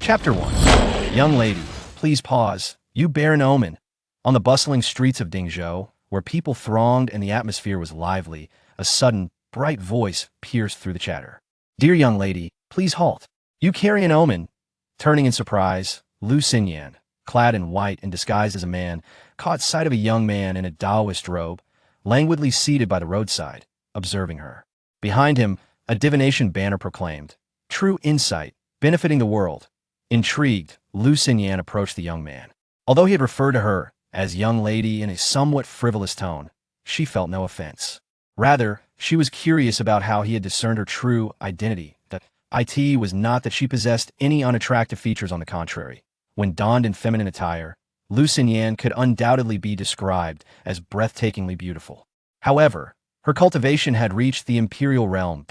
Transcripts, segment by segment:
Chapter 1. Young lady, please pause. You bear an omen. On the bustling streets of Dingzhou, where people thronged and the atmosphere was lively, a sudden, bright voice pierced through the chatter. Dear young lady, please halt. You carry an omen. Turning in surprise, Lu Xinyan, clad in white and disguised as a man, caught sight of a young man in a Daoist robe, languidly seated by the roadside, observing her. Behind him, a divination banner proclaimed, "True insight, benefiting the world." Intrigued, Lu Xinyan approached the young man. Although he had referred to her as young lady in a somewhat frivolous tone, she felt no offense. Rather, she was curious about how he had discerned her true identity. That it was not that she possessed any unattractive features. On the contrary, when donned in feminine attire, Lu Xinyan could undoubtedly be described as breathtakingly beautiful. However, her cultivation had reached the imperial realm.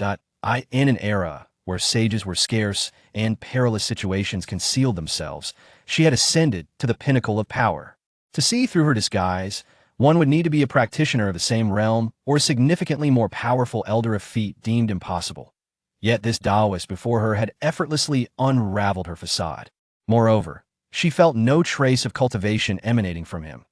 In an era where sages were scarce and perilous situations concealed themselves, she had ascended to the pinnacle of power. To see through her disguise, one would need to be a practitioner of the same realm or a significantly more powerful elder of feat deemed impossible. Yet this Daoist before her had effortlessly unraveled her facade. Moreover, she felt no trace of cultivation emanating from him.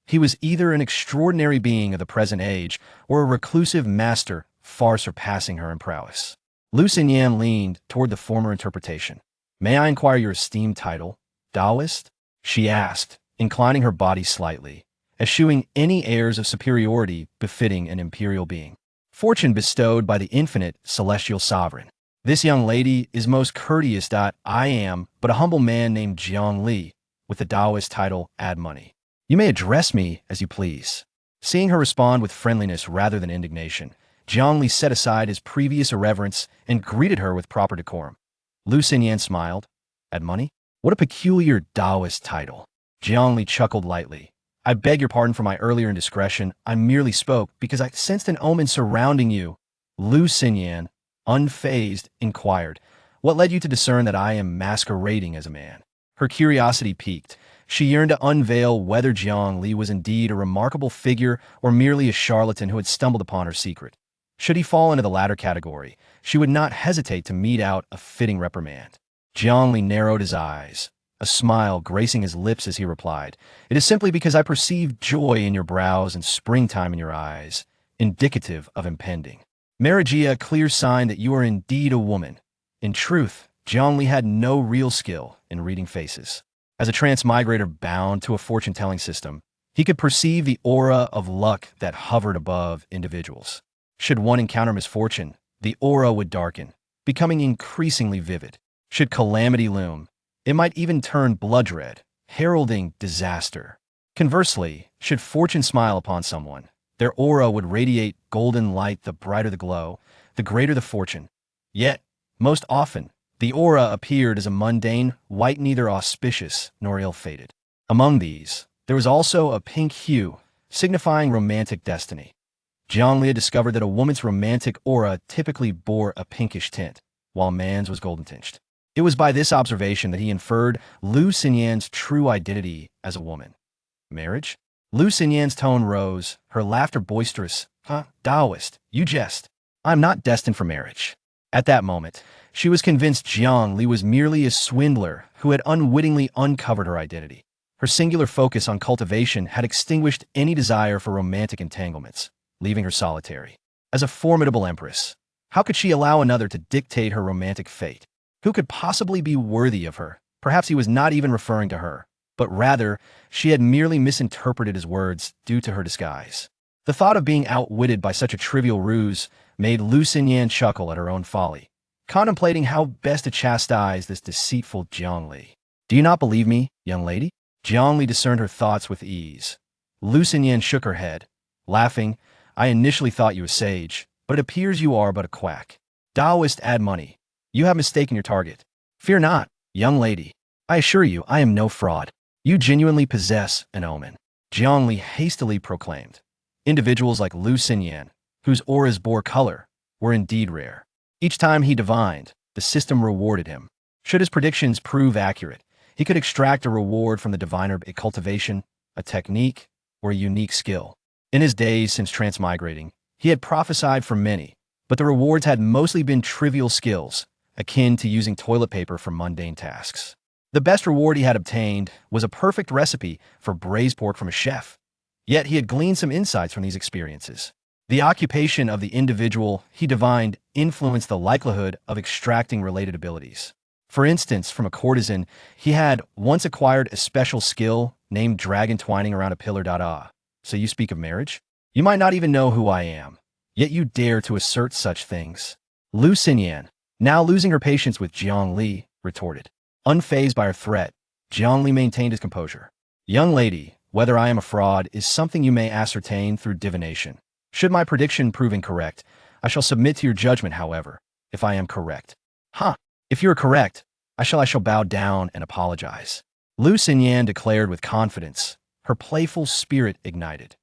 He was either an extraordinary being of the present age or a reclusive master far surpassing her in prowess. Lu Xinyan leaned toward the former interpretation. "May I inquire your esteemed title, Daoist?" she asked, inclining her body slightly, eschewing any airs of superiority befitting an imperial being. "Fortune bestowed by the infinite celestial sovereign. This young lady is most courteous. I am but a humble man named Jiang Li, with the Daoist title Add Money. You may address me as you please." Seeing her respond with friendliness rather than indignation, Jiang Li set aside his previous irreverence and greeted her with proper decorum. Lu Xinyan smiled. "Add money? What a peculiar Daoist title." Jiang Li chuckled lightly. "I beg your pardon for my earlier indiscretion. I merely spoke because I sensed an omen surrounding you." Lu Xinyan, unfazed, inquired, "What led you to discern that I am masquerading as a man?" Her curiosity piqued. She yearned to unveil whether Jiang Li was indeed a remarkable figure or merely a charlatan who had stumbled upon her secret. Should he fall into the latter category, she would not hesitate to mete out a fitting reprimand. Jiang Li narrowed his eyes, a smile gracing his lips as he replied, "It is simply because I perceive joy in your brows and springtime in your eyes, indicative of impending marriage, a clear sign that you are indeed a woman." In truth, Jiang Li had no real skill in reading faces. As a transmigrator bound to a fortune-telling system, he could perceive the aura of luck that hovered above individuals. Should one encounter misfortune, the aura would darken, becoming increasingly vivid. Should calamity loom, it might even turn blood red, heralding disaster. Conversely, should fortune smile upon someone, their aura would radiate golden light. The brighter the glow, the greater the fortune. Yet, most often, the aura appeared as a mundane white, neither auspicious nor ill-fated. Among these, there was also a pink hue, signifying romantic destiny. Jiang Li had discovered that a woman's romantic aura typically bore a pinkish tint, while man's was golden-tinged. It was by this observation that he inferred Lu Xinyan's true identity as a woman. "Marriage?" Lu Xinyan's tone rose, her laughter boisterous. "Daoist, you jest. I am not destined for marriage." At that moment, she was convinced Jiang Li was merely a swindler who had unwittingly uncovered her identity. Her singular focus on cultivation had extinguished any desire for romantic entanglements, leaving her solitary. As a formidable empress, how could she allow another to dictate her romantic fate? Who could possibly be worthy of her? Perhaps he was not even referring to her, but rather, she had merely misinterpreted his words due to her disguise. The thought of being outwitted by such a trivial ruse made Lu Xinyan chuckle at her own folly, contemplating how best to chastise this deceitful Jiang Li. "Do you not believe me, young lady?" Jiang Li discerned her thoughts with ease. Lu Xinyan shook her head, laughing. "I initially thought you a sage, but it appears you are but a quack. Daoist add money. You have mistaken your target. Fear not, young lady. I assure you I am no fraud. You genuinely possess an omen." Jiang Li hastily proclaimed. Individuals like Lu Xinyan, whose auras bore color, were indeed rare. Each time he divined, the system rewarded him. Should his predictions prove accurate, he could extract a reward from the diviner, a cultivation, a technique, or a unique skill. In his days since transmigrating, he had prophesied for many, but the rewards had mostly been trivial skills, akin to using toilet paper for mundane tasks. The best reward he had obtained was a perfect recipe for braised pork from a chef. Yet he had gleaned some insights from these experiences. The occupation of the individual he divined influenced the likelihood of extracting related abilities. For instance, from a courtesan, he had once acquired a special skill named dragon twining around a pillar. So you speak of marriage? You might not even know who I am, yet you dare to assert such things. Lu Xinyan, now losing her patience with Jiang Li, retorted. Unfazed by her threat, Jiang Li maintained his composure. Young lady, whether I am a fraud is something you may ascertain through divination. Should my prediction prove incorrect, I shall submit to your judgment, however, if I am correct. If you are correct, I shall bow down and apologize. Lu Xinyan declared with confidence, her playful spirit ignited.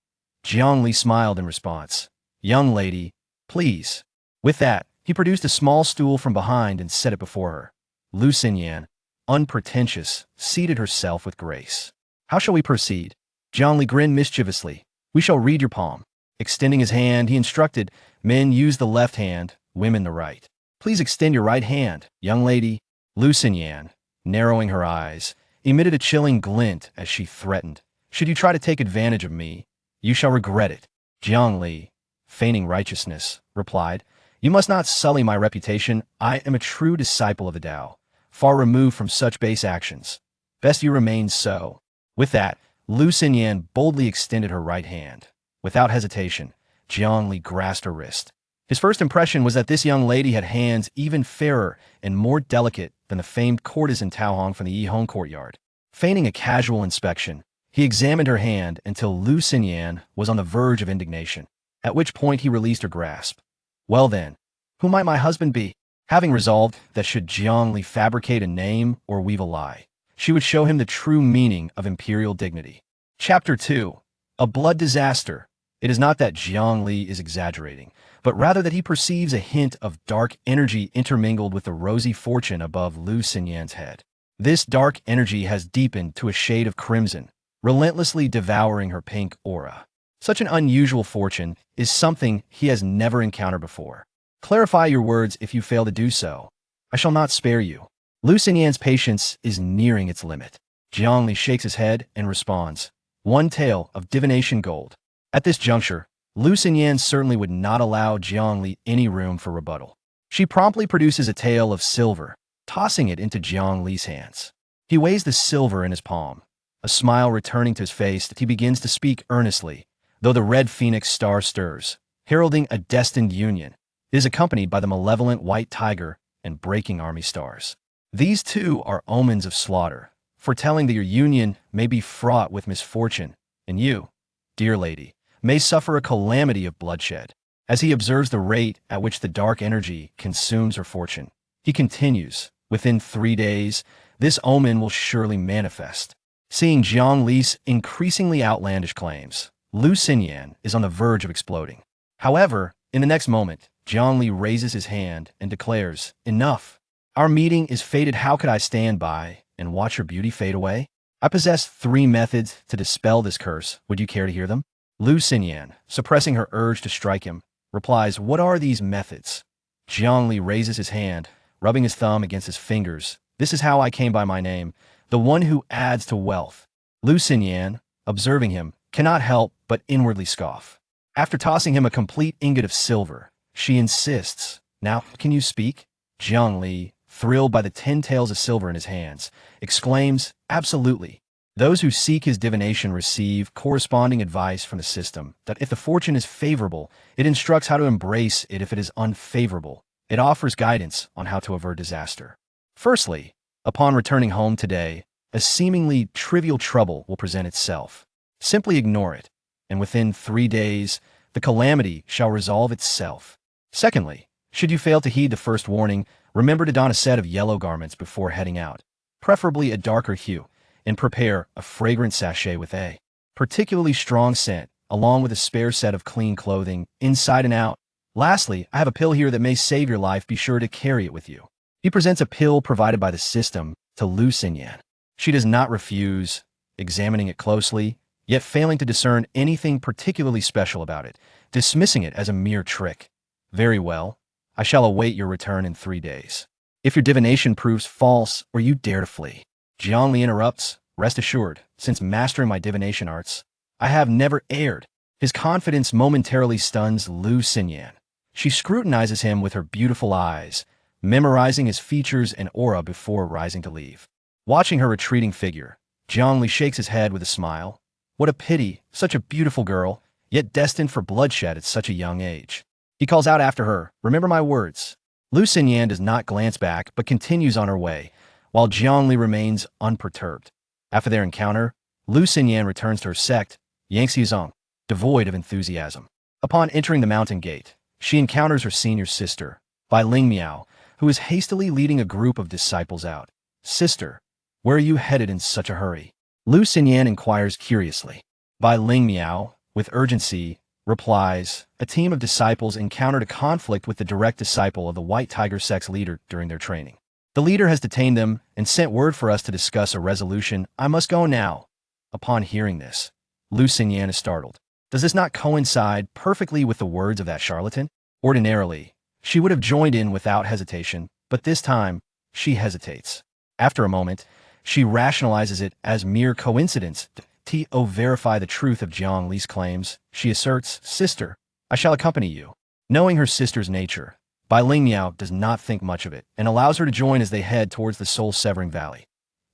Jiang Li smiled in response. Young lady, please. With that, he produced a small stool from behind and set it before her. Lu Xinyan, unpretentious, seated herself with grace. How shall we proceed? Jiang Li grinned mischievously. We shall read your palm. Extending his hand, he instructed, men use the left hand, women the right. Please extend your right hand, young lady. Lu Xinyan, narrowing her eyes, emitted a chilling glint as she threatened. Should you try to take advantage of me, you shall regret it. Jiang Li, feigning righteousness, replied, you must not sully my reputation. I am a true disciple of the Tao, far removed from such base actions. Best you remain so. With that, Lu Xinyan boldly extended her right hand. Without hesitation, Jiang Li grasped her wrist. His first impression was that this young lady had hands even fairer and more delicate than the famed courtesan Tao Hong from the Yihong courtyard. Feigning a casual inspection, he examined her hand until Lu Xinyan was on the verge of indignation, at which point he released her grasp. Well then, who might my husband be? Having resolved that should Jiang Li fabricate a name or weave a lie, she would show him the true meaning of imperial dignity. Chapter 2. A blood disaster. It is not that Jiang Li is exaggerating, but rather that he perceives a hint of dark energy intermingled with the rosy fortune above Lu Xinyan's head. This dark energy has deepened to a shade of crimson, relentlessly devouring her pink aura. Such an unusual fortune is something he has never encountered before. Clarify your words if you fail to do so. I shall not spare you. Lu Xinyan's patience is nearing its limit. Jiang Li shakes his head and responds, one tale of divination gold. At this juncture, Lu Xinyan certainly would not allow Jiang Li any room for rebuttal. She promptly produces a tale of silver, tossing it into Jiang Li's hands. He weighs the silver in his palm. A smile returning to his face, he begins to speak earnestly, though the red phoenix star stirs, heralding a destined union. It is accompanied by the malevolent white tiger and breaking army stars. These two are omens of slaughter, foretelling that your union may be fraught with misfortune, and you, dear lady, may suffer a calamity of bloodshed. As he observes the rate at which the dark energy consumes her fortune, he continues, within 3 days, this omen will surely manifest. Seeing Jiang Li's increasingly outlandish claims, Lu Xinyan is on the verge of exploding. However, in the next moment, Jiang Li raises his hand and declares, enough. Our meeting is fated. How could I stand by and watch her beauty fade away? I possess 3 methods to dispel this curse. Would you care to hear them? Lu Xinyan, suppressing her urge to strike him, replies, what are these methods? Jiang Li raises his hand, rubbing his thumb against his fingers. This is how I came by my name, the one who adds to wealth. Lu Xinyan, observing him, cannot help but inwardly scoff. After tossing him a complete ingot of silver, she insists, now, can you speak? Jiang Li, thrilled by the 10 taels of silver in his hands, exclaims, absolutely. Those who seek his divination receive corresponding advice from the system that if the fortune is favorable, it instructs how to embrace it. If it is unfavorable, it offers guidance on how to avert disaster. Firstly, upon returning home today, a seemingly trivial trouble will present itself. Simply ignore it, and within 3 days, the calamity shall resolve itself. Secondly, should you fail to heed the first warning, remember to don a set of yellow garments before heading out, preferably a darker hue, and prepare a fragrant sachet with a particularly strong scent, along with a spare set of clean clothing, inside and out. Lastly, I have a pill here that may save your life. Be sure to carry it with you. He presents a pill provided by the system to Lu Xinyan. She does not refuse, examining it closely, yet failing to discern anything particularly special about it, dismissing it as a mere trick. Very well. I shall await your return in 3 days. If your divination proves false or you dare to flee, Jiang Li interrupts, rest assured, since mastering my divination arts, I have never erred. His confidence momentarily stuns Lu Xinyan. She scrutinizes him with her beautiful eyes, memorizing his features and aura before rising to leave. Watching her retreating figure, Jiang Li shakes his head with a smile. What a pity, such a beautiful girl, yet destined for bloodshed at such a young age. He calls out after her, remember my words. Lu Xinyan does not glance back, but continues on her way, while Jiang Li remains unperturbed. After their encounter, Lu Xinyan returns to her sect, Yangxizong, devoid of enthusiasm. Upon entering the mountain gate, she encounters her senior sister, Bai Ling Miao, who is hastily leading a group of disciples out. Sister, where are you headed in such a hurry? Lu Xinyan inquires curiously. Bai Ling Miao, with urgency, replies, a team of disciples encountered a conflict with the direct disciple of the White Tiger sect's leader during their training. The leader has detained them and sent word for us to discuss a resolution. I must go now. Upon hearing this, Lu Xinyan is startled. Does this not coincide perfectly with the words of that charlatan? Ordinarily, she would have joined in without hesitation, but this time, she hesitates. After a moment, she rationalizes it as mere coincidence to verify the truth of Jiang Li's claims. She asserts, Sister, I shall accompany you. Knowing her sister's nature, Bai Ling Miao does not think much of it and allows her to join as they head towards the soul-severing valley.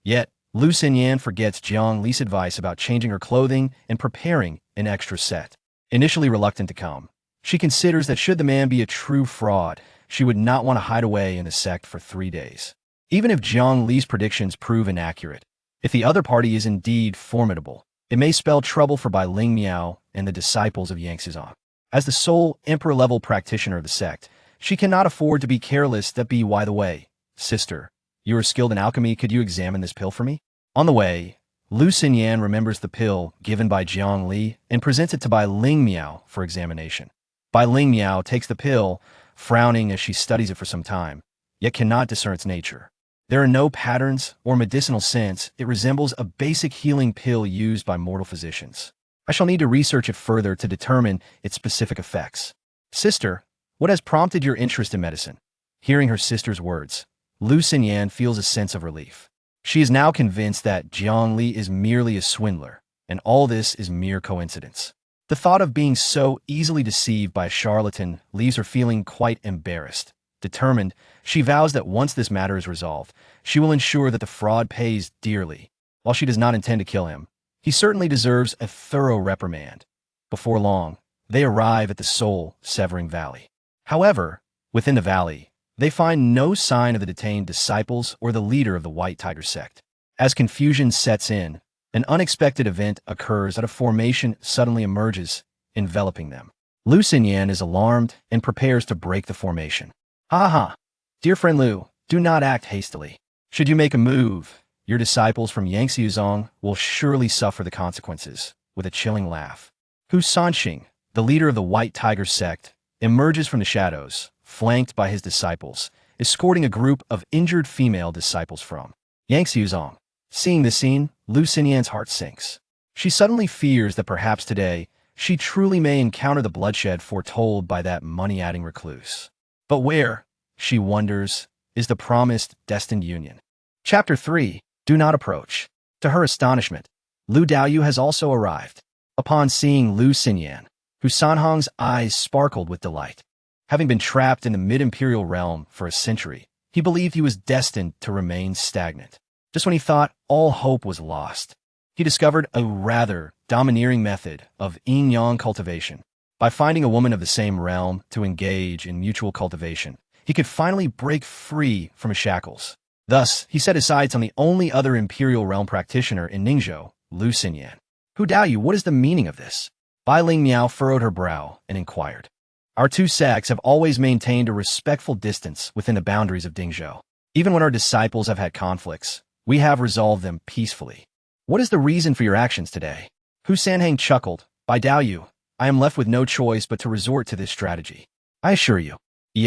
Yet, Lu Xinyan forgets Jiang Li's advice about changing her clothing and preparing an extra set. Initially reluctant to come, she considers that should the man be a true fraud, she would not want to hide away in the sect for 3 days. Even if Jiang Li's predictions prove inaccurate, if the other party is indeed formidable, it may spell trouble for Bai Ling Miao and the disciples of Yangxizong. As the sole emperor-level practitioner of the sect, she cannot afford to be careless. By the way, sister, you are skilled in alchemy, could you examine this pill for me? On the way, Lu Xinyan remembers the pill given by Jiang Li and presents it to Bai Ling Miao for examination. Bai Ling Miao takes the pill, frowning as she studies it for some time, yet cannot discern its nature. There are no patterns or medicinal scents. It resembles a basic healing pill used by mortal physicians. I shall need to research it further to determine its specific effects. Sister, what has prompted your interest in medicine? Hearing her sister's words, Lu Xinyan feels a sense of relief. She is now convinced that Jiang Li is merely a swindler, and all this is mere coincidence. The thought of being so easily deceived by a charlatan leaves her feeling quite embarrassed. Determined, she vows that once this matter is resolved, she will ensure that the fraud pays dearly. While she does not intend to kill him, he certainly deserves a thorough reprimand. Before long, they arrive at the soul-severing valley. However, within the valley, they find no sign of the detained disciples or the leader of the White Tiger sect. As confusion sets in, an unexpected event occurs as a formation suddenly emerges, enveloping them. Lu Xinyan is alarmed and prepares to break the formation. Ha ha! Dear friend Lu, do not act hastily. Should you make a move, your disciples from Yangxizong will surely suffer the consequences. With a chilling laugh, Hu Sanxing, the leader of the White Tiger sect, emerges from the shadows, flanked by his disciples, escorting a group of injured female disciples from Yangxizong. Seeing this scene, Lu Xinyan's heart sinks. She suddenly fears that perhaps today, she truly may encounter the bloodshed foretold by that money-adding recluse. But where, she wonders, is the promised, destined union? Chapter 3. Do not approach. To her astonishment, Lu Daoyu has also arrived. Upon seeing Lu Xinyan, Hu Sanhong's eyes sparkled with delight. Having been trapped in the mid-imperial realm for a century, he believed he was destined to remain stagnant. Just when he thought all hope was lost, he discovered a rather domineering method of yin-yang cultivation. By finding a woman of the same realm to engage in mutual cultivation, he could finally break free from his shackles. Thus, he set his sights on the only other imperial realm practitioner in Ningzhou, Lu Xinyan. Hu Daoyu, what is the meaning of this? Bai Ling Miao furrowed her brow and inquired. Our two sects have always maintained a respectful distance within the boundaries of Dingzhou. Even when our disciples have had conflicts, we have resolved them peacefully. What is the reason for your actions today? Hu Sanhang chuckled. By Daoyu, I am left with no choice but to resort to this strategy. I assure you. Is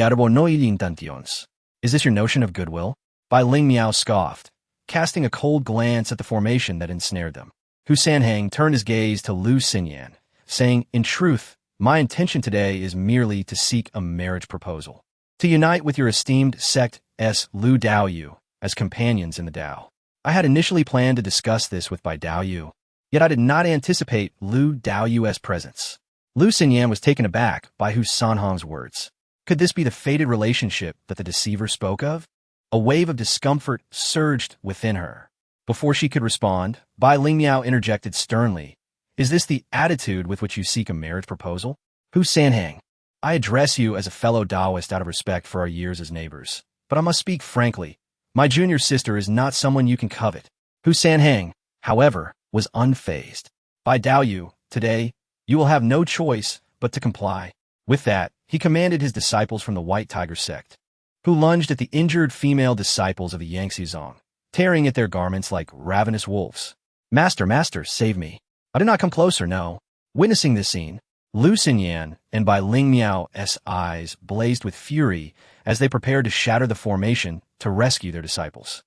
this your notion of goodwill? Bai Ling Miao scoffed, casting a cold glance at the formation that ensnared them. Hu Sanhang turned his gaze to Lu Xinyan, saying, in truth, my intention today is merely to seek a marriage proposal. To unite with your esteemed sect S. Lu Daoyu as companions in the Tao. I had initially planned to discuss this with Bai Daoyu, yet I did not anticipate Lu Daoyu's presence. Lu Xinyan was taken aback by Hu Sanhong's words. Could this be the fated relationship that the deceiver spoke of? A wave of discomfort surged within her. Before she could respond, Bai Lingmiao interjected sternly. Is this the attitude with which you seek a marriage proposal? Hu Sanhang, I address you as a fellow Daoist out of respect for our years as neighbors. But I must speak frankly. My junior sister is not someone you can covet. Hu Sanhang, however, was unfazed. Bai Daoyu, today, you will have no choice but to comply. With that, he commanded his disciples from the White Tiger sect, who lunged at the injured female disciples of the Yangtze Zong, tearing at their garments like ravenous wolves. Master, master, save me. I did not come closer, no. Witnessing this scene, Lu Xinyan and Bai Lingmiao's eyes blazed with fury as they prepared to shatter the formation to rescue their disciples.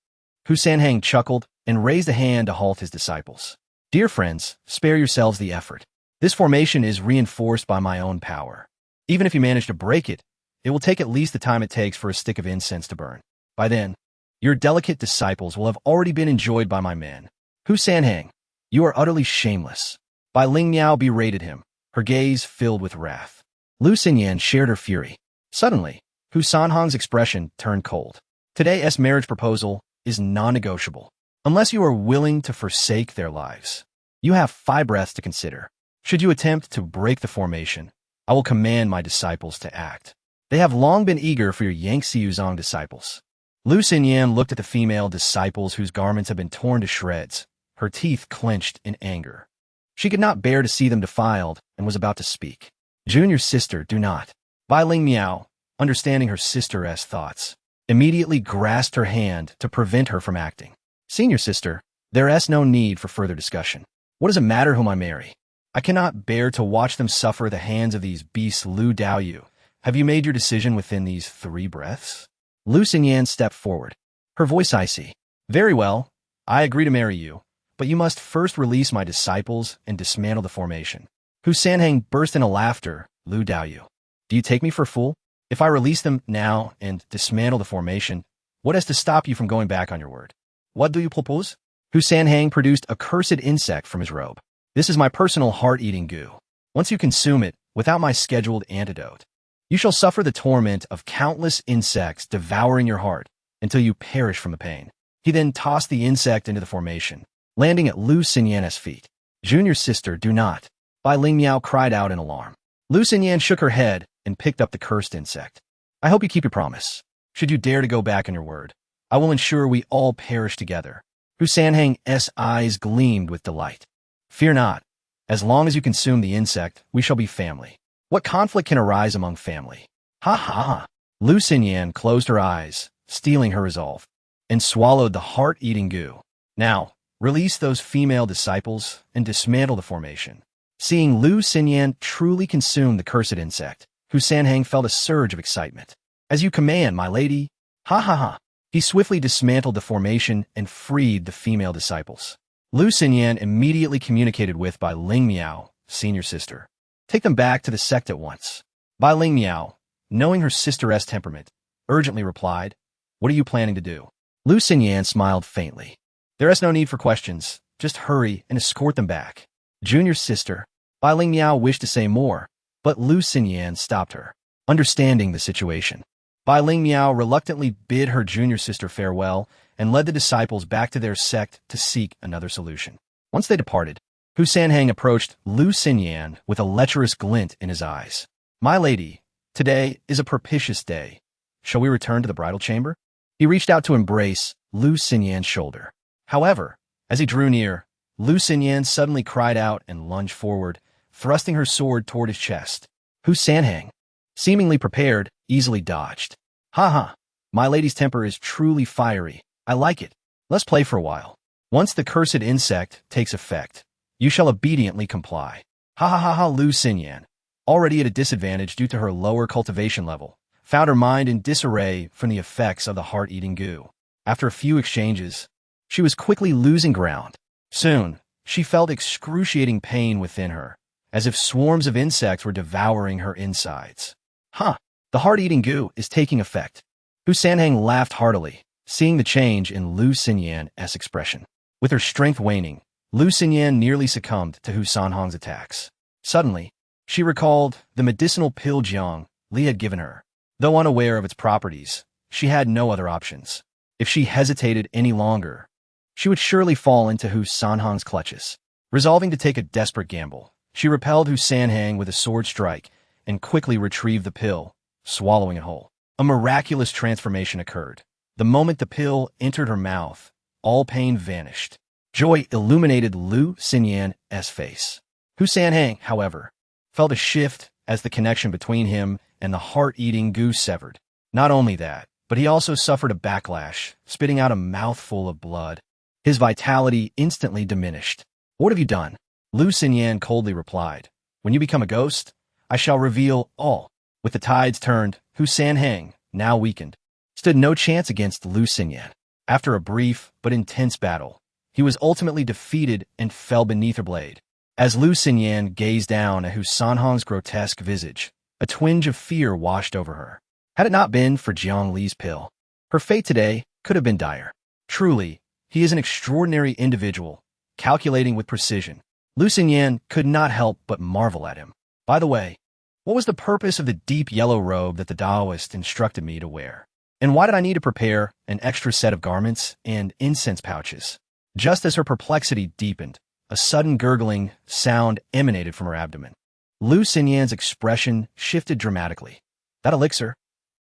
Hu Sanhang chuckled and raised a hand to halt his disciples. Dear friends, spare yourselves the effort. This formation is reinforced by my own power. Even if you manage to break it, it will take at least the time it takes for a stick of incense to burn. By then, your delicate disciples will have already been enjoyed by my men. Hu Sanhang, you are utterly shameless. Bai Lingmiao berated him, her gaze filled with wrath. Lu Xinyan shared her fury. Suddenly, Hu Sanhang's expression turned cold. Today's marriage proposal is non-negotiable. Unless you are willing to forsake their lives, you have 5 breaths to consider. Should you attempt to break the formation, I will command my disciples to act. They have long been eager for your Yangtze Zong disciples. Lu Xinyan looked at the female disciples whose garments had been torn to shreds, her teeth clenched in anger. She could not bear to see them defiled and was about to speak. Junior sister, do not. Bai Lingmiao, understanding her sister's thoughts, immediately grasped her hand to prevent her from acting. Senior sister, there is no need for further discussion. What does it matter whom I marry? I cannot bear to watch them suffer at the hands of these beasts. Lu Daoyu, have you made your decision within these 3 breaths? Lu Xinyan stepped forward, her voice icy. Very well, I agree to marry you, but you must first release my disciples and dismantle the formation. Hu Sanhang burst into laughter. Lu Daoyu, do you take me for a fool? If I release them now and dismantle the formation, what has to stop you from going back on your word? What do you propose? Hu Sanhang produced a cursed insect from his robe. This is my personal heart-eating goo. Once you consume it, without my scheduled antidote, you shall suffer the torment of countless insects devouring your heart until you perish from the pain. He then tossed the insect into the formation, landing at Lu Xinyan's feet. Junior sister, do not. Bai Lingmiao cried out in alarm. Lu Xinyan shook her head and picked up the cursed insect. I hope you keep your promise. Should you dare to go back on your word, I will ensure we all perish together. Hu Sanhang's eyes gleamed with delight. Fear not. As long as you consume the insect, we shall be family. What conflict can arise among family? Ha ha ha. Lu Xinyan closed her eyes, steeling her resolve, and swallowed the heart-eating goo. Now, release those female disciples and dismantle the formation. Seeing Lu Xinyan truly consume the cursed insect, Hu Sanhang felt a surge of excitement. As you command, my lady. Ha ha ha. He swiftly dismantled the formation and freed the female disciples. Lu Xinyan immediately communicated with Bai Lingmiao, senior sister. Take them back to the sect at once. Bai Lingmiao, knowing her sister's temperament, urgently replied, What are you planning to do? Lu Xinyan smiled faintly. There is no need for questions. Just hurry and escort them back. Junior sister. Bai Lingmiao wished to say more, but Lu Xinyan stopped her. Understanding the situation, Bai Lingmiao reluctantly bid her junior sister farewell and led the disciples back to their sect to seek another solution. Once they departed, Hu Sanhang approached Lu Xinyan with a lecherous glint in his eyes. My lady, today is a propitious day. Shall we return to the bridal chamber? He reached out to embrace Lu Xinyan's shoulder. However, as he drew near, Lu Xinyan suddenly cried out and lunged forward, thrusting her sword toward his chest. Hu Sanhang, seemingly prepared, easily dodged. Ha ha, my lady's temper is truly fiery. I like it. Let's play for a while. Once the cursed insect takes effect, you shall obediently comply. Ha ha ha ha. Lu Xinyan, already at a disadvantage due to her lower cultivation level, found her mind in disarray from the effects of the heart-eating goo. After a few exchanges, she was quickly losing ground. Soon, she felt excruciating pain within her, as if swarms of insects were devouring her insides. The heart-eating goo is taking effect. Hu Sanhang laughed heartily, seeing the change in Lu Xinyan's expression. With her strength waning, Lu Xinyan nearly succumbed to Hu Sanhong's attacks. Suddenly, she recalled the medicinal pill Jiang Li had given her. Though unaware of its properties, she had no other options. If she hesitated any longer, she would surely fall into Hu Sanhong's clutches. Resolving to take a desperate gamble, she repelled Hu Sanhang with a sword strike and quickly retrieved the pill, swallowing it whole. A miraculous transformation occurred. The moment the pill entered her mouth, all pain vanished. Joy illuminated Lu Xinyan's face. Hu Sanhang, however, felt a shift as the connection between him and the heart-eating goose severed. Not only that, but he also suffered a backlash, spitting out a mouthful of blood. His vitality instantly diminished. "What have you done?" Lu Xinyan coldly replied. "When you become a ghost, I shall reveal all." With the tides turned, Hu Sanhang, now weakened, stood no chance against Lu Xinyan. After a brief but intense battle, he was ultimately defeated and fell beneath her blade. As Lu Xinyan gazed down at Hu Sanhang's grotesque visage, a twinge of fear washed over her. Had it not been for Jiang Li's pill, her fate today could have been dire. Truly, he is an extraordinary individual, calculating with precision. Lu Xinyan could not help but marvel at him. By the way, what was the purpose of the deep yellow robe that the Daoist instructed me to wear? And why did I need to prepare an extra set of garments and incense pouches? Just as her perplexity deepened, a sudden gurgling sound emanated from her abdomen. Lu Xinyan's expression shifted dramatically. That elixir?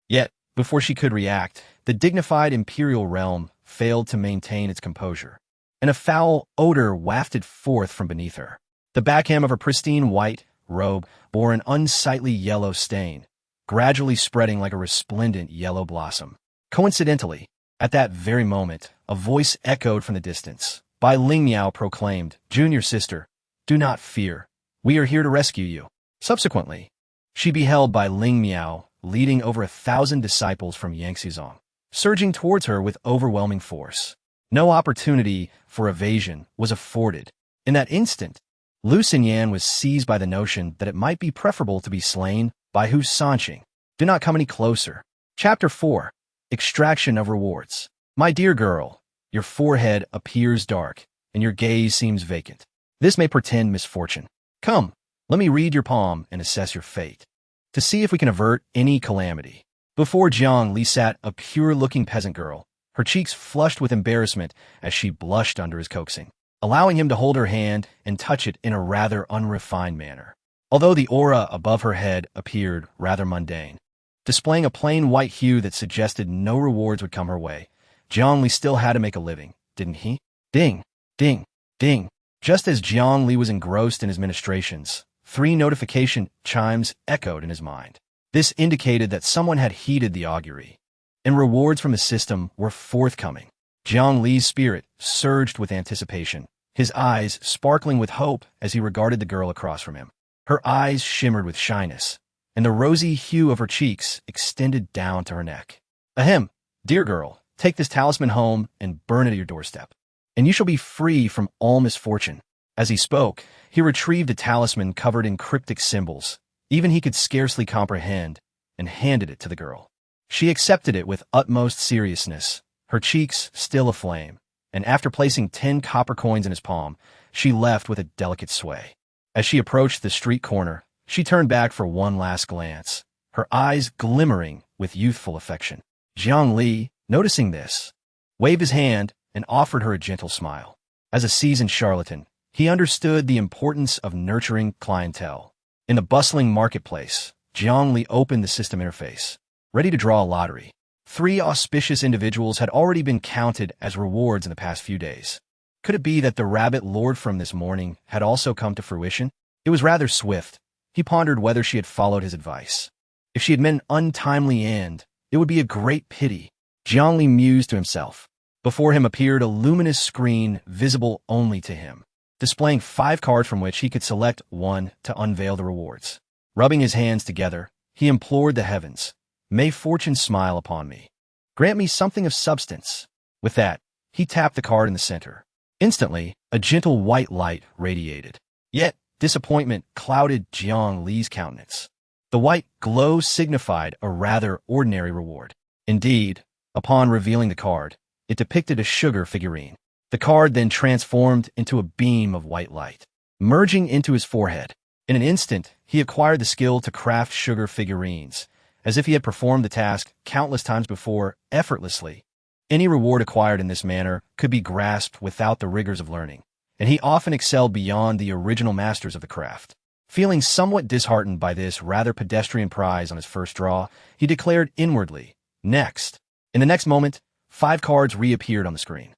Yet, before she could react, the dignified imperial realm failed to maintain its composure, and a foul odor wafted forth from beneath her. The backham of her pristine white robe bore an unsightly yellow stain, gradually spreading like a resplendent yellow blossom. Coincidentally, at that very moment, a voice echoed from the distance. Bai Ling Miao proclaimed, "Junior sister, do not fear. We are here to rescue you." Subsequently, she beheld Bai Ling Miao leading over 1,000 disciples from Yangxizong, surging towards her with overwhelming force. No opportunity for evasion was afforded. In that instant, Lu Xinyan was seized by the notion that it might be preferable to be slain by Hu Sanqing. Do not come any closer. Chapter 4. Extraction of Rewards. My dear girl, your forehead appears dark, and your gaze seems vacant. This may portend misfortune. Come, let me read your palm and assess your fate, to see if we can avert any calamity. Before Jiang Li sat a pure-looking peasant girl, her cheeks flushed with embarrassment as she blushed under his coaxing, allowing him to hold her hand and touch it in a rather unrefined manner. Although the aura above her head appeared rather mundane, displaying a plain white hue that suggested no rewards would come her way, Jiang Li still had to make a living, didn't he? Ding, ding, ding. Just as Jiang Li was engrossed in his ministrations, 3 notification chimes echoed in his mind. This indicated that someone had heeded the augury, and rewards from the system were forthcoming. Jiang Li's spirit surged with anticipation, his eyes sparkling with hope as he regarded the girl across from him. Her eyes shimmered with shyness, and the rosy hue of her cheeks extended down to her neck. Ahem, dear girl, take this talisman home and burn it at your doorstep, and you shall be free from all misfortune. As he spoke, he retrieved a talisman covered in cryptic symbols, even he could scarcely comprehend, and handed it to the girl. She accepted it with utmost seriousness, her cheeks still aflame, and after placing 10 copper coins in his palm, she left with a delicate sway. As she approached the street corner, she turned back for one last glance, her eyes glimmering with youthful affection. Jiang Li, noticing this, waved his hand and offered her a gentle smile. As a seasoned charlatan, he understood the importance of nurturing clientele. In the bustling marketplace, Jiang Li opened the system interface, ready to draw a lottery. 3 auspicious individuals had already been counted as rewards in the past few days. Could it be that the rabbit lord from this morning had also come to fruition? It was rather swift. He pondered whether she had followed his advice. If she had met an untimely end, it would be a great pity. Jiang Li mused to himself. Before him appeared a luminous screen visible only to him, displaying 5 cards from which he could select one to unveil the rewards. Rubbing his hands together, he implored the heavens, "May fortune smile upon me. Grant me something of substance." With that, he tapped the card in the center. Instantly, a gentle white light radiated. Yet, disappointment clouded Jiang Li's countenance. The white glow signified a rather ordinary reward. Indeed, Upon revealing the card, it depicted a sugar figurine. The card then transformed into a beam of white light, merging into his forehead. In an instant, he acquired the skill to craft sugar figurines, as if he had performed the task countless times before, effortlessly. Any reward acquired in this manner could be grasped without the rigors of learning, and he often excelled beyond the original masters of the craft. Feeling somewhat disheartened by this rather pedestrian prize on his first draw, he declared inwardly, "Next." In the next moment, 5 cards reappeared on the screen.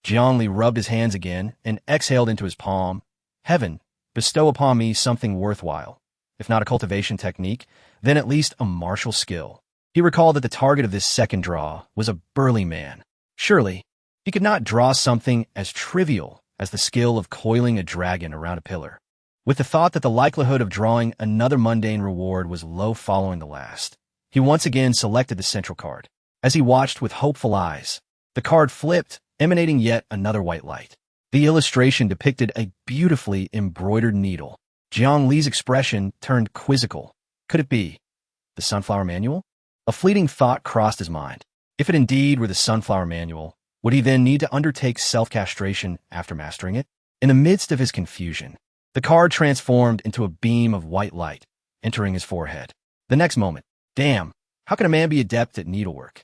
Jiang Li rubbed his hands again and exhaled into his palm. "Heaven, bestow upon me something worthwhile. If not a cultivation technique, then at least a martial skill." He recalled that the target of this second draw was a burly man. Surely, he could not draw something as trivial as the skill of coiling a dragon around a pillar. With the thought that the likelihood of drawing another mundane reward was low following the last, he once again selected the central card. As he watched with hopeful eyes, the card flipped, emanating yet another white light. The illustration depicted a beautifully embroidered needle. Jiang Li's expression turned quizzical. Could it be the Sunflower Manual? A fleeting thought crossed his mind. If it indeed were the Sunflower Manual, would he then need to undertake self-castration after mastering it? In the midst of his confusion, the card transformed into a beam of white light, entering his forehead. The next moment, damn, how can a man be adept at needlework?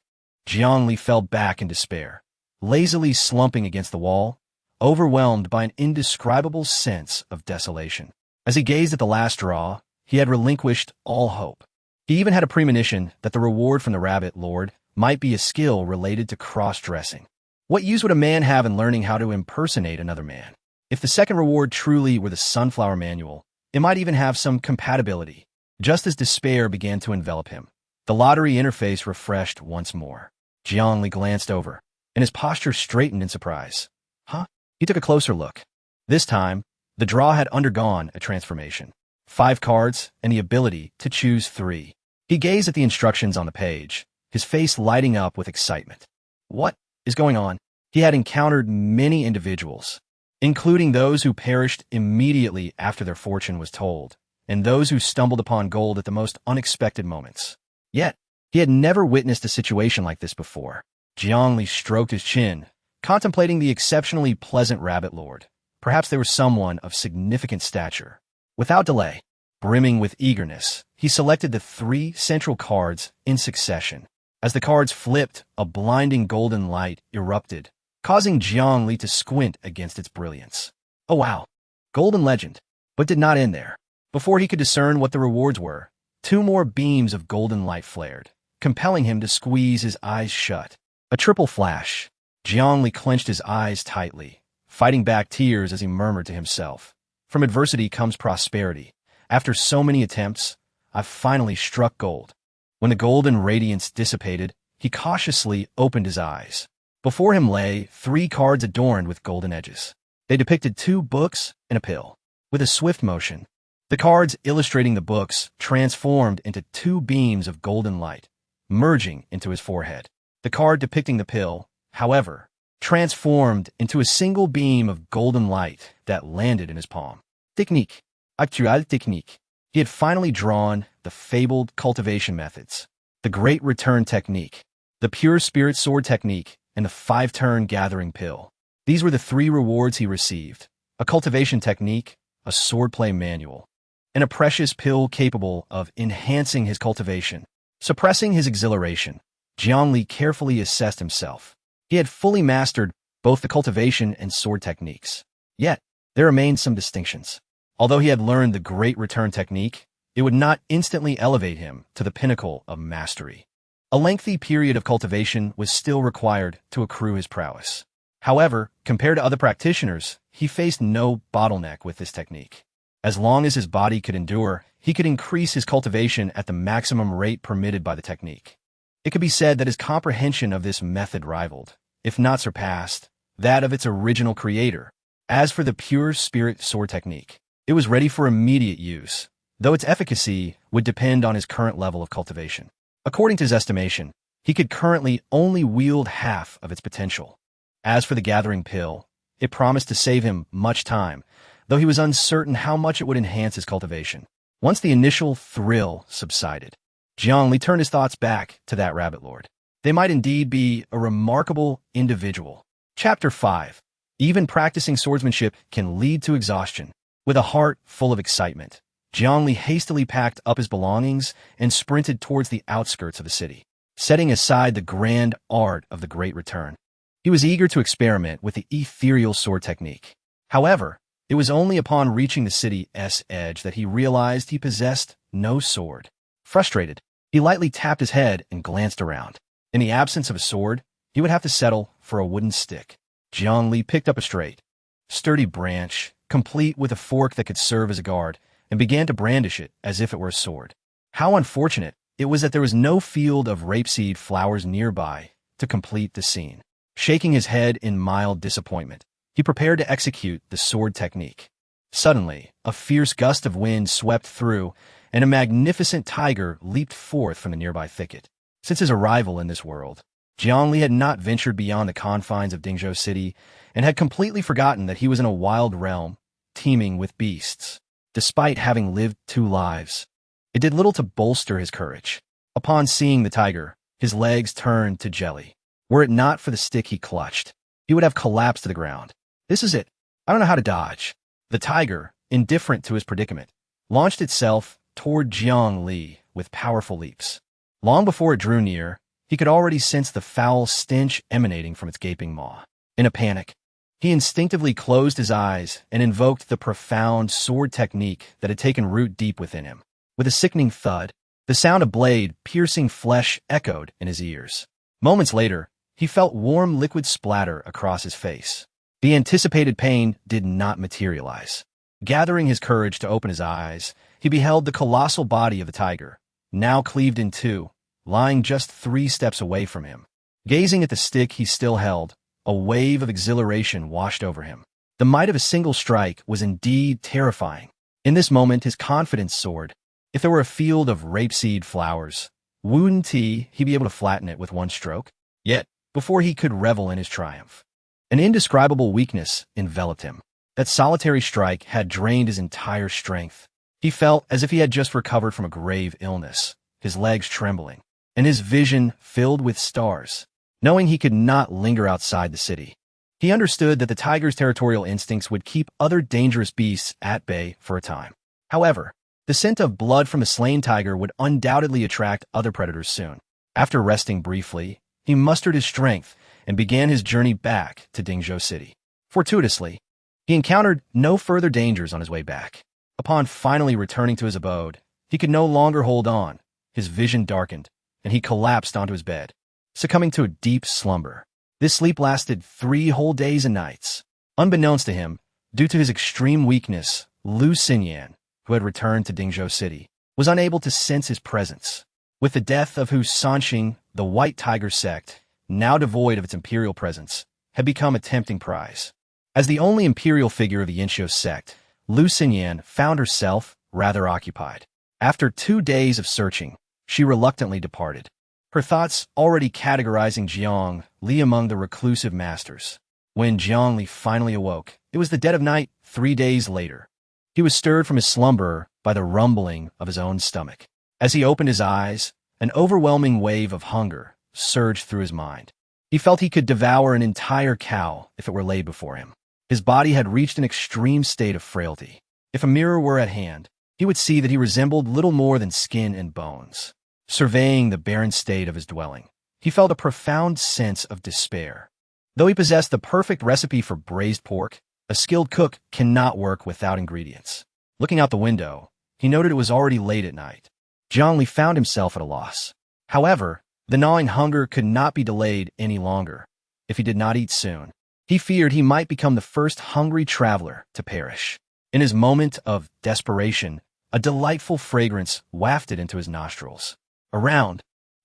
Jiang Li fell back in despair, lazily slumping against the wall, overwhelmed by an indescribable sense of desolation. As he gazed at the last draw, he had relinquished all hope. He even had a premonition that the reward from the Rabbit Lord might be a skill related to cross-dressing. What use would a man have in learning how to impersonate another man? If the second reward truly were the Sunflower Manual, it might even have some compatibility. Just as despair began to envelop him, the lottery interface refreshed once more. Jiang Li glanced over, and his posture straightened in surprise. Huh? He took a closer look. This time, the draw had undergone a transformation. 5 cards and the ability to choose 3. He gazed at the instructions on the page, his face lighting up with excitement. What is going on? He had encountered many individuals, including those who perished immediately after their fortune was told, and those who stumbled upon gold at the most unexpected moments. Yet, he had never witnessed a situation like this before. Jiang Li stroked his chin, contemplating the exceptionally pleasant Rabbit Lord. Perhaps they were someone of significant stature. Without delay, brimming with eagerness, he selected the 3 central cards in succession. As the cards flipped, a blinding golden light erupted, causing Jiang Li to squint against its brilliance. Oh wow, golden legend, but did not end there. Before he could discern what the rewards were, 2 more beams of golden light flared, compelling him to squeeze his eyes shut. A triple flash. Jiang Li clenched his eyes tightly, fighting back tears as he murmured to himself. From adversity comes prosperity. After so many attempts, I've finally struck gold. When the golden radiance dissipated, he cautiously opened his eyes. Before him lay 3 cards adorned with golden edges. They depicted 2 books and a pill. With a swift motion, the cards illustrating the books transformed into 2 beams of golden light, merging into his forehead. The card depicting the pill, however, transformed into a single beam of golden light that landed in his palm. Technique. Actuelle technique. He had finally drawn the fabled cultivation methods, the Great Return technique, the Pure Spirit Sword technique, and the 5-turn gathering pill. These were the 3 rewards he received: a cultivation technique, a swordplay manual, and a precious pill capable of enhancing his cultivation. Suppressing his exhilaration, Jiang Li carefully assessed himself. He had fully mastered both the cultivation and sword techniques. Yet, there remained some distinctions. Although he had learned the Great Return technique, it would not instantly elevate him to the pinnacle of mastery. A lengthy period of cultivation was still required to accrue his prowess. However, compared to other practitioners, he faced no bottleneck with this technique. As long as his body could endure, he could increase his cultivation at the maximum rate permitted by the technique. It could be said that his comprehension of this method rivaled, if not surpassed, that of its original creator. As for the Pure Spirit Sword technique, it was ready for immediate use, though its efficacy would depend on his current level of cultivation. According to his estimation, he could currently only wield half of its potential. As for the gathering pill, it promised to save him much time, though he was uncertain how much it would enhance his cultivation. Once the initial thrill subsided, Jiang Li turned his thoughts back to that Rabbit Lord. they might indeed be a remarkable individual. Chapter 5. Even practicing swordsmanship can lead to exhaustion. With a heart full of excitement, Jiang Li hastily packed up his belongings and sprinted towards the outskirts of the city, setting aside the grand art of the Great Return. He was eager to experiment with the ethereal sword technique. However, it was only upon reaching the city's edge that he realized he possessed no sword. Frustrated, he lightly tapped his head and glanced around. In the absence of a sword, he would have to settle for a wooden stick. Jiang Li picked up a straight, sturdy branch, complete with a fork that could serve as a guard, and began to brandish it as if it were a sword. How unfortunate it was that there was no field of rapeseed flowers nearby to complete the scene. Shaking his head in mild disappointment, he prepared to execute the sword technique. Suddenly, a fierce gust of wind swept through, and a magnificent tiger leaped forth from the nearby thicket. Since his arrival in this world, Jiang Li had not ventured beyond the confines of Dingzhou City and had completely forgotten that he was in a wild realm teeming with beasts. Despite having lived 2 lives, it did little to bolster his courage. Upon seeing the tiger, his legs turned to jelly. Were it not for the stick he clutched, he would have collapsed to the ground. This is it. I don't know how to dodge. The tiger, indifferent to his predicament, launched itself toward Jiang Li with powerful leaps. Long before it drew near, he could already sense the foul stench emanating from its gaping maw. In a panic, he instinctively closed his eyes and invoked the profound sword technique that had taken root deep within him. With a sickening thud, the sound of blade piercing flesh echoed in his ears. Moments later, he felt warm liquid splatter across his face. The anticipated pain did not materialize. Gathering his courage to open his eyes, he beheld the colossal body of the tiger, now cleaved in 2, lying just 3 steps away from him. Gazing at the stick he still held, a wave of exhilaration washed over him. The might of a single strike was indeed terrifying. In this moment his confidence soared. If there were a field of rapeseed flowers, wouldn't he'd be able to flatten it with 1 stroke? Yet, before he could revel in his triumph, an indescribable weakness enveloped him. That solitary strike had drained his entire strength. He felt as if he had just recovered from a grave illness, his legs trembling, and his vision filled with stars. Knowing he could not linger outside the city, he understood that the tiger's territorial instincts would keep other dangerous beasts at bay for a time. However, the scent of blood from a slain tiger would undoubtedly attract other predators soon. After resting briefly, he mustered his strength and began his journey back to Dingzhou City. Fortuitously, he encountered no further dangers on his way back. Upon finally returning to his abode, he could no longer hold on. His vision darkened, and he collapsed onto his bed, succumbing to a deep slumber. This sleep lasted 3 whole days and nights. Unbeknownst to him, due to his extreme weakness, Lu Xinyan, who had returned to Dingzhou City, was unable to sense his presence. With the death of Hu Sanxing, the White Tiger sect, now devoid of its imperial presence, had become a tempting prize. As the only imperial figure of the Yanxiu sect, Lu Xinyan found herself rather occupied. After 2 days of searching, she reluctantly departed, her thoughts already categorizing Jiang Li among the reclusive masters. When Jiang Li finally awoke, it was the dead of night 3 days later. He was stirred from his slumber by the rumbling of his own stomach. As he opened his eyes, an overwhelming wave of hunger surged through his mind. He felt he could devour an entire cow if it were laid before him. His body had reached an extreme state of frailty. If a mirror were at hand, he would see that he resembled little more than skin and bones. Surveying the barren state of his dwelling, he felt a profound sense of despair. Though he possessed the perfect recipe for braised pork, a skilled cook cannot work without ingredients. Looking out the window, he noted it was already late at night. Jiang Li found himself at a loss. However, the gnawing hunger could not be delayed any longer. If he did not eat soon, he feared he might become the first hungry traveler to perish. In his moment of desperation, a delightful fragrance wafted into his nostrils. A round,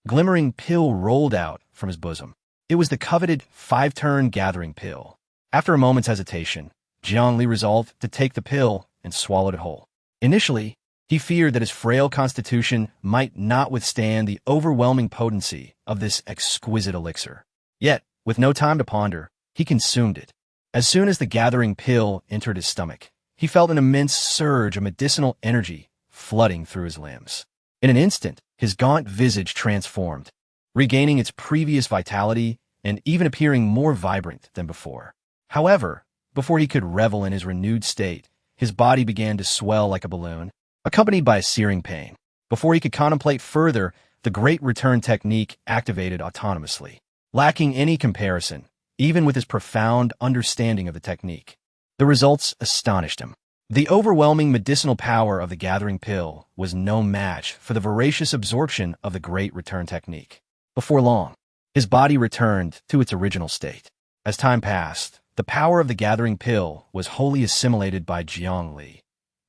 glimmering pill rolled out from his bosom. It was the coveted 5-turn gathering pill. After a moment's hesitation, Jiang Li resolved to take the pill and swallowed it whole. Initially, he feared that his frail constitution might not withstand the overwhelming potency of this exquisite elixir. Yet, with no time to ponder, he consumed it. As soon as the gathering pill entered his stomach, he felt an immense surge of medicinal energy flooding through his limbs. In an instant, his gaunt visage transformed. regaining its previous vitality and even appearing more vibrant than before. However, before he could revel in his renewed state, his body began to swell like a balloon, accompanied by a searing pain. Before he could contemplate further, the Great Return technique activated autonomously, lacking any comparison, even with his profound understanding of the technique. The results astonished him. The overwhelming medicinal power of the gathering pill was no match for the voracious absorption of the Great Return technique. Before long, his body returned to its original state. As time passed, the power of the gathering pill was wholly assimilated by Jiang Li.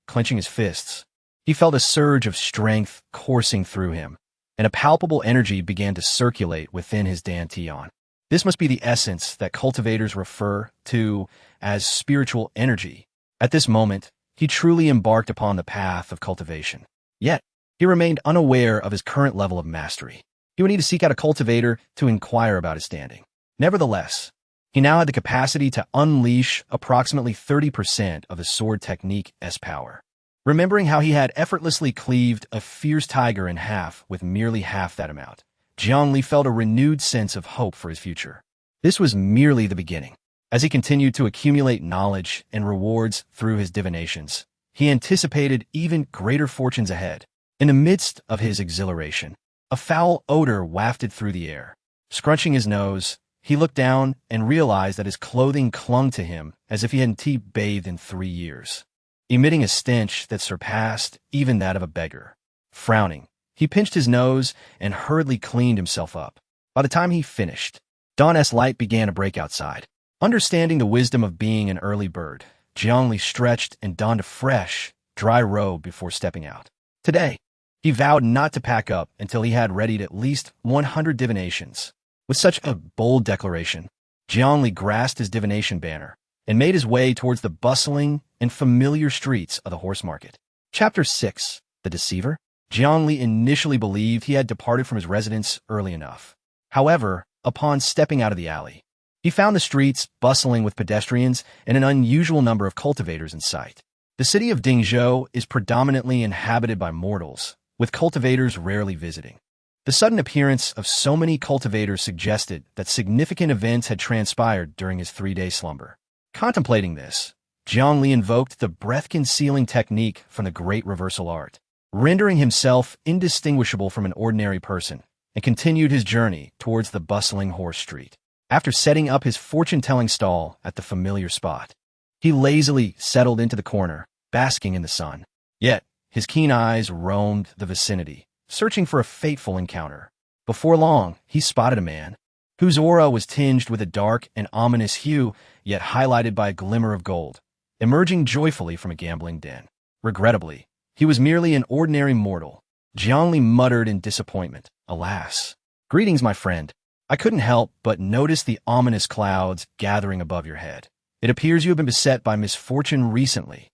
Clenching his fists, he felt a surge of strength coursing through him, and a palpable energy began to circulate within his dantian. This must be the essence that cultivators refer to as spiritual energy. At this moment, he truly embarked upon the path of cultivation. Yet, he remained unaware of his current level of mastery. He would need to seek out a cultivator to inquire about his standing. Nevertheless, he now had the capacity to unleash approximately 30% of his sword technique's power. Remembering how he had effortlessly cleaved a fierce tiger in half with merely half that amount, Jiang Li felt a renewed sense of hope for his future. This was merely the beginning. As he continued to accumulate knowledge and rewards through his divinations, he anticipated even greater fortunes ahead. In the midst of his exhilaration, a foul odor wafted through the air. Scrunching his nose, he looked down and realized that his clothing clung to him as if he hadn't bathed in 3 years, emitting a stench that surpassed even that of a beggar. Frowning, he pinched his nose and hurriedly cleaned himself up. By the time he finished, dawn's light began to break outside. Understanding the wisdom of being an early bird, Jiang Li stretched and donned a fresh, dry robe before stepping out. Today, he vowed not to pack up until he had readied at least 100 divinations. With such a bold declaration, Jiang Li grasped his divination banner and made his way towards the bustling and familiar streets of the horse market. Chapter 6. The Deceiver. Jiang Li initially believed he had departed from his residence early enough. However, upon stepping out of the alley, he found the streets bustling with pedestrians and an unusual number of cultivators in sight. The city of Dingzhou is predominantly inhabited by mortals, with cultivators rarely visiting. The sudden appearance of so many cultivators suggested that significant events had transpired during his 3-day slumber. Contemplating this, Jiang Li invoked the breath-concealing technique from the Great Reversal Art, rendering himself indistinguishable from an ordinary person, and continued his journey towards the bustling horse street. After setting up his fortune-telling stall at the familiar spot, he lazily settled into the corner, basking in the sun. Yet, his keen eyes roamed the vicinity, searching for a fateful encounter. Before long, he spotted a man whose aura was tinged with a dark and ominous hue, yet highlighted by a glimmer of gold, emerging joyfully from a gambling den. Regrettably, he was merely an ordinary mortal. Jiang Li muttered in disappointment, "Alas. Greetings, my friend. I couldn't help but notice the ominous clouds gathering above your head. It appears you have been beset by misfortune recently."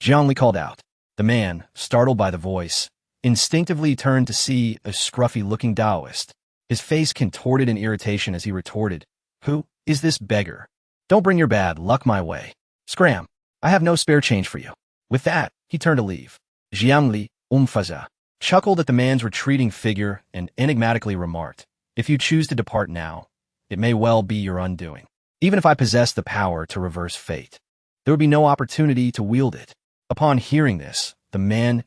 Jiang Li called out. The man, startled by the voice, instinctively turned to see a scruffy-looking Daoist. His face contorted in irritation as he retorted, "Who is this beggar? Don't bring your bad luck my way. Scram, I have no spare change for you." With that, he turned to leave. Jiang Li, chuckled at the man's retreating figure and enigmatically remarked, "If you choose to depart now, it may well be your undoing. Even if I possessed the power to reverse fate, there would be no opportunity to wield it." Upon hearing this, the man's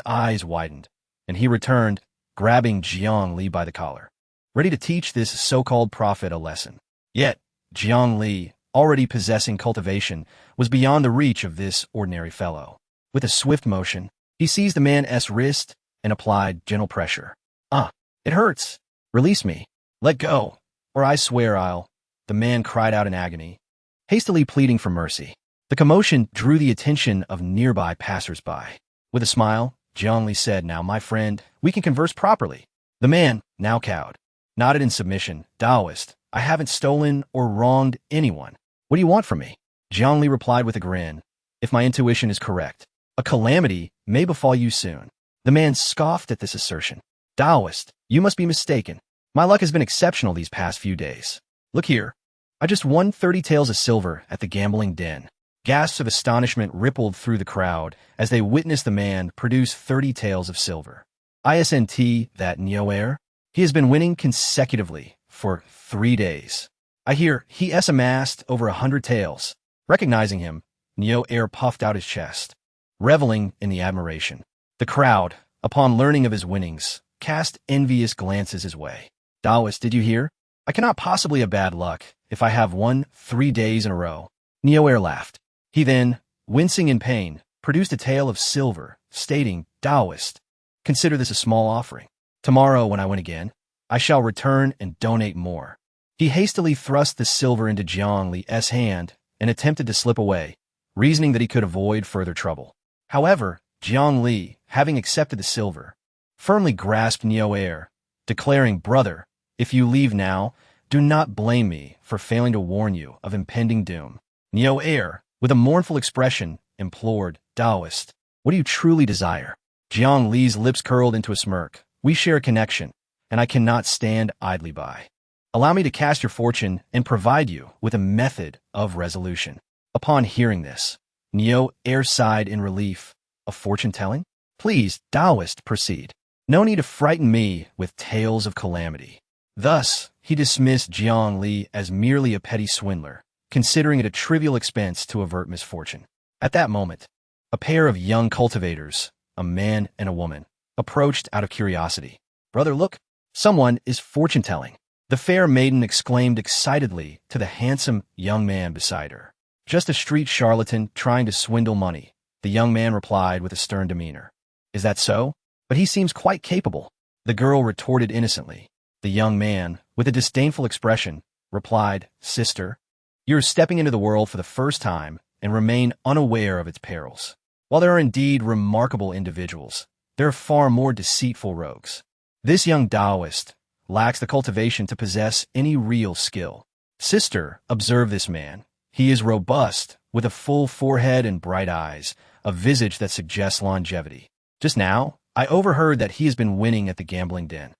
eyes widened, and he returned, grabbing Jiang Li by the collar, ready to teach this so-called prophet a lesson. Yet, Jiang Li, already possessing cultivation, was beyond the reach of this ordinary fellow. With a swift motion, he seized the man's wrist and applied gentle pressure. "Ah, it hurts. Release me. Let go, or I swear I'll..." The man cried out in agony, hastily pleading for mercy. The commotion drew the attention of nearby passers-by. With a smile, Jiang Li said, "Now, my friend, we can converse properly." The man, now cowed, nodded in submission. "Daoist, I haven't stolen or wronged anyone. What do you want from me?" Jiang Li replied with a grin, "If my intuition is correct, a calamity may befall you soon." The man scoffed at this assertion. "Daoist, you must be mistaken. My luck has been exceptional these past few days. Look here. I just won 30 taels of silver at the gambling den." Gasps of astonishment rippled through the crowd as they witnessed the man produce 30 taels of silver. "Isn't that nowhere?" He has been winning consecutively for 3 days. I hear he has amassed over 100 taels. Recognizing him, Neo Air puffed out his chest, reveling in the admiration. The crowd, upon learning of his winnings, cast envious glances his way. Daoist, did you hear? I cannot possibly have bad luck if I have won 3 days in a row. Neo Air laughed. He then, wincing in pain, produced a tael of silver, stating, Daoist, consider this a small offering. Tomorrow, when I win again, I shall return and donate more. He hastily thrust the silver into Jiang Li's hand and attempted to slip away, reasoning that he could avoid further trouble. However, Jiang Li, having accepted the silver, firmly grasped Neo Air, declaring, Brother, if you leave now, do not blame me for failing to warn you of impending doom. Neo Air, with a mournful expression, implored, Daoist, what do you truly desire? Jiang Li's lips curled into a smirk. We share a connection, and I cannot stand idly by. Allow me to cast your fortune and provide you with a method of resolution. Upon hearing this, Neo Air sighed in relief. A fortune-telling? Please, Daoist, proceed. No need to frighten me with tales of calamity. Thus, he dismissed Jiang Li as merely a petty swindler, considering it a trivial expense to avert misfortune. At that moment, a pair of young cultivators, a man and a woman, approached out of curiosity. Brother, look, someone is fortune-telling. The fair maiden exclaimed excitedly to the handsome young man beside her. Just a street charlatan trying to swindle money, the young man replied with a stern demeanor. Is that so? But he seems quite capable. The girl retorted innocently. The young man, with a disdainful expression, replied, Sister, you're stepping into the world for the first time and remain unaware of its perils. While there are indeed remarkable individuals, there are far more deceitful rogues. This young Daoist lacks the cultivation to possess any real skill. Sister, observe this man. He is robust, with a full forehead and bright eyes, a visage that suggests longevity. Just now, I overheard that he has been winning at the gambling den.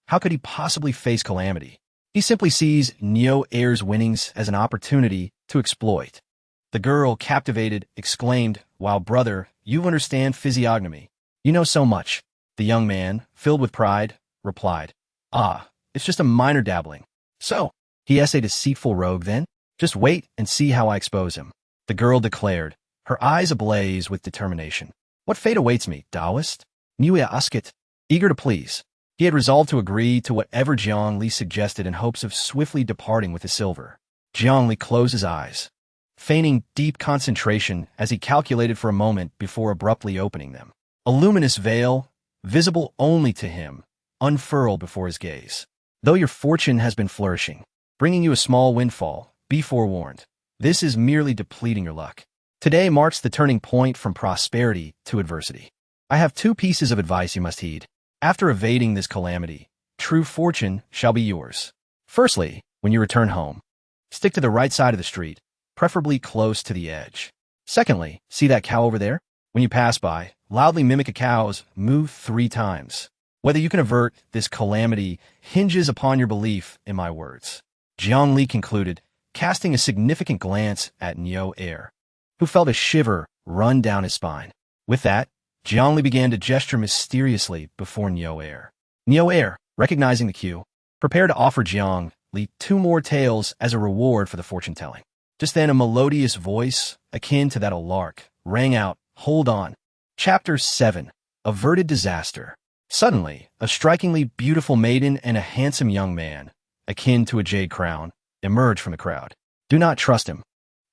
How could he possibly face calamity? He simply sees Neo Air's winnings as an opportunity to exploit. The girl, captivated, exclaimed, Wow, brother, you understand physiognomy. You know so much. The young man, filled with pride, replied, Ah, it's just a minor dabbling. So, he is a deceitful rogue then? Just wait and see how I expose him. The girl declared, her eyes ablaze with determination. What fate awaits me, Daoist? Nuya Uskit, eager to please. He had resolved to agree to whatever Jiang Li suggested in hopes of swiftly departing with the silver. Jiang Li closed his eyes, feigning deep concentration as he calculated for a moment before abruptly opening them. A luminous veil, visible only to him, unfurled before his gaze. Though your fortune has been flourishing, bringing you a small windfall, be forewarned. This is merely depleting your luck. Today marks the turning point from prosperity to adversity. I have 2 pieces of advice you must heed. After evading this calamity, true fortune shall be yours. Firstly, when you return home, stick to the right side of the street, preferably close to the edge. Secondly, see that cow over there? When you pass by, loudly mimic a cow's move 3 times. Whether you can avert this calamity hinges upon your belief in my words. Jiang Li concluded, casting a significant glance at Neo Air, who felt a shiver run down his spine. With that, Jiang Li began to gesture mysteriously before Neo Air. Neo Air, recognizing the cue, prepared to offer Jiang Li 2 more taels as a reward for the fortune-telling. Just then a melodious voice, akin to that of a lark, rang out, Hold on. Chapter 7. Averted Disaster. Suddenly, a strikingly beautiful maiden and a handsome young man, akin to a jade crown, emerged from the crowd. Do not trust him.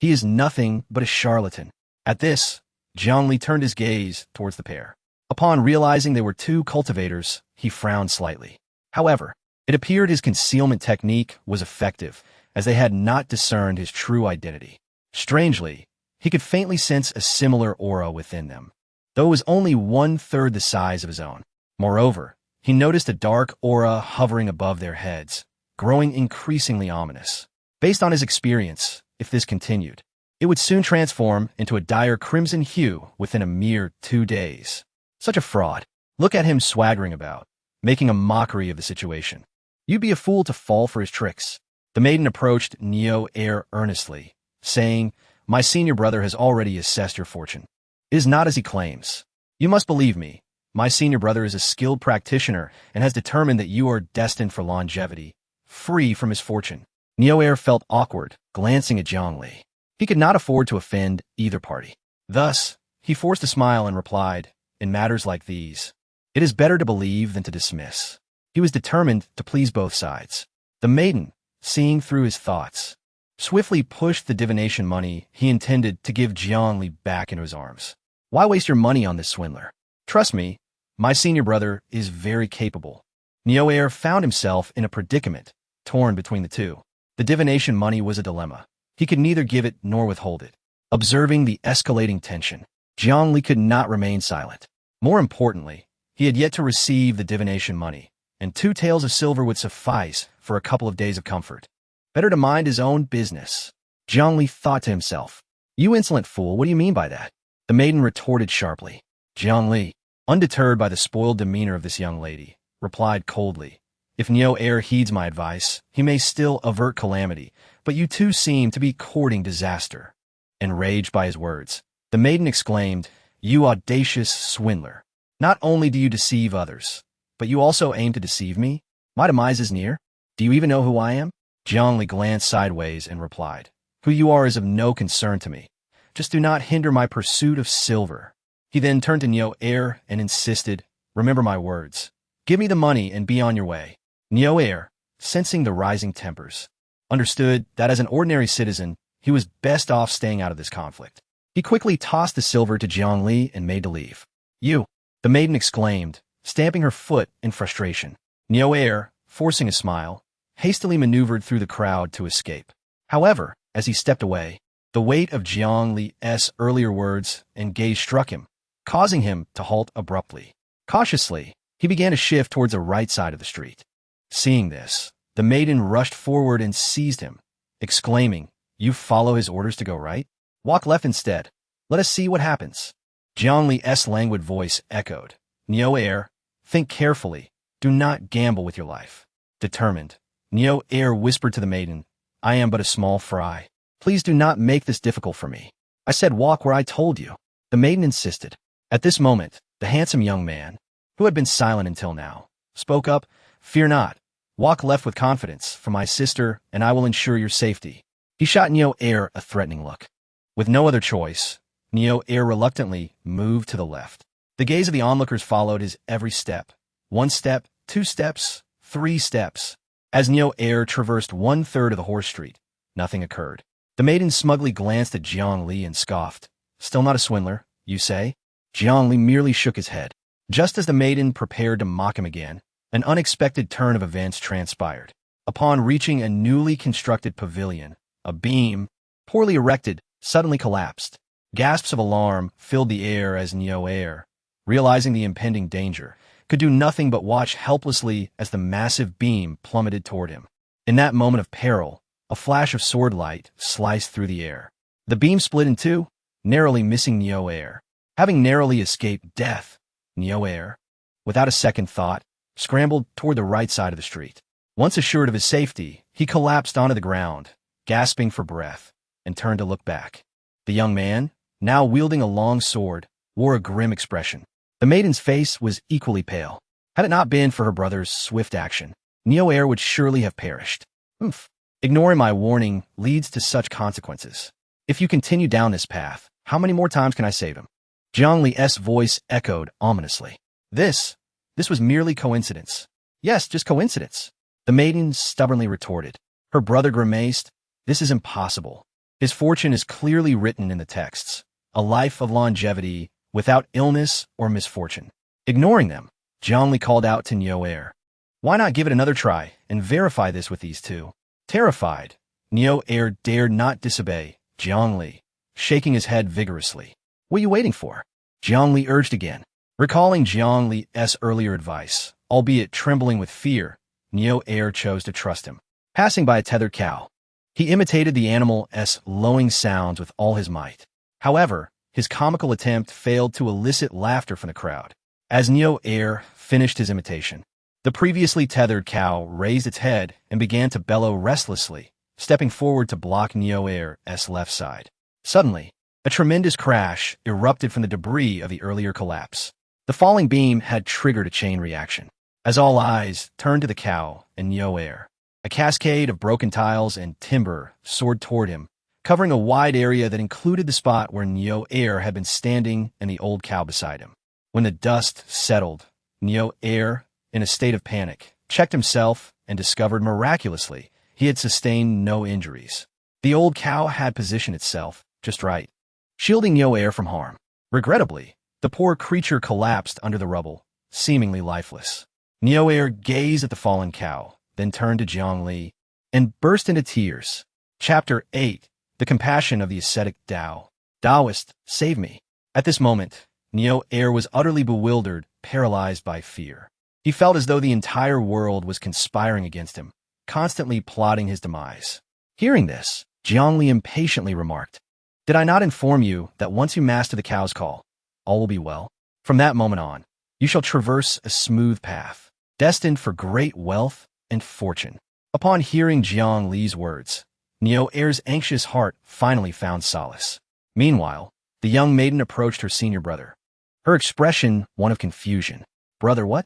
He is nothing but a charlatan. At this, Jiang Li turned his gaze towards the pair. Upon realizing they were 2 cultivators, he frowned slightly. However, it appeared his concealment technique was effective, as they had not discerned his true identity. Strangely, he could faintly sense a similar aura within them, though it was only 1/3 the size of his own. Moreover, he noticed a dark aura hovering above their heads, growing increasingly ominous. Based on his experience, if this continued, it would soon transform into a dire crimson hue within a mere 2 days. Such a fraud. Look at him swaggering about, making a mockery of the situation. You'd be a fool to fall for his tricks. The maiden approached Neo Air earnestly, saying, My senior brother has already assessed your fortune. It is not as he claims. You must believe me. My senior brother is a skilled practitioner and has determined that you are destined for longevity, free from misfortune. Neo-heir felt awkward, glancing at Jiang Li. He could not afford to offend either party. Thus, he forced a smile and replied, in matters like these, it is better to believe than to dismiss. He was determined to please both sides. The maiden, seeing through his thoughts, swiftly pushed the divination money he intended to give Jiang Li back into his arms. Why waste your money on this swindler? Trust me, my senior brother is very capable. Neo-heir found himself in a predicament, torn between the two. The divination money was a dilemma. He could neither give it nor withhold it. Observing the escalating tension, Jiang Li could not remain silent. More importantly, he had yet to receive the divination money, and 2 taels of silver would suffice for a couple of days of comfort. Better to mind his own business. Jiang Li thought to himself. You insolent fool, what do you mean by that? The maiden retorted sharply. Jiang Li, undeterred by the spoiled demeanor of this young lady, replied coldly. If Neo-heir heeds my advice, he may still avert calamity, but you two seem to be courting disaster. Enraged by his words, the maiden exclaimed, You audacious swindler! Not only do you deceive others, but you also aim to deceive me? My demise is near. Do you even know who I am? Jiang Li glanced sideways and replied, Who you are is of no concern to me. Just do not hinder my pursuit of silver. He then turned to Neo-heir and insisted, Remember my words. Give me the money and be on your way. Neo-heir, sensing the rising tempers, understood that as an ordinary citizen, he was best off staying out of this conflict. He quickly tossed the silver to Jiang Li and made to leave. You! The maiden exclaimed, stamping her foot in frustration. Neo-heir, forcing a smile, hastily maneuvered through the crowd to escape. However, as he stepped away, the weight of Jiang Li's earlier words and gaze struck him, causing him to halt abruptly. Cautiously, he began to shift towards the right side of the street. Seeing this, the maiden rushed forward and seized him, exclaiming, You follow his orders to go right? Walk left instead. Let us see what happens. Jiang Li's languid voice echoed. Neo-heir, think carefully. Do not gamble with your life. Determined, Neo-heir whispered to the maiden, I am but a small fry. Please do not make this difficult for me. I said walk where I told you. The maiden insisted. At this moment, the handsome young man, who had been silent until now, spoke up, Fear not. Walk left with confidence, for my sister, and I will ensure your safety. He shot Neo-heir a threatening look. With no other choice, Neo-heir reluctantly moved to the left. The gaze of the onlookers followed his every step. 1 step, 2 steps, 3 steps. As Neo-heir traversed 1/3 of the horse street, nothing occurred. The maiden smugly glanced at Jiang Li and scoffed. Still not a swindler, you say? Jiang Li merely shook his head. Just as the maiden prepared to mock him again, an unexpected turn of events transpired. Upon reaching a newly constructed pavilion, a beam, poorly erected, suddenly collapsed. Gasps of alarm filled the air as Neo-heir, realizing the impending danger, could do nothing but watch helplessly as the massive beam plummeted toward him. In that moment of peril, a flash of sword light sliced through the air. The beam split in two, narrowly missing Neo-heir. Having narrowly escaped death, Neo-heir, without a second thought, scrambled toward the right side of the street. Once assured of his safety, he collapsed onto the ground, gasping for breath, and turned to look back. The young man, now wielding a long sword, wore a grim expression. The maiden's face was equally pale. Had it not been for her brother's swift action, Neo-heir would surely have perished. Ignoring my warning leads to such consequences. If you continue down this path, how many more times can I save him? Jiang Li's voice echoed ominously. This was merely coincidence. Yes, just coincidence. The maiden stubbornly retorted. Her brother grimaced. This is impossible. His fortune is clearly written in the texts. A life of longevity without illness or misfortune. Ignoring them, Jiang Li called out to Neo-heir. Why not give it another try and verify this with these two? Terrified, Neo-heir dared not disobey Jiang Li, shaking his head vigorously. What are you waiting for? Jiang Li urged again. Recalling Jiang Li's earlier advice, albeit trembling with fear, Neo-heir chose to trust him. Passing by a tethered cow, he imitated the animal's lowing sounds with all his might. However, his comical attempt failed to elicit laughter from the crowd. As Neo-heir finished his imitation, the previously tethered cow raised its head and began to bellow restlessly, stepping forward to block Neo-heir's left side. Suddenly, a tremendous crash erupted from the debris of the earlier collapse. The falling beam had triggered a chain reaction. As all eyes turned to the cow and Neo Air, a cascade of broken tiles and timber soared toward him, covering a wide area that included the spot where Neo Air had been standing and the old cow beside him. When the dust settled, Neo Air, in a state of panic, checked himself and discovered miraculously he had sustained no injuries. The old cow had positioned itself just right, shielding Neo Air from harm. Regrettably, the poor creature collapsed under the rubble, seemingly lifeless. Neo Air gazed at the fallen cow, then turned to Jiang Li and burst into tears. Chapter 8. The Compassion of the Ascetic Tao. Daoist, save me. At this moment, Neo Air was utterly bewildered, paralyzed by fear. He felt as though the entire world was conspiring against him, constantly plotting his demise. Hearing this, Jiang Li impatiently remarked, "Did I not inform you that once you master the cow's call, all will be well? From that moment on, you shall traverse a smooth path, destined for great wealth and fortune." Upon hearing Jiang Li's words, Neo Air's anxious heart finally found solace. Meanwhile, the young maiden approached her senior brother, her expression one of confusion. "Brother, what?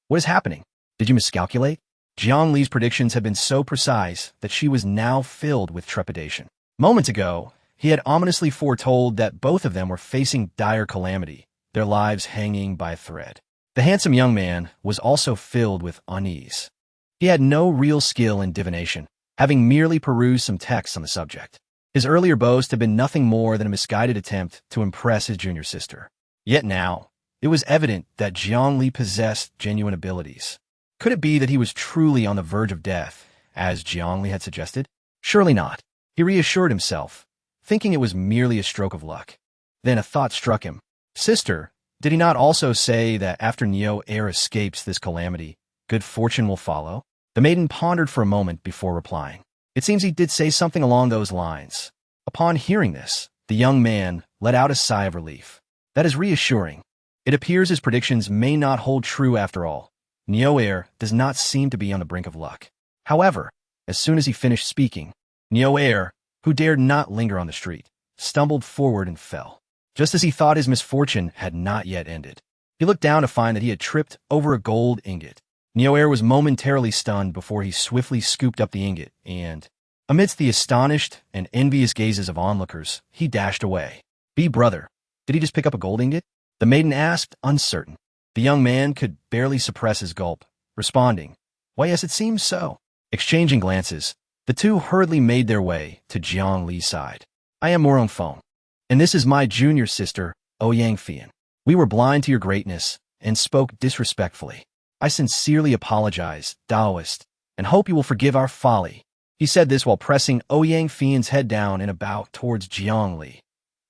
What is happening? Did you miscalculate?" Jiang Li's predictions had been so precise that she was now filled with trepidation. Moments ago, he had ominously foretold that both of them were facing dire calamity, their lives hanging by a thread. The handsome young man was also filled with unease. He had no real skill in divination, having merely perused some texts on the subject. His earlier boast had been nothing more than a misguided attempt to impress his junior sister. Yet now, it was evident that Jiang Li possessed genuine abilities. Could it be that he was truly on the verge of death, as Jiang Li had suggested? Surely not. He reassured himself, thinking it was merely a stroke of luck. Then a thought struck him. Sister, did he not also say that after Neo Air escapes this calamity, good fortune will follow? The maiden pondered for a moment before replying. It seems he did say something along those lines. Upon hearing this, the young man let out a sigh of relief. That is reassuring. It appears his predictions may not hold true after all. Neo Air does not seem to be on the brink of luck. However, as soon as he finished speaking, Neo Air, who dared not linger on the street, stumbled forward and fell. Just as he thought his misfortune had not yet ended, he looked down to find that he had tripped over a gold ingot. Neo Air was momentarily stunned before he swiftly scooped up the ingot and, amidst the astonished and envious gazes of onlookers, he dashed away. Brother, did he just pick up a gold ingot?" the maiden asked, uncertain. The young man could barely suppress his gulp, responding, "Why, yes, it seems so." Exchanging glances, the two hurriedly made their way to Jiang Li's side. "I am Morong Feng, and this is my junior sister, Ouyang Fian. We were blind to your greatness and spoke disrespectfully. I sincerely apologize, Daoist, and hope you will forgive our folly." He said this while pressing Ouyang Fian's head down in a bow towards Jiang Li.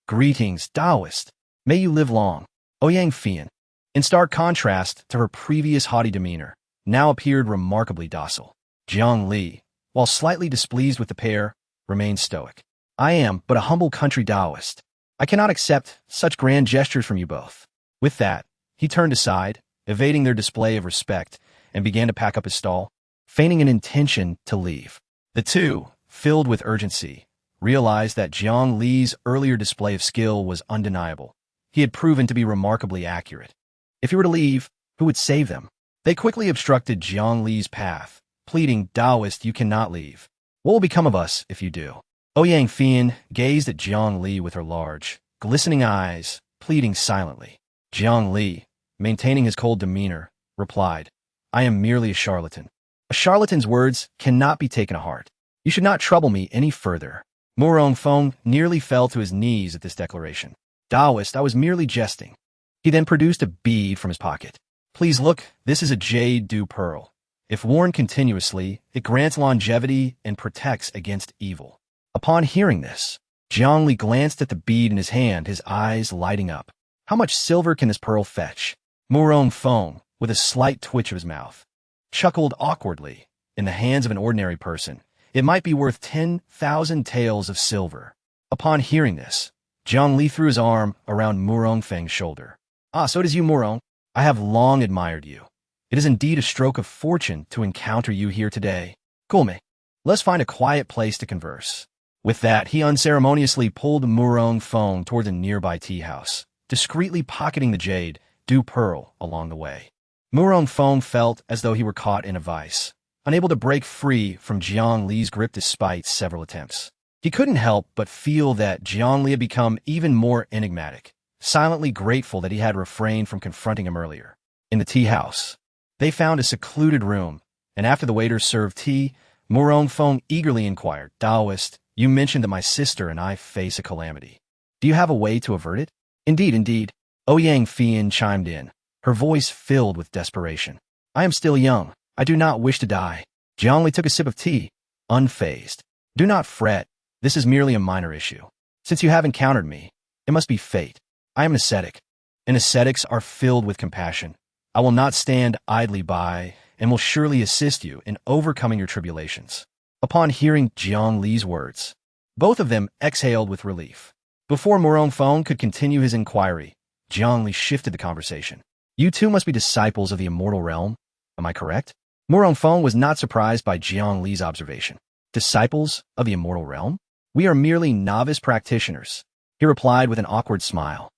"Greetings, Daoist. May you live long." Ouyang Fian, in stark contrast to her previous haughty demeanor, now appeared remarkably docile. Jiang Li, while slightly displeased with the pair, remained stoic. "I am but a humble country Daoist. I cannot accept such grand gestures from you both." With that, he turned aside, evading their display of respect, and began to pack up his stall, feigning an intention to leave. The two, filled with urgency, realized that Jiang Li's earlier display of skill was undeniable. He had proven to be remarkably accurate. If he were to leave, who would save them? They quickly obstructed Jiang Li's path, pleading, "Daoist, you cannot leave. What will become of us if you do?" Ouyang Fian gazed at Jiang Li with her large, glistening eyes, pleading silently. Jiang Li, maintaining his cold demeanor, replied, "I am merely a charlatan. A charlatan's words cannot be taken to heart. You should not trouble me any further." Morong Feng nearly fell to his knees at this declaration. "Daoist, I was merely jesting." He then produced a bead from his pocket. "Please look, this is a jade dew pearl. If worn continuously, it grants longevity and protects against evil." Upon hearing this, Jiang Li glanced at the bead in his hand, his eyes lighting up. "How much silver can this pearl fetch?" Morong Feng, with a slight twitch of his mouth, chuckled awkwardly. "In the hands of an ordinary person, it might be worth 10,000 taels of silver." Upon hearing this, Jiang Li threw his arm around Morong Feng's shoulder. "Ah, so it is you, Morong. I have long admired you. It is indeed a stroke of fortune to encounter you here today. Kulme, let's find a quiet place to converse." With that, he unceremoniously pulled Morong Feng toward the nearby tea house, discreetly pocketing the jade dew pearl along the way. Murong Feng felt as though he were caught in a vice, unable to break free from Jiang Li's grip despite several attempts. He couldn't help but feel that Jiang Li had become even more enigmatic, silently grateful that he had refrained from confronting him earlier. In the tea house, they found a secluded room, and after the waiters served tea, Murong Feng eagerly inquired, "Daoist, you mentioned that my sister and I face a calamity. Do you have a way to avert it?" Indeed, Ouyang Fian chimed in, her voice filled with desperation. "I am still young. I do not wish to die." Jiang Li took a sip of tea, unfazed. "Do not fret. This is merely a minor issue. Since you have encountered me, it must be fate. I am an ascetic, and ascetics are filled with compassion. I will not stand idly by and will surely assist you in overcoming your tribulations." Upon hearing Jiang Li's words, both of them exhaled with relief. Before Murong Feng could continue his inquiry, Jiang Li shifted the conversation. "You two must be disciples of the immortal realm, am I correct?" Murong Feng was not surprised by Jiang Li's observation. "Disciples of the immortal realm? We are merely novice practitioners," he replied with an awkward smile.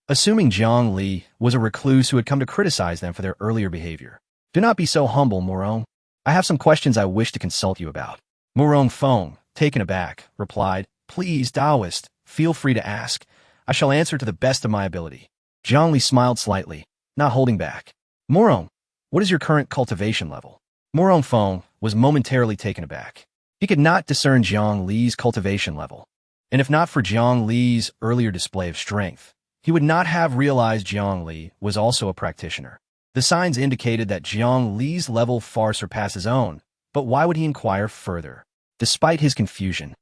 Assuming Jiang Li was a recluse who had come to criticize them for their earlier behavior. "Do not be so humble, Murong. I have some questions I wish to consult you about." Murong Feng, taken aback, replied, "Please, Daoist, feel free to ask. I shall answer to the best of my ability." Jiang Li smiled slightly, not holding back. "Murong, what is your current cultivation level?" Murong Feng was momentarily taken aback. He could not discern Jiang Li's cultivation level, and if not for Jiang Li's earlier display of strength, he would not have realized Jiang Li was also a practitioner. The signs indicated that Jiang Li's level far surpassed his own, but why would he inquire further? Despite his confusion,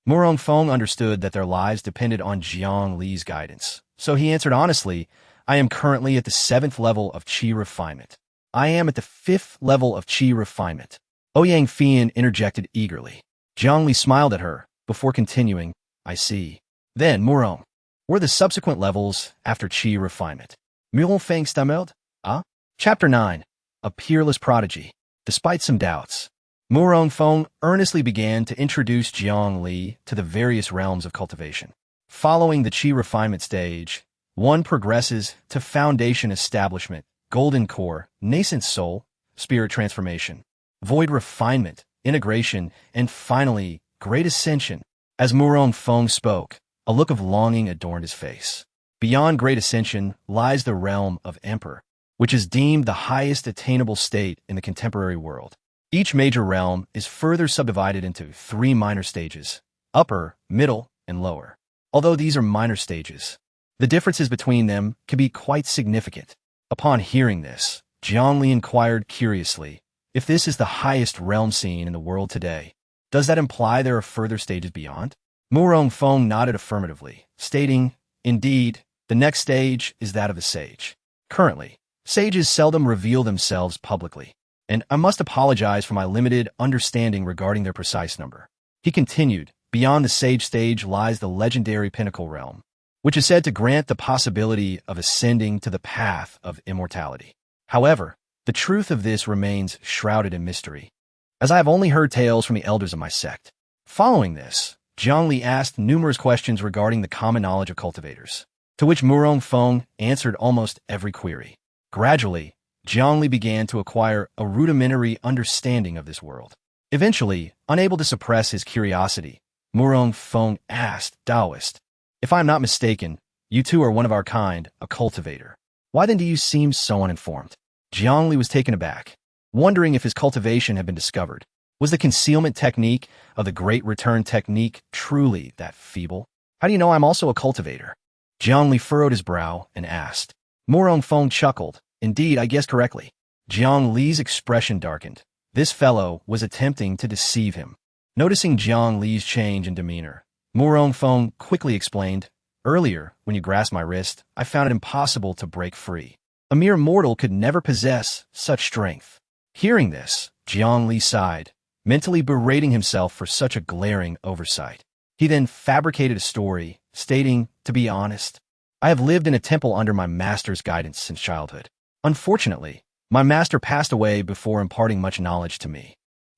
Murong Feng understood that their lives depended on Jiang Li's guidance. So he answered honestly, "I am currently at the 7th level of Qi refinement." "I am at the 5th level of Qi refinement." Ouyang Fian interjected eagerly. Jiang Li smiled at her, before continuing, "I see. Then, Murong, were the subsequent levels after Qi refinement?" Murong Feng stammered. "Ah?" Chapter 9. A Peerless Prodigy. Despite some doubts, Murong Feng earnestly began to introduce Jiang Li to the various realms of cultivation. Following the Qi refinement stage, one progresses to foundation establishment, golden core, nascent soul, spirit transformation, void refinement, integration, and finally, great ascension. As Murong Feng spoke, a look of longing adorned his face. Beyond great ascension lies the realm of emperor, which is deemed the highest attainable state in the contemporary world. Each major realm is further subdivided into 3 minor stages: upper, middle, and lower. Although these are minor stages, the differences between them can be quite significant. Upon hearing this, Jiang Li inquired curiously, "If this is the highest realm seen in the world today, does that imply there are further stages beyond?" Murong Feng nodded affirmatively, stating, "Indeed, the next stage is that of the sage. Currently, sages seldom reveal themselves publicly, and I must apologize for my limited understanding regarding their precise number." He continued, "Beyond the sage stage lies the legendary pinnacle realm, which is said to grant the possibility of ascending to the path of immortality. However, the truth of this remains shrouded in mystery, as I have only heard tales from the elders of my sect." Following this, Jiang Li asked numerous questions regarding the common knowledge of cultivators, to which Murong Feng answered almost every query. Gradually, Jiang Li began to acquire a rudimentary understanding of this world. Eventually, unable to suppress his curiosity, Murong Feng asked, "Daoist, if I am not mistaken, you two are one of our kind, a cultivator. Why then do you seem so uninformed?" Jiang Li was taken aback, wondering if his cultivation had been discovered. Was the concealment technique of the Great Return technique truly that feeble? "How do you know I'm also a cultivator?" Jiang Li furrowed his brow and asked. Murong Feng chuckled. "Indeed, I guessed correctly." Jiang Li's expression darkened. This fellow was attempting to deceive him. Noticing Jiang Li's change in demeanor, Murong Feng quickly explained, "Earlier, when you grasped my wrist, I found it impossible to break free. A mere mortal could never possess such strength." Hearing this, Jiang Li sighed, mentally berating himself for such a glaring oversight. He then fabricated a story, stating, "To be honest, I have lived in a temple under my master's guidance since childhood. Unfortunately, my master passed away before imparting much knowledge to me.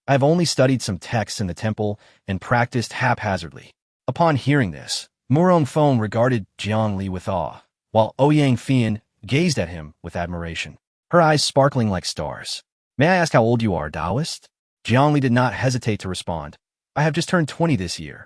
I have only studied some texts in the temple and practiced haphazardly." Upon hearing this, Murong Feng regarded Jiang Li with awe, while Ouyang Fian gazed at him with admiration, her eyes sparkling like stars. May I ask how old you are, Daoist? Jiang Li did not hesitate to respond. I have just turned 20 this year.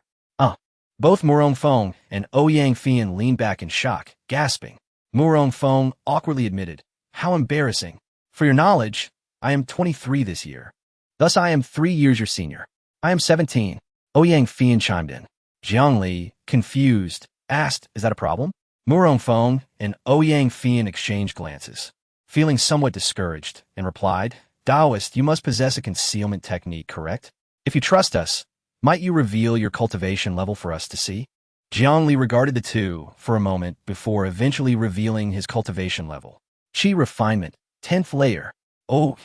Both Murong Feng and Ouyang Fian leaned back in shock, gasping. Murong Feng awkwardly admitted, how embarrassing. For your knowledge, I am 23 this year. Thus I am 3 years your senior. I am 17. Ouyang Fian chimed in. Jiang Li, confused, asked, is that a problem? Murong Feng and Ouyang Fian exchanged glances, feeling somewhat discouraged, and replied, Daoist, you must possess a concealment technique, correct? If you trust us, might you reveal your cultivation level for us to see? Jiang Li regarded the two for a moment before eventually revealing his cultivation level. Qi refinement, 10th layer. Oh,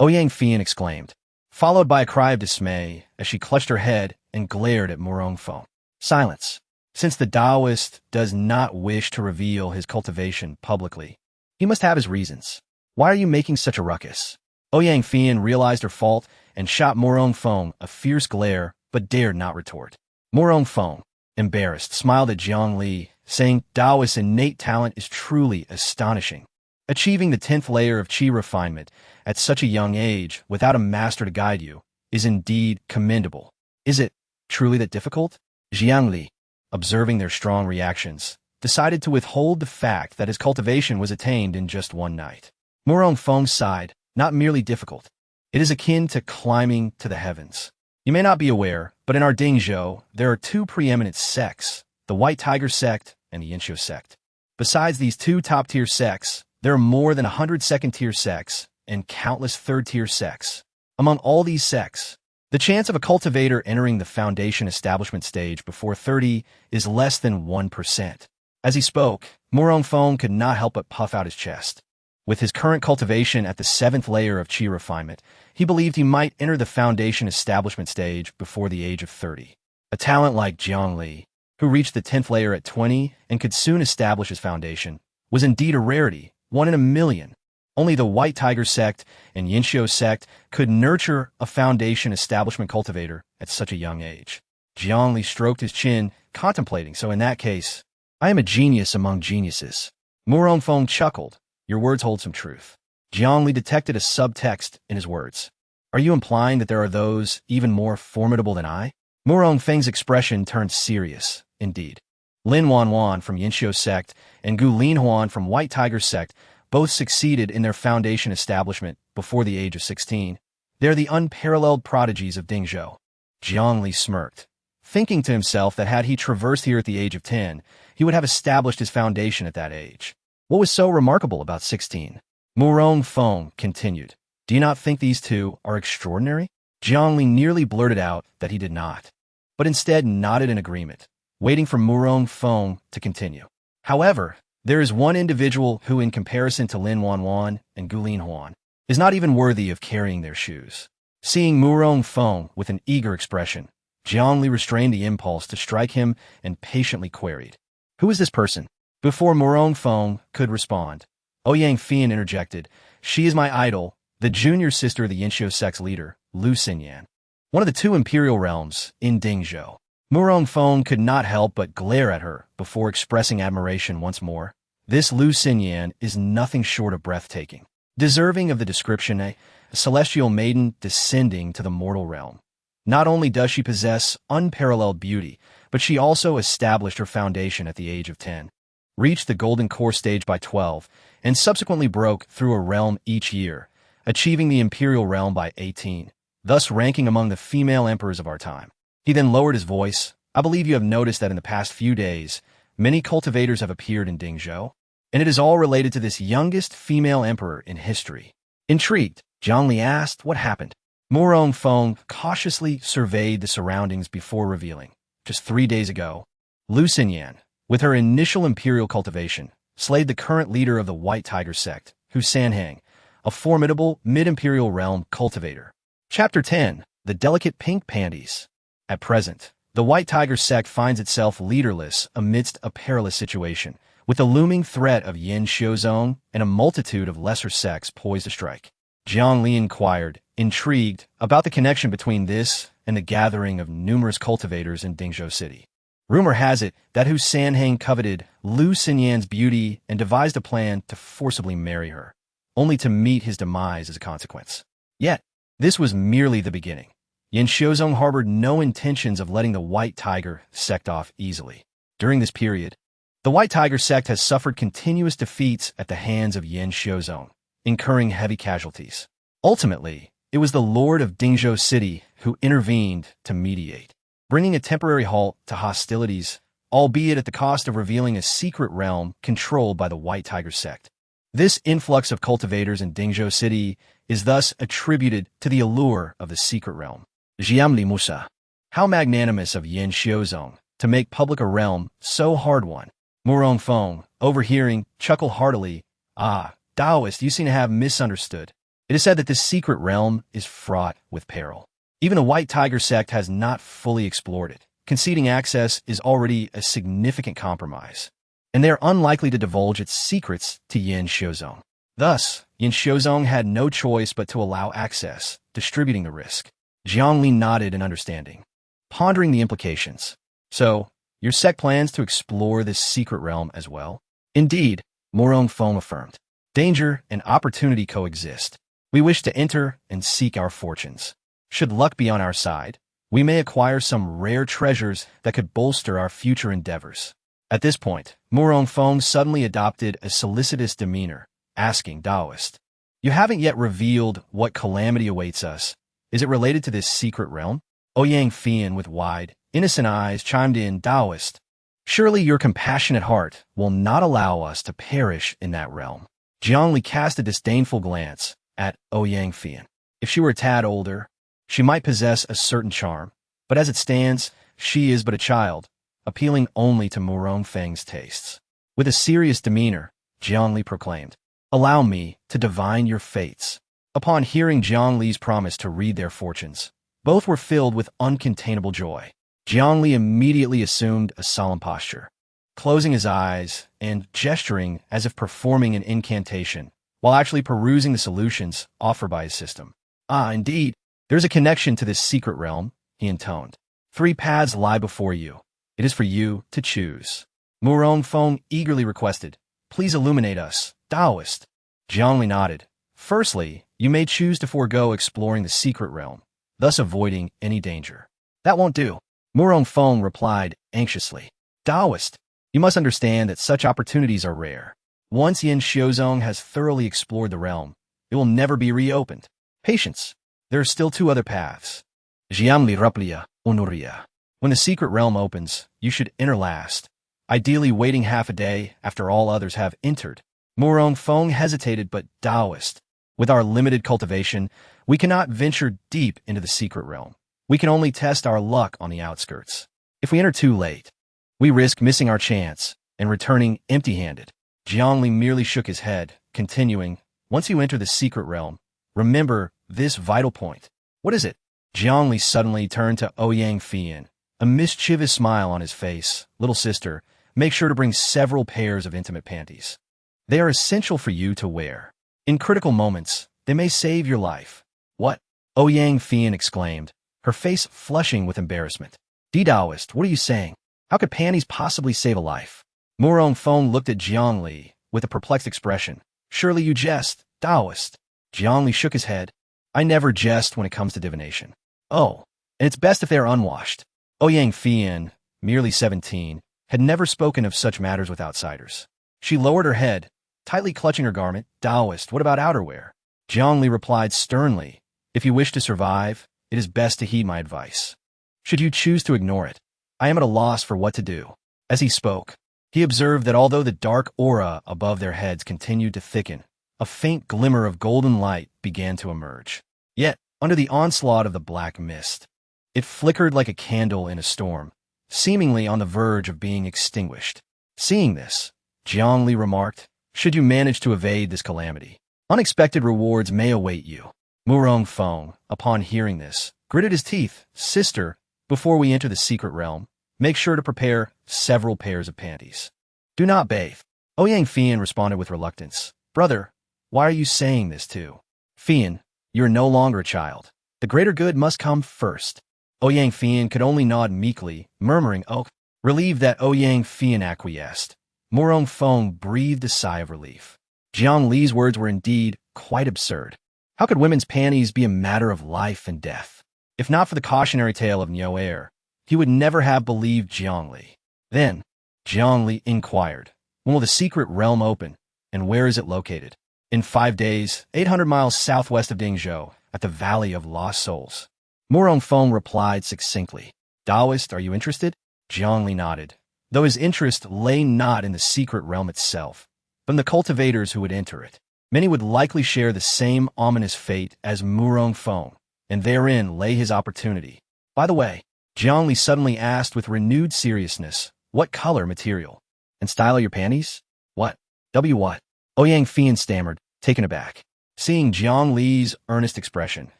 Ouyang Fian exclaimed, followed by a cry of dismay as she clutched her head and glared at Murong Feng. Silence. Since the Daoist does not wish to reveal his cultivation publicly, he must have his reasons. Why are you making such a ruckus? Ouyang Fian realized her fault and shot Murong Feng a fierce glare but dared not retort. Murong Feng, embarrassed, smiled at Jiang Li, saying Daoist's innate talent is truly astonishing. Achieving the 10th layer of Qi refinement at such a young age without a master to guide you is indeed commendable. Is it truly that difficult? Jiang Li, observing their strong reactions, decided to withhold the fact that his cultivation was attained in just one night. Murong Feng sighed, not merely difficult. It is akin to climbing to the heavens. You may not be aware, but in our Dingzhou, there are 2 preeminent sects, the White Tiger sect and the Yanqiu sect. Besides these 2 top-tier sects, there are more than 100 second-tier sects and countless third-tier sects. Among all these sects, the chance of a cultivator entering the foundation establishment stage before 30 is less than 1%. As he spoke, Murong Feng could not help but puff out his chest. With his current cultivation at the 7th layer of Qi refinement, he believed he might enter the foundation establishment stage before the age of 30. A talent like Jiang Li, who reached the 10th layer at 20 and could soon establish his foundation, was indeed a rarity, 1 in a million. Only the White Tiger sect and Yanqiu sect could nurture a foundation establishment cultivator at such a young age. Jiang Li stroked his chin, contemplating, so in that case, I am a genius among geniuses. Murong Feng chuckled. Your words hold some truth. Jiang Li detected a subtext in his words. Are you implying that there are those even more formidable than I? Murong Feng's expression turned serious, indeed. Lin Wanwan from Yanqiu sect and Gu Linhuan from White Tiger sect both succeeded in their foundation establishment before the age of 16. They are the unparalleled prodigies of Dingzhou. Jiang Li smirked, thinking to himself that had he traversed here at the age of 10, he would have established his foundation at that age. What was so remarkable about 16? Murong Feng continued. Do you not think these 2 are extraordinary? Jiang Li nearly blurted out that he did not, but instead nodded in agreement, waiting for Murong Feng to continue. However, there is one individual who, in comparison to Lin Wanwan and Gu Linhuan, is not even worthy of carrying their shoes. Seeing Murong Feng with an eager expression, Jiang Li restrained the impulse to strike him and patiently queried, who is this person? Before Murong Feng could respond, Ouyang Fian interjected, she is my idol, the junior sister of the Yanqiu sect's leader, Lu Xinyan, one of the 2 imperial realms in Dingzhou. Murong Feng could not help but glare at her before expressing admiration once more. This Lu Xinyan is nothing short of breathtaking, deserving of the description a celestial maiden descending to the mortal realm. Not only does she possess unparalleled beauty, but she also established her foundation at the age of 10. Reached the Golden Core stage by 12, and subsequently broke through a realm each year, achieving the Imperial realm by 18, thus ranking among the female emperors of our time. He then lowered his voice. I believe you have noticed that in the past few days, many cultivators have appeared in Dingzhou, and it is all related to this youngest female emperor in history. Intrigued, Jiang Li asked what happened. Murong Feng cautiously surveyed the surroundings before revealing. Just 3 days ago, Lu Xinyan, with her initial imperial cultivation, slayed the current leader of the White Tiger sect, Hu Sanheng, a formidable mid-imperial realm cultivator. Chapter 10. The Delicate Pink Panties. At present, the White Tiger sect finds itself leaderless amidst a perilous situation, with the looming threat of Yin Xiuzong and a multitude of lesser sects poised to strike. Jiang Li inquired, intrigued, about the connection between this and the gathering of numerous cultivators in Dingzhou City. Rumor has it that Hu Sanheng coveted Lu Xinyan's beauty and devised a plan to forcibly marry her, only to meet his demise as a consequence. Yet, this was merely the beginning. Yan Xiuzong harbored no intentions of letting the White Tiger sect off easily. During this period, the White Tiger sect has suffered continuous defeats at the hands of Yan Xiuzong, incurring heavy casualties. Ultimately, it was the Lord of Dingzhou City who intervened to mediate, bringing a temporary halt to hostilities, albeit at the cost of revealing a secret realm controlled by the White Tiger sect. This influx of cultivators in Dingzhou City is thus attributed to the allure of the secret realm. Jiang Li Musa. How magnanimous of Yan Xiuzong to make public a realm so hard-won. Murong Feng, overhearing, chuckled heartily. Ah, Daoist, you seem to have misunderstood. It is said that this secret realm is fraught with peril. Even the White Tiger sect has not fully explored it. Conceding access is already a significant compromise, and they are unlikely to divulge its secrets to Yan Xiuzong. Thus, Yan Xiuzong had no choice but to allow access, distributing the risk. Jiang Li nodded in understanding, pondering the implications. So, your sect plans to explore this secret realm as well? Indeed, Murong Feng affirmed. Danger and opportunity coexist. We wish to enter and seek our fortunes. Should luck be on our side, we may acquire some rare treasures that could bolster our future endeavors. At this point, Murong Feng suddenly adopted a solicitous demeanor, asking Daoist, "You haven't yet revealed what calamity awaits us. Is it related to this secret realm?" Ouyang Fian, with wide, innocent eyes, chimed in, "Daoist, surely your compassionate heart will not allow us to perish in that realm." Jiang Li cast a disdainful glance at Ouyang Fian. If she were a tad older, she might possess a certain charm, but as it stands, she is but a child, appealing only to Murong Feng's tastes. With a serious demeanor, Jiang Li proclaimed, "Allow me to divine your fates." Upon hearing Jiang Li's promise to read their fortunes, both were filled with uncontainable joy. Jiang Li immediately assumed a solemn posture, closing his eyes and gesturing as if performing an incantation, while actually perusing the solutions offered by his system. "Ah, indeed, there's a connection to this secret realm," he intoned. "3 paths lie before you. It is for you to choose." Murong Feng eagerly requested, "Please illuminate us, Daoist." Jiang Li nodded. "Firstly, you may choose to forego exploring the secret realm, thus avoiding any danger." "That won't do," Murong Feng replied anxiously. "Daoist, you must understand that such opportunities are rare. Once Yan Xiuzong has thoroughly explored the realm, it will never be reopened. Patience. There are still 2 other paths. Jiang Li Ruplia, Onuria. When the secret realm opens, you should enter last, ideally waiting half a day after all others have entered." Murong Feng hesitated, but Daoist, with our limited cultivation, we cannot venture deep into the secret realm. We can only test our luck on the outskirts. If we enter too late, we risk missing our chance and returning empty-handed. Jiang Li merely shook his head, continuing, "Once you enter the secret realm, remember this vital point." "What is it?" Jiang Li suddenly turned to Ouyang Fian, a mischievous smile on his face. "Little sister, make sure to bring several pairs of intimate panties. They are essential for you to wear. In critical moments, they may save your life." "What?" Ouyang Fian exclaimed, her face flushing with embarrassment. "Daoist, what are you saying? How could panties possibly save a life?" Murong Feng looked at Jiang Li with a perplexed expression. "Surely you jest, Daoist." Jiang Li shook his head. "I never jest when it comes to divination." "Oh, and it's best if they are unwashed." Ouyang Fian, merely 17, had never spoken of such matters with outsiders. She lowered her head, tightly clutching her garment. "Daoist, what about outerwear?" Jiang Li replied sternly, "If you wish to survive, it is best to heed my advice. Should you choose to ignore it, I am at a loss for what to do." As he spoke, he observed that although the dark aura above their heads continued to thicken, a faint glimmer of golden light began to emerge. Yet, under the onslaught of the black mist, it flickered like a candle in a storm, seemingly on the verge of being extinguished. Seeing this, Jiang Li remarked, "Should you manage to evade this calamity, unexpected rewards may await you." Murong Feng, upon hearing this, gritted his teeth. "Sister, before we enter the secret realm, make sure to prepare several pairs of panties. Do not bathe." Ouyang Fian responded with reluctance. "Brother, why are you saying this too? Fian, you are no longer a child. The greater good must come first." Ouyang Fian could only nod meekly, murmuring, "Oh." Relieved that Ouyang Fian acquiesced, Murong Feng breathed a sigh of relief. Jiang Li's words were indeed quite absurd. How could women's panties be a matter of life and death? If not for the cautionary tale of Niu Air, he would never have believed Jiang Li. Then, Jiang Li inquired, when will the secret realm open, and where is it located? In 5 days, 800 miles southwest of Dingzhou, at the Valley of Lost Souls. Murong Feng replied succinctly. Daoist, are you interested? Jiang Li nodded, though his interest lay not in the secret realm itself, but in the cultivators who would enter it. Many would likely share the same ominous fate as Murong Feng, and therein lay his opportunity. By the way, Jiang Li suddenly asked with renewed seriousness, what color material? And style are your panties? What? What? Ouyang Fian stammered, taken aback. Seeing Jiang Li's earnest expression,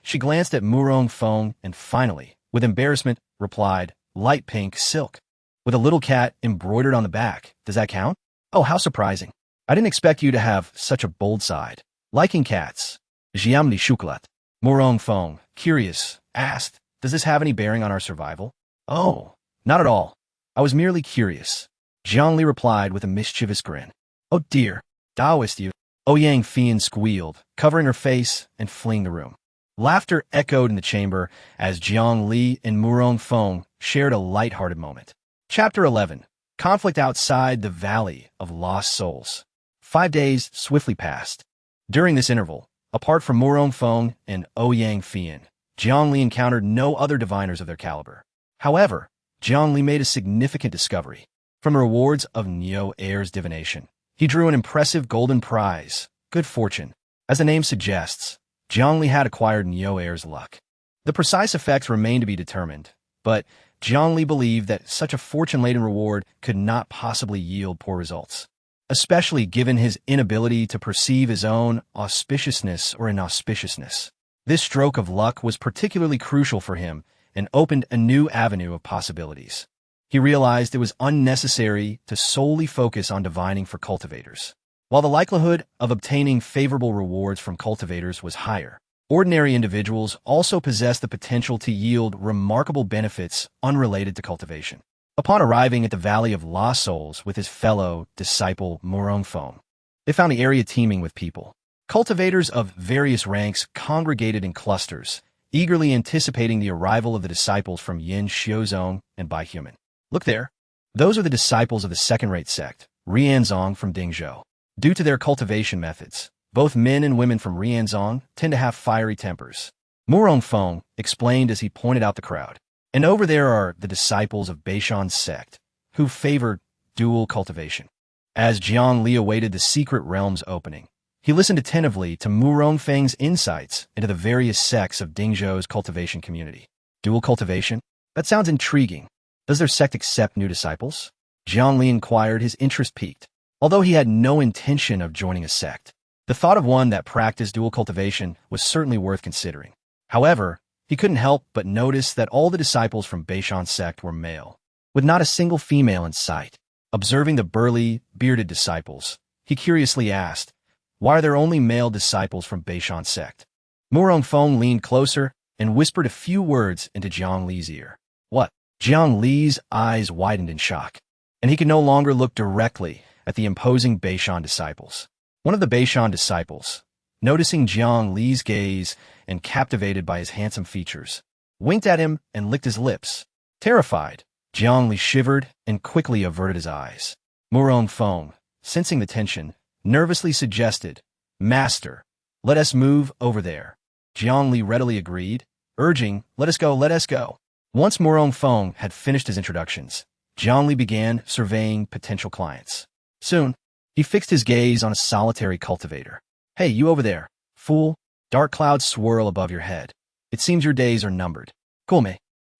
she glanced at Murong Feng and finally, with embarrassment, replied, light pink silk. With a little cat embroidered on the back. Does that count? Oh, how surprising. I didn't expect you to have such a bold side. Liking cats. Jiang Li chocolat. Murong Feng, curious, asked, does this have any bearing on our survival? Oh, not at all. I was merely curious. Jiang Li replied with a mischievous grin. Oh dear, Daoist you. Ouyang Fian squealed, covering her face and fleeing the room. Laughter echoed in the chamber as Jiang Li and Murong Feng shared a light-hearted moment. Chapter 11. Conflict outside the Valley of Lost Souls. 5 days swiftly passed. During this interval, apart from Murong Feng and Ouyang Fian, Jiang Li encountered no other diviners of their caliber. However, Jiang Li made a significant discovery. From the rewards of Niu Air's divination, he drew an impressive golden prize, good fortune. As the name suggests, Jiang Li had acquired Niu Air's luck. The precise effects remained to be determined, but Jiang Li believed that such a fortune-laden reward could not possibly yield poor results, especially given his inability to perceive his own auspiciousness or inauspiciousness. This stroke of luck was particularly crucial for him and opened a new avenue of possibilities. He realized it was unnecessary to solely focus on divining for cultivators. While the likelihood of obtaining favorable rewards from cultivators was higher, ordinary individuals also possessed the potential to yield remarkable benefits unrelated to cultivation. Upon arriving at the Valley of Lost Souls with his fellow disciple Murong Feng, they found the area teeming with people. Cultivators of various ranks congregated in clusters, eagerly anticipating the arrival of the disciples from Yin Xiuzong and Baihuman. Look there. Those are the disciples of the second-rate sect, Rianzong from Dingzhou. Due to their cultivation methods, both men and women from Rianzong tend to have fiery tempers. Murong Feng explained as he pointed out the crowd. And over there are the disciples of Beishan's sect, who favor dual cultivation. As Jiang Li awaited the secret realm's opening, he listened attentively to Murong Feng's insights into the various sects of Dingzhou's cultivation community. Dual cultivation? That sounds intriguing. Does their sect accept new disciples? Jiang Li inquired, his interest piqued. Although he had no intention of joining a sect, the thought of one that practiced dual cultivation was certainly worth considering. However, he couldn't help but notice that all the disciples from Beishan's sect were male, with not a single female in sight. Observing the burly, bearded disciples, he curiously asked, why are there only male disciples from Beishan's sect? Murong Feng leaned closer and whispered a few words into Jiang Li's ear. What? Jiang Li's eyes widened in shock, and he could no longer look directly at the imposing Beishan disciples. One of the Beishan disciples, noticing Jiang Li's gaze and captivated by his handsome features, winked at him and licked his lips. Terrified, Jiang Li shivered and quickly averted his eyes. Murong Feng, sensing the tension, nervously suggested, Master, let us move over there. Jiang Li readily agreed, urging, let us go, let us go. Once Murong Feng had finished his introductions, Jiang Li began surveying potential clients. Soon, he fixed his gaze on a solitary cultivator. Hey, you over there, fool. Dark clouds swirl above your head. It seems your days are numbered. Kulme,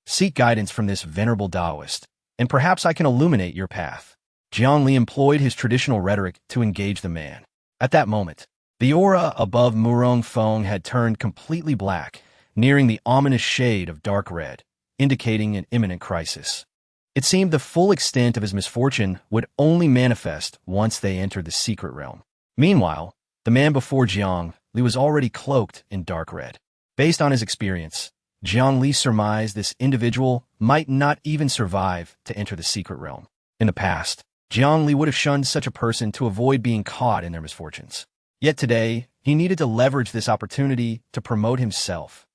seek guidance from this venerable Daoist, and perhaps I can illuminate your path. Jiang Li employed his traditional rhetoric to engage the man. At that moment, the aura above Murong Feng had turned completely black, nearing the ominous shade of dark red, indicating an imminent crisis. It seemed the full extent of his misfortune would only manifest once they entered the secret realm. Meanwhile, the man before Jiang Li was already cloaked in dark red. Based on his experience, Jiang Li surmised this individual might not even survive to enter the secret realm. In the past, Jiang Li would have shunned such a person to avoid being caught in their misfortunes. Yet today, he needed to leverage this opportunity to promote himself.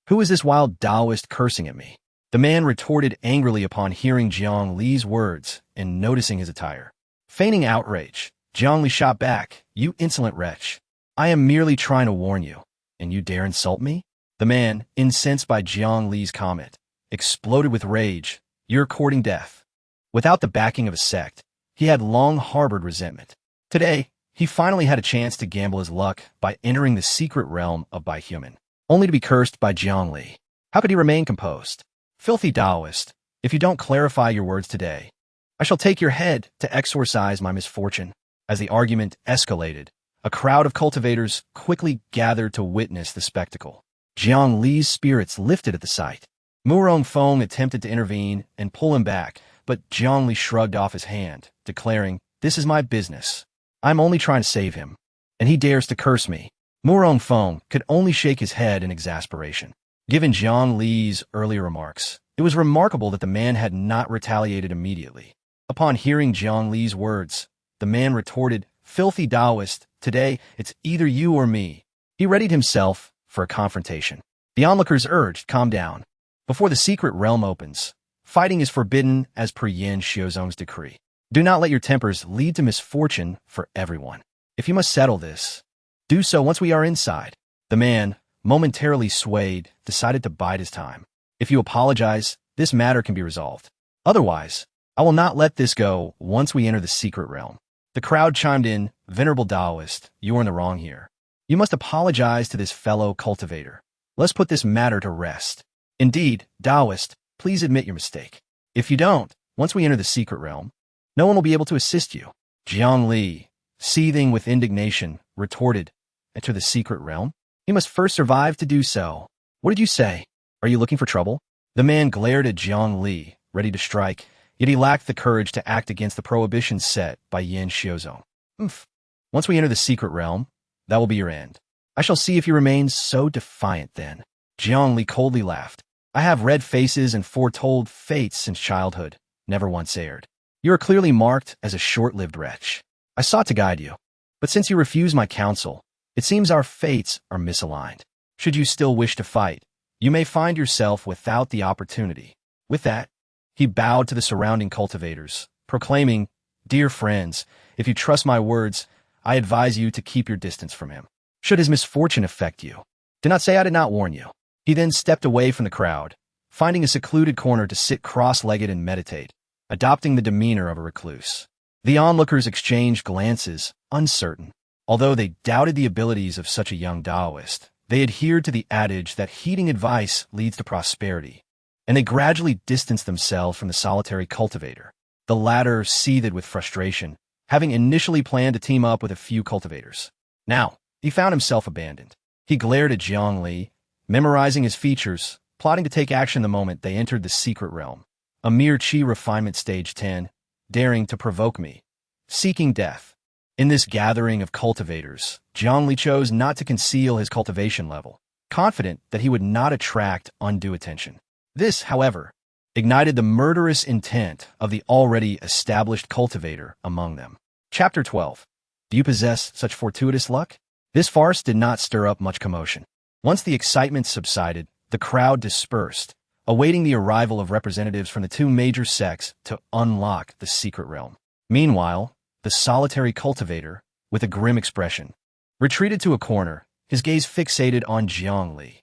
"Who is this wild Daoist cursing at me?" The man retorted angrily upon hearing Jiang Li's words and noticing his attire. Feigning outrage, Jiang Li shot back, "You insolent wretch. I am merely trying to warn you, and you dare insult me?" The man, incensed by Jiang Li's comment, exploded with rage. "You're courting death." Without the backing of a sect, he had long harbored resentment. Today, he finally had a chance to gamble his luck by entering the secret realm of Human, only to be cursed by Jiang Li. How could he remain composed? "Filthy Daoist, if you don't clarify your words today, I shall take your head to exorcise my misfortune." As the argument escalated, a crowd of cultivators quickly gathered to witness the spectacle. Jiang Li's spirits lifted at the sight. Murong Feng attempted to intervene and pull him back, but Jiang Li shrugged off his hand, declaring, "This is my business. I'm only trying to save him, and he dares to curse me." Murong Feng could only shake his head in exasperation. Given Jiang Li's earlier remarks, it was remarkable that the man had not retaliated immediately. Upon hearing Jiang Li's words, the man retorted, "Filthy Daoist, today it's either you or me." He readied himself for a confrontation. The onlookers urged, "Calm down. Before the secret realm opens, fighting is forbidden as per Yan Xiuzong's decree. Do not let your tempers lead to misfortune for everyone. If you must settle this, do so once we are inside." The man, momentarily swayed, decided to bide his time. "If you apologize, this matter can be resolved. Otherwise, I will not let this go once we enter the secret realm." The crowd chimed in, "Venerable Daoist, you are in the wrong here. You must apologize to this fellow cultivator. Let's put this matter to rest. Indeed, Daoist, please admit your mistake. If you don't, once we enter the secret realm, no one will be able to assist you." Jiang Li, seething with indignation, retorted, "Enter the secret realm? You must first survive to do so. What did you say? Are you looking for trouble?" The man glared at Jiang Li, ready to strike, yet he lacked the courage to act against the prohibitions set by Yan Xiuzong. Once we enter the secret realm, that will be your end. I shall see if you remain so defiant then." Jiang Li coldly laughed. "I have read faces and foretold fates since childhood, never once erred. You are clearly marked as a short-lived wretch. I sought to guide you, but since you refuse my counsel, it seems our fates are misaligned. Should you still wish to fight, you may find yourself without the opportunity." With that, he bowed to the surrounding cultivators, proclaiming, "Dear friends, if you trust my words, I advise you to keep your distance from him. Should his misfortune affect you, do not say I did not warn you." He then stepped away from the crowd, finding a secluded corner to sit cross-legged and meditate, adopting the demeanor of a recluse. The onlookers exchanged glances, uncertain. Although they doubted the abilities of such a young Daoist, they adhered to the adage that heeding advice leads to prosperity, and they gradually distanced themselves from the solitary cultivator. The latter seethed with frustration, having initially planned to team up with a few cultivators. Now, he found himself abandoned. He glared at Jiang Li, memorizing his features, plotting to take action the moment they entered the secret realm. A mere chi refinement stage 10, daring to provoke me, seeking death. In this gathering of cultivators, Jiang Li chose not to conceal his cultivation level, confident that he would not attract undue attention. This, however, ignited the murderous intent of the already established cultivator among them. Chapter 12. Do you possess such fortuitous luck? This farce did not stir up much commotion. Once the excitement subsided, the crowd dispersed, awaiting the arrival of representatives from the two major sects to unlock the secret realm. Meanwhile, the solitary cultivator, with a grim expression, retreated to a corner, his gaze fixated on Jiang Li.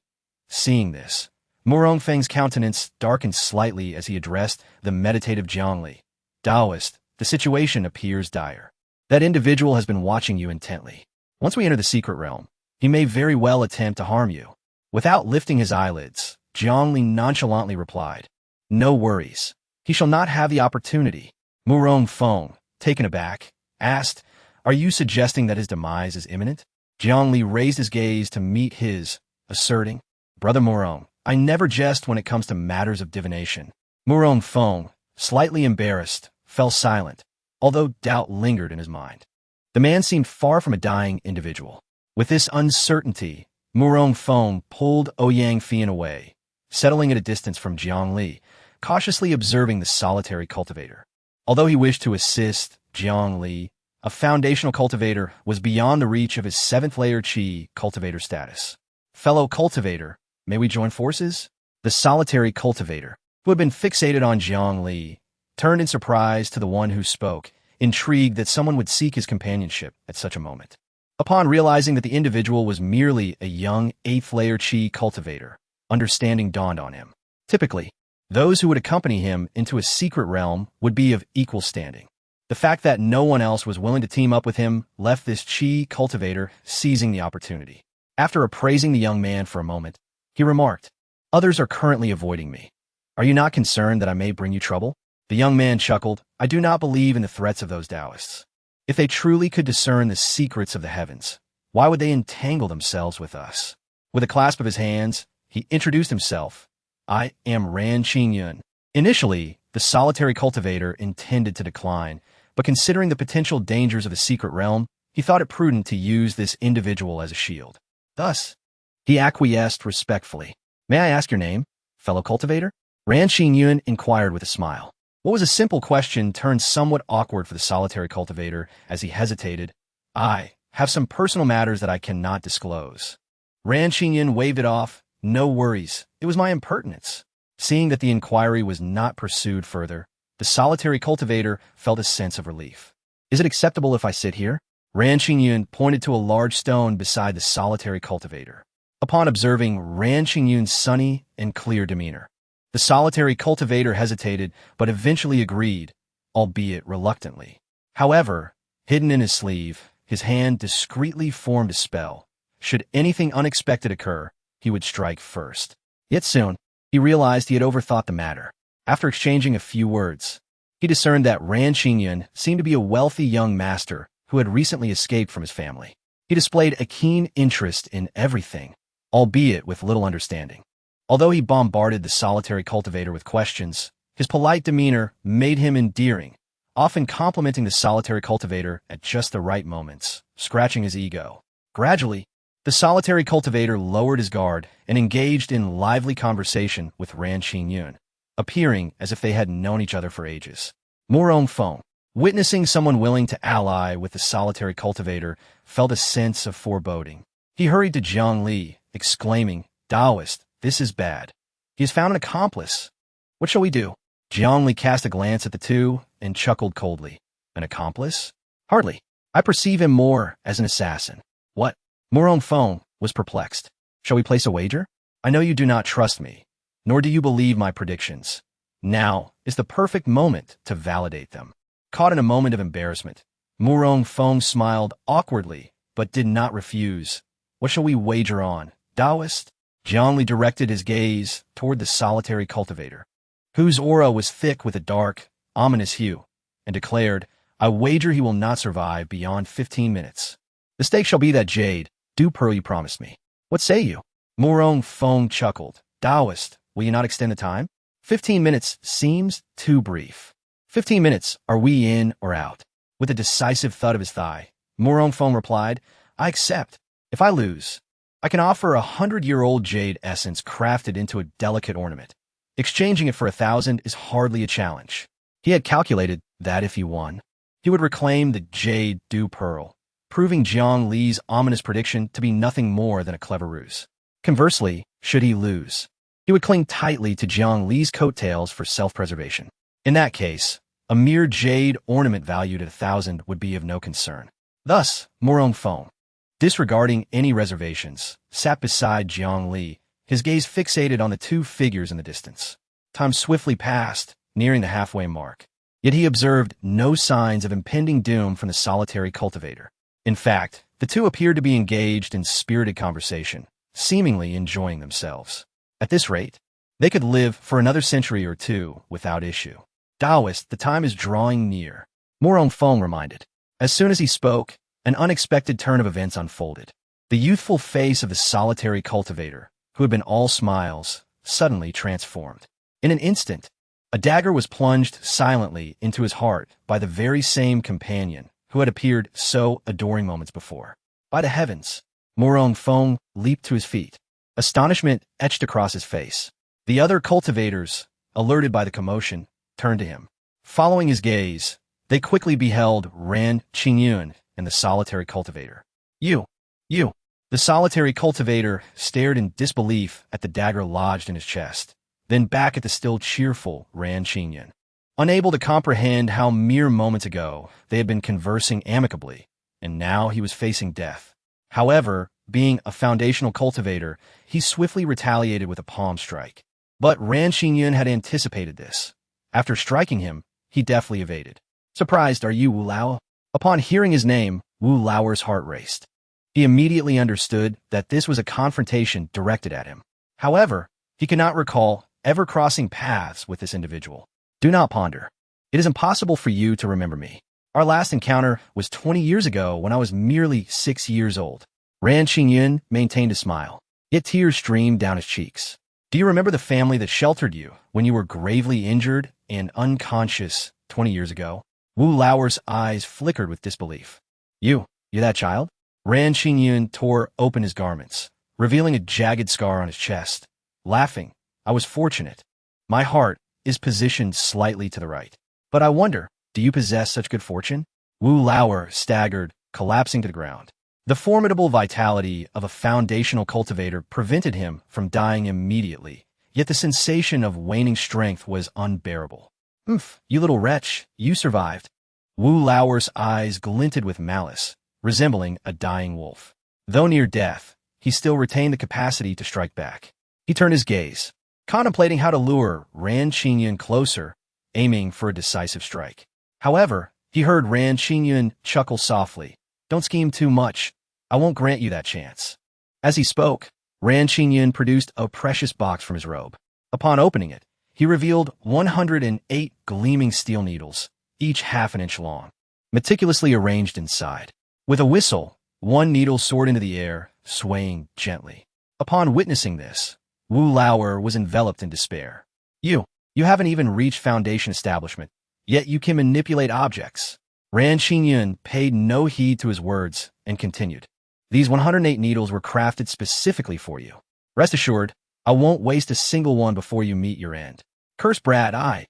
Seeing this, Murong Feng's countenance darkened slightly as he addressed the meditative Jiang Li. "Daoist, the situation appears dire. That individual has been watching you intently. Once we enter the secret realm, he may very well attempt to harm you." Without lifting his eyelids, Jiang Li nonchalantly replied, "No worries. He shall not have the opportunity." Murong Feng, taken aback, asked, "Are you suggesting that his demise is imminent?" Jiang Li raised his gaze to meet his, asserting, "Brother Murong, I never jest when it comes to matters of divination." Murong Feng, slightly embarrassed, fell silent, although doubt lingered in his mind. The man seemed far from a dying individual. With this uncertainty, Murong Feng pulled Ouyang Fian away, settling at a distance from Jiang Li, cautiously observing the solitary cultivator. Although he wished to assist Jiang Li, a foundational cultivator was beyond the reach of his 7th-layer Qi cultivator status. Fellow cultivator, may we join forces? The solitary cultivator, who had been fixated on Jiang Li, turned in surprise to the one who spoke, intrigued that someone would seek his companionship at such a moment. Upon realizing that the individual was merely a young 8th-layer Qi cultivator, understanding dawned on him. Typically, those who would accompany him into a secret realm would be of equal standing. The fact that no one else was willing to team up with him left this Qi cultivator seizing the opportunity. After appraising the young man for a moment, he remarked, "Others are currently avoiding me. Are you not concerned that I may bring you trouble?" The young man chuckled, "I do not believe in the threats of those Daoists. If they truly could discern the secrets of the heavens, why would they entangle themselves with us?" With a clasp of his hands, he introduced himself. "I am Ran Qingyun." Initially, the solitary cultivator intended to decline, but considering the potential dangers of the secret realm, he thought it prudent to use this individual as a shield. Thus, he acquiesced respectfully. "May I ask your name, fellow cultivator?" Ran Qingyun inquired with a smile. What was a simple question turned somewhat awkward for the solitary cultivator as he hesitated. "I have some personal matters that I cannot disclose." Ran Qingyun waved it off. "No worries, it was my impertinence." Seeing that the inquiry was not pursued further, the solitary cultivator felt a sense of relief. "Is it acceptable if I sit here?" Ran Qingyun pointed to a large stone beside the solitary cultivator. Upon observing Ran Qingyun's sunny and clear demeanor, the solitary cultivator hesitated but eventually agreed, albeit reluctantly. However, hidden in his sleeve, his hand discreetly formed a spell. Should anything unexpected occur, he would strike first. Yet soon, he realized he had overthought the matter. After exchanging a few words, he discerned that Ran Qingyun seemed to be a wealthy young master who had recently escaped from his family. He displayed a keen interest in everything, albeit with little understanding. Although he bombarded the solitary cultivator with questions, his polite demeanor made him endearing, often complimenting the solitary cultivator at just the right moments, scratching his ego. Gradually, the solitary cultivator lowered his guard and engaged in lively conversation with Ran Qingyun, appearing as if they had known each other for ages. Morong Feng, witnessing someone willing to ally with the solitary cultivator, felt a sense of foreboding. He hurried to Jiang Li, exclaiming, "Daoist, this is bad. He has found an accomplice. What shall we do?" Jiang Li cast a glance at the two and chuckled coldly. "An accomplice? Hardly. I perceive him more as an assassin." "What?" Morong Feng was perplexed. "Shall we place a wager? I know you do not trust me, nor do you believe my predictions. Now is the perfect moment to validate them." Caught in a moment of embarrassment, Morong Feng smiled awkwardly, but did not refuse. "What shall we wager on, Daoist?" Jiang Li directed his gaze toward the solitary cultivator, whose aura was thick with a dark, ominous hue, and declared, "I wager he will not survive beyond 15 minutes. The stake shall be that jade, du pearl you promised me. What say you?" Morong Feng chuckled. "Daoist, will you not extend the time? 15 minutes seems too brief. 15 minutes, are we in or out?" With a decisive thud of his thigh, Morong Feng replied, "I accept. If I lose, I can offer 100-year-old jade essence crafted into a delicate ornament. Exchanging it for 1,000 is hardly a challenge." He had calculated that if he won, he would reclaim the jade du pearl, proving Jiang Li's ominous prediction to be nothing more than a clever ruse. Conversely, should he lose, he would cling tightly to Jiang Li's coattails for self-preservation. In that case, a mere jade ornament valued at 1,000 would be of no concern. Thus, Morong Feng, disregarding any reservations, sat beside Jiang Li, his gaze fixated on the two figures in the distance. Time swiftly passed, nearing the halfway mark. Yet he observed no signs of impending doom from the solitary cultivator. In fact, the two appeared to be engaged in spirited conversation, seemingly enjoying themselves. At this rate, they could live for another century or two without issue. "Daoist, the time is drawing near," Morong Feng reminded. As soon as he spoke, an unexpected turn of events unfolded. The youthful face of the solitary cultivator, who had been all smiles, suddenly transformed. In an instant, a dagger was plunged silently into his heart by the very same companion who had appeared so adoring moments before. By the heavens! Morong Feng leaped to his feet. Astonishment etched across his face. The other cultivators, alerted by the commotion, turned to him. Following his gaze, they quickly beheld Ran Qingyun and the solitary cultivator. You! The solitary cultivator stared in disbelief at the dagger lodged in his chest, then back at the still cheerful Ran Qingyun. Unable to comprehend how mere moments ago they had been conversing amicably, and now he was facing death. However, being a foundational cultivator, he swiftly retaliated with a palm strike. But Ran Qingyun had anticipated this. After striking him, he deftly evaded. Surprised, are you, Wu Lao? Upon hearing his name, Wu Lao's heart raced. He immediately understood that this was a confrontation directed at him. However, he could not recall ever crossing paths with this individual. Do not ponder. It is impossible for you to remember me. Our last encounter was 20 years ago when I was merely 6 years old. Ran Qingyun maintained a smile, yet tears streamed down his cheeks. Do you remember the family that sheltered you when you were gravely injured and unconscious 20 years ago? Wu Lao's eyes flickered with disbelief. You're that child? Ran Qingyun tore open his garments, revealing a jagged scar on his chest. Laughing, I was fortunate. My heart is positioned slightly to the right. But I wonder, do you possess such good fortune? Wu Lao staggered, collapsing to the ground. The formidable vitality of a foundational cultivator prevented him from dying immediately, yet the sensation of waning strength was unbearable. You little wretch, you survived. Wu Lao's eyes glinted with malice, resembling a dying wolf. Though near death, he still retained the capacity to strike back. He turned his gaze, contemplating how to lure Ran Qingyun closer, aiming for a decisive strike. However, he heard Ran Qingyun chuckle softly. Don't scheme too much. I won't grant you that chance. As he spoke, Ran Qingyun produced a precious box from his robe. Upon opening it, he revealed 108 gleaming steel needles, each half an inch long, meticulously arranged inside. With a whistle, one needle soared into the air, swaying gently. Upon witnessing this, Wu Lao was enveloped in despair. You haven't even reached foundation establishment, yet you can manipulate objects. Ran Qingyun paid no heed to his words and continued. These 108 needles were crafted specifically for you. Rest assured, I won't waste a single one before you meet your end. Curse brat,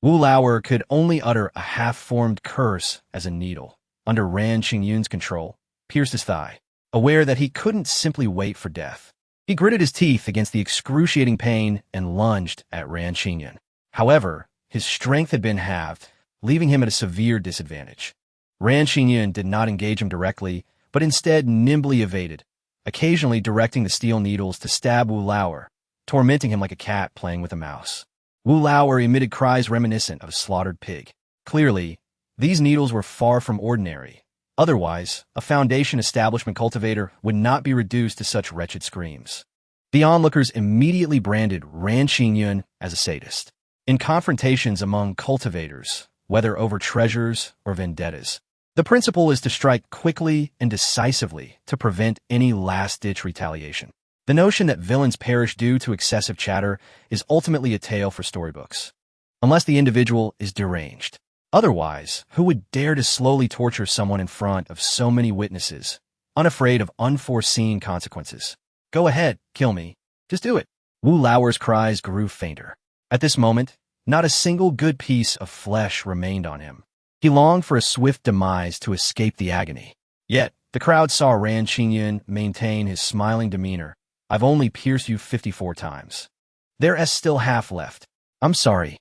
Wu Lao could only utter a half-formed curse as a needle, under Ran Qingyun's control, pierced his thigh. Aware that he couldn't simply wait for death, he gritted his teeth against the excruciating pain and lunged at Ran Qingyun. However, his strength had been halved, leaving him at a severe disadvantage. Ran Qingyun did not engage him directly, but instead nimbly evaded, occasionally directing the steel needles to stab Wu Lao, tormenting him like a cat playing with a mouse. Wu Lao emitted cries reminiscent of a slaughtered pig. Clearly, these needles were far from ordinary. Otherwise, a foundation establishment cultivator would not be reduced to such wretched screams. The onlookers immediately branded Ran Qingyun as a sadist. In confrontations among cultivators, whether over treasures or vendettas, the principle is to strike quickly and decisively to prevent any last-ditch retaliation. The notion that villains perish due to excessive chatter is ultimately a tale for storybooks, unless the individual is deranged. Otherwise, who would dare to slowly torture someone in front of so many witnesses, unafraid of unforeseen consequences? Go ahead, kill me. Just do it. Wu Lao's cries grew fainter. At this moment, not a single good piece of flesh remained on him. He longed for a swift demise to escape the agony. Yet, the crowd saw Ran Qingyun maintain his smiling demeanor. I've only pierced you 54 times. There's still half left. I'm sorry,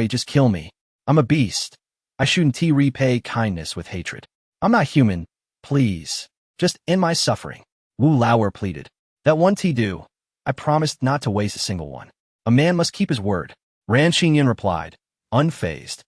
just kill me. I'm a beast. I shouldn't repay kindness with hatred. I'm not human. Please, just end my suffering. Wu Lao pleaded. That one do. I promised not to waste a single one. A man must keep his word. Ran Qingyun replied, unfazed,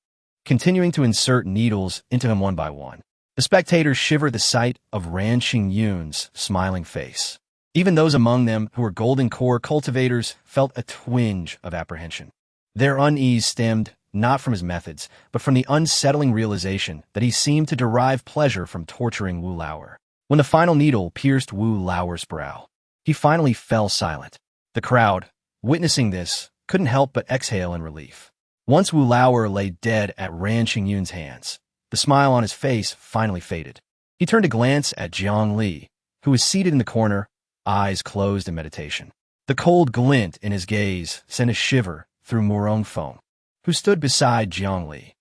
continuing to insert needles into him one by one. The spectators shivered at the sight of Ran Qingyun's smiling face. Even those among them who were golden core cultivators felt a twinge of apprehension. Their unease stemmed not from his methods, but from the unsettling realization that he seemed to derive pleasure from torturing Wu Lao. When the final needle pierced Wu Lao's brow, he finally fell silent. The crowd, witnessing this, couldn't help but exhale in relief. Once Wu Lao lay dead at Ran Qingyun's hands, the smile on his face finally faded. He turned to glance at Jiang Li, who was seated in the corner, eyes closed in meditation. The cold glint in his gaze sent a shiver through Murong Feng, who stood beside Jiang Li.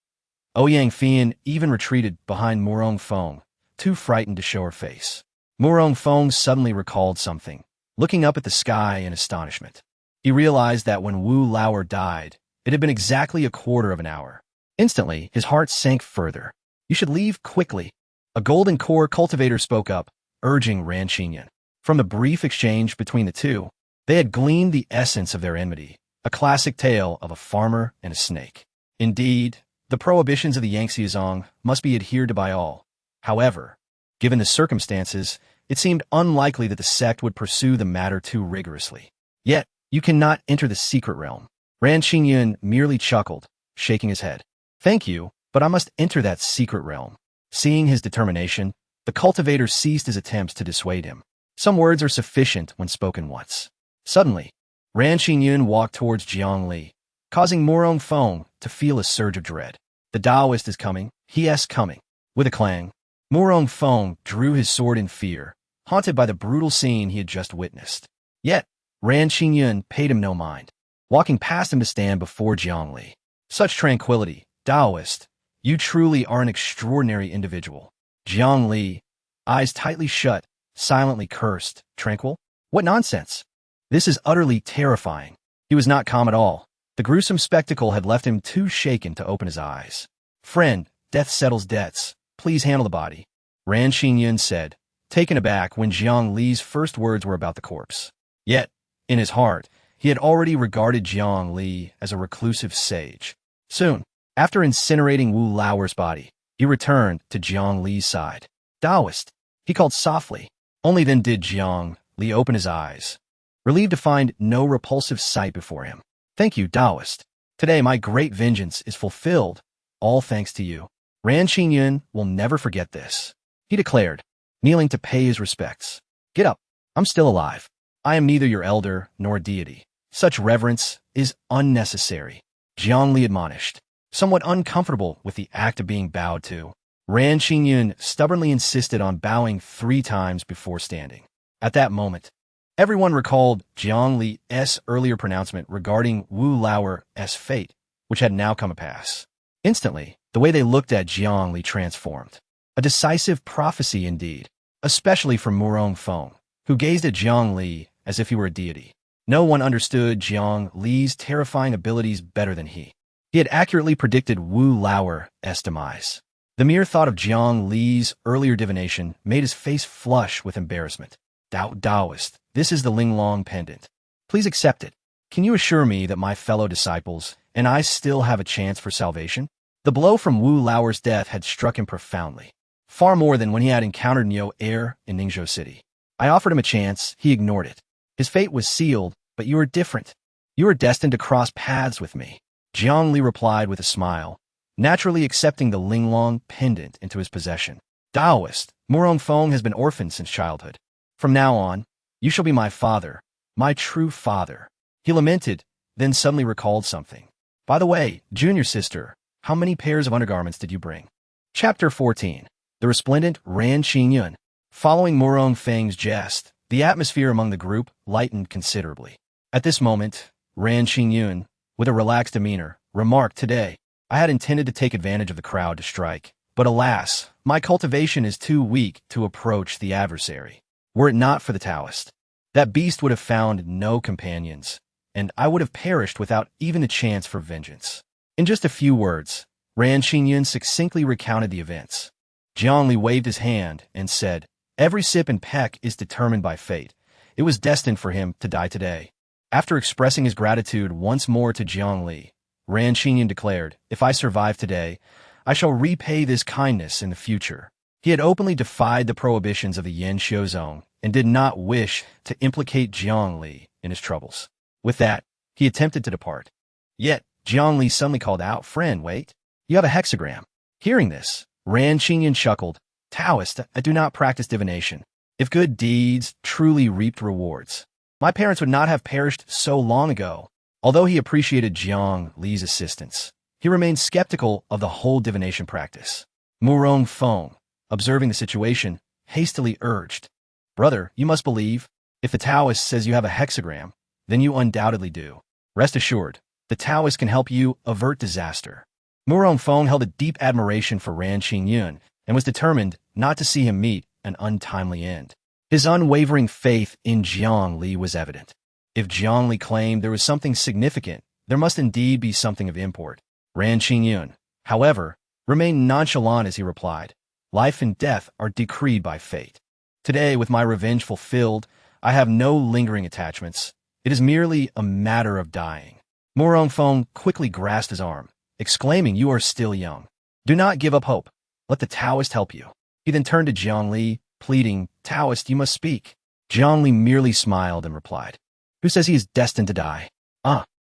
Ouyang Fian even retreated behind Murong Feng, too frightened to show her face. Murong Feng suddenly recalled something, looking up at the sky in astonishment. He realized that when Wu Lauer died, it had been exactly a quarter of an hour. Instantly, his heart sank further. You should leave quickly. A golden core cultivator spoke up, urging Ran Xinyan. From the brief exchange between the two, they had gleaned the essence of their enmity, a classic tale of a farmer and a snake. Indeed, the prohibitions of the Yangtze must be adhered to by all. However, given the circumstances, it seemed unlikely that the sect would pursue the matter too rigorously. Yet, you cannot enter the secret realm. Ran Xinyan merely chuckled, shaking his head. Thank you, but I must enter that secret realm. Seeing his determination, the cultivator ceased his attempts to dissuade him. Some words are sufficient when spoken once. Suddenly, Ran Xinyan walked towards Jiang Li, causing Murong Feng to feel a surge of dread. The Daoist is coming, he is coming. With a clang, Murong Feng drew his sword in fear, haunted by the brutal scene he had just witnessed. Yet, Ran Xinyan paid him no mind, walking past him to stand before Jiang Li. Such tranquility, Daoist, you truly are an extraordinary individual. Jiang Li, eyes tightly shut, silently cursed. Tranquil? What nonsense! This is utterly terrifying. He was not calm at all. The gruesome spectacle had left him too shaken to open his eyes. Friend, death settles debts. Please handle the body, Ran Xinyan said, taken aback when Jiang Li's first words were about the corpse. Yet, in his heart, he had already regarded Jiang Li as a reclusive sage. Soon, after incinerating Wu Lauer's body, he returned to Jiang Li's side. Daoist, he called softly. Only then did Jiang Li open his eyes, relieved to find no repulsive sight before him. Thank you, Daoist. Today my great vengeance is fulfilled, all thanks to you. Ran Xinyan will never forget this, he declared, kneeling to pay his respects. Get up, I'm still alive. I am neither your elder nor deity. Such reverence is unnecessary, Jiang Li admonished, somewhat uncomfortable with the act of being bowed to. Ran Xinyan stubbornly insisted on bowing 3 times before standing. At that moment, everyone recalled Jiang Li's earlier pronouncement regarding Wu Lauer's fate, which had now come to pass. Instantly, the way they looked at Jiang Li transformed. A decisive prophecy indeed, especially from Murong Feng, who gazed at Jiang Li as if he were a deity. No one understood Jiang Li's terrifying abilities better than he. He had accurately predicted Wu Lauer's demise. The mere thought of Jiang Li's earlier divination made his face flush with embarrassment. Daoist, this is the Linglong pendant. Please accept it. Can you assure me that my fellow disciples and I still have a chance for salvation? The blow from Wu Lauer's death had struck him profoundly, far more than when he had encountered Neo Air in Ningzhou City. I offered him a chance, he ignored it. His fate was sealed, but you are different. You are destined to cross paths with me, Jiang Li replied with a smile, naturally accepting the Linglong pendant into his possession. Daoist, Murong Feng has been orphaned since childhood. From now on, you shall be my father, my true father. He lamented, then suddenly recalled something. By the way, junior sister, how many pairs of undergarments did you bring? Chapter 14. The resplendent Ran Xinyan. Following Murong Feng's jest, the atmosphere among the group lightened considerably. At this moment, Ran Xinyan, with a relaxed demeanor, remarked, Today, I had intended to take advantage of the crowd to strike, but alas, my cultivation is too weak to approach the adversary. Were it not for the Taoist, that beast would have found no companions, and I would have perished without even a chance for vengeance. In just a few words, Ran Xinyan succinctly recounted the events. Jiang Li waved his hand and said, Every sip and peck is determined by fate. It was destined for him to die today. After expressing his gratitude once more to Jiang Li, Ran Xinyan declared, If I survive today, I shall repay this kindness in the future. He had openly defied the prohibitions of the Yan Xiuzong and did not wish to implicate Jiang Li in his troubles. With that, he attempted to depart. Yet, Jiang Li suddenly called out, Friend, wait. You have a hexagram. Hearing this, Ran Xinyan chuckled. Taoist, I do not practice divination. If good deeds truly reaped rewards, my parents would not have perished so long ago. Although he appreciated Jiang Li's assistance, he remained skeptical of the whole divination practice. Murong Feng, observing the situation, hastily urged, Brother, you must believe. If the Taoist says you have a hexagram, then you undoubtedly do. Rest assured, the Taoist can help you avert disaster. Murong Feng held a deep admiration for Ran Qingyun and was determined not to see him meet an untimely end. His unwavering faith in Jiang Li was evident. If Jiang Li claimed there was something significant, there must indeed be something of import. Ran Qingyun, however, remained nonchalant as he replied, "Life and death are decreed by fate. Today, with my revenge fulfilled, I have no lingering attachments. It is merely a matter of dying." Murong Feng quickly grasped his arm, exclaiming, "You are still young. Do not give up hope. Let the Taoist help you." He then turned to Jiang Li, pleading, "Taoist, you must speak." Jiang Li merely smiled and replied, "Who says he is destined to die?"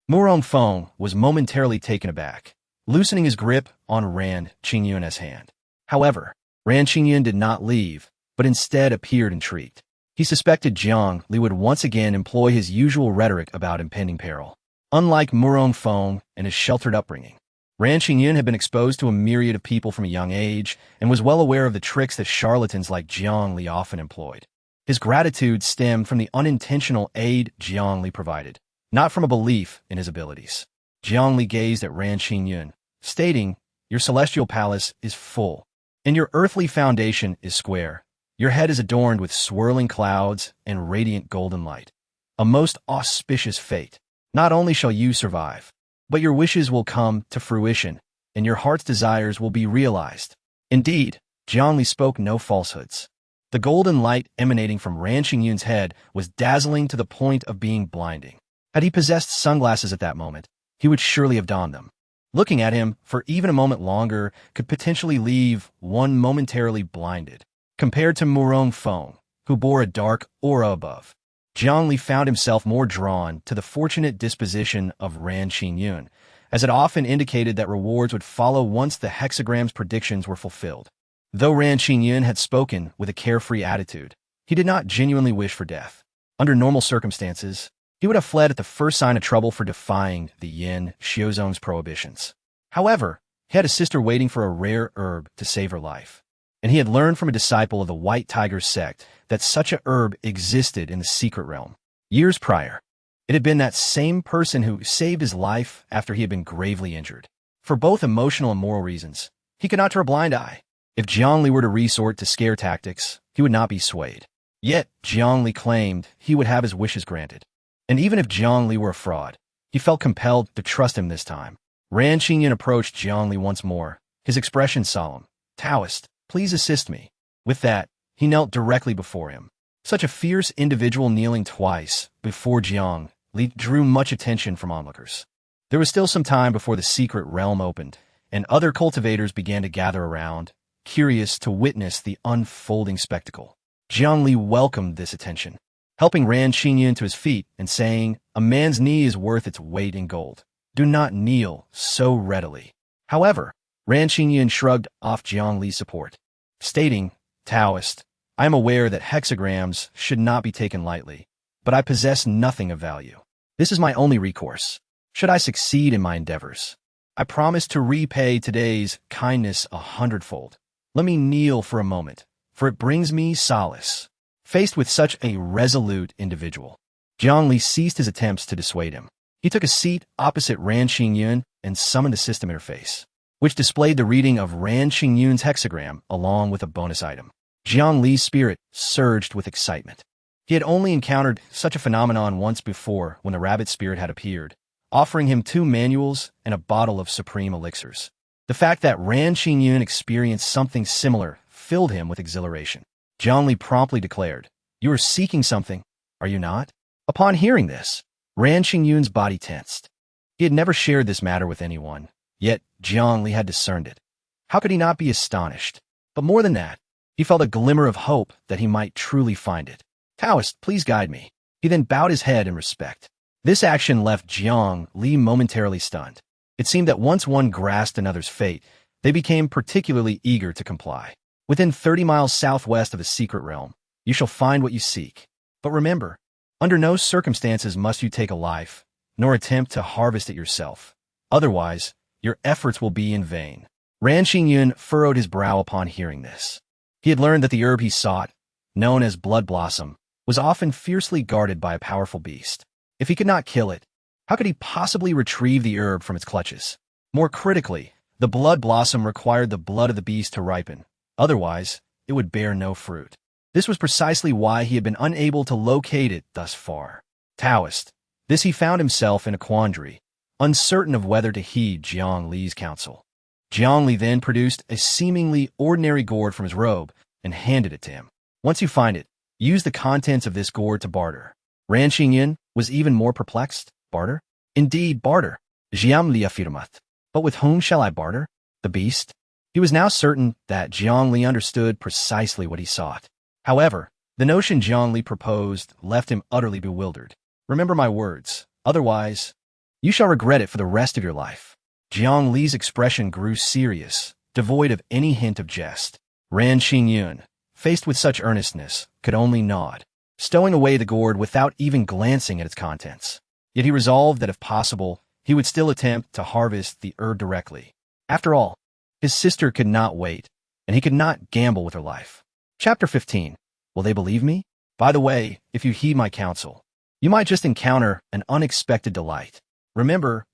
Murong Feng was momentarily taken aback, loosening his grip on Ran Qingyun's hand. However, Ran Qingyun did not leave, but instead appeared intrigued. He suspected Jiang Li would once again employ his usual rhetoric about impending peril. Unlike Murong Feng and his sheltered upbringing, Ran Qingyun had been exposed to a myriad of people from a young age and was well aware of the tricks that charlatans like Jiang Li often employed. His gratitude stemmed from the unintentional aid Jiang Li provided, not from a belief in his abilities. Jiang Li gazed at Ran Qingyun, stating, "Your celestial palace is full, and your earthly foundation is square. Your head is adorned with swirling clouds and radiant golden light. A most auspicious fate. Not only shall you survive, but your wishes will come to fruition, and your heart's desires will be realized." Indeed, Jiang Li spoke no falsehoods. The golden light emanating from Ran Qingyun's head was dazzling to the point of being blinding. Had he possessed sunglasses at that moment, he would surely have donned them. Looking at him for even a moment longer could potentially leave one momentarily blinded. Compared to Murong Feng, who bore a dark aura above, Jiang Li found himself more drawn to the fortunate disposition of Ran Qingyun, as it often indicated that rewards would follow once the hexagram's predictions were fulfilled. Though Ran Qingyun had spoken with a carefree attitude, he did not genuinely wish for death. Under normal circumstances, he would have fled at the first sign of trouble for defying the Yin Xiuzong's prohibitions. However, he had a sister waiting for a rare herb to save her life, and he had learned from a disciple of the White Tiger sect that such a herb existed in the secret realm. Years prior, it had been that same person who saved his life after he had been gravely injured. For both emotional and moral reasons, he could not turn a blind eye. If Jiang Li were to resort to scare tactics, he would not be swayed. Yet, Jiang Li claimed he would have his wishes granted. And even if Jiang Li were a fraud, he felt compelled to trust him this time. Ran Qingyun approached Jiang Li once more, his expression solemn. "Taoist, please assist me." With that, he knelt directly before him. Such a fierce individual kneeling twice before Jiang Li drew much attention from onlookers. There was still some time before the secret realm opened, and other cultivators began to gather around, curious to witness the unfolding spectacle. Jiang Li welcomed this attention, helping Ran Qingyun to his feet and saying, "A man's knee is worth its weight in gold. Do not kneel so readily." However, Ran Qingyun shrugged off Jiang Li's support, stating, "Taoist, I am aware that hexagrams should not be taken lightly, but I possess nothing of value. This is my only recourse. Should I succeed in my endeavors, I promise to repay today's kindness 100-fold. Let me kneel for a moment, for it brings me solace." Faced with such a resolute individual, Jiang Li ceased his attempts to dissuade him. He took a seat opposite Ran Qingyun and summoned a system interface, which displayed the reading of Ran Qingyun's hexagram along with a bonus item. Jiang Li's spirit surged with excitement. He had only encountered such a phenomenon once before when the rabbit spirit had appeared, offering him 2 manuals and a bottle of supreme elixirs. The fact that Ran Qingyun experienced something similar filled him with exhilaration. Jiang Li promptly declared, "You are seeking something, are you not?" Upon hearing this, Ran Qingyun's body tensed. He had never shared this matter with anyone, yet Jiang Li had discerned it. How could he not be astonished? But more than that, he felt a glimmer of hope that he might truly find it. "Taoist, please guide me." He then bowed his head in respect. This action left Jiang Li momentarily stunned. It seemed that once one grasped another's fate, they became particularly eager to comply. "Within 30 miles southwest of the secret realm, you shall find what you seek. But remember, under no circumstances must you take a life, nor attempt to harvest it yourself. Otherwise, your efforts will be in vain." Ran Qingyun furrowed his brow upon hearing this. He had learned that the herb he sought, known as blood blossom, was often fiercely guarded by a powerful beast. If he could not kill it, how could he possibly retrieve the herb from its clutches? More critically, the blood blossom required the blood of the beast to ripen. Otherwise, it would bear no fruit. This was precisely why he had been unable to locate it thus far. Daoist. This he found himself in a quandary, uncertain of whether to heed Jiang Li's counsel. Jiang Li then produced a seemingly ordinary gourd from his robe and handed it to him. Once you find it, use the contents of this gourd to barter. Ran Xingyan was even more perplexed. Barter? Indeed, barter. Jiang Li affirmat. But with whom shall I barter? The beast? He was now certain that Jiang Li understood precisely what he sought. However, the notion Jiang Li proposed left him utterly bewildered. Remember my words, otherwise, you shall regret it for the rest of your life. Jiang Li's expression grew serious, devoid of any hint of jest. Ran Xingyun, faced with such earnestness, could only nod, stowing away the gourd without even glancing at its contents. Yet he resolved that if possible, he would still attempt to harvest the herb directly. After all, his sister could not wait, and he could not gamble with her life. Chapter 15. Will they believe me? By the way, if you heed my counsel, you might just encounter an unexpected delight. Remember.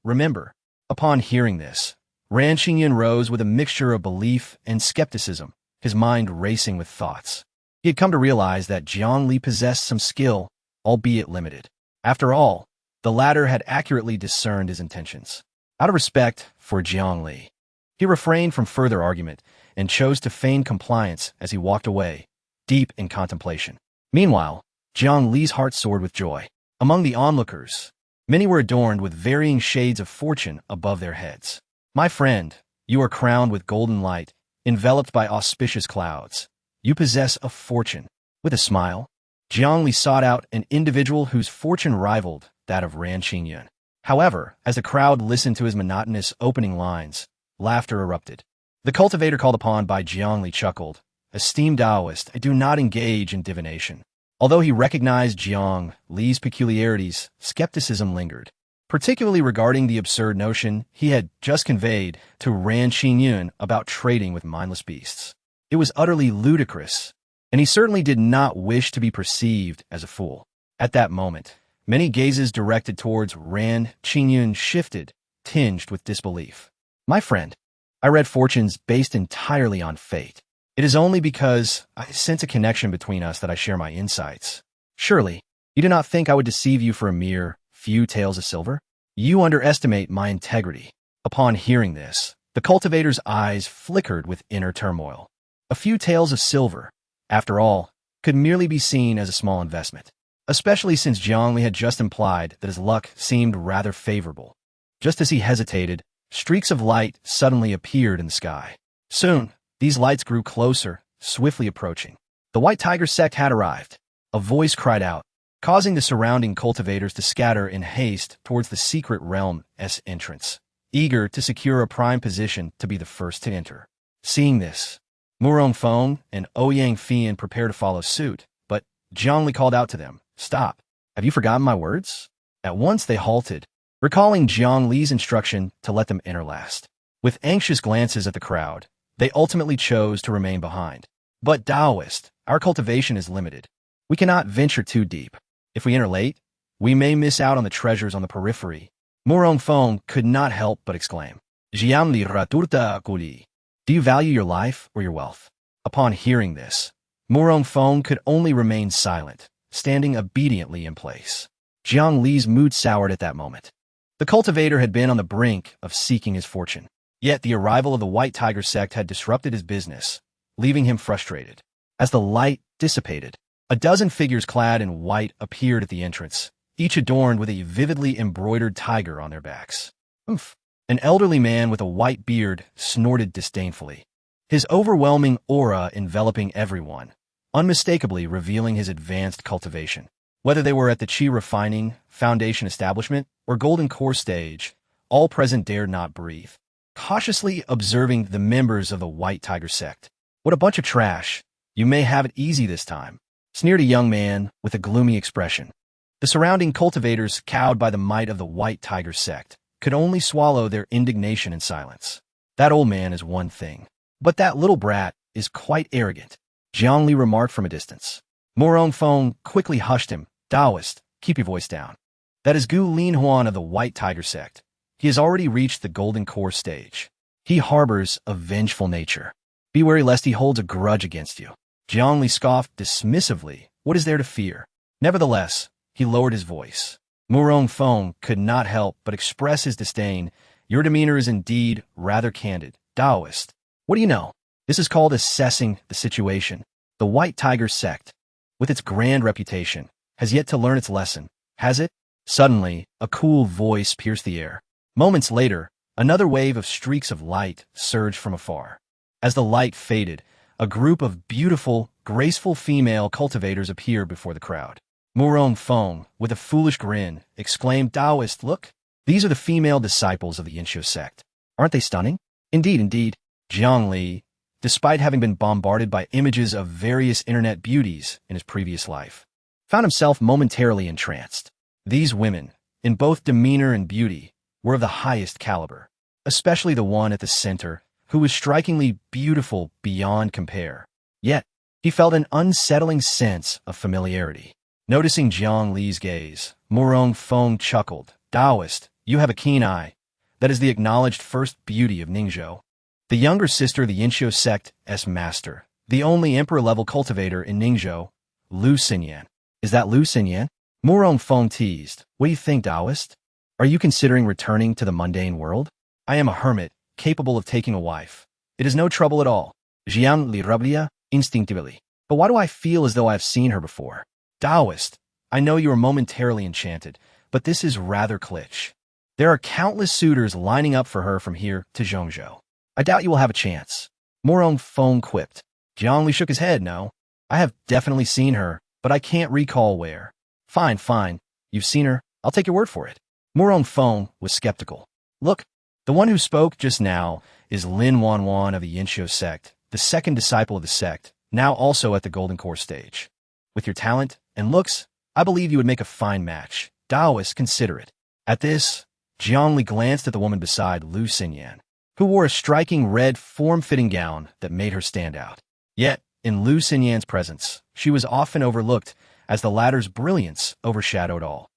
Upon hearing this, Ran Xingyun rose with a mixture of belief and skepticism, his mind racing with thoughts. He had come to realize that Jiang Li possessed some skill, albeit limited. After all, the latter had accurately discerned his intentions. Out of respect for Jiang Li, he refrained from further argument and chose to feign compliance as he walked away, deep in contemplation. Meanwhile, Jiang Li's heart soared with joy. Among the onlookers, many were adorned with varying shades of fortune above their heads. My friend, you are crowned with golden light, enveloped by auspicious clouds. You possess a fortune. With a smile, Jiang Li sought out an individual whose fortune rivaled that of Ran Xingyun. However, as the crowd listened to his monotonous opening lines, laughter erupted. The cultivator called upon by Jiang Li chuckled. Esteemed Daoist, I do not engage in divination. Although he recognized Jiang Li's peculiarities, skepticism lingered, particularly regarding the absurd notion he had just conveyed to Ran Xingyun about trading with mindless beasts. It was utterly ludicrous, and he certainly did not wish to be perceived as a fool. At that moment, many gazes directed towards Ran Xingyun shifted, tinged with disbelief. My friend, I read fortunes based entirely on fate. It is only because I sense a connection between us that I share my insights. Surely, you do not think I would deceive you for a mere few taels of silver? You underestimate my integrity. Upon hearing this, the cultivator's eyes flickered with inner turmoil. A few taels of silver, after all, could merely be seen as a small investment, especially since Jiang Li had just implied that his luck seemed rather favorable. Just as he hesitated, streaks of light suddenly appeared in the sky. Soon, these lights grew closer, swiftly approaching. The White Tiger sect had arrived. A voice cried out, causing the surrounding cultivators to scatter in haste towards the secret realm's entrance, eager to secure a prime position to be the first to enter. Seeing this, Murong Feng and Ouyang Fian prepared to follow suit, but Jiang Li called out to them, Stop! Have you forgotten my words? At once they halted, recalling Jiang Li's instruction to let them enter last. With anxious glances at the crowd, they ultimately chose to remain behind. But Daoist, our cultivation is limited. We cannot venture too deep. If we enter late, we may miss out on the treasures on the periphery. Murong Feng could not help but exclaim, Jiang Li raturta kuli. Do you value your life or your wealth? Upon hearing this, Murong Feng could only remain silent, standing obediently in place. Jiang Li's mood soured at that moment. The cultivator had been on the brink of seeking his fortune. Yet the arrival of the White Tiger sect had disrupted his business, leaving him frustrated. As the light dissipated, a dozen figures clad in white appeared at the entrance, each adorned with a vividly embroidered tiger on their backs. Oomph! An elderly man with a white beard snorted disdainfully, his overwhelming aura enveloping everyone, unmistakably revealing his advanced cultivation. Whether they were at the Qi refining, foundation establishment, or golden core stage, all present dared not breathe, cautiously observing the members of the White Tiger sect. What a bunch of trash. You may have it easy this time, sneered a young man with a gloomy expression. The surrounding cultivators, cowed by the might of the White Tiger sect, could only swallow their indignation in silence. That old man is one thing, but that little brat is quite arrogant, Jiang Li remarked from a distance. Murong Feng quickly hushed him. Daoist, keep your voice down. That is Gu Linhuan of the White Tiger sect. He has already reached the golden core stage. He harbors a vengeful nature. Be wary lest he holds a grudge against you. Jiang Li scoffed dismissively. What is there to fear? Nevertheless, he lowered his voice. Murong Feng could not help but express his disdain. Your demeanor is indeed rather candid. Daoist. What do you know? This is called assessing the situation. The White Tiger sect, with its grand reputation, has yet to learn its lesson, has it? Suddenly, a cool voice pierced the air. Moments later, another wave of streaks of light surged from afar. As the light faded, a group of beautiful, graceful female cultivators appeared before the crowd. Murong Feng, with a foolish grin, exclaimed, Daoist, look! These are the female disciples of the Inshio sect. Aren't they stunning? Indeed, indeed. Jiang Li, despite having been bombarded by images of various internet beauties in his previous life, found himself momentarily entranced. These women, in both demeanor and beauty, were of the highest caliber, especially the one at the center, who was strikingly beautiful beyond compare. Yet, he felt an unsettling sense of familiarity. Noticing Jiang Li's gaze, Murong Feng chuckled. Daoist, you have a keen eye. That is the acknowledged first beauty of Ningzhou. The younger sister of the Inshio sect's master, the only emperor-level cultivator in Ningzhou, Lu Xinyan. Is that Lu Xinyan? Murong Feng teased. What do you think, Daoist? Are you considering returning to the mundane world? I am a hermit, capable of taking a wife. It is no trouble at all. Jiang Li rubbed instinctively. But why do I feel as though I have seen her before? Daoist, I know you are momentarily enchanted, but this is rather glitch. There are countless suitors lining up for her from here to Zhongzhou. I doubt you will have a chance. Murong Feng quipped. Jiang Li shook his head. No, I have definitely seen her, but I can't recall where. Fine, fine. You've seen her. I'll take your word for it. Murong Feng was skeptical. Look, the one who spoke just now is Lin Wanwan of the Inshio sect, the second disciple of the sect, now also at the Golden Core stage. With your talent and looks, I believe you would make a fine match. Daoist, consider it. At this, Jiang Li glanced at the woman beside Lu Xinyan, who wore a striking red form-fitting gown that made her stand out. Yet, in Lu Xinyan's presence, she was often overlooked as the latter's brilliance overshadowed all.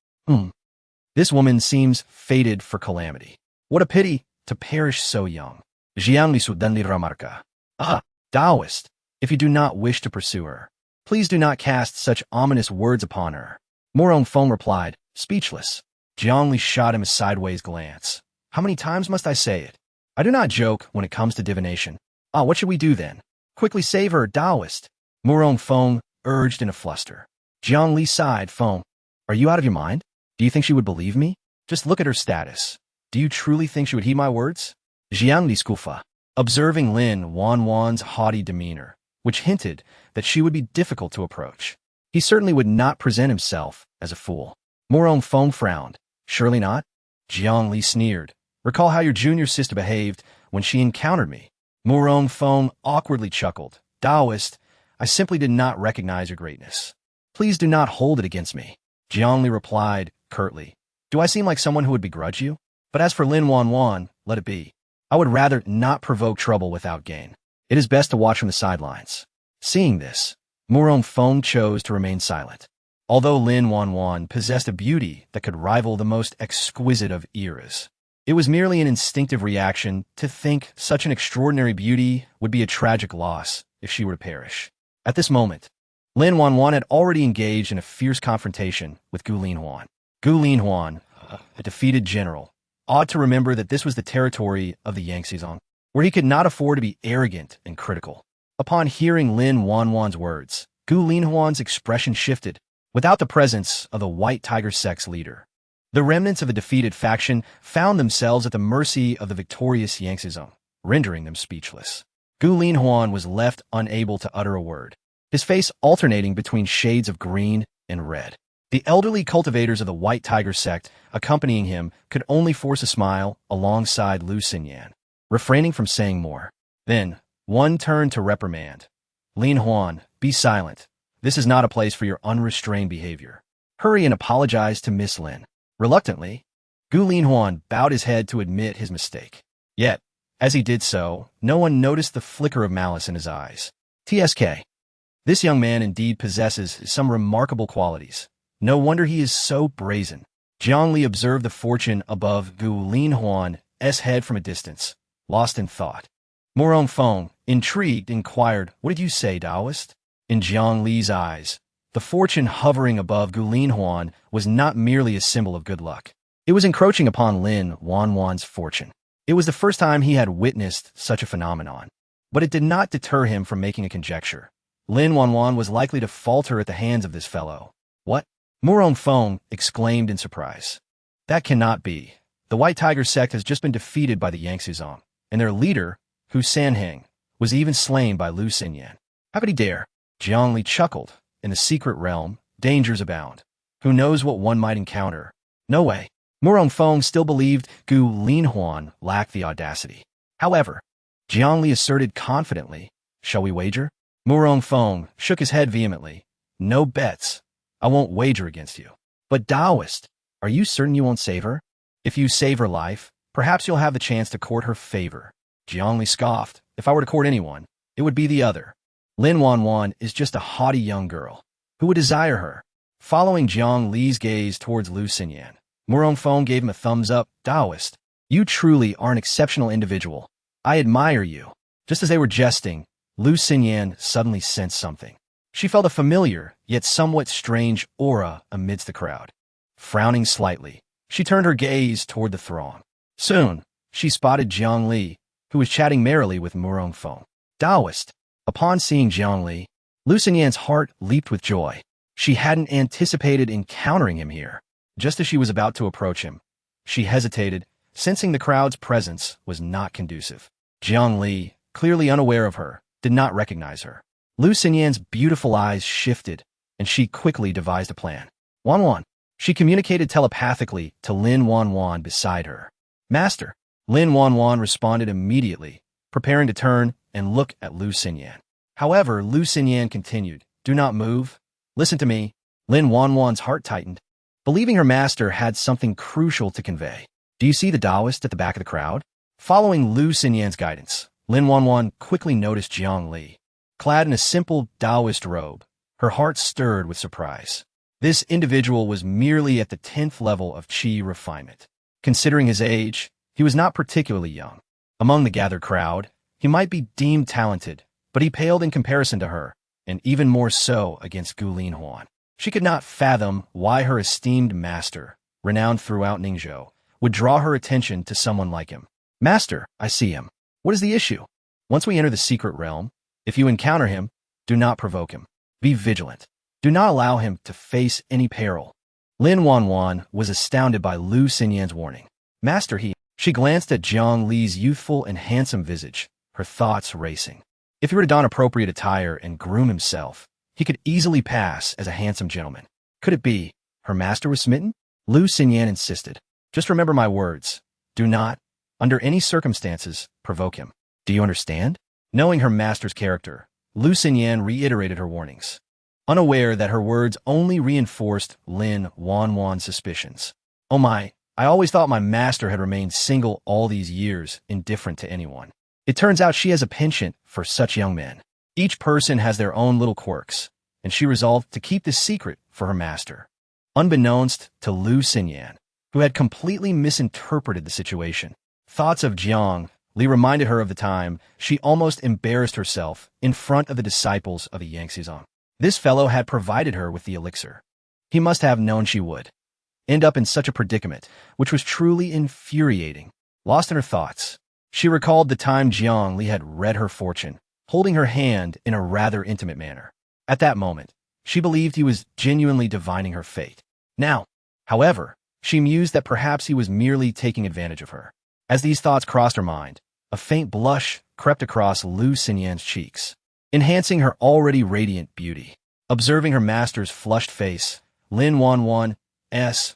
This woman seems fated for calamity. What a pity to perish so young. Jiang Li suddenly remarca. Daoist, if you do not wish to pursue her, please do not cast such ominous words upon her. Murong Feng replied, speechless. Jiang Li shot him a sideways glance. How many times must I say it? I do not joke when it comes to divination. What should we do then? Quickly save her, Daoist. Murong Feng urged in a fluster. Jiang Li sighed. Feng, are you out of your mind? Do you think she would believe me? Just look at her status. Do you truly think she would heed my words? Jiang Li scufa, observing Lin Wanwan's haughty demeanor, which hinted that she would be difficult to approach. He certainly would not present himself as a fool. Murong Feng frowned. Surely not? Jiang Li sneered. Recall how your junior sister behaved when she encountered me. Murong Feng awkwardly chuckled. Daoist, I simply did not recognize your greatness. Please do not hold it against me. Jiang Li replied curtly. Do I seem like someone who would begrudge you? But as for Lin Wanwan, let it be. I would rather not provoke trouble without gain. It is best to watch from the sidelines. Seeing this, Murong Feng chose to remain silent. Although Lin Wanwan possessed a beauty that could rival the most exquisite of eras, it was merely an instinctive reaction to think such an extraordinary beauty would be a tragic loss if she were to perish. At this moment, Lin Wanwan had already engaged in a fierce confrontation with Gu Linhuan. Gu Linhuan, a defeated general, ought to remember that this was the territory of the Yangtze, where he could not afford to be arrogant and critical. Upon hearing Lin Wanwan's words, Gu Linhuan's expression shifted. Without the presence of the White Tiger sect's leader, the remnants of the defeated faction found themselves at the mercy of the victorious Yangtze, rendering them speechless. Gu Linhuan was left unable to utter a word, his face alternating between shades of green and red. The elderly cultivators of the White Tiger sect accompanying him could only force a smile alongside Lu Xinyan, refraining from saying more. Then, one turned to reprimand. Linhuan, be silent. This is not a place for your unrestrained behavior. Hurry and apologize to Miss Lin. Reluctantly, Gu Linhuan bowed his head to admit his mistake. Yet, as he did so, no one noticed the flicker of malice in his eyes. TSK. This young man indeed possesses some remarkable qualities. No wonder he is so brazen. Jiang Li observed the fortune above Gu Linhuan's head from a distance, lost in thought. Morong Feng, intrigued, inquired, "What did you say, Daoist?" In Jiang Li's eyes, the fortune hovering above Gu Linhuan was not merely a symbol of good luck. It was encroaching upon Lin Wanwan's fortune. It was the first time he had witnessed such a phenomenon. But it did not deter him from making a conjecture. Lin Wanwan was likely to falter at the hands of this fellow. "What?" Morong Feng exclaimed in surprise. "That cannot be. The White Tiger sect has just been defeated by the Yangsuzong, and their leader, Hu Sanheng, was even slain by Lu Xinyan. How could he dare?" Jiang Li chuckled. "In the secret realm, dangers abound. Who knows what one might encounter? No way." Morong Feng still believed Gu Linhuan lacked the audacity. However, Jiang Li asserted confidently, "Shall we wager?" Morong Feng shook his head vehemently. "No bets. I won't wager against you." "But Daoist, are you certain you won't save her? If you save her life, perhaps you'll have the chance to court her favor." Jiang Li scoffed. "If I were to court anyone, it would be the other. Lin Wanwan is just a haughty young girl. Who would desire her?" Following Jiang Li's gaze towards Lu Xinyan, Morong Feng gave him a thumbs up. "Daoist, you truly are an exceptional individual. I admire you." Just as they were jesting, Lu Xinyan suddenly sensed something. She felt a familiar, yet somewhat strange aura amidst the crowd. Frowning slightly, she turned her gaze toward the throng. Soon, she spotted Jiang Li, who was chatting merrily with Morong Feng. "Daoist." Upon seeing Jiang Li, Lu Xinyan's heart leaped with joy. She hadn't anticipated encountering him here. Just as she was about to approach him, she hesitated, sensing the crowd's presence was not conducive. Jiang Li, clearly unaware of her, did not recognize her. Lu Xinyan's beautiful eyes shifted, and she quickly devised a plan. "Wanwan." She communicated telepathically to Lin Wanwan beside her. "Master." Lin Wanwan responded immediately, preparing to turn and look at Lu Xinyan. However, Lu Xinyan continued, "Do not move. Listen to me." Lin Wanwan's heart tightened, believing her master had something crucial to convey. "Do you see the Daoist at the back of the crowd?" Following Lu Xinyan's guidance, Lin Wanwan quickly noticed Jiang Li. Clad in a simple Daoist robe, her heart stirred with surprise. This individual was merely at the 10th level of Qi refinement. Considering his age, he was not particularly young. Among the gathered crowd, he might be deemed talented, but he paled in comparison to her, and even more so against Gu Linhuan. She could not fathom why her esteemed master, renowned throughout Ningzhou, would draw her attention to someone like him. "Master, I see him. What is the issue?" "Once we enter the secret realm, if you encounter him, do not provoke him. Be vigilant. Do not allow him to face any peril." Lin Wanwan was astounded by Lu Xinyan's warning. "Master, She glanced at Jiang Li's youthful and handsome visage, her thoughts racing. If he were to don appropriate attire and groom himself, he could easily pass as a handsome gentleman. Could it be her master was smitten? Lu Xinyan insisted. "Just remember my words. Do not, under any circumstances, provoke him. Do you understand?" Knowing her master's character, Lu Xinyan reiterated her warnings, unaware that her words only reinforced Lin Wanwan's suspicions. "Oh my, I always thought my master had remained single all these years, indifferent to anyone. It turns out she has a penchant for such young men. Each person has their own little quirks, and she resolved to keep this secret for her master." Unbeknownst to Lu Xinyan, who had completely misinterpreted the situation, thoughts of Jiang Li reminded her of the time she almost embarrassed herself in front of the disciples of a Yangsuzong. This fellow had provided her with the elixir. He must have known she would end up in such a predicament, which was truly infuriating. Lost in her thoughts, she recalled the time Jiang Li had read her fortune, holding her hand in a rather intimate manner. At that moment, she believed he was genuinely divining her fate. Now, however, she mused that perhaps he was merely taking advantage of her. As these thoughts crossed her mind, a faint blush crept across Lu Xinyan's cheeks, enhancing her already radiant beauty. Observing her master's flushed face, Lin Wanwan's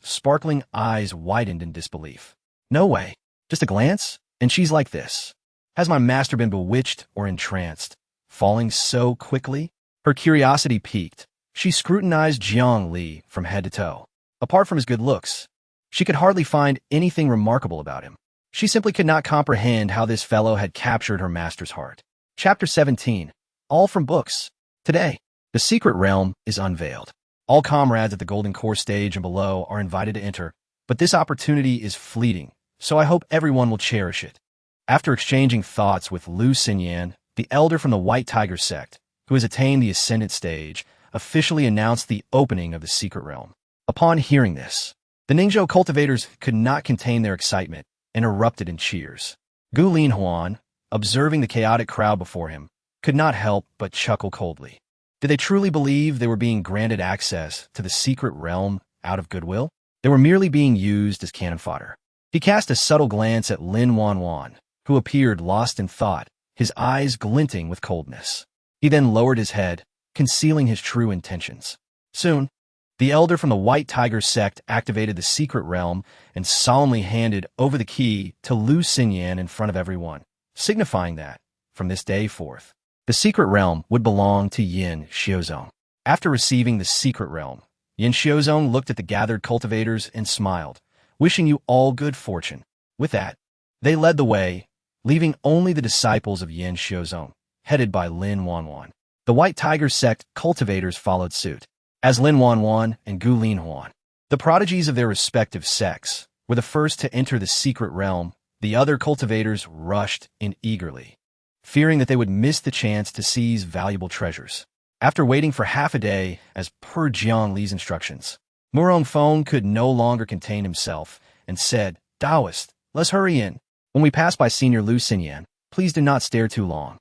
sparkling eyes widened in disbelief. "No way. Just a glance, and she's like this. Has my master been bewitched or entranced, falling so quickly?" Her curiosity piqued. She scrutinized Jiang Li from head to toe. Apart from his good looks, she could hardly find anything remarkable about him. She simply could not comprehend how this fellow had captured her master's heart. Chapter 17. All from books. Today, the secret realm is unveiled. All comrades at the Golden Core stage and below are invited to enter. but this opportunity is fleeting, so I hope everyone will cherish it. After exchanging thoughts with Lu Xinyan, the elder from the White Tiger sect, who has attained the ascendant stage, officially announced the opening of the secret realm. Upon hearing this, the Ningzhou cultivators could not contain their excitement and erupted in cheers. Gu Linhuan, observing the chaotic crowd before him, could not help but chuckle coldly. Did they truly believe they were being granted access to the secret realm out of goodwill? They were merely being used as cannon fodder. He cast a subtle glance at Lin Wanwan, who appeared lost in thought, his eyes glinting with coldness. He then lowered his head, concealing his true intentions. Soon, the elder from the White Tiger sect activated the secret realm and solemnly handed over the key to Lu Xinyan in front of everyone, signifying that, from this day forth, the secret realm would belong to Yin Xiuzong. After receiving the secret realm, Yin Xiuzong looked at the gathered cultivators and smiled, wishing you all good fortune. With that, they led the way, leaving only the disciples of Yin Xiuzong, headed by Lin Wanwan. The White Tiger sect cultivators followed suit, as Lin Wanwan and Gu Linhuan. The prodigies of their respective sects were the first to enter the secret realm. The other cultivators rushed in eagerly, fearing that they would miss the chance to seize valuable treasures. After waiting for half a day, as per Jiang Li's instructions, Murong Feng could no longer contain himself and said, "Daoist, let's hurry in. When we pass by Senior Lu Xinyan, please do not stare too long."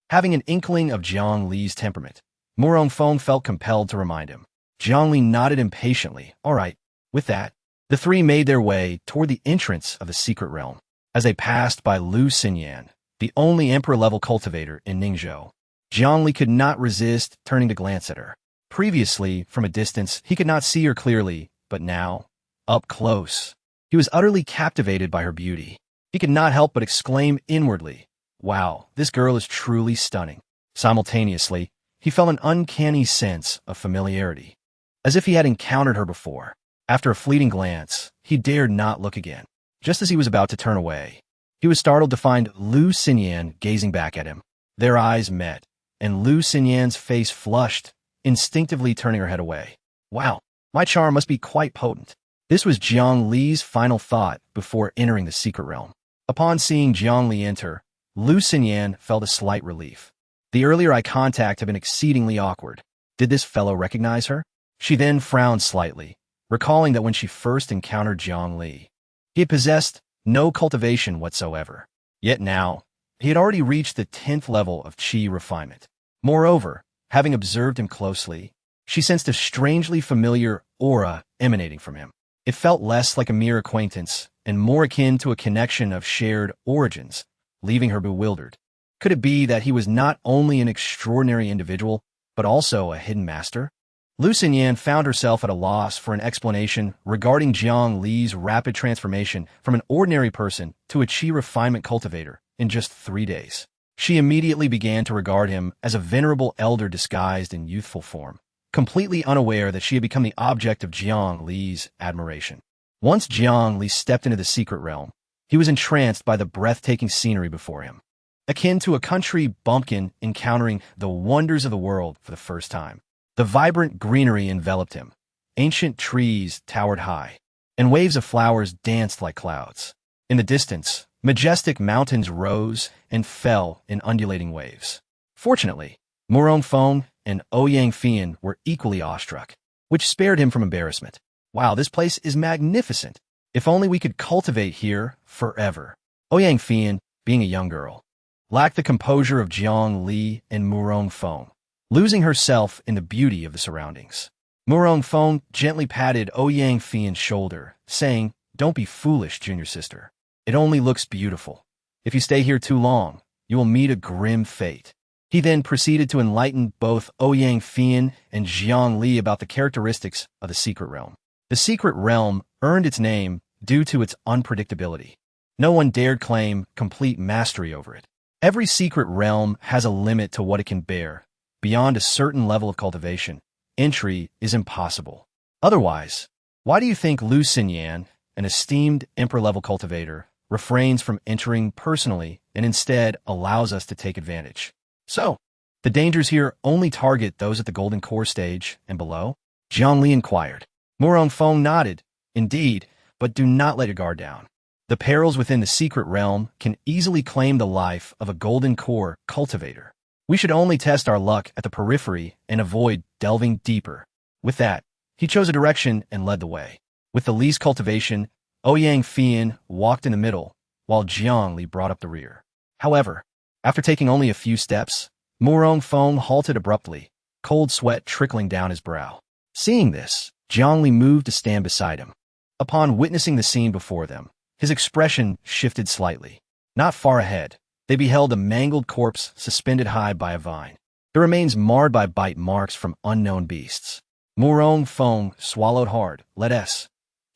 Having an inkling of Jiang Li's temperament, Murong Feng felt compelled to remind him. Jiang Li nodded impatiently. All right. With that, the three made their way toward the entrance of the secret realm. As they passed by Lu Xinyan, the only emperor-level cultivator in Ningzhou, Jiang Li could not resist turning to glance at her. Previously, from a distance, he could not see her clearly, but now, up close, he was utterly captivated by her beauty. He could not help but exclaim inwardly, "Wow, this girl is truly stunning." Simultaneously, he felt an uncanny sense of familiarity, as if he had encountered her before. After a fleeting glance, he dared not look again. Just as he was about to turn away, he was startled to find Lu Xinyan gazing back at him. Their eyes met, and Lu Xinyan's face flushed, instinctively turning her head away. Wow, my charm must be quite potent. This was Jiang Li's final thought before entering the secret realm. Upon seeing Jiang Li enter, Lu Xinyan felt a slight relief. The earlier eye contact had been exceedingly awkward. Did this fellow recognize her? She then frowned slightly, recalling that when she first encountered Jiang Li, he had possessed no cultivation whatsoever. Yet now, he had already reached the 10th level of qi refinement. Moreover, having observed him closely, she sensed a strangely familiar aura emanating from him. It felt less like a mere acquaintance and more akin to a connection of shared origins, leaving her bewildered. Could it be that he was not only an extraordinary individual, but also a hidden master? Lu Xinyan found herself at a loss for an explanation regarding Jiang Li's rapid transformation from an ordinary person to a qi refinement cultivator in just 3 days. She immediately began to regard him as a venerable elder disguised in youthful form, completely unaware that she had become the object of Jiang Li's admiration. Once Jiang Li stepped into the secret realm, he was entranced by the breathtaking scenery before him, akin to a country bumpkin encountering the wonders of the world for the first time. The vibrant greenery enveloped him. Ancient trees towered high, and waves of flowers danced like clouds. In the distance, majestic mountains rose and fell in undulating waves. Fortunately, Murong Feng and Ouyang Fian were equally awestruck, which spared him from embarrassment. Wow, this place is magnificent. If only we could cultivate here forever. Ouyang Fian, being a young girl, lacked the composure of Jiang Li and Murong Feng, losing herself in the beauty of the surroundings. Murong Feng gently patted Ouyang Fian's shoulder, saying, "Don't be foolish, junior sister. It only looks beautiful. If you stay here too long, you will meet a grim fate." He then proceeded to enlighten both Ouyang Fian and Jiang Li about the characteristics of the secret realm. The secret realm earned its name due to its unpredictability. No one dared claim complete mastery over it. Every secret realm has a limit to what it can bear. Beyond a certain level of cultivation, entry is impossible. Otherwise, why do you think Lu Xinyan, an esteemed emperor-level cultivator, refrains from entering personally and instead allows us to take advantage? So, the dangers here only target those at the golden core stage and below? Jiang Li inquired. Murong Feng nodded. Indeed, but do not let your guard down. The perils within the secret realm can easily claim the life of a golden core cultivator. We should only test our luck at the periphery and avoid delving deeper. With that, he chose a direction and led the way. With the least cultivation, Ouyang Fian walked in the middle, while Jiang Li brought up the rear. However, after taking only a few steps, Murong Feng halted abruptly, cold sweat trickling down his brow. Seeing this, Jiang Li moved to stand beside him. Upon witnessing the scene before them, his expression shifted slightly. Not far ahead, they beheld a mangled corpse suspended high by a vine, the remains marred by bite marks from unknown beasts. Murong Feng swallowed hard. Let us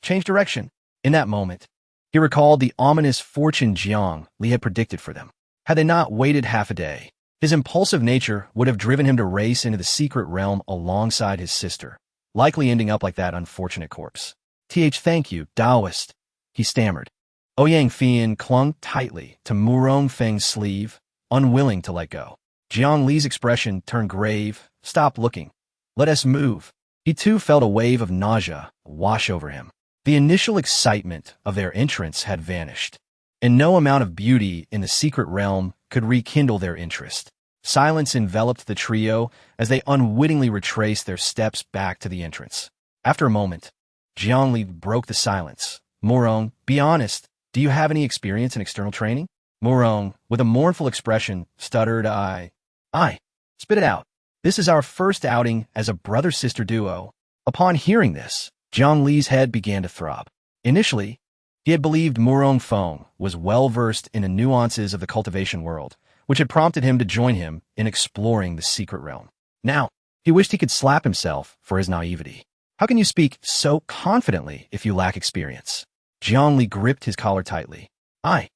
change direction. In that moment, he recalled the ominous fortune Jiang Li had predicted for them. Had they not waited half a day, his impulsive nature would have driven him to race into the secret realm alongside his sister, likely ending up like that unfortunate corpse. Thank you, Daoist, he stammered. Ouyang Fian clung tightly to Murong Feng's sleeve, unwilling to let go. Jiang Li's expression turned grave. Stop looking. Let us move. He too felt a wave of nausea wash over him. The initial excitement of their entrance had vanished, and no amount of beauty in the secret realm could rekindle their interest. Silence enveloped the trio as they unwittingly retraced their steps back to the entrance. After a moment, Jiang Li broke the silence. Murong, be honest, do you have any experience in external training? Murong, with a mournful expression, stuttered, I. Spit it out. This is our first outing as a brother-sister duo. Upon hearing this, Jiang Li's head began to throb. Initially, he had believed Murong Feng was well-versed in the nuances of the cultivation world, which had prompted him to join him in exploring the secret realm. Now, he wished he could slap himself for his naivety. How can you speak so confidently if you lack experience? Jiang Li gripped his collar tightly. I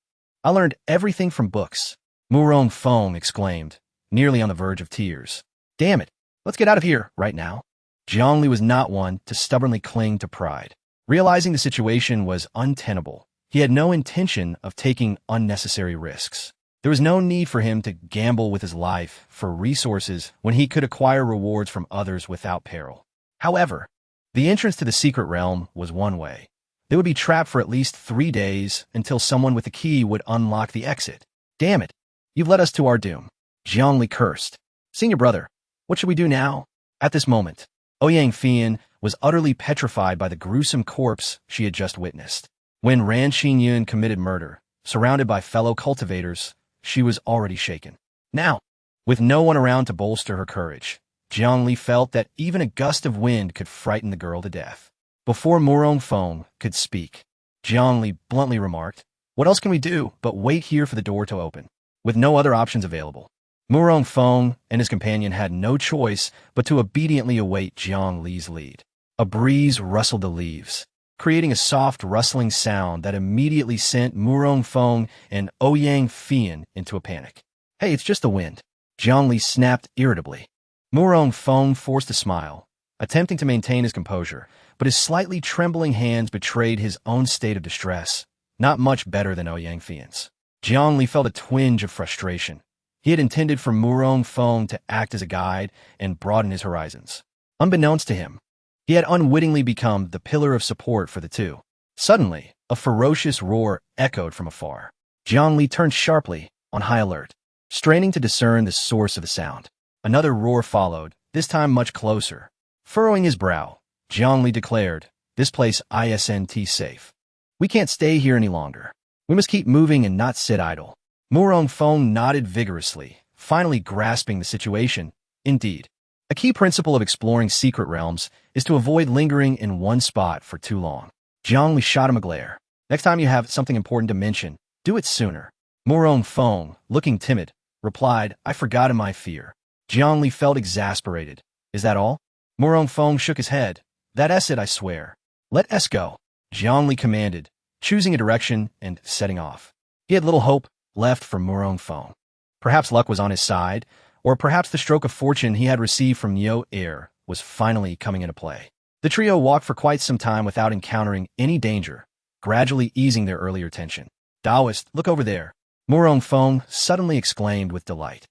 learned everything from books, Murong Feng exclaimed, nearly on the verge of tears. Damn it, let's get out of here right now. Jiang Li was not one to stubbornly cling to pride. Realizing the situation was untenable, he had no intention of taking unnecessary risks. There was no need for him to gamble with his life for resources when he could acquire rewards from others without peril. However, the entrance to the secret realm was one way. They would be trapped for at least 3 days until someone with the key would unlock the exit. Damn it, you've led us to our doom. Jiang Li cursed. Senior brother, what should we do now? At this moment, Ouyang Fian was utterly petrified by the gruesome corpse she had just witnessed. When Ran Xinyun committed murder, surrounded by fellow cultivators, she was already shaken. Now, with no one around to bolster her courage, Jiang Li felt that even a gust of wind could frighten the girl to death. Before Murong Feng could speak, Jiang Li bluntly remarked, what else can we do but wait here for the door to open? With no other options available, Murong Feng and his companion had no choice but to obediently await Jiang Li's lead. A breeze rustled the leaves, creating a soft rustling sound that immediately sent Murong Feng and Ouyang Fian into a panic. Hey, it's just the wind, Jiang Li snapped irritably. Murong Feng forced a smile, attempting to maintain his composure, but his slightly trembling hands betrayed his own state of distress, not much better than Ouyang Fian's. Jiang Li felt a twinge of frustration. He had intended for Murong Feng to act as a guide and broaden his horizons. Unbeknownst to him, he had unwittingly become the pillar of support for the two. Suddenly, a ferocious roar echoed from afar. Jiang Li turned sharply, on high alert, straining to discern the source of the sound. Another roar followed, this time much closer. Furrowing his brow, Jiang Li declared, this place isn't safe. We can't stay here any longer. We must keep moving and not sit idle. Murong Feng nodded vigorously, finally grasping the situation. Indeed, a key principle of exploring secret realms is to avoid lingering in one spot for too long. Jiang Li shot him a glare. Next time you have something important to mention, do it sooner. Murong Feng, looking timid, replied, I forgot in my fear. Jiang Li felt exasperated. Is that all? Murong Feng shook his head. That's it, I swear. Let us go. Jiang Li commanded, choosing a direction and setting off. He had little hope left for Murong Feng. Perhaps luck was on his side, or perhaps the stroke of fortune he had received from Neo Air was finally coming into play. The trio walked for quite some time without encountering any danger, gradually easing their earlier tension. Daoist, look over there. Murong Feng suddenly exclaimed with delight.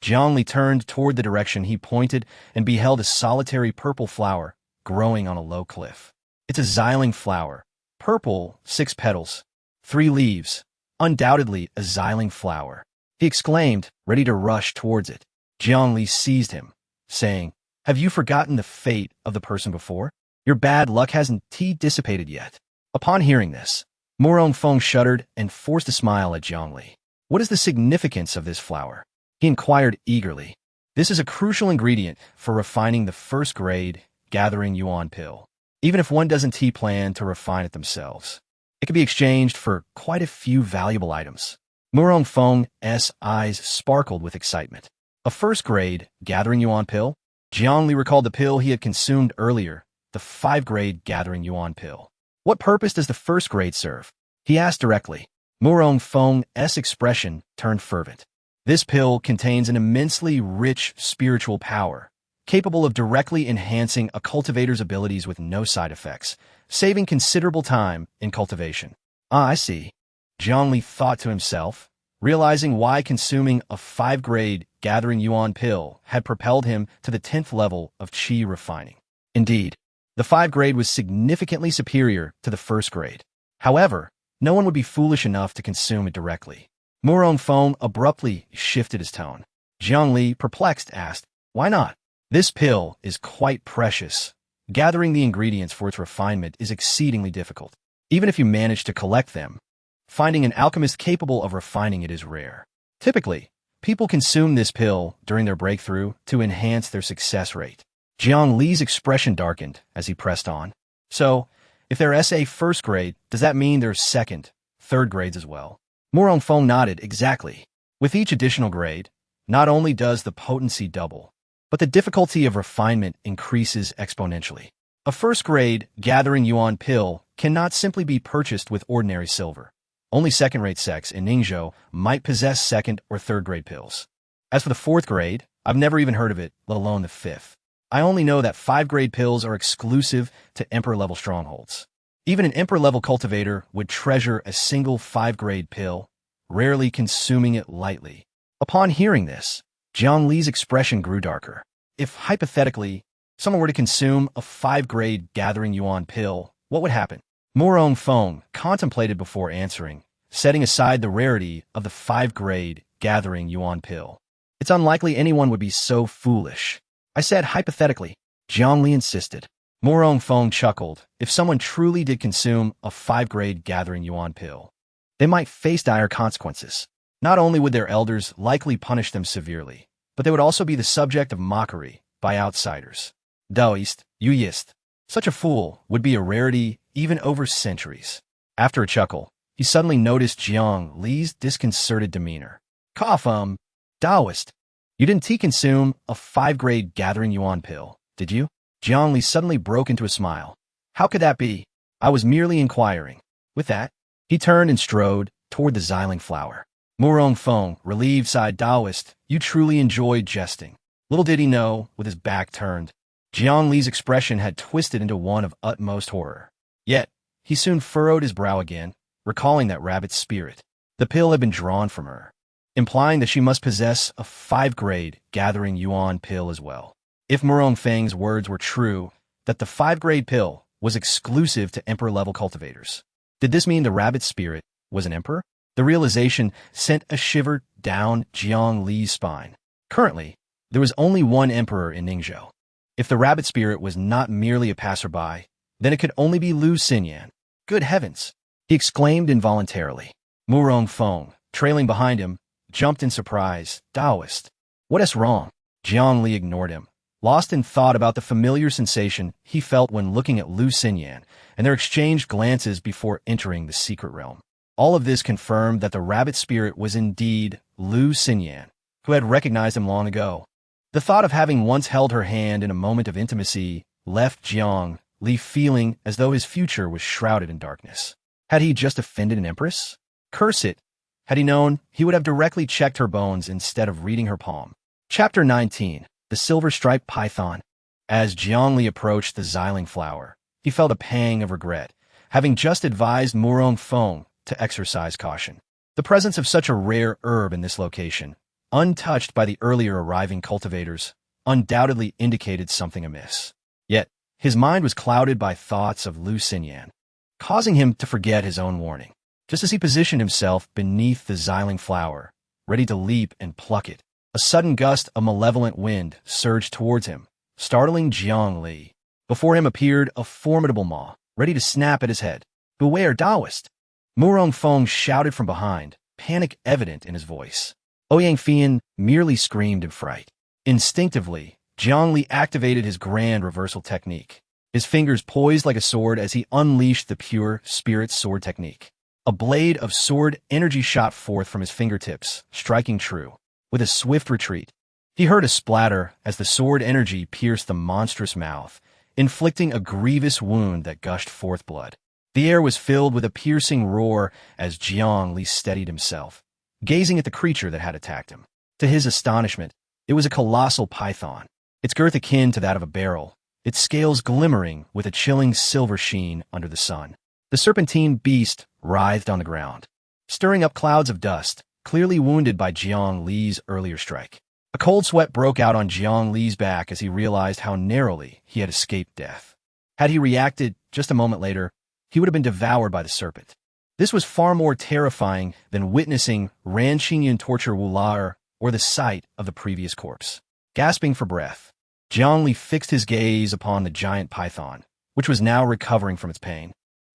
Jiang Li turned toward the direction he pointed and beheld a solitary purple flower growing on a low cliff. It's a xylem flower, Purple, 6 petals, 3 leaves, undoubtedly a Xiling flower. He exclaimed, ready to rush towards it. Jiang Li seized him, saying, "Have you forgotten the fate of the person before? Your bad luck hasn't dissipated yet." Upon hearing this, Morong Feng shuddered and forced a smile at Jiang Li. "What is the significance of this flower?" he inquired eagerly. "This is a crucial ingredient for refining the first grade gathering yuan pill. Even if one doesn't plan to refine it themselves, it can be exchanged for quite a few valuable items." Morong Feng's eyes sparkled with excitement. A first grade gathering yuan pill? Jiang Li recalled the pill he had consumed earlier, the 5-grade gathering yuan pill. "What purpose does the first grade serve?" he asked directly. Morong Feng's expression turned fervent. "This pill contains an immensely rich spiritual power, capable of directly enhancing a cultivator's abilities with no side effects, saving considerable time in cultivation." "Ah, I see," Jiang Li thought to himself, realizing why consuming a 5-grade gathering yuan pill had propelled him to the 10th level of qi refining. Indeed, the 5-grade was significantly superior to the 1st grade. However, no one would be foolish enough to consume it directly. Morong Feng abruptly shifted his tone. Jiang Li, perplexed, asked, "Why not? This pill is quite precious. Gathering the ingredients for its refinement is exceedingly difficult. Even if you manage to collect them, finding an alchemist capable of refining it is rare. Typically, people consume this pill during their breakthrough to enhance their success rate." Jiang Li's expression darkened as he pressed on. "So, if there's a 1st grade, does that mean there's 2nd, 3rd grades as well?" Morong Feng nodded. "Exactly. With each additional grade, not only does the potency double, but the difficulty of refinement increases exponentially. A 1st grade gathering yuan pill cannot simply be purchased with ordinary silver. Only 2nd-rate sects in Ningzhou might possess 2nd or 3rd-grade pills. As for the 4th grade, I've never even heard of it, let alone the 5th. I only know that 5-grade pills are exclusive to Emperor-level strongholds. Even an Emperor-level cultivator would treasure a single 5-grade pill, rarely consuming it lightly." Upon hearing this, Jiang Li's expression grew darker. If, hypothetically, someone were to consume a 5-grade gathering yuan pill, what would happen? Morong Feng contemplated before answering, setting aside the rarity of the 5-grade gathering yuan pill. "It's unlikely anyone would be so foolish." "I said hypothetically," Jiang Li insisted. Morong Feng chuckled. "If someone truly did consume a 5-grade gathering yuan pill, they might face dire consequences. Not only would their elders likely punish them severely, but they would also be the subject of mockery by outsiders. Daoist, Yuist. Such a fool would be a rarity even over centuries." After a chuckle, he suddenly noticed Jiang Li's disconcerted demeanor. "Cough, Daoist. You didn't consume a 5-grade gathering yuan pill, did you?" Jiang Li suddenly broke into a smile. "How could that be? I was merely inquiring." With that, he turned and strode toward the Xiling flower. Morong Feng, relieved, sighed. "Daoist, you truly enjoyed jesting." Little did he know, with his back turned, Jiang Li's expression had twisted into one of utmost horror. Yet, he soon furrowed his brow again, recalling that rabbit's spirit. The pill had been drawn from her, implying that she must possess a 5-grade gathering yuan pill as well. If Morong Feng's words were true, that the 5-grade pill was exclusive to Emperor-level cultivators, did this mean the rabbit's spirit was an emperor? The realization sent a shiver down Jiang Li's spine. Currently, there was only one emperor in Ningzhou. If the rabbit spirit was not merely a passerby, then it could only be Lu Xinyan. "Good heavens!" he exclaimed involuntarily. Morong Feng, trailing behind him, jumped in surprise. "Daoist, what is wrong?" Jiang Li ignored him, lost in thought about the familiar sensation he felt when looking at Lu Xinyan, and their exchanged glances before entering the secret realm. All of this confirmed that the rabbit spirit was indeed Lu Xinyan, who had recognized him long ago. The thought of having once held her hand in a moment of intimacy left Jiang Li feeling as though his future was shrouded in darkness. Had he just offended an empress? Curse it! Had he known, he would have directly checked her bones instead of reading her palm. Chapter 19. The Silver-Striped Python. As Jiang Li approached the Xiling flower, he felt a pang of regret, having just advised Morong Feng to exercise caution. The presence of such a rare herb in this location, untouched by the earlier arriving cultivators, undoubtedly indicated something amiss. Yet, his mind was clouded by thoughts of Lu Xinyan. causing him to forget his own warning. Just as he positioned himself beneath the Xiling flower, ready to leap and pluck it, a sudden gust of malevolent wind surged towards him, startling Jiang Li. Before him appeared a formidable maw, ready to snap at his head. "Beware, Daoist!" Murong Feng shouted from behind, panic evident in his voice. Ouyang Fian merely screamed in fright. Instinctively, Jiang Li activated his grand reversal technique, his fingers poised like a sword as he unleashed the pure spirit sword technique. A blade of sword energy shot forth from his fingertips, striking true. With a swift retreat, he heard a splatter as the sword energy pierced the monstrous mouth, inflicting a grievous wound that gushed forth blood. The air was filled with a piercing roar as Jiang Li steadied himself, gazing at the creature that had attacked him. To his astonishment, it was a colossal python, its girth akin to that of a barrel, its scales glimmering with a chilling silver sheen under the sun. The serpentine beast writhed on the ground, stirring up clouds of dust, clearly wounded by Jiang Li's earlier strike. A cold sweat broke out on Jiang Li's back as he realized how narrowly he had escaped death. Had he reacted just a moment later, he would have been devoured by the serpent. This was far more terrifying than witnessing Ran Xinyan torture Wu Laer or the sight of the previous corpse. Gasping for breath, Jiang Li fixed his gaze upon the giant python, which was now recovering from its pain.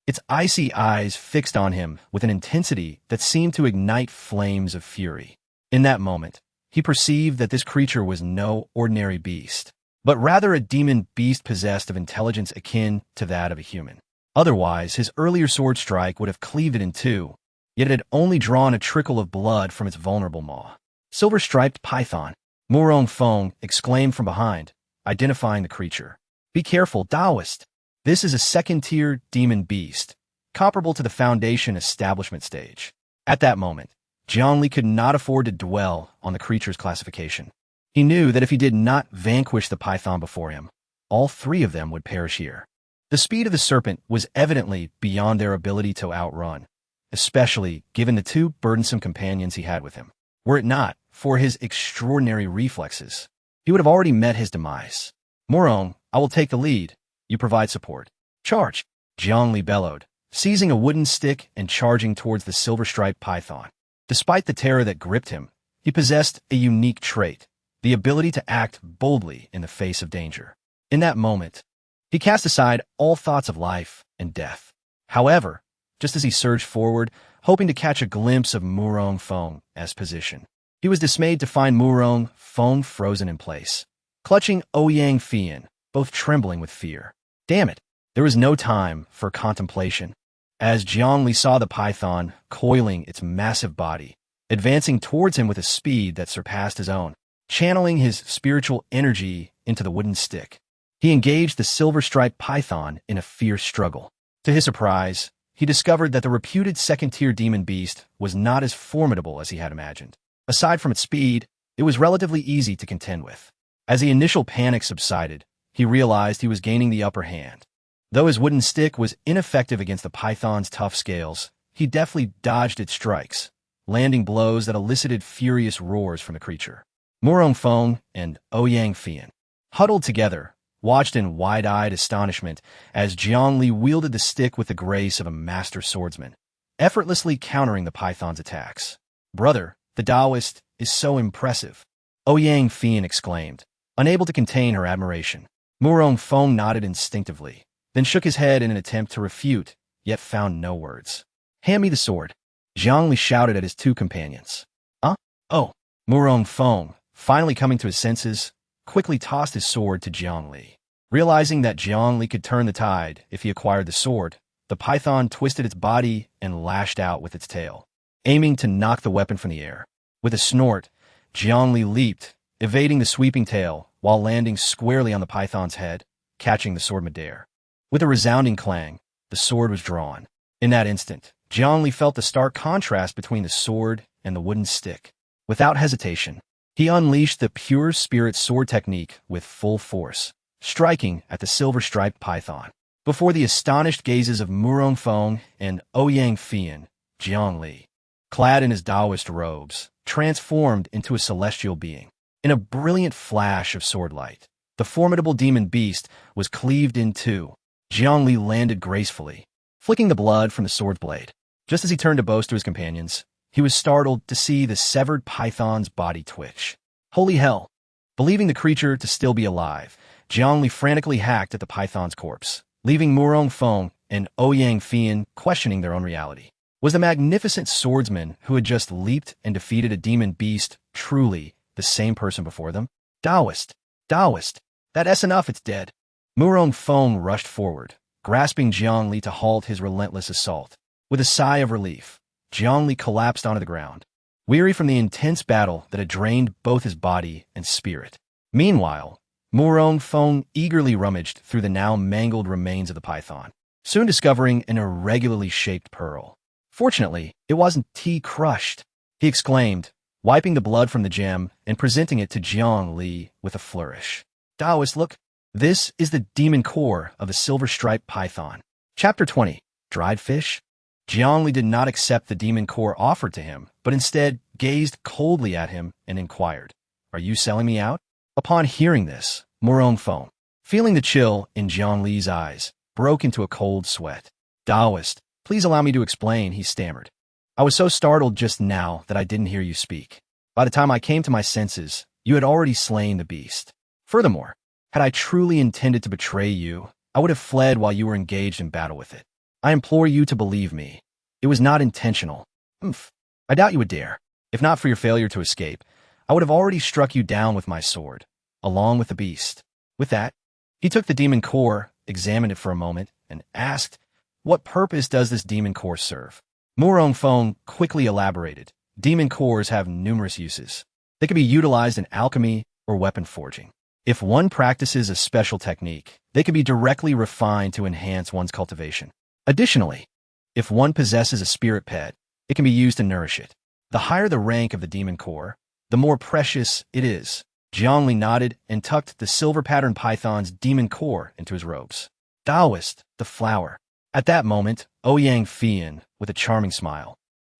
Its icy eyes fixed on him with an intensity that seemed to ignite flames of fury. In that moment, he perceived that this creature was no ordinary beast, but rather a demon beast possessed of intelligence akin to that of a human. Otherwise, his earlier sword strike would have cleaved it in two, yet it had only drawn a trickle of blood from its vulnerable maw. "Silver-striped python," Murong Feng exclaimed from behind, identifying the creature. "Be careful, Daoist. This is a second-tier demon beast, comparable to the Foundation establishment stage." At that moment, Jiang Li could not afford to dwell on the creature's classification. He knew that if he did not vanquish the python before him, all three of them would perish here. The speed of the serpent was evidently beyond their ability to outrun, especially given the two burdensome companions he had with him. Were it not for his extraordinary reflexes, he would have already met his demise. "Murong, I will take the lead. You provide support." "Charge!" Jiang Li bellowed, seizing a wooden stick and charging towards the silver-striped python. Despite the terror that gripped him, he possessed a unique trait, the ability to act boldly in the face of danger. In that moment, he cast aside all thoughts of life and death. However, just as he surged forward, hoping to catch a glimpse of Murong Feng as position, he was dismayed to find Murong Feng frozen in place, clutching Ouyang Fian, both trembling with fear. Damn it! There was no time for contemplation. As Jiang Li saw the python coiling its massive body, advancing towards him with a speed that surpassed his own, channeling his spiritual energy into the wooden stick, he engaged the silver-striped python in a fierce struggle. To his surprise, he discovered that the reputed second-tier demon beast was not as formidable as he had imagined. Aside from its speed, it was relatively easy to contend with. As the initial panic subsided, he realized he was gaining the upper hand. Though his wooden stick was ineffective against the python's tough scales, he deftly dodged its strikes, landing blows that elicited furious roars from the creature. Murong Feng and Ouyang Fian, huddled together, watched in wide-eyed astonishment as Jiang Li wielded the stick with the grace of a master swordsman, effortlessly countering the python's attacks. "Brother, the Daoist is so impressive," Ouyang Fian exclaimed, unable to contain her admiration. Murong Feng nodded instinctively, then shook his head in an attempt to refute, yet found no words. "Hand me the sword," Jiang Li shouted at his two companions. "Huh? Oh." Murong Feng, finally coming to his senses, quickly tossed his sword to Jiang Li. Realizing that Jiang Li could turn the tide if he acquired the sword, the python twisted its body and lashed out with its tail, aiming to knock the weapon from the air. With a snort, Jiang Li leaped, evading the sweeping tail while landing squarely on the python's head, catching the sword midair. With a resounding clang, the sword was drawn. In that instant, Jiang Li felt the stark contrast between the sword and the wooden stick. Without hesitation, he unleashed the pure spirit sword technique with full force, striking at the silver-striped python. Before the astonished gazes of Murong Feng and Ouyang Fian, Jiang Li, clad in his Daoist robes, transformed into a celestial being. In a brilliant flash of sword light, the formidable demon beast was cleaved in two. Jiang Li landed gracefully, flicking the blood from the sword's blade. Just as he turned to boast to his companions, he was startled to see the severed python's body twitch. Holy hell! Believing the creature to still be alive, Jiang Li frantically hacked at the python's corpse, leaving Murong Feng and Ouyang Fian questioning their own reality. Was the magnificent swordsman who had just leaped and defeated a demon beast truly the same person before them? Daoist! Daoist! That's enough, it's dead. Murong Feng rushed forward, grasping Jiang Li to halt his relentless assault. With a sigh of relief, Jiang Li collapsed onto the ground, weary from the intense battle that had drained both his body and spirit. Meanwhile, Murong Feng eagerly rummaged through the now mangled remains of the python, soon discovering an irregularly shaped pearl. Fortunately, it wasn't tea-crushed, he exclaimed, wiping the blood from the gem and presenting it to Jiang Li with a flourish. Daoist, look, this is the demon core of the silver-striped python. Chapter 20. Dried Fish? Jiang Li did not accept the demon core offered to him, but instead gazed coldly at him and inquired, "Are you selling me out?" Upon hearing this, Murong Feng, feeling the chill in Jiang Li's eyes, broke into a cold sweat. "Daoist, please allow me to explain," he stammered. "I was so startled just now that I didn't hear you speak. By the time I came to my senses, you had already slain the beast. Furthermore, had I truly intended to betray you, I would have fled while you were engaged in battle with it. I implore you to believe me. It was not intentional." "Humph. I doubt you would dare. If not for your failure to escape, I would have already struck you down with my sword, along with the beast." With that, he took the demon core, examined it for a moment, and asked, "What purpose does this demon core serve?" Murong Feng quickly elaborated. Demon cores have numerous uses. They can be utilized in alchemy or weapon forging. If one practices a special technique, they can be directly refined to enhance one's cultivation. Additionally, if one possesses a spirit pet, it can be used to nourish it. The higher the rank of the demon core, the more precious it is. Jiang Li nodded and tucked the silver-patterned python's demon core into his robes. "Daoist, the flower." At that moment, Ouyang Fian, with a charming smile,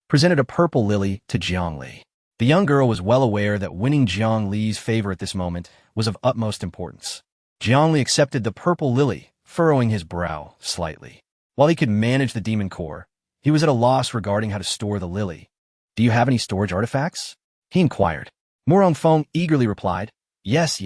presented a purple lily to Jiang Li. The young girl was well aware that winning Jiang Li's favor at this moment was of utmost importance. Jiang Li accepted the purple lily, furrowing his brow slightly. While he could manage the demon core, he was at a loss regarding how to store the lily. "Do you have any storage artifacts?" he inquired. Murong Feng eagerly replied, Yes.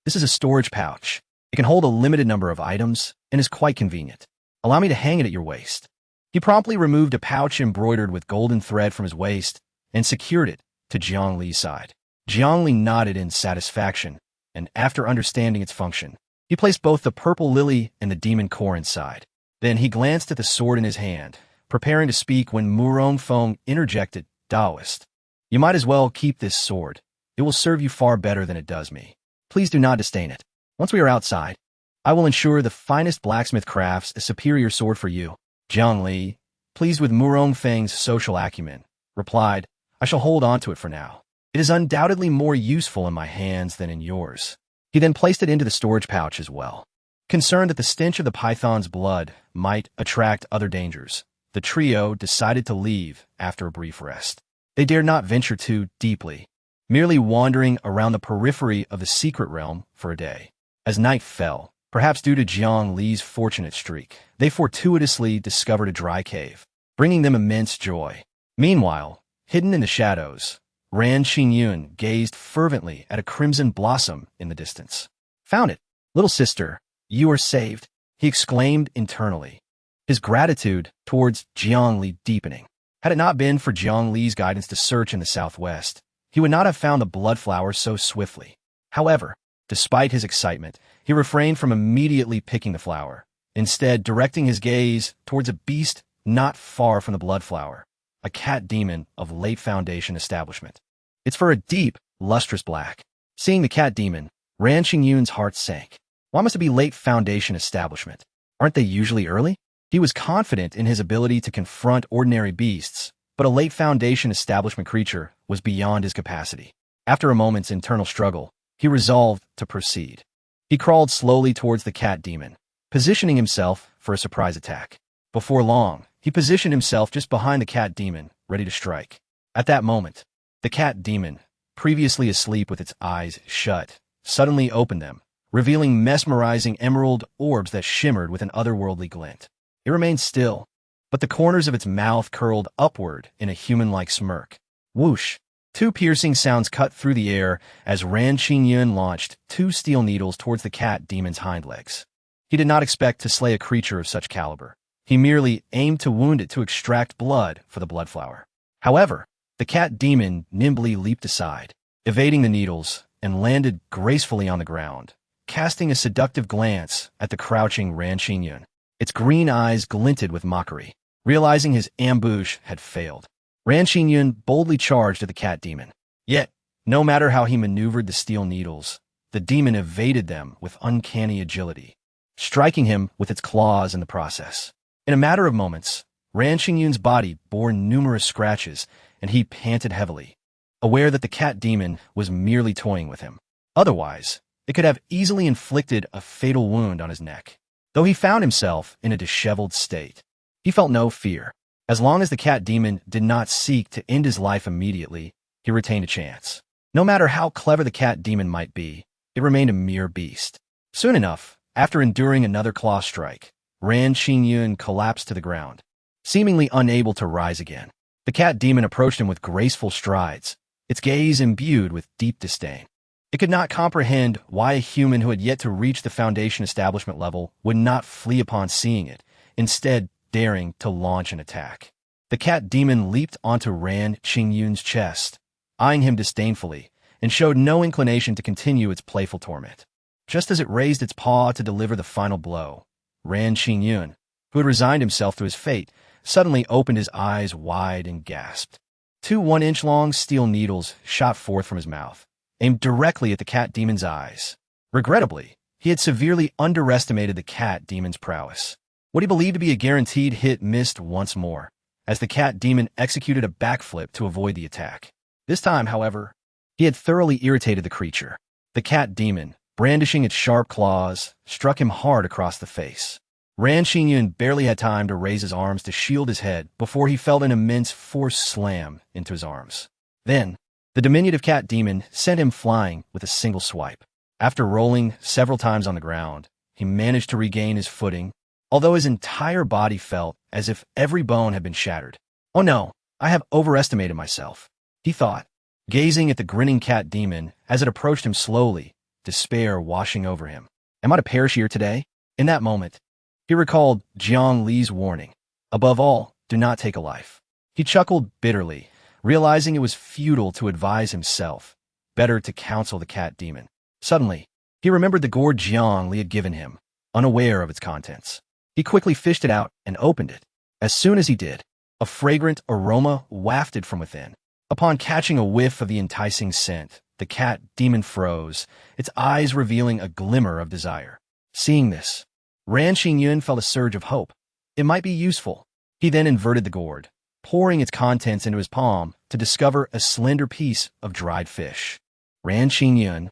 This is a storage pouch. It can hold a limited number of items and is quite convenient. Allow me to hang it at your waist." He promptly removed a pouch embroidered with golden thread from his waist and secured it to Jiang Li's side. Jiang Li nodded in satisfaction, and after understanding its function, he placed both the purple lily and the demon core inside. Then he glanced at the sword in his hand, preparing to speak when Murong Feng interjected, "Daoist, you might as well keep this sword. It will serve you far better than it does me. Please do not disdain it. Once we are outside, I will ensure the finest blacksmith crafts a superior sword for you." Jiang Li, pleased with Murong Feng's social acumen, replied, "I shall hold on to it for now. It is undoubtedly more useful in my hands than in yours." He then placed it into the storage pouch as well. Concerned that the stench of the python's blood might attract other dangers, the trio decided to leave after a brief rest. They dared not venture too deeply, merely wandering around the periphery of the secret realm for a day. As night fell, perhaps due to Jiang Li's fortunate streak, they fortuitously discovered a dry cave, bringing them immense joy. Meanwhile, hidden in the shadows, Ran Xingyun gazed fervently at a crimson blossom in the distance. "Found it! Little sister, you are saved," he exclaimed internally, his gratitude towards Jiang Li deepening. Had it not been for Jiang Li's guidance to search in the southwest, he would not have found the blood flower so swiftly. However, despite his excitement, he refrained from immediately picking the flower, instead directing his gaze towards a beast not far from the blood flower, a cat demon of late Foundation establishment. Its fur a deep, lustrous black. Seeing the cat demon, Ran Xingyun's heart sank. Why must it be late Foundation establishment? Aren't they usually early? He was confident in his ability to confront ordinary beasts, but a late Foundation establishment creature was beyond his capacity. After a moment's internal struggle, he resolved to proceed. He crawled slowly towards the cat demon, positioning himself for a surprise attack. Before long, he positioned himself just behind the cat demon, ready to strike. At that moment, the cat demon, previously asleep with its eyes shut, suddenly opened them, revealing mesmerizing emerald orbs that shimmered with an otherworldly glint. It remained still, but the corners of its mouth curled upward in a human-like smirk. Whoosh! Two piercing sounds cut through the air as Ran Qingyun launched two steel needles towards the cat demon's hind legs. He did not expect to slay a creature of such caliber. He merely aimed to wound it to extract blood for the bloodflower. However, the cat demon nimbly leaped aside, evading the needles, and landed gracefully on the ground, casting a seductive glance at the crouching Ran Qingyun. Its green eyes glinted with mockery. Realizing his ambush had failed, Ran Qingyun boldly charged at the cat demon. Yet, no matter how he maneuvered the steel needles, the demon evaded them with uncanny agility, striking him with its claws in the process. In a matter of moments, Ran Qingyun's body bore numerous scratches, and he panted heavily, aware that the cat demon was merely toying with him. Otherwise, it could have easily inflicted a fatal wound on his neck. Though he found himself in a disheveled state, he felt no fear. As long as the cat demon did not seek to end his life immediately, he retained a chance. No matter how clever the cat demon might be, it remained a mere beast. Soon enough, after enduring another claw strike, Ran Qingyun collapsed to the ground, seemingly unable to rise again. The cat demon approached him with graceful strides, its gaze imbued with deep disdain. It could not comprehend why a human who had yet to reach the Foundation establishment level would not flee upon seeing it, instead daring to launch an attack. The cat demon leaped onto Ran Qingyun's chest, eyeing him disdainfully, and showed no inclination to continue its playful torment. Just as it raised its paw to deliver the final blow, Ran Qingyun, who had resigned himself to his fate, suddenly opened his eyes wide and gasped. Two 1-inch-long steel needles shot forth from his mouth, aimed directly at the cat demon's eyes. Regrettably, he had severely underestimated the cat demon's prowess. What he believed to be a guaranteed hit missed once more, as the cat demon executed a backflip to avoid the attack. This time, however, he had thoroughly irritated the creature. The cat demon, brandishing its sharp claws, struck him hard across the face. Ran Qingyun barely had time to raise his arms to shield his head before he felt an immense force slam into his arms. Then, the diminutive cat demon sent him flying with a single swipe. After rolling several times on the ground, he managed to regain his footing, although his entire body felt as if every bone had been shattered. "Oh no, I have overestimated myself," he thought, gazing at the grinning cat demon as it approached him slowly, despair washing over him. "Am I to perish here today?" In that moment, he recalled Jiang Li's warning, "Above all, do not take a life." He chuckled bitterly, realizing it was futile to advise himself, better to counsel the cat demon. Suddenly, he remembered the gourd Jiang Li had given him, unaware of its contents. He quickly fished it out and opened it. As soon as he did, a fragrant aroma wafted from within. Upon catching a whiff of the enticing scent, the cat demon froze, its eyes revealing a glimmer of desire. Seeing this, Ran Qingyun felt a surge of hope. It might be useful. He then inverted the gourd, pouring its contents into his palm to discover a slender piece of dried fish. Ran Qingyun.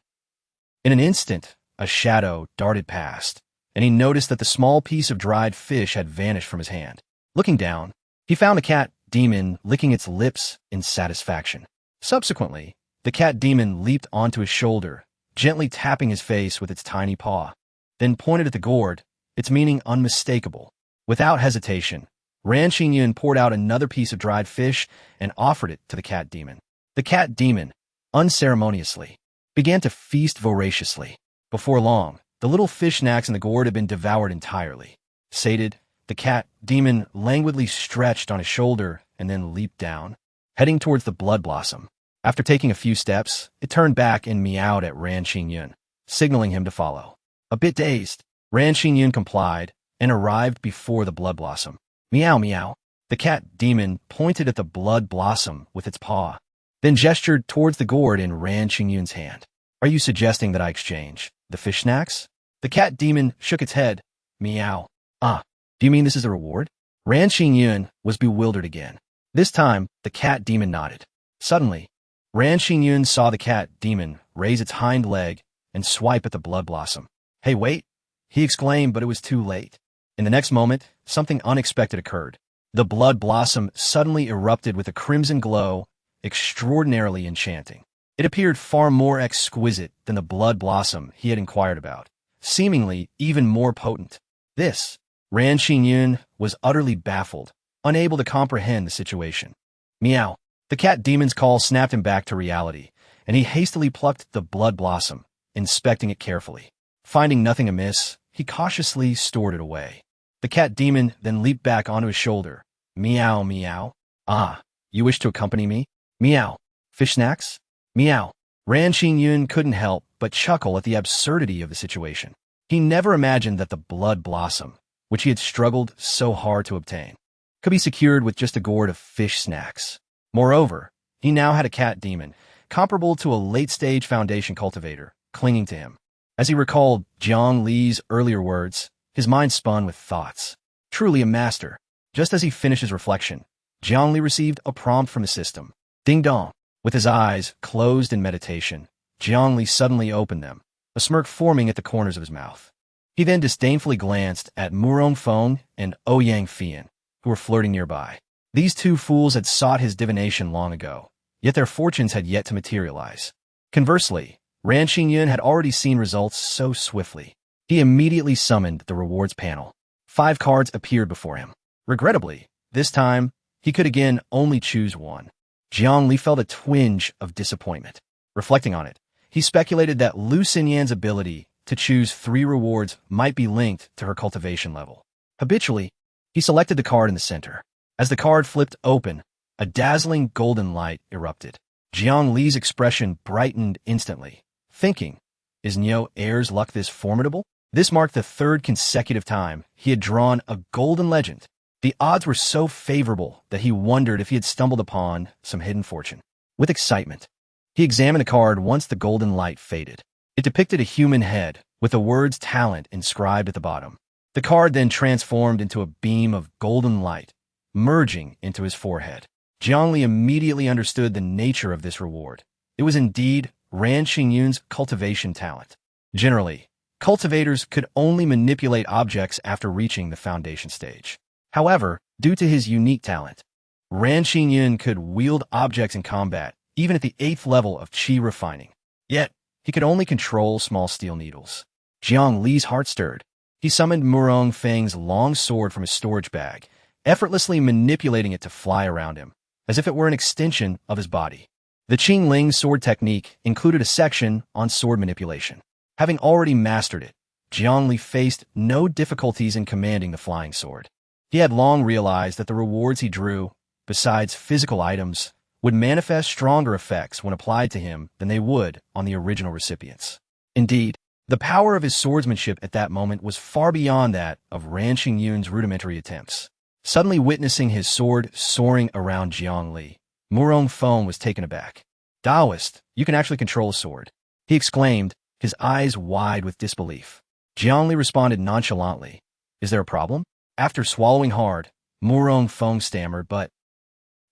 In an instant, a shadow darted past, and he noticed that the small piece of dried fish had vanished from his hand. Looking down, he found the cat demon licking its lips in satisfaction. Subsequently, the cat demon leaped onto his shoulder, gently tapping his face with its tiny paw, then pointed at the gourd, its meaning unmistakable. Without hesitation, Ran Qingyun poured out another piece of dried fish and offered it to the cat demon. The cat demon, unceremoniously, began to feast voraciously. Before long, the little fish snacks in the gourd had been devoured entirely. Sated, the cat demon languidly stretched on his shoulder and then leaped down, heading towards the blood blossom. After taking a few steps, it turned back and meowed at Ran Qingyun, signaling him to follow. A bit dazed, Ran Qingyun complied and arrived before the blood blossom. "Meow, meow." The cat demon pointed at the blood blossom with its paw, then gestured towards the gourd in Ran Qingyun's hand. "Are you suggesting that I exchange the fish snacks?" The cat demon shook its head. "Meow. Ah, do you mean this is a reward?" Ran Qingyun was bewildered again. This time, the cat demon nodded. Suddenly, Ran Qingyun saw the cat demon raise its hind leg and swipe at the blood blossom. "Hey, wait!" he exclaimed, but it was too late. In the next moment, something unexpected occurred. The blood blossom suddenly erupted with a crimson glow, extraordinarily enchanting. It appeared far more exquisite than the blood blossom he had inquired about, seemingly even more potent. This, Ran Xingyun was utterly baffled, unable to comprehend the situation. Meow. The cat demon's call snapped him back to reality, and he hastily plucked the blood blossom, inspecting it carefully. Finding nothing amiss, he cautiously stored it away. The cat demon then leaped back onto his shoulder. Meow, meow. Ah, you wish to accompany me? Meow. Fish snacks? Meow. Ran Xingyun couldn't help but chuckle at the absurdity of the situation. He never imagined that the blood blossom, which he had struggled so hard to obtain, could be secured with just a gourd of fish snacks. Moreover, he now had a cat demon, comparable to a late-stage foundation cultivator, clinging to him. As he recalled Jiang Li's earlier words, his mind spun with thoughts. Truly a master. Just as he finished his reflection, Jiang Li received a prompt from the system. Ding dong. With his eyes closed in meditation, Jiang Li suddenly opened them, a smirk forming at the corners of his mouth. He then disdainfully glanced at Murong Feng and Ouyang Fian, who were flirting nearby. These two fools had sought his divination long ago, yet their fortunes had yet to materialize. Conversely, Ran Xingyun had already seen results so swiftly. He immediately summoned the rewards panel. 5 cards appeared before him. Regrettably, this time, he could again only choose one. Jiang Li felt a twinge of disappointment. Reflecting on it, he speculated that Lu Xinyan's ability to choose 3 rewards might be linked to her cultivation level. Habitually, he selected the card in the center. As the card flipped open, a dazzling golden light erupted. Jiang Li's expression brightened instantly, thinking, is Niu Heir's luck this formidable? This marked the 3rd consecutive time he had drawn a golden legend. The odds were so favorable that he wondered if he had stumbled upon some hidden fortune. With excitement, he examined the card once the golden light faded. It depicted a human head with the words talent inscribed at the bottom. The card then transformed into a beam of golden light, merging into his forehead. Jiang Li immediately understood the nature of this reward. It was indeed Ran Xingyun's cultivation talent. Generally, cultivators could only manipulate objects after reaching the foundation stage. However, due to his unique talent, Ran Xingyun could wield objects in combat, even at the 8th level of qi refining. Yet, he could only control small steel needles. Jiang Li's heart stirred. He summoned Murong Feng's long sword from his storage bag, effortlessly manipulating it to fly around him, as if it were an extension of his body. The Qingling sword technique included a section on sword manipulation. Having already mastered it, Jiang Li faced no difficulties in commanding the flying sword. He had long realized that the rewards he drew, besides physical items, would manifest stronger effects when applied to him than they would on the original recipients. Indeed, the power of his swordsmanship at that moment was far beyond that of Ran Xingyun's rudimentary attempts. Suddenly witnessing his sword soaring around Jiang Li, Murong Feng was taken aback. Daoist, you can actually control a sword, he exclaimed, his eyes wide with disbelief. Jiang Li responded nonchalantly. Is there a problem? After swallowing hard, Murong Feng stammered, but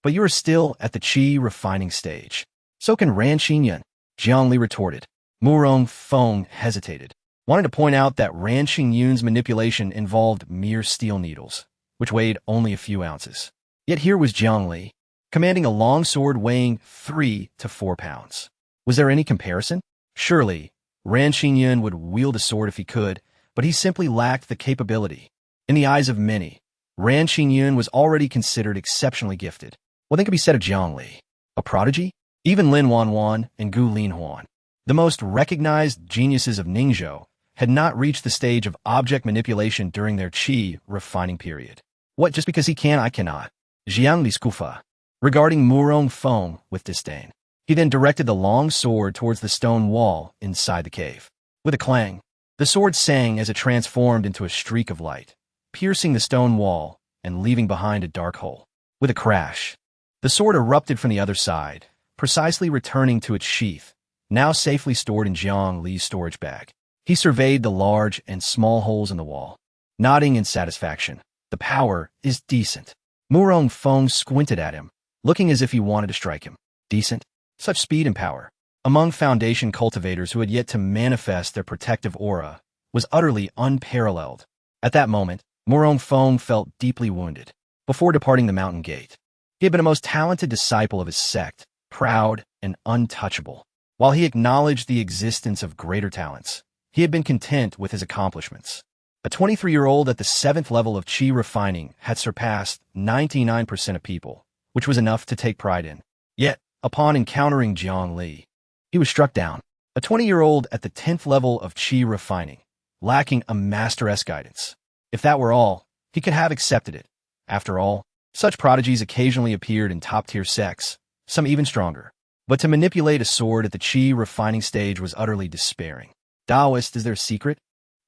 you are still at the qi refining stage. So can Ran Xingyun, Jiang Li retorted. Murong Feng hesitated, wanting to point out that Ran Xingyun's manipulation involved mere steel needles, which weighed only a few ounces. Yet here was Jiang Li, commanding a long sword weighing 3 to 4 pounds. Was there any comparison? Surely, Ran Xingyun would wield a sword if he could, but he simply lacked the capability. In the eyes of many, Ran Xingyun was already considered exceptionally gifted. What then could be said of Jiang Li? A prodigy? Even Lin Wanwan and Gu Linhuan, the most recognized geniuses of Ningzhou, had not reached the stage of object manipulation during their qi refining period. What, just because he can, I cannot? Jiang Li skufa, regarding Murong Feng with disdain. He then directed the long sword towards the stone wall inside the cave. With a clang, the sword sang as it transformed into a streak of light, piercing the stone wall and leaving behind a dark hole. With a crash, the sword erupted from the other side, precisely returning to its sheath, now safely stored in Jiang Li's storage bag. He surveyed the large and small holes in the wall, nodding in satisfaction. The power is decent. Murong Feng squinted at him, looking as if he wanted to strike him. Decent? Such speed and power, among foundation cultivators who had yet to manifest their protective aura, was utterly unparalleled. At that moment, Murong Feng felt deeply wounded. Before departing the mountain gate, he had been a most talented disciple of his sect, proud and untouchable. While he acknowledged the existence of greater talents, he had been content with his accomplishments. A 23-year-old at the 7th level of Qi refining had surpassed 99% of people, which was enough to take pride in. Yet, upon encountering Jiang Li, he was struck down. A 20-year-old at the 10th level of Qi refining, lacking a master-esque guidance. If that were all, he could have accepted it. After all, such prodigies occasionally appeared in top-tier sects, some even stronger. But to manipulate a sword at the Qi refining stage was utterly despairing. Daoist, is there a secret?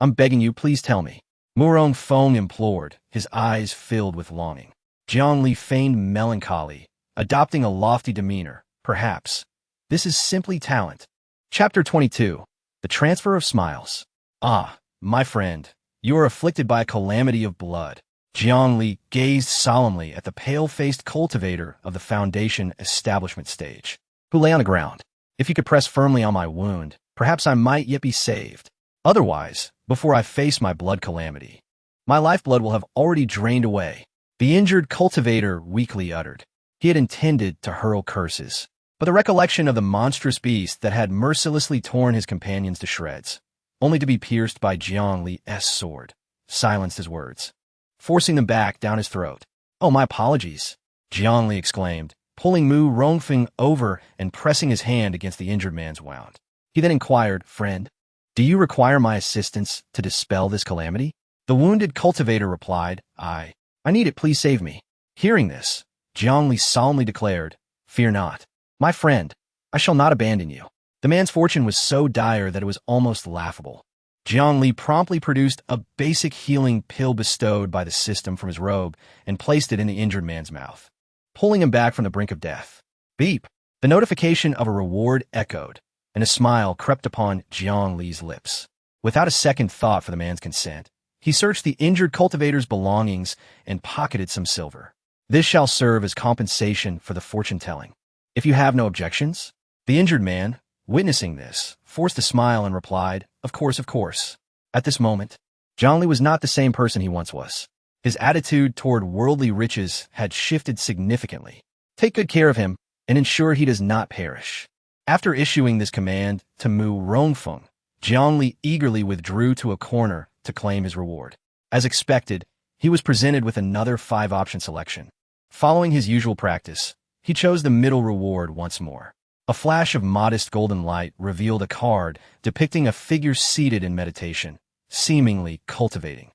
I'm begging you, please tell me. Murong Feng implored, his eyes filled with longing. Jiang Li feigned melancholy, adopting a lofty demeanor. Perhaps. This is simply talent. Chapter 22. The Transfer of Smiles. Ah, my friend, you are afflicted by a calamity of blood. Jiang Li gazed solemnly at the pale-faced cultivator of the foundation establishment stage, who lay on the ground. If you could press firmly on my wound, perhaps I might yet be saved. Otherwise, before I face my blood calamity, my lifeblood will have already drained away. The injured cultivator weakly uttered. He had intended to hurl curses, but the recollection of the monstrous beast that had mercilessly torn his companions to shreds, only to be pierced by Jiang Li's sword, silenced his words, forcing them back down his throat. Oh, my apologies, Jiang Li exclaimed, pulling Mu Rongfeng over and pressing his hand against the injured man's wound. He then inquired, friend, do you require my assistance to dispel this calamity? The wounded cultivator replied, I need it, please save me. Hearing this, Jiang Li solemnly declared, fear not. My friend, I shall not abandon you. The man's fortune was so dire that it was almost laughable. Jiang Li promptly produced a basic healing pill bestowed by the system from his robe and placed it in the injured man's mouth, pulling him back from the brink of death. Beep! The notification of a reward echoed, and a smile crept upon Jiang Li's lips. Without a second thought for the man's consent, he searched the injured cultivator's belongings and pocketed some silver. This shall serve as compensation for the fortune-telling. If you have no objections? The injured man, witnessing this, forced a smile and replied, of course, of course. At this moment, Jiang Li was not the same person he once was. His attitude toward worldly riches had shifted significantly. Take good care of him and ensure he does not perish. After issuing this command to Mu Rongfeng, Jiang Li eagerly withdrew to a corner to claim his reward. As expected, he was presented with another 5-option selection. Following his usual practice, he chose the middle reward once more. A flash of modest golden light revealed a card depicting a figure seated in meditation, seemingly cultivating,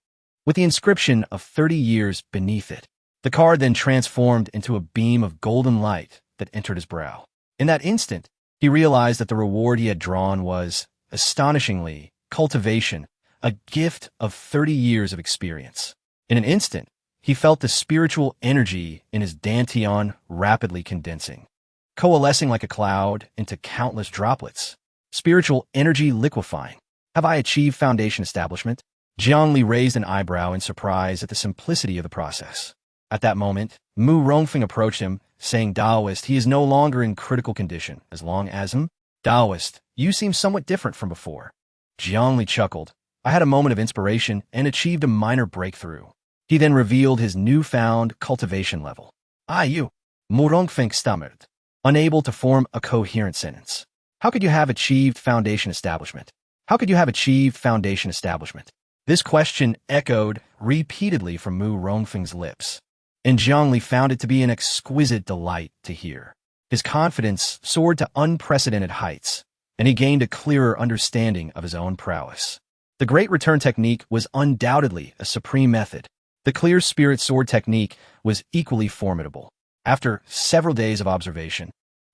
with the inscription of 30 years beneath it. The card then transformed into a beam of golden light that entered his brow. In that instant, he realized that the reward he had drawn was, astonishingly, cultivation, a gift of 30 years of experience. In an instant, he felt the spiritual energy in his dantian rapidly condensing, coalescing like a cloud into countless droplets. Spiritual energy liquefying. Have I achieved foundation establishment? Jiang Li raised an eyebrow in surprise at the simplicity of the process. At that moment, Mu Rongfeng approached him, saying, Daoist, he is no longer in critical condition, as long as Daoist, you seem somewhat different from before. Jiang Li chuckled. I had a moment of inspiration and achieved a minor breakthrough. He then revealed his newfound cultivation level. You, Mu Rongfeng stammered, unable to form a coherent sentence. How could you have achieved foundation establishment? How could you have achieved foundation establishment? This question echoed repeatedly from Mu Rongfeng's lips, and Jiang Li found it to be an exquisite delight to hear. His confidence soared to unprecedented heights, and he gained a clearer understanding of his own prowess. The Great Return technique was undoubtedly a supreme method. The Clear Spirit Sword technique was equally formidable. After several days of observation,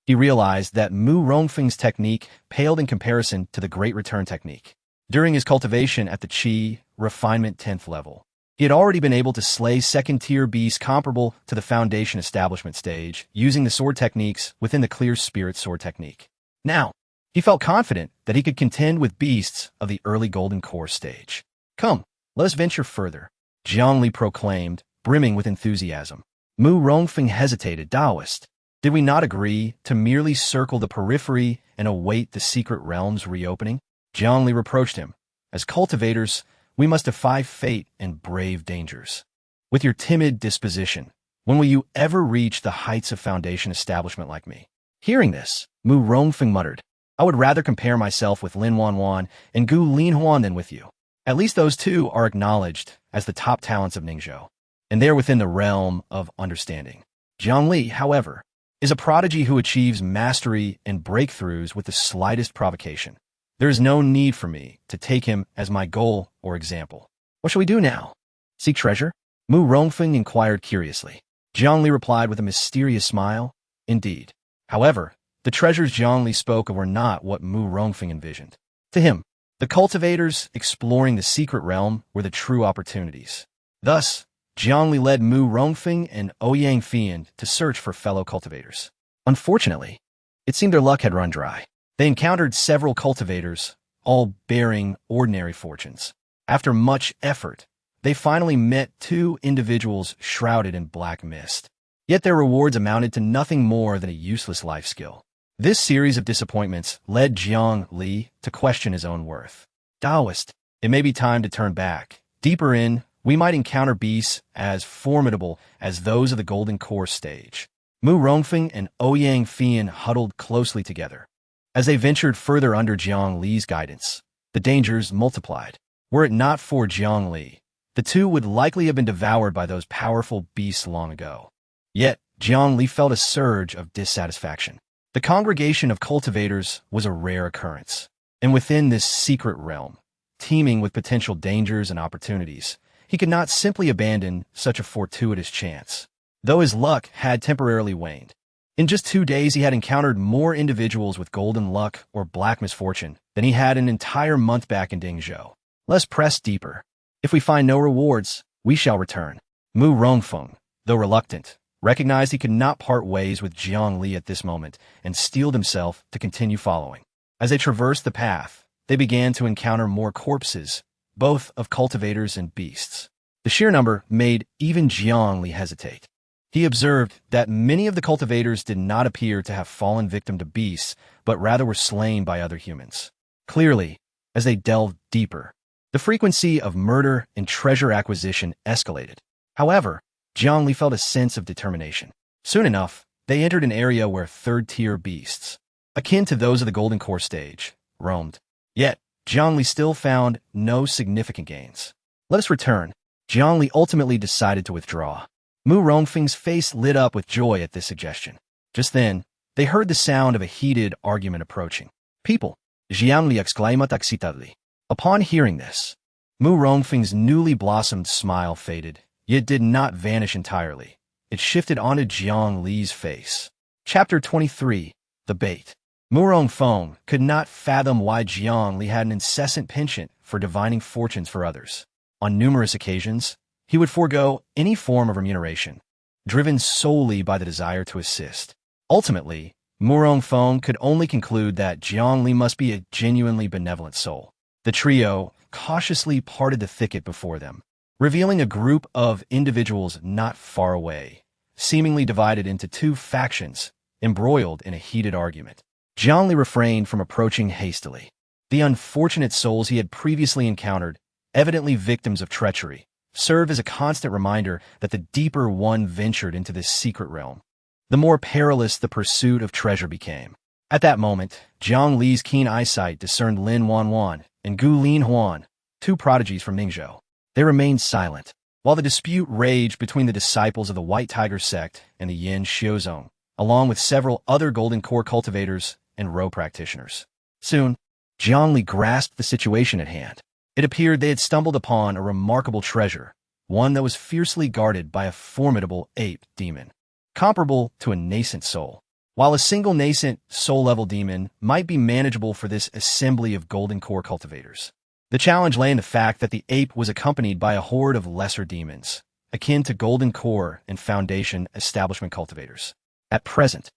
he realized that Mu Rongfeng's technique paled in comparison to the Great Return technique. During his cultivation at the Qi refinement 10th level, he had already been able to slay second-tier beasts comparable to the foundation establishment stage using the sword techniques within the Clear Spirit Sword technique. Now, he felt confident that he could contend with beasts of the early Golden Core stage. Come, let us venture further, Jiang Li proclaimed, brimming with enthusiasm. Mu Rongfeng hesitated. Daoist, did we not agree to merely circle the periphery and await the secret realm's reopening? Jiang Li reproached him. As cultivators, we must defy fate and brave dangers. With your timid disposition, when will you ever reach the heights of foundation establishment like me? Hearing this, Mu Rongfeng muttered, I would rather compare myself with Lin Wanwan and Gu Linhuan than with you. At least those two are acknowledged as the top talents of Ningzhou, and they are within the realm of understanding. Jiang Li, however, is a prodigy who achieves mastery and breakthroughs with the slightest provocation. There is no need for me to take him as my goal or example. What shall we do now? Seek treasure? Mu Rongfeng inquired curiously. Jiang Li replied with a mysterious smile, indeed. However, the treasures Jiang Li spoke of were not what Mu Rongfeng envisioned. To him, the cultivators exploring the secret realm were the true opportunities. Thus, Jiang Li led Mu Rongfeng and Ouyang Fian to search for fellow cultivators. Unfortunately, it seemed their luck had run dry. They encountered several cultivators, all bearing ordinary fortunes. After much effort, they finally met two individuals shrouded in black mist. Yet their rewards amounted to nothing more than a useless life skill. This series of disappointments led Jiang Li to question his own worth. Daoist, it may be time to turn back. Deeper in, we might encounter beasts as formidable as those of the Golden Core stage. Mu Rongfeng and Ouyang Fian huddled closely together. As they ventured further under Jiang Li's guidance, the dangers multiplied. Were it not for Jiang Li, the two would likely have been devoured by those powerful beasts long ago. Yet, Jiang Li felt a surge of dissatisfaction. The congregation of cultivators was a rare occurrence, and within this secret realm, teeming with potential dangers and opportunities, he could not simply abandon such a fortuitous chance. Though his luck had temporarily waned, in just 2 days he had encountered more individuals with golden luck or black misfortune than he had an entire month back in Dingzhou. Let's press deeper. If we find no rewards, we shall return. Mu Rongfeng, though reluctant, recognized he could not part ways with Jiang Li at this moment and steeled himself to continue following. As they traversed the path, they began to encounter more corpses, both of cultivators and beasts. The sheer number made even Jiang Li hesitate. He observed that many of the cultivators did not appear to have fallen victim to beasts, but rather were slain by other humans. Clearly, as they delved deeper, the frequency of murder and treasure acquisition escalated. However, Jiang Li felt a sense of determination. Soon enough, they entered an area where third-tier beasts, akin to those of the Golden Core stage, roamed. Yet, Jiang Li still found no significant gains. Let us return. Jiang Li ultimately decided to withdraw. Mu Rongfeng's face lit up with joy at this suggestion. Just then, they heard the sound of a heated argument approaching. People, Jiang Li exclaimed excitedly. Upon hearing this, Mu Rongfeng's newly blossomed smile faded, yet did not vanish entirely. It shifted onto Jiang Li's face. Chapter 23, The Bait. Mu Rongfeng could not fathom why Jiang Li had an incessant penchant for divining fortunes for others. On numerous occasions, he would forego any form of remuneration, driven solely by the desire to assist. Ultimately, Mu Rongfeng could only conclude that Jiang Li must be a genuinely benevolent soul. The trio cautiously parted the thicket before them, revealing a group of individuals not far away, seemingly divided into two factions, embroiled in a heated argument. Jiang Li refrained from approaching hastily. The unfortunate souls he had previously encountered, evidently victims of treachery, served as a constant reminder that the deeper one ventured into this secret realm, the more perilous the pursuit of treasure became. At that moment, Jiang Li's keen eyesight discerned Lin Wanwan and Gu Lin Huan, two prodigies from Ningzhou. They remained silent, while the dispute raged between the disciples of the White Tiger sect and the Yin Xiuzong, along with several other Golden Core cultivators and Ro practitioners. Soon, Jiang Li grasped the situation at hand. It appeared they had stumbled upon a remarkable treasure, one that was fiercely guarded by a formidable ape demon, comparable to a nascent soul. While a single nascent soul-level demon might be manageable for this assembly of Golden Core cultivators, the challenge lay in the fact that the ape was accompanied by a horde of lesser demons, akin to Golden Core and Foundation establishment cultivators. At present,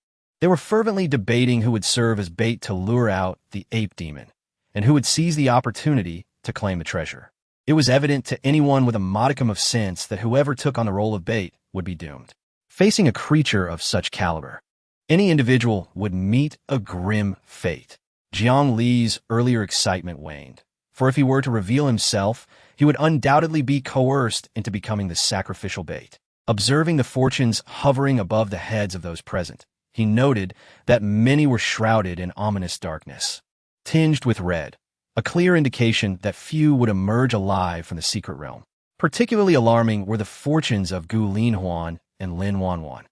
they were fervently debating who would serve as bait to lure out the ape demon, and who would seize the opportunity to claim the treasure. It was evident to anyone with a modicum of sense that whoever took on the role of bait would be doomed. Facing a creature of such caliber, any individual would meet a grim fate. Jiang Li's earlier excitement waned, for if he were to reveal himself, he would undoubtedly be coerced into becoming the sacrificial bait. Observing the fortunes hovering above the heads of those present, he noted that many were shrouded in ominous darkness. Tinged with red, a clear indication that few would emerge alive from the secret realm. Particularly alarming were the fortunes of Gu Linhuan and Lin Wanwan,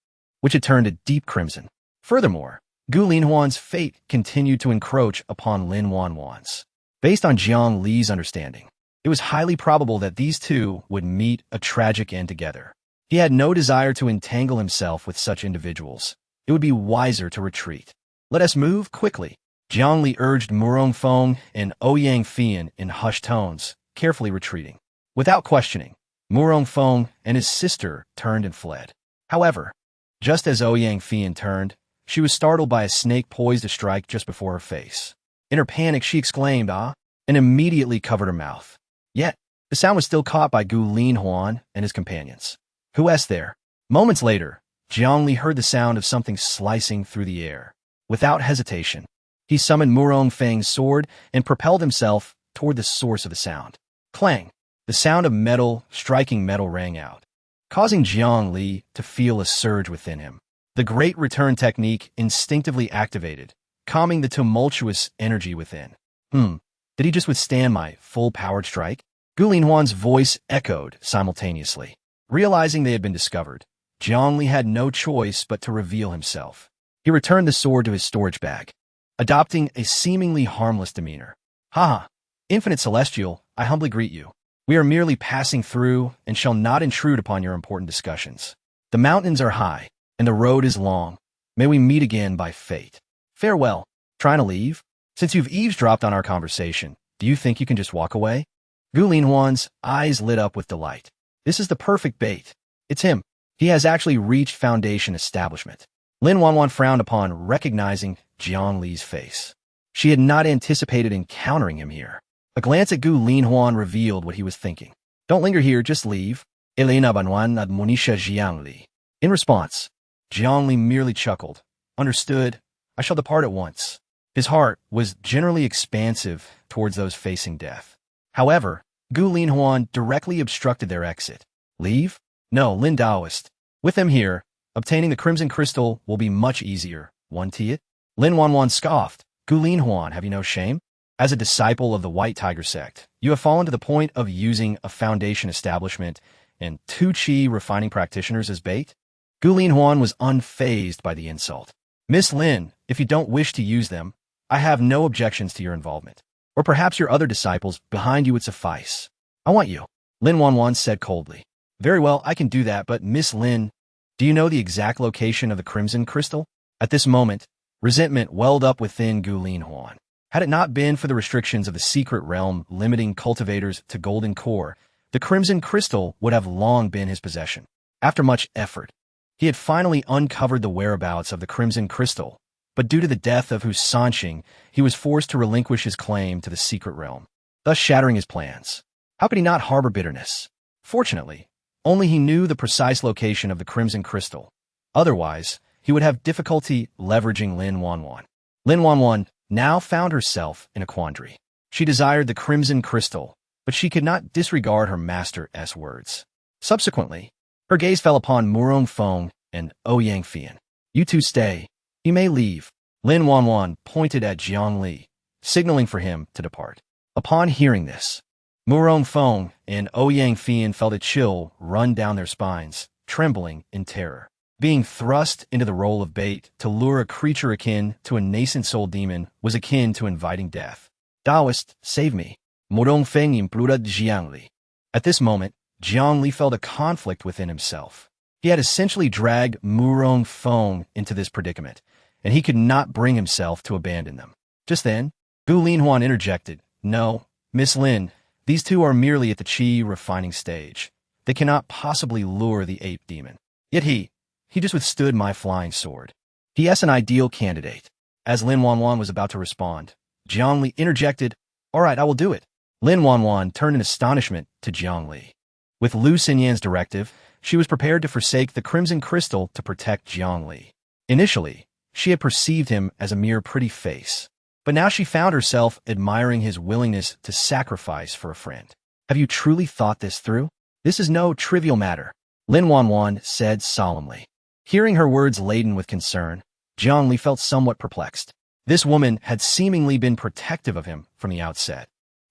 which had turned a deep crimson. Furthermore, Gu Linhuan's fate continued to encroach upon Lin Wanwan's. Based on Jiang Li's understanding, it was highly probable that these two would meet a tragic end together. He had no desire to entangle himself with such individuals. It would be wiser to retreat. Let us move quickly, Jiang Li urged Murong Feng and Ouyang Fian in hushed tones, carefully retreating. Without questioning, Murong Feng and his sister turned and fled. However, just as Ouyang Fian turned, she was startled by a snake poised to strike just before her face. In her panic, she exclaimed, "Ah!" and immediately covered her mouth. Yet, the sound was still caught by Gu Linhuan and his companions. "Who is there?" Moments later, Jiang Li heard the sound of something slicing through the air. Without hesitation, he summoned Murong Feng's sword and propelled himself toward the source of the sound. Clang! The sound of metal striking metal rang out, causing Jiang Li to feel a surge within him. The Great Return technique instinctively activated, calming the tumultuous energy within. Did he just withstand my full-powered strike? Gu Linhuan's voice echoed simultaneously. Realizing they had been discovered, Jiang Li had no choice but to reveal himself. He returned the sword to his storage bag, adopting a seemingly harmless demeanor. "Haha, Infinite Celestial, I humbly greet you. We are merely passing through and shall not intrude upon your important discussions. The mountains are high, and the road is long. May we meet again by fate. Farewell." Trying to leave? Since you've eavesdropped on our conversation, do you think you can just walk away? Gu Linhuan's eyes lit up with delight. This is the perfect bait. It's him. He has actually reached Foundation establishment. Lin Wanwan frowned upon recognizing Jiang Li's face. She had not anticipated encountering him here. A glance at Gu Linhuan revealed what he was thinking. "Don't linger here, just leave." Elena Banwan admonisha Jiang Li. In response, Jiang Li merely chuckled. "Understood. I shall depart at once." His heart was generally expansive towards those facing death. However, Gu Linhuan directly obstructed their exit. "Leave? No, Lin Daoist. With them here, obtaining the Crimson Crystal will be much easier, won't it?" Lin Wanwan scoffed. "Gu Linhuan, have you no shame? As a disciple of the White Tiger sect, you have fallen to the point of using a Foundation establishment and 2 qi refining practitioners as bait?" Gu Linhuan was unfazed by the insult. "Miss Lin, if you don't wish to use them, I have no objections to your involvement. Or perhaps your other disciples behind you would suffice." "I want you," Lin Wanwan said coldly. "Very well, I can do that, but Miss Lin, do you know the exact location of the Crimson Crystal?" At this moment, resentment welled up within Gu Linhuan. Had it not been for the restrictions of the secret realm limiting cultivators to golden core, the Crimson Crystal would have long been his possession. After much effort, he had finally uncovered the whereabouts of the Crimson Crystal, but due to the death of Hu Sanqing, he was forced to relinquish his claim to the secret realm, thus shattering his plans. How could he not harbor bitterness? Fortunately, only he knew the precise location of the Crimson Crystal. Otherwise, he would have difficulty leveraging Lin Wanwan. Lin Wanwan now found herself in a quandary. She desired the Crimson Crystal, but she could not disregard her master's words. Subsequently, her gaze fell upon Murong Feng and Ouyang Fian. "You two stay. You may leave." Lin Wanwan pointed at Jiang Li, signaling for him to depart. Upon hearing this, Murong Feng and Ouyang Fian felt a chill run down their spines, trembling in terror. Being thrust into the role of bait to lure a creature akin to a nascent soul demon was akin to inviting death. "Daoist, save me," Murong Feng implored Jiang Li. At this moment, Jiang Li felt a conflict within himself. He had essentially dragged Murong Feng into this predicament, and he could not bring himself to abandon them. Just then, Gu Linhuan interjected, "No, Miss Lin, these two are merely at the qi refining stage. They cannot possibly lure the ape demon. Yet he just withstood my flying sword. He is an ideal candidate." As Lin Wanwan was about to respond, Jiang Li interjected, "All right, I will do it." Lin Wanwan turned in astonishment to Jiang Li. With Lu Xinyan's directive, she was prepared to forsake the Crimson Crystal to protect Jiang Li. Initially, she had perceived him as a mere pretty face, but now she found herself admiring his willingness to sacrifice for a friend. "Have you truly thought this through? This is no trivial matter," Lin Wanwan said solemnly. Hearing her words laden with concern, Jiang Li felt somewhat perplexed. This woman had seemingly been protective of him from the outset.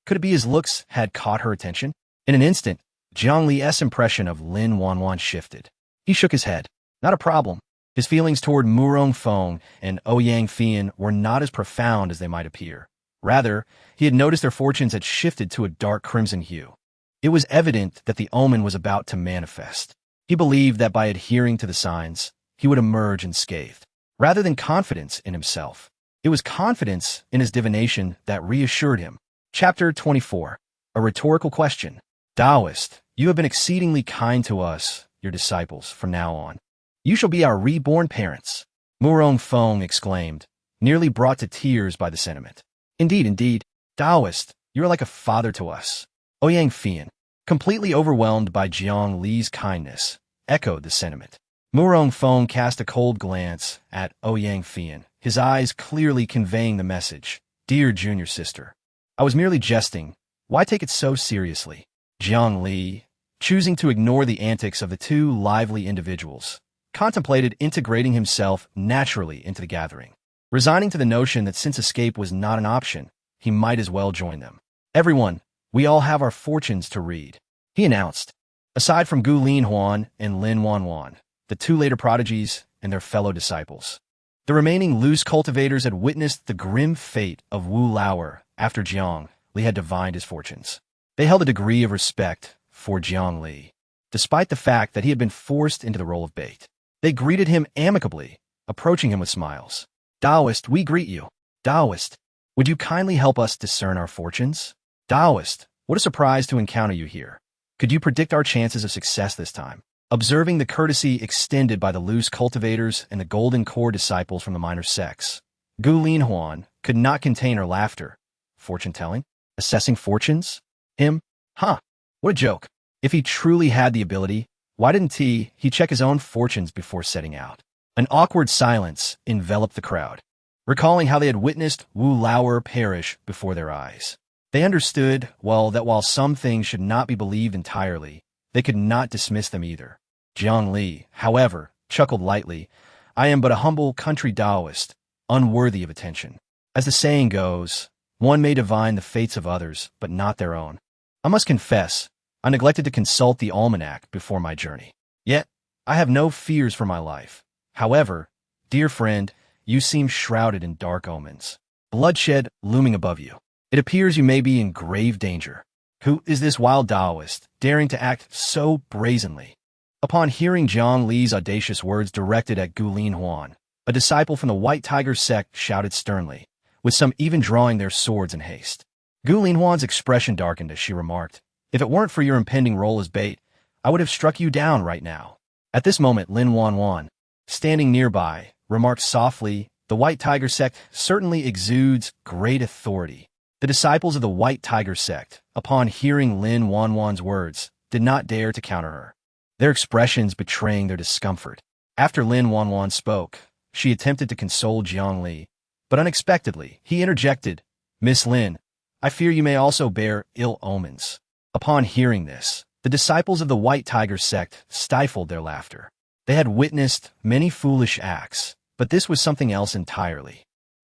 Could it be his looks had caught her attention? In an instant, Jiang Li's impression of Lin Wanwan shifted. He shook his head. Not a problem. His feelings toward Murong Feng and Ouyang Fian were not as profound as they might appear. Rather, he had noticed their fortunes had shifted to a dark crimson hue. It was evident that the omen was about to manifest. He believed that by adhering to the signs, he would emerge unscathed. Rather than confidence in himself, it was confidence in his divination that reassured him. Chapter 24. A rhetorical question. Daoist, you have been exceedingly kind to us, your disciples, from now on. You shall be our reborn parents. Murong Feng exclaimed, nearly brought to tears by the sentiment. Indeed, Daoist, you are like a father to us. Ouyang Fian, completely overwhelmed by Jiang Li's kindness, echoed the sentiment. Murong Feng cast a cold glance at Ouyang Fian, his eyes clearly conveying the message. Dear junior sister, I was merely jesting. Why take it so seriously? Jiang Li, choosing to ignore the antics of the two lively individuals, contemplated integrating himself naturally into the gathering. Resigning to the notion that since escape was not an option, he might as well join them. Everyone, we all have our fortunes to read, he announced. Aside from Gu Linhuan and Lin Wanwan, the two later prodigies and their fellow disciples, the remaining loose cultivators had witnessed the grim fate of Wu Lauer after Jiang Li had divined his fortunes. They held a degree of respect for Jiang Li, despite the fact that he had been forced into the role of bait. They greeted him amicably, approaching him with smiles. Daoist, we greet you. Daoist, would you kindly help us discern our fortunes? Daoist, what a surprise to encounter you here. Could you predict our chances of success this time? Observing the courtesy extended by the loose cultivators and the golden core disciples from the minor sects, Gu Linhuan could not contain her laughter. Fortune-telling? Assessing fortunes? Him? Huh. What a joke. If he truly had the ability, why didn't he check his own fortunes before setting out? An awkward silence enveloped the crowd, recalling how they had witnessed Wu Lauer perish before their eyes. They understood, well, that while some things should not be believed entirely, they could not dismiss them either. Jiang Li, however, chuckled lightly. I am but a humble country Daoist, unworthy of attention. As the saying goes, one may divine the fates of others, but not their own. I must confess, I neglected to consult the almanac before my journey. Yet, I have no fears for my life. However, dear friend, you seem shrouded in dark omens. Bloodshed looming above you. It appears you may be in grave danger. Who is this wild Daoist, daring to act so brazenly? Upon hearing Jiang Li's audacious words directed at Gu Linhuan, a disciple from the White Tiger sect shouted sternly, with some even drawing their swords in haste. Gu Linhuan's expression darkened as she remarked, if it weren't for your impending role as bait, I would have struck you down right now. At this moment, Lin Wanwan, standing nearby, remarked softly, the White Tiger sect certainly exudes great authority. The disciples of the White Tiger sect, upon hearing Lin Wanwan's words, did not dare to counter her, their expressions betraying their discomfort. After Lin Wanwan spoke, she attempted to console Jiang Li, but unexpectedly, he interjected, Miss Lin, I fear you may also bear ill omens. Upon hearing this, the disciples of the White Tiger sect stifled their laughter. They had witnessed many foolish acts, but this was something else entirely.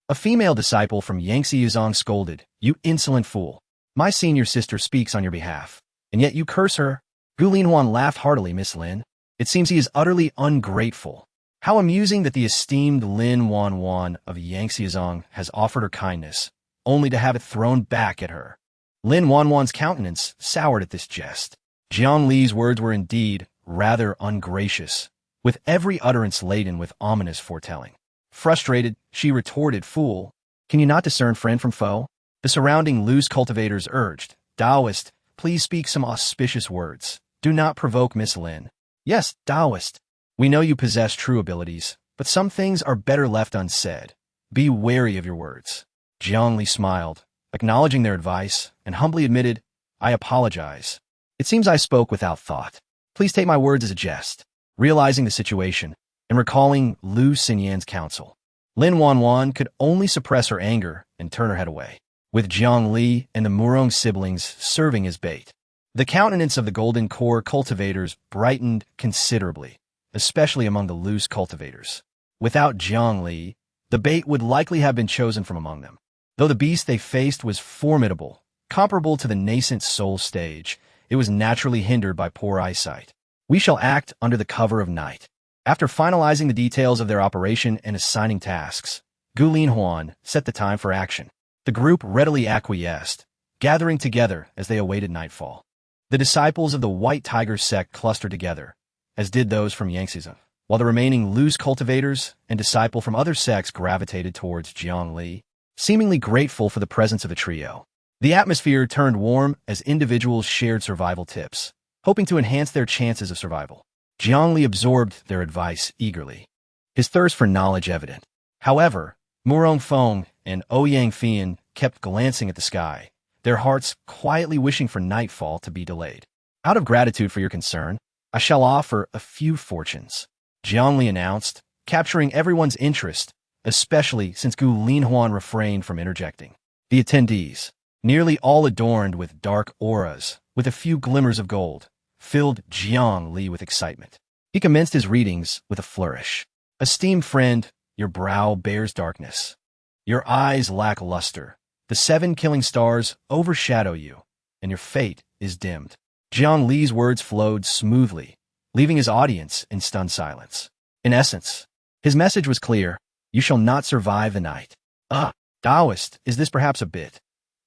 A female disciple from Yangtze Yuzhong scolded, you insolent fool. My senior sister speaks on your behalf, and yet you curse her? Gu Linhuan laughed heartily, Miss Lin. It seems he is utterly ungrateful. How amusing that the esteemed Lin Wanwan of Yangtze Yuzhong has offered her kindness, only to have it thrown back at her. Lin Wanwan's countenance soured at this jest. Jiang Li's words were indeed rather ungracious, with every utterance laden with ominous foretelling. Frustrated, she retorted, fool, can you not discern friend from foe? The surrounding loose cultivators urged, Daoist, please speak some auspicious words. Do not provoke Miss Lin. Yes, Daoist, we know you possess true abilities, but some things are better left unsaid. Be wary of your words. Jiang Li smiled, acknowledging their advice, and humbly admitted, I apologize. It seems I spoke without thought. Please take my words as a jest. Realizing the situation, and recalling Lu Xinyan's counsel, Lin Wanwan could only suppress her anger and turn her head away, with Jiang Li and the Murong siblings serving as bait. The countenance of the golden core cultivators brightened considerably, especially among the loose cultivators. Without Jiang Li, the bait would likely have been chosen from among them. Though the beast they faced was formidable, comparable to the nascent soul stage, it was naturally hindered by poor eyesight. We shall act under the cover of night. After finalizing the details of their operation and assigning tasks, Gu Linhuan set the time for action. The group readily acquiesced, gathering together as they awaited nightfall. The disciples of the White Tiger sect clustered together, as did those from Yangtze, while the remaining loose cultivators and disciples from other sects gravitated towards Jiang Li, seemingly grateful for the presence of the trio. The atmosphere turned warm as individuals shared survival tips, hoping to enhance their chances of survival. Jiang Li absorbed their advice eagerly, his thirst for knowledge evident. However, Murong Feng and Ouyang Fian kept glancing at the sky, their hearts quietly wishing for nightfall to be delayed. Out of gratitude for your concern, I shall offer a few fortunes, Jiang Li announced, capturing everyone's interest, especially since Gu Linhuan refrained from interjecting. The attendees, nearly all adorned with dark auras, with a few glimmers of gold, filled Jiang Li with excitement. He commenced his readings with a flourish. Esteemed friend, your brow bears darkness. Your eyes lack luster. The 7 killing stars overshadow you, and your fate is dimmed. Jiang Li's words flowed smoothly, leaving his audience in stunned silence. In essence, his message was clear. You shall not survive the night. Daoist, is this perhaps a bit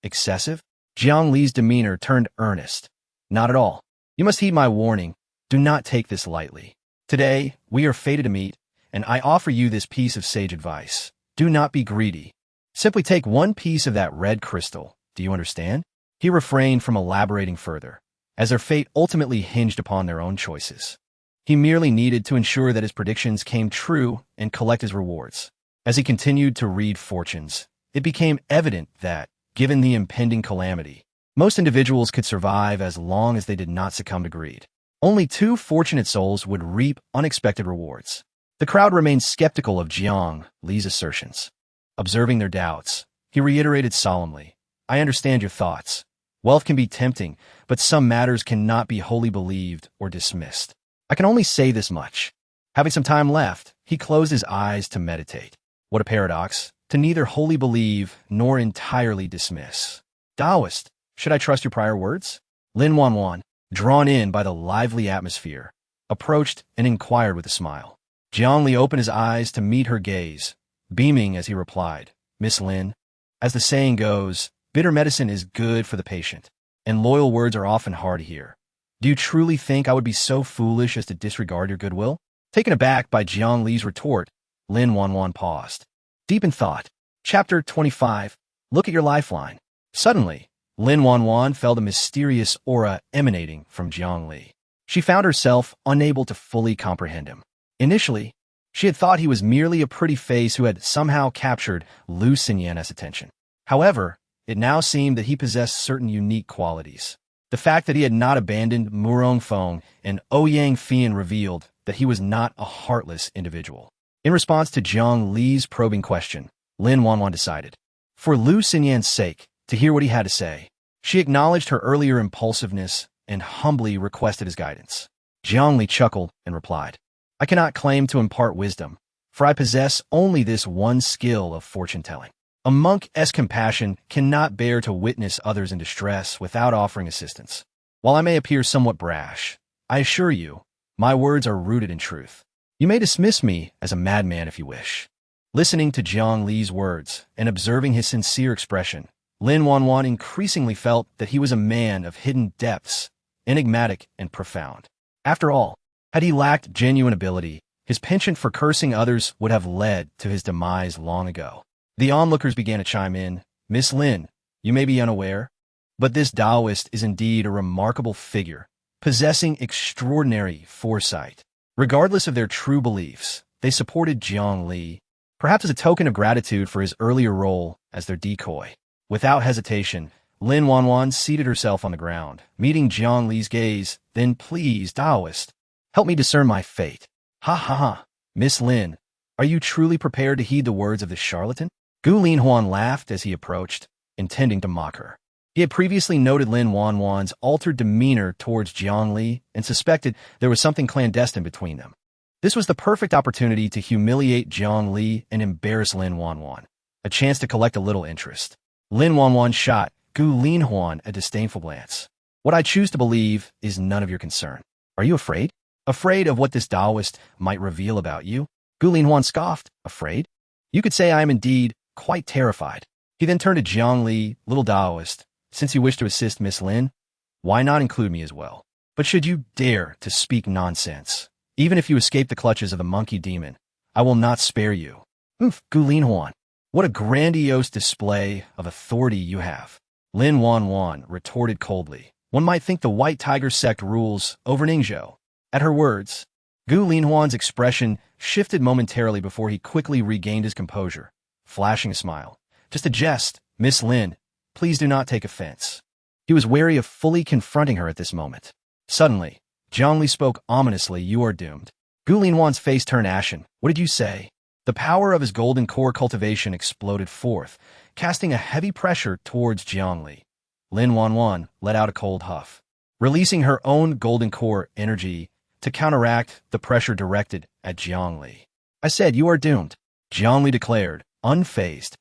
excessive? Jiang Li's demeanor turned earnest. Not at all. You must heed my warning. Do not take this lightly. Today, we are fated to meet, and I offer you this piece of sage advice. Do not be greedy. Simply take one piece of that red crystal. Do you understand? He refrained from elaborating further, as their fate ultimately hinged upon their own choices. He merely needed to ensure that his predictions came true and collect his rewards. As he continued to read fortunes, it became evident that, given the impending calamity, most individuals could survive as long as they did not succumb to greed. Only 2 fortunate souls would reap unexpected rewards. The crowd remained skeptical of Jiang Li's assertions. Observing their doubts, he reiterated solemnly, I understand your thoughts. Wealth can be tempting, but some matters cannot be wholly believed or dismissed. I can only say this much. Having some time left, he closed his eyes to meditate. What a paradox, to neither wholly believe nor entirely dismiss. Daoist, should I trust your prior words? Lin Wanwan, drawn in by the lively atmosphere, approached and inquired with a smile. Jiang Li opened his eyes to meet her gaze, beaming as he replied, Miss Lin, as the saying goes, bitter medicine is good for the patient, and loyal words are often hard to hear. Do you truly think I would be so foolish as to disregard your goodwill? Taken aback by Jiang Li's retort, Lin Wanwan paused. Deep in thought. Chapter 25. Look at your lifeline. Suddenly, Lin Wanwan felt a mysterious aura emanating from Jiang Li. She found herself unable to fully comprehend him. Initially, she had thought he was merely a pretty face who had somehow captured Lu Xinyan's attention. However, it now seemed that he possessed certain unique qualities. The fact that he had not abandoned Murong Feng and Ouyang Fian revealed that he was not a heartless individual. In response to Jiang Li's probing question, Lin Wanwan decided, for Lu Xinyan's sake, to hear what he had to say. She acknowledged her earlier impulsiveness and humbly requested his guidance. Jiang Li chuckled and replied, I cannot claim to impart wisdom, for I possess only this one skill of fortune-telling. A monk's compassion cannot bear to witness others in distress without offering assistance. While I may appear somewhat brash, I assure you, my words are rooted in truth. You may dismiss me as a madman if you wish. Listening to Jiang Li's words and observing his sincere expression, Lin Wanwan increasingly felt that he was a man of hidden depths, enigmatic and profound. After all, had he lacked genuine ability, his penchant for cursing others would have led to his demise long ago. The onlookers began to chime in. Miss Lin, you may be unaware, but this Daoist is indeed a remarkable figure, possessing extraordinary foresight. Regardless of their true beliefs, they supported Jiang Li, perhaps as a token of gratitude for his earlier role as their decoy. Without hesitation, Lin Wanwan seated herself on the ground, meeting Jiang Li's gaze. Then please, Daoist, help me discern my fate. Ha ha ha. Miss Lin, are you truly prepared to heed the words of this charlatan? Gu Linhuan laughed as he approached, intending to mock her. He had previously noted Lin Wanwan's altered demeanor towards Jiang Li and suspected there was something clandestine between them. This was the perfect opportunity to humiliate Jiang Li and embarrass Lin Wanwan, a chance to collect a little interest. Lin Wanwan shot Gu Linhuan a disdainful glance. What I choose to believe is none of your concern. Are you afraid? Afraid of what this Daoist might reveal about you? Gu Linhuan scoffed. Afraid? You could say I am indeed quite terrified. He then turned to Jiang Li, little Daoist. Since you wish to assist Miss Lin, why not include me as well? But should you dare to speak nonsense, even if you escape the clutches of the monkey demon, I will not spare you. Oof, Gu Linhuan. What a grandiose display of authority you have. Lin Wanwan retorted coldly. One might think the White Tiger sect rules over Ningzhou. At her words, Gu Linhuan's expression shifted momentarily before he quickly regained his composure, flashing a smile. Just a jest, Miss Lin. Please do not take offense. He was wary of fully confronting her at this moment. Suddenly, Jiang Li spoke ominously. You are doomed. Gu Linhuan's face turned ashen. What did you say? The power of his golden core cultivation exploded forth, casting a heavy pressure towards Jiang Li. Lin Wanwan let out a cold huff, releasing her own golden core energy to counteract the pressure directed at Jiang Li. I said you are doomed, Jiang Li declared, unfazed,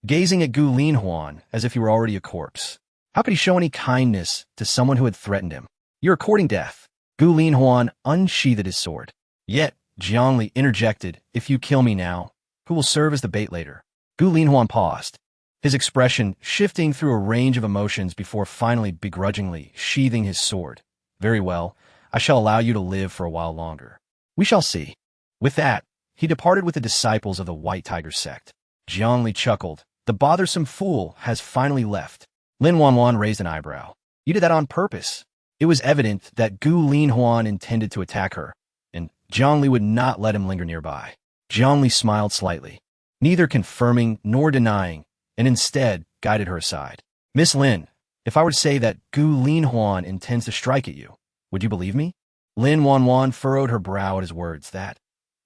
gazing at Gu Linhuan as if he were already a corpse. How could he show any kindness to someone who had threatened him? You're courting death. Gu Linhuan unsheathed his sword. Yet, Jiang Li interjected, if you kill me now, who will serve as the bait later? Gu Linhuan paused, his expression shifting through a range of emotions before finally begrudgingly sheathing his sword. Very well, I shall allow you to live for a while longer. We shall see. With that, he departed with the disciples of the White Tiger sect. Jiang Li chuckled. The bothersome fool has finally left. Lin Wanwan raised an eyebrow. You did that on purpose. It was evident that Gu Linhuan intended to attack her, and Jiang Li would not let him linger nearby. Jiang Li smiled slightly, neither confirming nor denying, and instead guided her aside. Miss Lin, if I were to say that Gu Linhuan intends to strike at you, would you believe me? Lin Wanwan furrowed her brow at his words. That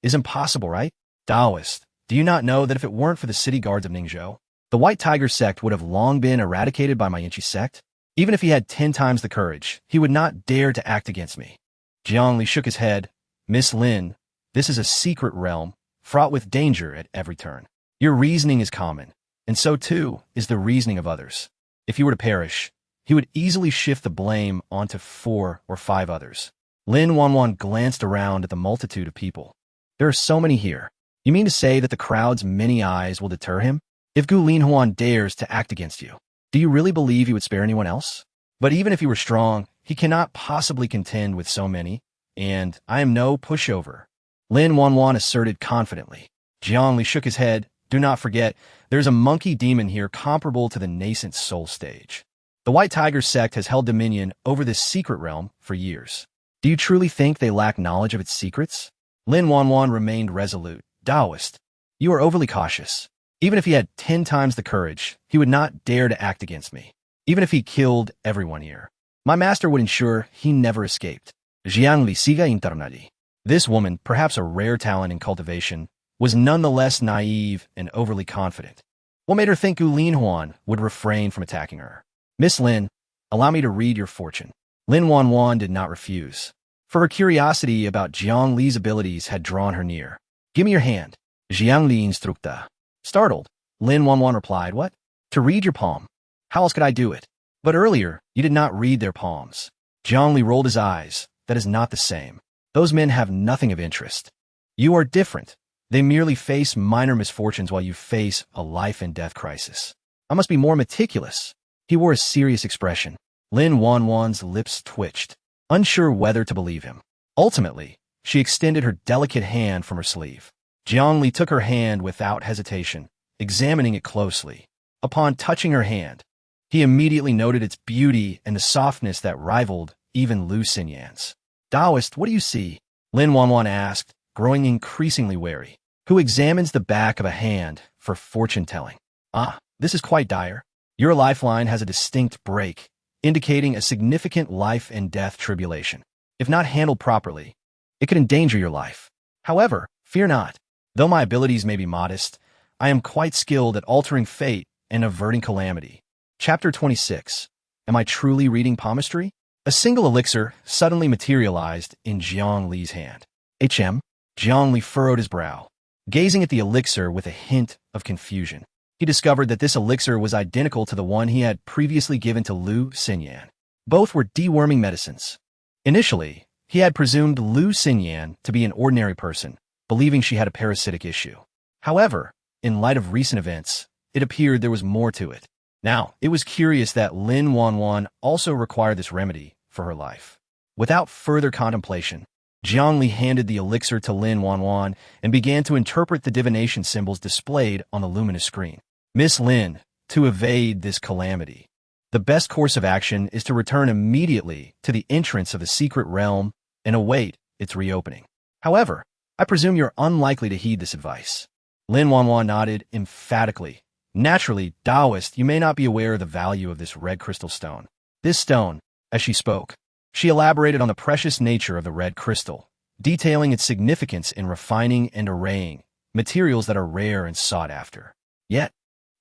is impossible, right? Daoist, do you not know that if it weren't for the city guards of Ningzhou, the White Tiger sect would have long been eradicated by my Yinchi sect? Even if he had 10 times the courage, he would not dare to act against me. Jiang Li shook his head. Miss Lin, this is a secret realm, fraught with danger at every turn. Your reasoning is common, and so too is the reasoning of others. If he were to perish, he would easily shift the blame onto 4 or 5 others. Lin Wanwan glanced around at the multitude of people. There are so many here. You mean to say that the crowd's many eyes will deter him? If Gu Linhuan dares to act against you, do you really believe he would spare anyone else? But even if he were strong, he cannot possibly contend with so many, and I am no pushover. Lin Wanwan asserted confidently. Jiang Li shook his head. Do not forget, there's a monkey demon here comparable to the nascent soul stage. The White Tiger sect has held dominion over this secret realm for years. Do you truly think they lack knowledge of its secrets? Lin Wanwan remained resolute. Daoist, you are overly cautious. Even if he had 10 times the courage, he would not dare to act against me. Even if he killed everyone here, my master would ensure he never escaped. Jiang Li siga internali. This woman, perhaps a rare talent in cultivation, was nonetheless naive and overly confident. What made her think Gu Linhuan would refrain from attacking her? Miss Lin, allow me to read your fortune. Lin Wanwan did not refuse, for her curiosity about Jiang Li's abilities had drawn her near. Give me your hand. Jiang Li instructa. Startled, Lin Wanwan replied, what? To read your palm. How else could I do it? But earlier, you did not read their palms. Jiang Li rolled his eyes. That is not the same. Those men have nothing of interest. You are different. They merely face minor misfortunes while you face a life and death crisis. I must be more meticulous. He wore a serious expression. Lin Wanwan's lips twitched, unsure whether to believe him. Ultimately, she extended her delicate hand from her sleeve. Jiang Li took her hand without hesitation, examining it closely. Upon touching her hand, he immediately noted its beauty and the softness that rivaled even Lu Xinyan's. Daoist, what do you see? Lin Wanwan asked, growing increasingly wary. Who examines the back of a hand for fortune-telling? Ah, this is quite dire. Your lifeline has a distinct break, indicating a significant life and death tribulation. If not handled properly, it could endanger your life. However, fear not. Though my abilities may be modest, I am quite skilled at altering fate and averting calamity. Chapter 26. Am I truly reading palmistry? A single elixir suddenly materialized in Jiang Li's hand. HM? Jiang Li furrowed his brow, gazing at the elixir with a hint of confusion. he discovered that this elixir was identical to the one he had previously given to Lu Xinyan. Both were deworming medicines. Initially, he had presumed Lu Xinyan to be an ordinary person, believing she had a parasitic issue. However, in light of recent events, it appeared there was more to it. Now, it was curious that Lin Wanwan also required this remedy for her life. Without further contemplation, Jiang Li handed the elixir to Lin Wanwan and began to interpret the divination symbols displayed on the luminous screen. Miss Lin, to evade this calamity, the best course of action is to return immediately to the entrance of the secret realm and await its reopening. However, I presume you're unlikely to heed this advice. Lin Wanwan nodded emphatically. Naturally, Daoist, you may not be aware of the value of this red crystal stone. This stone, as she spoke, she elaborated on the precious nature of the red crystal, detailing its significance in refining and arraying materials that are rare and sought after. Yet,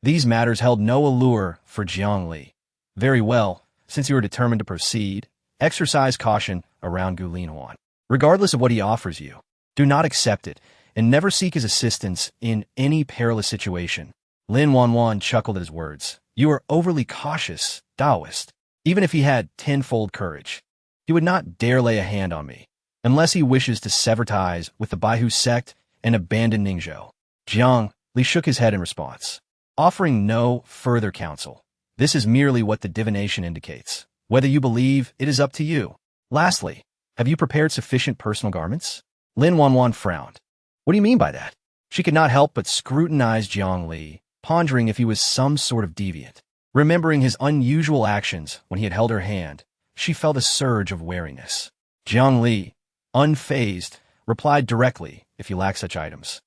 these matters held no allure for Jiang Li. Very well, since you are determined to proceed, exercise caution around Gu Linhuan. Regardless of what he offers you, do not accept it, and never seek his assistance in any perilous situation. Lin Wanwan chuckled at his words. You are overly cautious, Daoist. Even if he had tenfold courage, he would not dare lay a hand on me, unless he wishes to sever ties with the Baihu sect and abandon Ningzhou. Jiang Li shook his head in response, offering no further counsel. This is merely what the divination indicates. Whether you believe, it is up to you. Lastly, have you prepared sufficient personal garments? Lin Wanwan frowned. What do you mean by that? She could not help but scrutinize Jiang Li, pondering if he was some sort of deviant. Remembering his unusual actions when he had held her hand, she felt a surge of wariness. Jiang Li, unfazed, replied directly, if you lack such items,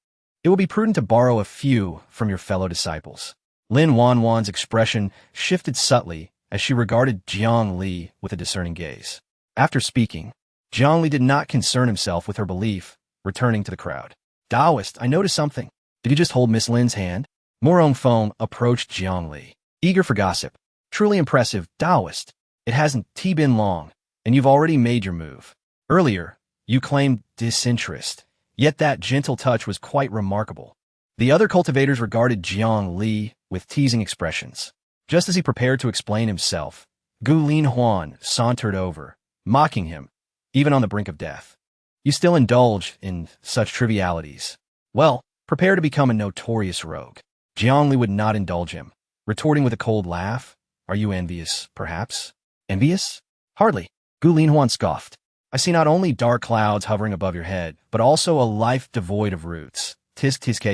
it will be prudent to borrow a few from your fellow disciples. Lin Wanwan's expression shifted subtly as she regarded Jiang Li with a discerning gaze. After speaking, Jiang Li did not concern himself with her belief, returning to the crowd. Daoist, I noticed something. Did you just hold Miss Lin's hand? Morong Feng approached Jiang Li, eager for gossip. Truly impressive, Daoist. It hasn't been long, and you've already made your move. Earlier, you claimed disinterest, yet that gentle touch was quite remarkable. The other cultivators regarded Jiang Li with teasing expressions. Just as he prepared to explain himself, Gu Linhuan sauntered over, mocking him, even on the brink of death. You still indulge in such trivialities. Well, prepare to become a notorious rogue. Jiang Li would not indulge him, retorting with a cold laugh. Are you envious, perhaps? Envious? Hardly. Gu Linhuan scoffed. I see not only dark clouds hovering above your head, but also a life devoid of roots. Tsk.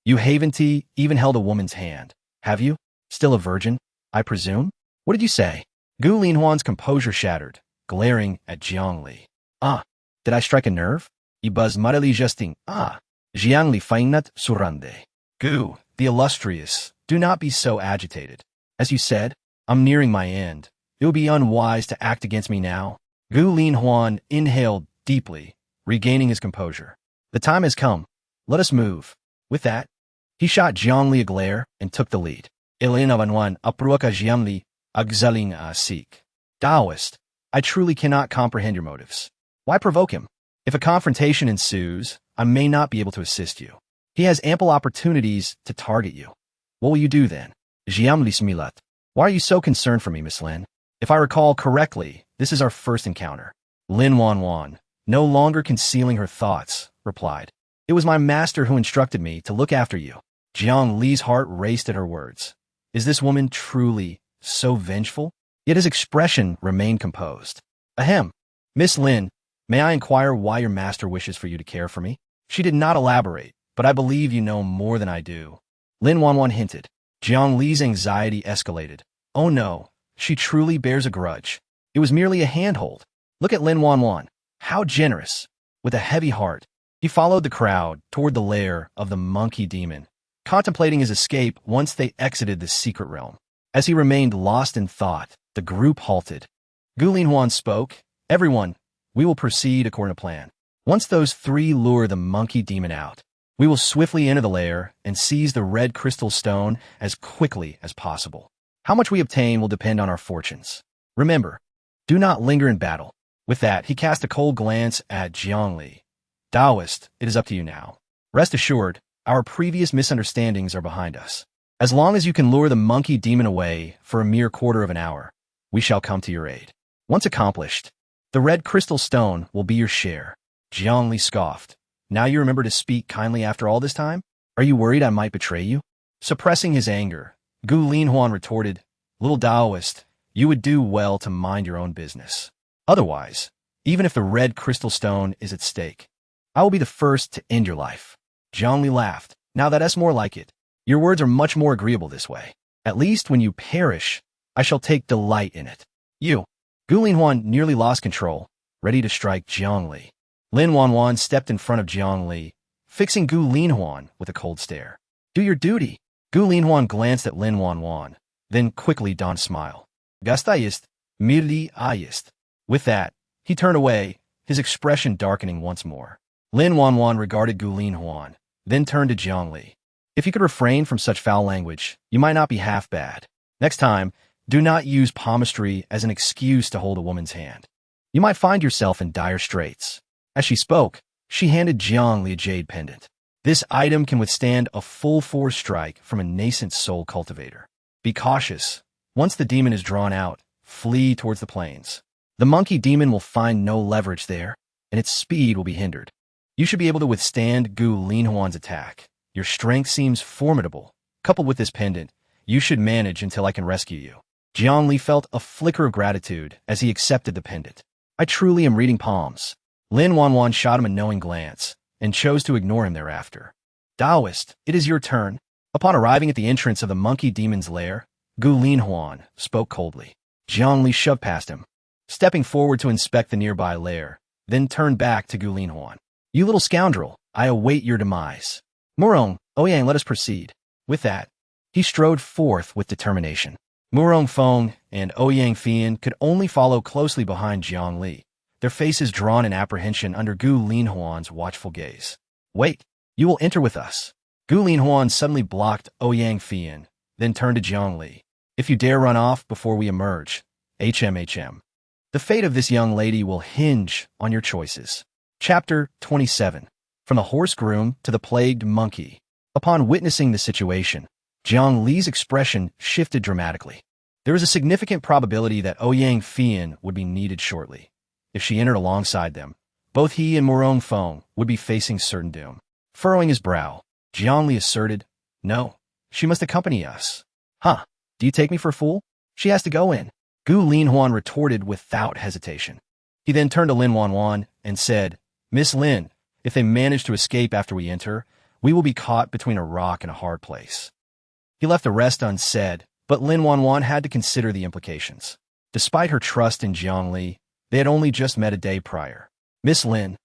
You haven't even held a woman's hand, have you? Still a virgin, I presume? What did you say? Gu Linhuan's composure shattered, glaring at Jiang Li. Did I strike a nerve? I buzz mutterly justing. Jiang Li feignat surande. Gu, the illustrious, do not be so agitated. As you said, I'm nearing my end. It would be unwise to act against me now. Gu Linhuan inhaled deeply, regaining his composure. The time has come. Let us move. With that, he shot Jiang Li a glare and took the lead. Ilinavanwan apruaka Jiang Li agzaling seek. Daoist, I truly cannot comprehend your motives. Why provoke him? If a confrontation ensues, I may not be able to assist you. He has ample opportunities to target you. What will you do then? Jiang Li smilat. Why are you so concerned for me, Miss Lin? If I recall correctly, this is our first encounter. Lin Wanwan, no longer concealing her thoughts, replied. It was my master who instructed me to look after you. Jiang Li's heart raced at her words. Is this woman truly so vengeful? Yet his expression remained composed. Ahem. Miss Lin, may I inquire why your master wishes for you to care for me? She did not elaborate, but I believe you know more than I do. Lin Wanwan hinted. Jiang Li's anxiety escalated. Oh no, she truly bears a grudge. It was merely a handhold. Look at Lin Wanwan. How generous. With a heavy heart, he followed the crowd toward the lair of the monkey demon, contemplating his escape once they exited the secret realm. As he remained lost in thought, the group halted. Gu Linhuan spoke. Everyone, we will proceed according to plan. Once those three lure the monkey demon out, we will swiftly enter the lair and seize the red crystal stone as quickly as possible. How much we obtain will depend on our fortunes. Remember, do not linger in battle. With that, he cast a cold glance at Jiang Li. Daoist, it is up to you now. Rest assured, Our previous misunderstandings are behind us. As long as you can lure the monkey demon away for a mere quarter of an hour, we shall come to your aid. Once accomplished, the red crystal stone will be your share. Jiang Li scoffed. Now you remember to speak kindly after all this time? Are you worried I might betray you? Suppressing his anger, Gu Linhuan retorted, Little Daoist, you would do well to mind your own business. Otherwise, even if the red crystal stone is at stake, I will be the first to end your life. Jiang Li laughed. Now that's more like it. Your words are much more agreeable this way. At least when you perish, I shall take delight in it. You. Gu Linhuan nearly lost control, ready to strike Jiang Li. Lin Wanwan stepped in front of Jiang Li, fixing Gu Linhuan with a cold stare. Do your duty. Gu Linhuan glanced at Lin Wanwan, then quickly donned a smile. Daoist, materialize. With that, he turned away, his expression darkening once more. Lin Wanwan regarded Gu Linhuan, then turned to Jiang Li. If you could refrain from such foul language, you might not be half bad. Next time, do not use palmistry as an excuse to hold a woman's hand. You might find yourself in dire straits. As she spoke, she handed Jiang Li a jade pendant. This item can withstand a full force strike from a nascent soul cultivator. Be cautious. Once the demon is drawn out, flee towards the plains. The monkey demon will find no leverage there, and its speed will be hindered. You should be able to withstand Gu Linhuan's attack. Your strength seems formidable. Coupled with this pendant, you should manage until I can rescue you. Jiang Li felt a flicker of gratitude as he accepted the pendant. I truly am reading palms. Lin Wanwan shot him a knowing glance, and chose to ignore him thereafter. Daoist, it is your turn. Upon arriving at the entrance of the monkey demon's lair, Gu Linhuan spoke coldly. Jiang Li shoved past him, stepping forward to inspect the nearby lair, then turned back to Gu Linhuan. You little scoundrel, I await your demise. Murong, Ouyang, let us proceed. With that, he strode forth with determination. Murong Feng and Ouyang Fian could only follow closely behind Jiang Li, their faces drawn in apprehension under Gu Linhuan's watchful gaze. Wait, you will enter with us. Gu Linhuan suddenly blocked Ouyang Fian, then turned to Jiang Li. If you dare run off before we emerge, HMHM. The fate of this young lady will hinge on your choices. Chapter 27. From the horse groom to the plagued monkey. Upon witnessing the situation, Jiang Li's expression shifted dramatically. There was a significant probability that Ouyang Fian would be needed shortly. If she entered alongside them, both he and Murong Feng would be facing certain doom. Furrowing his brow, Jiang Li asserted, No, she must accompany us. Huh, do you take me for a fool? She has to go in. Gu Linhuan retorted without hesitation. He then turned to Lin Wanwan and said, Miss Lin, if they manage to escape after we enter, we will be caught between a rock and a hard place. He left the rest unsaid, but Lin Wanwan had to consider the implications. Despite her trust in Jiang Li, they had only just met a day prior. Miss Lin,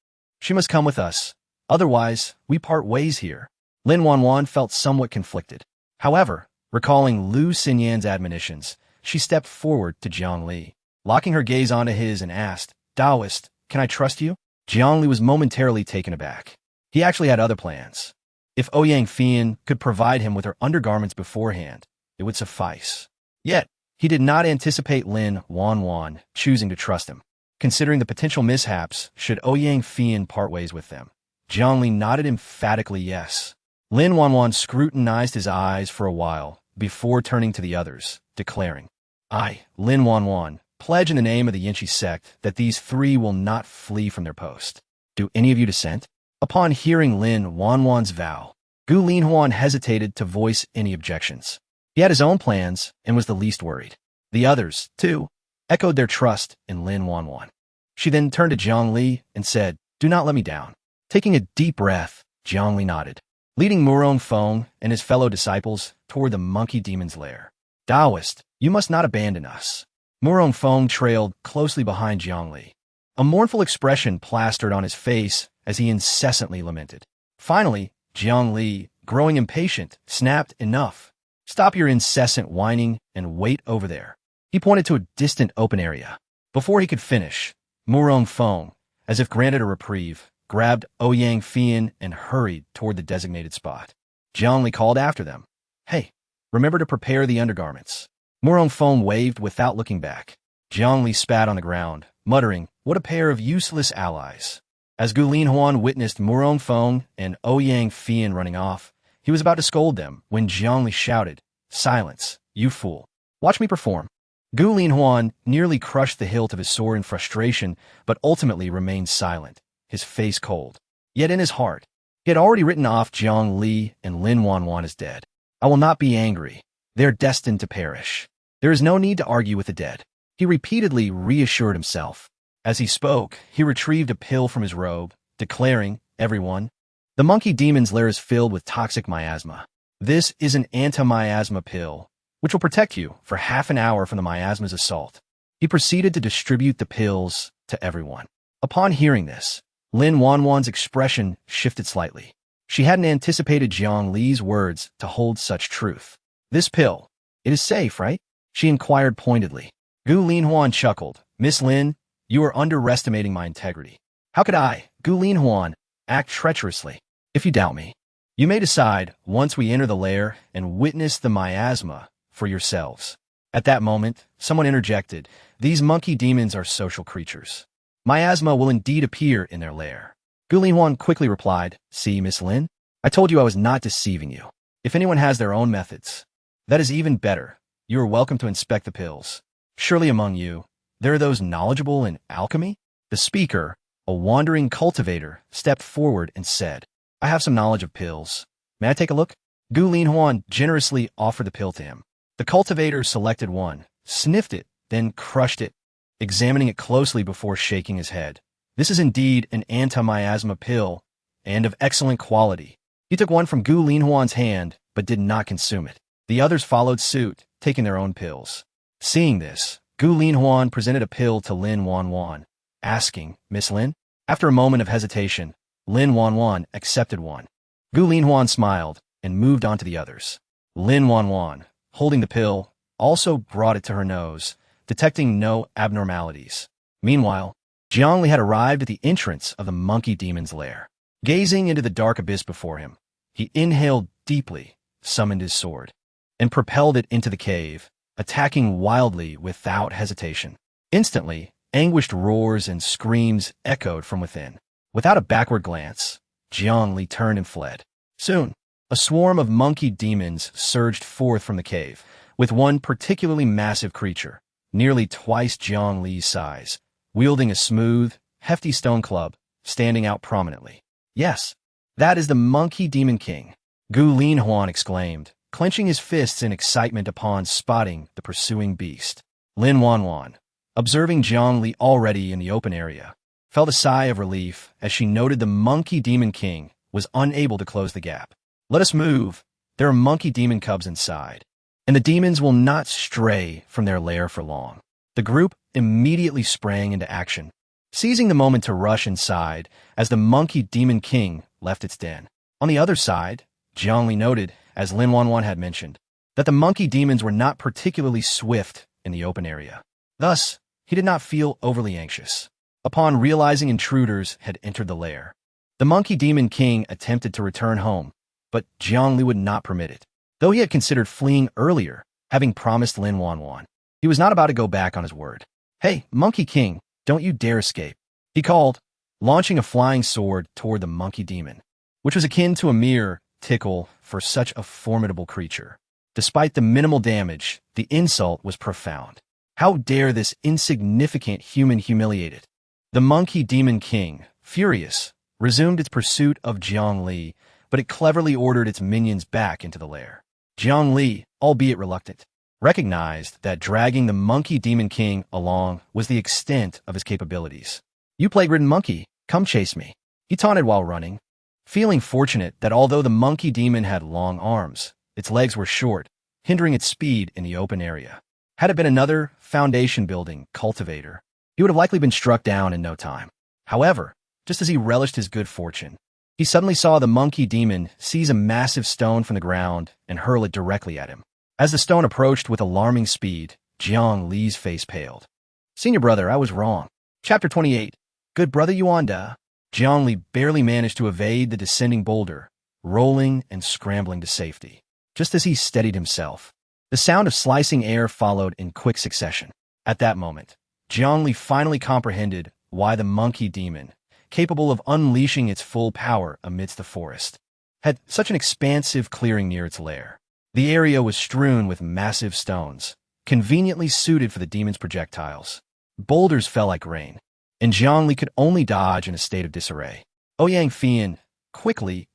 she must come with us. Otherwise, we part ways here. Lin Wanwan felt somewhat conflicted. However, recalling Lu Xinyan's admonitions, she stepped forward to Jiang Li, locking her gaze onto his and asked, Daoist, can I trust you? Jiang Li was momentarily taken aback. He actually had other plans. If Ouyang Fian could provide him with her undergarments beforehand, it would suffice. Yet, he did not anticipate Lin Wanwan choosing to trust him. Considering the potential mishaps should Ouyang Fian part ways with them, Jiang Li nodded emphatically yes. Lin Wanwan scrutinized his eyes for a while before turning to the others, declaring, I, Lin Wanwan, pledge in the name of the Yinchi sect that these three will not flee from their post. Do any of you dissent? Upon hearing Lin Wanwan's vow, Gu Linhuan hesitated to voice any objections. He had his own plans and was the least worried. The others, too, echoed their trust in Lin Wanwan. She then turned to Jiang Li and said, Do not let me down. Taking a deep breath, Jiang Li nodded, leading Murong Feng and his fellow disciples toward the monkey demon's lair. Daoist, you must not abandon us. Murong Feng trailed closely behind Jiang Li. A mournful expression plastered on his face as he incessantly lamented. Finally, Jiang Li, growing impatient, snapped, Enough. Stop your incessant whining and wait over there. He pointed to a distant open area. Before he could finish, Murong Feng, as if granted a reprieve, grabbed Ouyang Fian and hurried toward the designated spot. Jiang Li called after them. Hey, remember to prepare the undergarments. Murong Feng waved without looking back. Jiang Li spat on the ground, muttering, What a pair of useless allies. As Gu Linhuan witnessed Murong Feng and Ouyang Fian running off, he was about to scold them when Jiang Li shouted, "Silence, you fool. Watch me perform." Gu Linhuan nearly crushed the hilt of his sword in frustration, but ultimately remained silent, his face cold. Yet in his heart, he had already written off Jiang Li and Lin Wanwan as dead. "I will not be angry. They are destined to perish. There is no need to argue with the dead," he repeatedly reassured himself. As he spoke, he retrieved a pill from his robe, declaring, "Everyone, the monkey demon's lair is filled with toxic miasma. This is an anti-miasma pill, which will protect you for half an hour from the miasma's assault." He proceeded to distribute the pills to everyone. Upon hearing this, Lin Wanwan's expression shifted slightly. She hadn't anticipated Jiang Li's words to hold such truth. "This pill, it is safe, right?" she inquired pointedly. Gu Linhuan chuckled. "Miss Lin, you are underestimating my integrity. How could I, Gu Linhuan, act treacherously? If you doubt me, you may decide once we enter the lair and witness the miasma for yourselves." At that moment, someone interjected, "These monkey demons are social creatures. Miasma will indeed appear in their lair." Gu Linhuan quickly replied, "See, Miss Lin, I told you I was not deceiving you. If anyone has their own methods, that is even better. You are welcome to inspect the pills. Surely among you, there are those knowledgeable in alchemy?" The speaker, a wandering cultivator, stepped forward and said, "I have some knowledge of pills. May I take a look?" Gu Linhuan generously offered the pill to him. The cultivator selected one, sniffed it, then crushed it, examining it closely before shaking his head. "This is indeed an anti-miasma pill, and of excellent quality." He took one from Gu Linhuan's hand, but did not consume it. The others followed suit, taking their own pills. Seeing this, Gu Linhuan presented a pill to Lin Wanwan, asking, "Miss Lin?" After a moment of hesitation, Lin Wanwan accepted one. Gu Linhuan smiled and moved on to the others. Lin Wanwan, holding the pill, also brought it to her nose, detecting no abnormalities. Meanwhile, Jiang Li had arrived at the entrance of the monkey demon's lair. Gazing into the dark abyss before him, he inhaled deeply, summoned his sword, and propelled it into the cave, attacking wildly without hesitation. Instantly, anguished roars and screams echoed from within. Without a backward glance, Jiang Li turned and fled. Soon, a swarm of monkey demons surged forth from the cave, with one particularly massive creature, nearly twice Jiang Li's size, wielding a smooth, hefty stone club, standing out prominently. "Yes, that is the monkey demon king," Gu Linhuan exclaimed, clenching his fists in excitement upon spotting the pursuing beast. Lin Wanwan, observing Jiang Li already in the open area, felt a sigh of relief as she noted the monkey demon king was unable to close the gap. "Let us move. There are monkey demon cubs inside, and the demons will not stray from their lair for long." The group immediately sprang into action, seizing the moment to rush inside as the monkey demon king left its den. On the other side, Jiang Li noted, as Lin Wanwan had mentioned, that the monkey demons were not particularly swift in the open area. Thus, he did not feel overly anxious. Upon realizing intruders had entered the lair, the monkey demon king attempted to return home, but Jiang Li would not permit it. Though he had considered fleeing earlier, having promised Lin Wanwan, he was not about to go back on his word. "Hey, monkey king, don't you dare escape," he called, launching a flying sword toward the monkey demon, which was akin to a mere tickle for such a formidable creature. Despite the minimal damage, the insult was profound. How dare this insignificant human humiliate it? The monkey demon king, furious, resumed its pursuit of Jiang Li, but it cleverly ordered its minions back into the lair. Jiang Li, albeit reluctant, recognized that dragging the monkey demon king along was the extent of his capabilities. "You plague-ridden monkey, come chase me," he taunted while running, feeling fortunate that although the monkey demon had long arms, its legs were short, hindering its speed in the open area. Had it been another foundation-building cultivator, he would have likely been struck down in no time. However, just as he relished his good fortune, he suddenly saw the monkey demon seize a massive stone from the ground and hurl it directly at him. As the stone approached with alarming speed, Jiang Li's face paled. "Senior brother, I was wrong." Chapter 28. Good brother Yuanda. Jiang Li barely managed to evade the descending boulder, rolling and scrambling to safety. Just as he steadied himself, the sound of slicing air followed in quick succession. At that moment, Jiang Li finally comprehended why the monkey demon, capable of unleashing its full power amidst the forest, had such an expansive clearing near its lair. The area was strewn with massive stones, conveniently suited for the demon's projectiles. Boulders fell like rain, and Jiang Li could only dodge in a state of disarray. Ouyang Fian, quickly,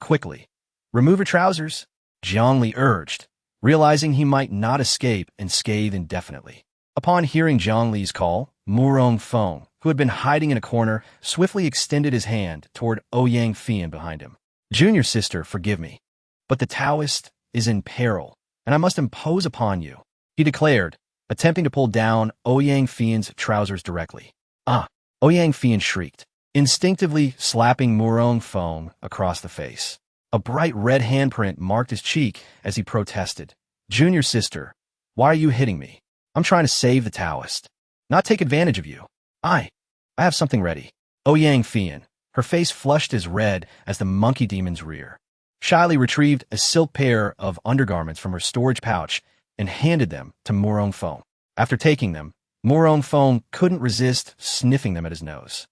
remove your trousers, Jiang Li urged, realizing he might not escape and scathe indefinitely. Upon hearing Jiang Li's call, Murong Feng, who had been hiding in a corner, swiftly extended his hand toward Ouyang Fian behind him. Junior sister, forgive me, but the Daoist is in peril, and I must impose upon you, he declared, attempting to pull down Ouyang Fian's trousers directly. Ah! Ouyang Fian shrieked, instinctively slapping Murong Feng across the face. A bright red handprint marked his cheek as he protested. Junior sister, why are you hitting me? I'm trying to save the Daoist, not take advantage of you. I have something ready. Ouyang Fian, her face flushed as red as the monkey demon's rear, shyly retrieved a silk pair of undergarments from her storage pouch and handed them to Murong Feng. After taking them, Murong Feng couldn't resist sniffing them at his nose.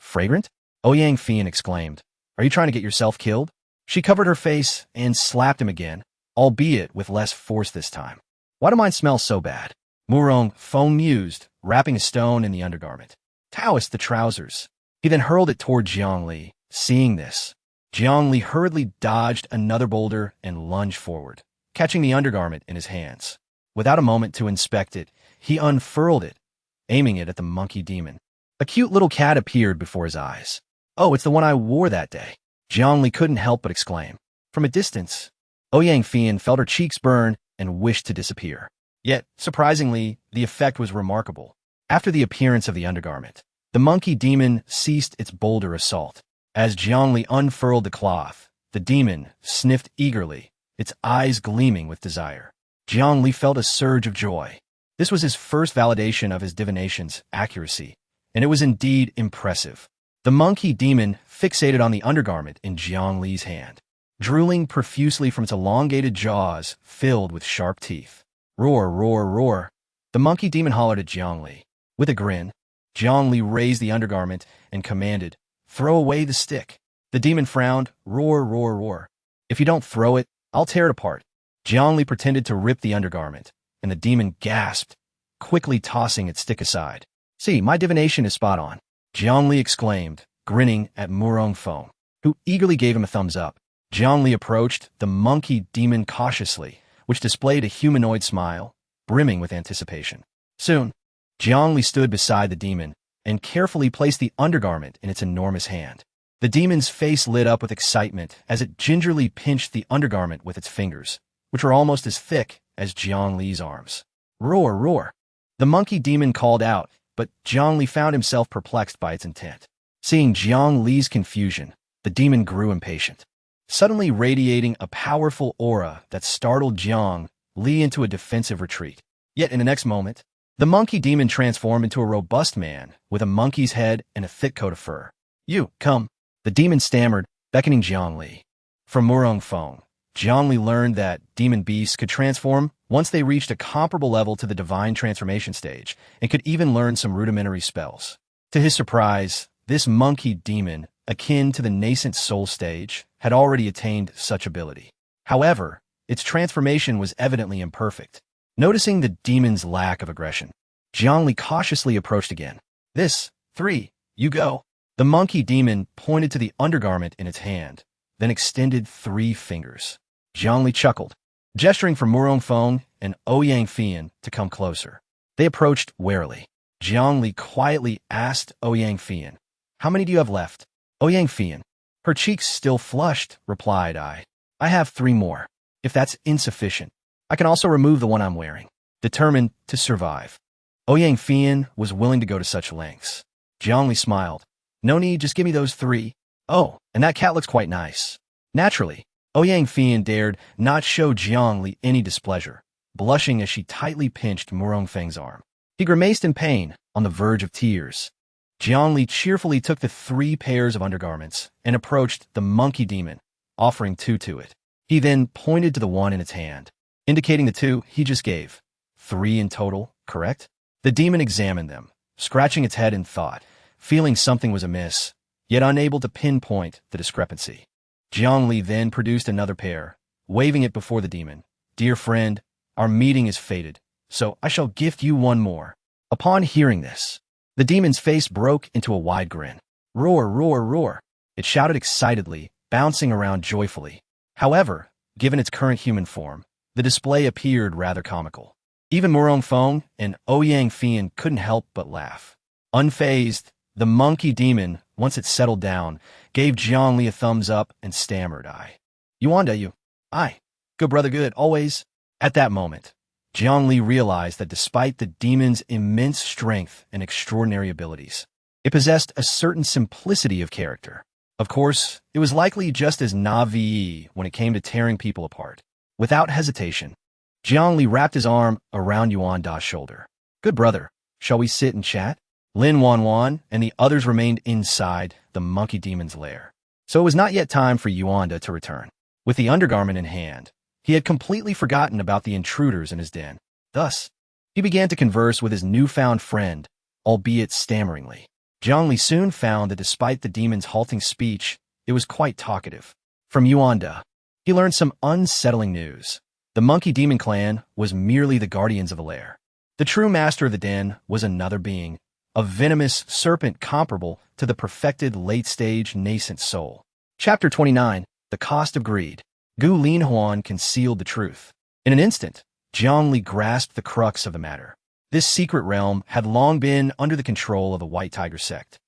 Fragrant? Ouyang Fian exclaimed. Are you trying to get yourself killed? She covered her face and slapped him again, albeit with less force this time. Why do mine smell so bad? Murong Feng mused, wrapping a stone in the undergarment. Daoist the trousers. He then hurled it toward Jiang Li. Seeing this, Jiang Li hurriedly dodged another boulder and lunged forward, catching the undergarment in his hands. Without a moment to inspect it, he unfurled it, aiming it at the monkey demon. A cute little cat appeared before his eyes. Oh, it's the one I wore that day. Jiang Li couldn't help but exclaim. From a distance, Ouyang Fian felt her cheeks burn and wished to disappear. Yet, surprisingly, the effect was remarkable. After the appearance of the undergarment, the monkey demon ceased its boulder assault. As Jiang Li unfurled the cloth, the demon sniffed eagerly, its eyes gleaming with desire. Jiang Li felt a surge of joy. This was his first validation of his divination's accuracy, and it was indeed impressive. The monkey demon fixated on the undergarment in Jiang Li's hand, drooling profusely from its elongated jaws filled with sharp teeth. Roar, roar, roar. The monkey demon hollered at Jiang Li. With a grin, Jiang Li raised the undergarment and commanded, throw away the stick. The demon frowned. Roar, roar, roar. If you don't throw it, I'll tear it apart. Jiang Li pretended to rip the undergarment, and the demon gasped, quickly tossing its stick aside. See, my divination is spot on, Jiang Li exclaimed, grinning at Murong Feng, who eagerly gave him a thumbs up. Jiang Li approached the monkey demon cautiously, which displayed a humanoid smile, brimming with anticipation. Soon, Jiang Li stood beside the demon and carefully placed the undergarment in its enormous hand. The demon's face lit up with excitement as it gingerly pinched the undergarment with its fingers, which were almost as thick as Jiang Li's arms. Roar, roar. The monkey demon called out, but Jiang Li found himself perplexed by its intent. Seeing Jiang Li's confusion, the demon grew impatient, suddenly radiating a powerful aura that startled Jiang Li into a defensive retreat. Yet in the next moment, the monkey demon transformed into a robust man with a monkey's head and a thick coat of fur. You, come, the demon stammered, beckoning Jiang Li. From Murong Feng, Jiang Li learned that demon beasts could transform once they reached a comparable level to the divine transformation stage and could even learn some rudimentary spells. To his surprise, this monkey demon, akin to the nascent soul stage, had already attained such ability. However, its transformation was evidently imperfect. Noticing the demon's lack of aggression, Jiang Li cautiously approached again. This, 3, you go. The monkey demon pointed to the undergarment in its hand, then extended 3 fingers. Jiang Li chuckled, gesturing for Murong Feng and Ouyang Fian to come closer. They approached warily. Jiang Li quietly asked Ouyang Fian, how many do you have left? Ouyang Fian, her cheeks still flushed, replied, I have 3 more. If that's insufficient, I can also remove the one I'm wearing. Determined to survive, Ouyang Fian was willing to go to such lengths. Jiang Li smiled. No need, just give me those 3. Oh, and that cat looks quite nice. Naturally, Ouyang Fian dared not show Jiang Li any displeasure, blushing as she tightly pinched Murong Feng's arm. He grimaced in pain, on the verge of tears. Jiang Li cheerfully took the 3 pairs of undergarments and approached the monkey demon, offering 2 to it. He then pointed to the one in its hand, indicating the 2 he just gave. 3 in total, correct? The demon examined them, scratching its head in thought, feeling something was amiss. yet unable to pinpoint the discrepancy. Jiang Li then produced another pair, waving it before the demon. "Dear friend, our meeting is fated, so I shall gift you one more." Upon hearing this, the demon's face broke into a wide grin. "Roar, roar, roar!" it shouted excitedly, bouncing around joyfully. However, given its current human form, the display appeared rather comical. Even Murong Feng and Ouyang Fian couldn't help but laugh. Unfazed, the monkey demon, once it settled down, gave Jiang Li a thumbs up and stammered, "Yuanda, you. Aye. Good brother, good, always." At that moment, Jiang Li realized that despite the demon's immense strength and extraordinary abilities, it possessed a certain simplicity of character. Of course, it was likely just as naive when it came to tearing people apart. Without hesitation, Jiang Li wrapped his arm around Yuanda's shoulder. "Good brother, shall we sit and chat?" Lin Wanwan and the others remained inside the monkey demon's lair. So it was not yet time for Yuanda to return. With the undergarment in hand, he had completely forgotten about the intruders in his den. Thus, he began to converse with his newfound friend, albeit stammeringly. Jiang Li soon found that despite the demon's halting speech, it was quite talkative. From Yuanda, he learned some unsettling news. The monkey demon clan was merely the guardians of a lair. The true master of the den was another being, a venomous serpent comparable to the perfected late-stage nascent soul. Chapter 29, The Cost of Greed. Gu Linhuan concealed the truth. In an instant, Jiang Li grasped the crux of the matter. This secret realm had long been under the control of the White Tiger sect.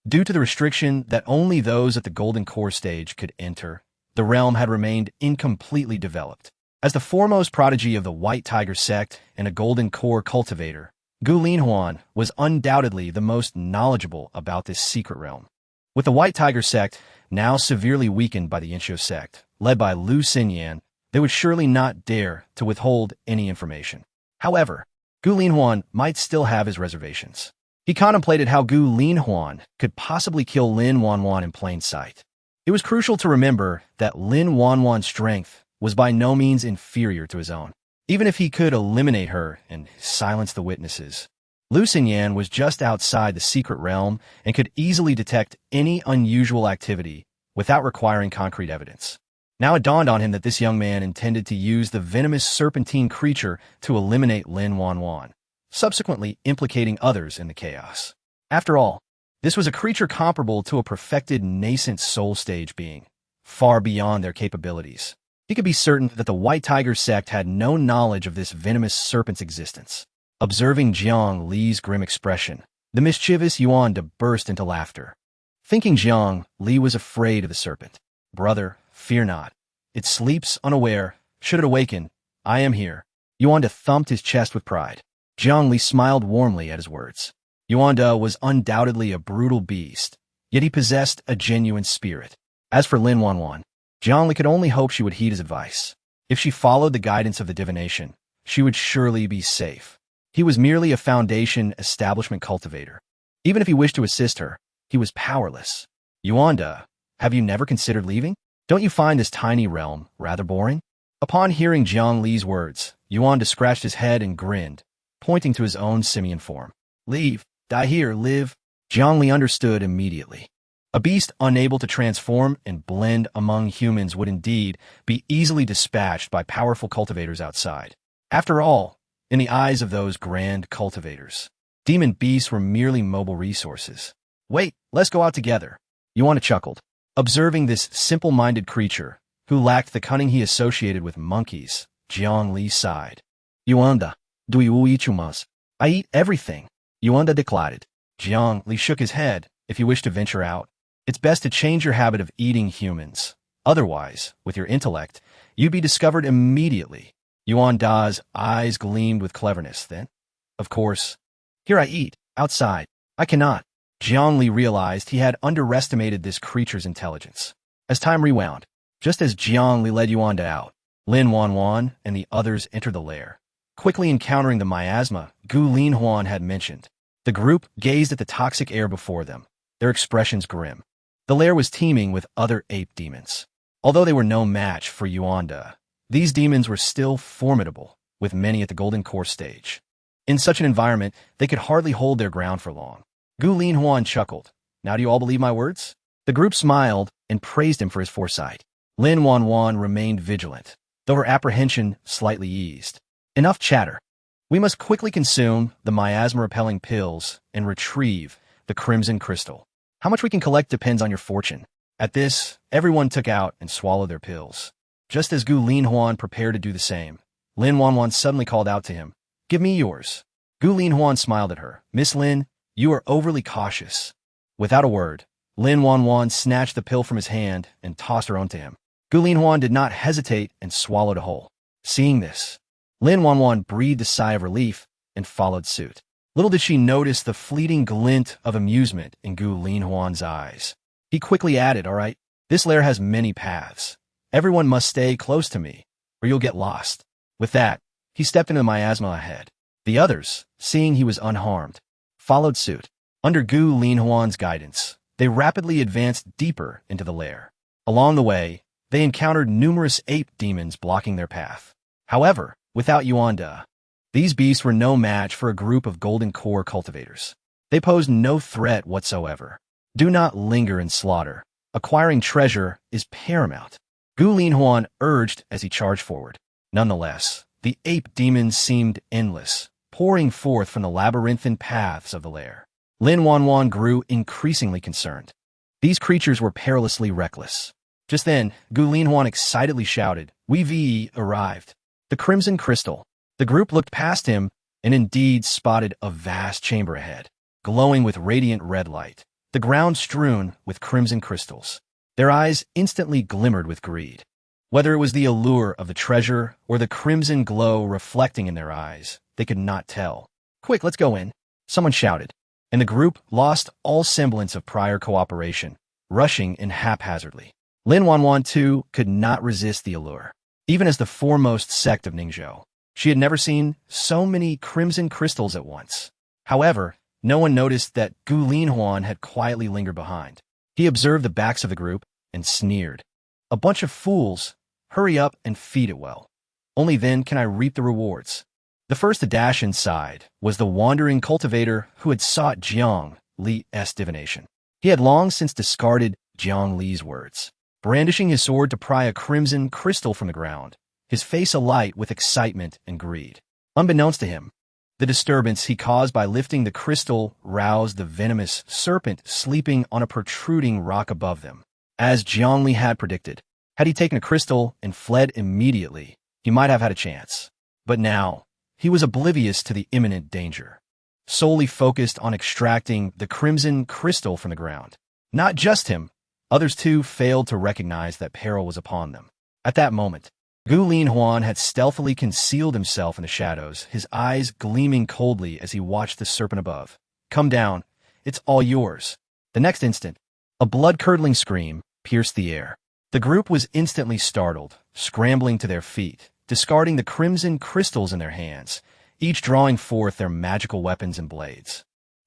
Due to the restriction that only those at the Golden Core stage could enter, the realm had remained incompletely developed. As the foremost prodigy of the White Tiger sect and a Golden Core cultivator, Gu Linhuan was undoubtedly the most knowledgeable about this secret realm. With the White Tiger sect now severely weakened by the Inshio sect, led by Lu Xinyan, they would surely not dare to withhold any information. However, Gu Linhuan might still have his reservations. He contemplated how Gu Linhuan could possibly kill Lin Wanwan in plain sight. It was crucial to remember that Lin Wanwan's strength was by no means inferior to his own. Even if he could eliminate her and silence the witnesses, Lu Xinyan was just outside the secret realm and could easily detect any unusual activity without requiring concrete evidence. Now it dawned on him that this young man intended to use the venomous serpentine creature to eliminate Lin Wanwan, subsequently implicating others in the chaos. After all, this was a creature comparable to a perfected nascent soul stage being, far beyond their capabilities. He could be certain that the White Tiger sect had no knowledge of this venomous serpent's existence. Observing Jiang Li's grim expression, the mischievous Yuanda burst into laughter. Thinking Jiang Li was afraid of the serpent. "Brother, fear not. It sleeps unaware. Should it awaken, I am here." Yuanda thumped his chest with pride. Jiang Li smiled warmly at his words. Yuanda was undoubtedly a brutal beast, yet he possessed a genuine spirit. As for Lin Wanwan, Jiang Li could only hope she would heed his advice. If she followed the guidance of the divination, she would surely be safe. He was merely a foundation establishment cultivator. Even if he wished to assist her, he was powerless. "Yuanda, have you never considered leaving? Don't you find this tiny realm rather boring?" Upon hearing Jiang Li's words, Yuanda scratched his head and grinned, pointing to his own simian form. "Leave, die here, live." Jiang Li understood immediately. A beast unable to transform and blend among humans would indeed be easily dispatched by powerful cultivators outside. After all, in the eyes of those grand cultivators, demon beasts were merely mobile resources. "Wait, let's go out together." Yuanda chuckled. Observing this simple-minded creature, who lacked the cunning he associated with monkeys, Jiang Li sighed. "Yuanda, do you eat chumas?" "I eat everything," Yuanda declared. Jiang Li shook his head. "If you wish to venture out, it's best to change your habit of eating humans. Otherwise, with your intellect, you'd be discovered immediately." Yuanda's eyes gleamed with cleverness. "Then, of course, here I eat, outside. I cannot." Jiang Li realized he had underestimated this creature's intelligence. As time rewound, just as Jiang Li led Yuanda out, Lin Wanwan and the others entered the lair, quickly encountering the miasma Gu Linhuan had mentioned. The group gazed at the toxic air before them, their expressions grim. The lair was teeming with other ape demons. Although they were no match for Yuanda, these demons were still formidable, with many at the Golden Core stage. In such an environment, they could hardly hold their ground for long. Gu Linhuan chuckled. "Now do you all believe my words?" The group smiled and praised him for his foresight. Lin Wanwan remained vigilant, though her apprehension slightly eased. Enough chatter. We must quickly consume the miasma-repelling pills and retrieve the crimson crystal. How much we can collect depends on your fortune. At this, everyone took out and swallowed their pills. Just as Gu Linhuan prepared to do the same, Lin Wanwan suddenly called out to him, "Give me yours." Gu Linhuan smiled at her. "Miss Lin, you are overly cautious." Without a word, Lin Wanwan snatched the pill from his hand and tossed her own to him. Gu Linhuan did not hesitate and swallowed a whole. Seeing this, Lin Wanwan breathed a sigh of relief and followed suit. Little did she notice the fleeting glint of amusement in Gu Linhuan's eyes. He quickly added, "All right, this lair has many paths. Everyone must stay close to me, or you'll get lost." With that, he stepped into the miasma ahead. The others, seeing he was unharmed, followed suit. Under Gu Linhuan's guidance, they rapidly advanced deeper into the lair. Along the way, they encountered numerous ape demons blocking their path. However, without Yuanda, these beasts were no match for a group of golden core cultivators. They posed no threat whatsoever. Do not linger in slaughter. Acquiring treasure is paramount, Gu Linhuan urged as he charged forward. Nonetheless, the ape demons seemed endless, pouring forth from the labyrinthine paths of the lair. Lin Wanwan grew increasingly concerned. These creatures were perilously reckless. Just then, Gu Linhuan excitedly shouted, "We've arrived." The crimson crystal. The group looked past him and indeed spotted a vast chamber ahead, glowing with radiant red light, the ground strewn with crimson crystals. Their eyes instantly glimmered with greed. Whether it was the allure of the treasure or the crimson glow reflecting in their eyes, they could not tell. "Quick, let's go in," someone shouted, and the group lost all semblance of prior cooperation, rushing in haphazardly. Lin Wanwan, too, could not resist the allure. Even as the foremost sect of Ningzhou, she had never seen so many crimson crystals at once. However, no one noticed that Gu Linhuan had quietly lingered behind. He observed the backs of the group and sneered. "A bunch of fools. Hurry up and feed it well. Only then can I reap the rewards." The first to dash inside was the wandering cultivator who had sought Jiang Li's divination. He had long since discarded Jiang Li's words. Brandishing his sword to pry a crimson crystal from the ground, his face alight with excitement and greed. Unbeknownst to him, the disturbance he caused by lifting the crystal roused the venomous serpent sleeping on a protruding rock above them. As Jiang Li had predicted, had he taken a crystal and fled immediately, he might have had a chance. But now, he was oblivious to the imminent danger, solely focused on extracting the crimson crystal from the ground. Not just him, others too failed to recognize that peril was upon them. At that moment, Gu Linhuan had stealthily concealed himself in the shadows, his eyes gleaming coldly as he watched the serpent above. "Come down. It's all yours." The next instant, a blood-curdling scream pierced the air. The group was instantly startled, scrambling to their feet, discarding the crimson crystals in their hands, each drawing forth their magical weapons and blades.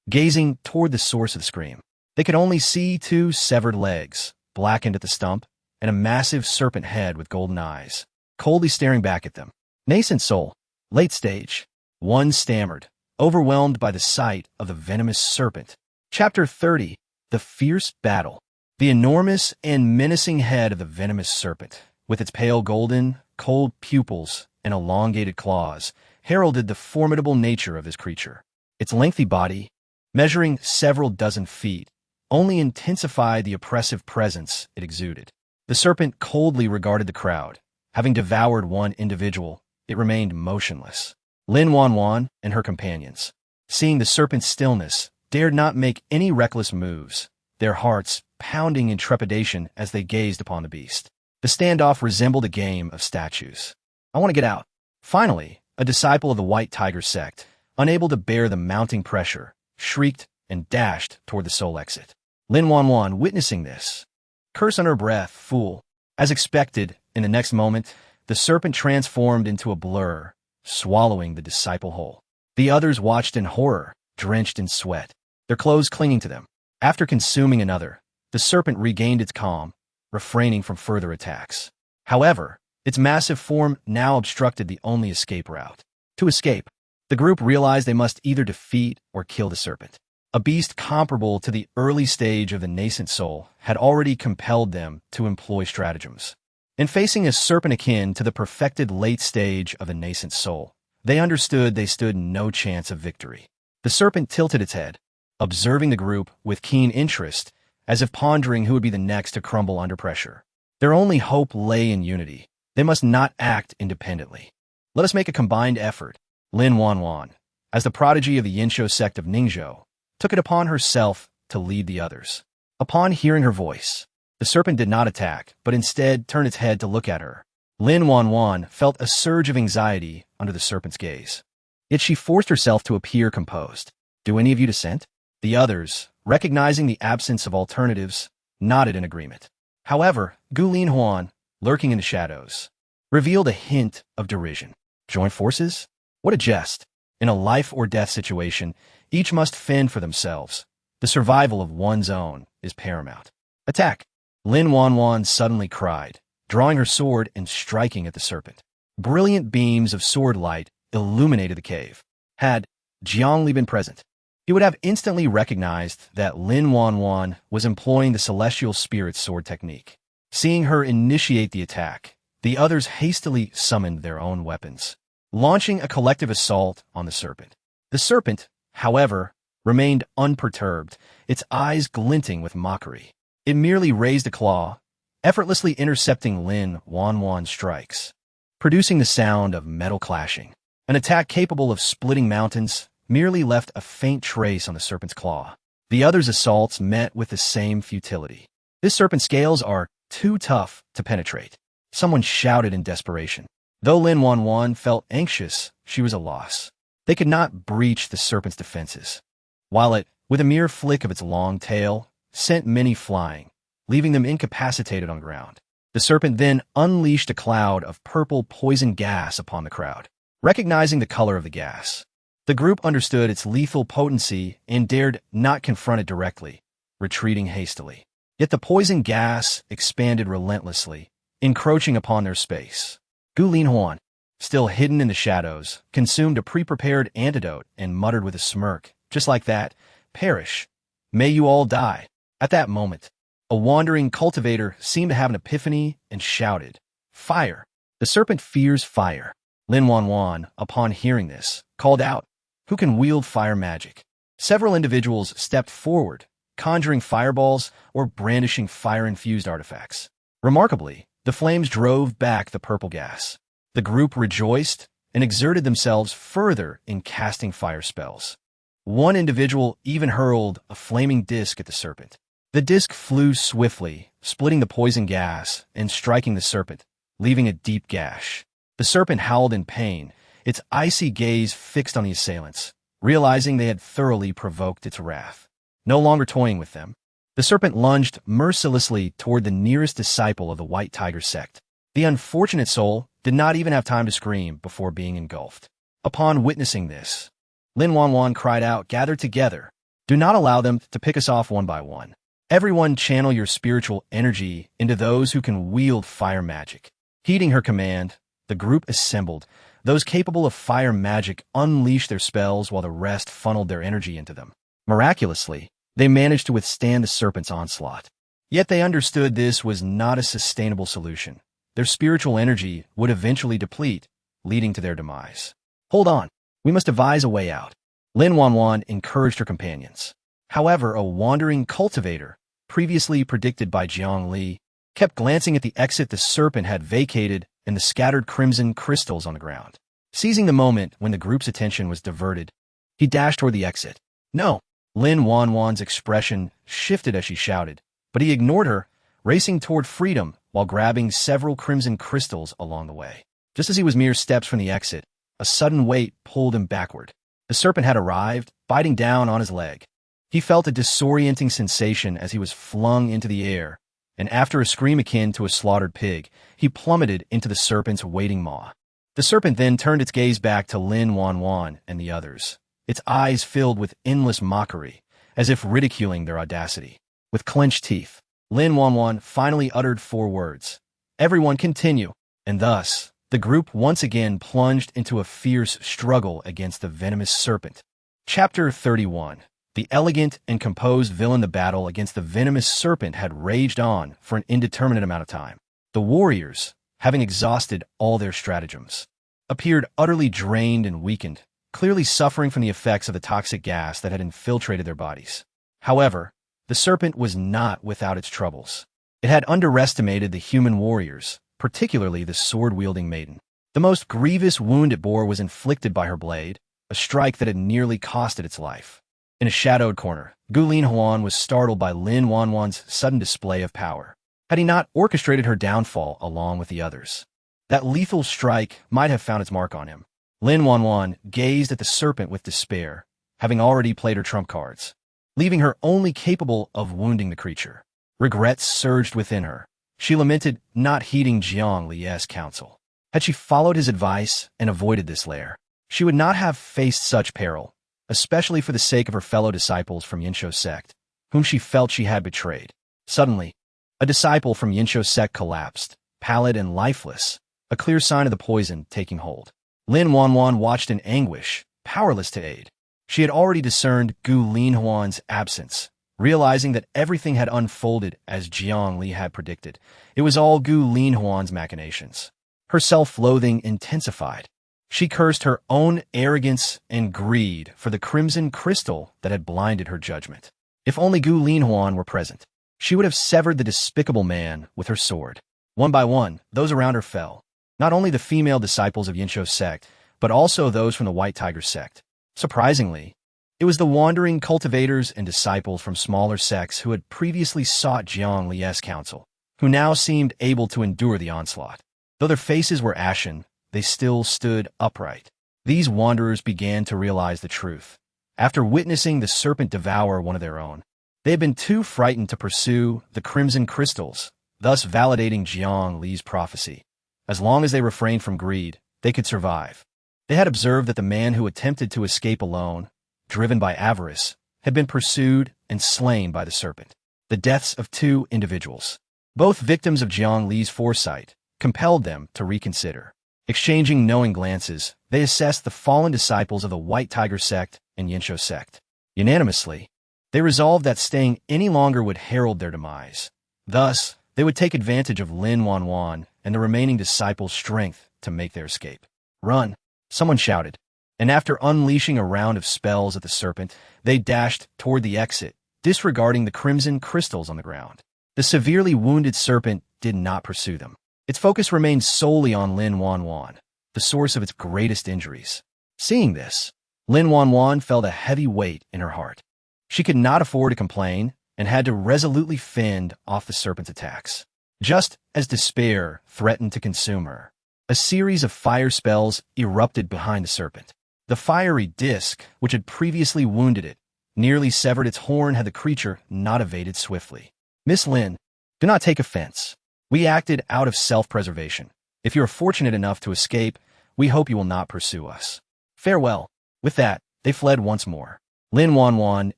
Gazing toward the source of the scream, they could only see two severed legs, blackened at the stump, and a massive serpent head with golden eyes, coldly staring back at them. "Nascent soul, late stage," one stammered, overwhelmed by the sight of the venomous serpent. Chapter 30. The Fierce Battle. The enormous and menacing head of the venomous serpent, with its pale golden, cold pupils and elongated claws, heralded the formidable nature of this creature. Its lengthy body, measuring several dozen feet, only intensified the oppressive presence it exuded. The serpent coldly regarded the crowd. Having devoured one individual, it remained motionless. Lin Wanwan and her companions, seeing the serpent's stillness, dared not make any reckless moves, their hearts pounding in trepidation as they gazed upon the beast. The standoff resembled a game of statues. "I want to get out." Finally, a disciple of the White Tiger sect, unable to bear the mounting pressure, shrieked and dashed toward the sole exit. Lin Wanwan, witnessing this, cursed under her breath, "Fool." As expected, in the next moment, the serpent transformed into a blur, swallowing the disciple whole. The others watched in horror, drenched in sweat, their clothes clinging to them. After consuming another, the serpent regained its calm, refraining from further attacks. However, its massive form now obstructed the only escape route. To escape, the group realized they must either defeat or kill the serpent. A beast comparable to the early stage of the nascent soul had already compelled them to employ stratagems. In facing a serpent akin to the perfected late stage of the nascent soul, they understood they stood no chance of victory. The serpent tilted its head, observing the group with keen interest, as if pondering who would be the next to crumble under pressure. Their only hope lay in unity. They must not act independently. Let us make a combined effort. Lin Wanwan, as the prodigy of the Yinsho sect of Ningzhou, took it upon herself to lead the others. Upon hearing her voice, the serpent did not attack, but instead turned its head to look at her. Lin Wanwan felt a surge of anxiety under the serpent's gaze. Yet she forced herself to appear composed. Do any of you dissent? The others, recognizing the absence of alternatives, nodded in agreement. However, Gu Linhuan, lurking in the shadows, revealed a hint of derision. Join forces? What a jest. In a life-or-death situation, each must fend for themselves. The survival of one's own is paramount. Attack! Lin Wanwan suddenly cried, drawing her sword and striking at the serpent. Brilliant beams of sword light illuminated the cave. Had Jiang Li been present, he would have instantly recognized that Lin Wanwan was employing the celestial spirit's sword technique. Seeing her initiate the attack, the others hastily summoned their own weapons, launching a collective assault on the serpent. The serpent, however, remained unperturbed, its eyes glinting with mockery. It merely raised a claw, effortlessly intercepting Lin Wanwan's strikes, producing the sound of metal clashing. An attack capable of splitting mountains merely left a faint trace on the serpent's claw. The other's assaults met with the same futility. This serpent's scales are too tough to penetrate, someone shouted in desperation. Though Lin Wanwan felt anxious, she was a loss. They could not breach the serpent's defenses, while it, with a mere flick of its long tail, sent many flying, leaving them incapacitated on the ground. The serpent then unleashed a cloud of purple poison gas upon the crowd. Recognizing the color of the gas, the group understood its lethal potency and dared not confront it directly, retreating hastily. Yet the poison gas expanded relentlessly, encroaching upon their space. Gu Linhuan, still hidden in the shadows, consumed a pre-prepared antidote and muttered with a smirk, "Just like that, perish. May you all die." At that moment, a wandering cultivator seemed to have an epiphany and shouted, "Fire!" The serpent fears fire. Lin Wanwan, upon hearing this, called out, "Who can wield fire magic?" Several individuals stepped forward, conjuring fireballs or brandishing fire-infused artifacts. Remarkably, the flames drove back the purple gas. The group rejoiced and exerted themselves further in casting fire spells. One individual even hurled a flaming disc at the serpent. The disc flew swiftly, splitting the poison gas and striking the serpent, leaving a deep gash. The serpent howled in pain, its icy gaze fixed on the assailants, realizing they had thoroughly provoked its wrath. No longer toying with them, the serpent lunged mercilessly toward the nearest disciple of the White Tiger sect. The unfortunate soul did not even have time to scream before being engulfed. Upon witnessing this, Lin Wanwan cried out, "Gather together. Do not allow them to pick us off one by one. Everyone channel your spiritual energy into those who can wield fire magic." Heeding her command, the group assembled. Those capable of fire magic unleashed their spells while the rest funneled their energy into them. Miraculously, they managed to withstand the serpent's onslaught. Yet they understood this was not a sustainable solution. Their spiritual energy would eventually deplete, leading to their demise. "Hold on, we must devise a way out," Lin Wanwan encouraged her companions. However, a wandering cultivator, previously predicted by Jiang Li, kept glancing at the exit the serpent had vacated and the scattered crimson crystals on the ground. Seizing the moment when the group's attention was diverted, he dashed toward the exit. "No!" Lin Wanwan's expression shifted as she shouted, but he ignored her, racing toward freedom while grabbing several crimson crystals along the way. Just as he was mere steps from the exit, a sudden weight pulled him backward. The serpent had arrived, biting down on his leg. He felt a disorienting sensation as he was flung into the air, and after a scream akin to a slaughtered pig, he plummeted into the serpent's waiting maw. The serpent then turned its gaze back to Lin Wanwan and the others, its eyes filled with endless mockery, as if ridiculing their audacity. With clenched teeth, Lin Wanwan finally uttered 4 words. "Everyone continue." And thus, the group once again plunged into a fierce struggle against the venomous serpent. Chapter 31. The elegant and composed villain, the battle against the venomous serpent had raged on for an indeterminate amount of time. The warriors, having exhausted all their stratagems, appeared utterly drained and weakened, clearly suffering from the effects of the toxic gas that had infiltrated their bodies. However, the serpent was not without its troubles. It had underestimated the human warriors, particularly the sword-wielding maiden. The most grievous wound it bore was inflicted by her blade, a strike that had nearly cost it its life. In a shadowed corner, Gu Lin Huan was startled by Lin Wanwan's sudden display of power. Had he not orchestrated her downfall along with the others? That lethal strike might have found its mark on him. Lin Wanwan gazed at the serpent with despair, having already played her trump cards, leaving her only capable of wounding the creature. Regrets surged within her. She lamented not heeding Jiang Li's counsel. Had she followed his advice and avoided this lair, she would not have faced such peril, especially for the sake of her fellow disciples from Yinsho's sect, whom she felt she had betrayed. Suddenly, a disciple from Yinsho's sect collapsed, pallid and lifeless, a clear sign of the poison taking hold. Lin Wanwan watched in anguish, powerless to aid. She had already discerned Gu Lin Huan's absence, realizing that everything had unfolded as Jiang Li had predicted. It was all Gu Lin Huan's machinations. Her self-loathing intensified. She cursed her own arrogance and greed for the crimson crystal that had blinded her judgment. If only Gu Lin Huan were present, she would have severed the despicable man with her sword. One by one, those around her fell. Not only the female disciples of Yinsho's sect, but also those from the White Tiger sect. Surprisingly, it was the wandering cultivators and disciples from smaller sects who had previously sought Jiang Li's counsel, who now seemed able to endure the onslaught. Though their faces were ashen, they still stood upright. These wanderers began to realize the truth. After witnessing the serpent devour one of their own, they had been too frightened to pursue the crimson crystals, thus validating Jiang Li's prophecy. As long as they refrained from greed, they could survive. They had observed that the man who attempted to escape alone, driven by avarice, had been pursued and slain by the serpent. The deaths of two individuals, both victims of Jiang Li's foresight, compelled them to reconsider. Exchanging knowing glances, they assessed the fallen disciples of the White Tiger sect and Yinsho sect. Unanimously, they resolved that staying any longer would herald their demise. Thus, they would take advantage of Lin Wanwan and the remaining disciples' strength to make their escape. "Run!" someone shouted, and after unleashing a round of spells at the serpent, they dashed toward the exit, disregarding the crimson crystals on the ground. The severely wounded serpent did not pursue them. Its focus remained solely on Lin Wanwan, the source of its greatest injuries. Seeing this, Lin Wanwan felt a heavy weight in her heart. She could not afford to complain and had to resolutely fend off the serpent's attacks. Just as despair threatened to consume her, a series of fire spells erupted behind the serpent. The fiery disc, which had previously wounded it, nearly severed its horn had the creature not evaded swiftly. "Miss Lin, do not take offense. We acted out of self-preservation. If you are fortunate enough to escape, we hope you will not pursue us. Farewell." With that, they fled once more. Lin Wanwan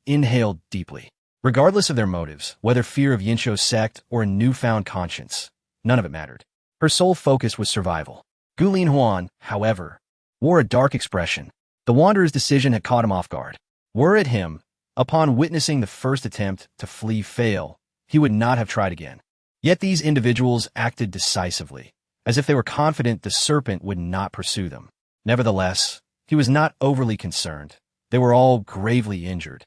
inhaled deeply. Regardless of their motives, whether fear of Yinsho's sect or a newfound conscience, none of it mattered. Her sole focus was survival. Gu Lin Huan, however, wore a dark expression. The wanderer's decision had caught him off guard. Were it him, upon witnessing the first attempt to flee fail, he would not have tried again. Yet these individuals acted decisively, as if they were confident the serpent would not pursue them. Nevertheless, he was not overly concerned. They were all gravely injured.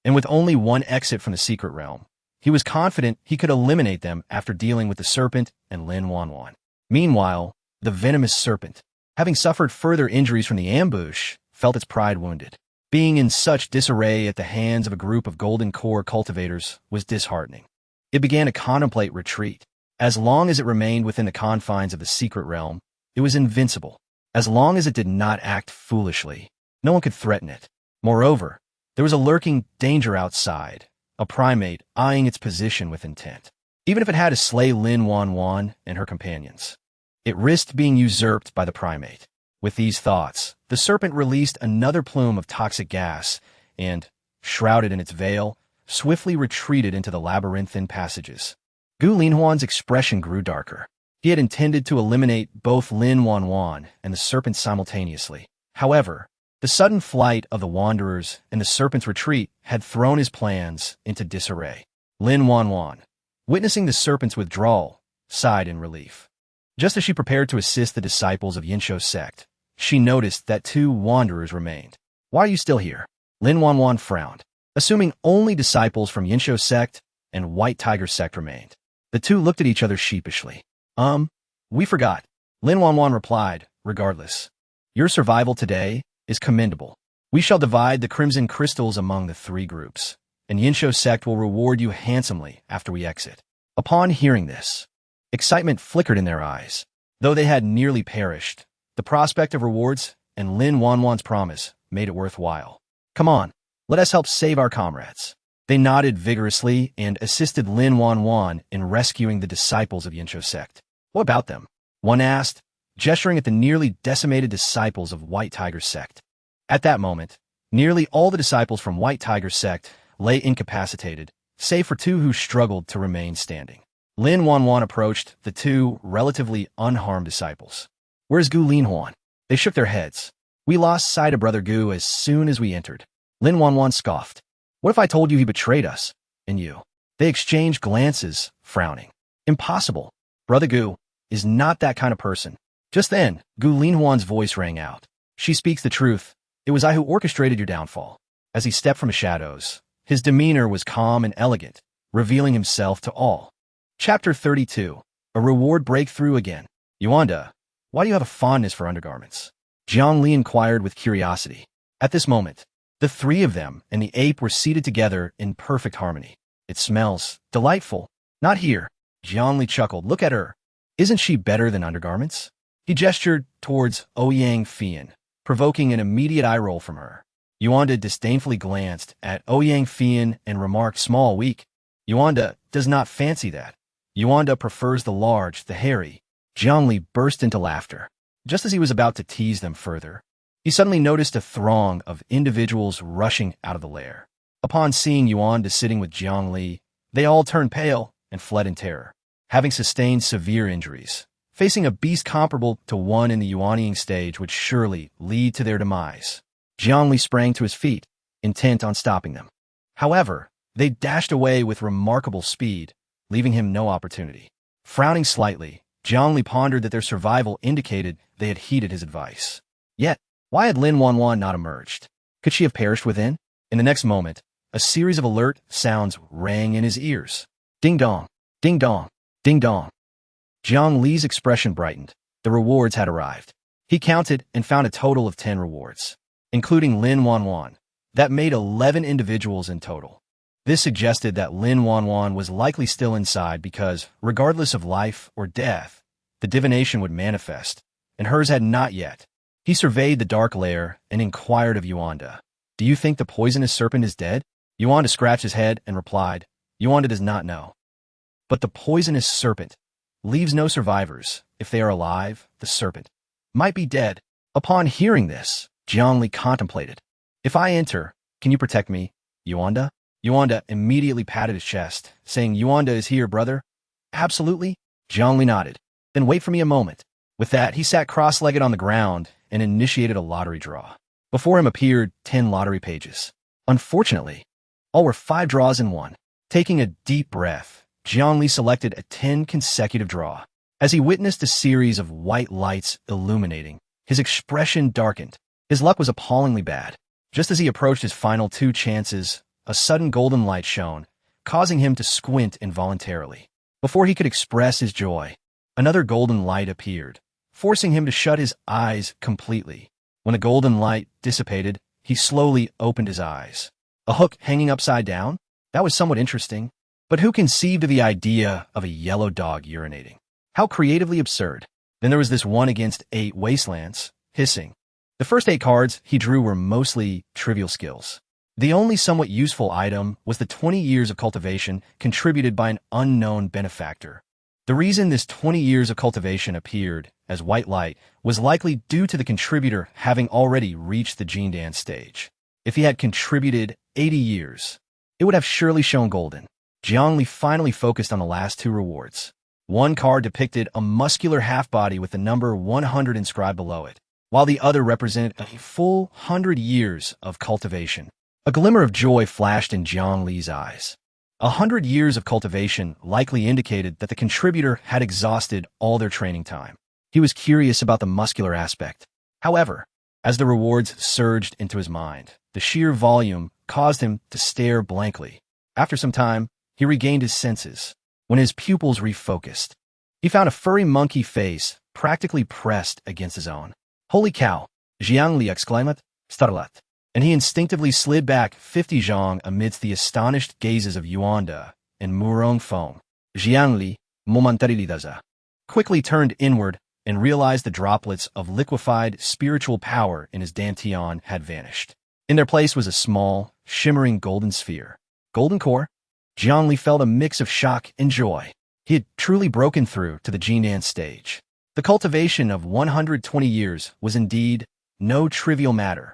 And with only one exit from the secret realm, he was confident he could eliminate them after dealing with the serpent and Lin Wanwan. Meanwhile, the venomous serpent, having suffered further injuries from the ambush, felt its pride wounded. Being in such disarray at the hands of a group of golden core cultivators was disheartening. It began to contemplate retreat. As long as it remained within the confines of the secret realm, it was invincible. As long as it did not act foolishly, no one could threaten it. Moreover, there was a lurking danger outside, a primate eyeing its position with intent. Even if it had to slay Lin Wanwan and her companions, it risked being usurped by the primate. With these thoughts, the serpent released another plume of toxic gas and, shrouded in its veil, swiftly retreated into the labyrinthine passages. Gu Linhuan's expression grew darker. He had intended to eliminate both Lin Wanwan and the serpent simultaneously. However, The sudden flight of the wanderers and the serpent's retreat had thrown his plans into disarray. Lin Wanwan, witnessing the serpent's withdrawal, sighed in relief. Just as she prepared to assist the disciples of Yinsho's sect, she noticed that 2 wanderers remained. Why are you still here? Lin Wanwan frowned, assuming only disciples from Yinsho's sect and White Tiger's sect remained. The 2 looked at each other sheepishly. We forgot. Lin Wanwan replied, regardless. Your survival today is commendable. We shall divide the crimson crystals among the 3 groups, and Yinsho's sect will reward you handsomely after we exit. Upon hearing this, excitement flickered in their eyes. Though they had nearly perished, the prospect of rewards and Lin Wanwan's promise made it worthwhile. Come on, let us help save our comrades. They nodded vigorously and assisted Lin Wanwan in rescuing the disciples of Yinsho's sect. What about them? One asked, gesturing at the nearly decimated disciples of White Tiger's sect. At that moment, nearly all the disciples from White Tiger's sect lay incapacitated, save for 2 who struggled to remain standing. Lin Wanwan approached the 2 relatively unharmed disciples. Where's Gu Linhuan? They shook their heads. We lost sight of Brother Gu as soon as we entered. Lin Wanwan scoffed. What if I told you he betrayed us? And you? They exchanged glances, frowning. Impossible. Brother Gu is not that kind of person. Just then, Gu Linhuan's voice rang out. She speaks the truth. It was I who orchestrated your downfall. As he stepped from the shadows, his demeanor was calm and elegant, revealing himself to all. Chapter 32. A reward breakthrough again. Yuanda, why do you have a fondness for undergarments? Jiang Li inquired with curiosity. At this moment, the 3 of them and the ape were seated together in perfect harmony. It smells delightful. Not here. Jiang Li chuckled. Look at her. Isn't she better than undergarments? He gestured towards Ouyang Fian, provoking an immediate eye roll from her. Yuanda disdainfully glanced at Ouyang Fian and remarked, small, weak. Yuanda does not fancy that. Yuanda prefers the large, the hairy. Jiang Li burst into laughter. Just as he was about to tease them further, he suddenly noticed a throng of individuals rushing out of the lair. Upon seeing Yuanda sitting with Jiang Li, they all turned pale and fled in terror, having sustained severe injuries. Facing a beast comparable to one in the Yuanying stage would surely lead to their demise. Jiang Li sprang to his feet, intent on stopping them. However, they dashed away with remarkable speed, leaving him no opportunity. Frowning slightly, Jiang Li pondered that their survival indicated they had heeded his advice. Yet, why had Lin Wanwan not emerged? Could she have perished within? In the next moment, a series of alert sounds rang in his ears. Ding dong, ding dong, ding dong. Jiang Li's expression brightened. The rewards had arrived. He counted and found a total of 10 rewards, including Lin Wanwan. That made 11 individuals in total. This suggested that Lin Wanwan was likely still inside because, regardless of life or death, the divination would manifest, and hers had not yet. He surveyed the dark lair and inquired of Yuanda. Do you think the poisonous serpent is dead? Yuanda scratched his head and replied, Yuanda does not know. But the poisonous serpent leaves no survivors. If they are alive, the serpent might be dead. Upon hearing this, Jiang Li contemplated. If I enter, can you protect me, Yuanda? Yuanda immediately patted his chest, saying, Yuanda is here, brother. Absolutely. Jiang Li nodded. Then wait for me a moment. With that, he sat cross-legged on the ground and initiated a lottery draw. Before him appeared 10 lottery pages. Unfortunately, all were 5 draws in one. Taking a deep breath, Jiang Li selected a 10 consecutive draw. As he witnessed a series of white lights illuminating, his expression darkened. His luck was appallingly bad. Just as he approached his final 2 chances, a sudden golden light shone, causing him to squint involuntarily. Before he could express his joy, another golden light appeared, forcing him to shut his eyes completely. When the golden light dissipated, he slowly opened his eyes. A hook hanging upside down? That was somewhat interesting. But who conceived of the idea of a yellow dog urinating? How creatively absurd. Then there was this 1 against 8 wastelands, hissing. The first 8 cards he drew were mostly trivial skills. The only somewhat useful item was the 20 years of cultivation contributed by an unknown benefactor. The reason this 20 years of cultivation appeared as white light was likely due to the contributor having already reached the Gene Dance stage. If he had contributed 80 years, it would have surely shown golden. Jiang Li finally focused on the last 2 rewards. One card depicted a muscular half-body with the number 100 inscribed below it. while the other represented a full 100 years of cultivation. A glimmer of joy flashed in Jiang Li's eyes. 100 years of cultivation likely indicated that the contributor had exhausted all their training time. He was curious about the muscular aspect. However, as the rewards surged into his mind, the sheer volume caused him to stare blankly. After some time, he regained his senses. When his pupils refocused, he found a furry monkey face practically pressed against his own. "Holy cow!" Jiang Li exclaimed, startled, and he instinctively slid back 50 zhang amidst the astonished gazes of Yuanda and Murong Feng. Jiang Li, momentarily quickly turned inward and realized the droplets of liquefied spiritual power in his dantian had vanished. In their place was a small, shimmering golden sphere. Golden core? Jiang Li felt a mix of shock and joy. He had truly broken through to the Jindan stage. The cultivation of 120 years was indeed no trivial matter.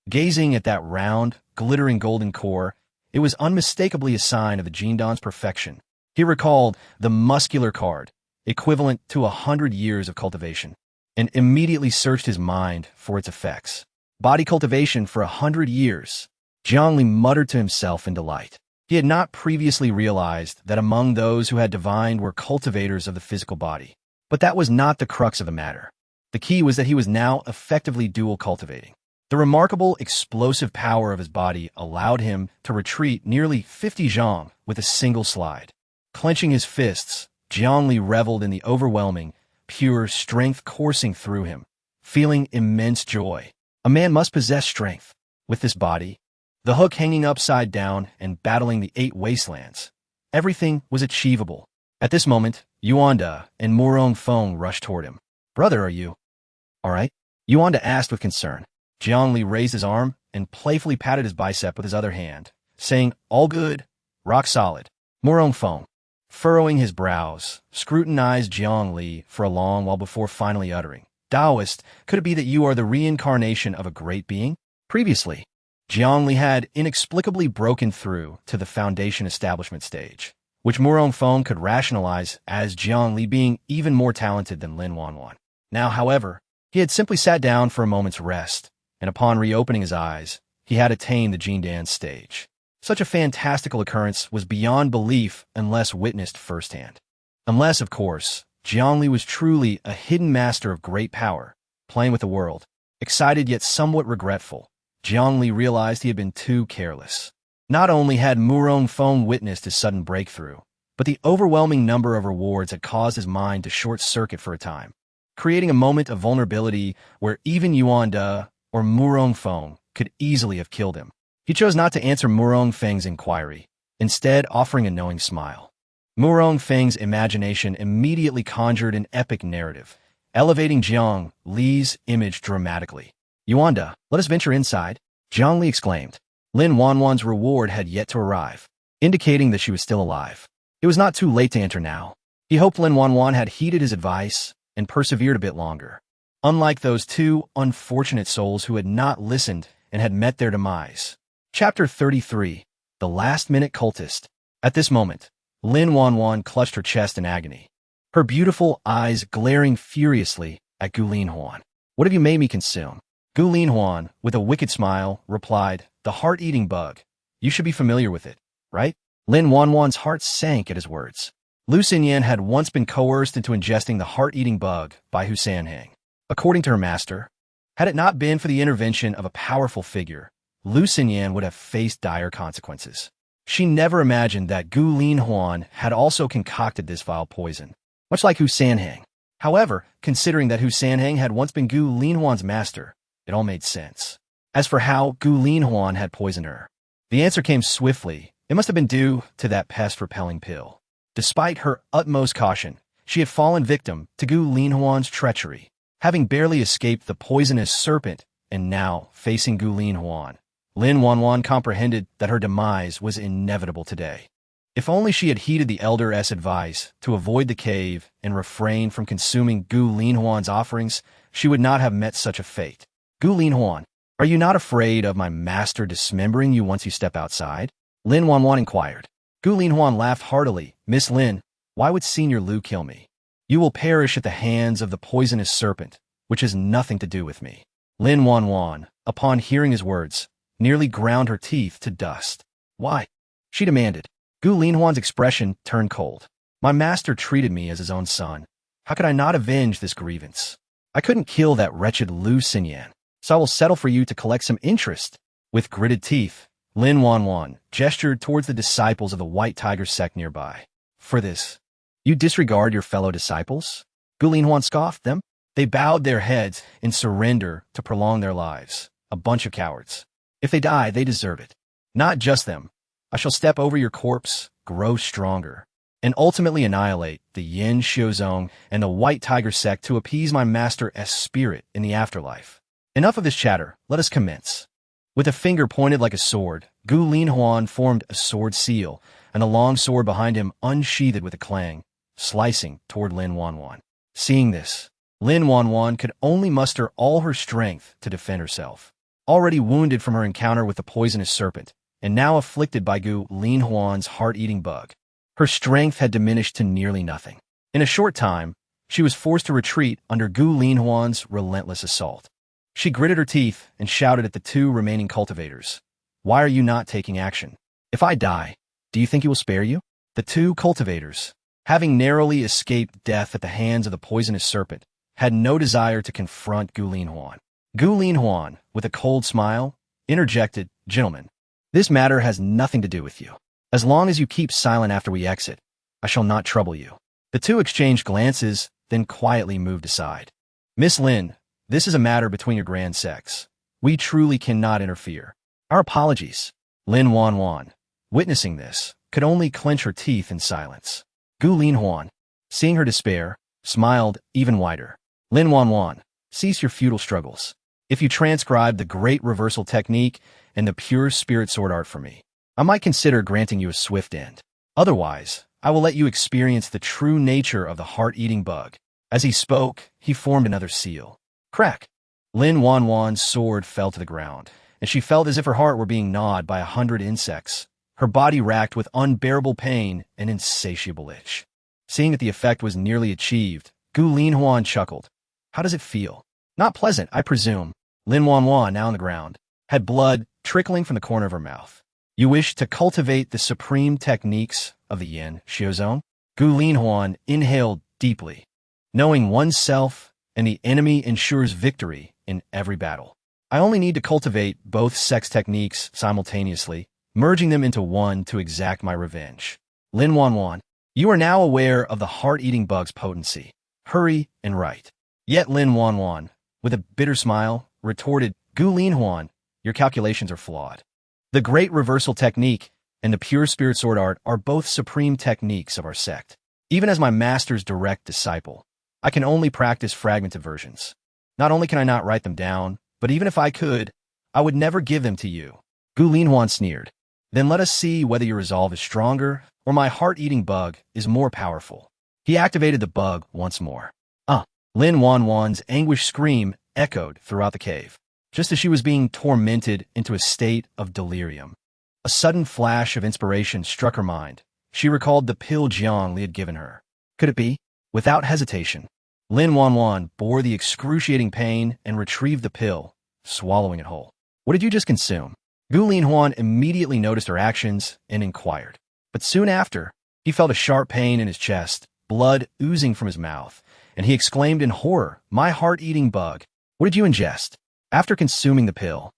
Gazing at that round, glittering golden core, it was unmistakably a sign of the Jindan's perfection. He recalled the muscular card, equivalent to 100 years of cultivation, and immediately searched his mind for its effects. Body cultivation for 100 years. Jiang Li muttered to himself in delight. He had not previously realized that among those who had divined were cultivators of the physical body. But that was not the crux of the matter. The key was that he was now effectively dual cultivating. The remarkable explosive power of his body allowed him to retreat nearly 50 zhang with a single slide. Clenching his fists, Jiang Li reveled in the overwhelming, pure strength coursing through him, feeling immense joy. A man must possess strength. With this body, the hook hanging upside down and battling the 8 wastelands, everything was achievable. At this moment, Yuanda and Murong Feng rushed toward him. "Brother, are you all right?" Yuanda asked with concern. Jiang Li raised his arm and playfully patted his bicep with his other hand, saying, "All good, rock solid." Murong Feng, furrowing his brows, scrutinized Jiang Li for a long while before finally uttering, "Daoist, could it be that you are the reincarnation of a great being?" Previously, Jiang Li had inexplicably broken through to the foundation establishment stage, which Murong Feng could rationalize as Jiang Li being even more talented than Lin Wanwan. Now, however, he had simply sat down for a moment's rest, and upon reopening his eyes, he had attained the Jindan stage. Such a fantastical occurrence was beyond belief unless witnessed firsthand. Unless, of course, Jiang Li was truly a hidden master of great power, playing with the world. Excited yet somewhat regretful, Jiang Li realized he had been too careless. Not only had Murong Feng witnessed his sudden breakthrough, but the overwhelming number of rewards had caused his mind to short-circuit for a time, creating a moment of vulnerability where even Yuanda or Murong Feng could easily have killed him. He chose not to answer Murong Feng's inquiry, instead offering a knowing smile. Murong Feng's imagination immediately conjured an epic narrative, elevating Jiang Li's image dramatically. "Yuanda, let us venture inside," Jiang Li exclaimed. Lin Wanwan's reward had yet to arrive, indicating that she was still alive. It was not too late to enter now. He hoped Lin Wanwan had heeded his advice and persevered a bit longer. Unlike those 2 unfortunate souls who had not listened and had met their demise. Chapter 33, The Last-Minute Cultist. At this moment, Lin Wanwan clutched her chest in agony, her beautiful eyes glaring furiously at Gu Linhuan. "What have you made me consume?" Gu Linhuan, with a wicked smile, replied, "The heart-eating bug. You should be familiar with it, right?" Lin Wanwan's heart sank at his words. Lu Xinyan had once been coerced into ingesting the heart-eating bug by Hu Sanheng. According to her master, had it not been for the intervention of a powerful figure, Lu Xinyan would have faced dire consequences. She never imagined that Gu Linhuan had also concocted this vile poison, much like Hu Sanheng. However, considering that Hu Sanheng had once been Gu Linhuan's master, it all made sense. As for how Gu Linhuan had poisoned her, the answer came swiftly. It must have been due to that pest-repelling pill. Despite her utmost caution, she had fallen victim to Gu Linhuan's treachery, having barely escaped the poisonous serpent and now facing Gu Linhuan. Lin Wanwan comprehended that her demise was inevitable today. If only she had heeded the elder's advice to avoid the cave and refrain from consuming Gu Linhuan's offerings, she would not have met such a fate. "Gu Linhuan, are you not afraid of my master dismembering you once you step outside?" Lin Wanwan inquired. Gu Linhuan laughed heartily. "Miss Lin, why would Senior Lu kill me? You will perish at the hands of the poisonous serpent, which has nothing to do with me. Lin Wanwan, upon hearing his words, nearly ground her teeth to dust. Why? She demanded. Gu Linhuan's expression turned cold. My master treated me as his own son. How could I not avenge this grievance? I couldn't kill that wretched Lu Xinyan, so I will settle for you to collect some interest. With gritted teeth, Lin Wanwan gestured towards the disciples of the White Tiger sect nearby. For this, you disregard your fellow disciples? Gu Linhuan scoffed them. They bowed their heads in surrender to prolong their lives. A bunch of cowards. If they die, they deserve it. Not just them. I shall step over your corpse, grow stronger, and ultimately annihilate the Yin Xiuzong and the White Tiger sect to appease my master S spirit in the afterlife. Enough of this chatter, let us commence. With a finger pointed like a sword, Gu Linhuan formed a sword seal, and the long sword behind him unsheathed with a clang, slicing toward Lin Wanwan. Seeing this, Lin Wanwan could only muster all her strength to defend herself. Already wounded from her encounter with the poisonous serpent, and now afflicted by Gu Linhuan's heart-eating bug, her strength had diminished to nearly nothing. In a short time, she was forced to retreat under Gu Linhuan's relentless assault. She gritted her teeth and shouted at the two remaining cultivators. Why are you not taking action? If I die, do you think he will spare you? The two cultivators, having narrowly escaped death at the hands of the poisonous serpent, had no desire to confront Gu Linhuan. Gu Linhuan, with a cold smile, interjected, Gentlemen, this matter has nothing to do with you. As long as you keep silent after we exit, I shall not trouble you. The two exchanged glances, then quietly moved aside. Miss Lin, this is a matter between your grand sects. We truly cannot interfere. Our apologies. Lin Wanwan, witnessing this, could only clench her teeth in silence. Gu Linhuan, seeing her despair, smiled even wider. Lin Wanwan, cease your futile struggles. If you transcribe the great reversal technique and the pure spirit sword art for me, I might consider granting you a swift end. Otherwise, I will let you experience the true nature of the heart-eating bug. As he spoke, he formed another seal. Crack! Lin Wanwan's sword fell to the ground, and she felt as if her heart were being gnawed by 100 insects, her body racked with unbearable pain and insatiable itch. Seeing that the effect was nearly achieved, Gu Linhuan chuckled. How does it feel? Not pleasant, I presume. Lin Wanwan, now on the ground, had blood trickling from the corner of her mouth. You wish to cultivate the supreme techniques of the Yin Xiuzong? Gu Linhuan inhaled deeply. Knowing oneself and the enemy ensures victory in every battle. I only need to cultivate both sex techniques simultaneously, merging them into one to exact my revenge. Lin Wanwan, you are now aware of the heart-eating bug's potency. Hurry and write. Yet Lin Wanwan, with a bitter smile, retorted, Gu Linhuan, your calculations are flawed. The great reversal technique and the pure spirit sword art are both supreme techniques of our sect. Even as my master's direct disciple, I can only practice fragmented versions. Not only can I not write them down, but even if I could, I would never give them to you. Gu Linhuan sneered. Then let us see whether your resolve is stronger or my heart-eating bug is more powerful. He activated the bug once more. Lin Wanwan's anguished scream echoed throughout the cave, just as she was being tormented into a state of delirium. A sudden flash of inspiration struck her mind. She recalled the pill Jiang Li had given her. Could it be? Without hesitation, Lin Wanwan bore the excruciating pain and retrieved the pill, swallowing it whole. What did you just consume? Gu Linhuan immediately noticed her actions and inquired. But soon after, he felt a sharp pain in his chest, blood oozing from his mouth, and he exclaimed in horror, My heart-eating bug, what did you ingest? After consuming the pill,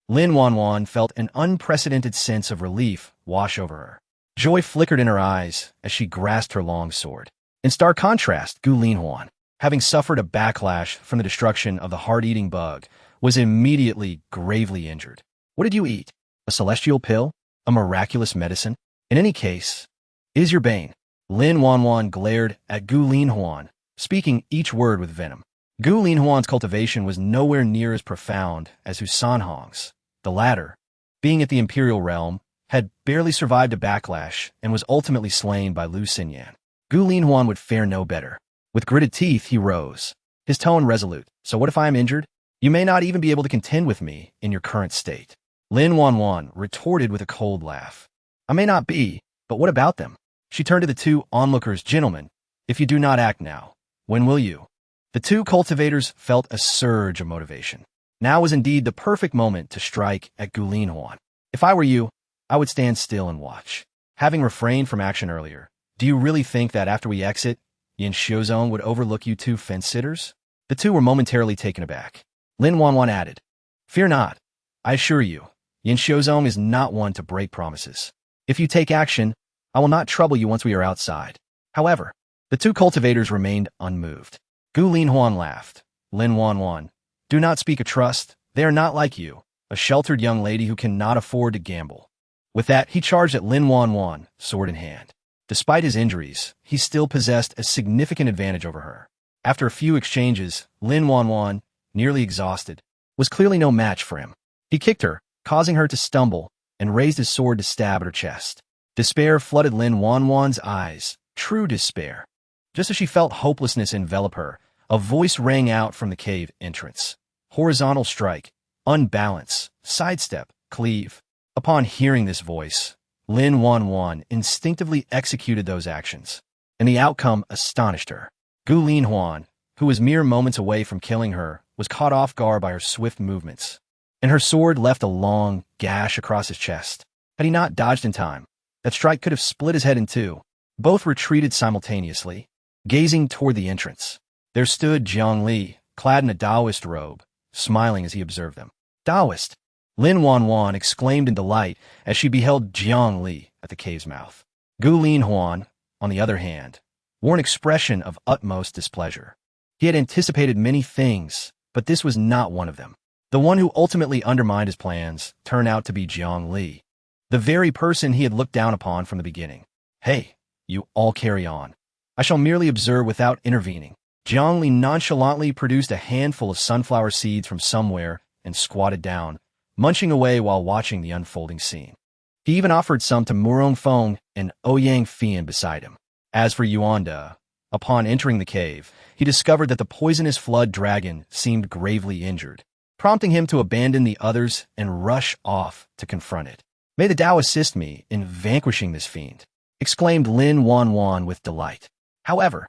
Lin Wanwan felt an unprecedented sense of relief wash over her. Joy flickered in her eyes as she grasped her long sword. In stark contrast, Gu Linhuan, having suffered a backlash from the destruction of the heart-eating bug, was immediately gravely injured. What did you eat? A celestial pill? A miraculous medicine? In any case, it is your bane. Lin Wanwan glared at Gu Linhuan, speaking each word with venom. Gu Linhuan's cultivation was nowhere near as profound as Husanhong's. The latter, being at the imperial realm, had barely survived a backlash and was ultimately slain by Lu Xinyan. Gu Linhuan would fare no better. With gritted teeth, he rose, his tone resolute. So what if I am injured? You may not even be able to contend with me in your current state. Lin Wanwan retorted with a cold laugh. I may not be, but what about them? She turned to the two onlookers. Gentlemen, if you do not act now, when will you? The two cultivators felt a surge of motivation. Now was indeed the perfect moment to strike at Gu Linhuan. If I were you, I would stand still and watch. Having refrained from action earlier, do you really think that after we exit, Yin Xiuzong would overlook you two fence-sitters? The two were momentarily taken aback. Lin Wanwan added, Fear not. I assure you, Yin Xiuzong is not one to break promises. If you take action, I will not trouble you once we are outside. However, the two cultivators remained unmoved. Gu Linhuan laughed. Lin Wanwan, do not speak of trust. They are not like you, a sheltered young lady who cannot afford to gamble. With that, he charged at Lin Wanwan, sword in hand. Despite his injuries, he still possessed a significant advantage over her. After a few exchanges, Lin Wanwan, nearly exhausted, was clearly no match for him. He kicked her, causing her to stumble, and raised his sword to stab at her chest. Despair flooded Lin Wanwan's eyes, true despair. Just as she felt hopelessness envelop her, a voice rang out from the cave entrance. Horizontal strike, unbalance, sidestep, cleave. Upon hearing this voice, Lin Wanwan instinctively executed those actions, and the outcome astonished her. Gu Linhuan, who was mere moments away from killing her, was caught off guard by her swift movements, and her sword left a long gash across his chest. Had he not dodged in time, that strike could have split his head in two. Both retreated simultaneously, gazing toward the entrance. There stood Jiang Li, clad in a Daoist robe, smiling as he observed them. Daoist! Lin Wanwan exclaimed in delight as she beheld Jiang Li at the cave's mouth. Gu Linhuan, on the other hand, wore an expression of utmost displeasure. He had anticipated many things, but this was not one of them. The one who ultimately undermined his plans turned out to be Jiang Li, the very person he had looked down upon from the beginning. Hey, you all carry on. I shall merely observe without intervening. Jiang Li nonchalantly produced a handful of sunflower seeds from somewhere and squatted down, munching away while watching the unfolding scene. He even offered some to Murong Feng and Ouyang Fian beside him. As for Yuanda, upon entering the cave, he discovered that the poisonous flood dragon seemed gravely injured, prompting him to abandon the others and rush off to confront it. May the Tao assist me in vanquishing this fiend, exclaimed Lin Wanwan with delight. However,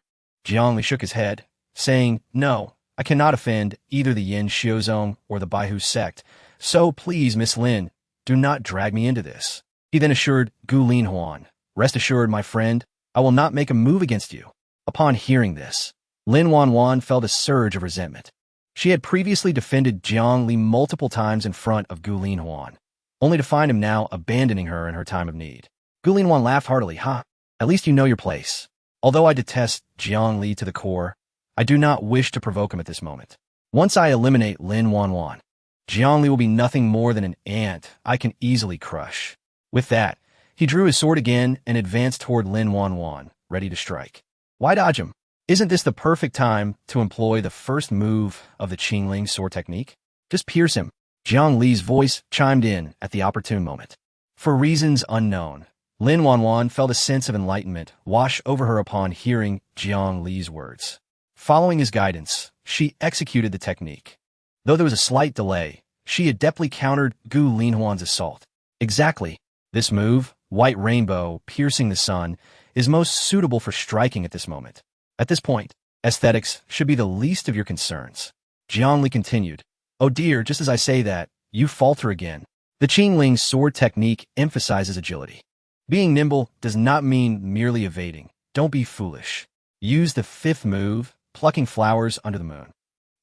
Jiang Li shook his head, saying, No, I cannot offend either the Yin Xiuzong or the Baihu sect, so please, Miss Lin, do not drag me into this. He then assured Gu Linhuan, Rest assured, my friend, I will not make a move against you. Upon hearing this, Lin Wanwan felt a surge of resentment. She had previously defended Jiang Li multiple times in front of Gu Linhuan, only to find him now abandoning her in her time of need. Gu Linhuan laughed heartily. At least you know your place. Although I detest Jiang Li to the core, I do not wish to provoke him at this moment. Once I eliminate Lin Wanwan, Jiang Li will be nothing more than an ant I can easily crush. With that, he drew his sword again and advanced toward Lin Wanwan, ready to strike. Why dodge him? Isn't this the perfect time to employ the first move of the Qingling sword technique? Just pierce him. Jiang Li's voice chimed in at the opportune moment. For reasons unknown, Lin Wanwan felt a sense of enlightenment wash over her upon hearing Jiang Li's words. Following his guidance, she executed the technique. Though there was a slight delay, she adeptly countered Gu Linhuan's assault. Exactly. This move, White Rainbow, piercing the sun, is most suitable for striking at this moment. At this point, aesthetics should be the least of your concerns. Jiang Li continued, Oh dear, just as I say that, you falter again. The Qingling sword technique emphasizes agility. Being nimble does not mean merely evading. Don't be foolish. Use the fifth move, plucking flowers under the moon.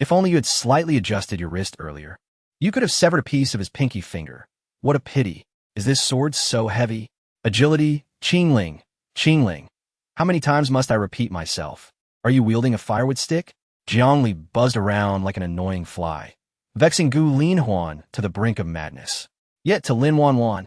If only you had slightly adjusted your wrist earlier, you could have severed a piece of his pinky finger. What a pity. Is this sword so heavy? Agility, Qingling, Qingling. How many times must I repeat myself? Are you wielding a firewood stick? Jiang Li buzzed around like an annoying fly, vexing Gu Linhuan to the brink of madness. Yet to Lin Wanwan,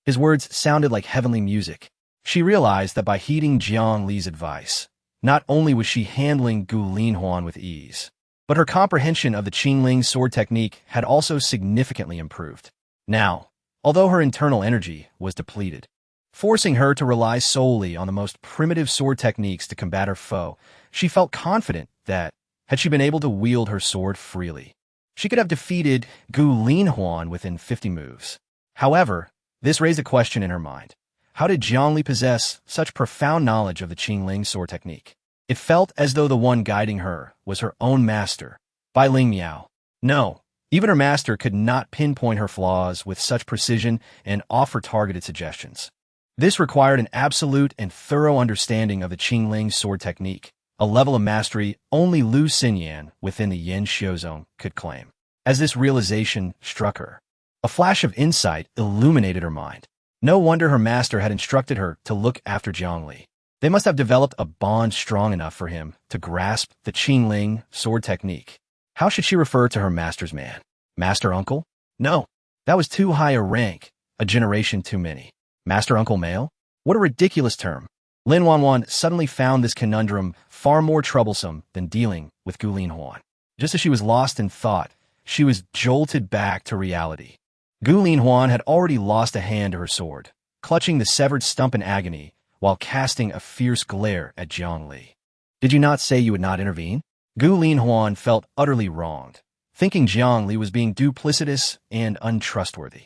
his words sounded like heavenly music. She realized that by heeding Jiang Li's advice, not only was she handling Gu Linhuan with ease, but her comprehension of the Qingling sword technique had also significantly improved. Now, although her internal energy was depleted, forcing her to rely solely on the most primitive sword techniques to combat her foe, she felt confident that, had she been able to wield her sword freely, she could have defeated Gu Linhuan within 50 moves. However, this raised a question in her mind. How did Jiang Li possess such profound knowledge of the Qingling sword technique? It felt as though the one guiding her was her own master, Bai Ling Miao. No, even her master could not pinpoint her flaws with such precision and offer targeted suggestions. This required an absolute and thorough understanding of the Qingling sword technique, a level of mastery only Lu Xinyan within the Yin Xiuzong could claim. As this realization struck her, a flash of insight illuminated her mind. No wonder her master had instructed her to look after Jiang Li. They must have developed a bond strong enough for him to grasp the Qingling sword technique. How should she refer to her master's man? Master uncle? No, that was too high a rank, a generation too many. Master uncle male? What a ridiculous term. Lin Wanwan suddenly found this conundrum far more troublesome than dealing with Gu Linhuan. Just as she was lost in thought, she was jolted back to reality. Gu Linhuan had already lost a hand to her sword, clutching the severed stump in agony while casting a fierce glare at Jiang Li. Did you not say you would not intervene? Gu Linhuan felt utterly wronged, thinking Jiang Li was being duplicitous and untrustworthy.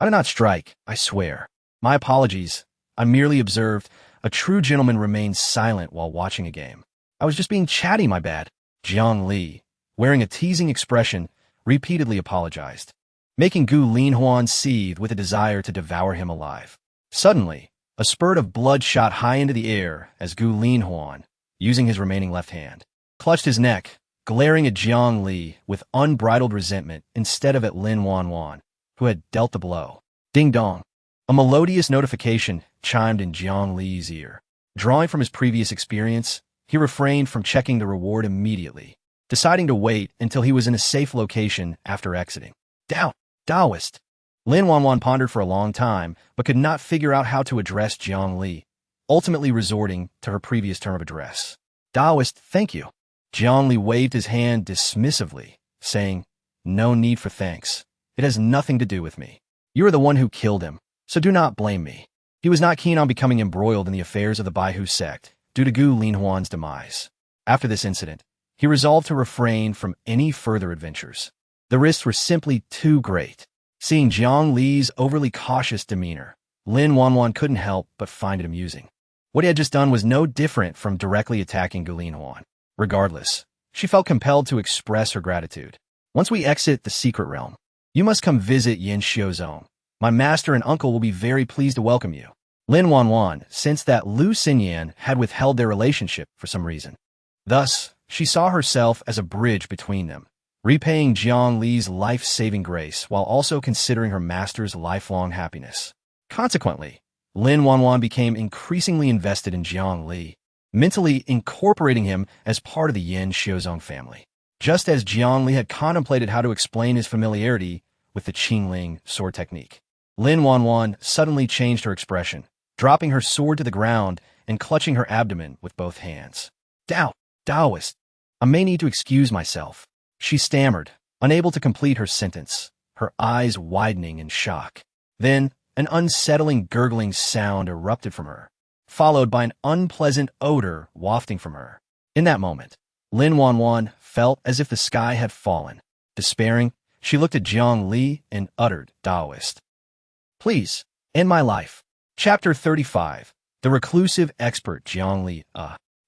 I did not strike, I swear. My apologies. I merely observed. A true gentleman remains silent while watching a game. I was just being chatty, my bad. Jiang Li, wearing a teasing expression, repeatedly apologized, making Gu Linhuan seethe with a desire to devour him alive. Suddenly, a spurt of blood shot high into the air as Gu Linhuan, using his remaining left hand, clutched his neck, glaring at Jiang Li with unbridled resentment instead of at Lin Wanwan, who had dealt the blow. Ding dong. A melodious notification chimed in Jiang Li's ear. Drawing from his previous experience, he refrained from checking the reward immediately, deciding to wait until he was in a safe location after exiting. Daoist. Lin Wanwan pondered for a long time, but could not figure out how to address Jiang Li, ultimately resorting to her previous term of address. Daoist, thank you. Jiang Li waved his hand dismissively, saying, No need for thanks. It has nothing to do with me. You are the one who killed him, so do not blame me. He was not keen on becoming embroiled in the affairs of the Baihu sect due to Gu Linhuan's demise. After this incident, he resolved to refrain from any further adventures. The risks were simply too great. Seeing Jiang Li's overly cautious demeanor, Lin Wanwan couldn't help but find it amusing. What he had just done was no different from directly attacking Gu Linhuan. Regardless, she felt compelled to express her gratitude. Once we exit the secret realm, you must come visit Yin Xiuzong. My master and uncle will be very pleased to welcome you. Lin Wanwan sensed that Lu Xinyan had withheld their relationship for some reason. Thus, she saw herself as a bridge between them, repaying Jiang Li's life-saving grace while also considering her master's lifelong happiness. Consequently, Lin Wanwan became increasingly invested in Jiang Li, mentally incorporating him as part of the Yin Xiuzong family. Just as Jiang Li had contemplated how to explain his familiarity with the Qingling sword technique, Lin Wanwan suddenly changed her expression, dropping her sword to the ground and clutching her abdomen with both hands. Daoist, I may need to excuse myself, she stammered, unable to complete her sentence, her eyes widening in shock. Then, an unsettling gurgling sound erupted from her, followed by an unpleasant odor wafting from her. In that moment, Lin Wanwan felt as if the sky had fallen. Despairing, she looked at Jiang Li and uttered, Daoist. Please, end my life. Chapter 35. The Reclusive Expert Jiang Li.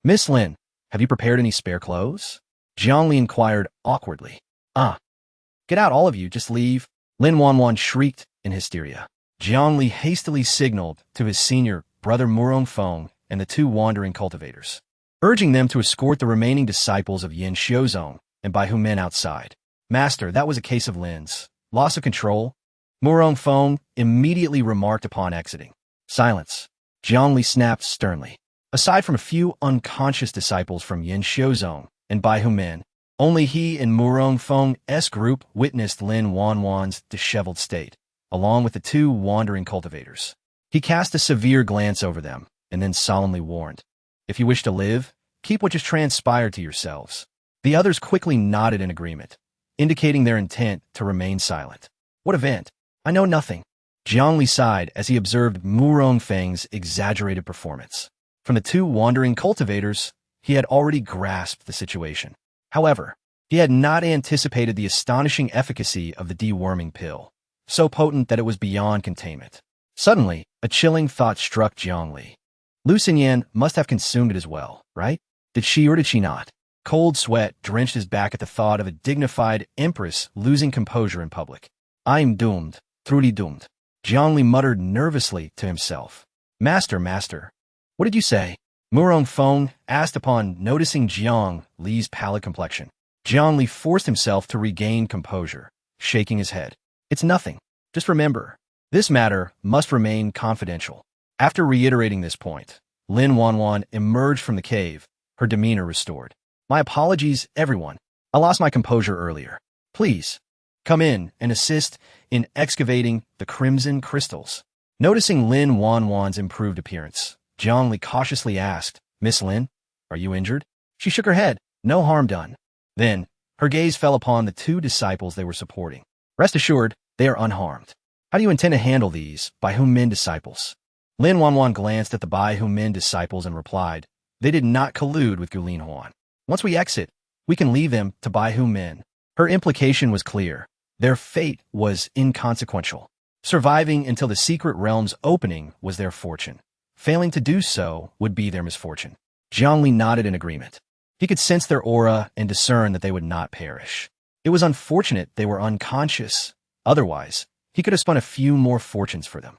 Miss Lin, have you prepared any spare clothes? Jiang Li inquired awkwardly. Get out, all of you, just leave. Lin Wanwan shrieked in hysteria. Jiang Li hastily signaled to his senior brother Murong Feng and the two wandering cultivators, urging them to escort the remaining disciples of Yin Xiuzong and Baihu men outside. Master, that was a case of Lin's loss of control, Murong Feng immediately remarked upon exiting. Silence. Jiang Li snapped sternly. Aside from a few unconscious disciples from Yin Xiuzong and Baihu men, only he and Murong Feng's group witnessed Lin Wanwan's disheveled state, along with the two wandering cultivators. He cast a severe glance over them, and then solemnly warned, If you wish to live, keep what just transpired to yourselves. The others quickly nodded in agreement, indicating their intent to remain silent. What event? I know nothing. Jiang Li sighed as he observed Murong Feng's exaggerated performance. From the two wandering cultivators, he had already grasped the situation. However, he had not anticipated the astonishing efficacy of the deworming pill, so potent that it was beyond containment. Suddenly, a chilling thought struck Jiang Li. Lu Xinyan must have consumed it as well, right? Did she or did she not? Cold sweat drenched his back at the thought of a dignified empress losing composure in public. I'm doomed, truly doomed. Jiang Li muttered nervously to himself. Master, master. What did you say? Murong Feng asked upon noticing Jiang Li's pallid complexion. Jiang Li forced himself to regain composure, shaking his head. It's nothing. Just remember, this matter must remain confidential. After reiterating this point, Lin Wanwan emerged from the cave, her demeanor restored. My apologies, everyone. I lost my composure earlier. Please, come in and assist in excavating the crimson crystals. Noticing Lin Wanwan's improved appearance, Jiang Li cautiously asked, Miss Lin, are you injured? She shook her head, no harm done. Then, her gaze fell upon the two disciples they were supporting. Rest assured, they are unharmed. How do you intend to handle these Bai Hu Min disciples? Lin Wanwan glanced at the Bai Hu Min disciples and replied, they did not collude with Gulin Huan. Once we exit, we can leave them to Bai Hu Min. Her implication was clear. Their fate was inconsequential. Surviving until the secret realm's opening was their fortune. Failing to do so would be their misfortune. Jiang Li nodded in agreement. He could sense their aura and discern that they would not perish. It was unfortunate they were unconscious. Otherwise, he could have spun a few more fortunes for them.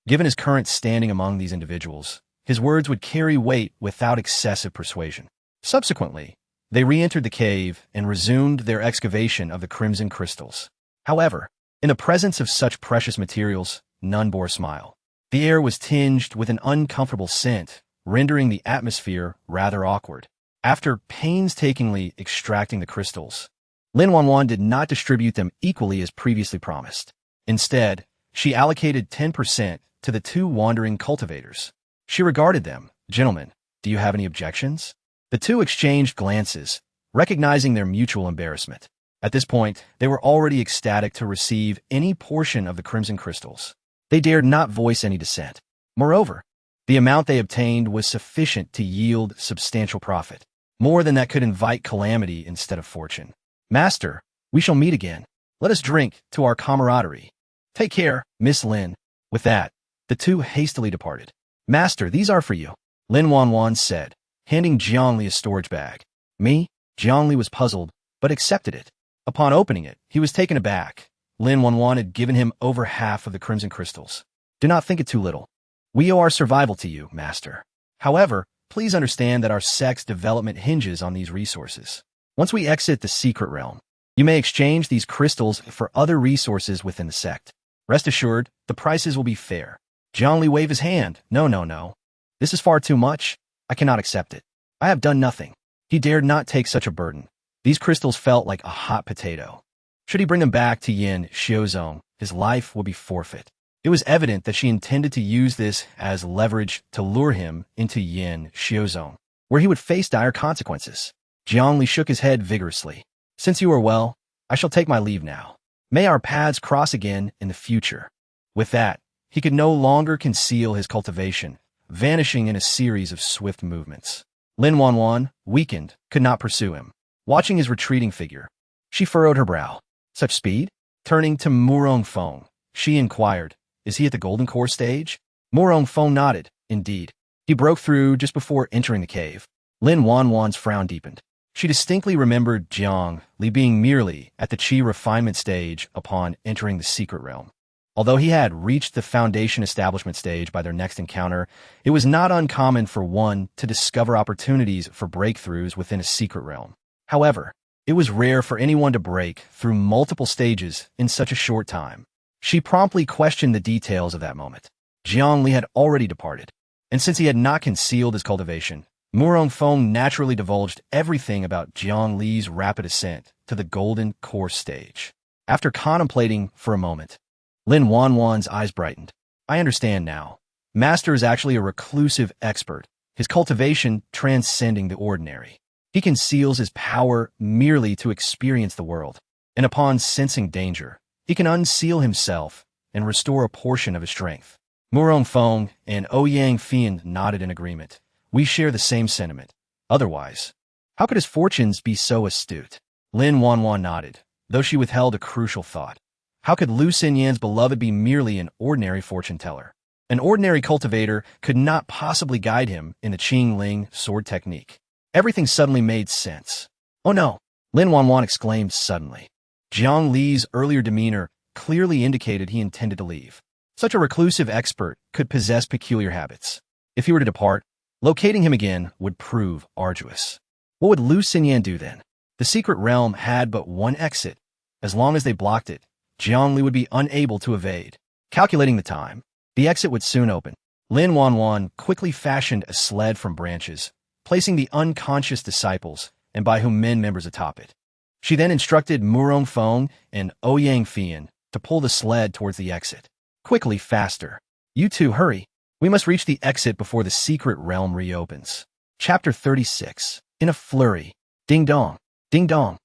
Given his current standing among these individuals, his words would carry weight without excessive persuasion. Subsequently, they re-entered the cave and resumed their excavation of the crimson crystals. However, in the presence of such precious materials, none bore a smile. The air was tinged with an uncomfortable scent, rendering the atmosphere rather awkward. After painstakingly extracting the crystals, Lin Wanwan did not distribute them equally as previously promised. Instead, she allocated 10% to the two wandering cultivators. She regarded them. Gentlemen, do you have any objections? The two exchanged glances, recognizing their mutual embarrassment. At this point, they were already ecstatic to receive any portion of the crimson crystals. They dared not voice any dissent. Moreover, the amount they obtained was sufficient to yield substantial profit. More than that could invite calamity instead of fortune. Master, we shall meet again. Let us drink to our camaraderie. Take care, Miss Lin. With that, the two hastily departed. Master, these are for you, Lin Wanwan said, handing Jiang Li a storage bag. Me? Jiang Li was puzzled, but accepted it. Upon opening it, he was taken aback. Lin Wanwan had given him over half of the crimson crystals. Do not think it too little. We owe our survival to you, Master. However, please understand that our sect's development hinges on these resources. Once we exit the secret realm, you may exchange these crystals for other resources within the sect. Rest assured, the prices will be fair. Jiang Li waved his hand. No. This is far too much. I cannot accept it. I have done nothing. He dared not take such a burden. These crystals felt like a hot potato. Should he bring them back to Yin Xiuzong, his life would be forfeit. It was evident that she intended to use this as leverage to lure him into Yin Xiuzong, where he would face dire consequences. Jiang Li shook his head vigorously. Since you are well, I shall take my leave now. May our paths cross again in the future. With that, he could no longer conceal his cultivation, vanishing in a series of swift movements. Lin Wanwan, weakened, could not pursue him. Watching his retreating figure, she furrowed her brow. Such speed? Turning to Murong Feng, she inquired, is he at the golden core stage? Murong Feng nodded. Indeed. He broke through just before entering the cave. Lin Wanwan's frown deepened. She distinctly remembered Jiang Li being merely at the Qi refinement stage upon entering the secret realm. Although he had reached the foundation establishment stage by their next encounter, it was not uncommon for one to discover opportunities for breakthroughs within a secret realm. However, it was rare for anyone to break through multiple stages in such a short time. She promptly questioned the details of that moment. Jiang Li had already departed, and since he had not concealed his cultivation, Murong Feng naturally divulged everything about Jiang Li's rapid ascent to the golden core stage. After contemplating for a moment, Lin Wanwan's eyes brightened. I understand now. Master is actually a reclusive expert, his cultivation transcending the ordinary. He conceals his power merely to experience the world, and upon sensing danger, he can unseal himself and restore a portion of his strength. Murong Feng and Ouyang Fian nodded in agreement. We share the same sentiment. Otherwise, how could his fortunes be so astute? Lin Wanwan nodded, though she withheld a crucial thought. How could Lu Xinyan's beloved be merely an ordinary fortune teller? An ordinary cultivator could not possibly guide him in the Qing Ling sword technique. Everything suddenly made sense. Oh no! Lin Wanwan exclaimed suddenly. Jiang Li's earlier demeanor clearly indicated he intended to leave. Such a reclusive expert could possess peculiar habits. If he were to depart, locating him again would prove arduous. What would Lu Xinyan do then? The secret realm had but one exit. As long as they blocked it, Jiang Li would be unable to evade. Calculating the time, the exit would soon open. Lin Wanwan quickly fashioned a sled from branches, placing the unconscious disciples and by whom men members atop it. She then instructed Murong Feng and Ouyang Fian to pull the sled towards the exit. Quickly, faster. You two, hurry. We must reach the exit before the secret realm reopens. Chapter 36. In a flurry. Ding dong. Ding dong.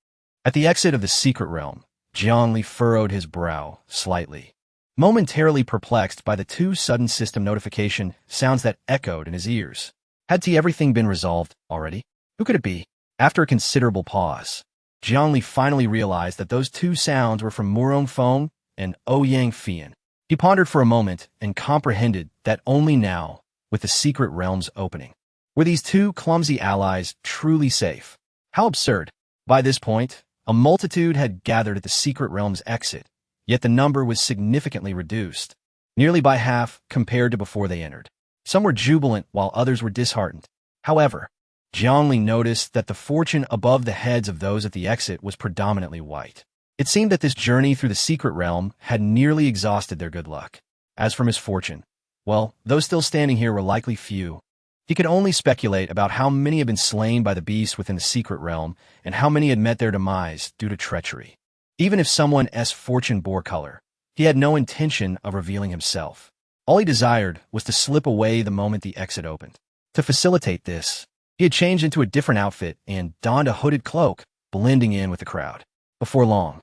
At the exit of the secret realm, Jiang Li furrowed his brow slightly, momentarily perplexed by the two sudden system notification sounds that echoed in his ears. Had everything been resolved already? Who could it be? After a considerable pause, Jiang Li finally realized that those two sounds were from Murong Feng and Ouyang Fian. He pondered for a moment and comprehended that only now, with the secret realm's opening, were these two clumsy allies truly safe. How absurd! By this point, a multitude had gathered at the secret realm's exit, yet the number was significantly reduced, nearly by half compared to before they entered. Some were jubilant while others were disheartened. However, Jiang Li noticed that the fortune above the heads of those at the exit was predominantly white. It seemed that this journey through the secret realm had nearly exhausted their good luck. As for misfortune, well, those still standing here were likely few. He could only speculate about how many had been slain by the beast within the secret realm and how many had met their demise due to treachery. Even if someone's fortune bore color, he had no intention of revealing himself. All he desired was to slip away the moment the exit opened. To facilitate this, he had changed into a different outfit and donned a hooded cloak, blending in with the crowd. Before long,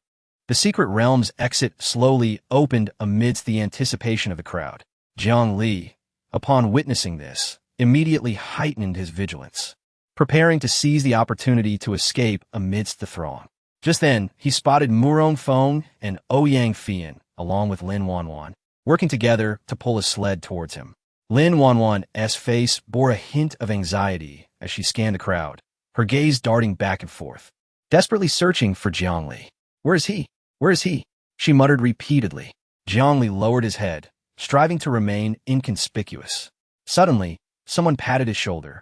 the secret realm's exit slowly opened amidst the anticipation of the crowd. Jiang Li, upon witnessing this, immediately heightened his vigilance, preparing to seize the opportunity to escape amidst the throng. Just then, he spotted Murong Feng and Ouyang Fian, along with Lin Wanwan, working together to pull a sled towards him. Lin Wanwan's face bore a hint of anxiety as she scanned the crowd, her gaze darting back and forth, desperately searching for Jiang Li. Where is he? Where is he? She muttered repeatedly. Jiang Li lowered his head, striving to remain inconspicuous. Suddenly, someone patted his shoulder,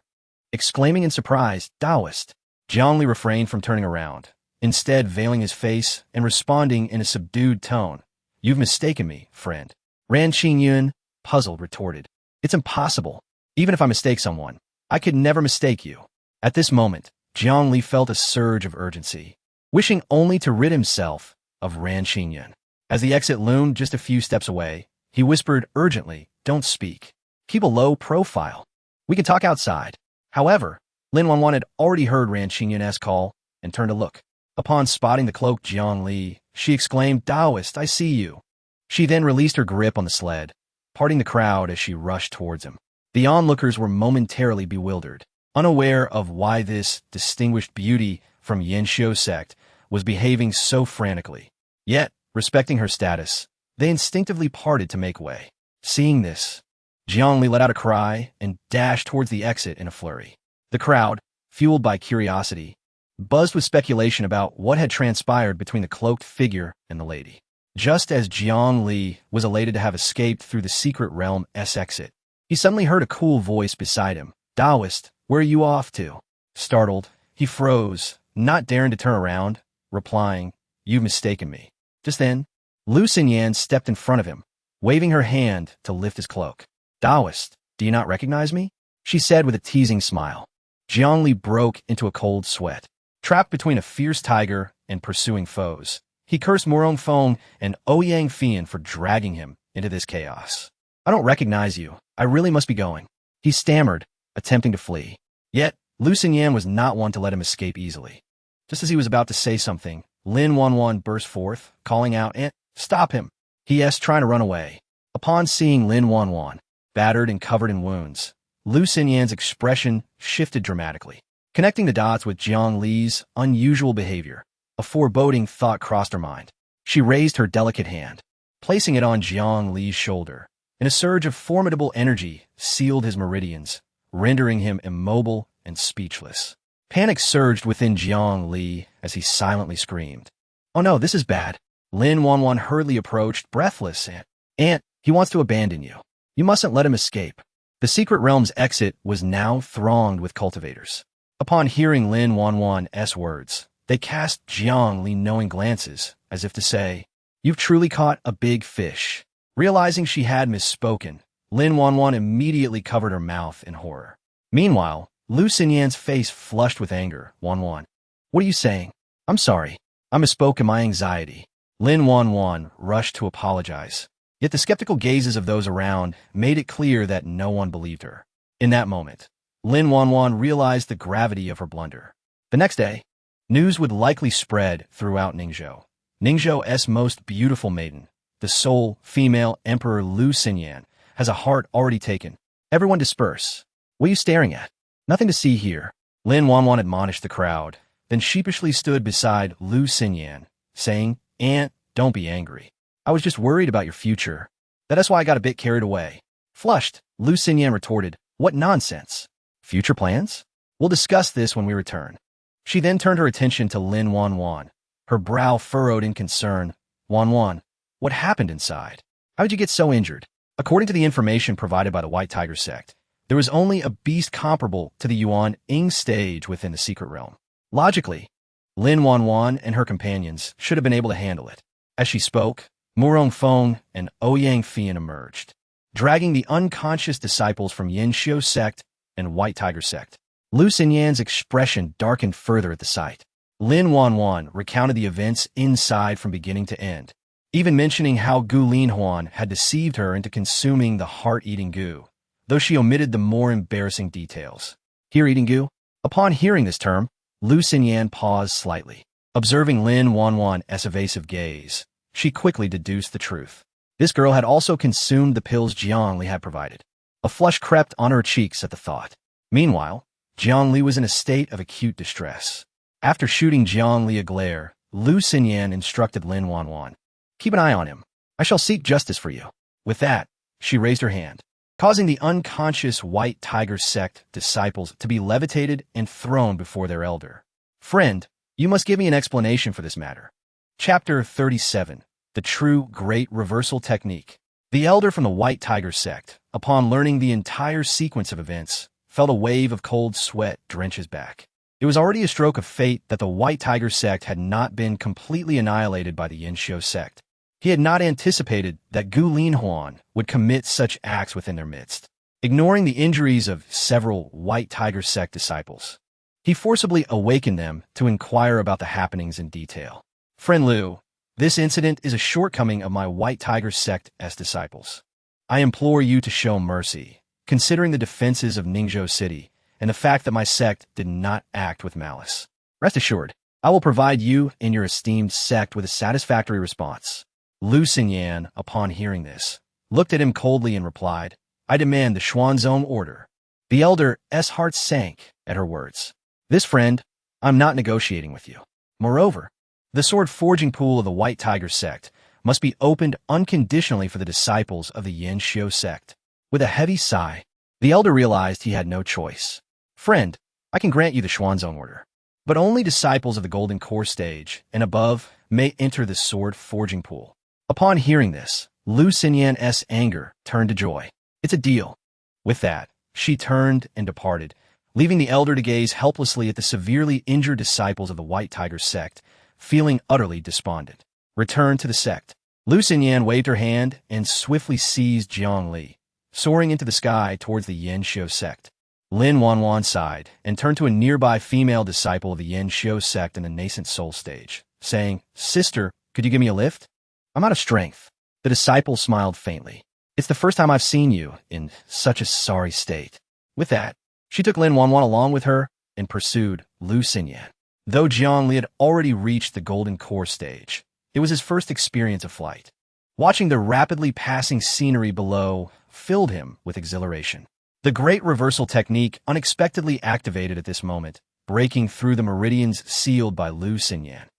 exclaiming in surprise, Daoist. Jiang Li refrained from turning around, instead veiling his face and responding in a subdued tone. You've mistaken me, friend. Ran Qingyun, puzzled, retorted. It's impossible. Even if I mistake someone, I could never mistake you. At this moment, Jiang Li felt a surge of urgency, wishing only to rid himself of Ran Qingyun. As the exit loomed just a few steps away, he whispered urgently, Don't speak. Keep a low profile. We can talk outside. However, Lin Wanwan had already heard Ran Qingyun's call and turned to look. Upon spotting the cloaked Jiang Li, she exclaimed, Daoist, I see you. She then released her grip on the sled, parting the crowd as she rushed towards him. The onlookers were momentarily bewildered, unaware of why this distinguished beauty from Yanxiu sect was behaving so frantically. Yet, respecting her status, they instinctively parted to make way. Seeing this, Jiang Li let out a cry and dashed towards the exit in a flurry. The crowd, fueled by curiosity, buzzed with speculation about what had transpired between the cloaked figure and the lady. Just as Jiang Li was elated to have escaped through the secret realm's exit, he suddenly heard a cool voice beside him. Daoist, where are you off to? Startled, he froze, not daring to turn around, replying, You've mistaken me. Just then, Lu Xinyan stepped in front of him, waving her hand to lift his cloak. Daoist, do you not recognize me? She said with a teasing smile. Jiang Li broke into a cold sweat. Trapped between a fierce tiger and pursuing foes, he cursed Murong Feng and Ouyang Fian for dragging him into this chaos. I don't recognize you. I really must be going. He stammered, attempting to flee. Yet, Lu Xinyan was not one to let him escape easily. Just as he was about to say something, Lin Wanwan burst forth, calling out, Stop him! He trying to run away. Upon seeing Lin Wanwan, battered and covered in wounds, Lu Xinyan's expression shifted dramatically. Connecting the dots with Jiang Li's unusual behavior, a foreboding thought crossed her mind. She raised her delicate hand, placing it on Jiang Li's shoulder, and a surge of formidable energy sealed his meridians, rendering him immobile and speechless. Panic surged within Jiang Li as he silently screamed. "Oh no, this is bad." Lin Wanwan hurriedly approached, breathless, and he wants to abandon you. You mustn't let him escape. The secret realm's exit was now thronged with cultivators. Upon hearing Lin Wanwan's words, they cast Jiang Li knowing glances, as if to say, "You've truly caught a big fish." Realizing she had misspoken, Lin Wanwan immediately covered her mouth in horror. Meanwhile, Lu Xinyan's face flushed with anger. "Wanwan, what are you saying?" "I'm sorry. I misspoke in my anxiety." Lin Wanwan rushed to apologize. Yet the skeptical gazes of those around made it clear that no one believed her. In that moment, Lin Wanwan realized the gravity of her blunder. The next day, news would likely spread throughout Ningzhou. Ningzhou's most beautiful maiden, the sole female emperor Lu Xinyan, has a heart already taken. Everyone disperse. What are you staring at? Nothing to see here. Lin Wanwan admonished the crowd, then sheepishly stood beside Lu Xinyan, saying, "Aunt, don't be angry. I was just worried about your future. That's why I got a bit carried away." Flushed, Lu Xinyan retorted, "What nonsense. Future plans? We'll discuss this when we return." She then turned her attention to Lin Wanwan, her brow furrowed in concern. "Wanwan, what happened inside? How did you get so injured?" According to the information provided by the White Tiger sect, there was only a beast comparable to the Yuan Ying stage within the secret realm. Logically, Lin Wanwan and her companions should have been able to handle it. As she spoke, Murong Feng and Ouyang Fian emerged, dragging the unconscious disciples from Yin Xiu sect and White Tiger sect. Lu Xinyan's expression darkened further at the sight. Lin Wanwan recounted the events inside from beginning to end, even mentioning how Gu Linhuan had deceived her into consuming the heart-eating goo, though she omitted the more embarrassing details. Here, eating goo? Upon hearing this term, Lu Xinyan paused slightly. Observing Lin Wanwan's evasive gaze, she quickly deduced the truth. This girl had also consumed the pills Jiang Li had provided. A flush crept on her cheeks at the thought. Meanwhile, Jiang Li was in a state of acute distress. After shooting Jiang Li a glare, Lu Xinyan instructed Lin Wanwan, "Keep an eye on him. I shall seek justice for you." With that, she raised her hand, causing the unconscious White Tiger sect disciples to be levitated and thrown before their elder. "Friend, you must give me an explanation for this matter." Chapter 37. The True Great Reversal Technique. The elder from the White Tiger sect, upon learning the entire sequence of events, felt a wave of cold sweat drench his back. It was already a stroke of fate that the White Tiger sect had not been completely annihilated by the Yin Xiu sect. He had not anticipated that Gu Linhuan would commit such acts within their midst. Ignoring the injuries of several White Tiger sect disciples, he forcibly awakened them to inquire about the happenings in detail. "Friend Lu, this incident is a shortcoming of my White Tiger sect as disciples. I implore you to show mercy, considering the defenses of Ningzhou City and the fact that my sect did not act with malice. Rest assured, I will provide you and your esteemed sect with a satisfactory response." Lu Xinyan, upon hearing this, looked at him coldly and replied, "I demand the Xuanzong order." The elder's heart sank at her words. "This friend, I'm not negotiating with you. Moreover, the sword forging pool of the White Tiger sect must be opened unconditionally for the disciples of the Yin Xiu sect." With a heavy sigh, the elder realized he had no choice. "Friend, I can grant you the Xuanzong order, but only disciples of the Golden Core stage and above may enter the sword forging pool." Upon hearing this, Lu Xinyan's anger turned to joy. "It's a deal." With that, she turned and departed, leaving the elder to gaze helplessly at the severely injured disciples of the White Tiger sect, feeling utterly despondent. Return to the sect. Lu Xinyan waved her hand and swiftly seized Jiang Li, soaring into the sky towards the Yin Xiu sect. Lin Wanwan sighed and turned to a nearby female disciple of the Yin Xiu sect in the nascent soul stage, saying, "Sister, could you give me a lift? I'm out of strength." The disciple smiled faintly. "It's the first time I've seen you in such a sorry state." With that, she took Lin Wanwan along with her and pursued Lu Xinyan. Though Jiang Li had already reached the Golden Core stage, it was his first experience of flight. Watching the rapidly passing scenery below filled him with exhilaration. The Great Reversal Technique unexpectedly activated at this moment, breaking through the meridians sealed by Lu Xinyan.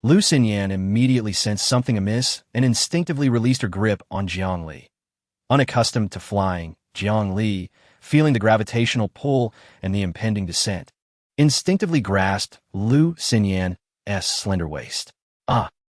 Lu Xinyan immediately sensed something amiss and instinctively released her grip on Jiang Li. Unaccustomed to flying, Jiang Li, feeling the gravitational pull and the impending descent, instinctively grasped Lu Xinyan's slender waist.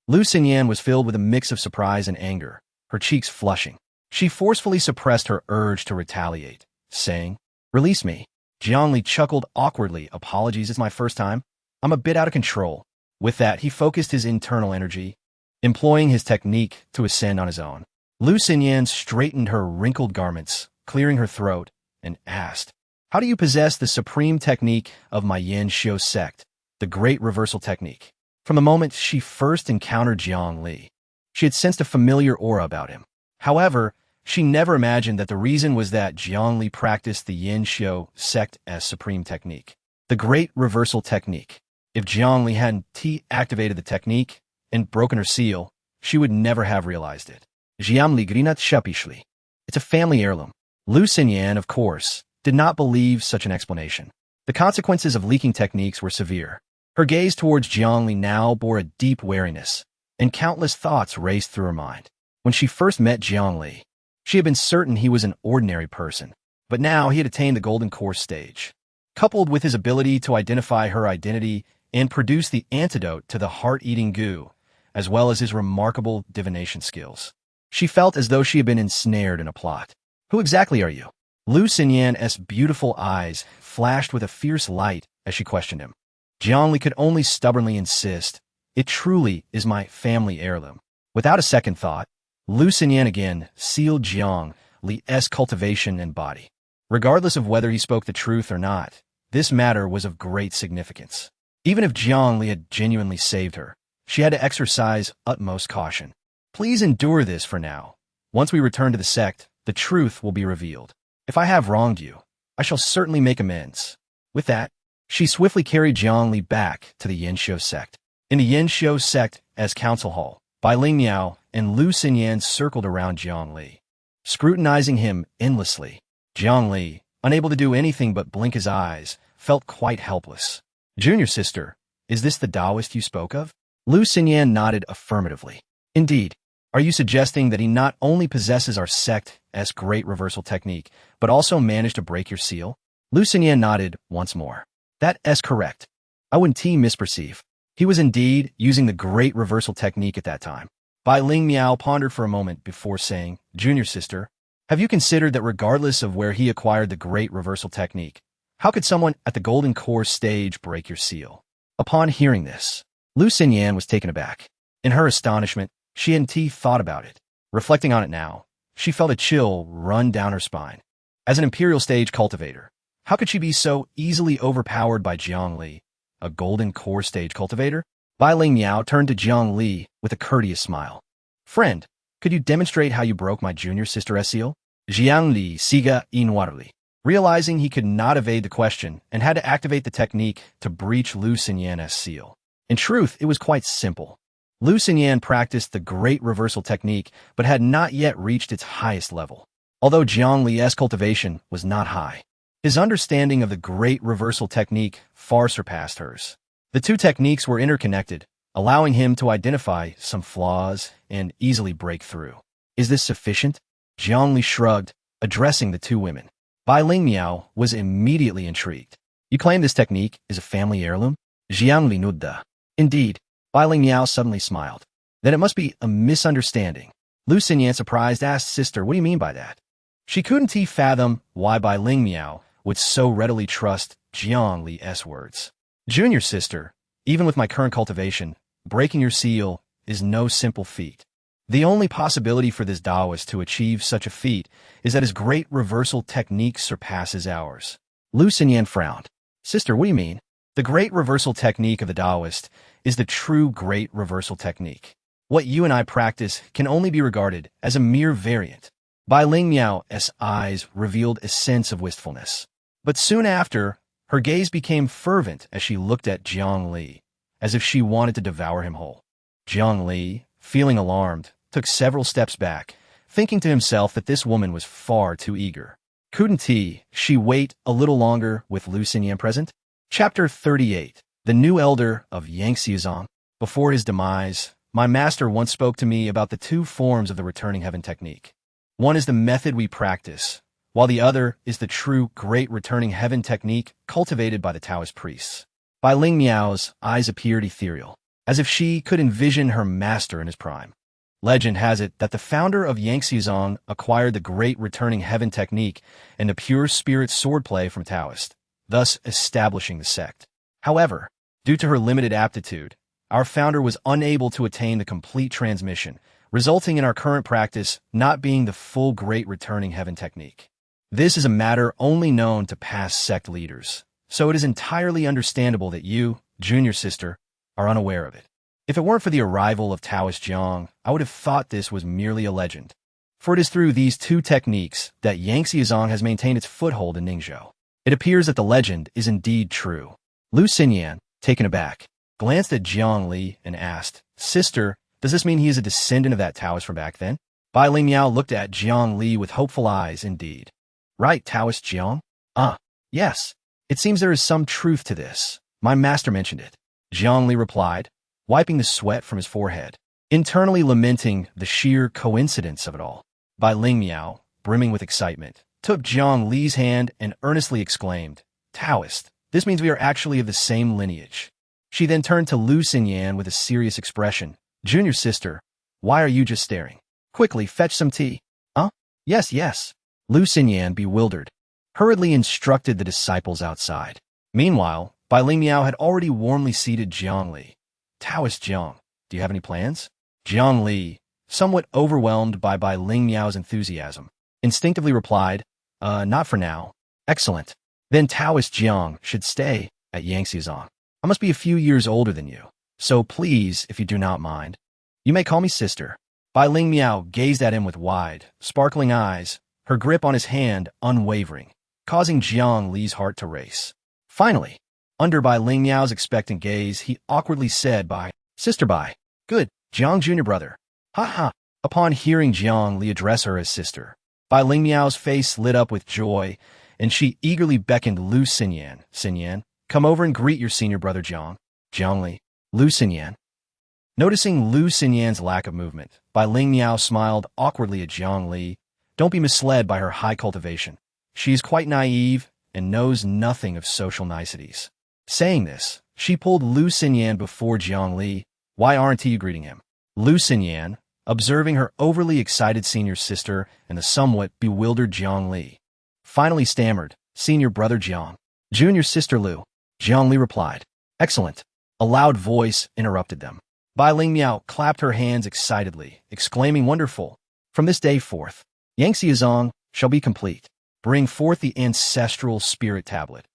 Lu Xinyan was filled with a mix of surprise and anger, her cheeks flushing. She forcefully suppressed her urge to retaliate, saying, "Release me." Jiang Li chuckled awkwardly. "Apologies, it's my first time. I'm a bit out of control." With that, he focused his internal energy, employing his technique to ascend on his own. Lu Xinyan straightened her wrinkled garments, clearing her throat, and asked, "How do you possess the supreme technique of my Yin Xiu sect, the Great Reversal Technique?" From the moment she first encountered Jiang Li, she had sensed a familiar aura about him. However, she never imagined that the reason was that Jiang Li practiced the Yin Xiu sect as supreme technique, the Great Reversal Technique. If Jiang Li hadn't activated the technique and broken her seal, she would never have realized it. Jiang Li grinat shapishli. It's a family heirloom. Lu Xinyan, of course, did not believe such an explanation. The consequences of leaking techniques were severe. Her gaze towards Jiang Li now bore a deep wariness, and countless thoughts raced through her mind. When she first met Jiang Li, she had been certain he was an ordinary person, but now he had attained the golden core stage. Coupled with his ability to identify her identity and produce the antidote to the heart-eating goo, as well as his remarkable divination skills, she felt as though she had been ensnared in a plot. "Who exactly are you?" Lu Xinyan's beautiful eyes flashed with a fierce light as she questioned him. Jiang Li could only stubbornly insist, "It truly is my family heirloom." Without a second thought, Lu Xinyan again sealed Jiang Li's cultivation and body. Regardless of whether he spoke the truth or not, this matter was of great significance. Even if Jiang Li had genuinely saved her, she had to exercise utmost caution. "Please endure this for now. Once we return to the sect, the truth will be revealed. If I have wronged you, I shall certainly make amends." With that, she swiftly carried Jiang Li back to the Yin Xiu sect. In the Yin Xiu sect, as council hall, Bai Ling Miao and Lu Xinyan circled around Jiang Li, scrutinizing him endlessly. Jiang Li, unable to do anything but blink his eyes, felt quite helpless. "Junior sister, is this the Daoist you spoke of?" Lu Xinyan nodded affirmatively. "Indeed. Are you suggesting that he not only possesses our sect's great reversal technique, but also managed to break your seal?" Lu Xinyan nodded once more. "That's correct. I wouldn't misperceive. He was indeed using the great reversal technique at that time." Bai Ling Miao pondered for a moment before saying, "Junior sister, have you considered that regardless of where he acquired the great reversal technique, how could someone at the golden core stage break your seal?" Upon hearing this, Lu Xinyan was taken aback. In her astonishment, she hadn't thought about it. Reflecting on it now, she felt a chill run down her spine. As an imperial stage cultivator, how could she be so easily overpowered by Jiang Li, a golden core stage cultivator? Bai Ling Miao turned to Jiang Li with a courteous smile. "Friend, could you demonstrate how you broke my junior sister's seal?" Jiang Li siga inwardly, realizing he could not evade the question and had to activate the technique to breach Lu Xinyan's seal. In truth, it was quite simple. Lu Xinyan practiced the great reversal technique but had not yet reached its highest level. Although Jiang Li's cultivation was not high, his understanding of the great reversal technique far surpassed hers. The two techniques were interconnected, allowing him to identify some flaws and easily break through. "Is this sufficient?" Jiang Li shrugged, addressing the two women. Bai Ling Miao was immediately intrigued. "You claim this technique is a family heirloom?" Jiang Li nodded. "Indeed." Bai Ling Miao suddenly smiled. "Then it must be a misunderstanding." Lu Xinyan, surprised, asked, "Sister, what do you mean by that?" She couldn't fathom why Bai Ling Miao would so readily trust Jiang Li's words. "Junior sister, even with my current cultivation, breaking your seal is no simple feat. The only possibility for this Daoist to achieve such a feat is that his great reversal technique surpasses ours." Lu Xinyan frowned. "Sister, what do you mean?" "The great reversal technique of the Daoist is the true great reversal technique. What you and I practice can only be regarded as a mere variant." Bai Ling Miao's eyes revealed a sense of wistfulness. But soon after, her gaze became fervent as she looked at Jiang Li, as if she wanted to devour him whole. Jiang Li, feeling alarmed, took several steps back, thinking to himself that this woman was far too eager. Couldn't she wait a little longer with Lu Xinyan present? Chapter 38. The New Elder of Yangxiuzong. Before his demise, my master once spoke to me about the two forms of the returning heaven technique. One is the method we practice, while the other is the true Great Returning Heaven technique cultivated by the Taoist priests. Bai Ling Miao's eyes appeared ethereal, as if she could envision her master in his prime. Legend has it that the founder of Yangtze acquired the Great Returning Heaven technique and the pure spirit swordplay from Daoist, thus establishing the sect. However, due to her limited aptitude, our founder was unable to attain the complete transmission, resulting in our current practice not being the full Great Returning Heaven technique. This is a matter only known to past sect leaders, so it is entirely understandable that you, junior sister, are unaware of it. If it weren't for the arrival of Taoist Jiang, I would have thought this was merely a legend. For it is through these two techniques that Yangtze has maintained its foothold in Ningzhou. It appears that the legend is indeed true. Lu Xinyan, taken aback, glanced at Jiang Li and asked, "Sister, does this mean he is a descendant of that Taoist from back then?" Bai Ling Miao looked at Jiang Li with hopeful eyes indeed. "Right, Taoist Jiang? Yes. It seems there is some truth to this. My master mentioned it," Jiang Li replied, wiping the sweat from his forehead, internally lamenting the sheer coincidence of it all. Bai Ling Miao, brimming with excitement, took Jiang Li's hand and earnestly exclaimed, "Taoist, this means we are actually of the same lineage." She then turned to Lu Xinyan with a serious expression. "Junior sister, why are you just staring? Quickly, fetch some tea." Yes. Lu Xinyan, bewildered, hurriedly instructed the disciples outside. Meanwhile, Bai Ling Miao had already warmly seated Jiang Li. "Taoist Jiang, do you have any plans?" Jiang Li, somewhat overwhelmed by Bai Ling Miao's enthusiasm, instinctively replied, Not for now." "Excellent. Then Taoist Jiang should stay at Yangtze. I must be a few years older than you, so please, if you do not mind, you may call me sister." Bai Ling Miao gazed at him with wide, sparkling eyes, her grip on his hand unwavering, causing Jiang Li's heart to race. Finally, under Bai Ling Miao's expectant gaze, he awkwardly said, "Sister Bai, good, Jiang junior brother." "Ha ha." Upon hearing Jiang Li address her as sister, Bai Ling Miao's face lit up with joy, and she eagerly beckoned Lu Xinyan. "Xinyan, come over and greet your senior brother Jiang." "Jiang Li." "Lu Xinyan." Noticing Lu Xinyan's lack of movement, Bai Ling Miao smiled awkwardly at Jiang Li. Don't be misled by her high cultivation. She is quite naive and knows nothing of social niceties. Saying this, she pulled Lu Xinyan before Jiang Li. "Why aren't you greeting him?" Lu Xinyan, observing her overly excited senior sister and the somewhat bewildered Jiang Li, finally stammered, "Senior brother Jiang." "Junior sister Lu," Jiang Li replied. "Excellent." A loud voice interrupted them. Bai Ling Miao clapped her hands excitedly, exclaiming, "Wonderful! From this day forth, Yangtze shall be complete. Bring forth the ancestral spirit tablet.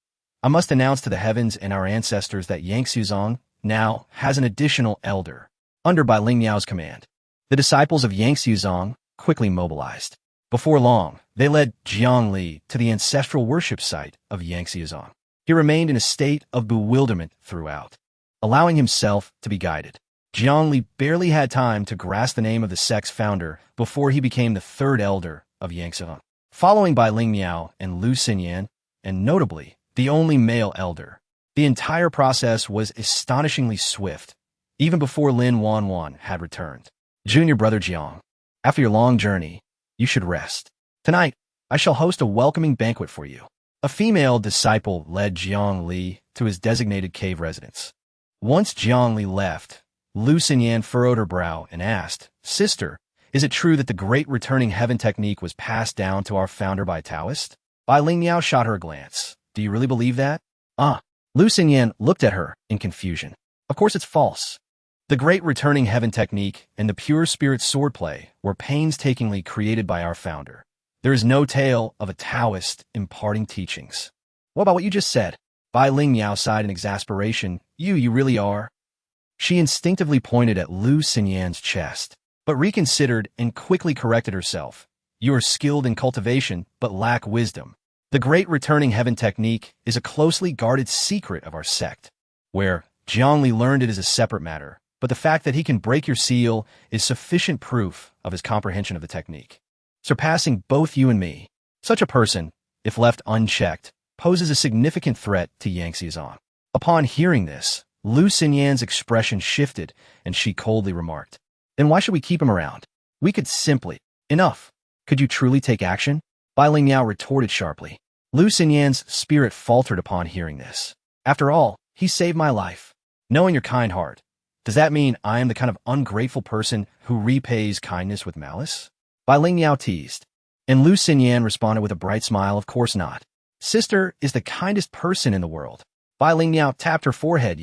I must announce to the heavens and our ancestors that Yangtze now has an additional elder." Under Bai Ling Miao's command, the disciples of Yangtze quickly mobilized. Before long, they led Jiang Li to the ancestral worship site of Yangtze. He remained in a state of bewilderment throughout, allowing himself to be guided. Jiang Li barely had time to grasp the name of the sect's founder before he became the third elder of Yangtze, following Bai Ling Miao and Lu Xinyan, and notably, the only male elder. The entire process was astonishingly swift, even before Lin Wanwan had returned. "Junior brother Jiang, after your long journey, you should rest. Tonight, I shall host a welcoming banquet for you." A female disciple led Jiang Li to his designated cave residence. Once Jiang Li left, Lu Xinyan furrowed her brow and asked, "Sister, is it true that the Great Returning Heaven technique was passed down to our founder by Taoist?" Bai Ling Miao shot her a glance. "Do you really believe that?" Lu Xinyan looked at her in confusion. "Of course it's false. The Great Returning Heaven technique and the pure spirit swordplay were painstakingly created by our founder. There is no tale of a Taoist imparting teachings." "What about what you just said?" Bai Ling Miao sighed in exasperation. You really are." She instinctively pointed at Lu Xinyan's chest, but reconsidered and quickly corrected herself. "You are skilled in cultivation, but lack wisdom. The Great Returning Heaven technique is a closely guarded secret of our sect. Where Jiang Li learned it is a separate matter, but the fact that he can break your seal is sufficient proof of his comprehension of the technique, surpassing both you and me. Such a person, if left unchecked, poses a significant threat to Yangtze." Upon hearing this, Lu Xinyan's expression shifted, and she coldly remarked, "Then why should we keep him around? We could simply—" "Enough!" Could you truly take action? Bai Ling Miao retorted sharply. Lu Xinyan's spirit faltered upon hearing this. After all, he saved my life. Knowing your kind heart, does that mean I am the kind of ungrateful person who repays kindness with malice? Bai Ling Miao teased. And Lu Xinyan responded with a bright smile, of course not. Sister is the kindest person in the world. Bai Ling Miao tapped her forehead.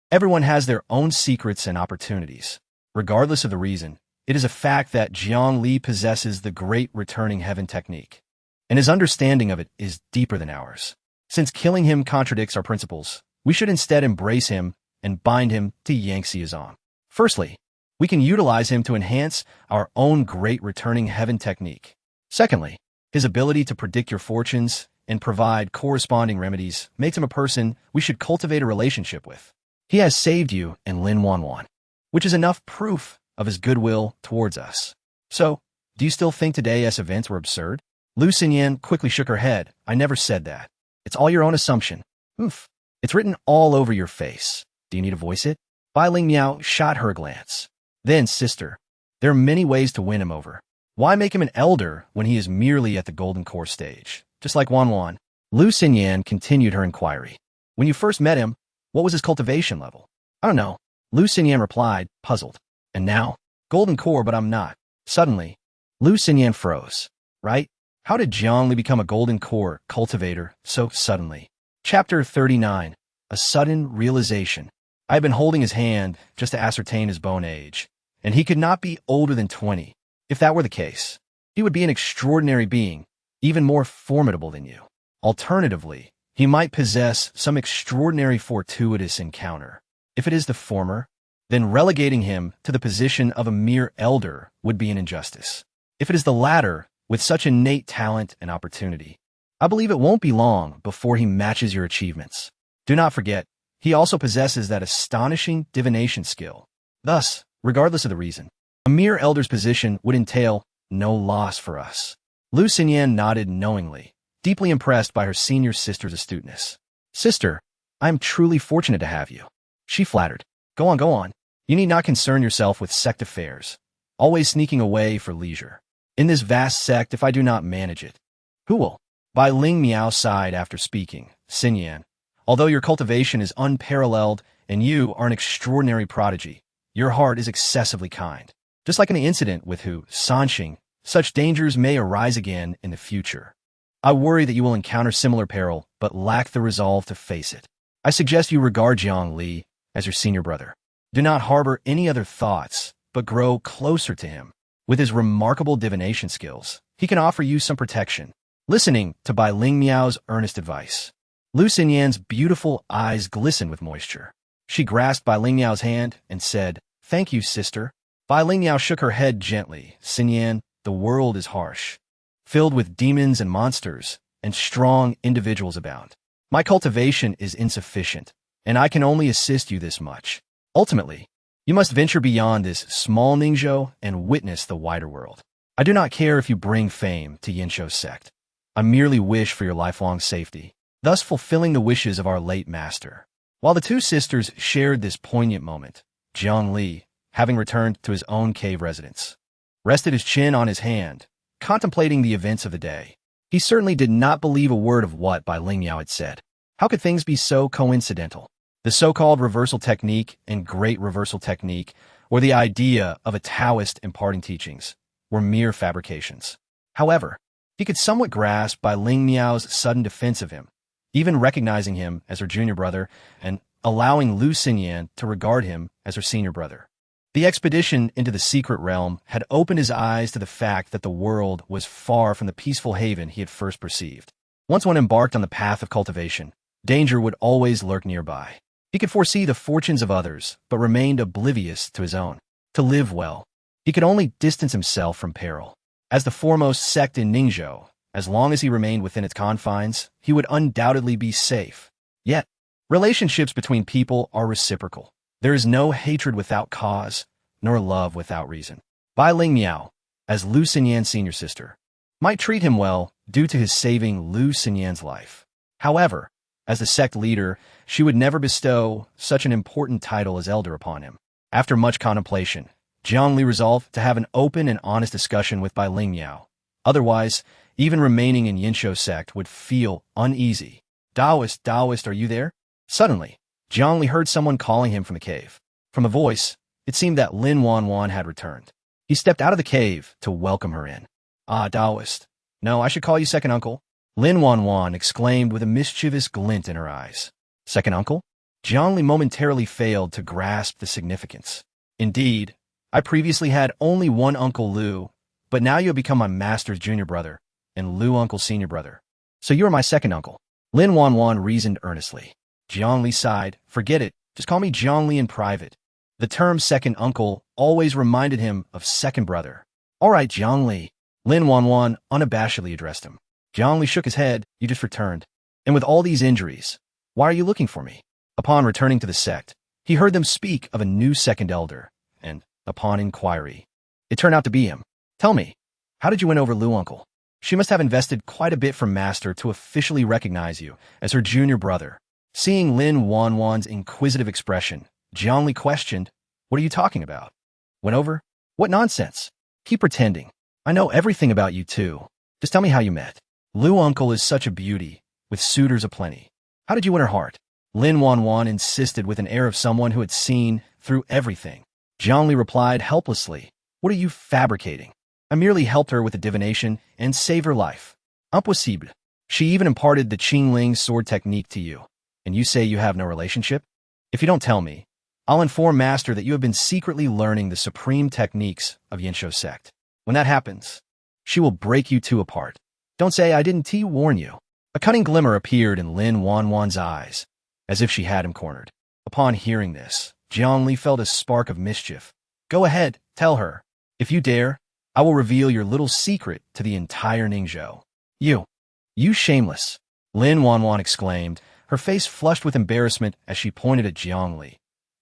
Everyone has their own secrets and opportunities. Regardless of the reason, it is a fact that Jiang Li possesses the great returning heaven technique, and his understanding of it is deeper than ours. Since killing him contradicts our principles, we should instead embrace him and bind him to Yangtze Zong. Firstly, we can utilize him to enhance our own great returning heaven technique. Secondly, his ability to predict your fortunes and provide corresponding remedies makes him a person we should cultivate a relationship with. He has saved you and Lin Wanwan, which is enough proof of his goodwill towards us. So, do you still think today's events were absurd? Lu Xinyan quickly shook her head. I never said that. It's all your own assumption. Oof. It's written all over your face. Do you need to voice it? Bai Ling Miao shot her a glance. Then, sister, there are many ways to win him over. Why make him an elder when he is merely at the golden core stage? Just like Wanwan. Lu Xinyan continued her inquiry. When you first met him, what was his cultivation level? I don't know. Lu Xinyan replied, puzzled. And now? Golden core, but I'm not. Suddenly, Lu Xinyan froze. Right? How did Jiang Li become a golden core cultivator so suddenly? Chapter 39. A sudden realization. I had been holding his hand just to ascertain his bone age, and he could not be older than 20. If that were the case, he would be an extraordinary being, even more formidable than you. Alternatively, he might possess some extraordinary fortuitous encounter. If it is the former, then relegating him to the position of a mere elder would be an injustice. If it is the latter, with such innate talent and opportunity, I believe it won't be long before he matches your achievements. Do not forget, he also possesses that astonishing divination skill. Thus, regardless of the reason, a mere elder's position would entail no loss for us. Lu Xinyan nodded knowingly, deeply impressed by her senior sister's astuteness. Sister, I am truly fortunate to have you. She flattered. Go on. You need not concern yourself with sect affairs, always sneaking away for leisure. In this vast sect, if I do not manage it, who will? Bai Ling Miao sighed after speaking. Xinyan, although your cultivation is unparalleled and you are an extraordinary prodigy, your heart is excessively kind. Just like in the incident with Sanxing, such dangers may arise again in the future. I worry that you will encounter similar peril, but lack the resolve to face it. I suggest you regard Jiang Li as your senior brother. Do not harbor any other thoughts, but grow closer to him. With his remarkable divination skills, he can offer you some protection. Listening to Bai Ling Miao's earnest advice, Lu Xinyan's beautiful eyes glistened with moisture. She grasped Bai Ling Miao's hand and said, Thank you, sister. Bai Ling Miao shook her head gently. Xinyan, the world is harsh, filled with demons and monsters, and strong individuals abound. My cultivation is insufficient, and I can only assist you this much. Ultimately, you must venture beyond this small Ningzhou and witness the wider world. I do not care if you bring fame to Yinshou's sect. I merely wish for your lifelong safety, thus fulfilling the wishes of our late master. While the two sisters shared this poignant moment, Jiang Li, having returned to his own cave residence, rested his chin on his hand, contemplating the events of the day. He certainly did not believe a word of what Bai Ling Miao had said. How could things be so coincidental? The so-called reversal technique and great reversal technique, or the idea of a Daoist imparting teachings, were mere fabrications. However, he could somewhat grasp Bai Ling Miao's sudden defense of him, even recognizing him as her junior brother and allowing Lu Xinyan to regard him as her senior brother. The expedition into the secret realm had opened his eyes to the fact that the world was far from the peaceful haven he had first perceived. Once one embarked on the path of cultivation, danger would always lurk nearby. He could foresee the fortunes of others, but remained oblivious to his own. To live well, he could only distance himself from peril. As the foremost sect in Ningzhou, as long as he remained within its confines, he would undoubtedly be safe. Yet, relationships between people are reciprocal. There is no hatred without cause, nor love without reason. Bai Ling Miao, as Lu Xinyan's senior sister, might treat him well due to his saving Lu Xinyan's life. However, as the sect leader, she would never bestow such an important title as elder upon him. After much contemplation, Jiang Li resolved to have an open and honest discussion with Bai Ling Miao, Otherwise, even remaining in Yinsho sect would feel uneasy. Daoist, are you there? Suddenly, Jiang Li heard someone calling him from the cave. From the voice, it seemed that Lin Wanwan had returned. He stepped out of the cave to welcome her in. Ah, Daoist. No, I should call you second uncle. Lin Wanwan exclaimed with a mischievous glint in her eyes. Second uncle? Jiang Li momentarily failed to grasp the significance. Indeed, I previously had only one Uncle Lu, but now you have become my master's junior brother, and Lu Uncle's senior brother. So you are my second uncle. Lin Wanwan reasoned earnestly. Jiang Li sighed. Forget it. Just call me Jiang Li in private. The term second uncle always reminded him of second brother. All right, Jiang Li. Lin Wanwan unabashedly addressed him. Jiang Li shook his head. You just returned. And with all these injuries, why are you looking for me? Upon returning to the sect, he heard them speak of a new second elder, and, upon inquiry, it turned out to be him. Tell me, how did you win over Lu Uncle? She must have invested quite a bit from Master to officially recognize you as her junior brother. Seeing Lin Wanwan's inquisitive expression, Jiang Li questioned, What are you talking about? Went over? What nonsense? Keep pretending. I know everything about you too. Just tell me how you met. Lu Uncle is such a beauty, with suitors aplenty. How did you win her heart? Lin Wanwan insisted with an air of someone who had seen through everything. Jiang Li replied helplessly, What are you fabricating? I merely helped her with the divination and saved her life. Impossible. She even imparted the Qingling sword technique to you. And you say you have no relationship? If you don't tell me, I'll inform Master that you have been secretly learning the supreme techniques of Yinsho sect. When that happens, she will break you two apart. Don't say I didn't warn you. A cunning glimmer appeared in Lin Wanwan's eyes, as if she had him cornered. Upon hearing this, Jiang Li felt a spark of mischief. Go ahead, tell her. If you dare, I will reveal your little secret to the entire Ningzhou. You shameless! Lin Wanwan exclaimed, her face flushed with embarrassment as she pointed at Jiang Li.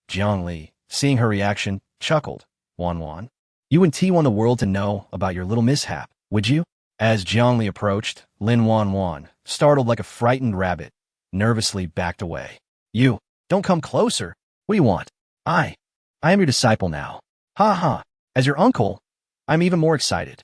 Jiang Li, seeing her reaction, chuckled. Wanwan, you wouldn't want the world to know about your little mishap, would you? As Jiang Li approached, Lin Wanwan, startled like a frightened rabbit, nervously backed away. You, don't come closer. What do you want? I am your disciple now. Ha ha. As your uncle, I'm even more excited.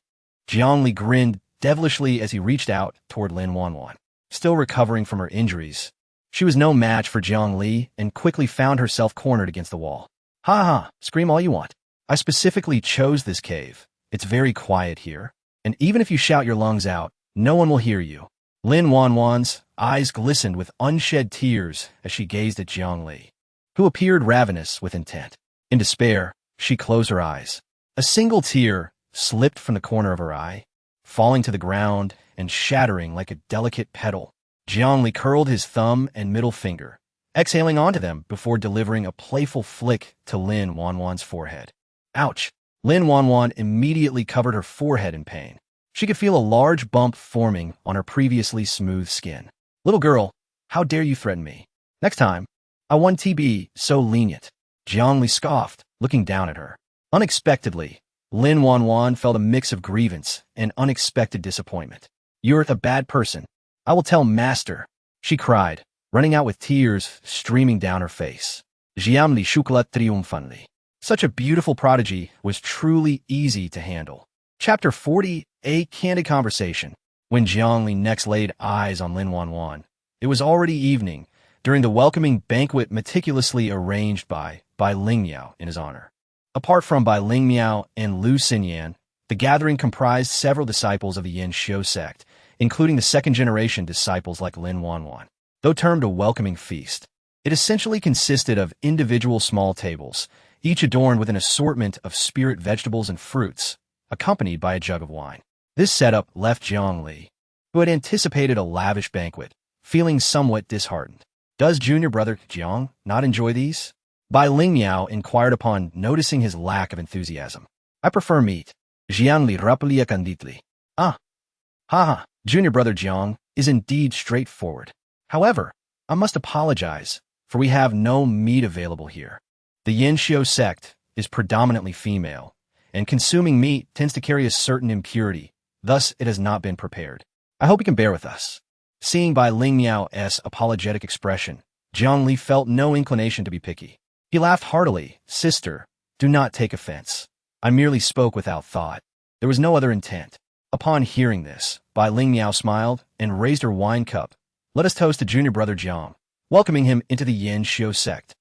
Jiang Li grinned devilishly as he reached out toward Lin Wanwan. Still recovering from her injuries, she was no match for Jiang Li and quickly found herself cornered against the wall. Ha ha, scream all you want. I specifically chose this cave. It's very quiet here, and even if you shout your lungs out, no one will hear you. Lin Wanwan's eyes glistened with unshed tears as she gazed at Jiang Li, who appeared ravenous with intent. In despair, she closed her eyes. A single tear slipped from the corner of her eye, falling to the ground and shattering like a delicate petal. Jiang Li curled his thumb and middle finger, exhaling onto them before delivering a playful flick to Lin Wanwan's forehead. Ouch! Lin Wanwan immediately covered her forehead in pain. She could feel a large bump forming on her previously smooth skin. Little girl, how dare you threaten me? Next time, I won't be so lenient. Jiang Li scoffed, looking down at her. Unexpectedly, Lin Wanwan felt a mix of grievance and unexpected disappointment. You're a bad person. I will tell Master, she cried, running out with tears streaming down her face. Jiang Li shukla triumphantly. Such a beautiful prodigy was truly easy to handle. Chapter 40, A Candid Conversation. When Jiang Li next laid eyes on Lin Wanwan, it was already evening, during the welcoming banquet meticulously arranged by Ling Miao in his honor. Apart from Bai Ling Miao and Lu Xinyan, the gathering comprised several disciples of the Yinsho sect, including the second-generation disciples like Lin Wanwan. Though termed a welcoming feast, it essentially consisted of individual small tables, each adorned with an assortment of spirit vegetables and fruits, accompanied by a jug of wine. This setup left Jiang Li, who had anticipated a lavish banquet, feeling somewhat disheartened. Does junior brother Jiang not enjoy these? Bai Ling Miao inquired upon noticing his lack of enthusiasm. I prefer meat. Jiang Li rapidly candidly. Ah. Ha. Junior brother Jiang is indeed straightforward. However, I must apologize, for we have no meat available here. The Yinsho sect is predominantly female, and consuming meat tends to carry a certain impurity, thus it has not been prepared. I hope you can bear with us. Seeing Bai Ling Miao's apologetic expression, Jiang Li felt no inclination to be picky. He laughed heartily. Sister, do not take offense. I merely spoke without thought. There was no other intent. Upon hearing this, Bai Ling Miao smiled and raised her wine cup. Let us toast to junior brother Jiang, welcoming him into the Yin Xiu sect.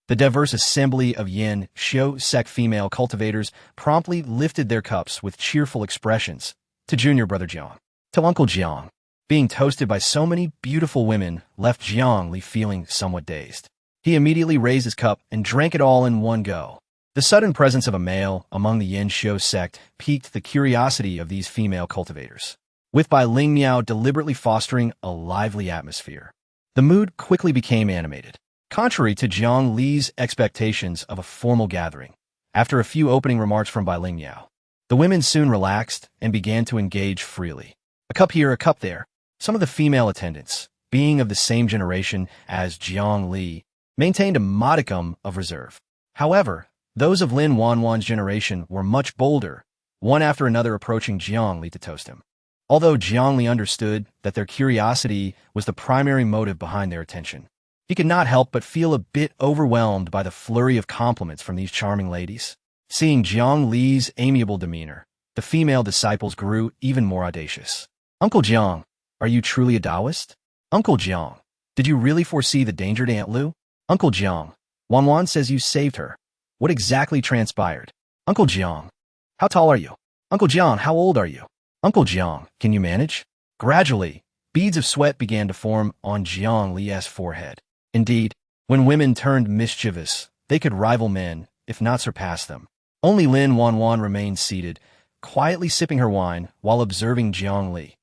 The diverse assembly of Yin Xiu sect female cultivators promptly lifted their cups with cheerful expressions. To junior brother Jiang. To Uncle Jiang. Being toasted by so many beautiful women left Jiang Li feeling somewhat dazed. He immediately raised his cup and drank it all in one go. The sudden presence of a male among the Yin Xiu sect piqued the curiosity of these female cultivators, with Bai Ling Miao deliberately fostering a lively atmosphere. The mood quickly became animated. Contrary to Jiang Li's expectations of a formal gathering, after a few opening remarks from Bai Ling Miao, the women soon relaxed and began to engage freely. A cup here, a cup there. Some of the female attendants, being of the same generation as Jiang Li, maintained a modicum of reserve. However, those of Lin Wanwan's generation were much bolder, one after another approaching Jiang Li to toast him. Although Jiang Li understood that their curiosity was the primary motive behind their attention, he could not help but feel a bit overwhelmed by the flurry of compliments from these charming ladies. Seeing Jiang Li's amiable demeanor, the female disciples grew even more audacious. Uncle Jiang, are you truly a Daoist? Uncle Jiang, did you really foresee the danger to Aunt Lu? Uncle Jiang, Wanwan says you saved her. What exactly transpired? Uncle Jiang, how tall are you? Uncle Jiang, how old are you? Uncle Jiang, can you manage? Gradually, beads of sweat began to form on Jiang Li's forehead. Indeed, when women turned mischievous, they could rival men, if not surpass them. Only Lin Wanwan remained seated, quietly sipping her wine while observing Jiang Li.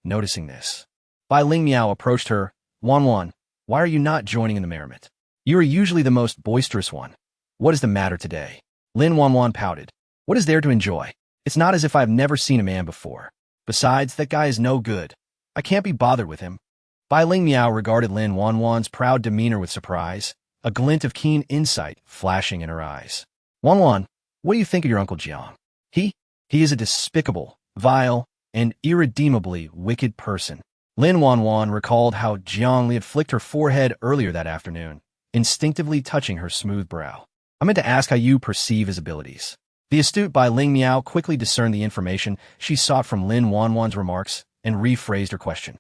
Noticing this, Bai Ling Miao approached her. Wanwan, why are you not joining in the merriment? You are usually the most boisterous one. What is the matter today? Lin Wanwan pouted. What is there to enjoy? It's not as if I've never seen a man before. Besides, that guy is no good. I can't be bothered with him. Bai Ling Miao regarded Lin Wanwan's proud demeanor with surprise, a glint of keen insight flashing in her eyes. Wanwan, what do you think of your Uncle Jiang? He is a despicable, vile, and irredeemably wicked person. Lin Wanwan recalled how Jiang Li had flicked her forehead earlier that afternoon, instinctively touching her smooth brow. I meant to ask how you perceive his abilities. The astute Bai Ling Miao quickly discerned the information she sought from Lin Wanwan's remarks and rephrased her question.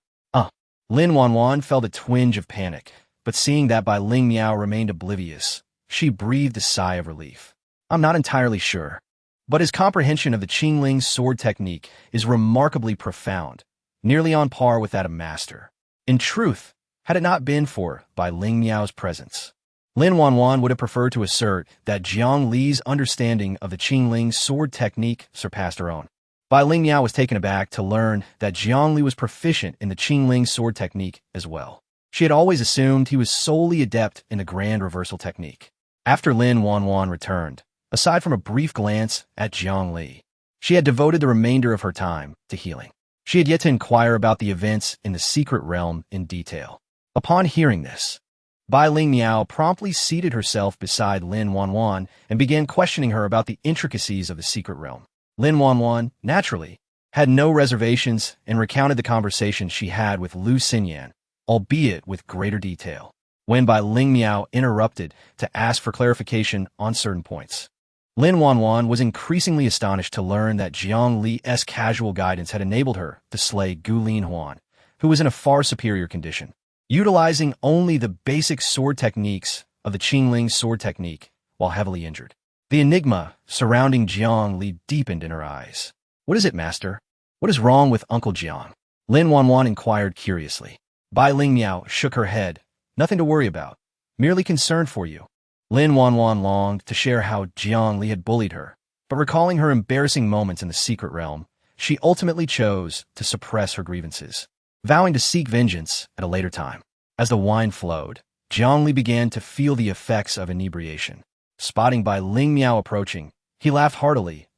Lin Wanwan felt a twinge of panic, but seeing that Bai Ling Miao remained oblivious, she breathed a sigh of relief. I'm not entirely sure, but his comprehension of the Qingling's sword technique is remarkably profound, nearly on par with that of master. In truth, had it not been for Bai Ling Miao's presence, Lin Wanwan would have preferred to assert that Jiang Li's understanding of the Qingling's sword technique surpassed her own. Bai Ling Miao was taken aback to learn that Jiang Li was proficient in the Qingling sword technique as well. She had always assumed he was solely adept in the grand reversal technique. After Lin Wanwan returned, aside from a brief glance at Jiang Li, she had devoted the remainder of her time to healing. She had yet to inquire about the events in the secret realm in detail. Upon hearing this, Bai Ling Miao promptly seated herself beside Lin Wanwan and began questioning her about the intricacies of the secret realm. Lin Wanwan, naturally, had no reservations and recounted the conversation she had with Lu Xinyan, albeit with greater detail, when Bai Ling Miao interrupted to ask for clarification on certain points. Lin Wanwan was increasingly astonished to learn that Jiang Li's casual guidance had enabled her to slay Gu Linhuan, who was in a far superior condition. Utilizing only the basic sword techniques of the Qingling sword technique while heavily injured. The enigma surrounding Jiang Li deepened in her eyes. What is it, master? What is wrong with Uncle Jiang? Lin Wanwan inquired curiously. Bai Ling Miao shook her head. Nothing to worry about. Merely concerned for you. Lin Wanwan longed to share how Jiang Li had bullied her, but recalling her embarrassing moments in the secret realm, she ultimately chose to suppress her grievances, vowing to seek vengeance at a later time. As the wine flowed, Jiang Li began to feel the effects of inebriation. Spotting Bai Ling Miao approaching, he laughed heartily.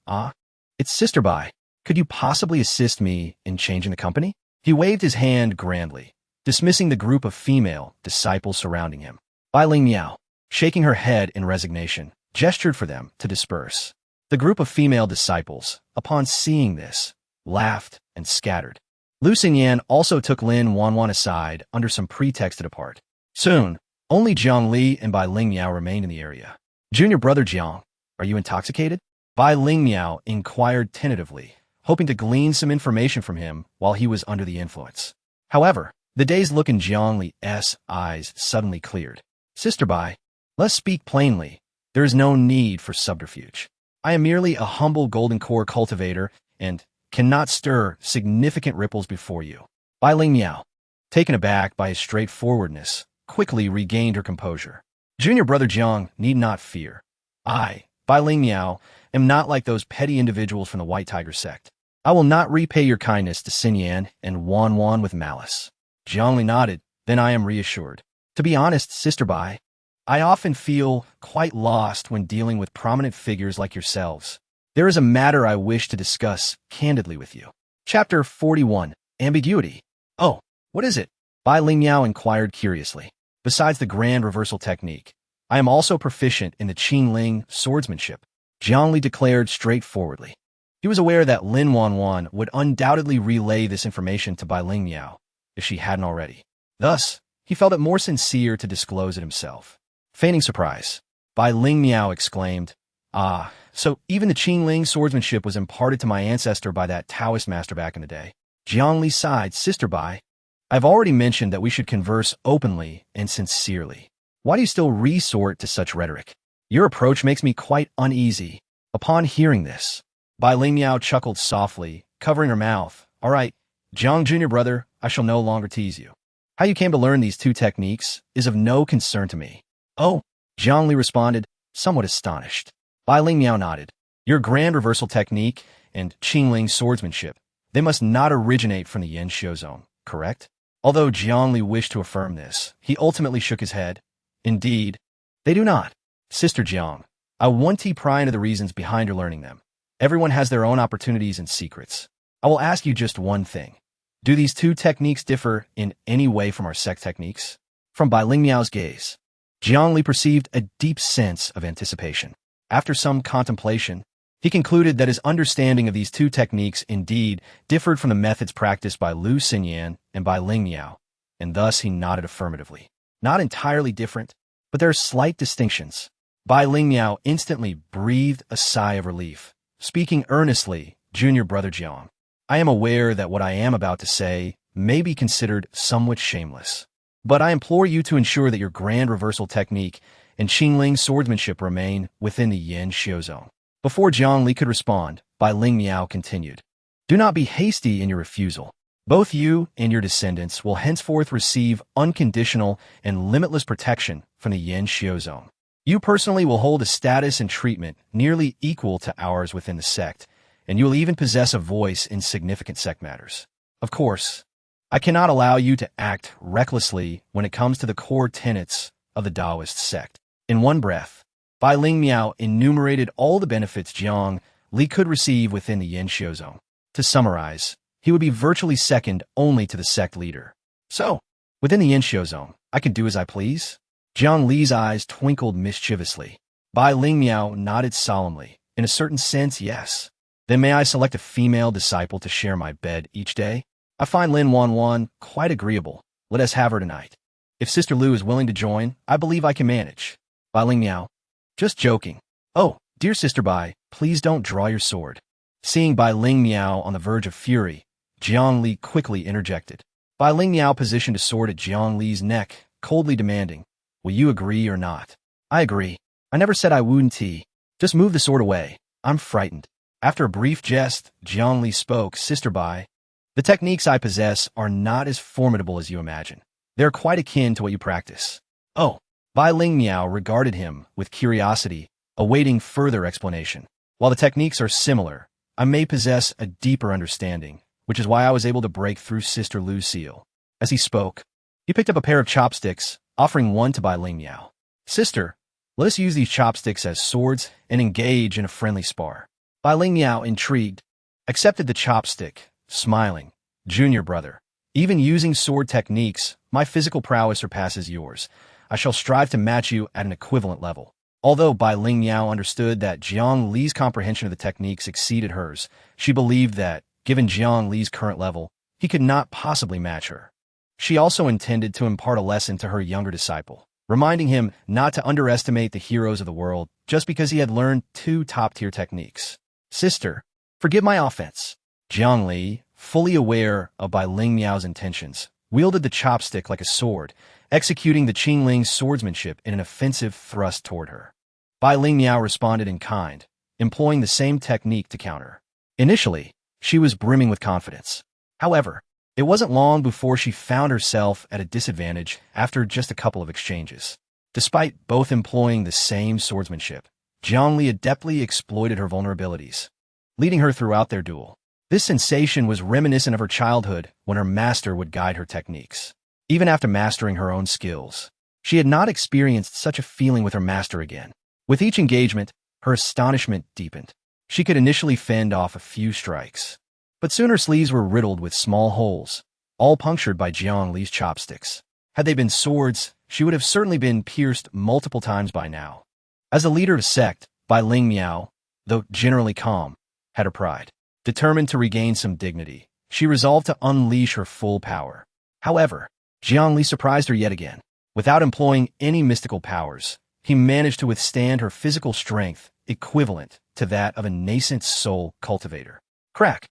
It's Sister Bai. Could you possibly assist me in changing the company? He waved his hand grandly, dismissing the group of female disciples surrounding him. Bai Ling Miao, shaking her head in resignation, gestured for them to disperse. The group of female disciples, upon seeing this, laughed and scattered. Lu Xinyan also took Lin Wanwan aside under some pretext to depart. Soon, only Jiang Li and Bai Ling Miao remained in the area. Junior brother Jiang, are you intoxicated? Bai Ling Miao inquired tentatively, hoping to glean some information from him while he was under the influence. However, the dazed look in Jiang Li's eyes suddenly cleared. Sister Bai, let's speak plainly. There is no need for subterfuge. I am merely a humble golden core cultivator and cannot stir significant ripples before you. Bai Ling Miao, taken aback by his straightforwardness, quickly regained her composure. Junior brother Jiang need not fear. I, Bai Ling Miao, am not like those petty individuals from the White Tiger sect. I will not repay your kindness to Xin Yan and Wan Wan with malice. Jiang Li nodded, then I am reassured. To be honest, Sister Bai, I often feel quite lost when dealing with prominent figures like yourselves. There is a matter I wish to discuss candidly with you. Chapter 41, Ambiguity. Oh, what is it? Bai Ling Miao inquired curiously. Besides the grand reversal technique, I am also proficient in the Qingling swordsmanship, Jiang Li declared straightforwardly. He was aware that Lin Wanwan would undoubtedly relay this information to Bai Ling Miao, if she hadn't already. Thus, he felt it more sincere to disclose it himself. Feigning surprise, Bai Ling Miao exclaimed, "Ah, so even the Qingling swordsmanship was imparted to my ancestor by that Daoist master back in the day." Jiang Li sighed. Sister Bai, I've already mentioned that we should converse openly and sincerely. Why do you still resort to such rhetoric? Your approach makes me quite uneasy. Upon hearing this, Bai Ling Miao chuckled softly, covering her mouth. All right, Jiang Junior brother, I shall no longer tease you. How you came to learn these two techniques is of no concern to me. Oh, Jiang Li responded, somewhat astonished. Bai Ling Miao nodded. Your grand reversal technique and Qingling swordsmanship, they must not originate from the Yin Xiu zone, correct? Although Jiang Li wished to affirm this, he ultimately shook his head. Indeed, they do not. Sister Jiang, I want to pry into the reasons behind your learning them. Everyone has their own opportunities and secrets. I will ask you just one thing. Do these two techniques differ in any way from our sect techniques? From Bai Ling Miao's gaze, Jiang Li perceived a deep sense of anticipation. After some contemplation, he concluded that his understanding of these two techniques indeed differed from the methods practiced by Lu Xinyan and Bai Ling Miao, and thus he nodded affirmatively. Not entirely different, but there are slight distinctions. Bai Ling Miao instantly breathed a sigh of relief. Speaking earnestly, Junior brother Jiang, I am aware that what I am about to say may be considered somewhat shameless, but I implore you to ensure that your grand reversal technique and Qingling swordsmanship remain within the Yin Xiu zone. Before Jiang Li could respond, Bai Ling Miao continued. Do not be hasty in your refusal. Both you and your descendants will henceforth receive unconditional and limitless protection from the Yin Xiu zone. You personally will hold a status and treatment nearly equal to ours within the sect, and you will even possess a voice in significant sect matters. Of course, I cannot allow you to act recklessly when it comes to the core tenets of the Daoist sect. In one breath, Bai Ling Miao enumerated all the benefits Jiang Li could receive within the Yin Xiu zone. To summarize, he would be virtually second only to the sect leader. So, within the Yin Xiu zone, I can do as I please? Jiang Li's eyes twinkled mischievously. Bai Ling Miao nodded solemnly. In a certain sense, yes. Then may I select a female disciple to share my bed each day? I find Lin Wanwan quite agreeable. Let us have her tonight. If Sister Lu is willing to join, I believe I can manage. Bai Ling Miao. Just joking. Oh, dear Sister Bai, please don't draw your sword. Seeing Bai Ling Miao on the verge of fury, Jiang Li quickly interjected. Bai Ling Miao positioned a sword at Jiang Li's neck, coldly demanding, will you agree or not? I agree. I never said I wouldn't. Just move the sword away. I'm frightened. After a brief jest, Jiang Li spoke. Sister Bai, the techniques I possess are not as formidable as you imagine. They're quite akin to what you practice. Oh, Bai Ling Miao regarded him with curiosity, awaiting further explanation. While the techniques are similar, I may possess a deeper understanding, which is why I was able to break through Sister Lu's seal. As he spoke, he picked up a pair of chopsticks, offering one to Bai Ling Miao. Sister, let us use these chopsticks as swords and engage in a friendly spar. Bai Ling Miao, intrigued, accepted the chopstick, smiling. Junior brother, even using sword techniques, my physical prowess surpasses yours. I shall strive to match you at an equivalent level. Although Bai Ling Miao understood that Jiang Li's comprehension of the techniques exceeded hers, she believed that, given Jiang Li's current level, he could not possibly match her. She also intended to impart a lesson to her younger disciple, reminding him not to underestimate the heroes of the world just because he had learned two top-tier techniques. Sister, forgive my offense. Jiang Li, fully aware of Bai Ling Miao's intentions, wielded the chopstick like a sword, executing the Qingling's swordsmanship in an offensive thrust toward her. Bai Ling Miao responded in kind, employing the same technique to counter. Initially, she was brimming with confidence. However, it wasn't long before she found herself at a disadvantage after just a couple of exchanges. Despite both employing the same swordsmanship, Jiang Li adeptly exploited her vulnerabilities, leading her throughout their duel. This sensation was reminiscent of her childhood when her master would guide her techniques. Even after mastering her own skills, she had not experienced such a feeling with her master again. With each engagement, her astonishment deepened. She could initially fend off a few strikes, but soon her sleeves were riddled with small holes, all punctured by Jiang Li's chopsticks. Had they been swords, she would have certainly been pierced multiple times by now. As the leader of a sect, Bai Ling Miao, though generally calm, had her pride. Determined to regain some dignity, she resolved to unleash her full power. However, Jiang Li surprised her yet again. Without employing any mystical powers, he managed to withstand her physical strength equivalent to that of a nascent soul cultivator. Crack!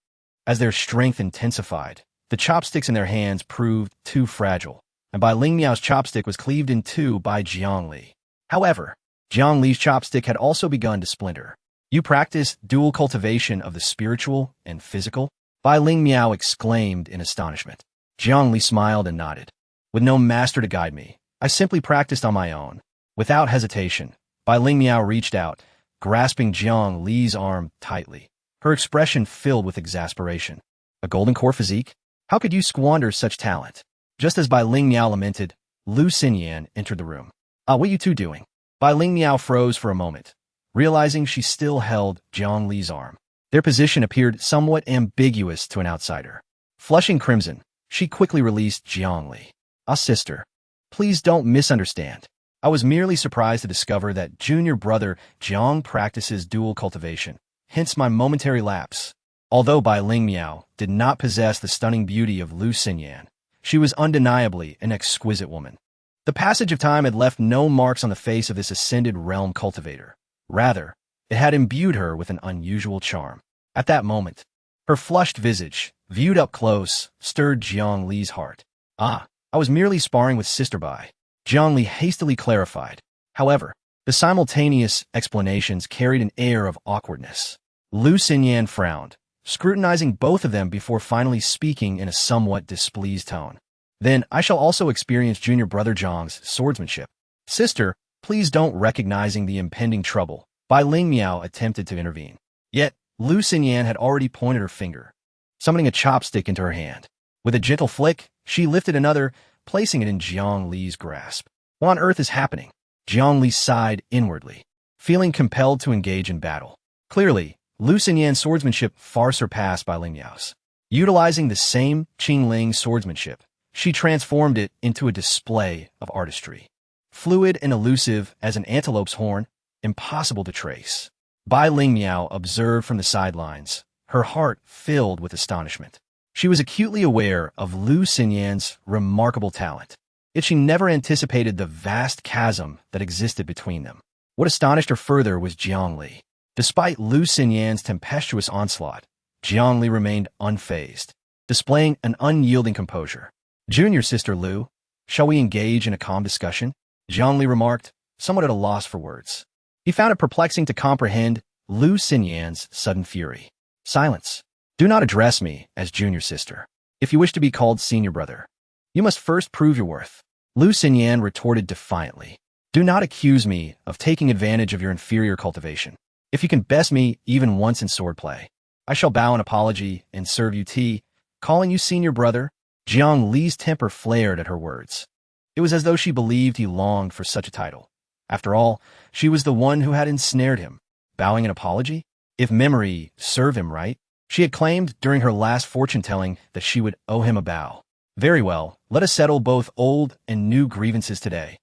As their strength intensified, the chopsticks in their hands proved too fragile, and Bai Ling Miao's chopstick was cleaved in two by Jiang Li. However, Jiang Li's chopstick had also begun to splinter. You practice dual cultivation of the spiritual and physical? Bai Ling Miao exclaimed in astonishment. Jiang Li smiled and nodded. With no master to guide me, I simply practiced on my own. Without hesitation, Bai Ling Miao reached out, grasping Jiang Li's arm tightly, her expression filled with exasperation. A golden core physique? How could you squander such talent? Just as Bai Ling Miao lamented, Lu Xinyan entered the room. What you two doing? Bai Ling Miao froze for a moment, realizing she still held Jiang Li's arm. Their position appeared somewhat ambiguous to an outsider. Flushing crimson, she quickly released Jiang Li. Sister, please don't misunderstand. I was merely surprised to discover that junior brother Jiang practices dual cultivation, hence my momentary lapse. Although Bai Ling Miao did not possess the stunning beauty of Lu Xinyan, she was undeniably an exquisite woman. The passage of time had left no marks on the face of this ascended realm cultivator. Rather, it had imbued her with an unusual charm. At that moment, her flushed visage, viewed up close, stirred Jiang Li's heart. I was merely sparring with Sister Bai, Jiang Li hastily clarified. However, the simultaneous explanations carried an air of awkwardness. Lu Xinyan frowned, scrutinizing both of them before finally speaking in a somewhat displeased tone. Then I shall also experience junior brother Zhang's swordsmanship. Sister, please don't. Recognizing the impending trouble, Bai Ling Miao attempted to intervene. Yet, Lu Xinyan had already pointed her finger, summoning a chopstick into her hand. With a gentle flick, she lifted another, placing it in Jiang Li's grasp. What on earth is happening? Jiang Li sighed inwardly, feeling compelled to engage in battle. Clearly, Lu Xinyan's swordsmanship far surpassed Bai Ling Miao's. Utilizing the same Qingling swordsmanship, she transformed it into a display of artistry. Fluid and elusive as an antelope's horn, impossible to trace. Bai Ling Miao observed from the sidelines, her heart filled with astonishment. She was acutely aware of Lu Xinyan's remarkable talent, yet she never anticipated the vast chasm that existed between them. What astonished her further was Jiang Li. Despite Lu Xinyan's tempestuous onslaught, Jiang Li remained unfazed, displaying an unyielding composure. Junior sister Lu, shall we engage in a calm discussion? Jiang Li remarked, somewhat at a loss for words. He found it perplexing to comprehend Lu Xinyan's sudden fury. Silence. Do not address me as junior sister. If you wish to be called senior brother, you must first prove your worth. Lu Xinyan retorted defiantly. Do not accuse me of taking advantage of your inferior cultivation. If you can best me even once in swordplay, I shall bow an apology and serve you tea, calling you senior brother. Jiang Li's temper flared at her words. It was as though she believed he longed for such a title. After all, she was the one who had ensnared him. Bowing an apology? If memory served him right, she had claimed during her last fortune-telling that she would owe him a bow. Very well, let us settle both old and new grievances today.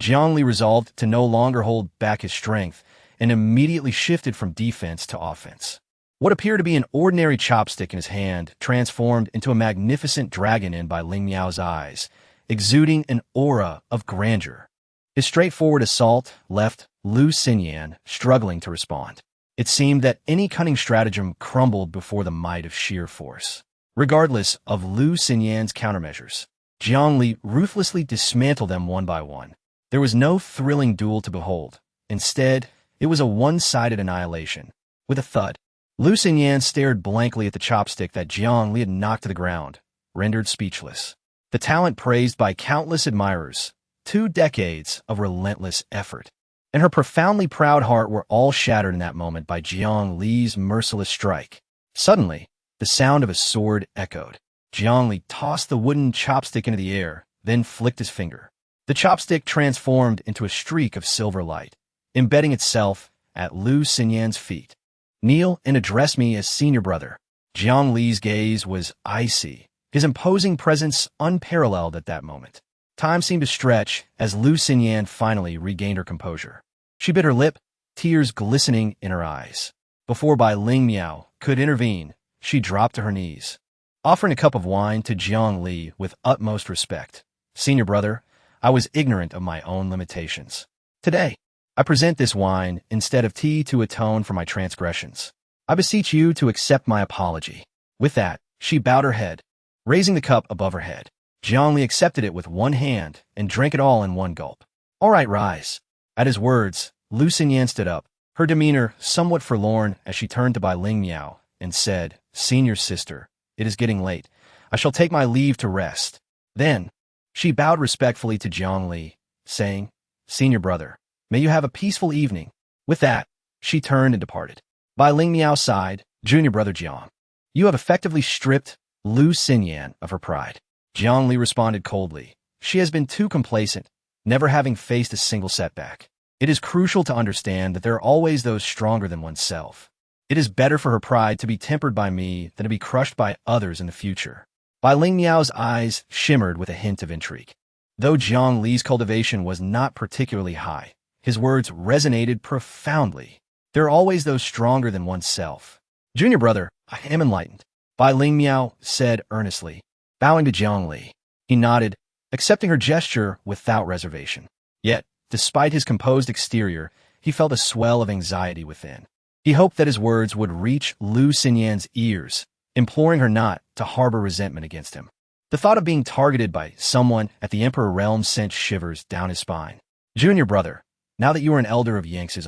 Jiang Li resolved to no longer hold back his strength and immediately shifted from defense to offense. What appeared to be an ordinary chopstick in his hand transformed into a magnificent dragon in Bai Ling Miao's eyes, exuding an aura of grandeur. His straightforward assault left Lu Xinyan struggling to respond. It seemed that any cunning stratagem crumbled before the might of sheer force. Regardless of Lu Xinyan's countermeasures, Jiang Li ruthlessly dismantled them one by one. There was no thrilling duel to behold. Instead, it was a one-sided annihilation. With a thud, Lu Xinyan stared blankly at the chopstick that Jiang Li had knocked to the ground, rendered speechless. The talent praised by countless admirers, 2 decades of relentless effort, and her profoundly proud heart were all shattered in that moment by Jiang Li's merciless strike. Suddenly, the sound of a sword echoed. Jiang Li tossed the wooden chopstick into the air, then flicked his finger. The chopstick transformed into a streak of silver light, embedding itself at Lu Xinyan's feet. "Kneel and address me as senior brother." Jiang Li's gaze was icy, his imposing presence unparalleled at that moment. Time seemed to stretch as Lu Xinyan finally regained her composure. She bit her lip, tears glistening in her eyes. Before Bai Ling Miao could intervene, she dropped to her knees, offering a cup of wine to Jiang Li with utmost respect. "Senior brother, I was ignorant of my own limitations. Today, I present this wine instead of tea to atone for my transgressions. I beseech you to accept my apology." With that, she bowed her head, raising the cup above her head. Jiang Li accepted it with one hand and drank it all in one gulp. "All right, rise." At his words, Lu Xinyan stood up, her demeanor somewhat forlorn as she turned to Bai Ling Miao and said, "Senior sister, it is getting late. I shall take my leave to rest." Then, she bowed respectfully to Jiang Li, saying, "Senior brother, may you have a peaceful evening." With that, she turned and departed. Bai Ling Miao sighed, "Junior brother Jiang, you have effectively stripped Lu Xinyan of her pride." Jiang Li responded coldly. She has been too complacent, never having faced a single setback. It is crucial to understand that there are always those stronger than oneself. It is better for her pride to be tempered by me than to be crushed by others in the future. Bai Ling Miao's eyes shimmered with a hint of intrigue. Though Jiang Li's cultivation was not particularly high, his words resonated profoundly. There are always those stronger than oneself. "Junior brother, I am enlightened," Bai Ling Miao said earnestly, bowing to Jiang Li. He nodded, accepting her gesture without reservation. Yet, despite his composed exterior, he felt a swell of anxiety within. He hoped that his words would reach Lu Xinyan's ears, imploring her not to harbor resentment against him. The thought of being targeted by someone at the Emperor realm sent shivers down his spine. "Junior brother, now that you are an elder of Yangtze,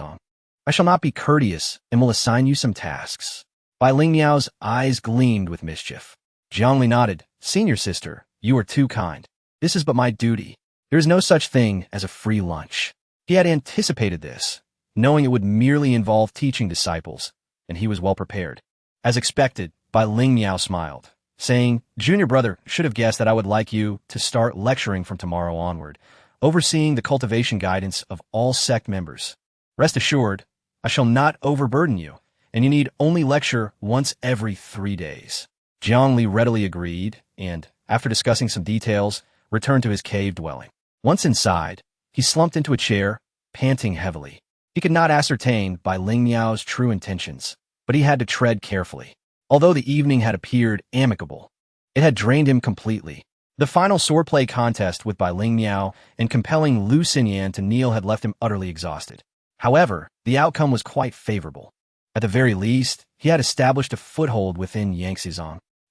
I shall not be courteous and will assign you some tasks." Bai Ling Miao's eyes gleamed with mischief. Jiang Li nodded. "Senior sister, you are too kind. This is but my duty. There is no such thing as a free lunch." He had anticipated this, knowing it would merely involve teaching disciples, and he was well prepared. As expected, Bai Ling Miao smiled, saying, "Junior brother should have guessed that I would like you to start lecturing from tomorrow onward, overseeing the cultivation guidance of all sect members. Rest assured, I shall not overburden you, and you need only lecture once every 3 days." Jiang Li readily agreed, and, after discussing some details, returned to his cave dwelling. Once inside, he slumped into a chair, panting heavily. He could not ascertain Bai Ling Miao's true intentions, but he had to tread carefully. Although the evening had appeared amicable, it had drained him completely. The final swordplay contest with Bai Ling Miao and compelling Lu Xinyan to kneel had left him utterly exhausted. However, the outcome was quite favorable. At the very least, he had established a foothold within Yangtze.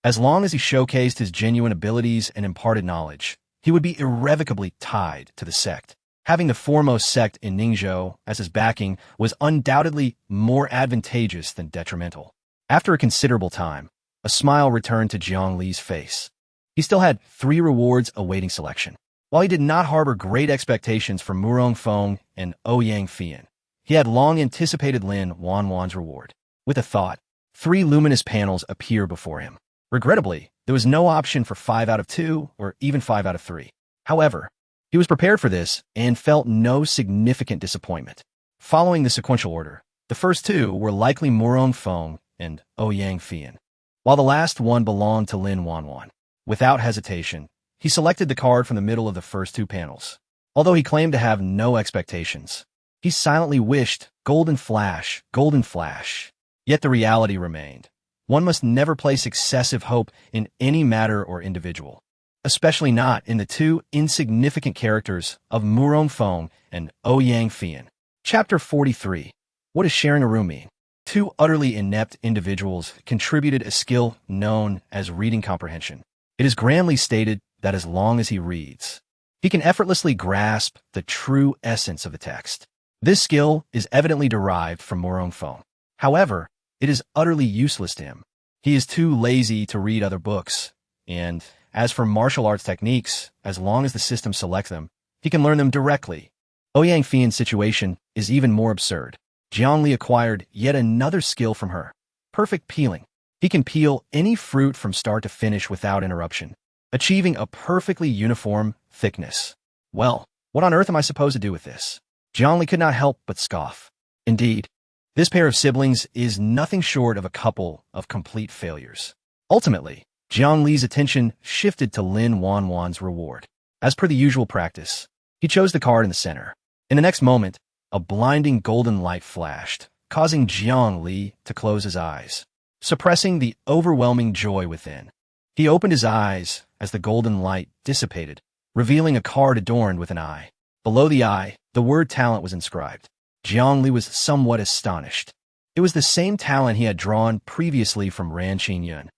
As long as he showcased his genuine abilities and imparted knowledge, he would be irrevocably tied to the sect. Having the foremost sect in Ningzhou as his backing was undoubtedly more advantageous than detrimental. After a considerable time, a smile returned to Jiang Li's face. He still had 3 rewards awaiting selection. While he did not harbor great expectations for Murong Feng and Ouyang Fian, he had long anticipated Lin Wanwan's reward. With a thought, 3 luminous panels appear before him. Regrettably, there was no option for 5 out of 2 or even 5 out of 3. However, he was prepared for this and felt no significant disappointment. Following the sequential order, the first 2 were likely Murong Feng and Ouyang Fian, while the last one belonged to Lin Wanwan. Without hesitation, he selected the card from the middle of the first 2 panels. Although he claimed to have no expectations, he silently wished, golden flash, golden flash. Yet the reality remained. One must never place excessive hope in any matter or individual, especially not in the 2 insignificant characters of Murong Feng and Ouyang Fian. Chapter 43. What does sharing a room mean? two utterly inept individuals contributed a skill known as reading comprehension. It is grandly stated that as long as he reads, he can effortlessly grasp the true essence of the text. This skill is evidently derived from Morongphone. However, it is utterly useless to him. He is too lazy to read other books, and as for martial arts techniques, as long as the system selects them, he can learn them directly. Ouyang Fian's situation is even more absurd. Jiang Li acquired yet another skill from her: perfect peeling. He can peel any fruit from start to finish without interruption, achieving a perfectly uniform thickness. Well, what on earth am I supposed to do with this? Jiang Li could not help but scoff. Indeed, this pair of siblings is nothing short of a couple of complete failures. Ultimately, Jiang Li's attention shifted to Lin Wanwan's reward. As per the usual practice, he chose the card in the center. In the next moment, a blinding golden light flashed, causing Jiang Li to close his eyes, suppressing the overwhelming joy within. He opened his eyes as the golden light dissipated, revealing a card adorned with an eye. Below the eye, the word talent was inscribed. Jiang Li was somewhat astonished. It was the same talent he had drawn previously from Ran Xingyun,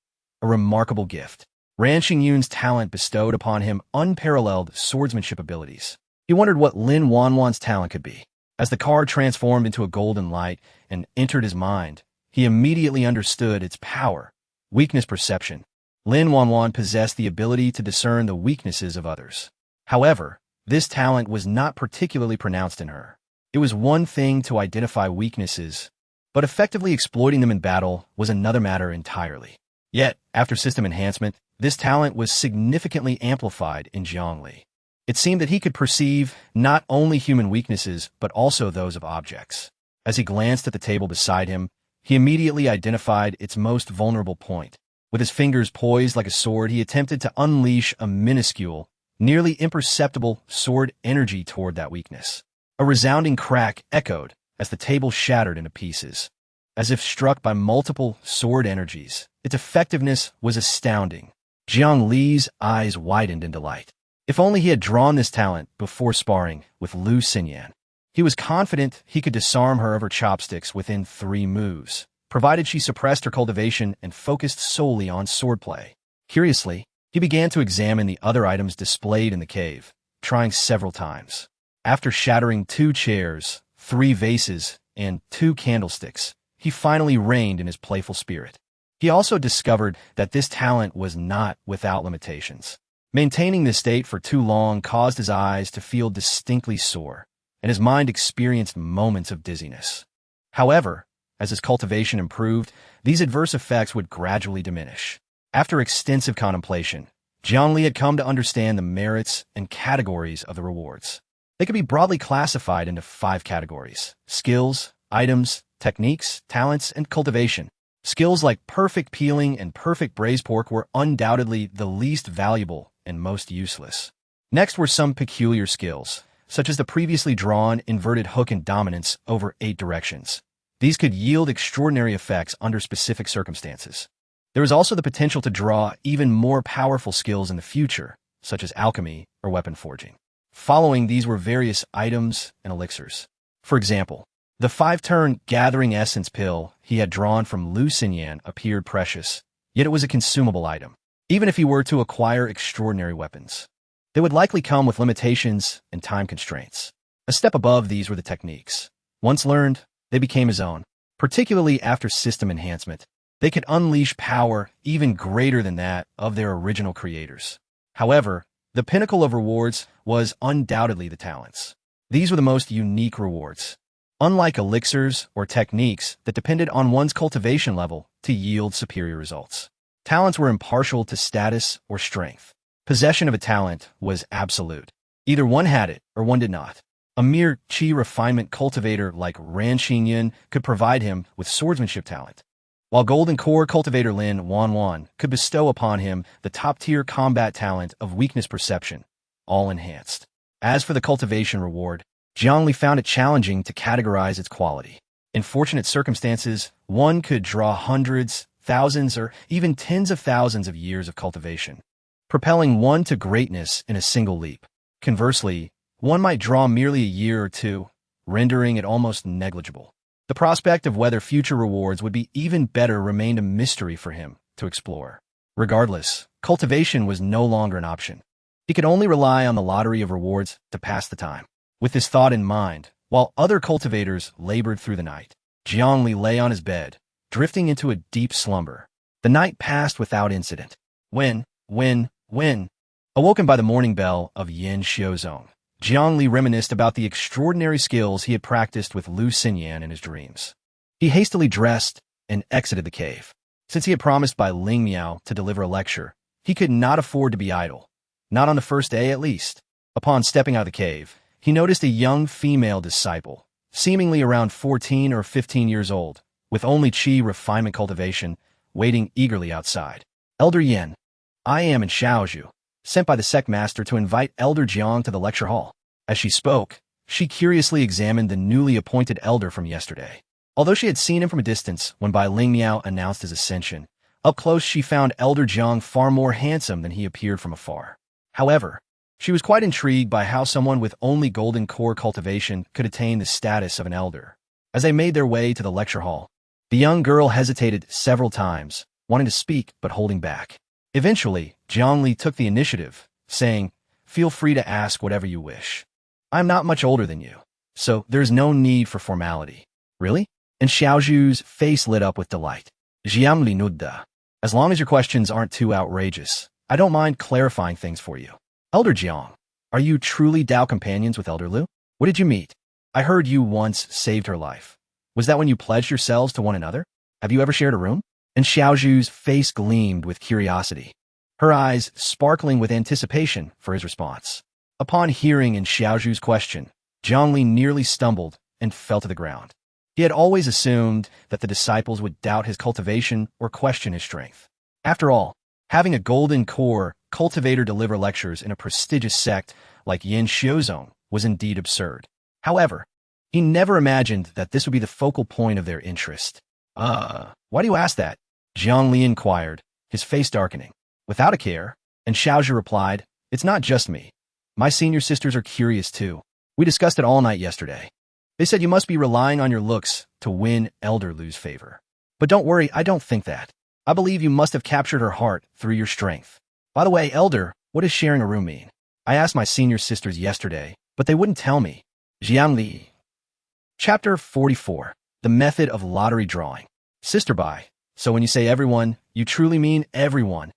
a remarkable gift. Ran Xingyun's talent bestowed upon him unparalleled swordsmanship abilities. He wondered what Lin Wanwan's talent could be. As the card transformed into a golden light and entered his mind, he immediately understood its power: weakness perception. Lin Wanwan possessed the ability to discern the weaknesses of others. However, this talent was not particularly pronounced in her. It was one thing to identify weaknesses, but effectively exploiting them in battle was another matter entirely. Yet, after system enhancement, this talent was significantly amplified in Jiang Li. It seemed that he could perceive not only human weaknesses, but also those of objects. As he glanced at the table beside him, he immediately identified its most vulnerable point. With his fingers poised like a sword, he attempted to unleash a minuscule, nearly imperceptible sword energy toward that weakness. A resounding crack echoed as the table shattered into pieces. As if struck by multiple sword energies, its effectiveness was astounding. Jiang Li's eyes widened in delight. If only he had drawn this talent before sparring with Lu Xinyan. He was confident he could disarm her of her chopsticks within 3 moves, provided she suppressed her cultivation and focused solely on swordplay. Curiously, he began to examine the other items displayed in the cave, trying several times. After shattering 2 chairs, 3 vases, and 2 candlesticks, he finally reigned in his playful spirit. He also discovered that this talent was not without limitations. Maintaining this state for too long caused his eyes to feel distinctly sore, and his mind experienced moments of dizziness. However, as his cultivation improved, these adverse effects would gradually diminish. After extensive contemplation, Jiang Li had come to understand the merits and categories of the rewards. They could be broadly classified into 5 categories: skills, items, techniques, talents, and cultivation. Skills like perfect peeling and perfect braised pork were undoubtedly the least valuable and most useless. Next were some peculiar skills, such as the previously drawn inverted hook and dominance over 8 directions. These could yield extraordinary effects under specific circumstances. There was also the potential to draw even more powerful skills in the future, such as alchemy or weapon forging. Following these were various items and elixirs. For example, the 5-turn gathering essence pill he had drawn from Lu Xinyan appeared precious, yet it was a consumable item. Even if he were to acquire extraordinary weapons, they would likely come with limitations and time constraints. A step above these were the techniques. Once learned, they became his own. Particularly after system enhancement, they could unleash power even greater than that of their original creators. However, the pinnacle of rewards was undoubtedly the talents. These were the most unique rewards. Unlike elixirs or techniques that depended on one's cultivation level to yield superior results, talents were impartial to status or strength. Possession of a talent was absolute. Either one had it or one did not. A mere qi refinement cultivator like Ran Xingyun could provide him with swordsmanship talent, while Golden Core cultivator Lin Wanwan could bestow upon him the top-tier combat talent of weakness perception, all enhanced. As for the cultivation reward, Jiang Li found it challenging to categorize its quality. In fortunate circumstances, one could draw hundreds, thousands, or even tens of thousands of years of cultivation, propelling one to greatness in a single leap. Conversely, one might draw merely a year or two, rendering it almost negligible. The prospect of whether future rewards would be even better remained a mystery for him to explore. Regardless, cultivation was no longer an option. He could only rely on the lottery of rewards to pass the time. With this thought in mind, while other cultivators labored through the night, Jiang Li lay on his bed, drifting into a deep slumber. The night passed without incident. When, awoken by the morning bell of Yin Xiuzong, Jiang Li reminisced about the extraordinary skills he had practiced with Lu Xinyan in his dreams. He hastily dressed and exited the cave. Since he had promised by Ling Miao to deliver a lecture, he could not afford to be idle. Not on the first day, at least. Upon stepping out of the cave, he noticed a young female disciple, seemingly around 14 or 15 years old, with only qi refinement cultivation, waiting eagerly outside. Elder Yen, I am in Shaozhu, sent by the sect master to invite Elder Jiang to the lecture hall. As she spoke, she curiously examined the newly appointed elder from yesterday. Although she had seen him from a distance when Bai Ling Miao announced his ascension, up close she found Elder Jiang far more handsome than he appeared from afar. However, she was quite intrigued by how someone with only golden core cultivation could attain the status of an elder. As they made their way to the lecture hall, the young girl hesitated several times, wanting to speak but holding back. Eventually, Jiang Li took the initiative, saying, "Feel free to ask whatever you wish. I'm not much older than you, so there's no need for formality." "Really?" And Xiaozhu's face lit up with delight. Jiang Li nudda. "As long as your questions aren't too outrageous, I don't mind clarifying things for you. Elder Jiang, are you truly Dao companions with Elder Lu? What did you meet? I heard you once saved her life. Was that when you pledged yourselves to one another? Have you ever shared a room?" And Xiaozhu's face gleamed with curiosity, her eyes sparkling with anticipation for his response. Upon hearing in Xiaozhu's question, Jiang Li nearly stumbled and fell to the ground. He had always assumed that the disciples would doubt his cultivation or question his strength. After all, having a golden core cultivator deliver lectures in a prestigious sect like Yin Xiuzong was indeed absurd. However, he never imagined that this would be the focal point of their interest. Why do you ask that?" Jiang Li inquired, his face darkening. "Without a care," and Xiaozhu replied, "It's not just me. My senior sisters are curious too. We discussed it all night yesterday. They said you must be relying on your looks to win Elder Lu's favor. But don't worry, I don't think that. I believe you must have captured her heart through your strength. By the way, Elder, what does sharing a room mean? I asked my senior sisters yesterday, but they wouldn't tell me." Jiang Li. Chapter 44. The Method of Lottery Drawing. "Sister Bai, so when you say everyone, you truly mean everyone."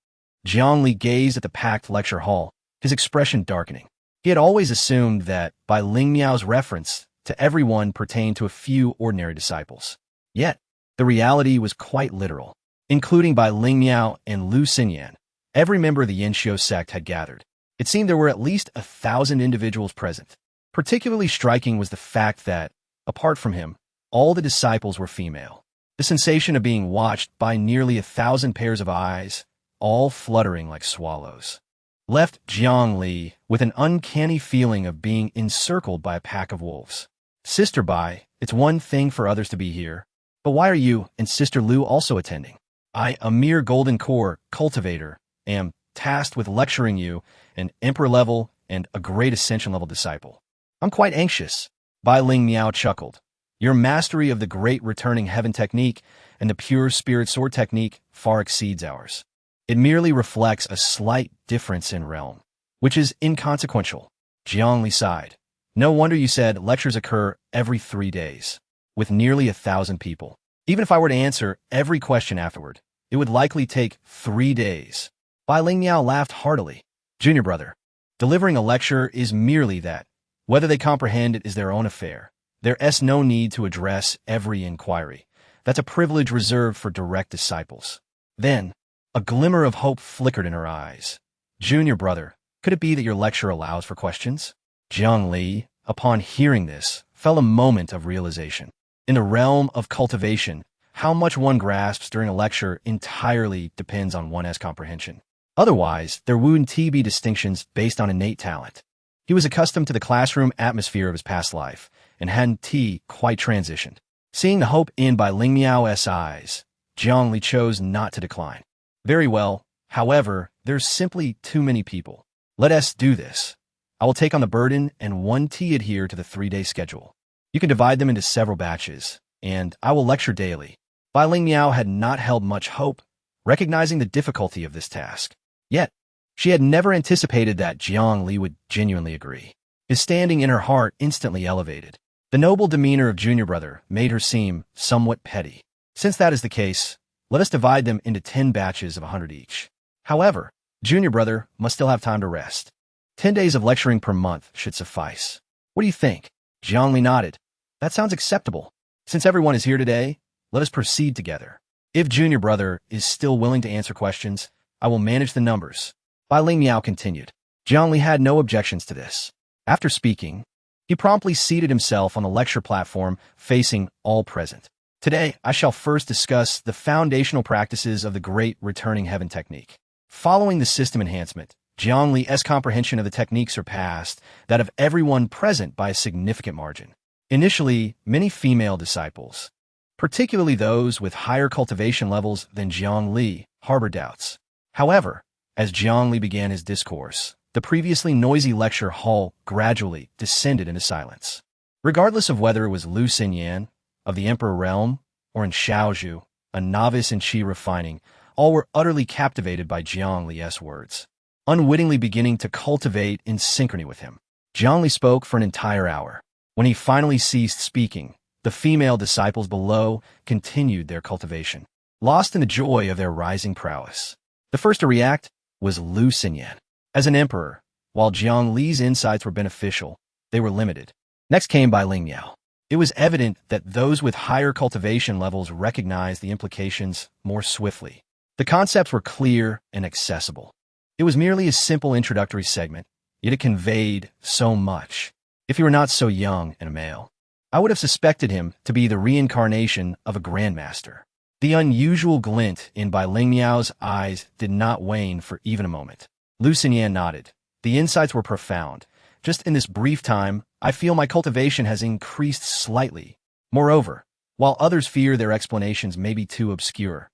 Jiang Li gazed at the packed lecture hall, his expression darkening. He had always assumed that Bai Ling Miao's reference to everyone pertained to a few ordinary disciples. Yet, the reality was quite literal. Including Bai Ling Miao and Lu Xinyan, every member of the Yanxiu sect had gathered. It seemed there were at least 1,000 individuals present. Particularly striking was the fact that, apart from him, all the disciples were female. The sensation of being watched by nearly 1,000 pairs of eyes, all fluttering like swallows, left Jiang Li with an uncanny feeling of being encircled by a pack of wolves. "Sister Bai, it's one thing for others to be here, but why are you and Sister Lu also attending? I, a mere golden core cultivator, am tasked with lecturing you, an emperor-level and a great ascension-level disciple. I'm quite anxious." Bai Ling Miao chuckled. "Your mastery of the great returning heaven technique and the pure spirit sword technique far exceeds ours. It merely reflects a slight difference in realm, which is inconsequential." Jiang Li sighed. "No wonder you said lectures occur every 3 days, with nearly 1,000 people. Even if I were to answer every question afterward, it would likely take 3 days." Bai Ling Miao laughed heartily. "Junior brother, delivering a lecture is merely that. Whether they comprehend it is their own affair. There's no need to address every inquiry. That's a privilege reserved for direct disciples." Then, a glimmer of hope flickered in her eyes. "Junior brother, could it be that your lecture allows for questions?" Jiang Li, upon hearing this, felt a moment of realization. In the realm of cultivation, how much one grasps during a lecture entirely depends on one's comprehension. Otherwise, there wouldn't be distinctions based on innate talent. He was accustomed to the classroom atmosphere of his past life, and hadn't quite transitioned. Seeing the hope in Bai Ling Miao's eyes, Jiang Li chose not to decline. "Very well. However, there's simply too many people. Let us do this. I will take on the burden and adhere to the 3-day schedule. You can divide them into several batches, and I will lecture daily. Bai Ling Miao had not held much hope, recognizing the difficulty of this task. Yet, she had never anticipated that Jiang Li would genuinely agree. His standing in her heart instantly elevated. The noble demeanor of junior brother made her seem somewhat petty. Since that is the case, let us divide them into 10 batches of 100 each. However, junior brother must still have time to rest. 10 days of lecturing per month should suffice. What do you think? Jiang Li nodded. That sounds acceptable. Since everyone is here today, let us proceed together. If junior brother is still willing to answer questions, I will manage the numbers. Bai Ling Miao continued. Jiang Li had no objections to this. After speaking, he promptly seated himself on the lecture platform, facing all present. Today, I shall first discuss the foundational practices of the Great Returning Heaven technique. Following the system enhancement, Jiang Li's comprehension of the technique surpassed that of everyone present by a significant margin. Initially, many female disciples, particularly those with higher cultivation levels than Jiang Li, harbored doubts. However, as Jiang Li began his discourse, the previously noisy lecture hall gradually descended into silence. Regardless of whether it was Lu Xinyan, of the Emperor Realm, or in Shaozhu, a novice in Qi refining, all were utterly captivated by Jiang Li's words, unwittingly beginning to cultivate in synchrony with him. Jiang Li spoke for an entire hour. When he finally ceased speaking, the female disciples below continued their cultivation, lost in the joy of their rising prowess. The first to react was Lu Xinyan. As an emperor, while Jiang Li's insights were beneficial, they were limited. Next came Bai Ling Miao. It was evident that those with higher cultivation levels recognized the implications more swiftly. The concepts were clear and accessible. It was merely a simple introductory segment, yet it conveyed so much. If he were not so young and a male, I would have suspected him to be the reincarnation of a grandmaster. The unusual glint in Bai Ling Miao's eyes did not wane for even a moment. Lu Xinyan nodded. The insights were profound. Just in this brief time, I feel my cultivation has increased slightly. Moreover, while others fear their explanations may be too obscure,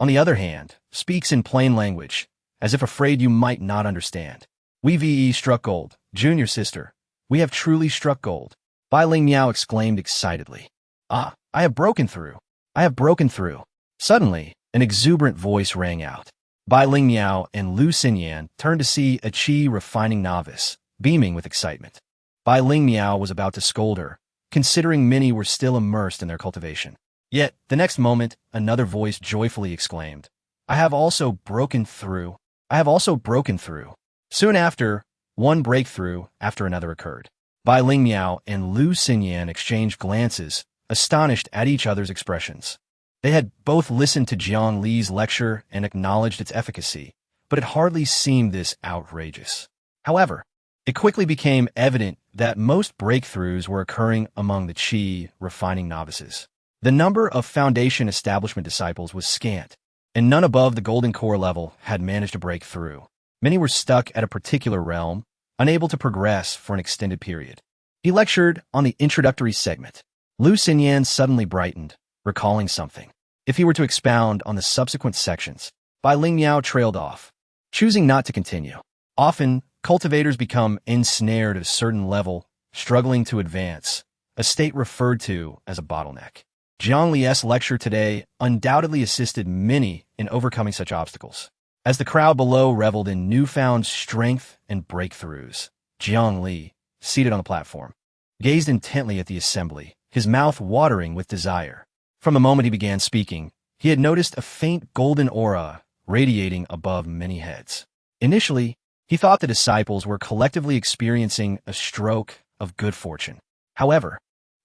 on the other hand, speaks in plain language, as if afraid you might not understand. We VE struck gold. Junior sister, we have truly struck gold. Bai Ling Miao exclaimed excitedly. Ah, I have broken through. I have broken through. Suddenly, an exuberant voice rang out. Bai Ling Miao and Lu Xinyan turned to see a Qi refining novice, beaming with excitement. Bai Ling Miao was about to scold her, considering many were still immersed in their cultivation. Yet, the next moment, another voice joyfully exclaimed, I have also broken through. I have also broken through. Soon after, one breakthrough after another occurred. Bai Ling Miao and Lu Xinyan exchanged glances, astonished at each other's expressions. They had both listened to Jiang Li's lecture and acknowledged its efficacy, but it hardly seemed this outrageous. However, it quickly became evident that most breakthroughs were occurring among the Qi refining novices. The number of foundation establishment disciples was scant, and none above the golden core level had managed to break through. Many were stuck at a particular realm, unable to progress for an extended period. He lectured on the introductory segment. Lu Xinyan suddenly brightened, recalling something. If he were to expound on the subsequent sections, Bai Ling Miao trailed off, choosing not to continue. Often, cultivators become ensnared at a certain level, struggling to advance, a state referred to as a bottleneck. Jiang Li's lecture today undoubtedly assisted many in overcoming such obstacles. As the crowd below reveled in newfound strength and breakthroughs, Jiang Li, seated on the platform, gazed intently at the assembly, his mouth watering with desire. From the moment he began speaking, he had noticed a faint golden aura radiating above many heads. Initially, he thought the disciples were collectively experiencing a stroke of good fortune. However,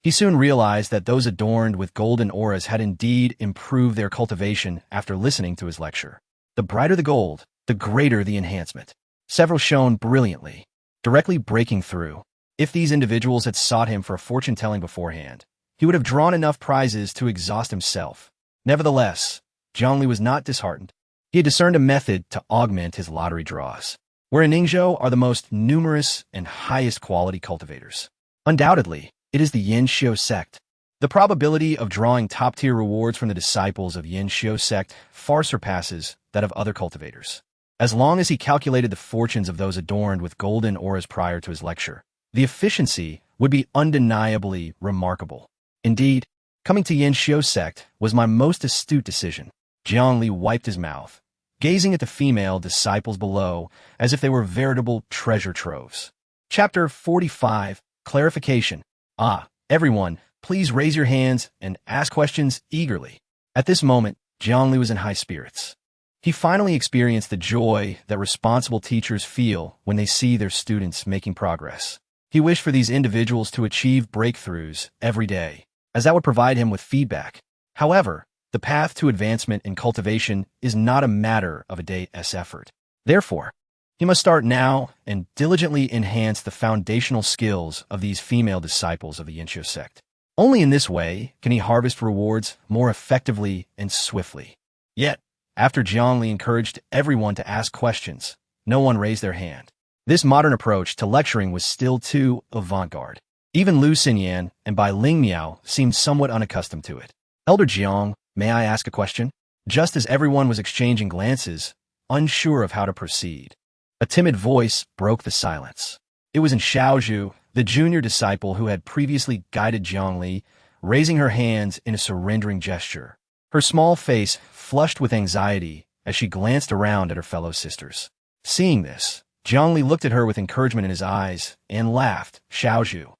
he soon realized that those adorned with golden auras had indeed improved their cultivation after listening to his lecture. The brighter the gold, the greater the enhancement. Several shone brilliantly, directly breaking through. If these individuals had sought him for a fortune-telling beforehand, he would have drawn enough prizes to exhaust himself. Nevertheless, Jiang Li was not disheartened. He had discerned a method to augment his lottery draws, where Ningzhou are the most numerous and highest quality cultivators. Undoubtedly, it is the Yanxiu sect. The probability of drawing top-tier rewards from the disciples of Yanxiu sect far surpasses that of other cultivators. As long as he calculated the fortunes of those adorned with golden auras prior to his lecture, the efficiency would be undeniably remarkable. Indeed, Coming to Yanxiu sect was my most astute decision. Jiang Li wiped his mouth, gazing at the female disciples below as if they were veritable treasure troves. Chapter 45, Clarification. Everyone, please raise your hands and ask questions eagerly. At this moment, Jiang Li was in high spirits. He finally experienced the joy that responsible teachers feel when they see their students making progress. He wished for these individuals to achieve breakthroughs every day, as that would provide him with feedback. However, the path to advancement in cultivation is not a matter of a day's effort. Therefore, he must start now and diligently enhance the foundational skills of these female disciples of the Yanxiu sect. Only in this way can he harvest rewards more effectively and swiftly. Yet, after Jiang Li encouraged everyone to ask questions, no one raised their hand. This modern approach to lecturing was still too avant-garde. Even Lu Xinyan and Bai Ling Miao seemed somewhat unaccustomed to it. Elder Jiang, may I ask a question? Just as everyone was exchanging glances, unsure of how to proceed, a timid voice broke the silence. It was in Xiaozhu, the junior disciple who had previously guided Jiang Li, raising her hands in a surrendering gesture. Her small face flushed with anxiety as she glanced around at her fellow sisters. Seeing this, Jiang Li looked at her with encouragement in his eyes and laughed. Xiaozhu,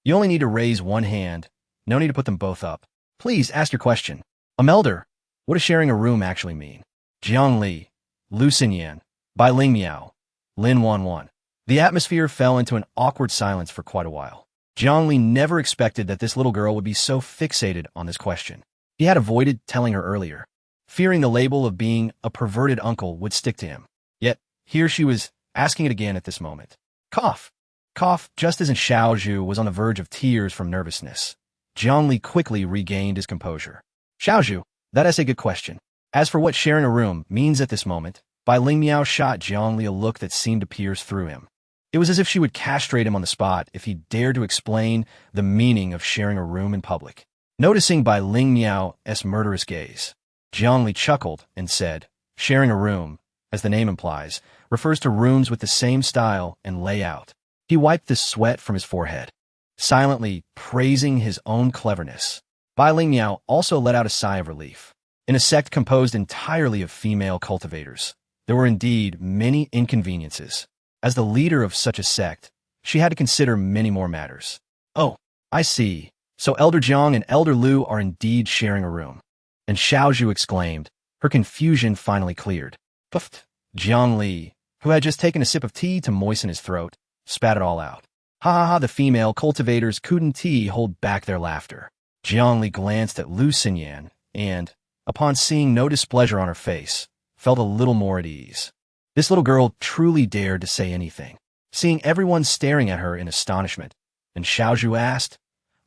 you only need to raise one hand. No need to put them both up. Please ask your question. Elder, what does sharing a room actually mean? Jiang Li, Lu Xinyan, Bai Ling Miao, Lin Wanwan. The atmosphere fell into an awkward silence for quite a while. Jiang Li never expected that this little girl would be so fixated on this question. He had avoided telling her earlier, fearing the label of being a perverted uncle would stick to him. Yet, here she was asking it again at this moment. Cough. Cough, just as Xiaozhu was on the verge of tears from nervousness. Jiang Li quickly regained his composure. Xiaozhu, that is a good question. As for what sharing a room means at this moment, Bai Ling Miao shot Jiang Li a look that seemed to pierce through him. It was as if she would castrate him on the spot if he dared to explain the meaning of sharing a room in public. Noticing Bai Ling Miao's murderous gaze, Jiang Li chuckled and said, sharing a room, as the name implies, refers to rooms with the same style and layout. He wiped the sweat from his forehead, silently praising his own cleverness. Bai Ling Miao also let out a sigh of relief. In a sect composed entirely of female cultivators, there were indeed many inconveniences. As the leader of such a sect, she had to consider many more matters. Oh, I see. So Elder Jiang and Elder Lu are indeed sharing a room. And Xiaozhu exclaimed, her confusion finally cleared. Puffed. Jiang Li, who had just taken a sip of tea to moisten his throat, spat it all out. Ha ha ha, the female cultivators couldn't hold back their laughter. Jiang Li glanced at Lu Xinyan and, upon seeing no displeasure on her face, felt a little more at ease. This little girl truly dared to say anything. Seeing everyone staring at her in astonishment, and Xiaozhu asked,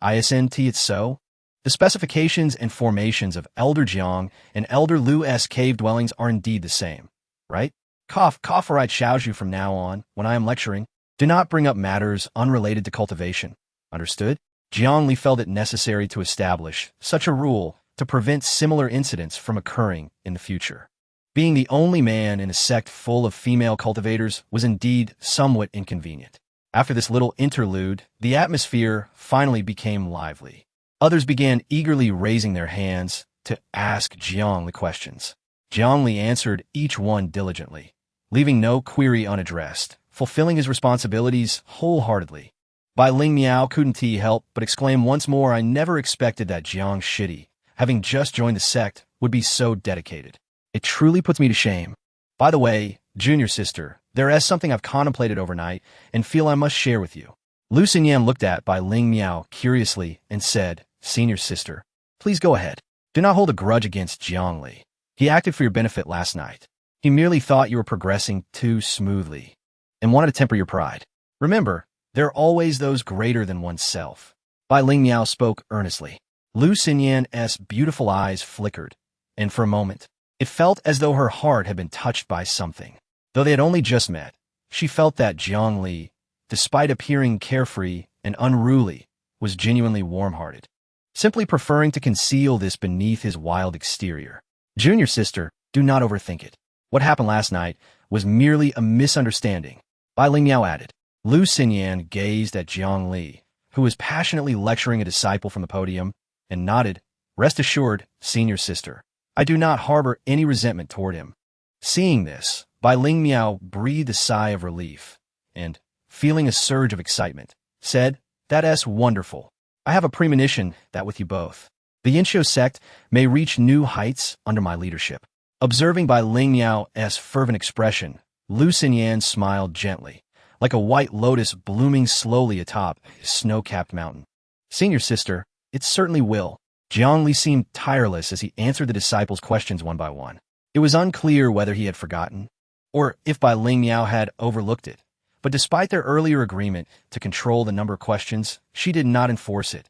Isn't it so? The specifications and formations of Elder Jiang and Elder Lu's cave dwellings are indeed the same, right? Cough, right, Xiaozhu, from now on, when I am lecturing, do not bring up matters unrelated to cultivation. Understood? Jiang Li felt it necessary to establish such a rule to prevent similar incidents from occurring in the future. Being the only man in a sect full of female cultivators was indeed somewhat inconvenient. After this little interlude, the atmosphere finally became lively. Others began eagerly raising their hands to ask Jiang Li questions. Jiang Li answered each one diligently, leaving no query unaddressed, fulfilling his responsibilities wholeheartedly. Bai Ling Miao couldn't help but exclaim once more, I never expected that Jiang Shidi, having just joined the sect, would be so dedicated. It truly puts me to shame. By the way, junior sister, there is something I've contemplated overnight and feel I must share with you. Lu Xinyan looked at Bai Ling Miao curiously and said, Senior sister, please go ahead. Do not hold a grudge against Jiang Li. He acted for your benefit last night. He merely thought you were progressing too smoothly and wanted to temper your pride. Remember, there are always those greater than oneself. Bai Ling Miao spoke earnestly. Lu Xinyan's beautiful eyes flickered, and for a moment, it felt as though her heart had been touched by something. Though they had only just met, she felt that Jiang Li, despite appearing carefree and unruly, was genuinely warm-hearted, simply preferring to conceal this beneath his wild exterior. Junior sister, do not overthink it. What happened last night was merely a misunderstanding, Bai Ling Miao added. Lu Xinyan gazed at Jiang Li, who was passionately lecturing a disciple from the podium, and nodded, Rest assured, senior sister, I do not harbor any resentment toward him. Seeing this, Bai Ling Miao breathed a sigh of relief and, feeling a surge of excitement, said, "That's wonderful. I have a premonition that with you both, the Yinxiu sect may reach new heights under my leadership." Observing Bai Ling Miao's fervent expression, Lu Xinyan smiled gently, like a white lotus blooming slowly atop a snow-capped mountain. "Senior sister, it certainly will." Jiang Li seemed tireless as he answered the disciples' questions one by one. It was unclear whether he had forgotten, or if Bai Ling Miao had overlooked it. But despite their earlier agreement to control the number of questions, she did not enforce it,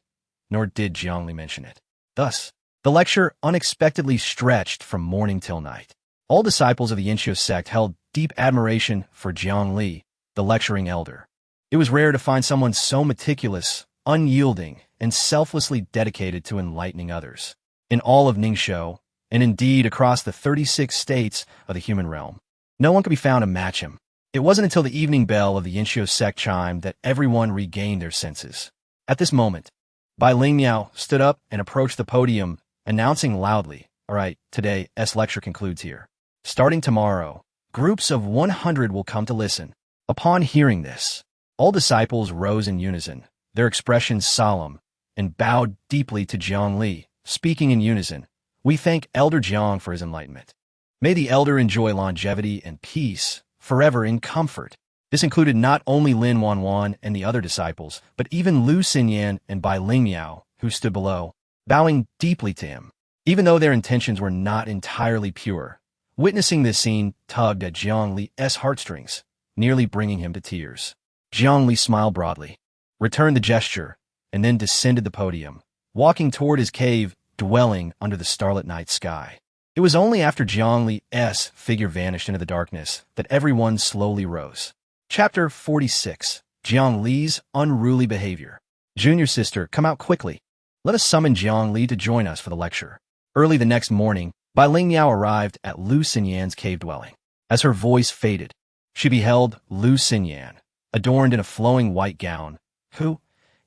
nor did Jiang Li mention it. Thus, the lecture unexpectedly stretched from morning till night. All disciples of the Yinxiu sect held deep admiration for Jiang Li, the lecturing elder. It was rare to find someone so meticulous, unyielding, and selflessly dedicated to enlightening others. In all of Ningxiu, and indeed across the 36 states of the human realm, no one could be found to match him. It wasn't until the evening bell of the Yinxiu sect chimed that everyone regained their senses. At this moment, Bai Ling Miao stood up and approached the podium, announcing loudly, "All right, today's lecture concludes here. Starting tomorrow, groups of 100 will come to listen." Upon hearing this, all disciples rose in unison, their expressions solemn, and bowed deeply to Jiang Li, speaking in unison. "We thank Elder Jiang for his enlightenment. May the elder enjoy longevity and peace, forever in comfort." This included not only Lin Wanwan and the other disciples, but even Lu Xinyan and Bai Ling Miao, who stood below, bowing deeply to him. Even though their intentions were not entirely pure, witnessing this scene tugged at Jiang Li's heartstrings, nearly bringing him to tears. Jiang Li smiled broadly, returned the gesture, and then descended the podium, walking toward his cave dwelling under the starlit night sky. It was only after Jiang Li's figure vanished into the darkness that everyone slowly rose. Chapter 46. Jiang Li's Unruly Behavior. "Junior sister, come out quickly. Let us summon Jiang Li to join us for the lecture." Early the next morning, Bai Ling Miao arrived at Lu Xinyan's cave dwelling. As her voice faded, she beheld Lu Xinyan, adorned in a flowing white gown, who,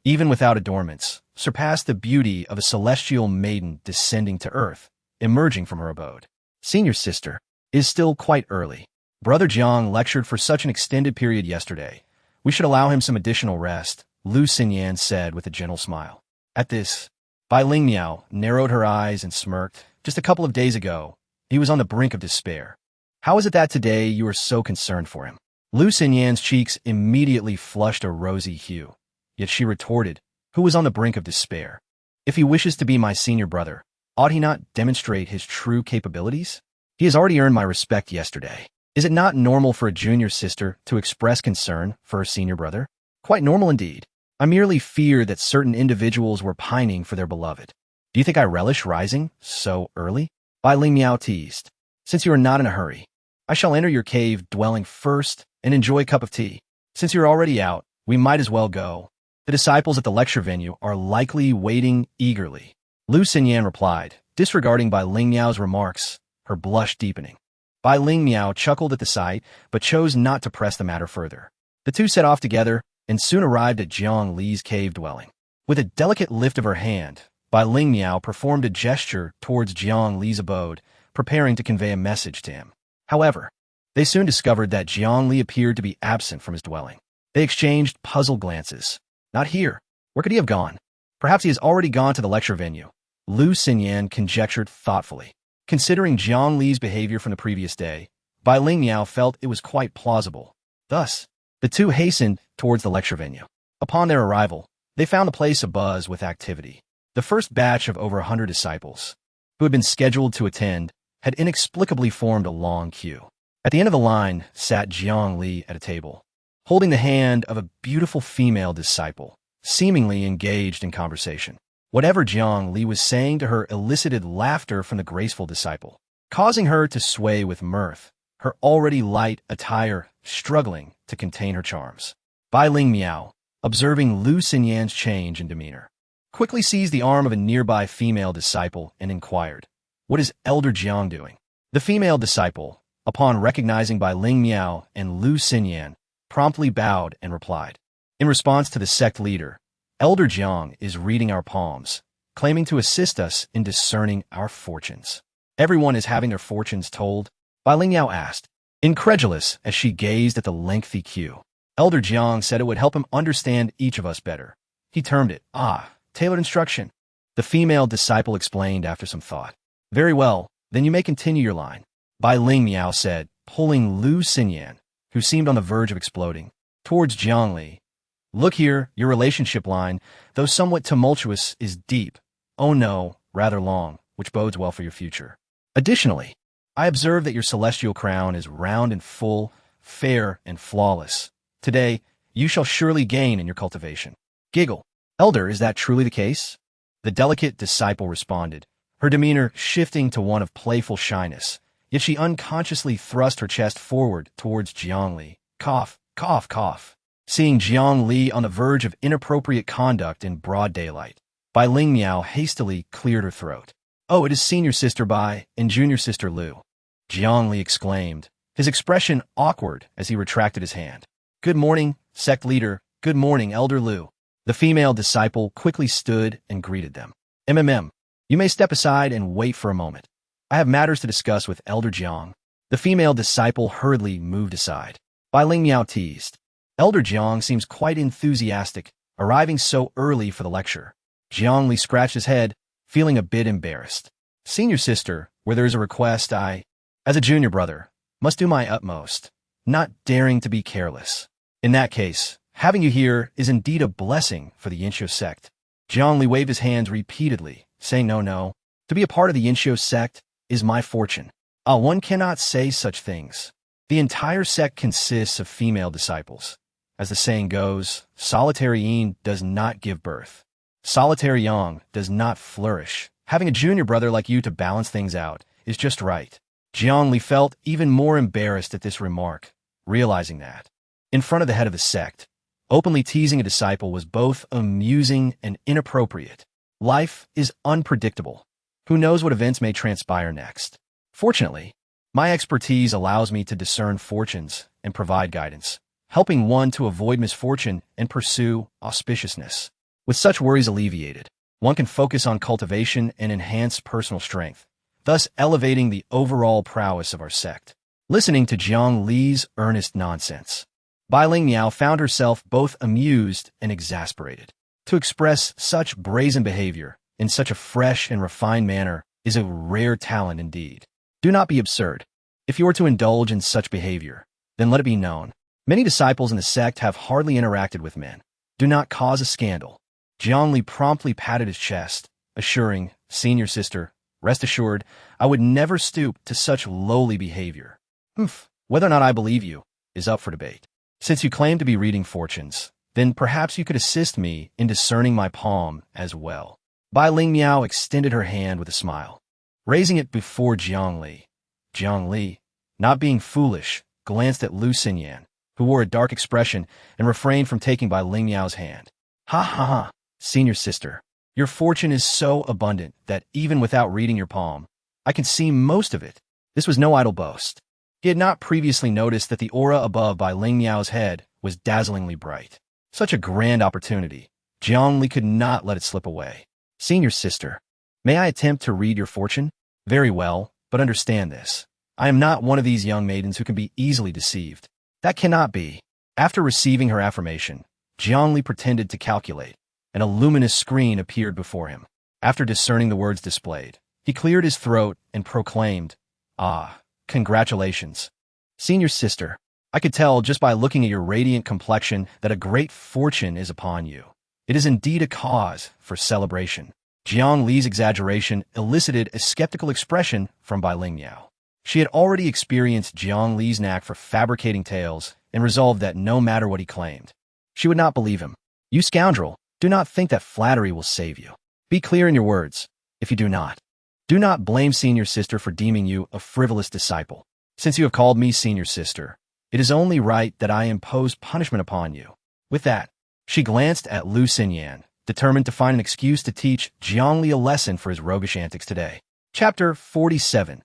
even without adornments, surpassed the beauty of a celestial maiden descending to earth, emerging from her abode. "Senior sister, it is still quite early. Brother Jiang lectured for such an extended period yesterday. We should allow him some additional rest," Lu Xinyan said with a gentle smile. At this, Bai Ling Miao narrowed her eyes and smirked. Just a couple of days ago, he was on the brink of despair. How is it that today you are so concerned for him? Lu Xinyan's cheeks immediately flushed a rosy hue. Yet she retorted, "Who was on the brink of despair? If he wishes to be my senior brother, ought he not demonstrate his true capabilities? He has already earned my respect yesterday. Is it not normal for a junior sister to express concern for her senior brother? Quite normal indeed. I merely fear that certain individuals were pining for their beloved. Do you think I relish rising so early?" Bai Ling Miao teased. "Since you are not in a hurry, I shall enter your cave dwelling first and enjoy a cup of tea. Since you're already out, we might as well go. The disciples at the lecture venue are likely waiting eagerly." Lu Xinyan replied, disregarding Bai Ling Miao's remarks, her blush deepening. Bai Ling Miao chuckled at the sight, but chose not to press the matter further. The two set off together and soon arrived at Jiang Li's cave dwelling. With a delicate lift of her hand, Bai Ling Miao performed a gesture towards Jiang Li's abode, preparing to convey a message to him. However, they soon discovered that Jiang Li appeared to be absent from his dwelling. They exchanged puzzled glances. "Not here. Where could he have gone? Perhaps he has already gone to the lecture venue," Lu Xinyan conjectured thoughtfully. Considering Jiang Li's behavior from the previous day, Bai Ling Miao felt it was quite plausible. Thus, the two hastened towards the lecture venue. Upon their arrival, they found the place abuzz with activity. The first batch of over 100 disciples, who had been scheduled to attend, had inexplicably formed a long queue. At the end of the line sat Jiang Li at a table, holding the hand of a beautiful female disciple, seemingly engaged in conversation. Whatever Jiang Li was saying to her elicited laughter from the graceful disciple, causing her to sway with mirth, her already light attire struggling to contain her charms. Bai Ling Miao, observing Lu Xinyan's change in demeanor, quickly seized the arm of a nearby female disciple and inquired, "What is Elder Jiang doing?" The female disciple, upon recognizing Bai Ling Miao and Lu Xinyan, promptly bowed and replied, "In response to the sect leader, Elder Jiang is reading our palms, claiming to assist us in discerning our fortunes. Everyone is having their fortunes told? Bai Lingyao asked, incredulous as she gazed at the lengthy queue. Elder Jiang said it would help him understand each of us better. He termed it, tailored instruction. The female disciple explained after some thought. Very well, then you may continue your line. Bai Lingyao said, pulling Lu Xinyan, who seemed on the verge of exploding, towards Jiang Li. Look here, your relationship line, though somewhat tumultuous, is deep. Oh no, rather long, which bodes well for your future. Additionally, I observe that your celestial crown is round and full, fair and flawless. Today, you shall surely gain in your cultivation. Giggle. Elder, is that truly the case? The delicate disciple responded, her demeanor shifting to one of playful shyness, yet she unconsciously thrust her chest forward towards Jiang Li. Cough, cough, cough. Seeing Jiang Li on the verge of inappropriate conduct in broad daylight, Bai Lingyao hastily cleared her throat. Oh, it is senior sister Bai and junior sister Lu. Jiang Li exclaimed, his expression awkward as he retracted his hand. Good morning, sect leader. Good morning, Elder Lu. The female disciple quickly stood and greeted them. You may step aside and wait for a moment. I have matters to discuss with Elder Jiang. The female disciple hurriedly moved aside. Bai Lingyao teased. Elder Jiang seems quite enthusiastic, arriving so early for the lecture. Jiang Li scratched his head, feeling a bit embarrassed. Senior sister, where there is a request, I, as a junior brother, must do my utmost, not daring to be careless. In that case, having you here is indeed a blessing for the Yinshou sect. Jiang Li waved his hands repeatedly, saying no. To be a part of the Yinshou sect is my fortune. One cannot say such things. The entire sect consists of female disciples. As the saying goes, solitary yin does not give birth. Solitary yang does not flourish. Having a junior brother like you to balance things out is just right. Jiang Li felt even more embarrassed at this remark, realizing that, in front of the head of the sect, openly teasing a disciple was both amusing and inappropriate. Life is unpredictable. Who knows what events may transpire next? Fortunately, my expertise allows me to discern fortunes and provide guidance, helping one to avoid misfortune and pursue auspiciousness. With such worries alleviated, one can focus on cultivation and enhance personal strength, thus elevating the overall prowess of our sect. Listening to Jiang Li's earnest nonsense, Bai Lingyao found herself both amused and exasperated. To express such brazen behavior in such a fresh and refined manner is a rare talent indeed. Do not be absurd. If you are to indulge in such behavior, then let it be known. Many disciples in the sect have hardly interacted with men. Do not cause a scandal. Jiang Li promptly patted his chest, assuring, senior sister, rest assured, I would never stoop to such lowly behavior. Whether or not I believe you is up for debate. Since you claim to be reading fortunes, then perhaps you could assist me in discerning my palm as well. Bai Lingyao extended her hand with a smile, raising it before Jiang Li. Jiang Li, not being foolish, glanced at Lu Xinyan, who wore a dark expression and refrained from taking Bai Lingyao's hand. Ha, senior sister, your fortune is so abundant that even without reading your palm, I can see most of it. This was no idle boast. He had not previously noticed that the aura above Bai Lingyao's head was dazzlingly bright. Such a grand opportunity. Jiang Li could not let it slip away. Senior sister, may I attempt to read your fortune? Very well, but understand this. I am not one of these young maidens who can be easily deceived. That cannot be. After receiving her affirmation, Jiang Li pretended to calculate, and a luminous screen appeared before him. After discerning the words displayed, he cleared his throat and proclaimed, congratulations. Senior sister, I could tell just by looking at your radiant complexion that a great fortune is upon you. It is indeed a cause for celebration. Jiang Li's exaggeration elicited a skeptical expression from Bai Lingyao. She had already experienced Jiang Li's knack for fabricating tales and resolved that no matter what he claimed, she would not believe him. You scoundrel, do not think that flattery will save you. Be clear in your words. If you do not blame senior sister for deeming you a frivolous disciple. Since you have called me senior sister, it is only right that I impose punishment upon you. With that, she glanced at Lu Xinyan, determined to find an excuse to teach Jiang Li a lesson for his roguish antics today. Chapter 47.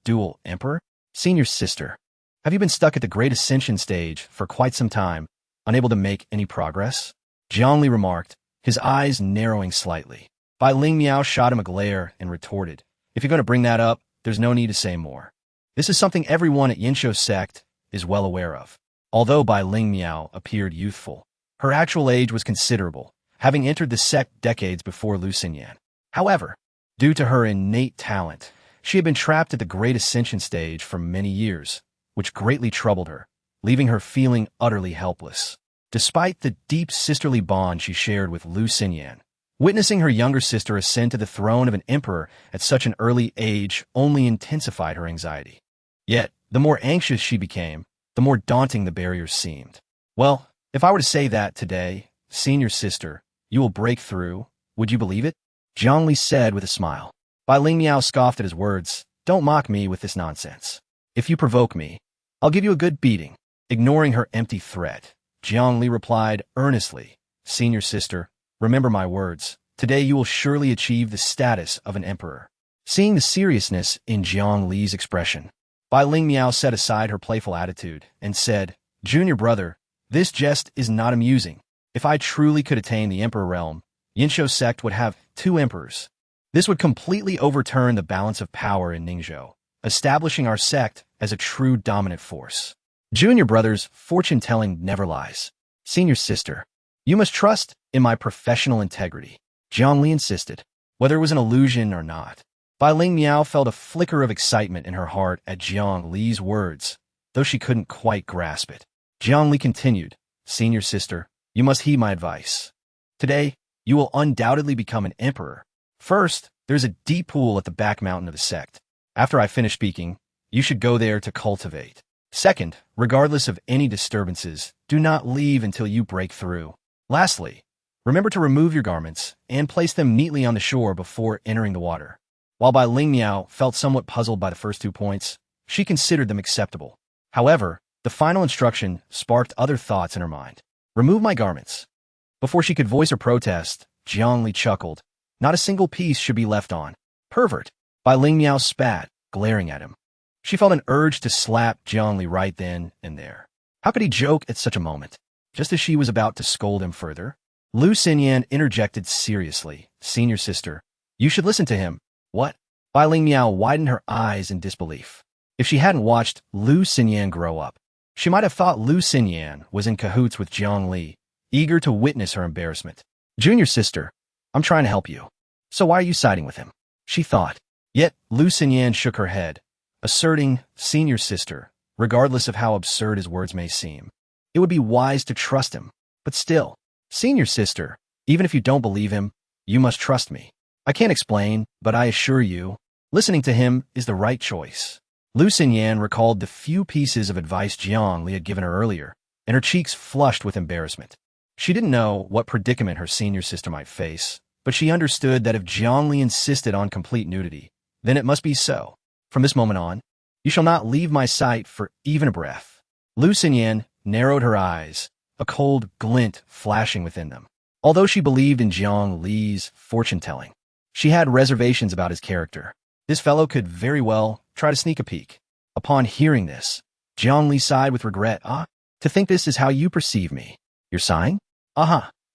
Dual Emperor? Senior sister, have you been stuck at the Great Ascension stage for quite some time, unable to make any progress? Jiang Li remarked, his eyes narrowing slightly. Bai Ling Miao shot him a glare and retorted, if you're going to bring that up, there's no need to say more. This is something everyone at Yinsho sect is well aware of. Although Bai Ling Miao appeared youthful, her actual age was considerable, having entered the sect decades before Lu Xinyan. However, due to her innate talent, she had been trapped at the Great Ascension stage for many years, which greatly troubled her, leaving her feeling utterly helpless. Despite the deep sisterly bond she shared with Lu Xinyan, witnessing her younger sister ascend to the throne of an emperor at such an early age only intensified her anxiety. Yet, the more anxious she became, the more daunting the barriers seemed. Well, if I were to say that today, senior sister, you will break through, would you believe it? Jiang Li said with a smile. Bai Ling Miao scoffed at his words. Don't mock me with this nonsense. If you provoke me, I'll give you a good beating. Ignoring her empty threat, Jiang Li replied earnestly, Senior sister, remember my words. Today you will surely achieve the status of an emperor. Seeing the seriousness in Jiang Li's expression, Bai Ling Miao set aside her playful attitude and said, Junior brother, this jest is not amusing. If I truly could attain the emperor realm, Yinsho sect would have 2 emperors. This would completely overturn the balance of power in Ningzhou, establishing our sect as a true dominant force. Junior brother's fortune-telling never lies. Senior sister, you must trust in my professional integrity, Jiang Li insisted, whether it was an illusion or not. Bai Ling Miao felt a flicker of excitement in her heart at Jiang Li's words, though she couldn't quite grasp it. Jiang Li continued, Senior sister, you must heed my advice. Today, you will undoubtedly become an emperor. First, there's a deep pool at the back mountain of the sect. After I finish speaking, you should go there to cultivate. Second, regardless of any disturbances, do not leave until you break through. Lastly, remember to remove your garments and place them neatly on the shore before entering the water. While Bai Ling Miao felt somewhat puzzled by the first 2 points, she considered them acceptable. However, the final instruction sparked other thoughts in her mind. Remove my garments. Before she could voice her protest, Jiang Li chuckled. Not a single piece should be left on. Pervert. Bai Ling Miao spat, glaring at him. She felt an urge to slap Jiang Li right then and there. How could he joke at such a moment? Just as she was about to scold him further, Lu Xinyan interjected seriously. Senior sister, you should listen to him. What? Bai Ling Miao widened her eyes in disbelief. If she hadn't watched Lu Xinyan grow up, she might have thought Lu Xinyan was in cahoots with Jiang Li, eager to witness her embarrassment. Junior sister, I'm trying to help you. So why are you siding with him? She thought. Yet Lu Xinyan shook her head, asserting, Senior sister, regardless of how absurd his words may seem, it would be wise to trust him. But still, Senior sister, even if you don't believe him, you must trust me. I can't explain, but I assure you, listening to him is the right choice. Lu Xinyan recalled the few pieces of advice Jiang Li had given her earlier, and her cheeks flushed with embarrassment. She didn't know what predicament her senior sister might face, but she understood that if Jiang Li insisted on complete nudity, then it must be so. From this moment on, you shall not leave my sight for even a breath. Lu Xinyan narrowed her eyes, a cold glint flashing within them. Although she believed in Jiang Li's fortune-telling, she had reservations about his character. This fellow could very well try to sneak a peek. Upon hearing this, Jiang Li sighed with regret. To think this is how you perceive me. You're sighing?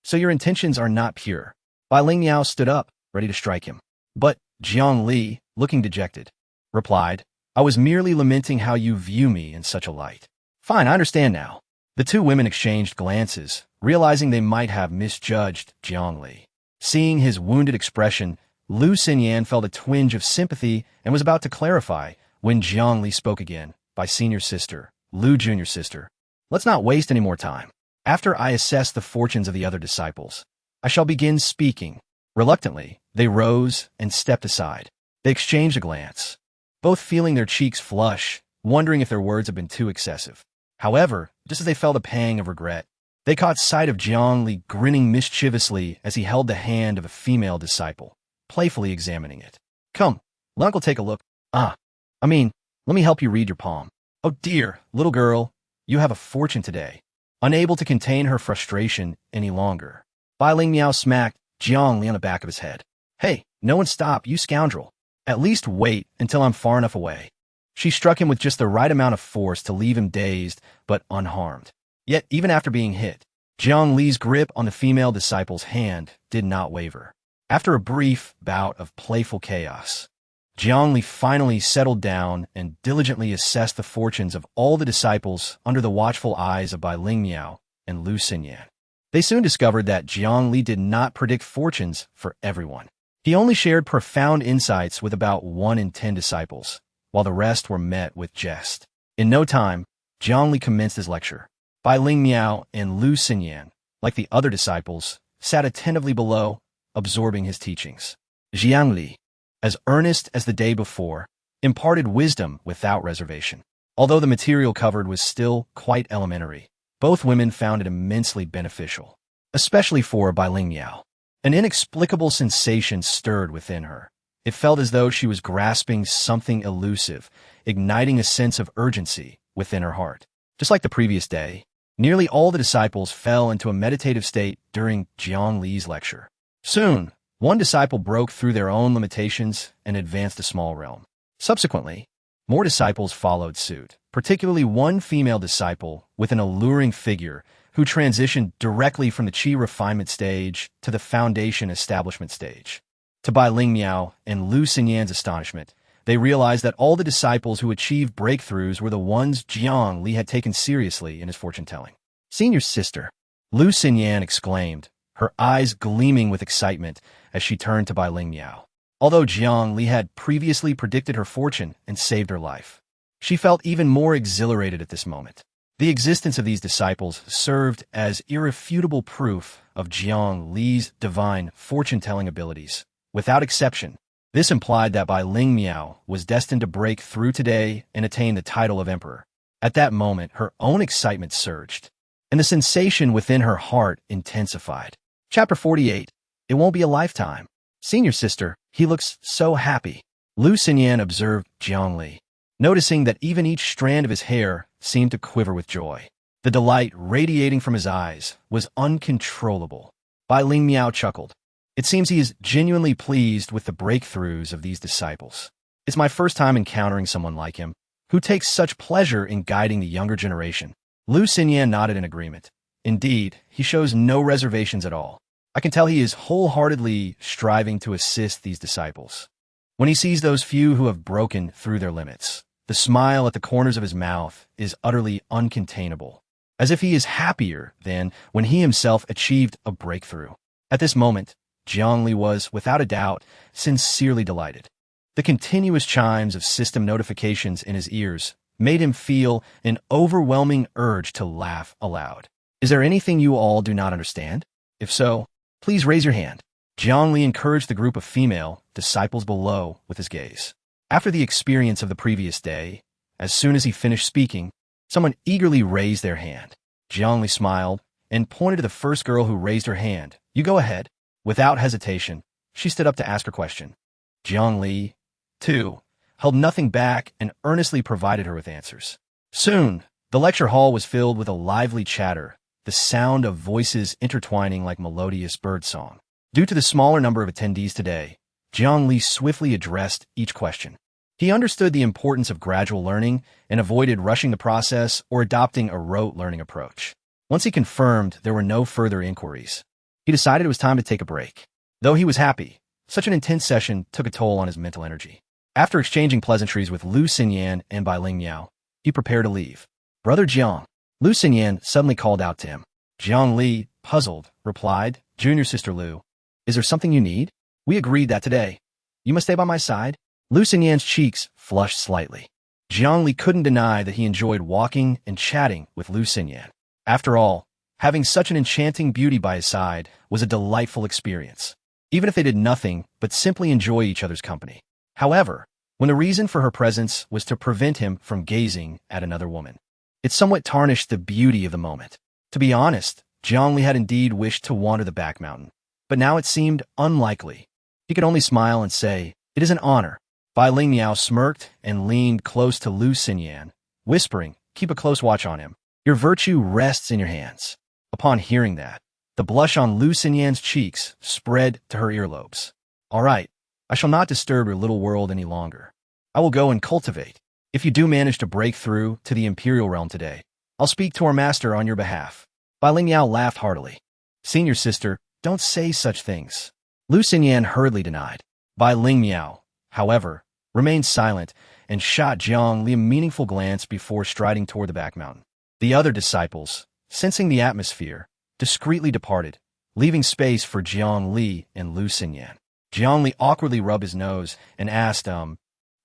So your intentions are not pure. Bai Ling Miao stood up, ready to strike him. But Jiang Li, looking dejected, replied, I was merely lamenting how you view me in such a light. Fine, I understand now. The 2 women exchanged glances, realizing they might have misjudged Jiang Li. Seeing his wounded expression, Lu Xinyan felt a twinge of sympathy and was about to clarify when Jiang Li spoke again. By senior sister, Lu junior sister, let's not waste any more time. After I assess the fortunes of the other disciples, I shall begin speaking. Reluctantly, they rose and stepped aside. They exchanged a glance, both feeling their cheeks flush, wondering if their words had been too excessive. However, just as they felt a pang of regret, they caught sight of Jiang Li grinning mischievously as he held the hand of a female disciple, playfully examining it. Come, let Uncle take a look. Let me help you read your palm. Oh dear, little girl, you have a fortune today. Unable to contain her frustration any longer, Bai Ling Miao smacked Jiang Li on the back of his head. Hey, no one stop, you scoundrel. At least wait until I'm far enough away. She struck him with just the right amount of force to leave him dazed but unharmed. Yet, even after being hit, Jiang Li's grip on the female disciple's hand did not waver. After a brief bout of playful chaos, Jiang Li finally settled down and diligently assessed the fortunes of all the disciples under the watchful eyes of Bai Lingmiao and Lu Xinyan. They soon discovered that Jiang Li did not predict fortunes for everyone. He only shared profound insights with about 1 in 10 disciples, while the rest were met with jest. In no time, Jiang Li commenced his lecture. Bai Lingmiao and Lu Xinyan, like the other disciples, sat attentively below, absorbing his teachings. Jiang Li, as earnest as the day before, imparted wisdom without reservation. Although the material covered was still quite elementary, both women found it immensely beneficial, especially for Bai Lingmiao. An inexplicable sensation stirred within her. It felt as though she was grasping something elusive, igniting a sense of urgency within her heart. Just like the previous day, nearly all the disciples fell into a meditative state during Jiang Li's lecture. Soon, one disciple broke through their own limitations and advanced a small realm. Subsequently, more disciples followed suit, particularly one female disciple with an alluring figure who transitioned directly from the qi refinement stage to the foundation establishment stage. To Bai Lingmiao and Lu Xinyan's astonishment, they realized that all the disciples who achieved breakthroughs were the ones Jiang Li had taken seriously in his fortune-telling. "Senior sister," Lu Xinyan exclaimed, her eyes gleaming with excitement as she turned to Bai Lingmiao. Although Jiang Li had previously predicted her fortune and saved her life, she felt even more exhilarated at this moment. The existence of these disciples served as irrefutable proof of Jiang Li's divine fortune-telling abilities. Without exception, this implied that Bai Lingmiao was destined to break through today and attain the title of emperor. At that moment, her own excitement surged, and the sensation within her heart intensified. Chapter 48. It won't be a lifetime. "Senior sister, he looks so happy," Lu Xinyan observed Jiang Li, noticing that even each strand of his hair seemed to quiver with joy. The delight radiating from his eyes was uncontrollable. Bai Lingmiao chuckled. "It seems he is genuinely pleased with the breakthroughs of these disciples. It's my first time encountering someone like him, who takes such pleasure in guiding the younger generation." Lu Xinyan nodded in agreement. Indeed, he shows no reservations at all. I can tell he is wholeheartedly striving to assist these disciples. When he sees those few who have broken through their limits, the smile at the corners of his mouth is utterly uncontainable, as if he is happier than when he himself achieved a breakthrough. At this moment, Jiang Li was, without a doubt, sincerely delighted. The continuous chimes of system notifications in his ears made him feel an overwhelming urge to laugh aloud. "Is there anything you all do not understand? If so, please raise your hand." Jiang Li encouraged the group of female disciples below with his gaze. After the experience of the previous day, as soon as he finished speaking, someone eagerly raised their hand. Jiang Li smiled and pointed to the first girl who raised her hand. "You go ahead." Without hesitation, she stood up to ask her question. Jiang Li, too, held nothing back and earnestly provided her with answers. Soon, the lecture hall was filled with a lively chatter, the sound of voices intertwining like melodious birdsong. Due to the smaller number of attendees today, Jiang Li swiftly addressed each question. He understood the importance of gradual learning and avoided rushing the process or adopting a rote learning approach. Once he confirmed there were no further inquiries, he decided it was time to take a break. Though he was happy, such an intense session took a toll on his mental energy. After exchanging pleasantries with Lu Xinyan and Bai Lingmiao, he prepared to leave. "Brother Jiang," Lu Xinyan suddenly called out to him. Jiang Li, puzzled, replied, "Junior sister Lu, is there something you need? We agreed that today you must stay by my side." Lu Xinyan's cheeks flushed slightly. Jiang Li couldn't deny that he enjoyed walking and chatting with Lu Xinyan. After all, having such an enchanting beauty by his side was a delightful experience, even if they did nothing but simply enjoy each other's company. However, when the reason for her presence was to prevent him from gazing at another woman, it somewhat tarnished the beauty of the moment. To be honest, Jiang Li had indeed wished to wander the back mountain, but now it seemed unlikely. He could only smile and say, "It is an honor." Bai Lingmiao smirked and leaned close to Lu Xinyan, whispering, "Keep a close watch on him. Your virtue rests in your hands." Upon hearing that, the blush on Lu Xinyan's cheeks spread to her earlobes. "All right, I shall not disturb your little world any longer. I will go and cultivate. If you do manage to break through to the imperial realm today, I'll speak to our master on your behalf." Bai Lingmiao laughed heartily. "Senior sister, don't say such things." Lu Xinyan hurriedly denied. Bai Ling Miao, however, remained silent and shot Jiang Li a meaningful glance before striding toward the back mountain. The other disciples, sensing the atmosphere, discreetly departed, leaving space for Jiang Li and Lu Xinyan. Jiang Li awkwardly rubbed his nose and asked,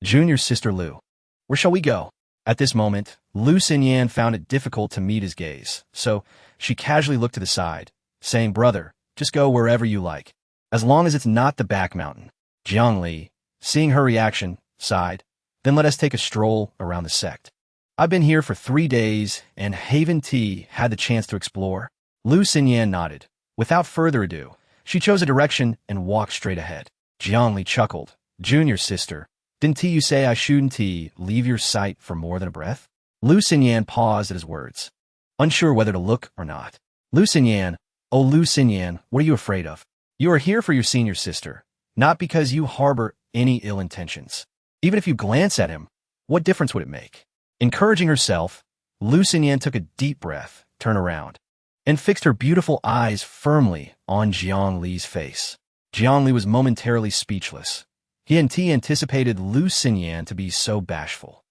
Junior Sister Lu, where shall we go? At this moment, Lu Xinyan found it difficult to meet his gaze, so she casually looked to the side, saying, Brother, just go wherever you like, as long as it's not the back mountain. Jiang Li, seeing her reaction, sighed, then let us take a stroll around the sect. I've been here for 3 days, and Haven Tea had the chance to explore. Lu Xinyan nodded. Without further ado, she chose a direction and walked straight ahead. Jiang Li chuckled. Junior sister, didn't you say I shouldn't leave your sight for more than a breath? Lu Xinyan paused at his words, unsure whether to look or not. Lu Xinyan, oh Lu Xinyan, what are you afraid of? You are here for your senior sister, not because you harbor any ill intentions. Even if you glance at him, what difference would it make? Encouraging herself, Lu Xinyan took a deep breath, turned around, and fixed her beautiful eyes firmly on Jiang Li's face. Jiang Li was momentarily speechless. He hadn't anticipated Lu Xinyan to be so bashful.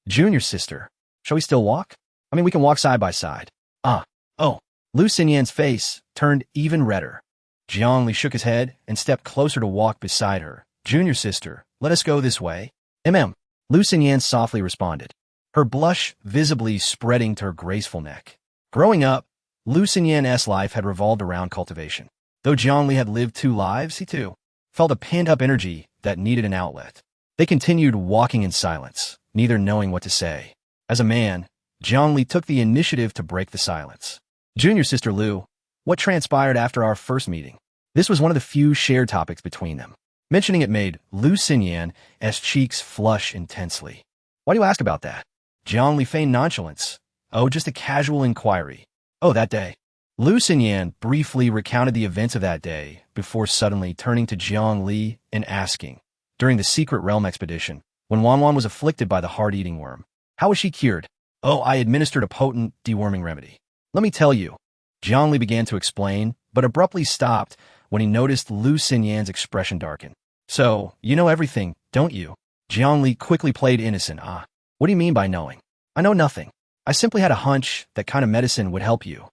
Junior sister, shall we still walk? I mean, we can walk side by side. Oh. Lu Xinyan's face turned even redder. Jiang Li shook his head and stepped closer to walk beside her. Junior sister, let us go this way. Lu Xinyan softly responded, her blush visibly spreading to her graceful neck. Growing up, Lu Xinyan's life had revolved around cultivation. Though Jiang Li had lived 2 lives, he too felt a pent-up energy that needed an outlet. They continued walking in silence, neither knowing what to say. As a man, Jiang Li took the initiative to break the silence. Junior sister Lu, what transpired after our first meeting? This was one of the few shared topics between them. Mentioning it made Lu Xinyan's cheeks flush intensely. Why do you ask about that? Jiang Li feigned nonchalance. Oh, just a casual inquiry. Oh, that day. Lu Xinyan briefly recounted the events of that day before suddenly turning to Jiang Li and asking, during the Secret Realm expedition, when Wanwan was afflicted by the heart-eating worm, how was she cured? Oh, I administered a potent deworming remedy. Let me tell you. Jiang Li began to explain, but abruptly stopped when he noticed Lu Xinyan's expression darken. So, you know everything, don't you? Jiang Li quickly played innocent. What do you mean by knowing? I know nothing. I simply had a hunch that kind of medicine would help you.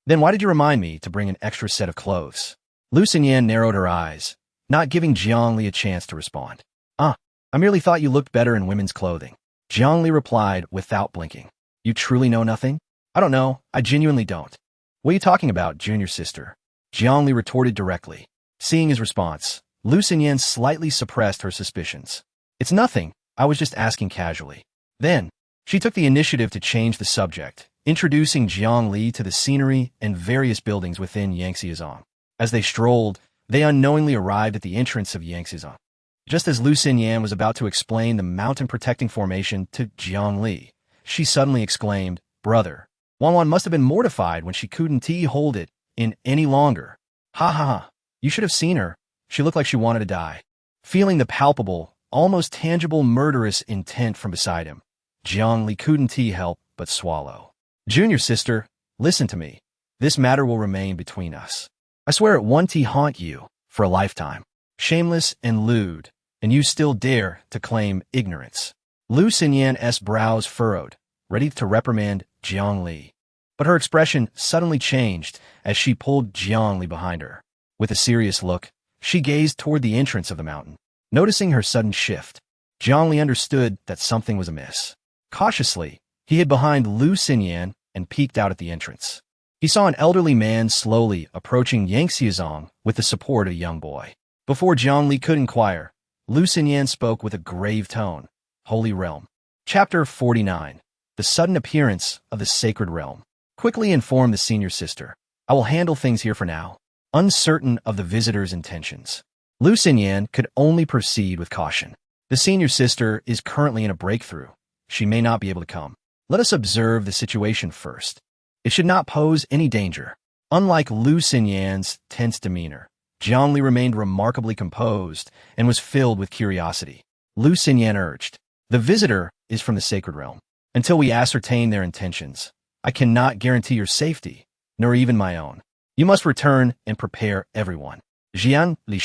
Then why did you remind me to bring an extra set of clothes? Lu Xinyan narrowed her eyes, not giving Jiang Li a chance to respond. I merely thought you looked better in women's clothing. Jiang Li replied without blinking. You truly know nothing? I don't know. I genuinely don't. What are you talking about, junior sister? Jiang Li retorted directly. Seeing his response, Lu Xinyan slightly suppressed her suspicions. It's nothing. I was just asking casually. Then, she took the initiative to change the subject, introducing Jiang Li to the scenery and various buildings within Yangxiazong. As they strolled, they unknowingly arrived at the entrance of Yangxiazong. Just as Lu Xinyan was about to explain the mountain-protecting formation to Jiang Li, she suddenly exclaimed, Brother, Wanwan must have been mortified when she couldn't hold it in any longer. Ha. You should have seen her. She looked like she wanted to die. Feeling the palpable, almost tangible murderous intent from beside him, Jiang Li couldn't help but swallow. Junior sister, listen to me. This matter will remain between us. I swear it won't haunt you for a lifetime. Shameless and lewd, and you still dare to claim ignorance. Lu Xinyan's brows furrowed, ready to reprimand Jiang Li. But her expression suddenly changed as she pulled Jiang Li behind her. With a serious look, she gazed toward the entrance of the mountain. Noticing her sudden shift, Jiang Li understood that something was amiss. Cautiously, he hid behind Lu Xinyan and peeked out at the entrance. He saw an elderly man slowly approaching Yangxiazong with the support of a young boy. Before Jiang Li could inquire, Lu Xinyan spoke with a grave tone. Holy Realm. Chapter 49. The sudden appearance of the Sacred Realm. Quickly informed the senior sister. I will handle things here for now. Uncertain of the visitor's intentions, Lu Xinyan could only proceed with caution. The senior sister is currently in a breakthrough. She may not be able to come. Let us observe the situation first. It should not pose any danger. Unlike Lu Xinyan's tense demeanor, Jiang Li remained remarkably composed and was filled with curiosity. Lu Xinyan urged, the visitor is from the Sacred Realm. Until we ascertain their intentions, I cannot guarantee your safety, nor even my own. You must return and prepare everyone. Jiang Li,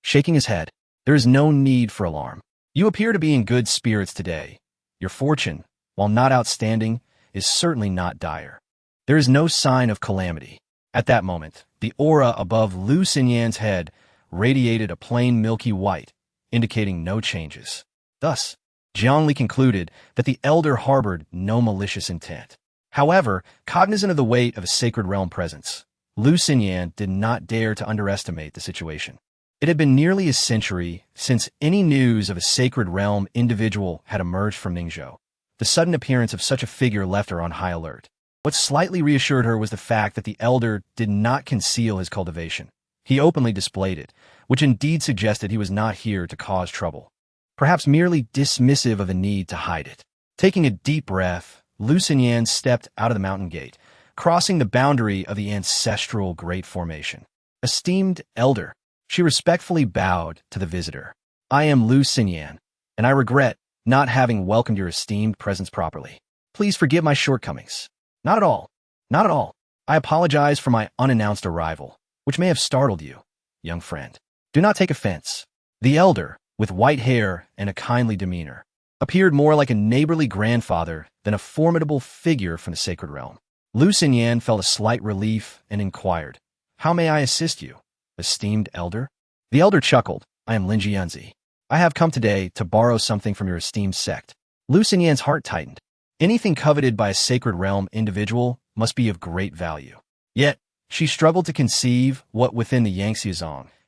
shaking his head. There is no need for alarm. You appear to be in good spirits today. Your fortune, while not outstanding, is certainly not dire. There is no sign of calamity. At that moment, the aura above Lu Xinyan's head radiated a plain milky white, indicating no changes. Thus, Jiang Li concluded that the elder harbored no malicious intent. However, cognizant of the weight of a sacred realm presence, Lu Xinyan did not dare to underestimate the situation. It had been nearly a century since any news of a sacred realm individual had emerged from Ningzhou. The sudden appearance of such a figure left her on high alert. What slightly reassured her was the fact that the elder did not conceal his cultivation. He openly displayed it, which indeed suggested he was not here to cause trouble, perhaps merely dismissive of the need to hide it. Taking a deep breath, Lu Xinyan stepped out of the mountain gate, crossing the boundary of the ancestral Great Formation. Esteemed elder, she respectfully bowed to the visitor. I am Lu Xinyan, and I regret not having welcomed your esteemed presence properly. Please forgive my shortcomings. Not at all. Not at all. I apologize for my unannounced arrival, which may have startled you, young friend. Do not take offense. The elder, with white hair and a kindly demeanor, appeared more like a neighborly grandfather than a formidable figure from the sacred realm. Lu Xinyan felt a slight relief and inquired, How may I assist you, esteemed elder? The elder chuckled, I am Lin Jianzi. I have come today to borrow something from your esteemed sect. Lu Xinyan's heart tightened. Anything coveted by a sacred realm individual must be of great value. Yet, she struggled to conceive what within the Yangtze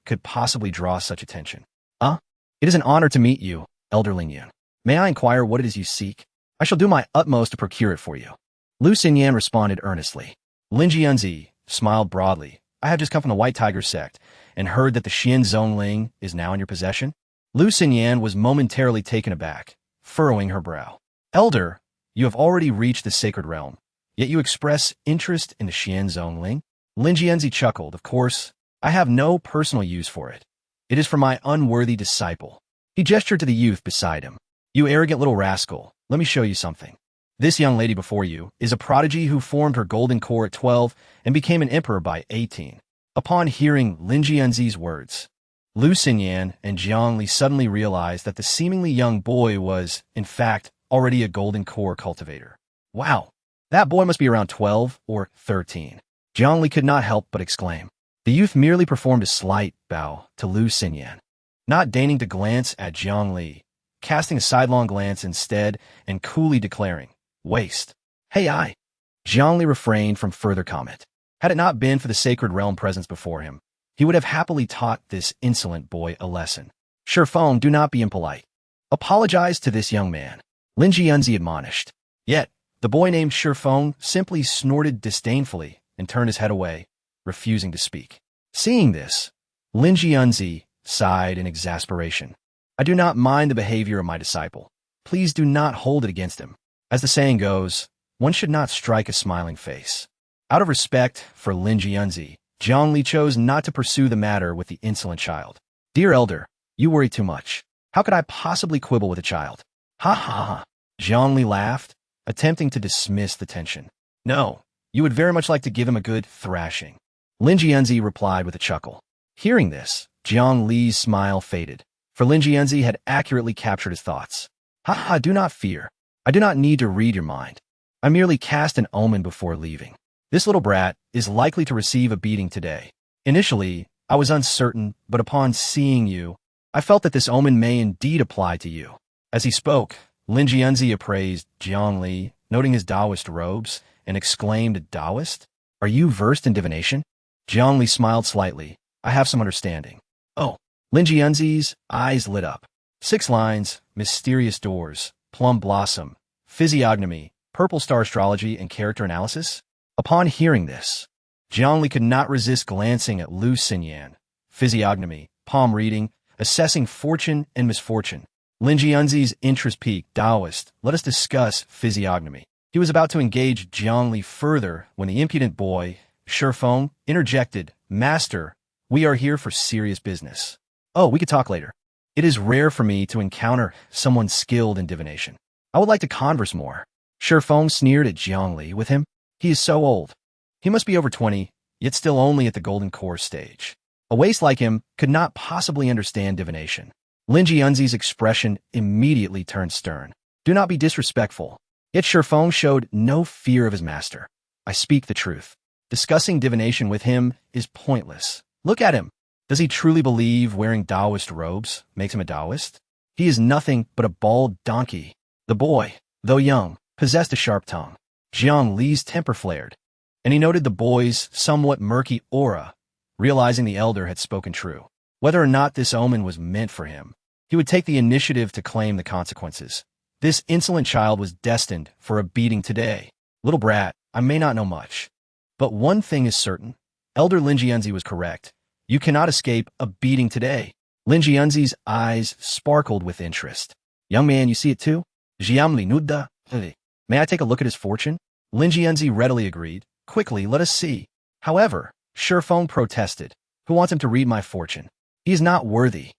could possibly draw such attention. It is an honor to meet you, Elder Lin Yun. May I inquire what it is you seek? I shall do my utmost to procure it for you. Lu Xinyan responded earnestly. Lin Jianzi smiled broadly. I have just come from the White Tiger sect and heard that the Xian Zhongling is now in your possession. Lu Xinyan was momentarily taken aback, furrowing her brow. Elder, you have already reached the sacred realm, yet you express interest in the Xian Zhongling? Lin Jianzi chuckled. Of course, I have no personal use for it. It is for my unworthy disciple. He gestured to the youth beside him. You arrogant little rascal, let me show you something. This young lady before you is a prodigy who formed her golden core at 12 and became an emperor by 18. Upon hearing Lin Jianzi's words, Lu Xinyan and Jiang Li suddenly realized that the seemingly young boy was, in fact, already a golden core cultivator. Wow, that boy must be around 12 or 13. Jiang Li could not help but exclaim. The youth merely performed a slight bow to Lu Xinyan, not deigning to glance at Jiang Li, casting a sidelong glance instead and coolly declaring, Waste. Hey, Jiang Li refrained from further comment. Had it not been for the sacred realm presence before him, he would have happily taught this insolent boy a lesson. Shifeng, do not be impolite. Apologize to this young man, Lin Jianzi admonished. Yet, the boy named Shifeng simply snorted disdainfully and turned his head away, refusing to speak. Seeing this, Lin Jianzi sighed in exasperation. I do not mind the behavior of my disciple. Please do not hold it against him. As the saying goes, one should not strike a smiling face. Out of respect for Lin Jianzi, Jiang Li chose not to pursue the matter with the insolent child. Dear elder, you worry too much. How could I possibly quibble with a child? Ha ha ha. Jiang Li laughed, attempting to dismiss the tension. No, you would very much like to give him a good thrashing. Lin Jianzi replied with a chuckle. Hearing this, Jiang Li's smile faded, for Lin Jianzi had accurately captured his thoughts. Ha ha, do not fear. I do not need to read your mind. I merely cast an omen before leaving. This little brat is likely to receive a beating today. Initially, I was uncertain, but upon seeing you, I felt that this omen may indeed apply to you. As he spoke, Lin Jianzi appraised Jiang Li, noting his Daoist robes, and exclaimed, Daoist? Are you versed in divination? Jiang Li smiled slightly. I have some understanding. Oh, Lin Jianzi's eyes lit up. 6 lines, mysterious doors, plum blossom, physiognomy, purple star astrology, and character analysis? Upon hearing this, Jiang Li could not resist glancing at Lu Xinyan. Physiognomy, palm reading, assessing fortune and misfortune. Lin Jianzi's interest peaked. Daoist, let us discuss physiognomy. He was about to engage Jiang Li further when the impudent boy, Shifeng, interjected, Master, we are here for serious business. Oh, we could talk later. It is rare for me to encounter someone skilled in divination. I would like to converse more. Shifeng sneered at Jiang Li. With him, he is so old. He must be over 20, yet still only at the golden core stage. A waste like him could not possibly understand divination. Lin Jianzi's expression immediately turned stern. Do not be disrespectful. Yet Shifeng showed no fear of his master. I speak the truth. Discussing divination with him is pointless. Look at him. Does he truly believe wearing Daoist robes makes him a Daoist? He is nothing but a bald donkey. The boy, though young, possessed a sharp tongue. Jiang Li's temper flared, and he noted the boy's somewhat murky aura, realizing the elder had spoken true. Whether or not this omen was meant for him, he would take the initiative to claim the consequences. This insolent child was destined for a beating today. Little brat, I may not know much, but one thing is certain. Elder Lin Jianzi was correct. You cannot escape a beating today. Lin Jianzi's eyes sparkled with interest. Young man, you see it too? Jiang Li nudda. May I take a look at his fortune? Lin Jianzi readily agreed. Quickly, let us see. However, Shifeng protested. Who wants him to read my fortune? He is not worthy.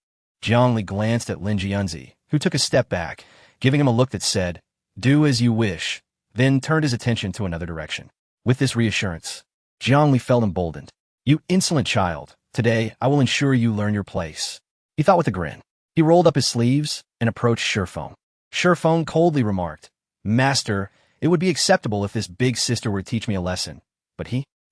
Jiang Li glanced at Lin Jianzi, who took a step back, giving him a look that said, do as you wish, then turned his attention to another direction. With this reassurance, Jiang Li felt emboldened. You insolent child, today I will ensure you learn your place. He thought with a grin. He rolled up his sleeves and approached Shifeng. Shifeng coldly remarked, Master, it would be acceptable if this big sister were to teach me a lesson. But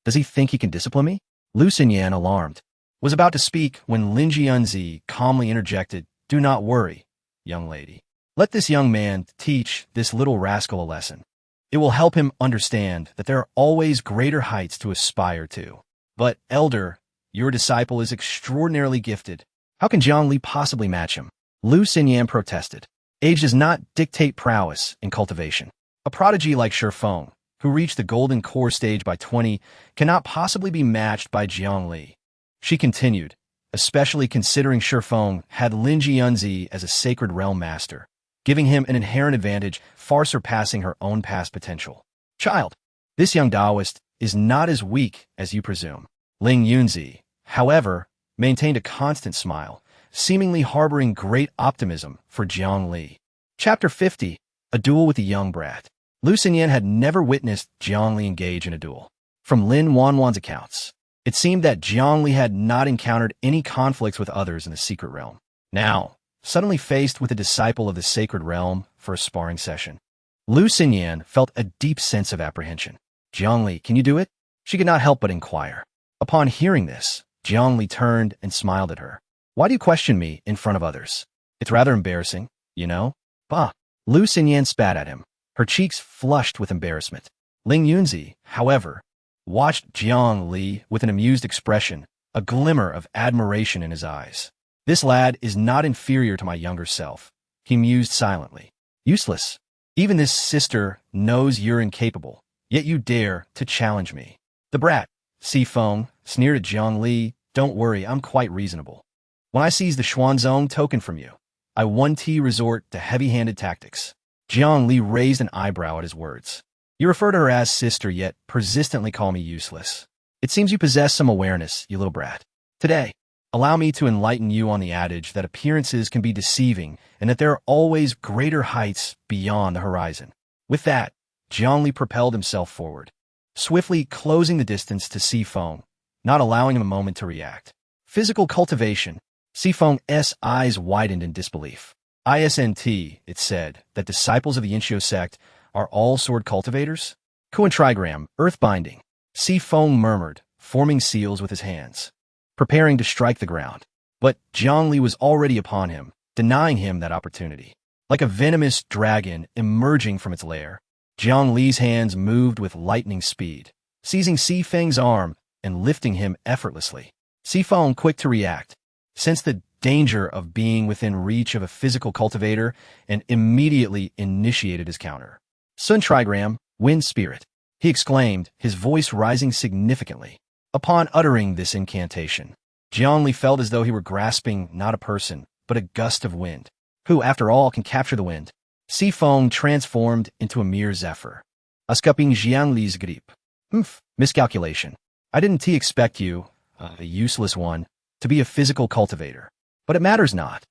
does he think he can discipline me? Lu Xinyan, alarmed, was about to speak when Lin Jianzi calmly interjected, do not worry, young lady. Let this young man teach this little rascal a lesson. It will help him understand that there are always greater heights to aspire to. But, elder, your disciple is extraordinarily gifted. How can Jiang Li possibly match him? Lu Xinyan protested. Age does not dictate prowess in cultivation. A prodigy like Shifeng, who reached the golden core stage by 20, cannot possibly be matched by Jiang Li. She continued, especially considering Shifeng had Lin Jianzi as a sacred realm master, giving him an inherent advantage far surpassing her own past potential. Child, this young Daoist is not as weak as you presume. Ling Yunzi, however, maintained a constant smile, seemingly harboring great optimism for Jiang Li. Chapter 50, A Duel with the Young Brat. Lu Xinyan had never witnessed Jiang Li engage in a duel. From Lin Wanwan's accounts, it seemed that Jiang Li had not encountered any conflicts with others in the secret realm. Now, suddenly faced with a disciple of the sacred realm for a sparring session, Lu Xinyan felt a deep sense of apprehension. Jiang Li, can you do it? She could not help but inquire. Upon hearing this, Jiang Li turned and smiled at her. Why do you question me in front of others? It's rather embarrassing, you know? Bah! Lu Xinyan spat at him, her cheeks flushed with embarrassment. Ling Yunzi, however, watched Jiang Li with an amused expression, a glimmer of admiration in his eyes. This lad is not inferior to my younger self, he mused silently. Useless. Even this sister knows you're incapable, yet you dare to challenge me. The brat, Xifeng, sneered at Jiang Li. Don't worry, I'm quite reasonable. When I seize the Xuanzong token from you, I 1T resort to heavy-handed tactics. Jiang Li raised an eyebrow at his words. You refer to her as sister, yet persistently call me useless. It seems you possess some awareness, you little brat. Today, allow me to enlighten you on the adage that appearances can be deceiving and that there are always greater heights beyond the horizon. With that, Jiang Li propelled himself forward, swiftly closing the distance to Xifeng, not allowing him a moment to react. Physical cultivation. Xifeng's eyes widened in disbelief. Isn't it said that disciples of the Inshio sect are all sword cultivators? Kuan trigram, earth binding. Xifeng murmured, forming seals with his hands, preparing to strike the ground. But Jiang Li was already upon him, denying him that opportunity. Like a venomous dragon emerging from its lair, Jiang Li's hands moved with lightning speed, seizing Xifeng's arm and lifting him effortlessly. Xifeng, quick to react, sensed the danger of being within reach of a physical cultivator and immediately initiated his counter. Sun trigram, wind spirit, he exclaimed, his voice rising significantly. Upon uttering this incantation, Jiang Li felt as though he were grasping not a person, but a gust of wind. Who, after all, can capture the wind? Xifeng transformed into a mere zephyr. Escaping Jiang Li's grip. Miscalculation. I didn't expect you, a useless one, to be a physical cultivator. But it matters not.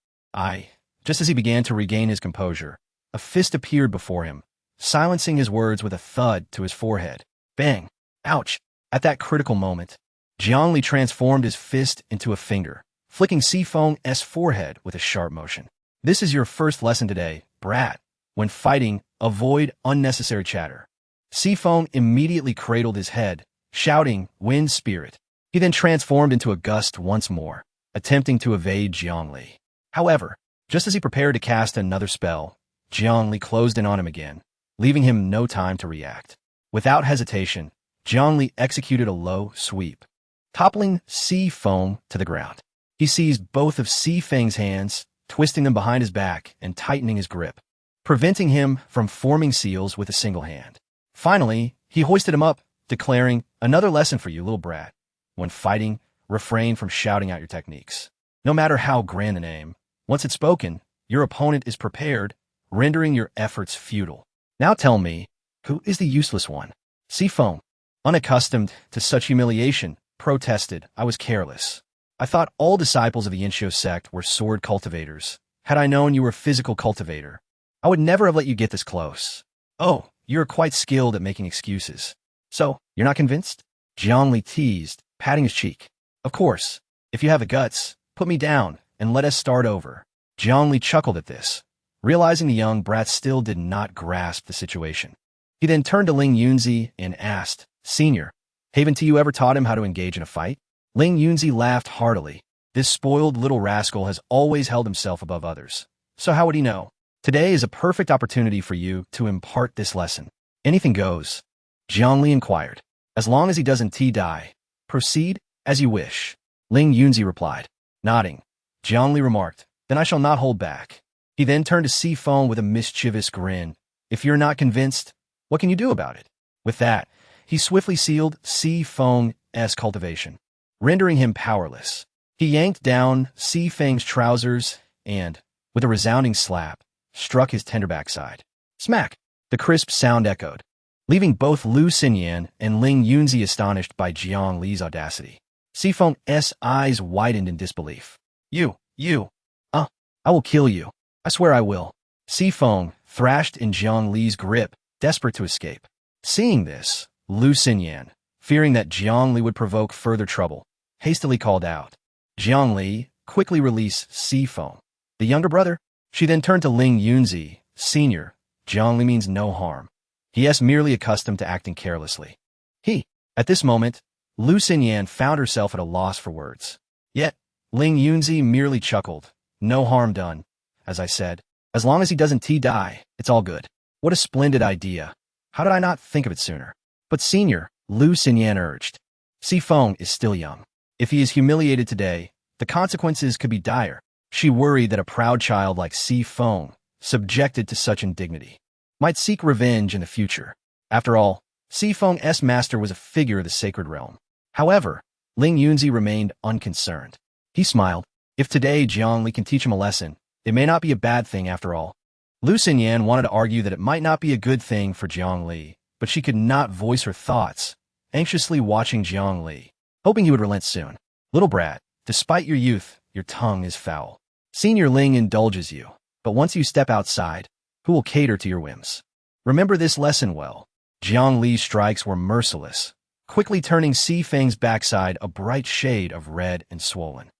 Just as he began to regain his composure, a fist appeared before him, silencing his words with a thud to his forehead. Bang! Ouch! At that critical moment, Jiang Li transformed his fist into a finger, flicking Sifeng's forehead with a sharp motion. This is your first lesson today, brat. When fighting, avoid unnecessary chatter. Sifeng immediately cradled his head, shouting, "Wind spirit." He then transformed into a gust once more, attempting to evade Jiang Li. However, just as he prepared to cast another spell, Jiang Li closed in on him again, leaving him no time to react. Without hesitation, Jiang Li executed a low sweep, toppling Sifeng to the ground. He seized both of Sifeng's hands, twisting them behind his back and tightening his grip, preventing him from forming seals with a single hand. Finally, he hoisted him up, declaring, "Another lesson for you, little brat. When fighting, refrain from shouting out your techniques. No matter how grand an aim, once it's spoken, your opponent is prepared, rendering your efforts futile. Now tell me, who is the useless one?" Sifeng, unaccustomed to such humiliation, protested, "I was careless. I thought all disciples of the Inshio sect were sword cultivators. Had I known you were a physical cultivator, I would never have let you get this close. Oh, you're quite skilled at making excuses. So, you're not convinced?" Jiang Li teased, patting his cheek. "Of course. If you have the guts, put me down and let us start over." Jiang Li chuckled at this, realizing the young brat still did not grasp the situation. He then turned to Ling Yunzi and asked, "Senior, haven't you ever taught him how to engage in a fight?" Ling Yunzi laughed heartily. This spoiled little rascal has always held himself above others. So how would he know? Today is a perfect opportunity for you to impart this lesson. "Anything goes?" Jiang Li inquired. "As long as he doesn't die. Proceed as you wish," Ling Yunzi replied. Nodding, Jiang Li remarked, "Then I shall not hold back." He then turned to Sifeng with a mischievous grin. "If you're not convinced, what can you do about it?" With that, he swiftly sealed Sifeng's cultivation, rendering him powerless. He yanked down Sifeng's trousers and, with a resounding slap, struck his tender backside. Smack! The crisp sound echoed, leaving both Lu Xinyan and Ling Yunzi astonished by Jiang Li's audacity. Sifeng's eyes widened in disbelief. I will kill you. I swear I will." Sifeng thrashed in Jiang Li's grip, desperate to escape. Seeing this, Lu Xinyan, fearing that Jiang Li would provoke further trouble, hastily called out. Jiang Li, quickly release Sifeng. The younger brother? She then turned to Ling Yunzi. "Senior, Jiang Li means no harm. He is merely accustomed to acting carelessly." At this moment, Lu Xinyan found herself at a loss for words. Yet, Ling Yunzi merely chuckled. "No harm done. As I said, as long as he doesn't die, it's all good." What a splendid idea. How did I not think of it sooner? "But senior," Lu Xinyan urged, "Sifeng is still young. If he is humiliated today, the consequences could be dire." She worried that a proud child like Sifeng, subjected to such indignity, might seek revenge in the future. After all, Sifeng's master was a figure of the sacred realm. However, Ling Yunzi remained unconcerned. He smiled. If today Jiang Li can teach him a lesson, it may not be a bad thing after all. Lu Xinyan wanted to argue that it might not be a good thing for Jiang Li, but she could not voice her thoughts, anxiously watching Jiang Li, hoping he would relent soon. "Little brat, despite your youth, your tongue is foul. Senior Ling indulges you, but once you step outside, who will cater to your whims? Remember this lesson well." Jiang Li's strikes were merciless, quickly turning Sifeng's backside a bright shade of red and swollen.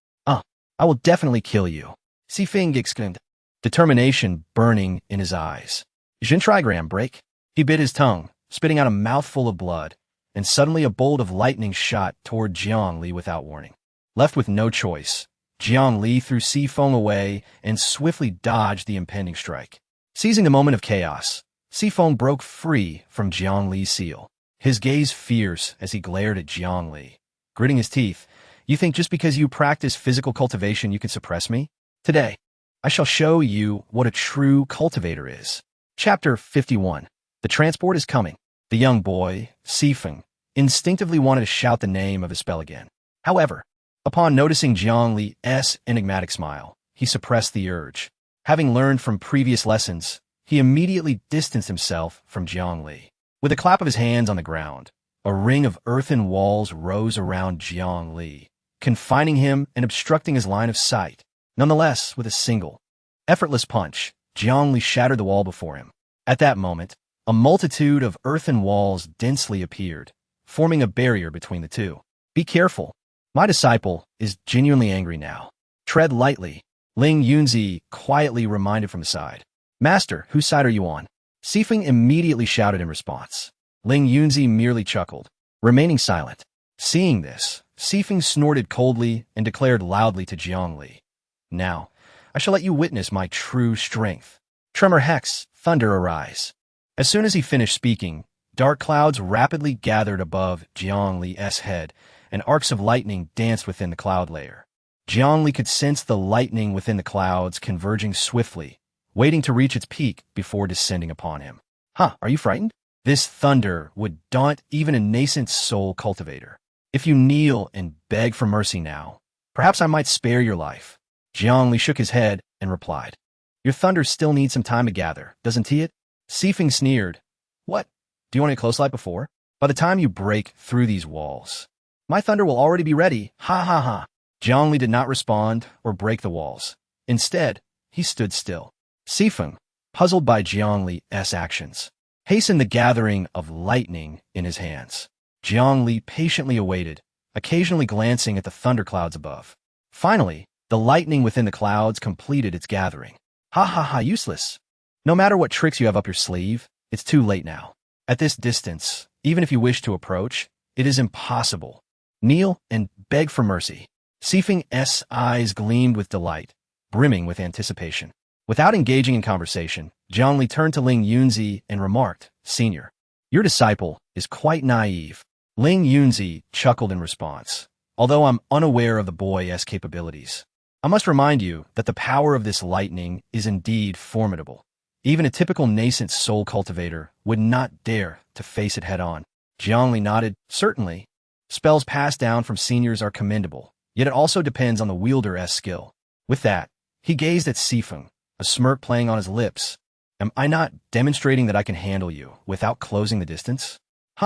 I will definitely kill you," Sifeng exclaimed, determination burning in his eyes. "Trigram break." He bit his tongue, spitting out a mouthful of blood, and suddenly a bolt of lightning shot toward Jiang Li without warning. Left with no choice, Jiang Li threw Sifeng away and swiftly dodged the impending strike. Seizing the moment of chaos, Sifeng broke free from Jiang Li's seal, his gaze fierce as he glared at Jiang Li. Gritting his teeth, "You think just because you practice physical cultivation you can suppress me? Today, I shall show you what a true cultivator is." Chapter 51. The transport is coming. The young boy, Sifeng, instinctively wanted to shout the name of his spell again. However, upon noticing Jiang Li's enigmatic smile, he suppressed the urge. Having learned from previous lessons, he immediately distanced himself from Jiang Li. With a clap of his hands on the ground, a ring of earthen walls rose around Jiang Li, confining him and obstructing his line of sight. Nonetheless, with a single, effortless punch, Jiang Li shattered the wall before him. At that moment, a multitude of earthen walls densely appeared, forming a barrier between the two. Be careful. My disciple is genuinely angry now. Tread lightly. Ling Yunzi quietly reminded from the side. Master, whose side are you on? Sifeng immediately shouted in response. Ling Yunzi merely chuckled, remaining silent. Seeing this, Sifeng snorted coldly and declared loudly to Jiang Li. Now, I shall let you witness my true strength. Tremor hex, thunder arise. As soon as he finished speaking, dark clouds rapidly gathered above Jiang Li's head, and arcs of lightning danced within the cloud layer. Jiang Li could sense the lightning within the clouds converging swiftly, waiting to reach its peak before descending upon him. Are you frightened? This thunder would daunt even a nascent soul cultivator. If you kneel and beg for mercy now, perhaps I might spare your life. Jiang Li shook his head and replied. Your thunder still needs some time to gather, doesn't it? Sifeng sneered. What? Do you want a close like before? By the time you break through these walls, my thunder will already be ready. Ha ha ha. Jiang Li did not respond or break the walls. Instead, he stood still. Sifeng, puzzled by Jiang Li's actions, hastened the gathering of lightning in his hands. Jiang Li patiently awaited, occasionally glancing at the thunderclouds above. Finally, the lightning within the clouds completed its gathering. Ha ha ha, useless. No matter what tricks you have up your sleeve, it's too late now. At this distance, even if you wish to approach, it is impossible. Kneel and beg for mercy. Sifeng's eyes gleamed with delight, brimming with anticipation. Without engaging in conversation, Jiang Li turned to Ling Yunzi and remarked, Senior, your disciple is quite naive. Ling Yunzi chuckled in response. Although I'm unaware of the boy's capabilities, I must remind you that the power of this lightning is indeed formidable. Even a typical nascent soul cultivator would not dare to face it head-on. Jiang Li nodded. Certainly, spells passed down from seniors are commendable, yet it also depends on the wielder's skill. With that, he gazed at Sifeng, a smirk playing on his lips. Am I not demonstrating that I can handle you without closing the distance?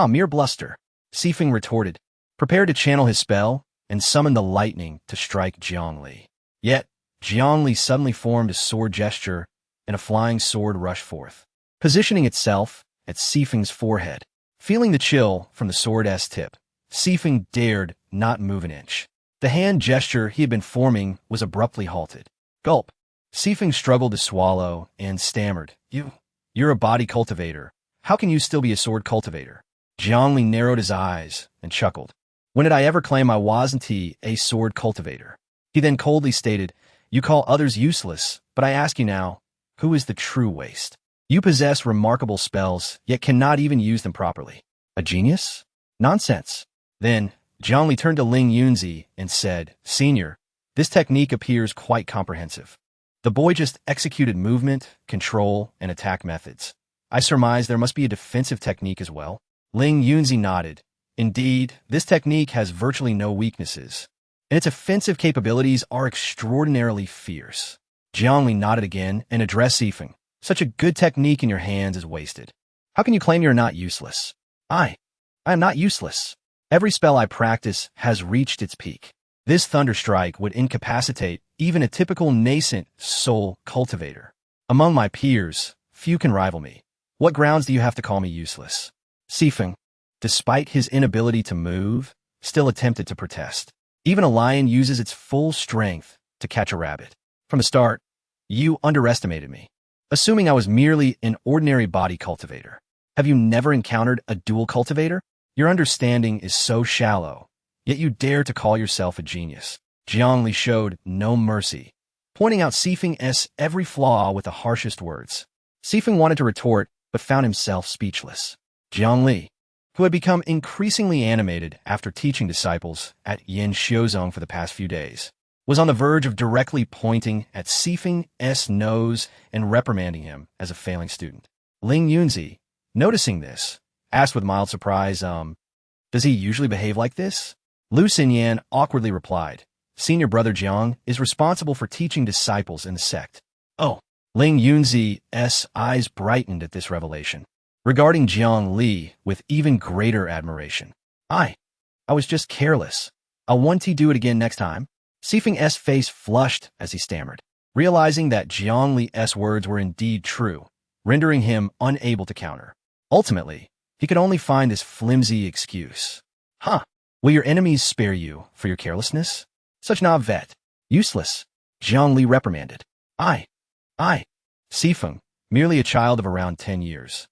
Mere bluster. Sifeng retorted, prepared to channel his spell and summon the lightning to strike Jiang Li. Yet, Jiang Li suddenly formed a sword gesture, and a flying sword rushed forth, positioning itself at Sifeng's forehead. Feeling the chill from the sword's tip, Sifeng dared not move an inch. The hand gesture he had been forming was abruptly halted. Gulp. Sifeng struggled to swallow and stammered. You're a body cultivator. How can you still be a sword cultivator? Jiang Li narrowed his eyes and chuckled. When did I ever claim I wasn't a sword cultivator? He then coldly stated, You call others useless, but I ask you now, who is the true waste? You possess remarkable spells, yet cannot even use them properly. A genius? Nonsense. Then, Jiang Li turned to Ling Yunzi and said, Senior, this technique appears quite comprehensive. The boy just executed movement, control, and attack methods. I surmise there must be a defensive technique as well. Ling Yunzi nodded. Indeed, this technique has virtually no weaknesses, and its offensive capabilities are extraordinarily fierce. Jiang Li nodded again and addressed Sifeng. Such a good technique in your hands is wasted. How can you claim you're not useless? I am not useless. Every spell I practice has reached its peak. This thunderstrike would incapacitate even a typical nascent soul cultivator. Among my peers, few can rival me. What grounds do you have to call me useless? Sifeng, despite his inability to move, still attempted to protest. Even a lion uses its full strength to catch a rabbit. From the start, you underestimated me, assuming I was merely an ordinary body cultivator. Have you never encountered a dual cultivator? Your understanding is so shallow, yet you dare to call yourself a genius. Jiang Li showed no mercy, pointing out Sifeng's every flaw with the harshest words. Sifeng wanted to retort, but found himself speechless. Jiang Li, who had become increasingly animated after teaching disciples at Yin Xiuzong for the past few days, was on the verge of directly pointing at Sifeng's nose and reprimanding him as a failing student. Ling Yunzi, noticing this, asked with mild surprise, does he usually behave like this? Lu Xinyan awkwardly replied, Senior brother Jiang is responsible for teaching disciples in the sect. Oh, Ling Yunzi's eyes brightened at this revelation, regarding Jiang Li with even greater admiration. I was just careless. I'll want to do it again next time. Sifeng's face flushed as he stammered, realizing that Jiang Li's words were indeed true, rendering him unable to counter. Ultimately, he could only find this flimsy excuse. Will your enemies spare you for your carelessness? Such navet. Useless. Jiang Li reprimanded. I. Sifeng, merely a child of around 10 years,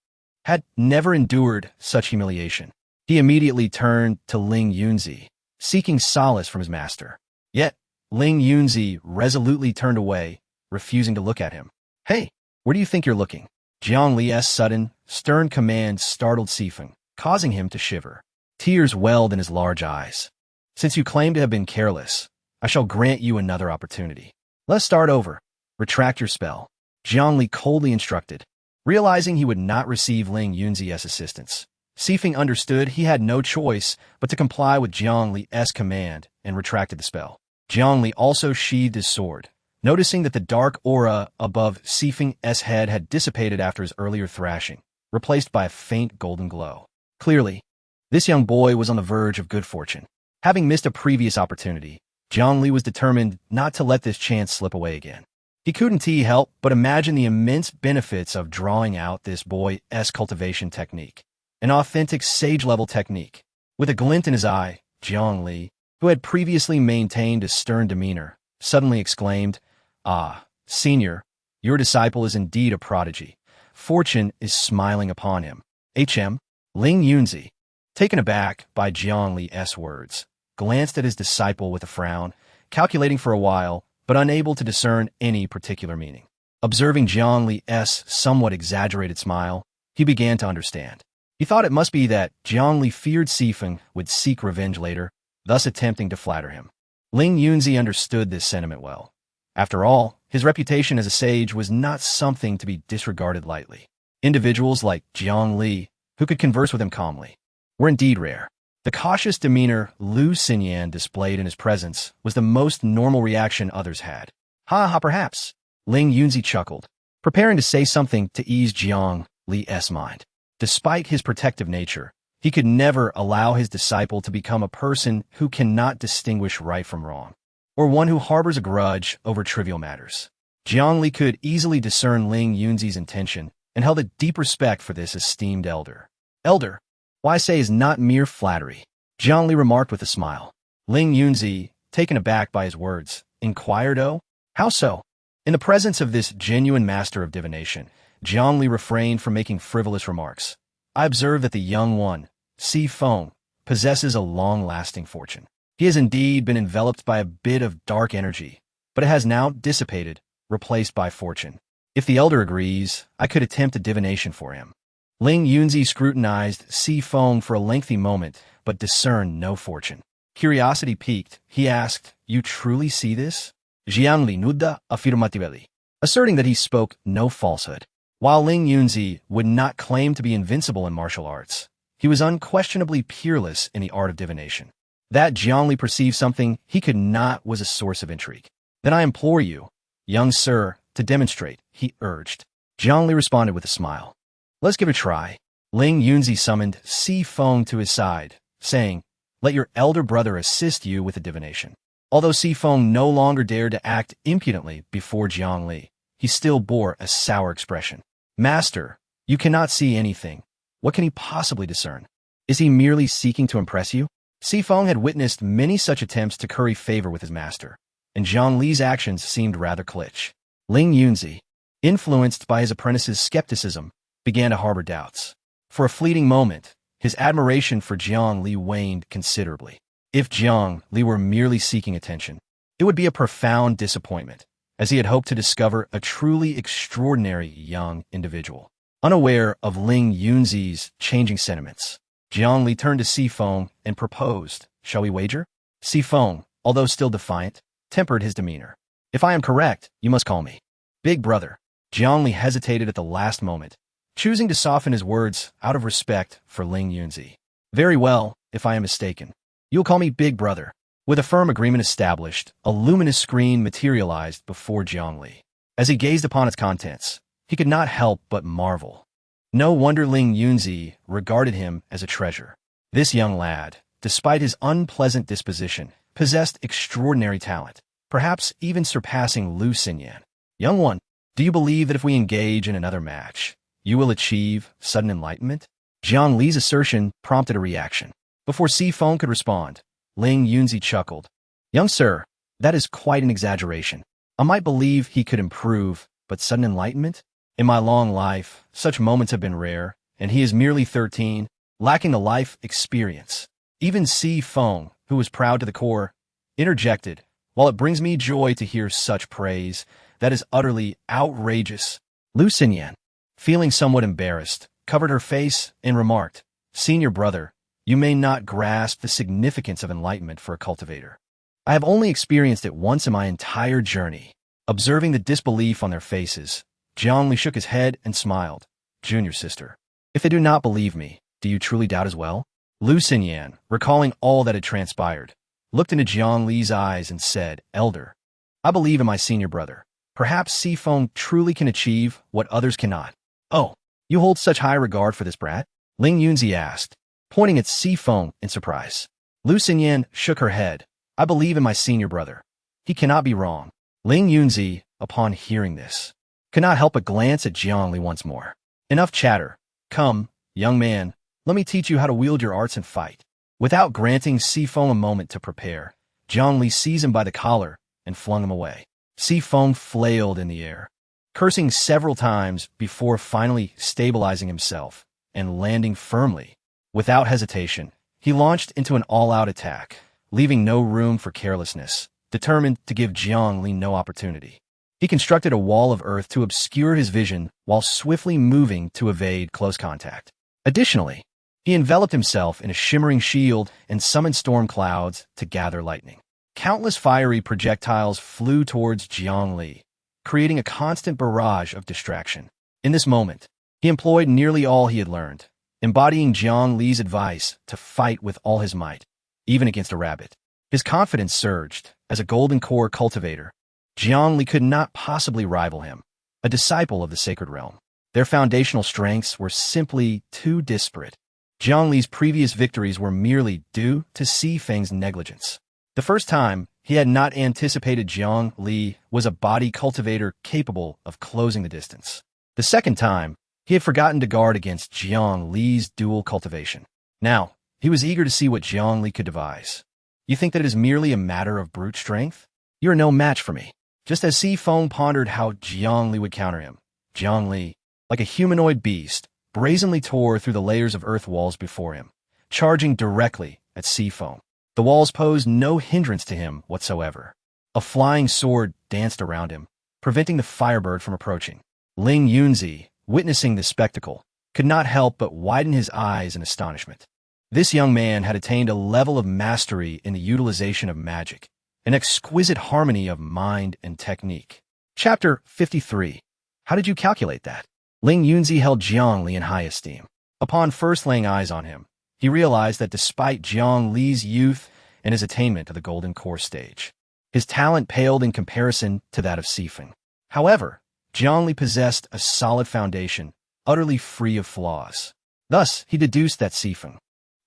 had never endured such humiliation. He immediately turned to Ling Yunzi, seeking solace from his master. Yet, Ling Yunzi resolutely turned away, refusing to look at him. Hey, where do you think you're looking? Jiang Li's sudden, stern command startled Sifeng, causing him to shiver. Tears welled in his large eyes. Since you claim to have been careless, I shall grant you another opportunity. Let's start over. Retract your spell. Jiang Li coldly instructed. Realizing he would not receive Ling Yunzi's assistance, Sifeng understood he had no choice but to comply with Jiang Li's command and retracted the spell. Jiang Li also sheathed his sword, noticing that the dark aura above Sifeng's head had dissipated after his earlier thrashing, replaced by a faint golden glow. Clearly, this young boy was on the verge of good fortune. Having missed a previous opportunity, Jiang Li was determined not to let this chance slip away again. He couldn't help but imagine the immense benefits of drawing out this boy's cultivation technique, an authentic sage-level technique. With a glint in his eye, Jiang Li, who had previously maintained a stern demeanor, suddenly exclaimed, "Ah, senior, your disciple is indeed a prodigy. Fortune is smiling upon him." Ling Yunzi, taken aback by Jiang Li's words, glanced at his disciple with a frown, calculating for a while, but unable to discern any particular meaning. Observing Jiang Li's somewhat exaggerated smile, he began to understand. He thought it must be that Jiang Li feared Sifeng would seek revenge later, thus attempting to flatter him. Ling Yunzi understood this sentiment well. After all, his reputation as a sage was not something to be disregarded lightly. Individuals like Jiang Li, who could converse with him calmly, were indeed rare. The cautious demeanor Lu Xinyan displayed in his presence was the most normal reaction others had. Ha, perhaps. Ling Yunzi chuckled, preparing to say something to ease Jiang Li's mind. Despite his protective nature, he could never allow his disciple to become a person who cannot distinguish right from wrong, or one who harbors a grudge over trivial matters. Jiang Li could easily discern Ling Yunzi's intention and held a deep respect for this esteemed elder. Elder, why say is not mere flattery, Jiang Li remarked with a smile. Ling Yunzi, taken aback by his words, inquired, "Oh, how so?" In the presence of this genuine master of divination, Jiang Li refrained from making frivolous remarks. I observe that the young one, Sifeng, possesses a long-lasting fortune. He has indeed been enveloped by a bit of dark energy, but it has now dissipated, replaced by fortune. If the elder agrees, I could attempt a divination for him. Ling Yunzi scrutinized Sifeng for a lengthy moment, but discerned no fortune. Curiosity piqued, he asked, "You truly see this?" Jiang Li nodded affirmatively, asserting that he spoke no falsehood. While Ling Yunzi would not claim to be invincible in martial arts, he was unquestionably peerless in the art of divination. That Jiang Li perceived something he could not was a source of intrigue. "Then I implore you, young sir, to demonstrate," he urged. Jiang Li responded with a smile. "Let's give it a try." Ling Yunzi summoned Sifeng to his side, saying, "Let your elder brother assist you with the divination." Although Sifeng no longer dared to act impudently before Jiang Li, he still bore a sour expression. "Master, you cannot see anything. What can he possibly discern? Is he merely seeking to impress you?" Sifeng had witnessed many such attempts to curry favor with his master, and Jiang Li's actions seemed rather kitsch. Ling Yunzi, influenced by his apprentice's skepticism, began to harbor doubts. For a fleeting moment, his admiration for Jiang Li waned considerably. If Jiang Li were merely seeking attention, it would be a profound disappointment, as he had hoped to discover a truly extraordinary young individual. Unaware of Ling Yunzi's changing sentiments, Jiang Li turned to Sifeng and proposed, "Shall we wager?" Sifeng, although still defiant, tempered his demeanor. "If I am correct, you must call me Big Brother." Jiang Li hesitated at the last moment, choosing to soften his words out of respect for Ling Yunzi. "Very well, if I am mistaken. You'll call me Big Brother." With a firm agreement established, a luminous screen materialized before Jiang Li. As he gazed upon its contents, he could not help but marvel. No wonder Ling Yunzi regarded him as a treasure. This young lad, despite his unpleasant disposition, possessed extraordinary talent, perhaps even surpassing Lu Xinyan. "Young one, do you believe that if we engage in another match, you will achieve sudden enlightenment?" Jiang Li's assertion prompted a reaction. Before Feng could respond, Ling Yunzi chuckled. Young sir, that is quite an exaggeration. I might believe he could improve, but sudden enlightenment? In my long life, such moments have been rare, and he is merely 13, lacking the life experience. Even Feng, who was proud to the core, interjected, while it brings me joy to hear such praise, that is utterly outrageous. Lu Xinyan, feeling somewhat embarrassed, covered her face and remarked, Senior brother, you may not grasp the significance of enlightenment for a cultivator. I have only experienced it once in my entire journey. Observing the disbelief on their faces, Jiang Li shook his head and smiled. Junior sister, if they do not believe me, do you truly doubt as well? Lu Xinyan, recalling all that had transpired, looked into Jiang Li's eyes and said, Elder, I believe in my senior brother. Perhaps Feng truly can achieve what others cannot. Oh, you hold such high regard for this brat? Ling Yunzi asked, pointing at Feng in surprise. Lu Xinyan shook her head. I believe in my senior brother. He cannot be wrong. Ling Yunzi, upon hearing this, could not help but glance at Jiang Li once more. Enough chatter. Come, young man, let me teach you how to wield your arts and fight. Without granting Feng a moment to prepare, Jiang Li seized him by the collar and flung him away. Feng flailed in the air, cursing several times before finally stabilizing himself and landing firmly. Without hesitation, he launched into an all-out attack, leaving no room for carelessness, determined to give Jiang Li no opportunity. He constructed a wall of earth to obscure his vision while swiftly moving to evade close contact. Additionally, he enveloped himself in a shimmering shield and summoned storm clouds to gather lightning. Countless fiery projectiles flew towards Jiang Li, creating a constant barrage of distraction. In this moment, he employed nearly all he had learned, embodying Jiang Li's advice to fight with all his might, even against a rabbit. His confidence surged. As a golden core cultivator, Jiang Li could not possibly rival him, a disciple of the sacred realm. Their foundational strengths were simply too disparate. Jiang Li's previous victories were merely due to Feng's negligence. The first time, he had not anticipated Jiang Li was a body cultivator capable of closing the distance. The second time, he had forgotten to guard against Jiang Li's dual cultivation. Now, he was eager to see what Jiang Li could devise. You think that it is merely a matter of brute strength? You are no match for me. Just as Feng pondered how Jiang Li would counter him, Jiang Li, like a humanoid beast, brazenly tore through the layers of earth walls before him, charging directly at Feng. The walls posed no hindrance to him whatsoever. A flying sword danced around him, preventing the firebird from approaching. Ling Yunzi, witnessing this spectacle, could not help but widen his eyes in astonishment. This young man had attained a level of mastery in the utilization of magic, an exquisite harmony of mind and technique. Chapter 53. How did you calculate that? Ling Yunzi held Jiang Li in high esteem. Upon first laying eyes on him, he realized that despite Jiang Li's youth and his attainment to the golden core stage, his talent paled in comparison to that of Feng. However, Jiang Li possessed a solid foundation, utterly free of flaws. Thus, he deduced that Feng,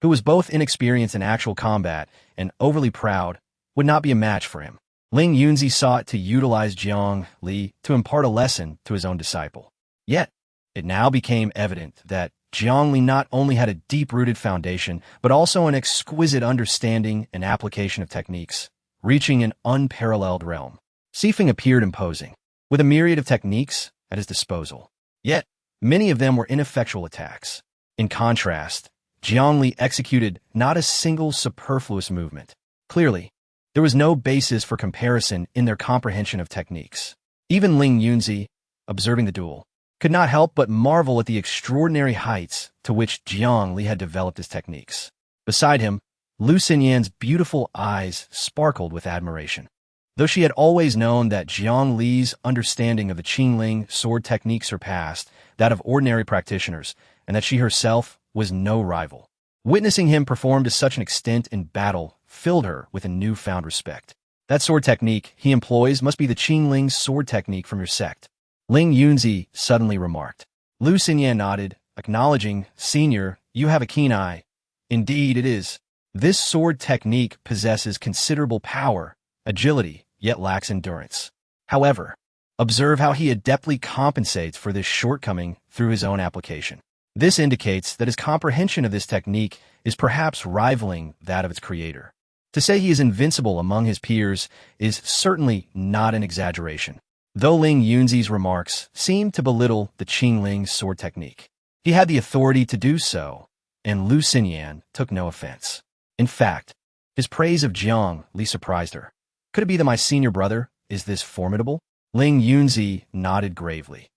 who was both inexperienced in actual combat and overly proud, would not be a match for him. Ling Yunzi sought to utilize Jiang Li to impart a lesson to his own disciple. Yet, it now became evident that Jiang Li not only had a deep-rooted foundation, but also an exquisite understanding and application of techniques, reaching an unparalleled realm. Feng appeared imposing, with a myriad of techniques at his disposal. Yet, many of them were ineffectual attacks. In contrast, Jiang Li executed not a single superfluous movement. Clearly, there was no basis for comparison in their comprehension of techniques. Even Ling Yunzi, observing the duel, could not help but marvel at the extraordinary heights to which Jiang Li had developed his techniques. Beside him, Lu Xinyan's beautiful eyes sparkled with admiration. Though she had always known that Jiang Li's understanding of the Qingling sword technique surpassed that of ordinary practitioners, and that she herself was no rival, witnessing him perform to such an extent in battle filled her with a newfound respect. That sword technique he employs must be the Qingling sword technique from your sect, Ling Yunzi suddenly remarked. Lu Xinyan nodded, acknowledging, Senior, you have a keen eye. Indeed it is. This sword technique possesses considerable power, agility, yet lacks endurance. However, observe how he adeptly compensates for this shortcoming through his own application. This indicates that his comprehension of this technique is perhaps rivaling that of its creator. To say he is invincible among his peers is certainly not an exaggeration, though Ling Yunzi's remarks seem to belittle the Qingling's sword technique. He had the authority to do so, and Lu Xinyan took no offense. In fact, his praise of Jiang Li surprised her. Could it be that my senior brother is this formidable? Ling Yunzi nodded gravely.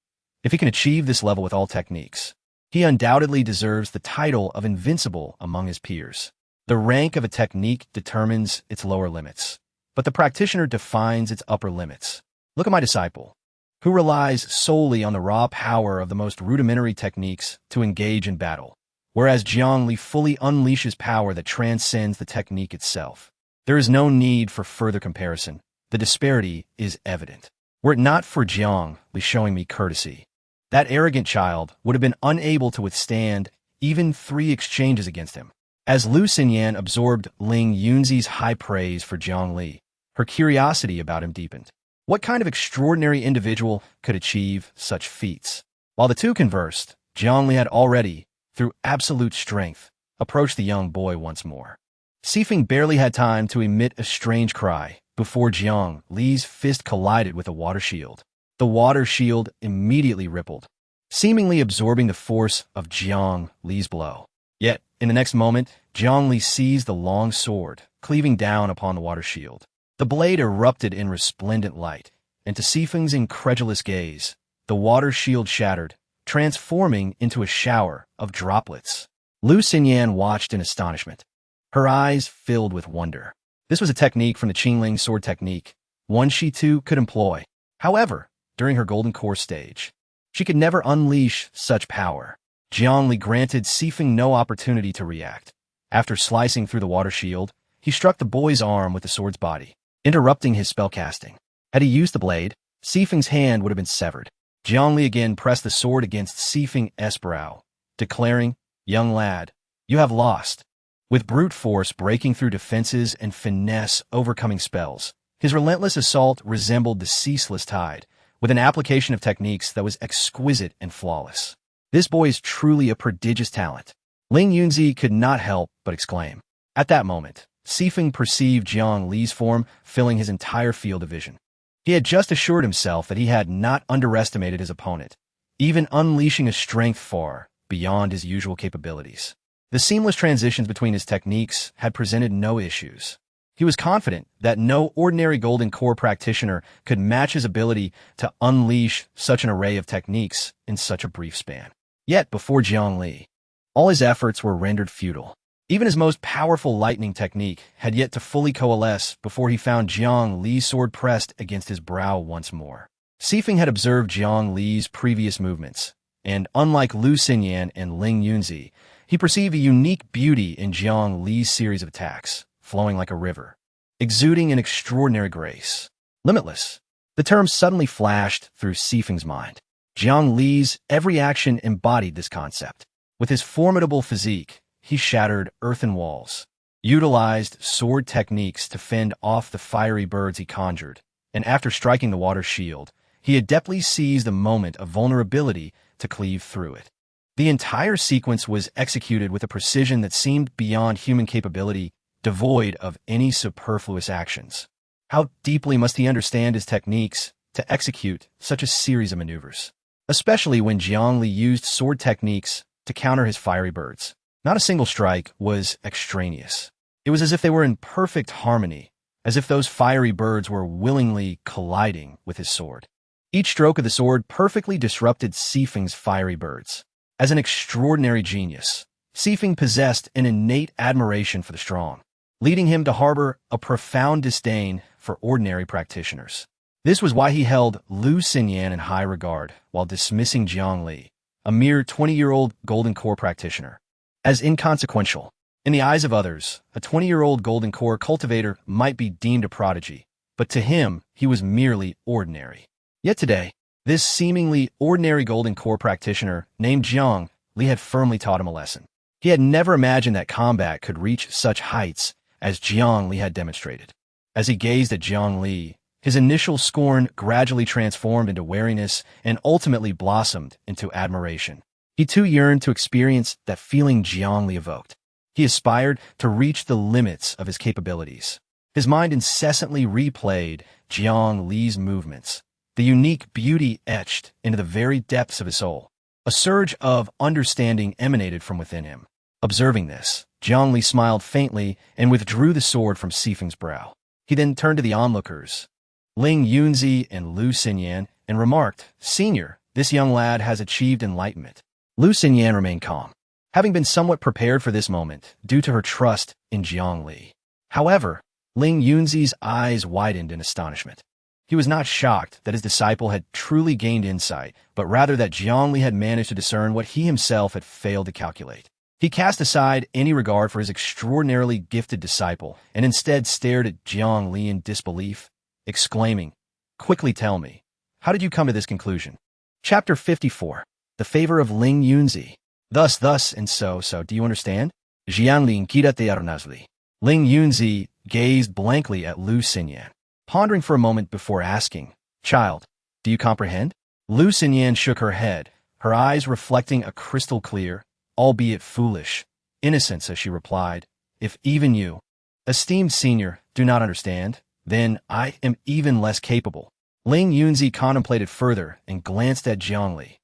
If he can achieve this level with all techniques, he undoubtedly deserves the title of invincible among his peers. The rank of a technique determines its lower limits, but the practitioner defines its upper limits. Look at my disciple, who relies solely on the raw power of the most rudimentary techniques to engage in battle, whereas Jiang Li fully unleashes power that transcends the technique itself. There is no need for further comparison. The disparity is evident. Were it not for Jiang Li showing me courtesy, that arrogant child would have been unable to withstand even 3 exchanges against him. As Lu Xinyan absorbed Ling Yunzi's high praise for Jiang Li, her curiosity about him deepened. What kind of extraordinary individual could achieve such feats? While the two conversed, Jiang Li had already, through absolute strength, approached the young boy once more. Sifeng barely had time to emit a strange cry before Jiang Li's fist collided with a water shield. The water shield immediately rippled, seemingly absorbing the force of Jiang Li's blow. Yet, in the next moment, Jiang Li seized the long sword, cleaving down upon the water shield. The blade erupted in resplendent light, and to Sifeng's incredulous gaze, the water shield shattered, transforming into a shower of droplets. Lu Xinyan watched in astonishment, her eyes filled with wonder. This was a technique from the Qingling sword technique, one she too could employ. However, during her golden core stage, she could never unleash such power. Jiang Li granted Sifeng no opportunity to react. After slicing through the water shield, he struck the boy's arm with the sword's body, interrupting his spellcasting. Had he used the blade, Sifeng's hand would have been severed. Jiang Li again pressed the sword against Sifeng's brow, declaring, "Young lad, you have lost." With brute force breaking through defenses and finesse overcoming spells, his relentless assault resembled the ceaseless tide, with an application of techniques that was exquisite and flawless. This boy is truly a prodigious talent. Ling Yunzi could not help but exclaim. At that moment, Sifeng perceived Jiang Li's form filling his entire field of vision. He had just assured himself that he had not underestimated his opponent, even unleashing a strength far beyond his usual capabilities. The seamless transitions between his techniques had presented no issues. He was confident that no ordinary Golden Core practitioner could match his ability to unleash such an array of techniques in such a brief span. Yet, before Jiang Li, all his efforts were rendered futile. Even his most powerful lightning technique had yet to fully coalesce before he found Jiang Li's sword pressed against his brow once more. Sifeng had observed Jiang Li's previous movements, and unlike Lu Xinyan and Ling Yunzi, he perceived a unique beauty in Jiang Li's series of attacks, flowing like a river, exuding an extraordinary grace. Limitless. The term suddenly flashed through Sifeng's mind. Jiang Li's every action embodied this concept. With his formidable physique, he shattered earthen walls, utilized sword techniques to fend off the fiery birds he conjured, and after striking the water shield, he adeptly seized a moment of vulnerability to cleave through it. The entire sequence was executed with a precision that seemed beyond human capability, devoid of any superfluous actions. How deeply must he understand his techniques to execute such a series of maneuvers? Especially when Jiang Li used sword techniques to counter his fiery birds. Not a single strike was extraneous. It was as if they were in perfect harmony, as if those fiery birds were willingly colliding with his sword. Each stroke of the sword perfectly disrupted Sifeng's fiery birds. As an extraordinary genius, Sifeng possessed an innate admiration for the strong, leading him to harbor a profound disdain for ordinary practitioners. This was why he held Lu Xinyan in high regard while dismissing Jiang Li, a mere 20-year-old Golden Core practitioner, as inconsequential. In the eyes of others, a 20-year-old Golden Core cultivator might be deemed a prodigy, but to him, he was merely ordinary. Yet today, this seemingly ordinary Golden Core practitioner named Jiang Li had firmly taught him a lesson. He had never imagined that combat could reach such heights as Jiang Li had demonstrated. As he gazed at Jiang Li, his initial scorn gradually transformed into wariness and ultimately blossomed into admiration. He too yearned to experience that feeling Jiang Li evoked. He aspired to reach the limits of his capabilities. His mind incessantly replayed Jiang Li's movements, the unique beauty etched into the very depths of his soul. A surge of understanding emanated from within him. Observing this, Jiang Li smiled faintly and withdrew the sword from Sifeng's brow. He then turned to the onlookers, Ling Yunzi and Lu Xinyan, and remarked, "Senior, this young lad has achieved enlightenment." Lu Xinyan remained calm, having been somewhat prepared for this moment due to her trust in Jiang Li. However, Ling Yunzi's eyes widened in astonishment. He was not shocked that his disciple had truly gained insight, but rather that Jiang Li had managed to discern what he himself had failed to calculate. He cast aside any regard for his extraordinarily gifted disciple and instead stared at Jiang Li in disbelief, exclaiming, "Quickly tell me, how did you come to this conclusion?" Chapter 54. The Favor of Ling Yunzi. Thus, and so, do you understand? Jiang Li inquírate arnazli. Ling Yunzi gazed blankly at Lu Xinyan, pondering for a moment before asking, "Child, do you comprehend?" Lu Xinyan shook her head, her eyes reflecting a crystal clear, albeit foolish, innocence as she replied, "If even you, esteemed senior, do not understand, then I am even less capable." Ling Yunzi contemplated further and glanced at Jiang Li.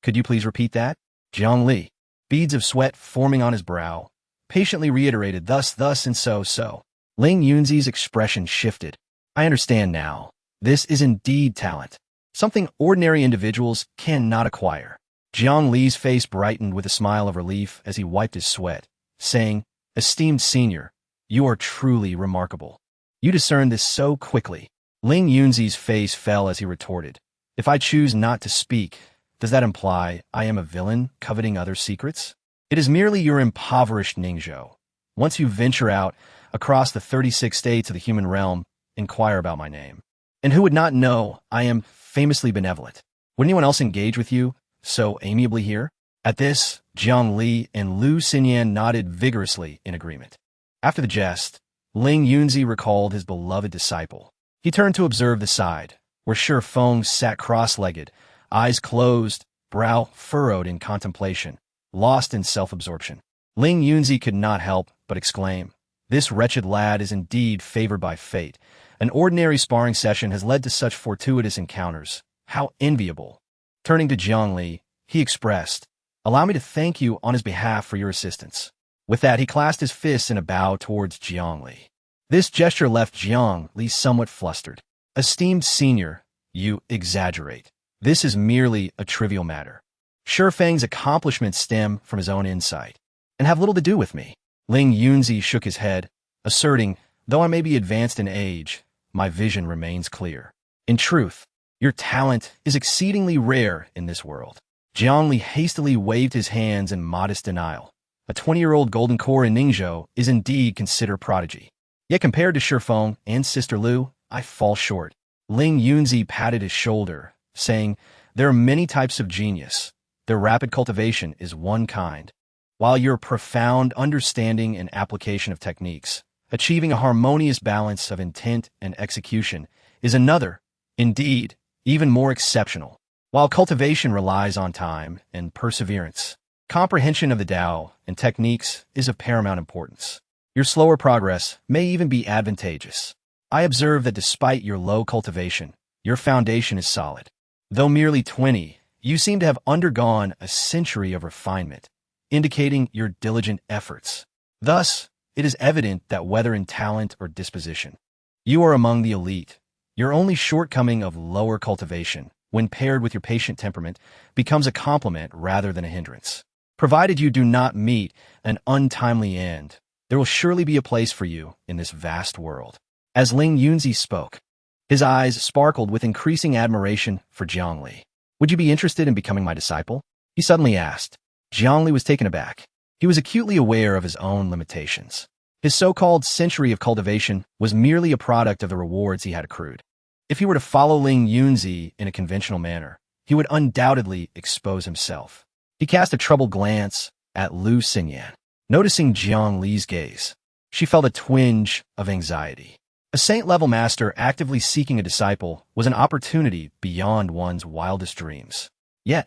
"Could you please repeat that?" Jiang Li, beads of sweat forming on his brow, patiently reiterated, thus, and so. Ling Yunzi's expression shifted. "I understand now. This is indeed talent, something ordinary individuals cannot acquire." Jiang Li's face brightened with a smile of relief as he wiped his sweat, saying, "Esteemed senior, you are truly remarkable. You discerned this so quickly." Ling Yunzi's face fell as he retorted, "If I choose not to speak, does that imply I am a villain coveting other secrets? It is merely your impoverished Ningzhou. Once you venture out across the 36 states of the human realm, inquire about my name. And who would not know I am famously benevolent? Would anyone else engage with you so amiably here?" At this, Jiang Li and Lu Xinyan nodded vigorously in agreement. After the jest, Ling Yunzi recalled his beloved disciple. He turned to observe the side, where Shi Feng sat cross-legged, eyes closed, brow furrowed in contemplation, lost in self-absorption. Ling Yunzi could not help but exclaim, "This wretched lad is indeed favored by fate. An ordinary sparring session has led to such fortuitous encounters. How enviable." Turning to Jiang Li, he expressed, "Allow me to thank you on his behalf for your assistance." With that, he clasped his fists in a bow towards Jiang Li. This gesture left Jiang Li somewhat flustered. "Esteemed senior, you exaggerate. This is merely a trivial matter. Shi Feng's accomplishments stem from his own insight and have little to do with me." Ling Yunzi shook his head, asserting, "Though I may be advanced in age, my vision remains clear. In truth, your talent is exceedingly rare in this world." Jiang Li hastily waved his hands in modest denial. A 20-year-old golden core in Ningzhou is indeed considered prodigy. Yet compared to Shi Feng and Sister Lu, I fall short. Ling Yunzi patted his shoulder, saying, "There are many types of genius. Their rapid cultivation is one kind, while your profound understanding and application of techniques, achieving a harmonious balance of intent and execution, is another, indeed, even more exceptional. While cultivation relies on time and perseverance, comprehension of the Tao and techniques is of paramount importance. Your slower progress may even be advantageous. I observe that despite your low cultivation, your foundation is solid. Though merely 20, you seem to have undergone a century of refinement, indicating your diligent efforts. Thus, it is evident that whether in talent or disposition, you are among the elite. Your only shortcoming of lower cultivation, when paired with your patient temperament, becomes a complement rather than a hindrance. Provided you do not meet an untimely end, there will surely be a place for you in this vast world." As Ling Yunzi spoke, his eyes sparkled with increasing admiration for Jiang Li. "Would you be interested in becoming my disciple?" he suddenly asked. Jiang Li was taken aback. He was acutely aware of his own limitations. His so-called century of cultivation was merely a product of the rewards he had accrued. If he were to follow Ling Yunzi in a conventional manner, he would undoubtedly expose himself. He cast a troubled glance at Lu Xinyan. Noticing Jiang Li's gaze, she felt a twinge of anxiety. A saint-level master actively seeking a disciple was an opportunity beyond one's wildest dreams. Yet,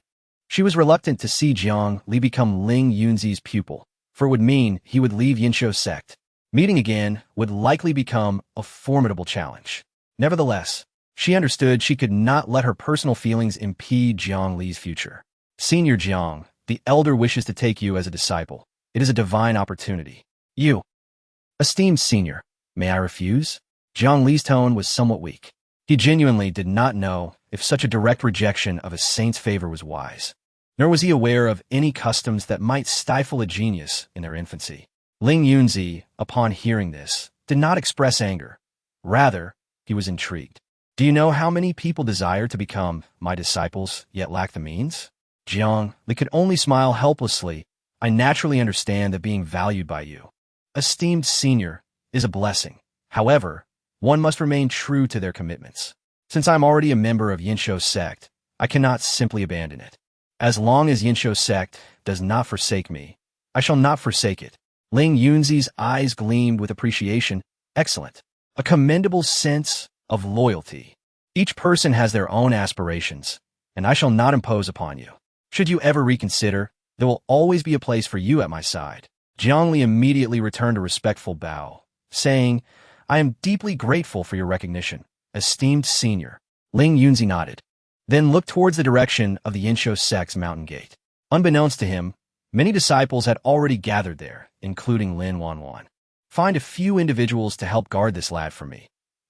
She was reluctant to see Jiang Li become Ling Yunzi's pupil, for it would mean he would leave Yinshou sect. Meeting again would likely become a formidable challenge. Nevertheless, she understood she could not let her personal feelings impede Jiang Li's future. Senior Jiang, the elder wishes to take you as a disciple. It is a divine opportunity. You, esteemed senior, may I refuse? Jiang Li's tone was somewhat weak. He genuinely did not know if such a direct rejection of a saint's favor was wise. Nor was he aware of any customs that might stifle a genius in their infancy. Ling Yunzi, upon hearing this, did not express anger. Rather, he was intrigued. Do you know how many people desire to become my disciples, yet lack the means? Jiang Li could only smile helplessly. I naturally understand that being valued by you, esteemed senior, is a blessing. However, one must remain true to their commitments. Since I'm already a member of Yinshou sect, I cannot simply abandon it. As long as Yinshou sect does not forsake me, I shall not forsake it. Ling Yunzi's eyes gleamed with appreciation. Excellent. A commendable sense of loyalty. Each person has their own aspirations, and I shall not impose upon you. Should you ever reconsider, there will always be a place for you at my side. Jiang Li immediately returned a respectful bow, saying, I am deeply grateful for your recognition, esteemed senior. Ling Yunzi nodded, then looked towards the direction of the Yinshou sect's mountain gate. Unbeknownst to him, many disciples had already gathered there, including Lin Wanwan. Find a few individuals to help guard this lad for me.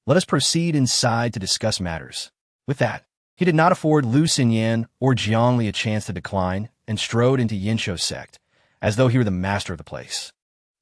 Let us proceed inside to discuss matters. With that, he did not afford Lu Xinyan or Jiang Li a chance to decline and strode into Yinshou sect, as though he were the master of the place.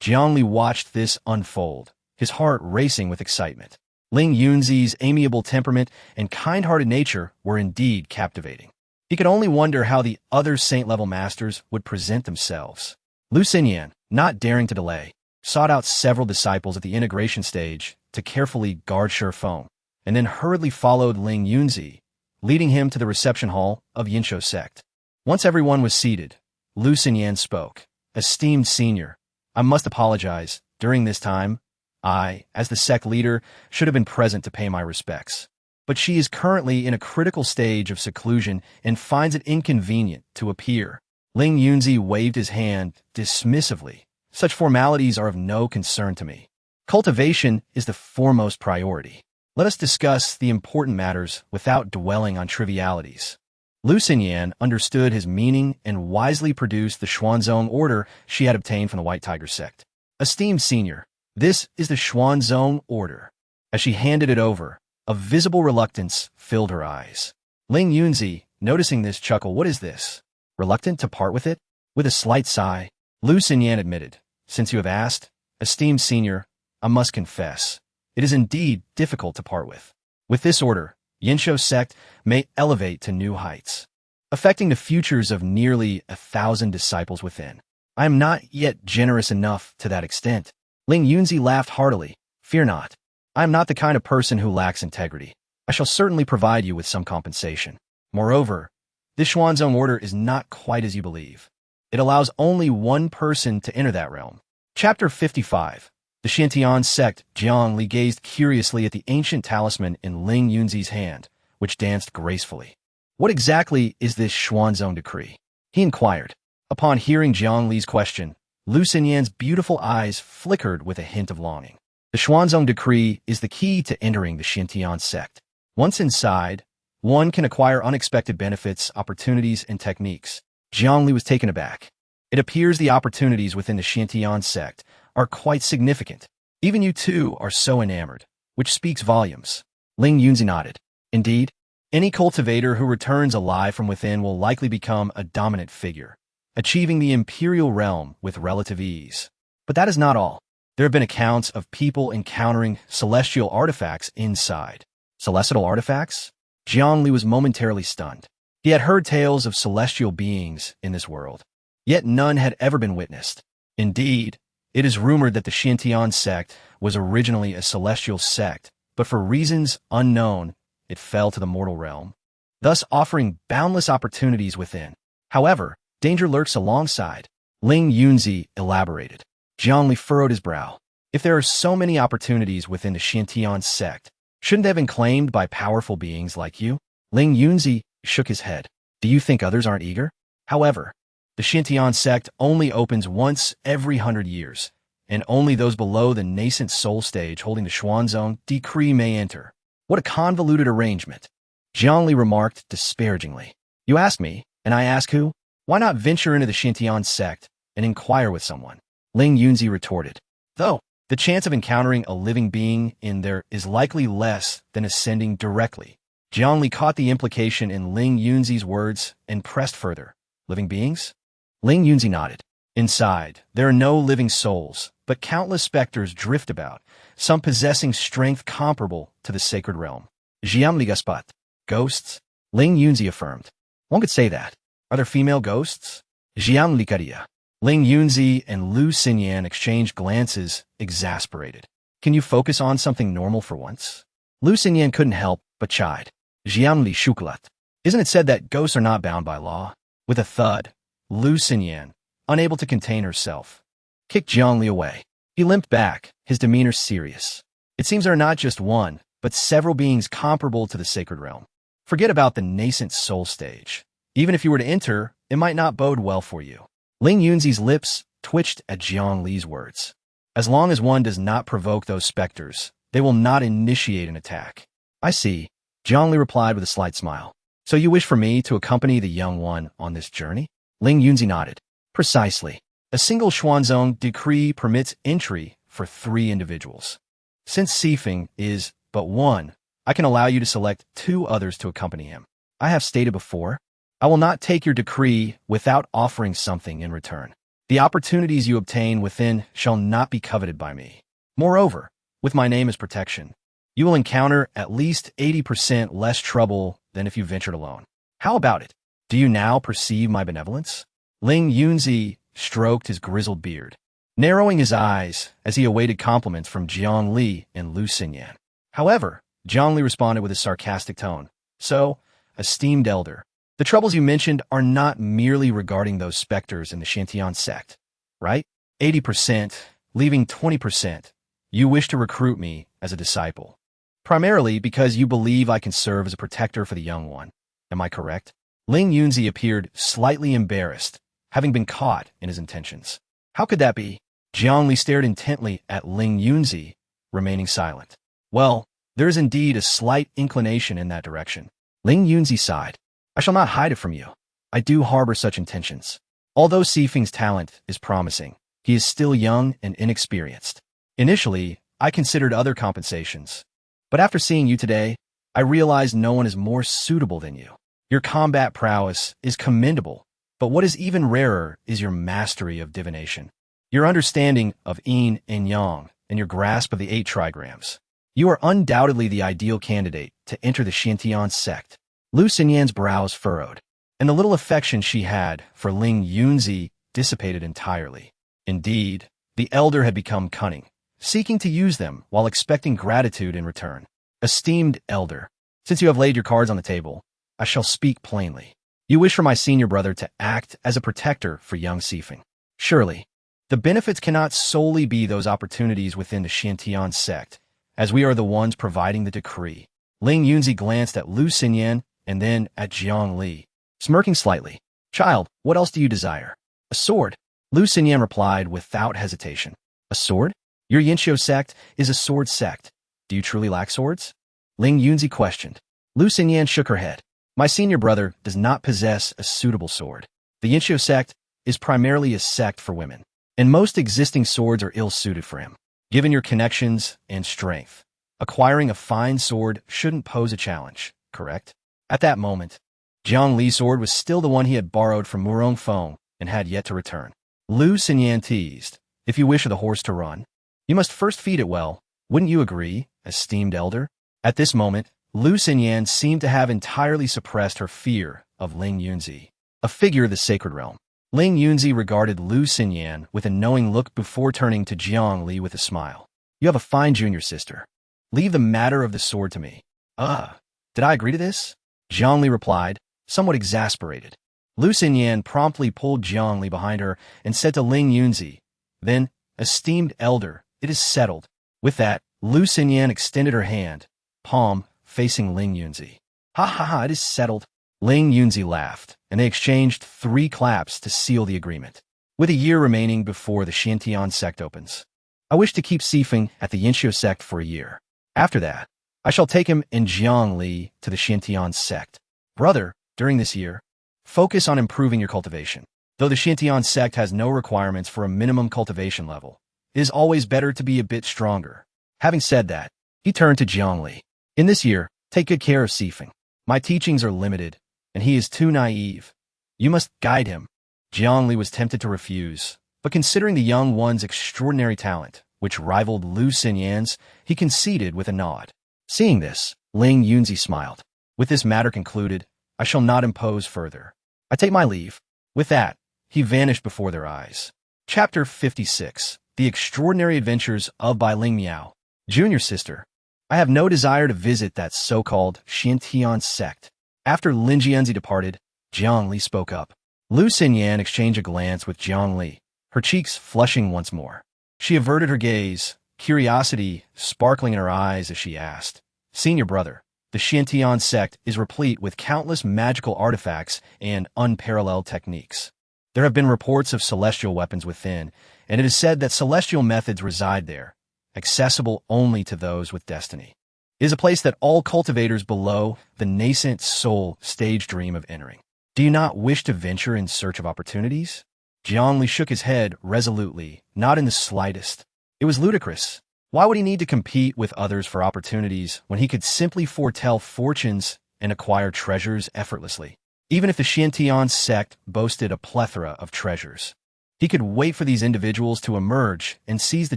Jiang Li watched this unfold, his heart racing with excitement. Ling Yunzi's amiable temperament and kind-hearted nature were indeed captivating. He could only wonder how the other saint-level masters would present themselves. Lu Xinyan, not daring to delay, sought out several disciples at the integration stage to carefully guard Shifeng, and then hurriedly followed Ling Yunzi, leading him to the reception hall of Yinshou sect. Once everyone was seated, Lu Xinyan spoke. Esteemed senior, I must apologize. During this time, I, as the sect leader, should have been present to pay my respects. But she is currently in a critical stage of seclusion and finds it inconvenient to appear. Ling Yunzi waved his hand dismissively. Such formalities are of no concern to me. Cultivation is the foremost priority. Let us discuss the important matters without dwelling on trivialities. Lu Xinyan understood his meaning and wisely produced the Xuanzong order she had obtained from the White Tiger sect. Esteemed senior, this is the Xuanzong order. As she handed it over, a visible reluctance filled her eyes. Ling Yunzi, noticing this, chuckled. What is this? Reluctant to part with it? With a slight sigh, Lu Xinyan admitted, Since you have asked, esteemed senior, I must confess, it is indeed difficult to part with. With this order, Yinshou sect may elevate to new heights, affecting the futures of nearly 1,000 disciples within. I am not yet generous enough to that extent. Ling Yunzi laughed heartily. Fear not. I am not the kind of person who lacks integrity. I shall certainly provide you with some compensation. Moreover, this Xuanzong order is not quite as you believe. It allows only one person to enter that realm. Chapter 55. The Xintian sect. Jiang Li gazed curiously at the ancient talisman in Ling Yunzi's hand, which danced gracefully. What exactly is this Xuanzong decree? He inquired. Upon hearing Jiang Li's question, Lu Xinyan's beautiful eyes flickered with a hint of longing. The Xuanzong decree is the key to entering the Xintian sect. Once inside, one can acquire unexpected benefits, opportunities, and techniques. Jiang Li was taken aback. It appears the opportunities within the Xintian sect are quite significant. Even you two are so enamored, which speaks volumes. Ling Yunzi nodded. Indeed, any cultivator who returns alive from within will likely become a dominant figure, achieving the imperial realm with relative ease. But that is not all. There have been accounts of people encountering celestial artifacts inside. Celestial artifacts? Jiang Li was momentarily stunned. He had heard tales of celestial beings in this world, yet none had ever been witnessed. Indeed, it is rumored that the Xintian sect was originally a celestial sect, but for reasons unknown, it fell to the mortal realm, thus offering boundless opportunities within. However, danger lurks alongside. Ling Yunzi elaborated. Jiang Li furrowed his brow. If there are so many opportunities within the Xintian sect, shouldn't they have been claimed by powerful beings like you? Ling Yunzi shook his head. Do you think others aren't eager? However, the Xintian sect only opens once every 100 years, and only those below the nascent soul stage holding the Xuanzong decree may enter. What a convoluted arrangement, Jiang Li remarked disparagingly. You ask me, and I ask who? Why not venture into the Xintian sect and inquire with someone? Ling Yunzi retorted. Though, the chance of encountering a living being in there is likely less than ascending directly. Jiang Li caught the implication in Ling Yunzi's words and pressed further. Living beings? Ling Yunzi nodded. Inside, there are no living souls, but countless specters drift about, some possessing strength comparable to the sacred realm. Jiang Li gaspat. Ghosts? Ling Yunzi affirmed. One could say that. Are there female ghosts? Jiang Li karia. Ling Yunzi and Lu Xinyan exchanged glances, exasperated. Can you focus on something normal for once? Lu Xinyan couldn't help but chide. Jiang Li shukulat. Isn't it said that ghosts are not bound by law? With a thud, Lu Xinyan, unable to contain herself, kicked Jiang Li away. He limped back, his demeanor serious. It seems there are not just one, but several beings comparable to the sacred realm. Forget about the nascent soul stage. Even if you were to enter, it might not bode well for you. Ling Yunzi's lips twitched at Jiang Li's words. As long as one does not provoke those specters, they will not initiate an attack. I see, Jiang Li replied with a slight smile. So you wish for me to accompany the young one on this journey? Ling Yunzi nodded. Precisely. A single Xuanzong decree permits entry for 3 individuals. Since Sifeng is but one, I can allow you to select 2 others to accompany him. I have stated before, I will not take your decree without offering something in return. The opportunities you obtain within shall not be coveted by me. Moreover, with my name as protection, you will encounter at least 80% less trouble than if you ventured alone. How about it? Do you now perceive my benevolence? Ling Yunzi stroked his grizzled beard, narrowing his eyes as he awaited compliments from Jiang Li and Lu Xinyan. However, Jiang Li responded with a sarcastic tone. So, esteemed elder, the troubles you mentioned are not merely regarding those specters in the Xintian sect, right? 80%, leaving 20%. You wish to recruit me as a disciple, primarily because you believe I can serve as a protector for the young one. Am I correct? Ling Yunzi appeared slightly embarrassed, having been caught in his intentions. How could that be? Jiang Li stared intently at Ling Yunzi, remaining silent. Well, there is indeed a slight inclination in that direction. Ling Yunzi sighed. I shall not hide it from you. I do harbor such intentions. Although Sifeng's talent is promising, he is still young and inexperienced. Initially, I considered other compensations. But after seeing you today, I realized no one is more suitable than you. Your combat prowess is commendable, but what is even rarer is your mastery of divination. Your understanding of yin and yang, and your grasp of the 8 trigrams. You are undoubtedly the ideal candidate to enter the Xintian sect. Lu Xinyan's brows furrowed, and the little affection she had for Ling Yunzi dissipated entirely. Indeed, the elder had become cunning, seeking to use them while expecting gratitude in return. Esteemed elder, since you have laid your cards on the table, I shall speak plainly. You wish for my senior brother to act as a protector for young Sifeng. Surely, the benefits cannot solely be those opportunities within the Xintian sect, as we are the ones providing the decree. Ling Yunzi glanced at Lu Xinyan and then at Jiang Li, smirking slightly. Child, what else do you desire? A sword. Lu Xinyan replied without hesitation. A sword? Your Yinxiu sect is a sword sect. Do you truly lack swords? Ling Yunzi questioned. Lu Xinyan shook her head. My senior brother does not possess a suitable sword. The Yinxiu sect is primarily a sect for women, and most existing swords are ill-suited for him. Given your connections and strength, acquiring a fine sword shouldn't pose a challenge, correct? At that moment, Jiang Li's sword was still the one he had borrowed from Murong Feng and had yet to return. Lu Xinyan teased, if you wish for the horse to run, you must first feed it well. Wouldn't you agree, esteemed elder? At this moment, Lu Xinyan seemed to have entirely suppressed her fear of Ling Yunzi, a figure of the sacred realm. Ling Yunzi regarded Lu Xinyan with a knowing look before turning to Jiang Li with a smile. You have a fine junior sister. Leave the matter of the sword to me. Did I agree to this? Jiang Li replied, somewhat exasperated. Lu Xinyan promptly pulled Jiang Li behind her and said to Ling Yunzi, then, esteemed elder, it is settled. With that, Lu Xinyan extended her hand, palm facing Ling Yunzi. Ha ha ha, it is settled. Ling Yunzi laughed, and they exchanged 3 claps to seal the agreement. With a year remaining before the Xiantian sect opens, I wish to keep Sifeng at the Yinxiu sect for a year. After that, I shall take him and Jiang Li to the Xiantian sect. Brother, during this year, focus on improving your cultivation. Though the Xiantian sect has no requirements for a minimum cultivation level, it is always better to be a bit stronger. Having said that, he turned to Jiang Li. In this year, take good care of Sifeng. My teachings are limited, and he is too naive. You must guide him. Jiang Li was tempted to refuse, but considering the young one's extraordinary talent, which rivaled Lu Xinyan's, he conceded with a nod. Seeing this, Ling Yunzi smiled. With this matter concluded, I shall not impose further. I take my leave. With that, he vanished before their eyes. Chapter 56. The Extraordinary Adventures of Bai Ling Miao. Junior sister, I have no desire to visit that so-called Xiantian sect. After Lin Jianzi departed, Jiang Li spoke up. Lu Xinyan exchanged a glance with Jiang Li, her cheeks flushing once more. She averted her gaze, curiosity sparkling in her eyes as she asked, Senior brother, the Xiantian sect is replete with countless magical artifacts and unparalleled techniques. There have been reports of celestial weapons within, and it is said that celestial methods reside there, accessible only to those with destiny. It is a place that all cultivators below the nascent soul stage dream of entering. Do you not wish to venture in search of opportunities? Jiang Li shook his head resolutely, not in the slightest. It was ludicrous. Why would he need to compete with others for opportunities when he could simply foretell fortunes and acquire treasures effortlessly? Even if the Xiantian sect boasted a plethora of treasures, he could wait for these individuals to emerge and seize the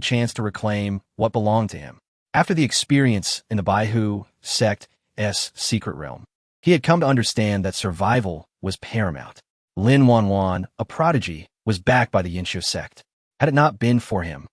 chance to reclaim what belonged to him. After the experience in the Baihu sect's secret realm, he had come to understand that survival was paramount. Lin Wanwan, a prodigy, was backed by the Yinxiu sect. Had it not been for him,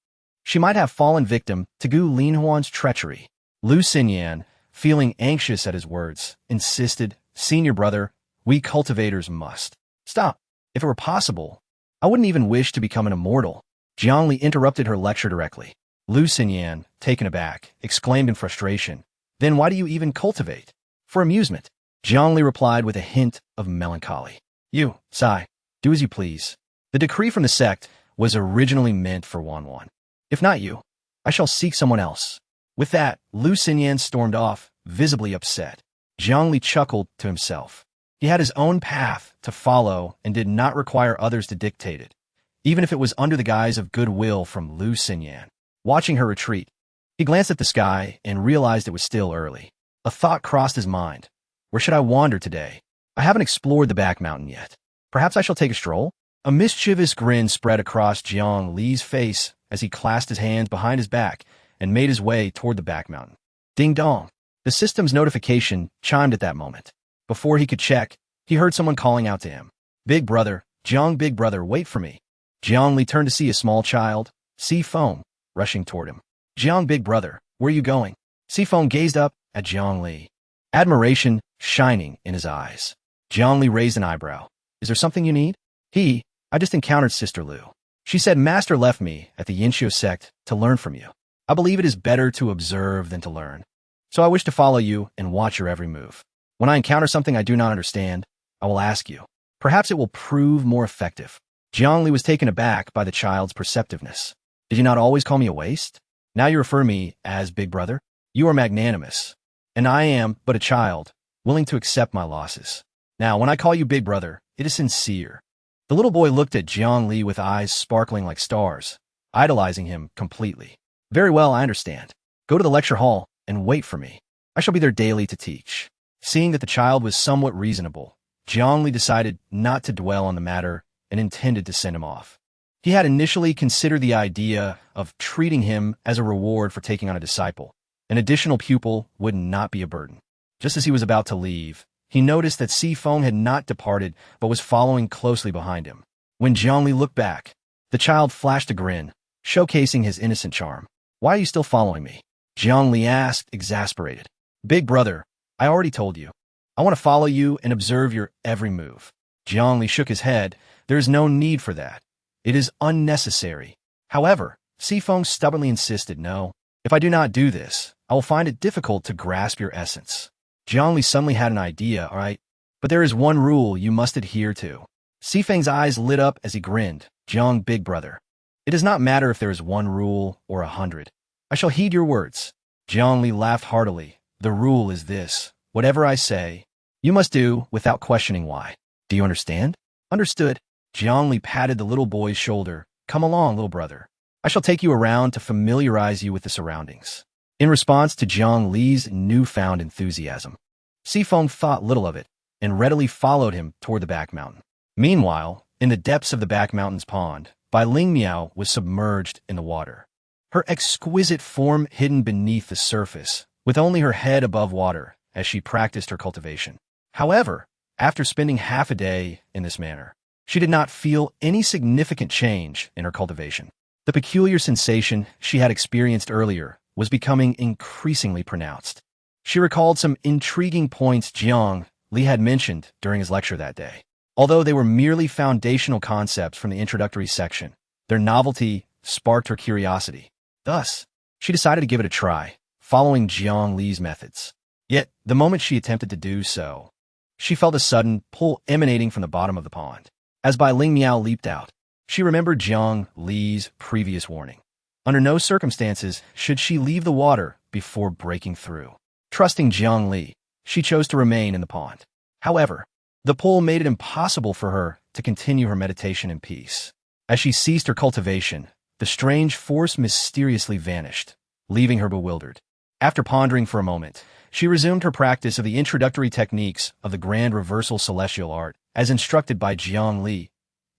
she might have fallen victim to Gu Linhuan's treachery. Lu Xinyan, feeling anxious at his words, insisted, Senior brother, we cultivators must. Stop. If it were possible, I wouldn't even wish to become an immortal. Jiang Li interrupted her lecture directly. Lu Xinyan, taken aback, exclaimed in frustration, Then why do you even cultivate? For amusement. Jiang Li replied with a hint of melancholy. You, Sai, do as you please. The decree from the sect was originally meant for Wanwan. If not you, I shall seek someone else. With that, Lu Xinyan stormed off, visibly upset. Jiang Li chuckled to himself. He had his own path to follow and did not require others to dictate it, even if it was under the guise of goodwill from Lu Xinyan. Watching her retreat, he glanced at the sky and realized it was still early. A thought crossed his mind. Where should I wander today? I haven't explored the back mountain yet. Perhaps I shall take a stroll? A mischievous grin spread across Jiang Li's face as he clasped his hands behind his back and made his way toward the back mountain. Ding dong. The system's notification chimed at that moment. Before he could check, he heard someone calling out to him. Big brother, Jiang big brother, wait for me. Jiang Li turned to see a small child, Sifeng, rushing toward him. Jiang big brother, where are you going? Sifeng gazed up at Jiang Li, admiration shining in his eyes. Jiang Li raised an eyebrow. Is there something you need? I just encountered Sister Lu. She said Master left me at the Yinxiu sect to learn from you. I believe it is better to observe than to learn. So I wish to follow you and watch your every move. When I encounter something I do not understand, I will ask you. Perhaps it will prove more effective. Jiang Li was taken aback by the child's perceptiveness. Did you not always call me a waste? Now you refer me as Big Brother? You are magnanimous, and I am but a child, willing to accept my losses. Now, when I call you Big Brother, it is sincere. The little boy looked at Jiang Li with eyes sparkling like stars, idolizing him completely. Very well, I understand. Go to the lecture hall and wait for me. I shall be there daily to teach. Seeing that the child was somewhat reasonable, Jiang Li decided not to dwell on the matter and intended to send him off. He had initially considered the idea of treating him as a reward for taking on a disciple. An additional pupil would not be a burden. Just as he was about to leave, he noticed that Sifeng had not departed but was following closely behind him. When Jiang Li looked back, the child flashed a grin, showcasing his innocent charm. Why are you still following me? Jiang Li asked, exasperated. Big brother, I already told you. I want to follow you and observe your every move. Jiang Li shook his head. There is no need for that. It is unnecessary. However, Sifeng stubbornly insisted, no. If I do not do this, I will find it difficult to grasp your essence. Jiang Li suddenly had an idea. All right, But there is one rule you must adhere to. Sifeng's eyes lit up as he grinned. Jiang, big brother. It does not matter if there is one rule or 100. I shall heed your words. Jiang Li laughed heartily. The rule is this. Whatever I say, you must do without questioning why. Do you understand? Understood. Jiang Li patted the little boy's shoulder. Come along, little brother. I shall take you around to familiarize you with the surroundings. In response to Jiang Li's newfound enthusiasm, Sifeng thought little of it and readily followed him toward the back mountain. Meanwhile, in the depths of the back mountain's pond, Bai Ling Miao was submerged in the water. Her exquisite form hidden beneath the surface, with only her head above water as she practiced her cultivation. However, after spending half a day in this manner, she did not feel any significant change in her cultivation. The peculiar sensation she had experienced earlier was becoming increasingly pronounced. She recalled some intriguing points Jiang Li had mentioned during his lecture that day. Although they were merely foundational concepts from the introductory section, their novelty sparked her curiosity. Thus, she decided to give it a try, following Jiang Li's methods. Yet, the moment she attempted to do so, she felt a sudden pull emanating from the bottom of the pond. As Bai Ling Miao leaped out, she remembered Jiang Li's previous warning. Under no circumstances should she leave the water before breaking through. Trusting Jiang Li, she chose to remain in the pond. However, the pull made it impossible for her to continue her meditation in peace. As she ceased her cultivation, the strange force mysteriously vanished, leaving her bewildered. After pondering for a moment, she resumed her practice of the introductory techniques of the grand reversal celestial art, as instructed by Jiang Li.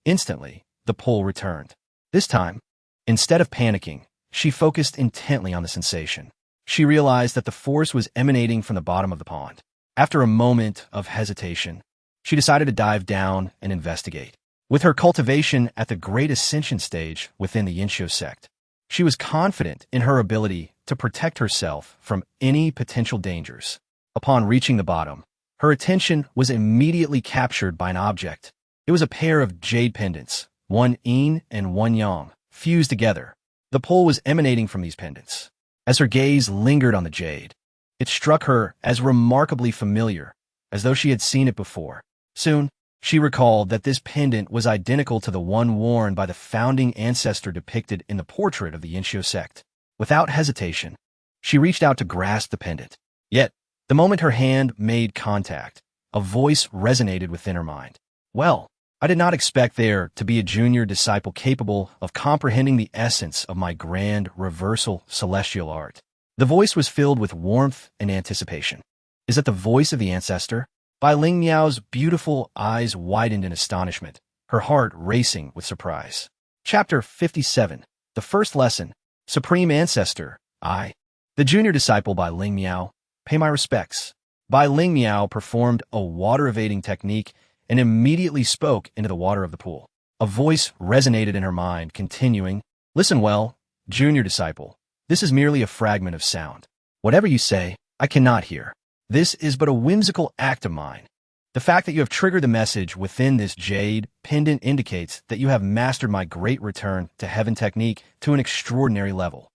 Instantly, the pull returned. This time, instead of panicking, she focused intently on the sensation. She realized that the force was emanating from the bottom of the pond. After a moment of hesitation, she decided to dive down and investigate. With her cultivation at the great ascension stage within the Yinshou sect, she was confident in her ability to protect herself from any potential dangers. Upon reaching the bottom, her attention was immediately captured by an object. It was a pair of jade pendants, one yin and one yang, fused together. The pull was emanating from these pendants. As her gaze lingered on the jade, it struck her as remarkably familiar, as though she had seen it before. Soon, she recalled that this pendant was identical to the one worn by the founding ancestor depicted in the portrait of the Yinshou sect. Without hesitation, she reached out to grasp the pendant. Yet, the moment her hand made contact, a voice resonated within her mind. Well, I did not expect there to be a junior disciple capable of comprehending the essence of my grand reversal celestial art. The voice was filled with warmth and anticipation. Is that the voice of the ancestor? Bai Ling Miao's beautiful eyes widened in astonishment, her heart racing with surprise. Chapter 57. The First Lesson. Supreme Ancestor, I. The junior disciple Bai Ling Miao. Pay my respects. Bai Ling Miao performed a water-evading technique and immediately spoke into the water of the pool. A voice resonated in her mind, continuing, Listen well, junior disciple. This is merely a fragment of sound. Whatever you say, I cannot hear. This is but a whimsical act of mine. The fact that you have triggered the message within this jade pendant indicates that you have mastered my great return to heaven technique to an extraordinary level.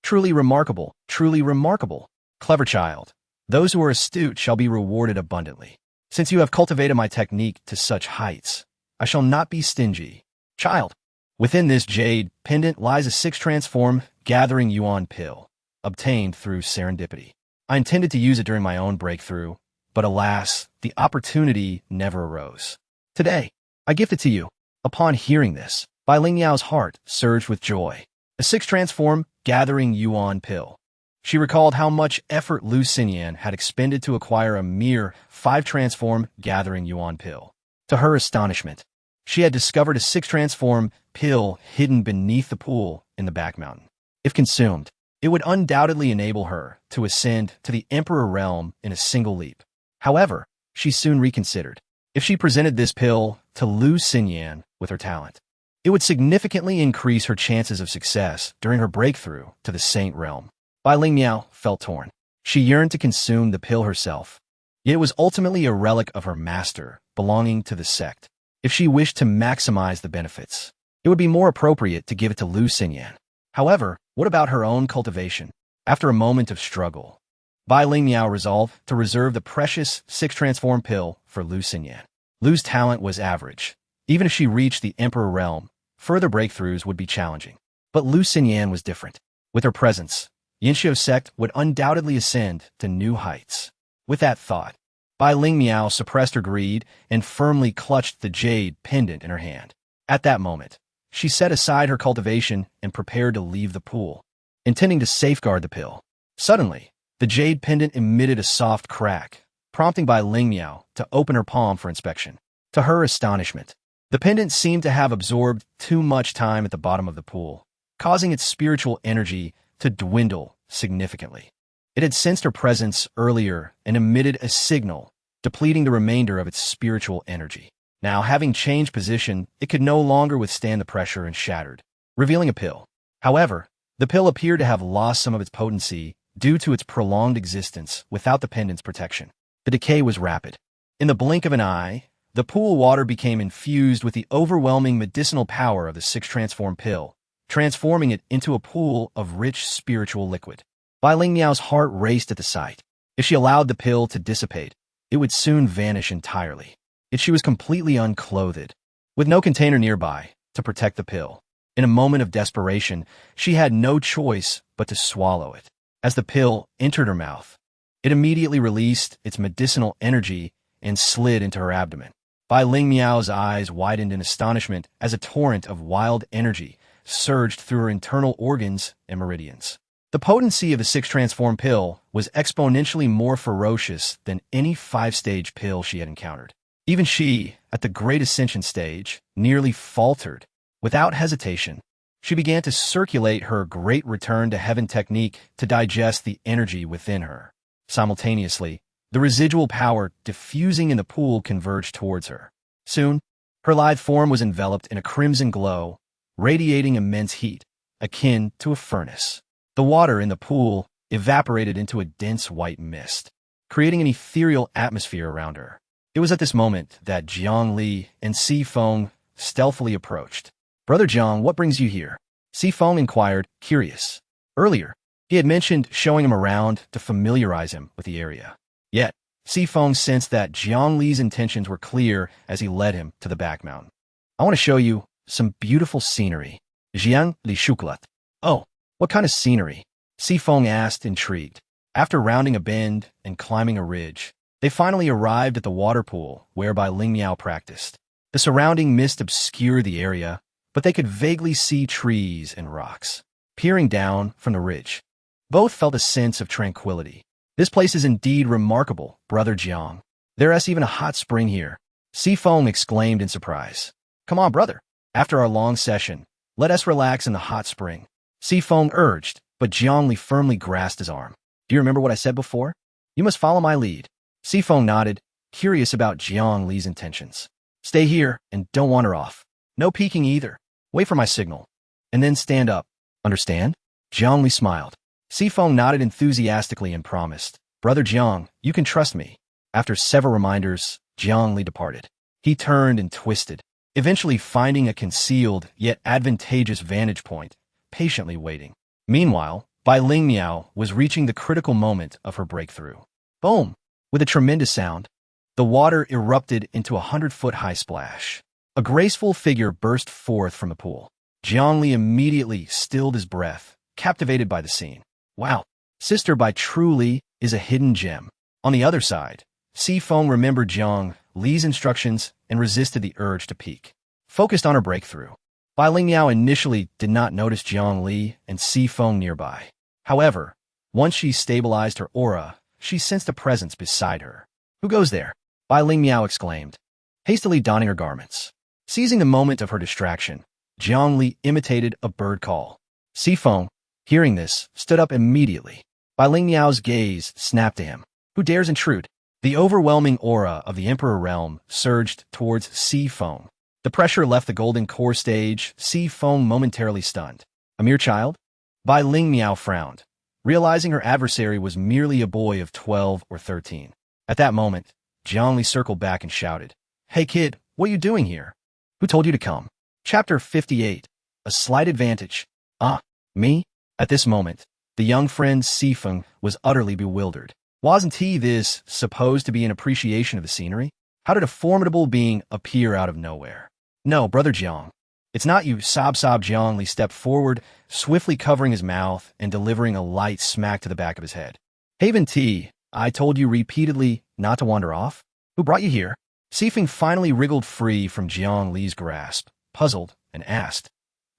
Truly remarkable, truly remarkable. Clever child. Those who are astute shall be rewarded abundantly. Since you have cultivated my technique to such heights, I shall not be stingy. Child. Within this jade pendant lies a 6-transform gathering yuan pill, obtained through serendipity. I intended to use it during my own breakthrough, but alas, the opportunity never arose. Today, I gift it to you. Upon hearing this, Bai Ling Yao's heart surged with joy. A 6-transform gathering yuan pill. She recalled how much effort Lu Xinyan had expended to acquire a mere 5-transform gathering yuan pill. To her astonishment, she had discovered a 6-transform pill hidden beneath the pool in the back mountain. If consumed, it would undoubtedly enable her to ascend to the Emperor realm in a single leap. However, she soon reconsidered. If she presented this pill to Lu Xinyan with her talent, it would significantly increase her chances of success during her breakthrough to the Saint realm. Bai Ling Miao felt torn. She yearned to consume the pill herself, yet it was ultimately a relic of her master, belonging to the sect. If she wished to maximize the benefits, it would be more appropriate to give it to Lu Xinyan. However, what about her own cultivation? After a moment of struggle, Bai Lingmiao resolved to reserve the precious six-transform pill for Lu Xinyan. Lu's talent was average. Even if she reached the Emperor realm, further breakthroughs would be challenging. But Lu Xinyan was different. With her presence, Yinxiu's sect would undoubtedly ascend to new heights. With that thought, Bai Lingmiao suppressed her greed and firmly clutched the jade pendant in her hand. At that moment, she set aside her cultivation and prepared to leave the pool, intending to safeguard the pill. Suddenly, the jade pendant emitted a soft crack, prompting Bai Lingmiao to open her palm for inspection. To her astonishment, the pendant seemed to have absorbed too much time at the bottom of the pool, causing its spiritual energy to dwindle significantly. It had sensed her presence earlier and emitted a signal, depleting the remainder of its spiritual energy. Now, having changed position, it could no longer withstand the pressure and shattered, revealing a pill. However, the pill appeared to have lost some of its potency due to its prolonged existence without the pendant's protection. The decay was rapid. In the blink of an eye, the pool water became infused with the overwhelming medicinal power of the six-transform pill, transforming it into a pool of rich spiritual liquid. Bai Lingmiao's heart raced at the sight. If she allowed the pill to dissipate, it would soon vanish entirely. Yet she was completely unclothed, with no container nearby to protect the pill. In a moment of desperation, she had no choice but to swallow it. As the pill entered her mouth, it immediately released its medicinal energy and slid into her abdomen. Bai Lingmiao's eyes widened in astonishment as a torrent of wild energy surged through her internal organs and meridians. The potency of the six-transform pill was exponentially more ferocious than any five-stage pill she had encountered. Even she, at the Great Ascension stage, nearly faltered. Without hesitation, she began to circulate her Great Return to Heaven technique to digest the energy within her. Simultaneously, the residual power diffusing in the pool converged towards her. Soon, her lithe form was enveloped in a crimson glow, radiating immense heat, akin to a furnace. The water in the pool evaporated into a dense white mist, creating an ethereal atmosphere around her. It was at this moment that Jiang Li and Si Feng stealthily approached. "Brother Jiang, what brings you here?" Si Feng inquired, curious. Earlier, he had mentioned showing him around to familiarize him with the area. Yet, Si Feng sensed that Jiang Li's intentions were clear as he led him to the back mountain. "I want to show you some beautiful scenery." Jiang Li Shuklat. "Oh, what kind of scenery?" Si Feng asked, intrigued. After rounding a bend and climbing a ridge, they finally arrived at the water pool whereby Lingmiao practiced. The surrounding mist obscured the area, but they could vaguely see trees and rocks. Peering down from the ridge, both felt a sense of tranquility. "This place is indeed remarkable, Brother Jiang. There is even a hot spring here," Si Feng exclaimed in surprise. "Come on, brother. After our long session, let us relax in the hot spring," Si Feng urged, but Jiang Li firmly grasped his arm. "Do you remember what I said before? You must follow my lead." Si Feng nodded, curious about Jiang Li's intentions. "Stay here and don't wander off. No peeking either. Wait for my signal. And then stand up. Understand?" Jiang Li smiled. Si Feng nodded enthusiastically and promised, "Brother Jiang, you can trust me." After several reminders, Jiang Li departed. He turned and twisted, eventually finding a concealed yet advantageous vantage point, patiently waiting. Meanwhile, Bai Lingmiao was reaching the critical moment of her breakthrough. Boom! With a tremendous sound, the water erupted into a 100-foot-high splash. A graceful figure burst forth from the pool. Jiang Li immediately stilled his breath, captivated by the scene. Wow, Sister Bai truly is a hidden gem. On the other side, Si Feng remembered Jiang Li's instructions and resisted the urge to peek. Focused on her breakthrough, Bai Lingmiao initially did not notice Jiang Li and Si Feng nearby. However, once she stabilized her aura, she sensed a presence beside her. "Who goes there?" Bai Lingmiao exclaimed, hastily donning her garments. Seizing the moment of her distraction, Jiang Li imitated a bird call. Si Feng, hearing this, stood up immediately. Bai Lingmiao's gaze snapped to him. "Who dares intrude?" The overwhelming aura of the Emperor realm surged towards Si Feng. The pressure left the golden core stage, Si Feng momentarily stunned. "A mere child?" Bai Lingmiao frowned, realizing her adversary was merely a boy of 12 or 13. At that moment, Jiang Li circled back and shouted, "Hey kid, what are you doing here? Who told you to come?" Chapter 58. A Slight Advantage. "Ah, me?" At this moment, The young friend Sifeng was utterly bewildered. Wasn't he this supposed to be an appreciation of the scenery? How did a formidable being appear out of nowhere? No, Brother Jiang. It's not you, sob. Jiang Li stepped forward, swiftly covering his mouth and delivering a light smack to the back of his head. Haven T, I told you repeatedly not to wander off. Who brought you here? Sifeng finally wriggled free from Jiang Li's grasp, puzzled, and asked,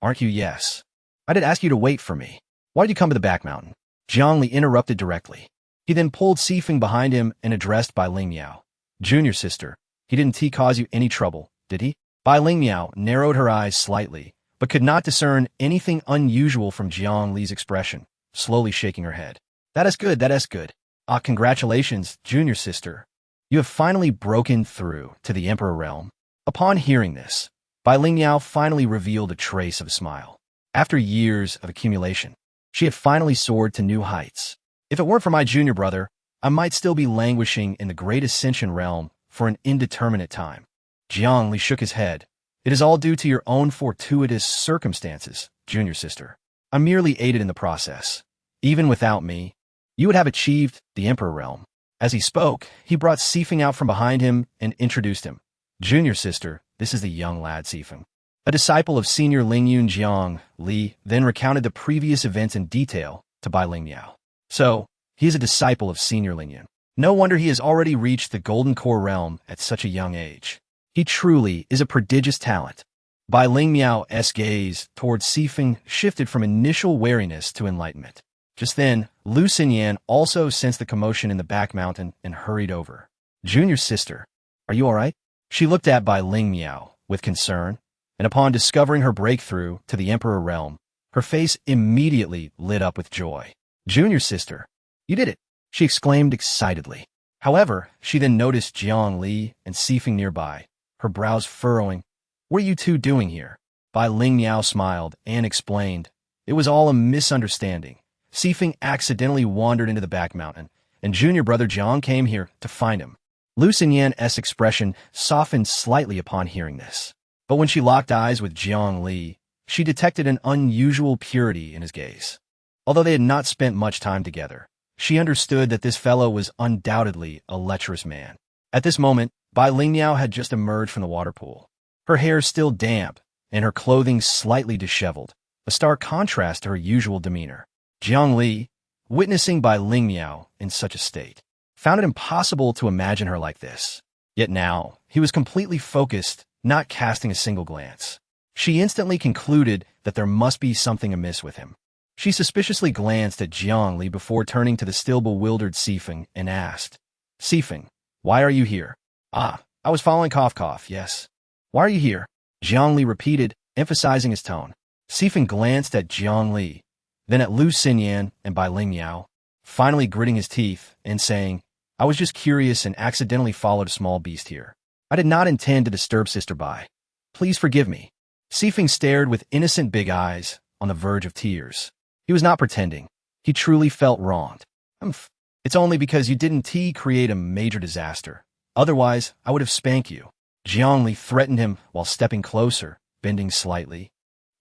Aren't you? Yes. I did ask you to wait for me. Why did you come to the back mountain? Jiang Li interrupted directly. He then pulled Sifeng behind him and addressed Bai Ling Miao. Junior sister, he didn't cause you any trouble, did he? Bai Ling Miao narrowed her eyes slightly, but could not discern anything unusual from Jiang Li's expression, slowly shaking her head. That is good. Congratulations, junior sister. You have finally broken through to the Emperor realm. Upon hearing this, Bai Ling Miao finally revealed a trace of a smile. After years of accumulation, she had finally soared to new heights. If it weren't for my junior brother, I might still be languishing in the great ascension realm for an indeterminate time. Jiang Li shook his head. It is all due to your own fortuitous circumstances, junior sister. I merely aided in the process. Even without me, you would have achieved the Emperor realm. As he spoke, he brought Sifeng out from behind him and introduced him. Junior sister, this is the young lad Sifeng. A disciple of senior Lingyun. Jiang Li then recounted the previous events in detail to Bai Ling Miao. So, he is a disciple of senior Lingyun. No wonder he has already reached the Golden Core realm at such a young age. He truly is a prodigious talent. Bai Ling Miao's gaze towards Sifeng shifted from initial wariness to enlightenment. Just then, Lu Xinyan also sensed the commotion in the back mountain and hurried over. Junior sister, are you all right? She looked at Bai Ling Miao with concern, and upon discovering her breakthrough to the Emperor realm, her face immediately lit up with joy. Junior sister, you did it, she exclaimed excitedly. However, she then noticed Jiang Li and Sifeng nearby, her brows furrowing. What are you two doing here? Bai Ling Miao smiled and explained. It was all a misunderstanding. Sifeng accidentally wandered into the back mountain, and junior brother Jiang came here to find him. Lu Xinyan's expression softened slightly upon hearing this. But when she locked eyes with Jiang Li, she detected an unusual purity in his gaze. Although they had not spent much time together, she understood that this fellow was undoubtedly a lecherous man. At this moment, Bai Ling Miao had just emerged from the water pool. Her hair still damp, and her clothing slightly disheveled, a stark contrast to her usual demeanor. Jiang Li, witnessing Bai Ling Miao in such a state, found it impossible to imagine her like this. Yet now, he was completely focused, not casting a single glance. She instantly concluded that there must be something amiss with him. She suspiciously glanced at Jiang Li before turning to the still bewildered Sifeng and asked, Sifeng, why are you here? I was following cough, yes. Why are you here? Jiang Li repeated, emphasizing his tone. Sifeng glanced at Jiang Li, then at Lu Xinyan and Bai Ling Miao, finally gritting his teeth and saying, I was just curious and accidentally followed a small beast here. I did not intend to disturb Sister Bai. Please forgive me. Sifeng stared with innocent big eyes, on the verge of tears. He was not pretending. He truly felt wronged. It's only because you didn't create a major disaster. Otherwise, I would have spanked you. Jiang Li threatened him while stepping closer, bending slightly,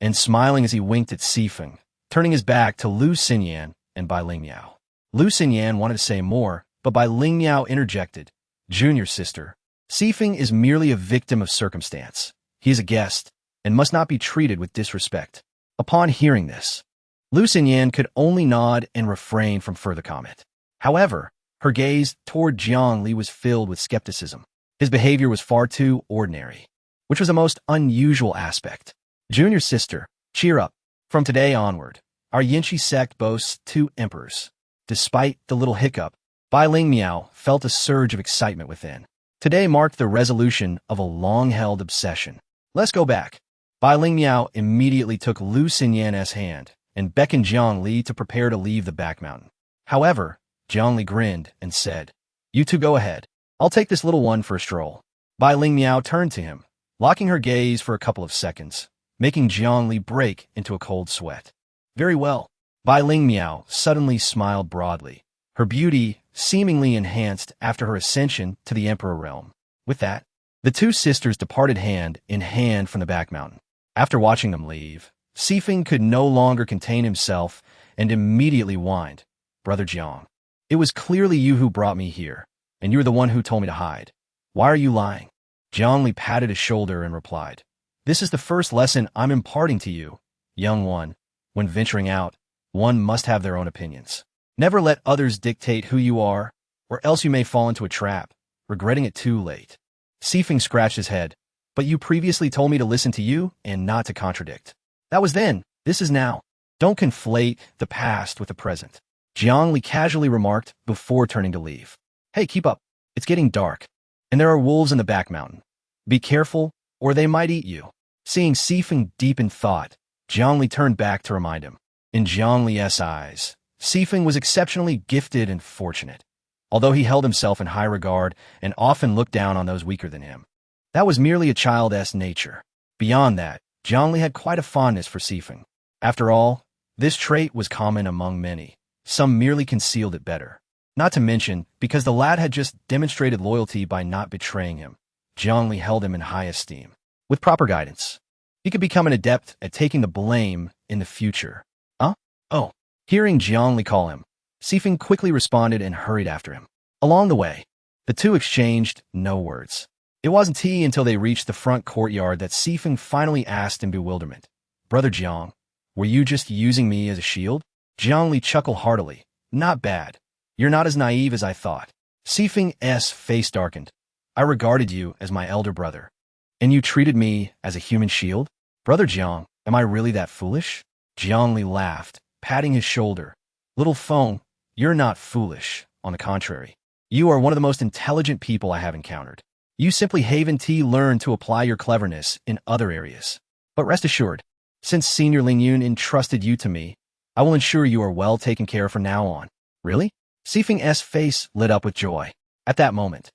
and smiling as he winked at Sifeng, turning his back to Lu Xinyan and Bai Ling Miao. Lu Xinyan wanted to say more, but Bai Ling Miao interjected. Junior sister, Sifeng is merely a victim of circumstance. He is a guest, and must not be treated with disrespect. Upon hearing this, Lu Xinyan could only nod and refrain from further comment. However, her gaze toward Jiang Li was filled with skepticism. His behavior was far too ordinary, which was a most unusual aspect. Junior sister, cheer up. From today onward, our Yinchi sect boasts 2 emperors. Despite the little hiccup, Bai Ling Miao felt a surge of excitement within. Today marked the resolution of a long-held obsession. Let's go back. Bai Ling Miao immediately took Lu Xinyan's hand and beckoned Jiang Li to prepare to leave the back mountain. However, Jiang Li grinned and said, You two go ahead. I'll take this little one for a stroll. Bai Ling Miao turned to him, locking her gaze for a couple of seconds, making Jiang Li break into a cold sweat. Very well. Bai Ling Miao suddenly smiled broadly, her beauty seemingly enhanced after her ascension to the Emperor realm. With that, the 2 sisters departed hand in hand from the back mountain. After watching them leave, Sifeng could no longer contain himself and immediately whined, "Brother Jiang, it was clearly you who brought me here, and you were the one who told me to hide. Why are you lying?" Jiang Li patted his shoulder and replied, "This is the first lesson I'm imparting to you, young one. When venturing out, one must have their own opinions. Never let others dictate who you are, or else you may fall into a trap, regretting it too late." Sifeng scratched his head. "But you previously told me to listen to you and not to contradict." "That was then. This is now. Don't conflate the past with the present," Jiang Li casually remarked before turning to leave. "Hey, keep up. It's getting dark, and there are wolves in the back mountain. Be careful, or they might eat you." Seeing Sifeng deep in thought, Jiang Li turned back to remind him. In Jiang Li's eyes, Sifeng was exceptionally gifted and fortunate, although he held himself in high regard and often looked down on those weaker than him. That was merely a child's nature. Beyond that, Jiang Li had quite a fondness for Sifeng. After all, this trait was common among many. Some merely concealed it better. Not to mention, because the lad had just demonstrated loyalty by not betraying him, Jiang Li held him in high esteem. With proper guidance, he could become an adept at taking the blame in the future. "Huh? Oh." Hearing Jiang Li call him, Sifeng quickly responded and hurried after him. Along the way, the two exchanged no words. It wasn't until they reached the front courtyard that Sifeng finally asked in bewilderment, "Brother Jiang, were you just using me as a shield?" Jiang Li chuckled heartily. "Not bad. You're not as naive as I thought." Sifeng's face darkened. "I regarded you as my elder brother, and you treated me as a human shield? Brother Jiang, am I really that foolish?" Jiang Li laughed, patting his shoulder. "Little Feng, you're not foolish. On the contrary, you are one of the most intelligent people I have encountered. You simply haven't learned to apply your cleverness in other areas. But rest assured, since Senior Ling Yun entrusted you to me, I will ensure you are well taken care of from now on." "Really?" Sifeng's face lit up with joy. At that moment,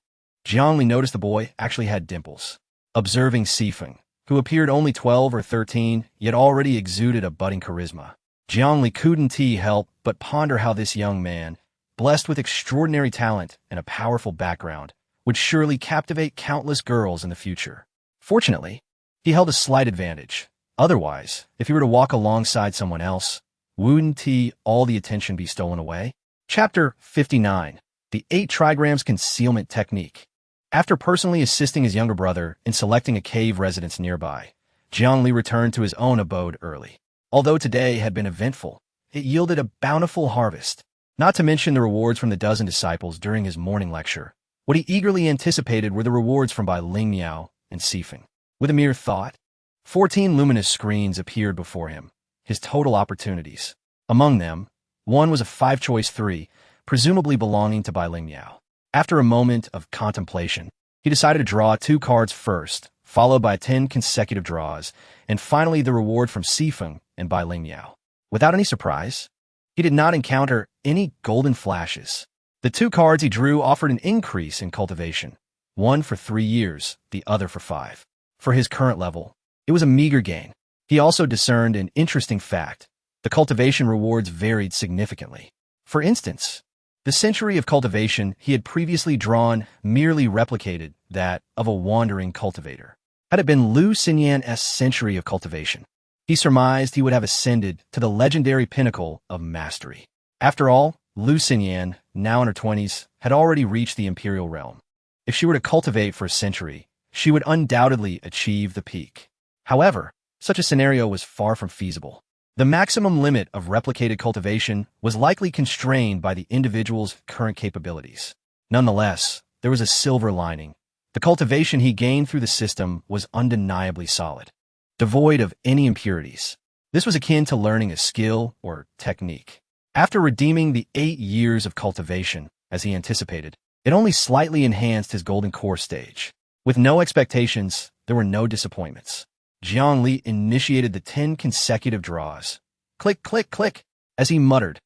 Jiang Li noticed the boy actually had dimples. Observing Sifeng, who appeared only 12 or 13, yet already exuded a budding charisma, Jiang Li couldn't help but ponder how this young man, blessed with extraordinary talent and a powerful background, would surely captivate countless girls in the future. Fortunately, he held a slight advantage. Otherwise, if he were to walk alongside someone else, wouldn't all the attention be stolen away? Chapter 59. The 8 Trigrams Concealment Technique. After personally assisting his younger brother in selecting a cave residence nearby, Jiang Li returned to his own abode early. Although today had been eventful, it yielded a bountiful harvest, not to mention the rewards from the dozen disciples during his morning lecture. What he eagerly anticipated were the rewards from Bai Ling Miao and Sifeng. With a mere thought, 14 luminous screens appeared before him, his total opportunities. Among them, one was a 5-choice 3, presumably belonging to Bai Ling Miao. After a moment of contemplation, he decided to draw 2 cards first, followed by 10 consecutive draws, and finally the reward from Sifeng and Bai Ling Miao. Without any surprise, he did not encounter any golden flashes. The 2 cards he drew offered an increase in cultivation, one for 3 years, the other for 5. For his current level, it was a meager gain. He also discerned an interesting fact. The cultivation rewards varied significantly. For instance, the century of cultivation he had previously drawn merely replicated that of a wandering cultivator. Had it been Lu Xinyan's century of cultivation, he surmised he would have ascended to the legendary pinnacle of mastery. After all, Lu Xinyan, now in her 20s, had already reached the imperial realm. If she were to cultivate for a century, she would undoubtedly achieve the peak. However, such a scenario was far from feasible. The maximum limit of replicated cultivation was likely constrained by the individual's current capabilities. Nonetheless, there was a silver lining. The cultivation he gained through the system was undeniably solid, devoid of any impurities. This was akin to learning a skill or technique. After redeeming the 8 years of cultivation, as he anticipated, it only slightly enhanced his golden core stage. With no expectations, there were no disappointments. Jiang Li initiated the 10 consecutive draws. Click, click, click. As he muttered,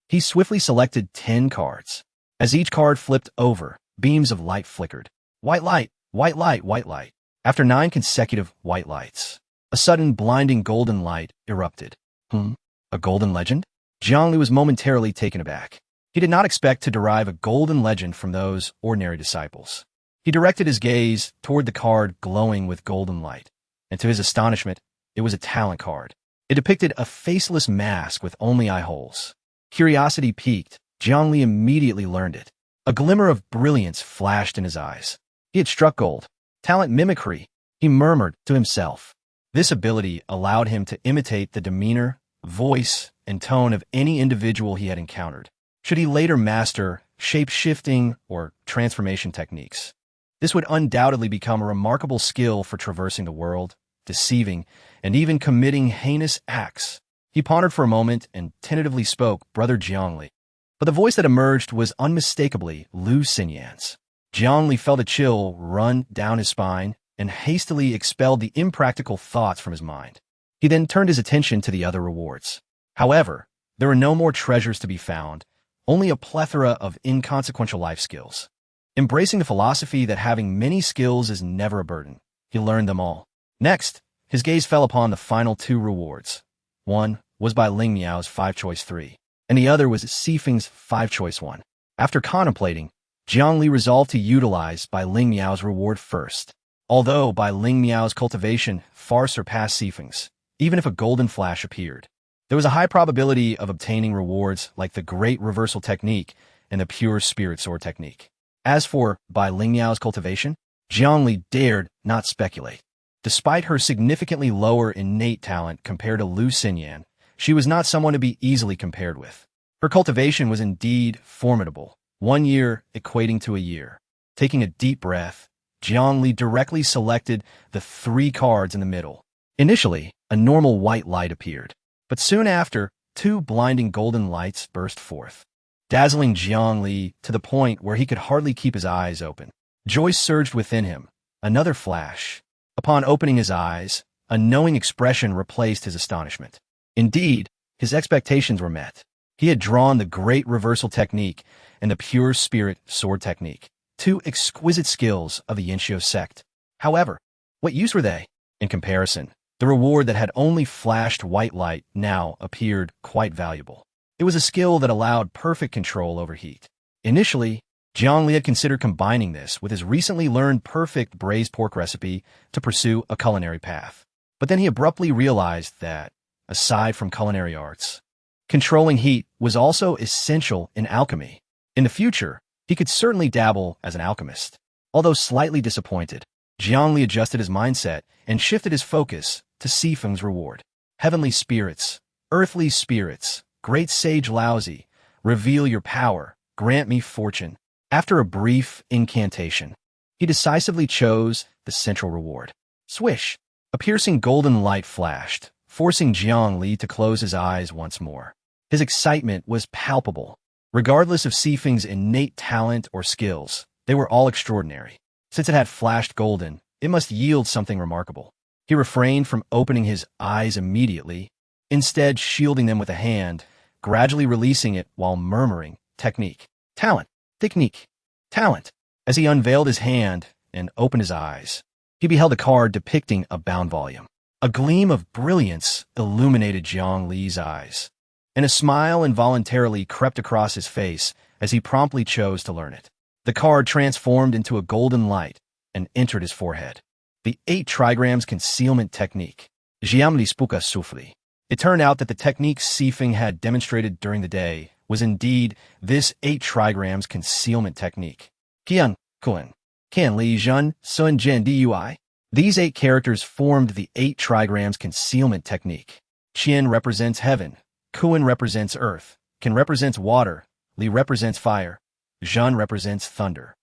he swiftly selected 10 cards. As each card flipped over, beams of light flickered. White light, white light, white light. After 9 consecutive white lights, a sudden blinding golden light erupted. A golden legend? Jiang Li was momentarily taken aback. He did not expect to derive a golden legend from those ordinary disciples. He directed his gaze toward the card glowing with golden light, and to his astonishment, it was a talent card. It depicted a faceless mask with only eye holes. Curiosity piqued. Jiang Li immediately learned it. A glimmer of brilliance flashed in his eyes. He had struck gold. Talent mimicry, he murmured to himself. This ability allowed him to imitate the demeanor, voice, and tone of any individual he had encountered. Should he later master shape-shifting or transformation techniques, this would undoubtedly become a remarkable skill for traversing the world, deceiving, and even committing heinous acts. He pondered for a moment and tentatively spoke, "Brother Jiang Li." But the voice that emerged was unmistakably Lu Xinyan's. Jiang Li felt a chill run down his spine and hastily expelled the impractical thoughts from his mind. He then turned his attention to the other rewards. However, there were no more treasures to be found, only a plethora of inconsequential life skills. Embracing the philosophy that having many skills is never a burden, he learned them all. Next, his gaze fell upon the final two rewards. One was by Ling Miao's 5-choice 3, and the other was Sifeng's 5-choice 1. After contemplating, Jiang Li resolved to utilize Bai Ling Miao's reward first. Although Bai Ling Miao's cultivation far surpassed Sifeng's, even if a golden flash appeared, there was a high probability of obtaining rewards like the Great Reversal Technique and the Pure Spirit Sword Technique. As for Bai Ling Miao's cultivation, Jiang Li dared not speculate. Despite her significantly lower innate talent compared to Lu Xinyan, she was not someone to be easily compared with. Her cultivation was indeed formidable, 1 year equating to a year. Taking a deep breath, Jiang Li directly selected the 3 cards in the middle. Initially, a normal white light appeared, but soon after, 2 blinding golden lights burst forth, dazzling Jiang Li to the point where he could hardly keep his eyes open. Joy surged within him. Another flash. Upon opening his eyes, a knowing expression replaced his astonishment. Indeed, his expectations were met. He had drawn the Great Reversal Technique and the Pure Spirit Sword Technique, 2 exquisite skills of the Yinxiu sect. However, what use were they? In comparison, the reward that had only flashed white light now appeared quite valuable. It was a skill that allowed perfect control over heat. Initially, Jiang Li had considered combining this with his recently learned perfect braised pork recipe to pursue a culinary path. But then he abruptly realized that, aside from culinary arts, controlling heat was also essential in alchemy. In the future, he could certainly dabble as an alchemist. Although slightly disappointed, Jiang Li adjusted his mindset and shifted his focus to Sifeng's reward. Heavenly spirits, earthly spirits, great sage Laozi, reveal your power, grant me fortune. After a brief incantation, he decisively chose the central reward. Swish! A piercing golden light flashed, forcing Jiang Li to close his eyes once more. His excitement was palpable. Regardless of Sifeng's innate talent or skills, they were all extraordinary. Since it had flashed golden, it must yield something remarkable. He refrained from opening his eyes immediately, instead shielding them with a hand, gradually releasing it while murmuring, "Technique, talent, technique, talent." As he unveiled his hand and opened his eyes, he beheld a card depicting a bound volume. A gleam of brilliance illuminated Jiang Li's eyes, and a smile involuntarily crept across his face as he promptly chose to learn it. The card transformed into a golden light and entered his forehead. The 8 trigrams concealment technique. Jiang Li spuka sufli. It turned out that the technique Sifeng had demonstrated during the day was indeed this 8 trigrams concealment technique. Qian, Kun, Kan Li Zhen, Sun Jin Dui. These 8 characters formed the 8 trigrams concealment technique. Qian represents heaven, Kun represents earth, Kan represents water, Li represents fire, Zhen represents thunder,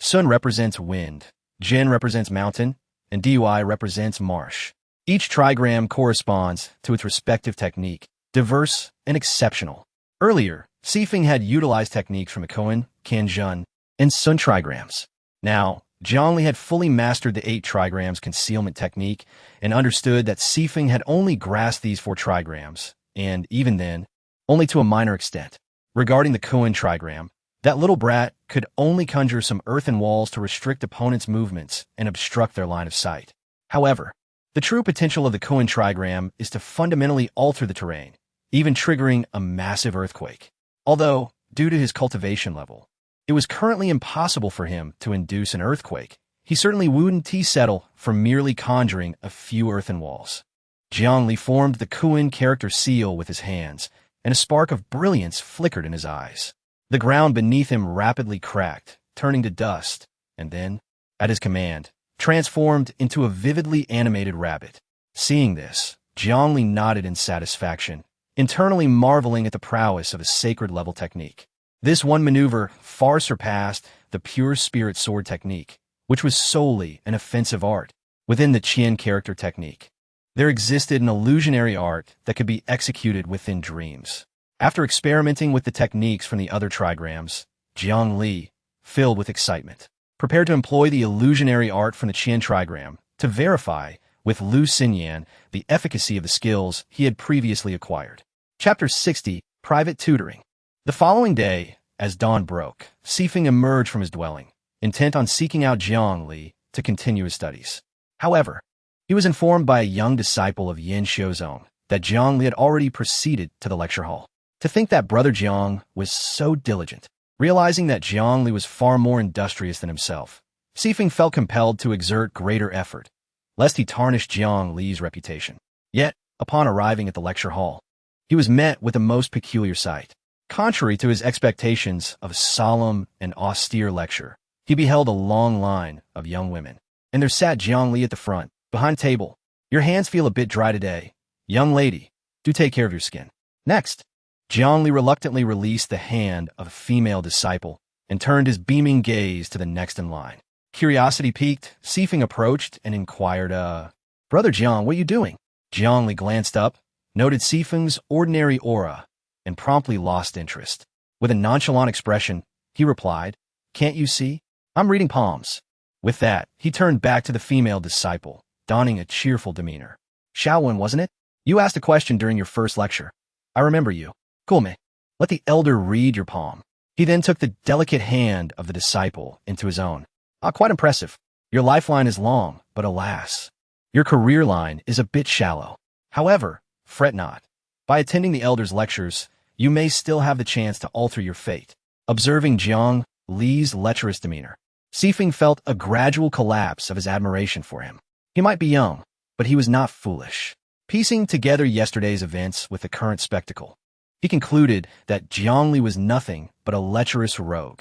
Sun represents wind, Jin represents mountain, and Dui represents marsh. Each trigram corresponds to its respective technique, diverse and exceptional. Earlier, Sifeng had utilized techniques from the Kun, Kan Zhen, and Sun trigrams. Now, Jiang Li had fully mastered the 8 trigrams concealment technique and understood that Sifeng had only grasped these 4 trigrams, and even then, only to a minor extent. Regarding the Kun trigram, that little brat could only conjure some earthen walls to restrict opponents' movements and obstruct their line of sight. However, the true potential of the Kun trigram is to fundamentally alter the terrain, even triggering a massive earthquake. Although, due to his cultivation level, it was currently impossible for him to induce an earthquake, he certainly wouldn't settle for merely conjuring a few earthen walls. Jiang Li formed the Kuan character seal with his hands, and a spark of brilliance flickered in his eyes. The ground beneath him rapidly cracked, turning to dust, and then, at his command, transformed into a vividly animated rabbit. Seeing this, Jiang Li nodded in satisfaction, internally marveling at the prowess of a sacred-level technique. This one maneuver far surpassed the pure spirit sword technique, which was solely an offensive art. Within the Qian character technique, there existed an illusionary art that could be executed within dreams. After experimenting with the techniques from the other trigrams, Jiang Li, filled with excitement, prepared to employ the illusionary art from the Qian trigram to verify with Lu Xinyan the efficacy of the skills he had previously acquired. Chapter 60, Private Tutoring. The following day, as dawn broke, Sifeng emerged from his dwelling, intent on seeking out Jiang Li to continue his studies. However, he was informed by a young disciple of Yin Xiuzong that Jiang Li had already proceeded to the lecture hall. To think that brother Jiang was so diligent, realizing that Jiang Li was far more industrious than himself, Sifeng felt compelled to exert greater effort, lest he tarnish Jiang Li's reputation. Yet, upon arriving at the lecture hall, he was met with a most peculiar sight. Contrary to his expectations of a solemn and austere lecture, he beheld a long line of young women, and there sat Jiang Li at the front, behind table. Your hands feel a bit dry today. Young lady, do take care of your skin. Next, Jiang Li reluctantly released the hand of a female disciple and turned his beaming gaze to the next in line. Curiosity piqued, Sifeng approached and inquired, Brother Jiang, what are you doing? Jiang Li glanced up, noted Sifeng's ordinary aura, and promptly lost interest. With a nonchalant expression, he replied, Can't you see? I'm reading palms. With that, he turned back to the female disciple, donning a cheerful demeanor. Xiaowen, wasn't it? You asked a question during your first lecture. I remember you. Cool, me. Let the elder read your palm. He then took the delicate hand of the disciple into his own. Quite impressive. Your lifeline is long, but alas, your career line is a bit shallow. However, fret not. By attending the elder's lectures, you may still have the chance to alter your fate. Observing Jiang Li's lecherous demeanor, Sifeng felt a gradual collapse of his admiration for him. He might be young, but he was not foolish. Piecing together yesterday's events with the current spectacle, he concluded that Jiang Li was nothing but a lecherous rogue.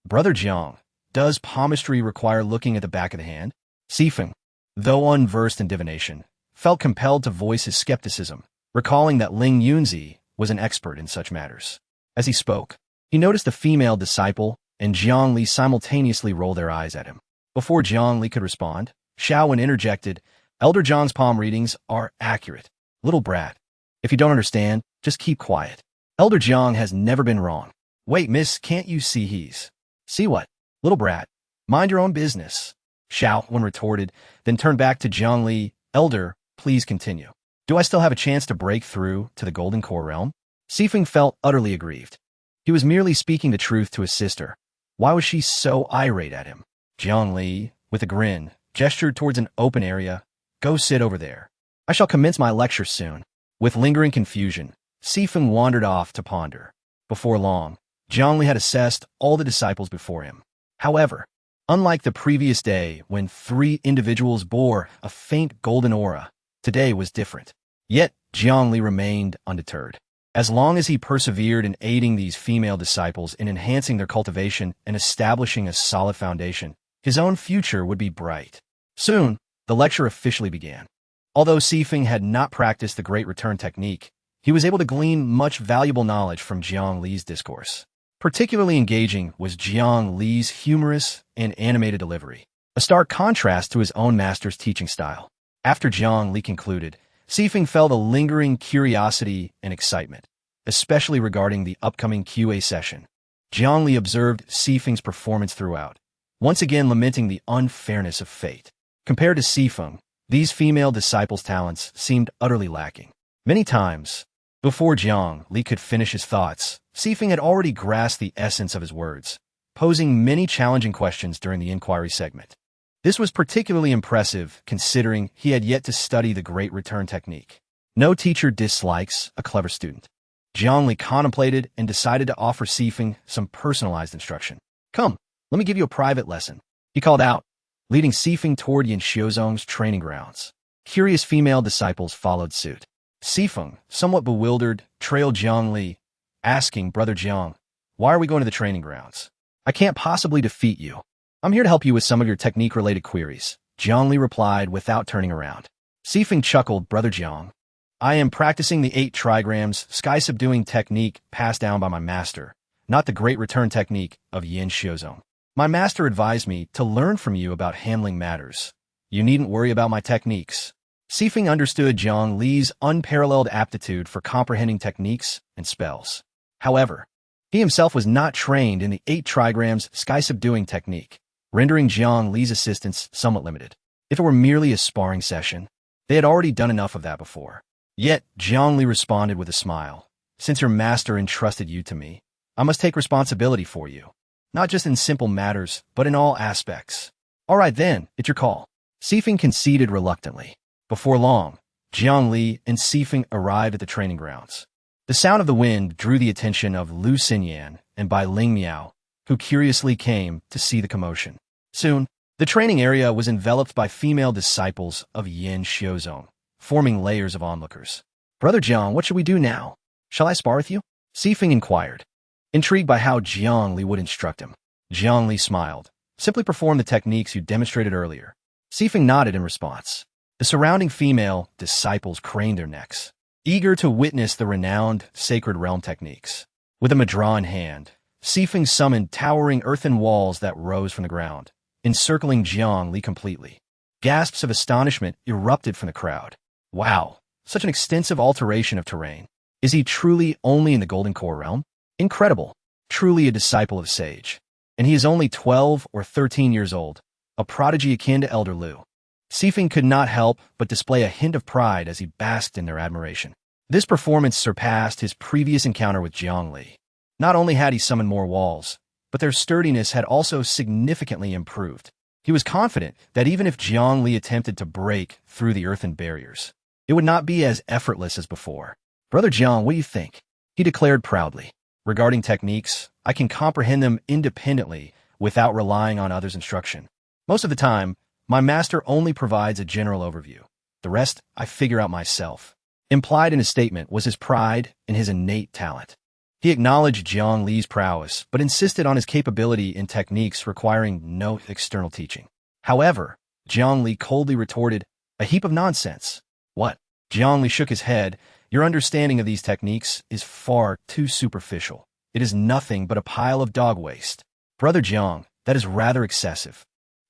Brother Jiang, does palmistry require looking at the back of the hand? Sifeng, though unversed in divination, felt compelled to voice his skepticism, recalling that Ling Yunzi was an expert in such matters. As he spoke, he noticed the female disciple and Jiang Li simultaneously roll their eyes at him. Before Jiang Li could respond, Xiaowen interjected, Elder Jiang's palm readings are accurate. Little brat, if you don't understand, just keep quiet. Elder Jiang has never been wrong. Wait, miss, can't you see he's... See what? Little brat, mind your own business. Xiaowen retorted, then turned back to Jiang Li. Elder, please continue. Do I still have a chance to break through to the Golden Core realm? Sifeng felt utterly aggrieved. He was merely speaking the truth to his sister. Why was she so irate at him? Jiang Li, with a grin, gestured towards an open area. Go sit over there. I shall commence my lecture soon. With lingering confusion, Sifeng wandered off to ponder. Before long, Jiang Li had assessed all the disciples before him. However, unlike the previous day when 3 individuals bore a faint golden aura, today was different. Yet, Jiang Li remained undeterred. As long as he persevered in aiding these female disciples in enhancing their cultivation and establishing a solid foundation, his own future would be bright. Soon, the lecture officially began. Although Sifeng had not practiced the Great Return technique, he was able to glean much valuable knowledge from Jiang Li's discourse. Particularly engaging was Jiang Li's humorous and animated delivery, a stark contrast to his own master's teaching style. After Jiang Li concluded, Sifeng felt a lingering curiosity and excitement, especially regarding the upcoming QA session. Jiang Li observed Sifeng's performance throughout, once again lamenting the unfairness of fate. Compared to Sifeng, these female disciples' talents seemed utterly lacking. Many times, before Jiang Li could finish his thoughts, Sifeng had already grasped the essence of his words, posing many challenging questions during the inquiry segment. This was particularly impressive considering he had yet to study the Great Return technique. No teacher dislikes a clever student. Jiang Li contemplated and decided to offer Sifeng some personalized instruction. Come, let me give you a private lesson, he called out, leading Sifeng toward Yin Xiuzong's training grounds. Curious female disciples followed suit. Sifeng, somewhat bewildered, trailed Jiang Li, asking, Brother Jiang, why are we going to the training grounds? I can't possibly defeat you. I'm here to help you with some of your technique-related queries, Jiang Li replied without turning around. Sifeng chuckled, Brother Jiang, I am practicing the 8 trigrams sky-subduing technique passed down by my master, not the great return technique of Yin Xiuzong. My master advised me to learn from you about handling matters. You needn't worry about my techniques. Sifeng understood Jiang Li's unparalleled aptitude for comprehending techniques and spells. However, he himself was not trained in the 8 trigrams sky-subduing technique, rendering Jiang Li's assistance somewhat limited. If it were merely a sparring session, they had already done enough of that before. Yet, Jiang Li responded with a smile. Since your master entrusted you to me, I must take responsibility for you. Not just in simple matters, but in all aspects. All right then, it's your call. Sifeng conceded reluctantly. Before long, Jiang Li and Sifeng arrived at the training grounds. The sound of the wind drew the attention of Lu Xinyan and Bai Ling Miao, who curiously came to see the commotion. Soon, the training area was enveloped by female disciples of Yin Xiuzong, forming layers of onlookers. Brother Jiang, what should we do now? Shall I spar with you? Sifeng inquired, intrigued by how Jiang Li would instruct him. Jiang Li smiled. Simply perform the techniques you demonstrated earlier. Sifeng nodded in response. The surrounding female disciples craned their necks, eager to witness the renowned sacred realm techniques. With a madra in hand, Sifeng summoned towering earthen walls that rose from the ground, encircling Jiang Li completely. Gasps of astonishment erupted from the crowd. Wow, such an extensive alteration of terrain. Is he truly only in the Golden Core realm? Incredible. Truly a disciple of Sage. And he is only 12 or 13 years old, a prodigy akin to Elder Lu. Sifeng could not help but display a hint of pride as he basked in their admiration. This performance surpassed his previous encounter with Jiang Li. Not only had he summoned more walls, but their sturdiness had also significantly improved. He was confident that even if Jiang Li attempted to break through the earthen barriers, it would not be as effortless as before. Brother Jiang, what do you think? He declared proudly. Regarding techniques, I can comprehend them independently without relying on others' instruction. Most of the time, my master only provides a general overview. The rest, I figure out myself. Implied in his statement was his pride and his innate talent. He acknowledged Jiang Li's prowess, but insisted on his capability in techniques requiring no external teaching. However, Jiang Li coldly retorted, a heap of nonsense. What? Jiang Li shook his head. Your understanding of these techniques is far too superficial. It is nothing but a pile of dog waste. Brother Jiang, that is rather excessive.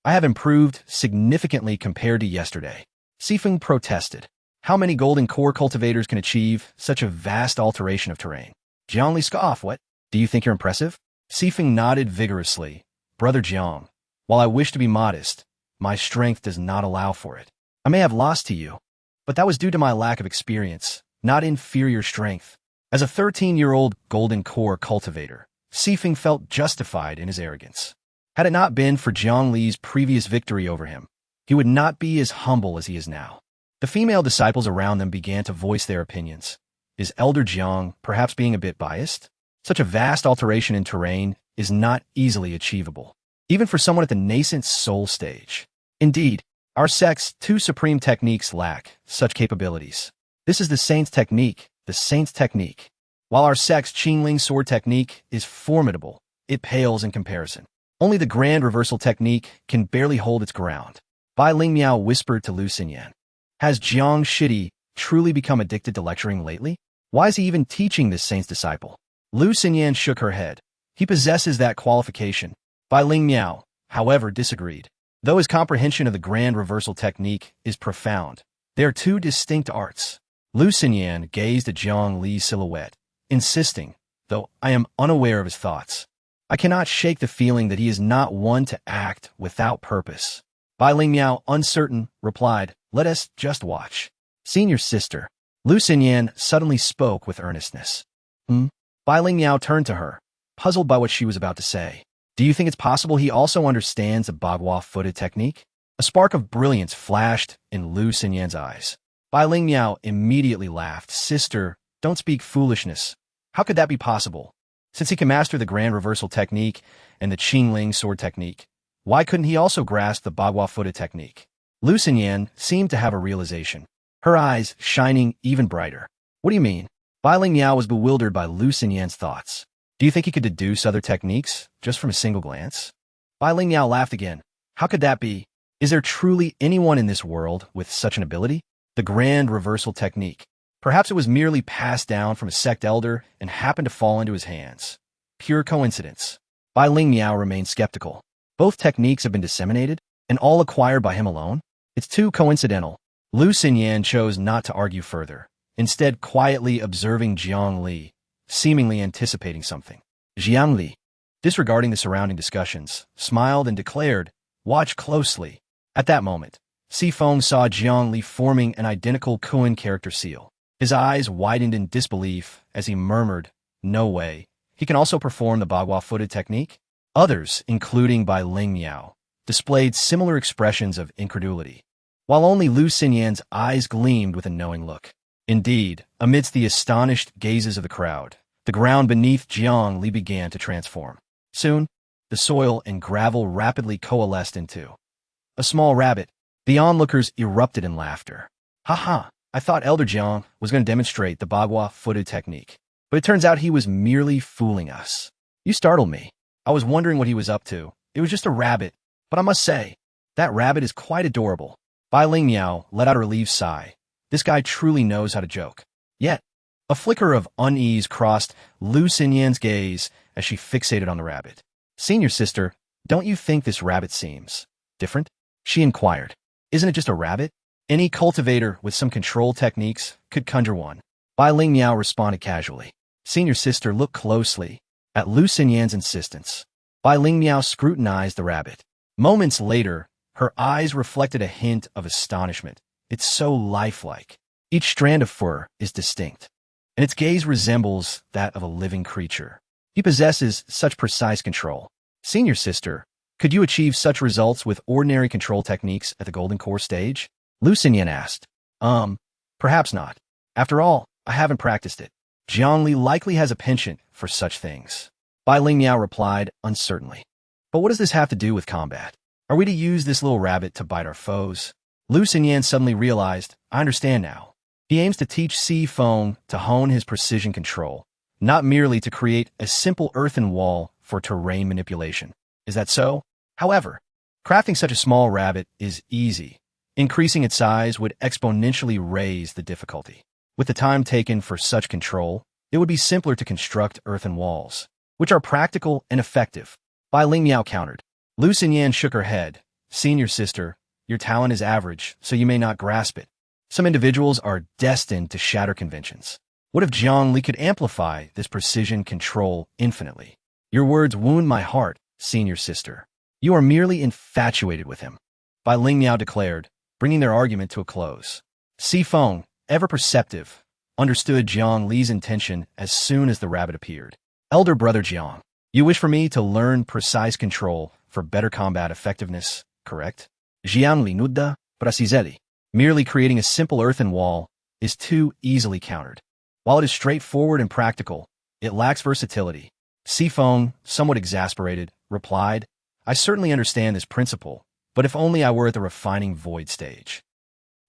I have improved significantly compared to yesterday. Sifeng protested. How many golden core cultivators can achieve such a vast alteration of terrain? Jiang Li scoffed. What? Do you think you're impressive? Sifeng nodded vigorously. Brother Jiang, while I wish to be modest, my strength does not allow for it. I may have lost to you, but that was due to my lack of experience, not inferior strength. As a 13-year-old golden core cultivator, Sifeng felt justified in his arrogance. Had it not been for Jiang Li's previous victory over him, he would not be as humble as he is now. The female disciples around them began to voice their opinions. Is Elder Jiang perhaps being a bit biased? Such a vast alteration in terrain is not easily achievable, even for someone at the nascent soul stage. Indeed, our sect's 2 supreme techniques lack such capabilities. This is the Saint's technique, the Saint's technique. While our sect's Qingling sword technique is formidable, it pales in comparison. Only the grand reversal technique can barely hold its ground. Bai Ling Miao whispered to Lu Xinyan. Has Jiang Shidi truly become addicted to lecturing lately? Why is he even teaching this saint's disciple? Lu Xinyan shook her head. He possesses that qualification. Bai Ling Miao, however, disagreed. Though his comprehension of the grand reversal technique is profound, they are 2 distinct arts. Lu Xinyan gazed at Jiang Li's silhouette, insisting, though I am unaware of his thoughts. I cannot shake the feeling that he is not one to act without purpose. Bai Ling Miao, uncertain, replied, let us just watch. Senior sister. Lu Xinyan suddenly spoke with earnestness. Bai Ling Miao turned to her, puzzled by what she was about to say. Do you think it's possible he also understands the bagua-footed technique? A spark of brilliance flashed in Lu Xinyan's eyes. Bai Ling Miao immediately laughed. Sister, don't speak foolishness. How could that be possible? Since he can master the grand reversal technique and the Qingling sword technique, why couldn't he also grasp the bagua-footed technique? Lu Xinyan seemed to have a realization, her eyes shining even brighter. What do you mean? Bai Ling Miao was bewildered by Lu Xinyan's thoughts. Do you think he could deduce other techniques just from a single glance? Bai Ling Miao laughed again. How could that be? Is there truly anyone in this world with such an ability? The grand reversal technique. Perhaps it was merely passed down from a sect elder and happened to fall into his hands. Pure coincidence. Bai Ling Miao remained skeptical. Both techniques have been disseminated, and all acquired by him alone? It's too coincidental. Lu Xinyan chose not to argue further, instead quietly observing Jiang Li, seemingly anticipating something. Jiang Li, disregarding the surrounding discussions, smiled and declared, "Watch closely." At that moment, Feng saw Jiang Li forming an identical Kuan character seal. His eyes widened in disbelief as he murmured, "No way. He can also perform the Bagua-footed technique?" Others, including Bai Ling Miao, displayed similar expressions of incredulity, while only Lu Xinyan's eyes gleamed with a knowing look. Indeed, amidst the astonished gazes of the crowd, the ground beneath Jiang Li began to transform. Soon, the soil and gravel rapidly coalesced into a small rabbit. The onlookers erupted in laughter. "Ha! I thought Elder Jiang was going to demonstrate the Bagua-footed technique, but it turns out he was merely fooling us. You startled me. I was wondering what he was up to. It was just a rabbit, but I must say, that rabbit is quite adorable." Bai Ling Miao let out a relieved sigh. This guy truly knows how to joke. Yet, a flicker of unease crossed Lu Xinyan's gaze as she fixated on the rabbit. "Senior sister, don't you think this rabbit seems different?" she inquired. "Isn't it just a rabbit? Any cultivator with some control techniques could conjure one." Bai Ling Miao responded casually. "Senior sister, look closely." At Lu Xinyan's insistence, Bai Ling Miao scrutinized the rabbit. Moments later, her eyes reflected a hint of astonishment. It's so lifelike. Each strand of fur is distinct, and its gaze resembles that of a living creature. He possesses such precise control. Senior sister, could you achieve such results with ordinary control techniques at the Golden Core stage? Lu Xinyan asked. Perhaps not. After all, I haven't practiced it. Jiang Li likely has a penchant for such things. Bai Ling Miao replied uncertainly. But what does this have to do with combat? Are we to use this little rabbit to bite our foes? Lu Xinyan suddenly realized, I understand now. He aims to teach Feng to hone his precision control, not merely to create a simple earthen wall for terrain manipulation. Is that so? However, crafting such a small rabbit is easy. Increasing its size would exponentially raise the difficulty. With the time taken for such control, it would be simpler to construct earthen walls, which are practical and effective. Bai Ling Miao countered. Lu Xinyan shook her head. Senior sister, your talent is average, so you may not grasp it. Some individuals are destined to shatter conventions. What if Jiang Li could amplify this precision control infinitely? Your words wound my heart, senior sister. You are merely infatuated with him. Bai Ling Miao declared, bringing their argument to a close. Feng, ever perceptive, understood Jiang Li's intention as soon as the rabbit appeared. Elder brother Jiang, you wish for me to learn precise control for better combat effectiveness, correct? Jiang Li nudda, prasizeli. Merely creating a simple earthen wall is too easily countered. While it is straightforward and practical, it lacks versatility. Feng, somewhat exasperated, replied, I certainly understand this principle, but if only I were at the refining void stage.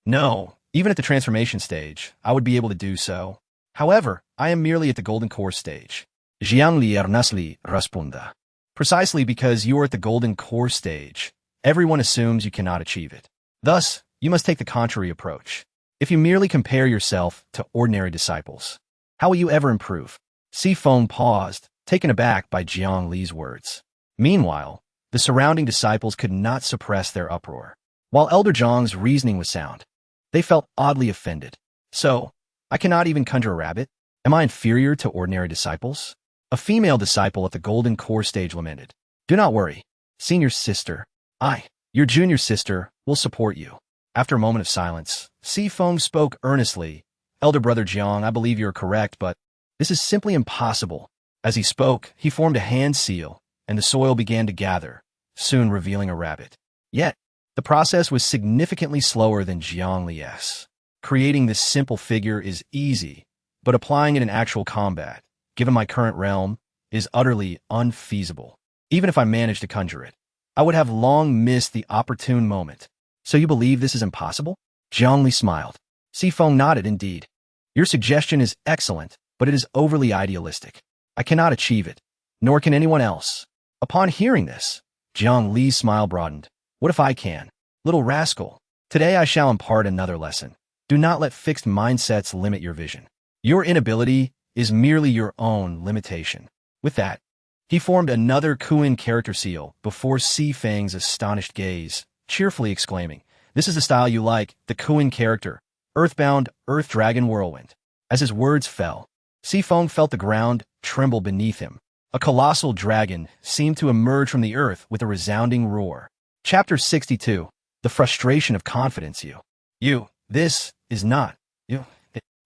No, even at the transformation stage, I would be able to do so. However, I am merely at the golden core stage. Jiang Li earnestly responded. Precisely because you are at the golden core stage, everyone assumes you cannot achieve it. Thus, you must take the contrary approach. If you merely compare yourself to ordinary disciples, how will you ever improve? Feng paused, taken aback by Jiang Li's words. Meanwhile, the surrounding disciples could not suppress their uproar. While Elder Jiang's reasoning was sound, they felt oddly offended. So, I cannot even conjure a rabbit? Am I inferior to ordinary disciples? A female disciple at the golden core stage lamented. Do not worry, senior sister. I, your junior sister, will support you. After a moment of silence, Feng spoke earnestly. Elder brother Jiang, I believe you are correct, but this is simply impossible. As he spoke, he formed a hand seal, and the soil began to gather, soon revealing a rabbit. Yet, the process was significantly slower than Jiang Li's. Creating this simple figure is easy, but applying it in actual combat, given my current realm, is utterly unfeasible. Even if I managed to conjure it, I would have long missed the opportune moment. So you believe this is impossible? Jiang Li smiled. Sifeng nodded indeed. Your suggestion is excellent, but it is overly idealistic. I cannot achieve it, nor can anyone else. Upon hearing this, Jiang Li's smile broadened. What if I can? Little rascal. Today I shall impart another lesson. Do not let fixed mindsets limit your vision. Your inability is merely your own limitation. With that, he formed another Kuan character seal before Sifeng's astonished gaze, cheerfully exclaiming, "This is the style you like, the Kuan character, earthbound, earth dragon whirlwind." As his words fell, Sifeng felt the ground tremble beneath him. A colossal dragon seemed to emerge from the earth with a resounding roar. Chapter 62. The Frustration of Confidence. This is not, you.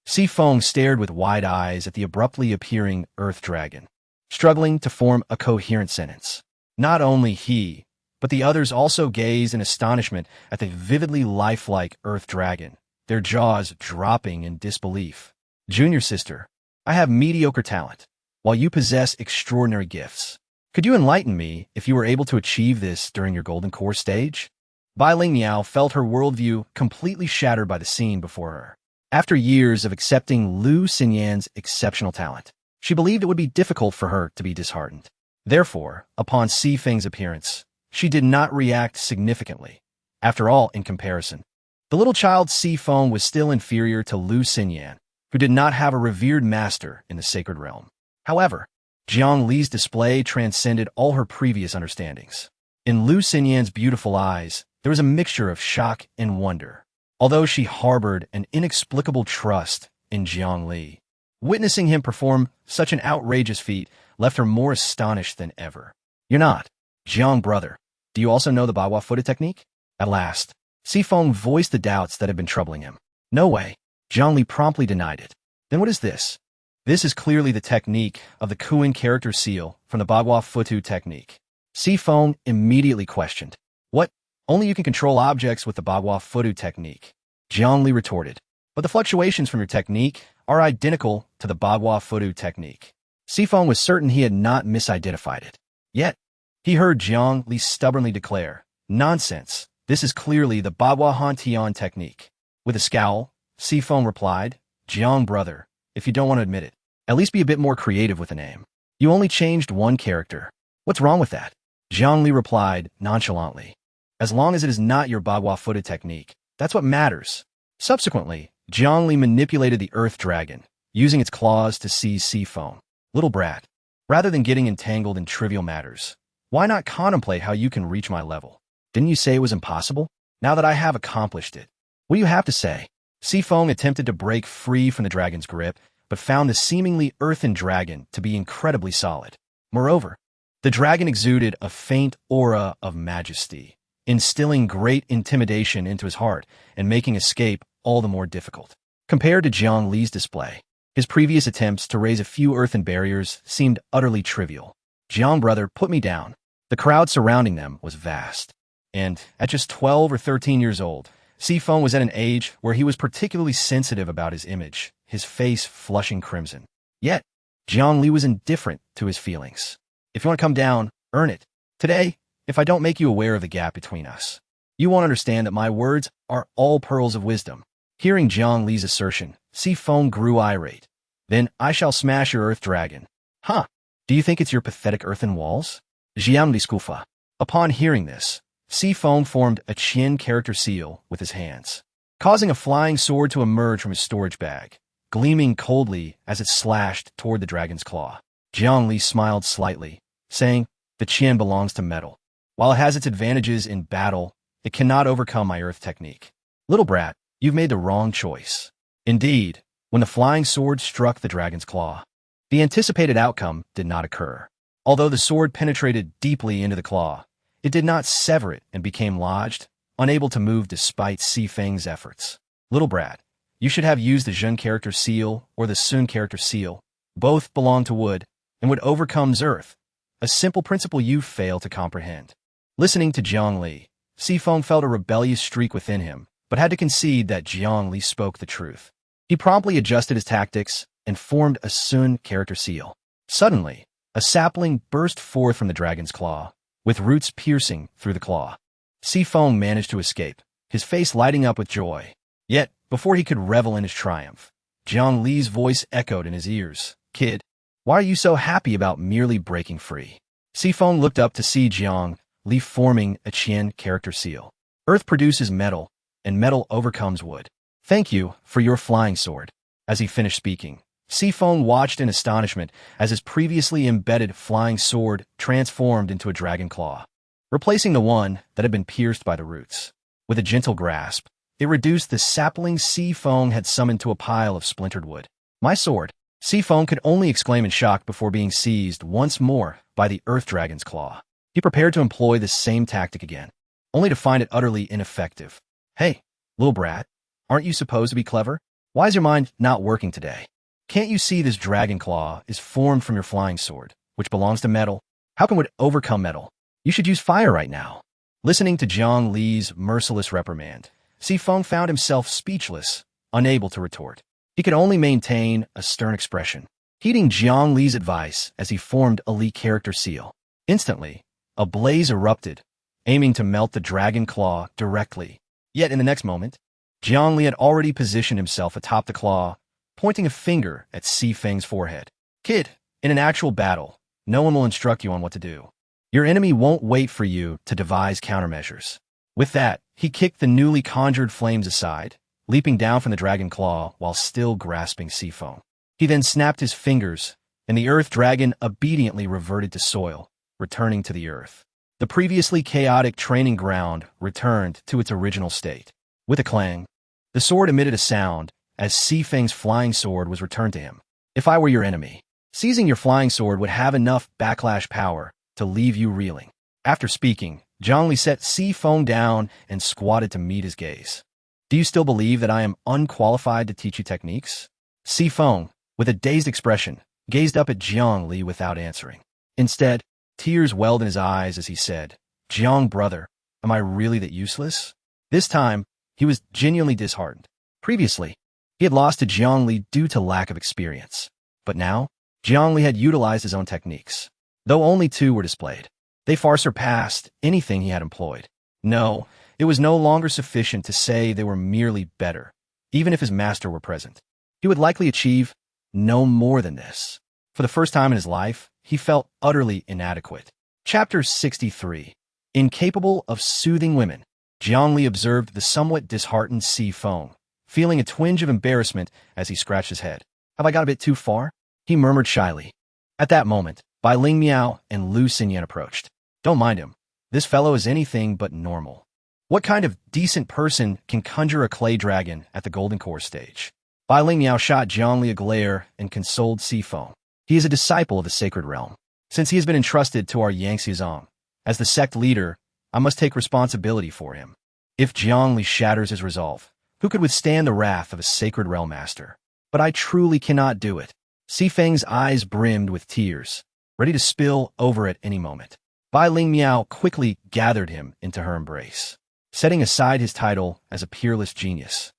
Sifeng stared with wide eyes at the abruptly appearing earth dragon, struggling to form a coherent sentence. Not only he, but the others also gazed in astonishment at the vividly lifelike earth dragon, their jaws dropping in disbelief. Junior sister, I have mediocre talent, while you possess extraordinary gifts. Could you enlighten me if you were able to achieve this during your Golden Core stage? Bai Ling Miao felt her worldview completely shattered by the scene before her. After years of accepting Lu Xinyan's exceptional talent, she believed it would be difficult for her to be disheartened. Therefore, upon Sifeng's appearance, she did not react significantly. After all, in comparison, the little child Sifeng was still inferior to Lu Xinyan, who did not have a revered master in the sacred realm. However, Jiang Li's display transcended all her previous understandings. In Lu Xinyan's beautiful eyes, there was a mixture of shock and wonder, although she harbored an inexplicable trust in Jiang Li. Witnessing him perform such an outrageous feat left her more astonished than ever. You're not, Jiang brother. Do you also know the Bagua Fuda technique? At last, Sifeng voiced the doubts that had been troubling him. No way. Jiang Li promptly denied it. Then what is this? This is clearly the technique of the Kuan character seal from the Bagua Futu technique. Sifeng immediately questioned. What? Only you can control objects with the Bagua Futu technique. Jiang Li retorted. But the fluctuations from your technique are identical to the Bagua Futu technique. Sifeng was certain he had not misidentified it. Yet, he heard Jiang Li stubbornly declare, "Nonsense, this is clearly the Bagua Hantian technique." With a scowl, Sifeng replied, "Jiang brother, if you don't want to admit it, at least be a bit more creative with the name. You only changed one character. What's wrong with that?" Jiang Li replied nonchalantly, "As long as it is not your Bagua Fuda technique, that's what matters." Subsequently, Jiang Li manipulated the earth dragon, using its claws to seize Sifeng. Little brat, rather than getting entangled in trivial matters, why not contemplate how you can reach my level? Didn't you say it was impossible? Now that I have accomplished it, what do you have to say? Sifeng attempted to break free from the dragon's grip, but found the seemingly earthen dragon to be incredibly solid. Moreover, the dragon exuded a faint aura of majesty, instilling great intimidation into his heart and making escape all the more difficult. Compared to Jiang Li's display, his previous attempts to raise a few earthen barriers seemed utterly trivial. Jiang brother, put me down. The crowd surrounding them was vast. And, at just 12 or 13 years old, Sifeng was at an age where he was particularly sensitive about his image, his face flushing crimson. Yet, Jiang Li was indifferent to his feelings. If you want to come down, earn it. Today, if I don't make you aware of the gap between us, you won't understand that my words are all pearls of wisdom. Hearing Jiang Li's assertion, Sifeng grew irate. Then I shall smash your earth dragon. Huh? Do you think it's your pathetic earthen walls? Jiang Li skufa. Upon hearing this, Sifeng formed a Qian character seal with his hands, causing a flying sword to emerge from his storage bag, gleaming coldly as it slashed toward the dragon's claw. Jiang Li smiled slightly, saying, "The Qian belongs to metal. While it has its advantages in battle, it cannot overcome my earth technique. Little brat, you've made the wrong choice." Indeed, when the flying sword struck the dragon's claw, the anticipated outcome did not occur. Although the sword penetrated deeply into the claw, it did not sever it and became lodged, unable to move despite Sifeng's efforts. Little brat, you should have used the Zhen character seal or the Sun character seal. Both belong to wood and would overcome earth, a simple principle you fail to comprehend. Listening to Jiang Li, Sifeng felt a rebellious streak within him, but had to concede that Jiang Li spoke the truth. He promptly adjusted his tactics and formed a Sun character seal. Suddenly, a sapling burst forth from the dragon's claw, with roots piercing through the claw. Sifeng managed to escape, his face lighting up with joy. Yet, before he could revel in his triumph, Jiang Li's voice echoed in his ears. Kid, why are you so happy about merely breaking free? Sifeng looked up to see Jiang Li forming a Qian character seal. Earth produces metal, and metal overcomes wood. Thank you for your flying sword. As he finished speaking, Sifeng watched in astonishment as his previously embedded flying sword transformed into a dragon claw, replacing the one that had been pierced by the roots. With a gentle grasp, it reduced the sapling Sifeng had summoned to a pile of splintered wood. My sword! Sifeng could only exclaim in shock before being seized once more by the Earth Dragon's claw. He prepared to employ the same tactic again, only to find it utterly ineffective. Hey, little brat, aren't you supposed to be clever? Why is your mind not working today? Can't you see this dragon claw is formed from your flying sword, which belongs to metal? How can wood overcome metal? You should use fire right now. Listening to Jiang Li's merciless reprimand, Sifeng found himself speechless, unable to retort. He could only maintain a stern expression, heeding Jiang Li's advice as he formed a Li character seal. Instantly, a blaze erupted, aiming to melt the dragon claw directly. Yet in the next moment, Jiang Li had already positioned himself atop the claw, pointing a finger at Sifeng's forehead. Kid, in an actual battle, no one will instruct you on what to do. Your enemy won't wait for you to devise countermeasures. With that, he kicked the newly conjured flames aside, leaping down from the dragon claw while still grasping Sifeng. He then snapped his fingers, and the earth dragon obediently reverted to soil, returning to the earth. The previously chaotic training ground returned to its original state. With a clang, the sword emitted a sound as Sifeng's flying sword was returned to him. If I were your enemy, seizing your flying sword would have enough backlash power to leave you reeling. After speaking, Jiang Li set Sifeng down and squatted to meet his gaze. Do you still believe that I am unqualified to teach you techniques? Sifeng, with a dazed expression, gazed up at Jiang Li without answering. Instead, tears welled in his eyes as he said, Jiang brother, am I really that useless? This time, he was genuinely disheartened. Previously, he had lost to Jiang Li due to lack of experience. But now, Jiang Li had utilized his own techniques. Though only two were displayed, they far surpassed anything he had employed. No, it was no longer sufficient to say they were merely better. Even if his master were present, he would likely achieve no more than this. For the first time in his life, he felt utterly inadequate. Chapter 63. Incapable of soothing women. Jiang Li observed the somewhat disheartened Sifeng, feeling a twinge of embarrassment as he scratched his head. Have I got a bit too far? He murmured shyly. At that moment, Bai Ling Miao and Lu Xinyan approached. Don't mind him. This fellow is anything but normal. What kind of decent person can conjure a clay dragon at the Golden Core stage? Bai Ling Miao shot Jiang Li a glare and consoled Sifeng. He is a disciple of the sacred realm. Since he has been entrusted to our Yangtze Zong, as the sect leader, I must take responsibility for him. If Jiang Li shatters his resolve, who could withstand the wrath of a sacred realm master? But I truly cannot do it. Sifeng's eyes brimmed with tears, ready to spill over at any moment. Bai Ling Miao quickly gathered him into her embrace, setting aside his title as a peerless genius.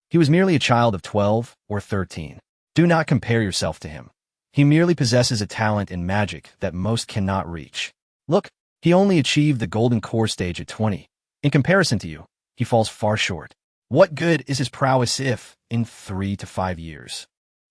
He was merely a child of 12 or 13. Do not compare yourself to him. He merely possesses a talent in magic that most cannot reach. Look, he only achieved the Golden Core stage at 20. In comparison to you, he falls far short. What good is his prowess if, in 3 to 5 years,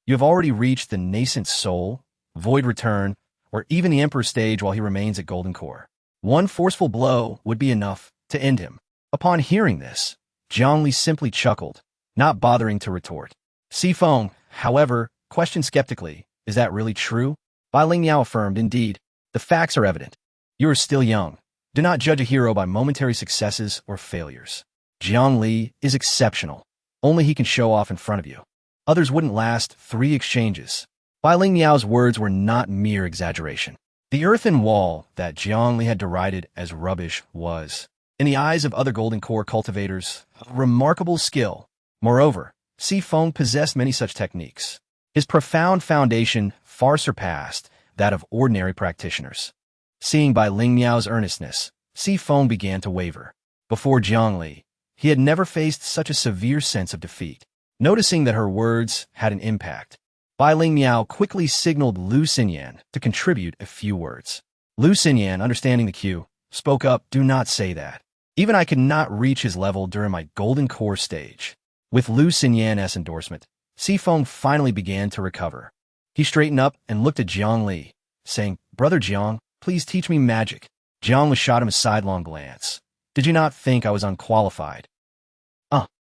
you have already reached the nascent soul, void return, or even the Emperor stage while he remains at Golden Core? One forceful blow would be enough to end him. Upon hearing this, Jiang Li simply chuckled, not bothering to retort. Sifeng, however, questioned skeptically, is that really true? Bai Ling Miao affirmed, indeed, the facts are evident. You are still young. Do not judge a hero by momentary successes or failures. Jiang Li is exceptional. Only he can show off in front of you. Others wouldn't last 3 exchanges. Bai Ling Miao's words were not mere exaggeration. The earthen wall that Jiang Li had derided as rubbish was, in the eyes of other Golden Core cultivators, a remarkable skill. Moreover, Sifeng possessed many such techniques. His profound foundation far surpassed that of ordinary practitioners. Seeing Bai Ling Miao's earnestness, Sifeng began to waver. Before Jiang Li, he had never faced such a severe sense of defeat. Noticing that her words had an impact, Bai Ling Miao quickly signaled Lu Xinyan to contribute a few words. Lu Xinyan, understanding the cue, spoke up, do not say that. Even I could not reach his level during my golden core stage. With Lu Xinyan's endorsement, Sifeng finally began to recover. He straightened up and looked at Jiang Li, saying, "Brother Jiang, please teach me magic." Jiang Li shot him a sidelong glance. "Did you not think I was unqualified?"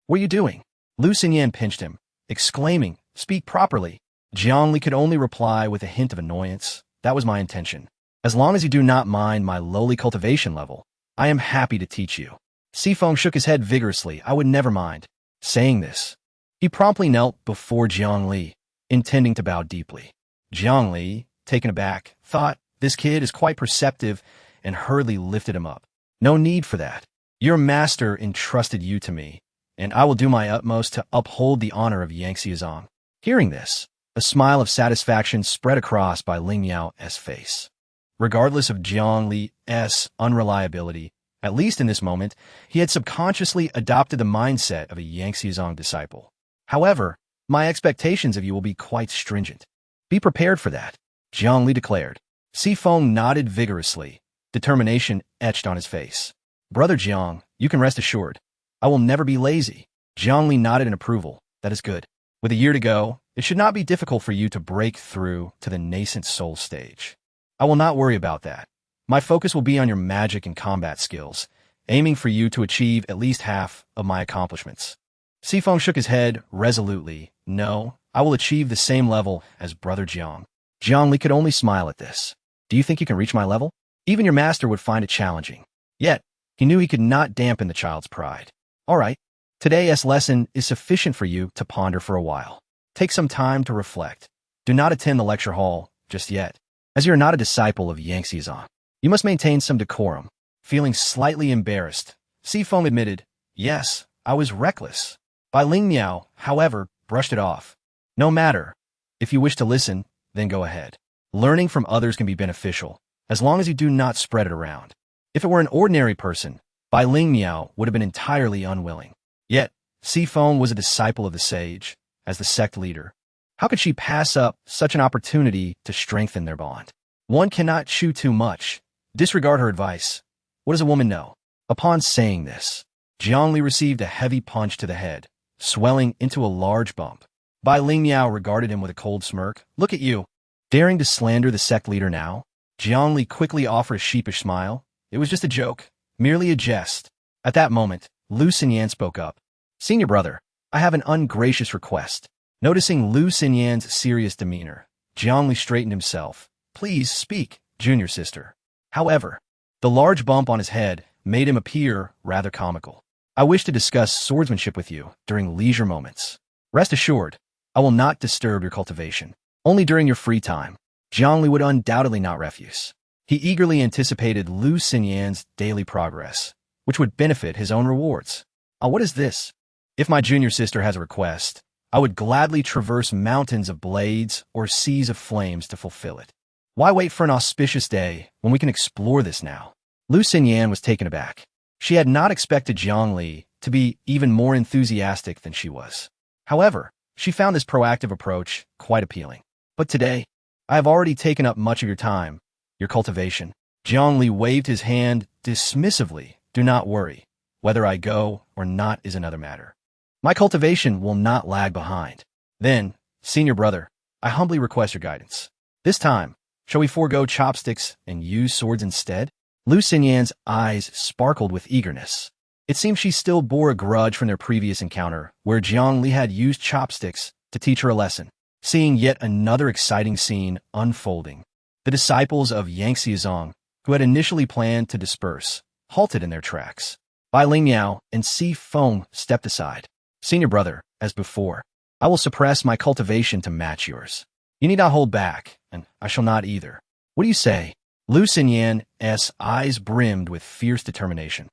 What are you doing?" Lu Xinyan pinched him, exclaiming, "Speak properly." Jiang Li could only reply with a hint of annoyance. "That was my intention. As long as you do not mind my lowly cultivation level, I am happy to teach you." Sifeng shook his head vigorously. "I would never mind." Saying this, he promptly knelt before Jiang Li, intending to bow deeply. Jiang Li, taken aback, thought, "This kid is quite perceptive," and hurriedly lifted him up. "No need for that. Your master entrusted you to me, and I will do my utmost to uphold the honor of Yangxiazong." Hearing this, a smile of satisfaction spread across Bai Lingmiao's face. Regardless of Jiang Li's unreliability, at least in this moment, he had subconsciously adopted the mindset of a Yangxiazong disciple. "However, my expectations of you will be quite stringent. Be prepared for that," Jiang Li declared. Sifeng nodded vigorously, determination etched on his face. "Brother Jiang, you can rest assured. I will never be lazy." Jiang Li nodded in approval. "That is good. With a year to go, it should not be difficult for you to break through to the nascent soul stage. I will not worry about that. My focus will be on your magic and combat skills, aiming for you to achieve at least half of my accomplishments." Sifeng shook his head resolutely. "No, I will achieve the same level as Brother Jiang." Jiang Li could only smile at this. "Do you think you can reach my level? Even your master would find it challenging." Yet, he knew he could not dampen the child's pride. "All right, today's lesson is sufficient for you to ponder for a while. Take some time to reflect. Do not attend the lecture hall just yet, as you are not a disciple of Yangxiazong. You must maintain some decorum." Feeling slightly embarrassed, Sifeng admitted, "Yes, I was reckless." Bai Lingmiao, however, brushed it off. "No matter. If you wish to listen, then go ahead. Learning from others can be beneficial, as long as you do not spread it around." If it were an ordinary person, Bai Lingmiao would have been entirely unwilling. Yet, Sifeng was a disciple of the sage, as the sect leader. How could she pass up such an opportunity to strengthen their bond? One cannot chew too much. Disregard her advice. What does a woman know? Upon saying this, Jiang Li received a heavy punch to the head, swelling into a large bump. Bai Lingmiao regarded him with a cold smirk. "Look at you, daring to slander the sect leader now?" Jiang Li quickly offered a sheepish smile. "It was just a joke, merely a jest." At that moment, Lu Xinyan spoke up. "Senior brother, I have an ungracious request." Noticing Lu Xinyan's serious demeanor, Jiang Li straightened himself. "Please speak, junior sister." However, the large bump on his head made him appear rather comical. "I wish to discuss swordsmanship with you during leisure moments. Rest assured, I will not disturb your cultivation. Only during your free time." Jiang Li would undoubtedly not refuse. He eagerly anticipated Lu Xinyan's daily progress, which would benefit his own rewards. What is this? If my junior sister has a request, I would gladly traverse mountains of blades or seas of flames to fulfill it. Why wait for an auspicious day when we can explore this now?" Lu Xinyan was taken aback. She had not expected Jiang Li to be even more enthusiastic than she was. However, she found this proactive approach quite appealing. "But today, I have already taken up much of your time, your cultivation." Jiang Li waved his hand dismissively. "Do not worry. Whether I go or not is another matter. My cultivation will not lag behind." "Then, senior brother, I humbly request your guidance. This time, shall we forego chopsticks and use swords instead?" Lu Xinyan's eyes sparkled with eagerness. It seemed she still bore a grudge from their previous encounter, where Jiang Li had used chopsticks to teach her a lesson. Seeing yet another exciting scene unfolding, the disciples of Yangxiazong, who had initially planned to disperse, halted in their tracks. Bai Lingmiao and Sifeng stepped aside. "Senior brother, as before, I will suppress my cultivation to match yours. You need not hold back, and I shall not either. What do you say?" Lu Xinyan's eyes brimmed with fierce determination,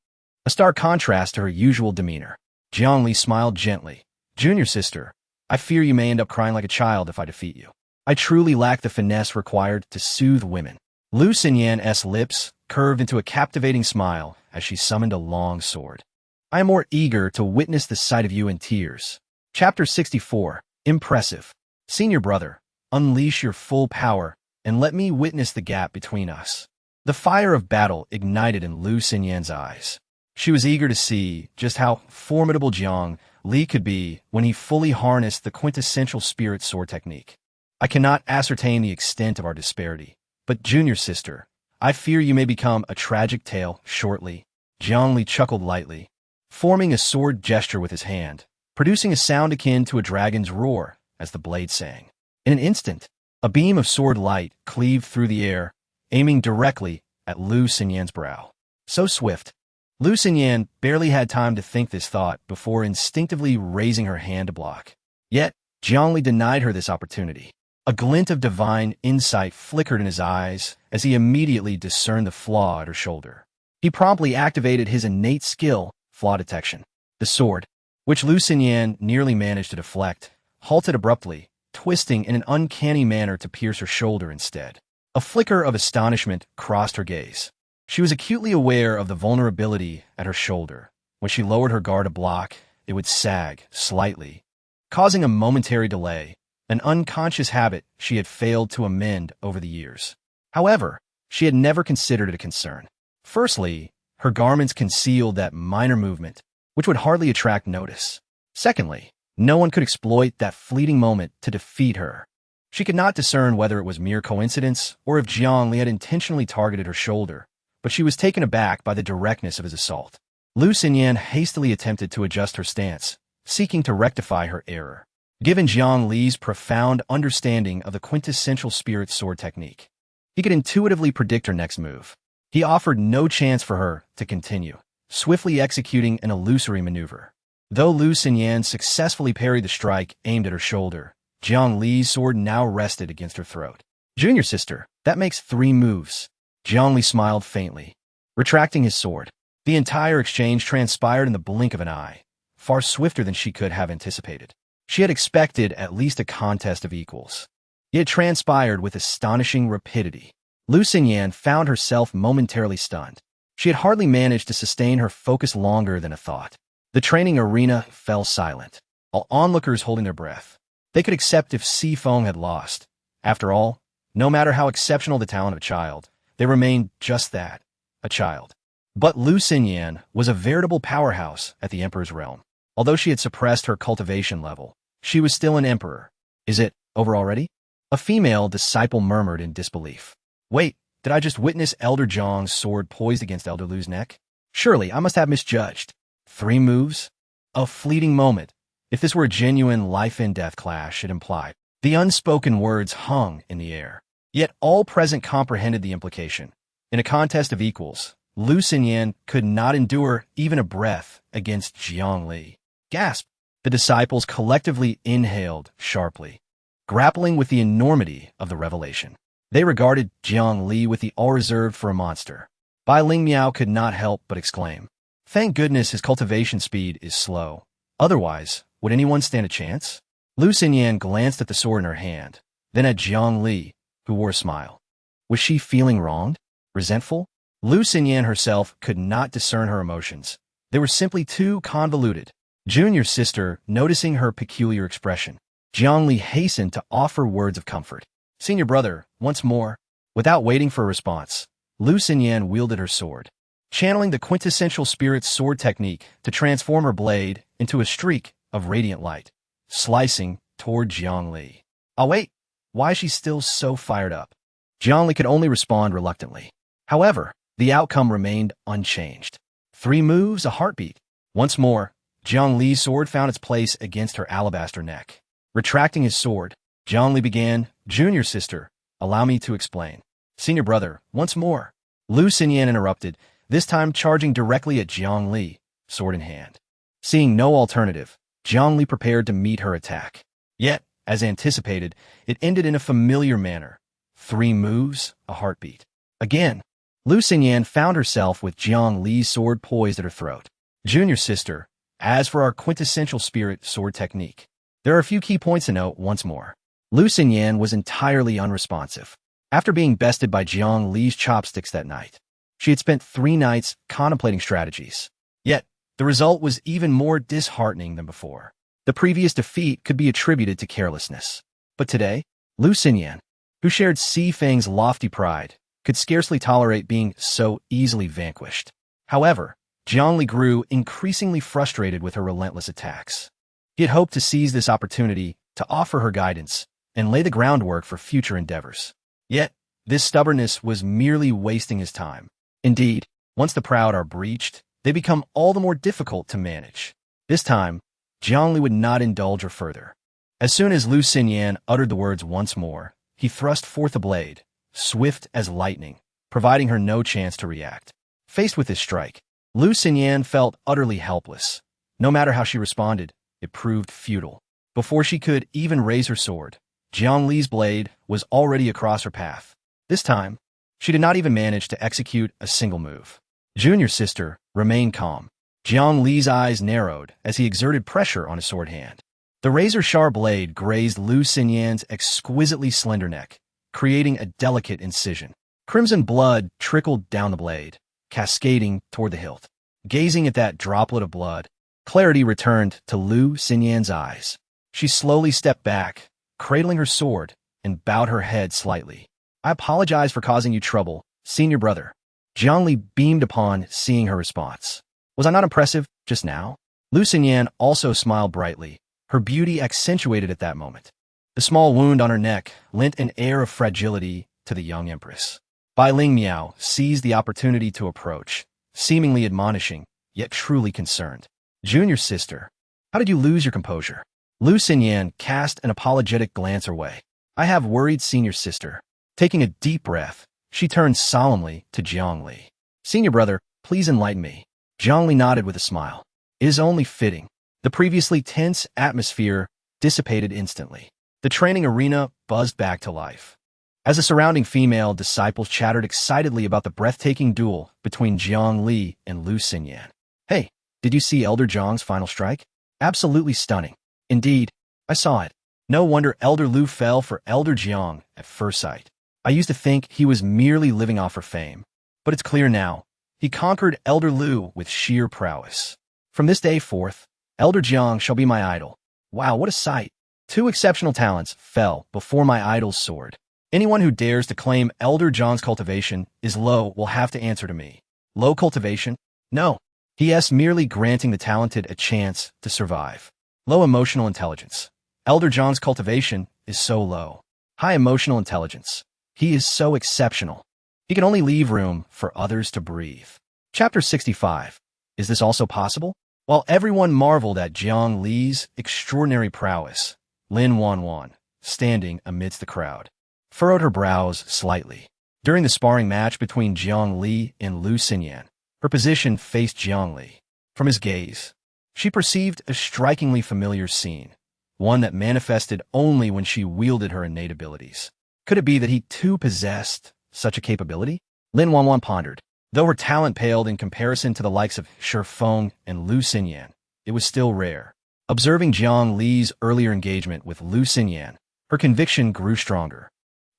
a stark contrast to her usual demeanor. Jiang Li smiled gently. "Junior sister, I fear you may end up crying like a child if I defeat you. I truly lack the finesse required to soothe women." Lu Xinyan's lips curved into a captivating smile as she summoned a long sword. "I am more eager to witness the sight of you in tears." Chapter 64. Impressive. Senior brother, unleash your full power and let me witness the gap between us. The fire of battle ignited in Lu Xinyan's eyes. She was eager to see just how formidable Jiang Li could be when he fully harnessed the quintessential spirit sword technique. I cannot ascertain the extent of our disparity, but junior sister, I fear you may become a tragic tale shortly. Jiang Li chuckled lightly, forming a sword gesture with his hand, producing a sound akin to a dragon's roar as the blade sang. In an instant, a beam of sword light cleaved through the air, aiming directly at Lu Xinyan's brow. So swift, Lu Xinyan barely had time to think this thought before instinctively raising her hand to block. Yet, Jiang Li denied her this opportunity. A glint of divine insight flickered in his eyes as he immediately discerned the flaw at her shoulder. He promptly activated his innate skill, flaw detection. The sword, which Lu Xinyan nearly managed to deflect, halted abruptly, twisting in an uncanny manner to pierce her shoulder instead. A flicker of astonishment crossed her gaze. She was acutely aware of the vulnerability at her shoulder. When she lowered her guard to block, it would sag slightly, causing a momentary delay, an unconscious habit she had failed to amend over the years. However, she had never considered it a concern. Firstly, her garments concealed that minor movement, which would hardly attract notice. Secondly, no one could exploit that fleeting moment to defeat her. She could not discern whether it was mere coincidence or if Jiang Li had intentionally targeted her shoulder, but she was taken aback by the directness of his assault. Lu Xinyan hastily attempted to adjust her stance, seeking to rectify her error. Given Jiang Li's profound understanding of the quintessential spirit sword technique, he could intuitively predict her next move. He offered no chance for her to continue, swiftly executing an illusory maneuver. Though Lu Xinyan successfully parried the strike aimed at her shoulder, Jiang Li's sword now rested against her throat. Junior sister, that makes 3 moves. Jiang Li smiled faintly, retracting his sword. The entire exchange transpired in the blink of an eye, far swifter than she could have anticipated. She had expected at least a contest of equals. It transpired with astonishing rapidity. Lu Xinyan found herself momentarily stunned. She had hardly managed to sustain her focus longer than a thought. The training arena fell silent, all onlookers holding their breath. They could accept if Si Feng had lost. After all, no matter how exceptional the talent of a child, they remained just that, a child. But Lu Xinyan was a veritable powerhouse at the Emperor's realm. Although she had suppressed her cultivation level, she was still an emperor. Is it over already? A female disciple murmured in disbelief. Wait, did I just witness Elder Zhang's sword poised against Elder Lu's neck? Surely I must have misjudged. 3 moves? A fleeting moment. If this were a genuine life-and-death clash, it implied. The unspoken words hung in the air. Yet all present comprehended the implication. In a contest of equals, Lu Xinyan could not endure even a breath against Jiang Li. Gasp! The disciples collectively inhaled sharply, grappling with the enormity of the revelation. They regarded Jiang Li with the awe reserved for a monster. Bai Ling Miao could not help but exclaim, "Thank goodness his cultivation speed is slow. Otherwise, would anyone stand a chance?" Lu Xinyan glanced at the sword in her hand, then at Jiang Li, who wore a smile. Was she feeling wronged? Resentful? Lu Xinyan herself could not discern her emotions. They were simply too convoluted. Junior sister, noticing her peculiar expression, Jiang Li hastened to offer words of comfort. Senior brother, once more. Without waiting for a response, Lu Xinyan wielded her sword, channeling the quintessential spirit sword technique to transform her blade into a streak of radiant light, slicing toward Jiang Li. Oh wait, why is she still so fired up? Jiang Li could only respond reluctantly. However, the outcome remained unchanged. 3 moves, a heartbeat. Once more, Jiang Li's sword found its place against her alabaster neck. Retracting his sword, Jiang Li began, "Junior sister, allow me to explain." "Senior brother, once more." Lu Xinyan interrupted, this time charging directly at Jiang Li, sword in hand. Seeing no alternative, Jiang Li prepared to meet her attack. Yet, as anticipated, it ended in a familiar manner. 3 moves, a heartbeat. Again, Lu Xinyan found herself with Jiang Li's sword poised at her throat. "Junior sister, as for our quintessential spirit sword technique, there are a few key points to note once more." Lu Xinyan was entirely unresponsive. After being bested by Jiang Li's chopsticks that night, she had spent 3 nights contemplating strategies. Yet, the result was even more disheartening than before. The previous defeat could be attributed to carelessness. But today, Lu Xinyan, who shared Si Feng's lofty pride, could scarcely tolerate being so easily vanquished. However, Jiang Li grew increasingly frustrated with her relentless attacks. He had hoped to seize this opportunity to offer her guidance and lay the groundwork for future endeavors. Yet, this stubbornness was merely wasting his time. Indeed, once the proud are breached, they become all the more difficult to manage. This time, Jiang Li would not indulge her further. As soon as Lu Xinyan uttered the words once more, he thrust forth a blade, swift as lightning, providing her no chance to react. Faced with this strike, Lu Xinyan felt utterly helpless. No matter how she responded, it proved futile. Before she could even raise her sword, Jiang Li's blade was already across her path. This time, she did not even manage to execute a single move. Junior sister remained calm. Jiang Li's eyes narrowed as he exerted pressure on his sword hand. The razor-sharp blade grazed Lu Xinyan's exquisitely slender neck, creating a delicate incision. Crimson blood trickled down the blade, cascading toward the hilt. Gazing at that droplet of blood, clarity returned to Lu Xinyan's eyes. She slowly stepped back, cradling her sword, and bowed her head slightly. "I apologize for causing you trouble, senior brother." Jiang Li beamed upon seeing her response. "Was I not impressive just now?" Lu Xinyan also smiled brightly, her beauty accentuated at that moment. The small wound on her neck lent an air of fragility to the young empress. Bai Ling Miao seized the opportunity to approach, seemingly admonishing, yet truly concerned. "Junior sister, how did you lose your composure?" Lu Xinyan cast an apologetic glance her way. "I have worried senior sister." Taking a deep breath, she turned solemnly to Jiang Li. "Senior brother, please enlighten me." Jiang Li nodded with a smile. "It is only fitting." The previously tense atmosphere dissipated instantly. The training arena buzzed back to life. As the surrounding female disciples chattered excitedly about the breathtaking duel between Jiang Li and Lu Xinyan. "Hey, did you see Elder Jiang's final strike? Absolutely stunning." "Indeed, I saw it. No wonder Elder Lu fell for Elder Jiang at first sight. I used to think he was merely living off her fame. But it's clear now, he conquered Elder Lu with sheer prowess. From this day forth, Elder Jiang shall be my idol." Wow, what a sight. 2 exceptional talents fell before my idol's sword. Anyone who dares to claim Elder Jiang's cultivation is low will have to answer to me. Low cultivation? No. He is merely granting the talented a chance to survive. Low emotional intelligence. Elder Jiang's cultivation is so low. High emotional intelligence. He is so exceptional. He can only leave room for others to breathe. Chapter 65. Is this also possible? While everyone marveled at Jiang Li's extraordinary prowess, Lin Wanwan, standing amidst the crowd, furrowed her brows slightly. During the sparring match between Jiang Li and Lu Xinyan, her position faced Jiang Li. From his gaze, she perceived a strikingly familiar scene, one that manifested only when she wielded her innate abilities. Could it be that he too possessed such a capability? Lin Wanwan pondered. Though her talent paled in comparison to the likes of Shi Feng and Lu Xinyan, it was still rare. Observing Jiang Li's earlier engagement with Lu Xinyan, her conviction grew stronger.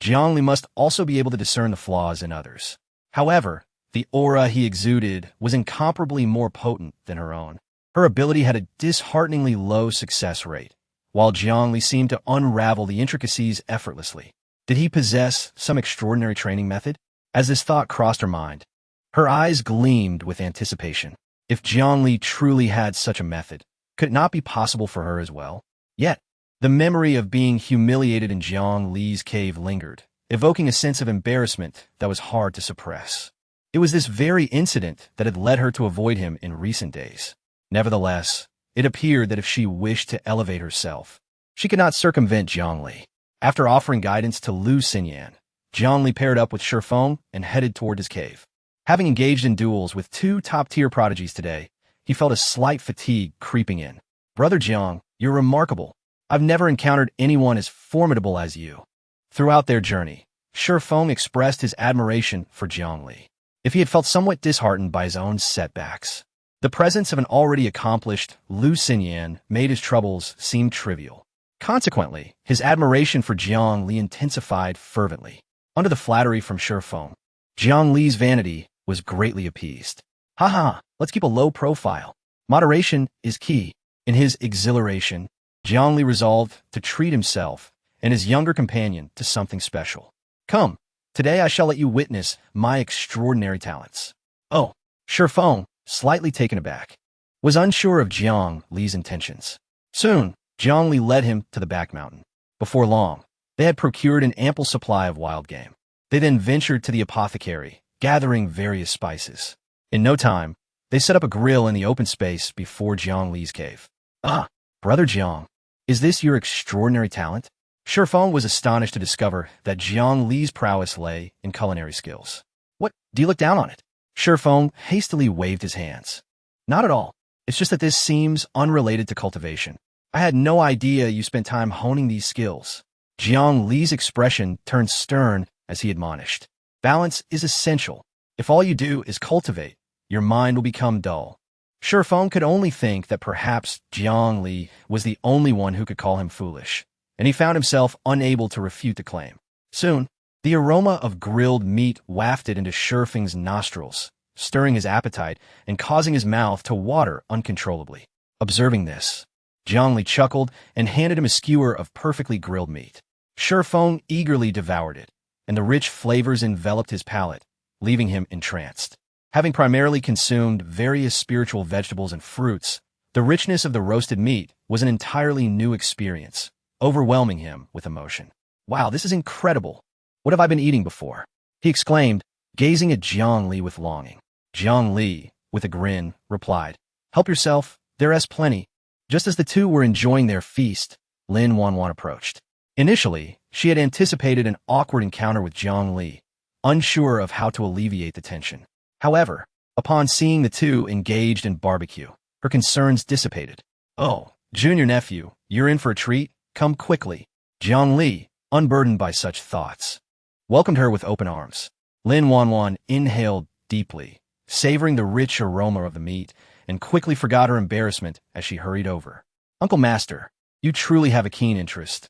Jiang Li must also be able to discern the flaws in others. However, the aura he exuded was incomparably more potent than her own. Her ability had a dishearteningly low success rate, while Jiang Li seemed to unravel the intricacies effortlessly. Did he possess some extraordinary training method? As this thought crossed her mind, her eyes gleamed with anticipation. If Jiang Li truly had such a method, could it not be possible for her as well? Yet, the memory of being humiliated in Jiang Li's cave lingered, evoking a sense of embarrassment that was hard to suppress. It was this very incident that had led her to avoid him in recent days. Nevertheless, it appeared that if she wished to elevate herself, she could not circumvent Jiang Li. After offering guidance to Lu Xinyan, Jiang Li paired up with Shi Feng and headed toward his cave. Having engaged in duels with 2 top-tier prodigies today, he felt a slight fatigue creeping in. "Brother Jiang, you're remarkable. I've never encountered anyone as formidable as you." Throughout their journey, Shi Feng expressed his admiration for Jiang Li. If he had felt somewhat disheartened by his own setbacks, the presence of an already accomplished Lu Xinyan made his troubles seem trivial. Consequently, his admiration for Jiang Li intensified fervently. Under the flattery from Shi Feng, Jiang Li's vanity was greatly appeased. "Haha, let's keep a low profile. Moderation is key." In his exhilaration, Jiang Li resolved to treat himself and his younger companion to something special. "Come, today I shall let you witness my extraordinary talents." "Oh, Shi Feng, slightly taken aback, was unsure of Jiang Li's intentions. Soon, Jiang Li led him to the back mountain. Before long, they had procured an ample supply of wild game. They then ventured to the apothecary, gathering various spices. In no time, they set up a grill in the open space before Jiang Li's cave. "Ah, Brother Jiang, is this your extraordinary talent?" Shifeng was astonished to discover that Jiang Li's prowess lay in culinary skills. "What, do you look down on it?" Shifeng hastily waved his hands. "Not at all. It's just that this seems unrelated to cultivation. I had no idea you spent time honing these skills." Jiang Li's expression turned stern as he admonished. "Balance is essential. If all you do is cultivate, your mind will become dull." Shifeng could only think that perhaps Jiang Li was the only one who could call him foolish, and he found himself unable to refute the claim. Soon, the aroma of grilled meat wafted into Shifeng's nostrils, stirring his appetite and causing his mouth to water uncontrollably. Observing this, Jiang Li chuckled and handed him a skewer of perfectly grilled meat. Shifeng eagerly devoured it, and the rich flavors enveloped his palate, leaving him entranced. Having primarily consumed various spiritual vegetables and fruits, the richness of the roasted meat was an entirely new experience, overwhelming him with emotion. "Wow, this is incredible. What have I been eating before?" he exclaimed, gazing at Jiang Li with longing. Jiang Li, with a grin, replied, "Help yourself, there's plenty." Just as the two were enjoying their feast, Lin Wanwan approached. Initially, she had anticipated an awkward encounter with Jiang Li, unsure of how to alleviate the tension. However, upon seeing the two engaged in barbecue, her concerns dissipated. "Oh, junior nephew, you're in for a treat. Come quickly." Jiang Li, unburdened by such thoughts, welcomed her with open arms. Lin Wanwan inhaled deeply, savoring the rich aroma of the meat, and quickly forgot her embarrassment as she hurried over. "Uncle Master, you truly have a keen interest."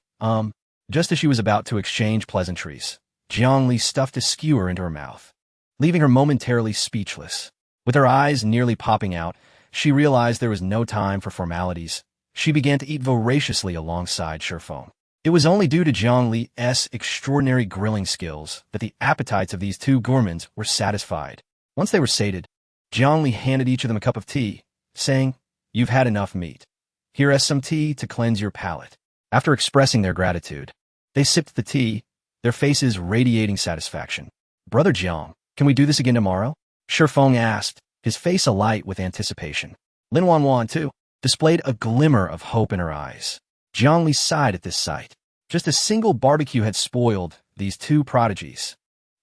Just as she was about to exchange pleasantries, Jiang Li stuffed a skewer into her mouth, leaving her momentarily speechless. With her eyes nearly popping out, she realized there was no time for formalities. She began to eat voraciously alongside Shifeng. It was only due to Jiang Li's extraordinary grilling skills that the appetites of these two gourmands were satisfied. Once they were sated, Jiang Li handed each of them a cup of tea, saying, "You've had enough meat. Here is some tea to cleanse your palate." After expressing their gratitude, they sipped the tea, their faces radiating satisfaction. "Brother Jiang, can we do this again tomorrow?" Shifeng asked, his face alight with anticipation. Lin Wanwan, too, displayed a glimmer of hope in her eyes. Jiang Li sighed at this sight. Just a single barbecue had spoiled these two prodigies.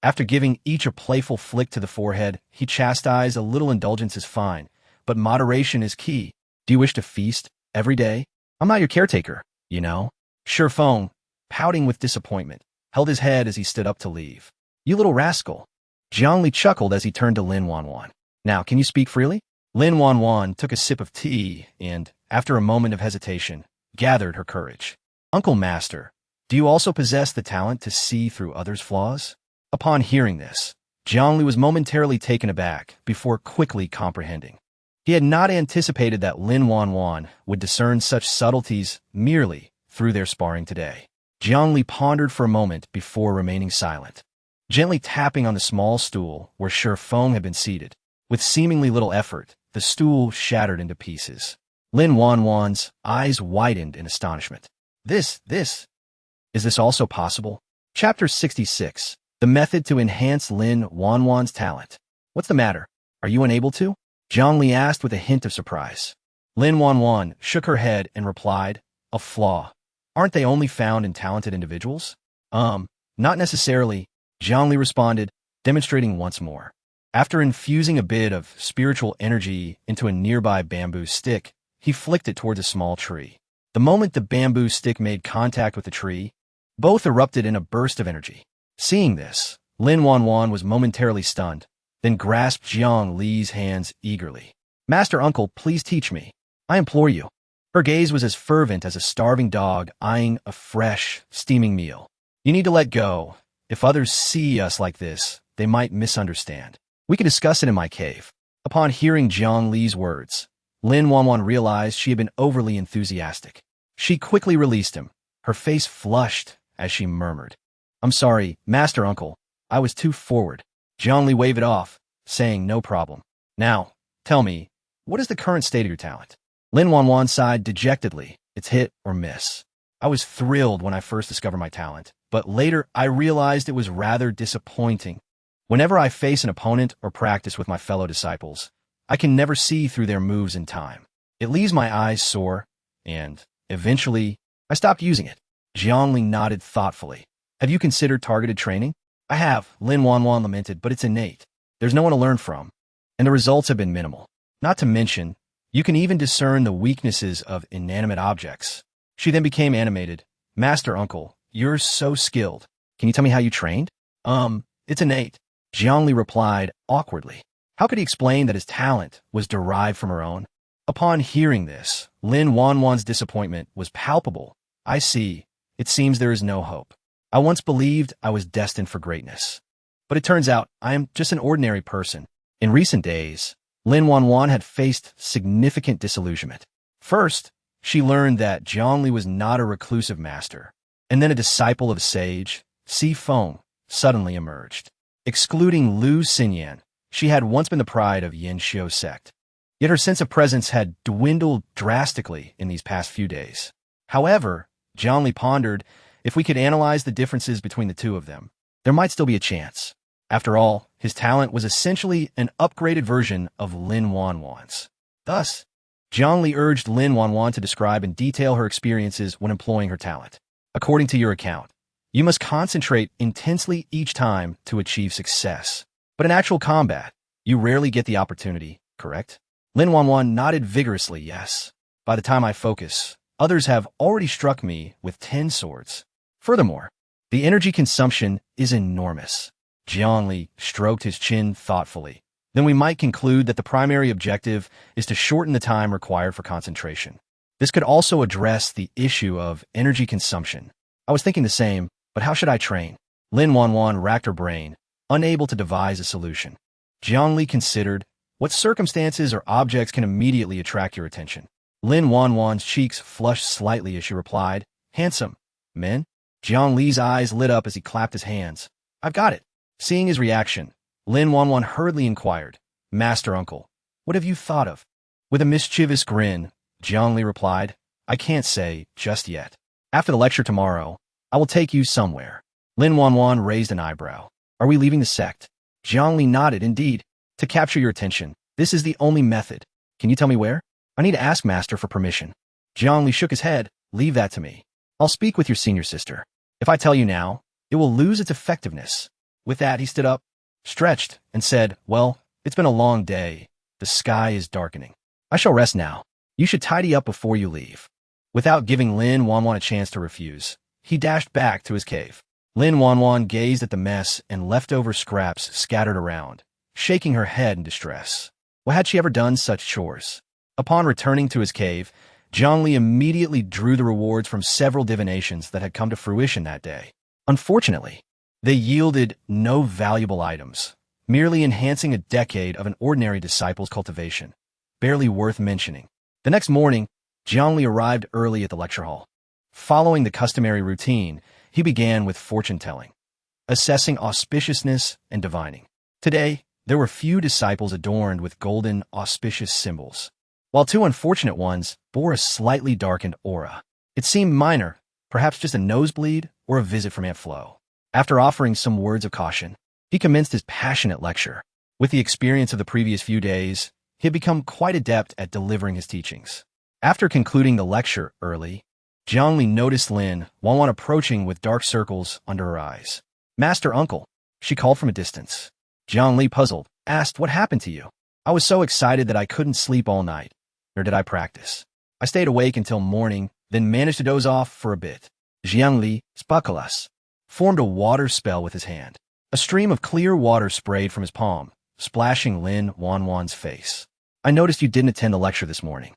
After giving each a playful flick to the forehead, he chastised, "A little indulgence is fine, but moderation is key. Do you wish to feast every day? I'm not your caretaker, you know." Shifeng, pouting with disappointment, held his head as he stood up to leave. "You little rascal." Jiang Li chuckled as he turned to Lin Wanwan. "Now, can you speak freely?" Lin Wanwan took a sip of tea and, after a moment of hesitation, gathered her courage. "Uncle Master, do you also possess the talent to see through others' flaws?" Upon hearing this, Jiang Li was momentarily taken aback before quickly comprehending. He had not anticipated that Lin Wanwan would discern such subtleties merely through their sparring today. Jiang Li pondered for a moment before remaining silent, gently tapping on the small stool where Shifeng had been seated. With seemingly little effort, the stool shattered into pieces. Lin Wanwan's eyes widened in astonishment. Is this also possible?" Chapter 66. The method to enhance Lin Wanwan's talent. "What's the matter? Are you unable to?" Jiang Li asked with a hint of surprise. Lin Wanwan shook her head and replied, "A flaw. Aren't they only found in talented individuals?" Not necessarily," Jiang Li responded, demonstrating once more. After infusing a bit of spiritual energy into a nearby bamboo stick, he flicked it towards a small tree. The moment the bamboo stick made contact with the tree, both erupted in a burst of energy. Seeing this, Lin Wanwan was momentarily stunned, then grasped Jiang Li's hands eagerly. "Master Uncle, please teach me. I implore you." Her gaze was as fervent as a starving dog eyeing a fresh, steaming meal. "You need to let go. If others see us like this, they might misunderstand. We can discuss it in my cave." Upon hearing Jiang Li's words, Lin Wanwan realized she had been overly enthusiastic. She quickly released him, her face flushed as she murmured, "I'm sorry, Master Uncle. I was too forward." Jiang Li waved it off, saying, "No problem. Now, Tell me, what is the current state of your talent? Lin Wanwan sighed dejectedly. It's hit or miss. I was thrilled when I first discovered my talent, but later I realized it was rather disappointing. Whenever I face an opponent or practice with my fellow disciples, I can never see through their moves in time. It leaves my eyes sore, and, eventually, I stopped using it. Jiang Li nodded thoughtfully. Have you considered targeted training? I have, Lin Wanwan lamented, but it's innate. There's no one to learn from, and the results have been minimal. Not to mention, you can even discern the weaknesses of inanimate objects. She then became animated. Master Uncle, you're so skilled. Can you tell me how you trained? It's innate. Jiang Li replied awkwardly. How could he explain that his talent was derived from her own? Upon hearing this, Lin Wanwan's disappointment was palpable. I see. It seems there is no hope. I once believed I was destined for greatness. But it turns out I am just an ordinary person. In recent days, Lin Wanwan had faced significant disillusionment. First, she learned that Jiang Li was not a reclusive master, and then a disciple of sage, Si Feng, suddenly emerged. Excluding Lu Xinyan, she had once been the pride of Yin Xiu sect. Yet her sense of presence had dwindled drastically in these past few days. However, Jiang Li pondered, if we could analyze the differences between the two of them, there might still be a chance. After all, his talent was essentially an upgraded version of Lin Wanwan's. Thus, Jiang Li urged Lin Wanwan to describe in detail her experiences when employing her talent. According to your account, you must concentrate intensely each time to achieve success. But in actual combat, you rarely get the opportunity, correct? Lin Wanwan nodded vigorously, yes. By the time I focus, others have already struck me with 10 swords. Furthermore, the energy consumption is enormous. Jiang Li stroked his chin thoughtfully. Then we might conclude that the primary objective is to shorten the time required for concentration. This could also address the issue of energy consumption. I was thinking the same, but how should I train? Lin Wanwan racked her brain, unable to devise a solution. Jiang Li considered, what circumstances or objects can immediately attract your attention? Lin Wanwan's cheeks flushed slightly as she replied, handsome men? Jiang Li's eyes lit up as he clapped his hands. I've got it. Seeing his reaction, Lin Wanwan hurriedly inquired, Master Uncle, what have you thought of? With a mischievous grin, Jiang Li replied, I can't say just yet. After the lecture tomorrow, I will take you somewhere. Lin Wanwan raised an eyebrow. Are we leaving the sect? Jiang Li nodded, indeed. To capture your attention, this is the only method. Can you tell me where? I need to ask Master for permission. Jiang Li shook his head. Leave that to me. I'll speak with your senior sister. If I tell you now, it will lose its effectiveness. With that, he stood up, stretched, and said, well, it's been a long day. The sky is darkening. I shall rest now. You should tidy up before you leave. Without giving Lin Wanwan a chance to refuse, he dashed back to his cave. Lin Wanwan gazed at the mess and leftover scraps scattered around, shaking her head in distress. Why had she ever done such chores? Upon returning to his cave, Jiang Li immediately drew the rewards from several divinations that had come to fruition that day. Unfortunately, they yielded no valuable items, merely enhancing a decade of an ordinary disciple's cultivation, barely worth mentioning. The next morning, Jiang Li arrived early at the lecture hall. Following the customary routine, he began with fortune-telling, assessing auspiciousness and divining. Today, there were few disciples adorned with golden, auspicious symbols, while two unfortunate ones bore a slightly darkened aura. It seemed minor, perhaps just a nosebleed or a visit from Aunt Flo. After offering some words of caution, he commenced his passionate lecture. With the experience of the previous few days, he had become quite adept at delivering his teachings. After concluding the lecture early, Jiang Li noticed Lin Wanwan approaching with dark circles under her eyes. Master Uncle, she called from a distance. Jiang Li, puzzled, asked, what happened to you? I was so excited that I couldn't sleep all night, nor did I practice. I stayed awake until morning, then managed to doze off for a bit. Jiang Li, Spaculas, formed a water spell with his hand. A stream of clear water sprayed from his palm, splashing Lin Wanwan's face. I noticed you didn't attend the lecture this morning.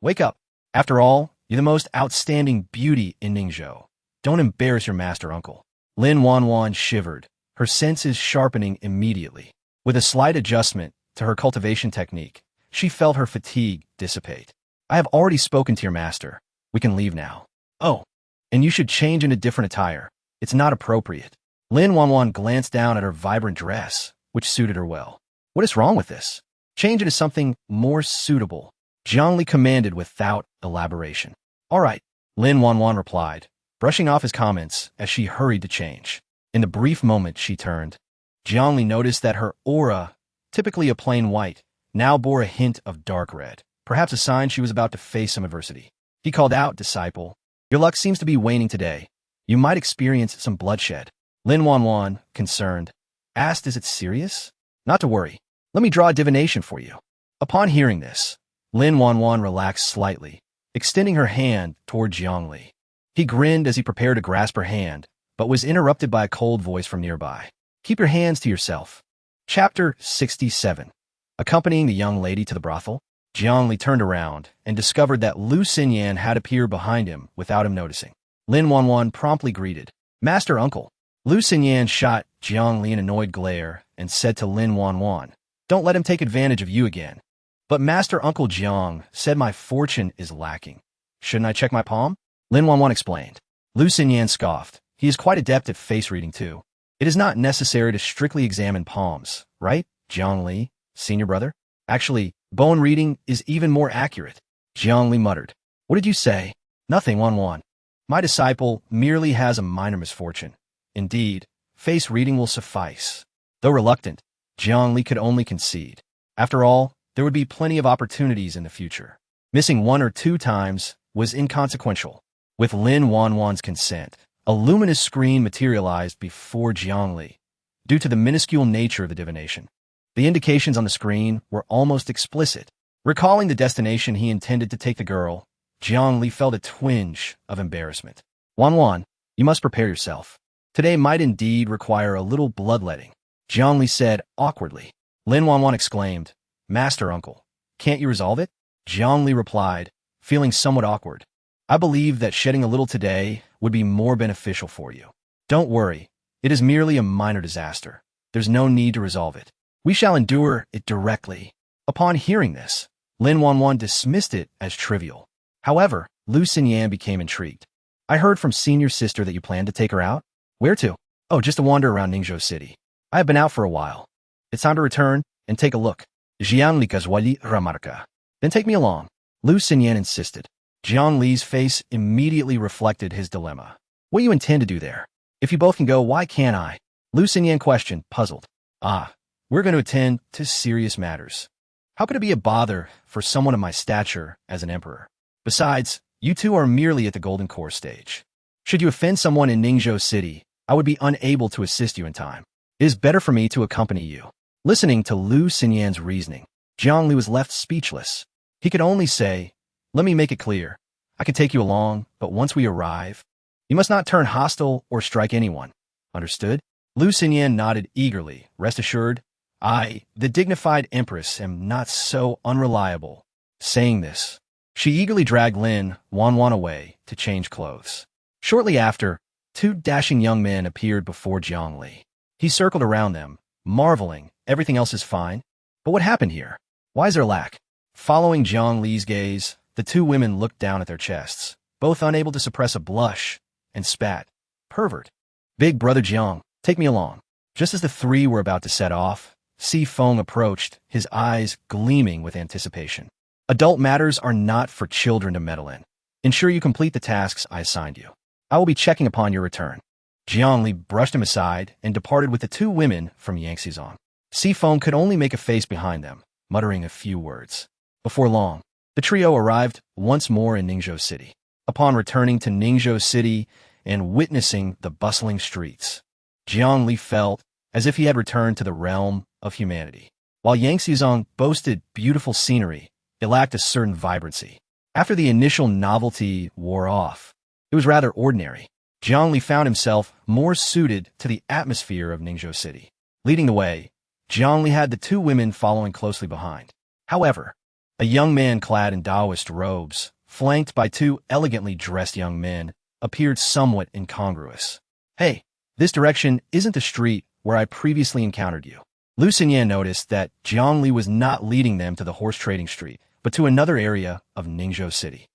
Wake up. After all, you're the most outstanding beauty in Ningzhou. Don't embarrass your master uncle. Lin Wanwan shivered, her senses sharpening immediately. With a slight adjustment to her cultivation technique, she felt her fatigue dissipate. I have already spoken to your master. We can leave now. Oh, and you should change into different attire. It's not appropriate. Lin Wanwan glanced down at her vibrant dress, which suited her well. What is wrong with this? Change into something more suitable, Jiang Li commanded without elaboration. All right, Lin Wanwan replied, brushing off his comments as she hurried to change. In the brief moment she turned, Jiang Li noticed that her aura, typically a plain white, now bore a hint of dark red, perhaps a sign she was about to face some adversity. He called out, "Disciple, your luck seems to be waning today. You might experience some bloodshed." Lin Wanwan, concerned, asked, "Is it serious?" "Not to worry. Let me draw a divination for you." Upon hearing this, Lin Wanwan relaxed slightly, extending her hand toward Jiang Li. He grinned as he prepared to grasp her hand, but was interrupted by a cold voice from nearby. "Keep your hands to yourself." Chapter 67. Accompanying the young lady to the brothel, Jiang Li turned around and discovered that Lu Xinyan had appeared behind him without him noticing. Lin Wanwan promptly greeted, "Master Uncle." Lu Xinyan shot Jiang Li an annoyed glare and said to Lin Wanwan, "Don't let him take advantage of you again." "But Master Uncle Jiang said my fortune is lacking. Shouldn't I check my palm?" Lin Wanwan explained. Lu Xinyan scoffed. He is quite adept at face reading too. "It is not necessary to strictly examine palms, right, Jiang Li, senior brother? Actually, bone reading is even more accurate." Jiang Li muttered. "What did you say?" "Nothing, Wanwan. My disciple merely has a minor misfortune. Indeed, face reading will suffice." Though reluctant, Jiang Li could only concede. After all, there would be plenty of opportunities in the future. Missing 1 or 2 times was inconsequential. With Lin Wanwan's consent, a luminous screen materialized before Jiang Li. Due to the minuscule nature of the divination, the indications on the screen were almost explicit. Recalling the destination he intended to take the girl, Jiang Li felt a twinge of embarrassment. "Wanwan, you must prepare yourself. Today might indeed require a little bloodletting," Jiang Li said awkwardly. Lin Wanwan exclaimed, "Master Uncle, can't you resolve it?" Jiang Li replied, feeling somewhat awkward. "I believe that shedding a little today would be more beneficial for you. Don't worry, it is merely a minor disaster. There's no need to resolve it. We shall endure it directly." Upon hearing this, Lin Wanwan dismissed it as trivial. However, Lu Xinyan became intrigued. "I heard from senior sister that you plan to take her out." "Where to?" "Oh, just a wander around Ningzhou City. I have been out for a while. It's time to return and take a look." Jiang Li Kazwali Ramarka. "Then take me along," Lu Xinyan insisted. Jiang Li's face immediately reflected his dilemma. "What do you intend to do there? If you both can go, why can't I?" Lu Xinyan questioned, puzzled. "Ah, we're going to attend to serious matters. How could it be a bother for someone of my stature as an emperor? Besides, you two are merely at the golden core stage. Should you offend someone in Ningzhou City, I would be unable to assist you in time. It is better for me to accompany you." Listening to Lu Xinyan's reasoning, Jiang Li was left speechless. He could only say, "Let me make it clear. I can take you along, but once we arrive, you must not turn hostile or strike anyone. Understood?" Lu Xinyan nodded eagerly. "Rest assured, I, the dignified empress, am not so unreliable." Saying this, she eagerly dragged Lin Wanwan away to change clothes. Shortly after, 2 dashing young men appeared before Jiang Li. He circled around them, marveling, "Everything else is fine? But what happened here? Why is there lack?" Following Jiang Li's gaze, the 2 women looked down at their chests, both unable to suppress a blush, and spat, "Pervert. Big brother Jiang, take me along." Just as the 3 were about to set off, Si Feng approached, his eyes gleaming with anticipation. "Adult matters are not for children to meddle in. Ensure you complete the tasks I assigned you. I will be checking upon your return." Jiang Li brushed him aside and departed with the 2 women from Yangxizong. Si Feng could only make a face behind them, muttering a few words. Before long, the trio arrived once more in Ningzhou City. Upon returning to Ningzhou City and witnessing the bustling streets, Jiang Li felt as if he had returned to the realm of humanity. While Yangxizong boasted beautiful scenery, it lacked a certain vibrancy. After the initial novelty wore off, it was rather ordinary. Jiang Li found himself more suited to the atmosphere of Ningzhou City. Leading the way, Jiang Li had the 2 women following closely behind. However, a young man clad in Daoist robes, flanked by 2 elegantly dressed young men, appeared somewhat incongruous. "Hey, this direction isn't the street where I previously encountered you." Lu Xinyan noticed that Jiang Li was not leading them to the horse trading street, but to another area of Ningzhou City.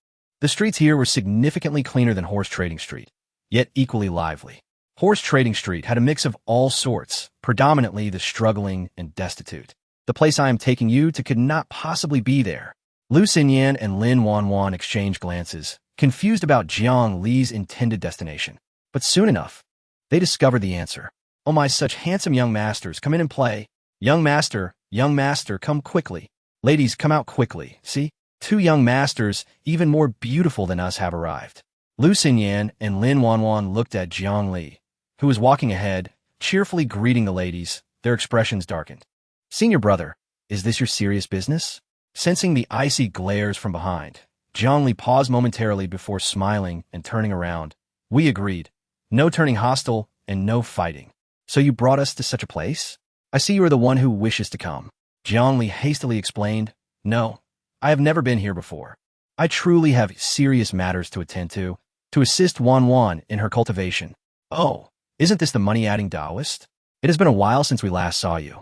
The streets here were significantly cleaner than horse trading street, yet equally lively. Horse trading street had a mix of all sorts, predominantly the struggling and destitute. The place I am taking you to could not possibly be there. Lu Xinyan and Lin Wanwan exchanged glances, confused about Jiang Li's intended destination. But soon enough, they discovered the answer. Oh my, such handsome young masters, come in and play. Young master, come quickly. Ladies, come out quickly. See, 2 young masters, even more beautiful than us, have arrived. Lu Xinyan and Lin Wanwan looked at Jiang Li, who was walking ahead, cheerfully greeting the ladies, their expressions darkened. Senior brother, is this your serious business? Sensing the icy glares from behind, Jiang Li paused momentarily before smiling and turning around. We agreed. No turning hostile and no fighting. So you brought us to such a place? I see you are the one who wishes to come. Jiang Li hastily explained. No, I have never been here before. I truly have serious matters to attend to assist Wanwan in her cultivation. Oh, isn't this the money-adding Daoist? It has been a while since we last saw you.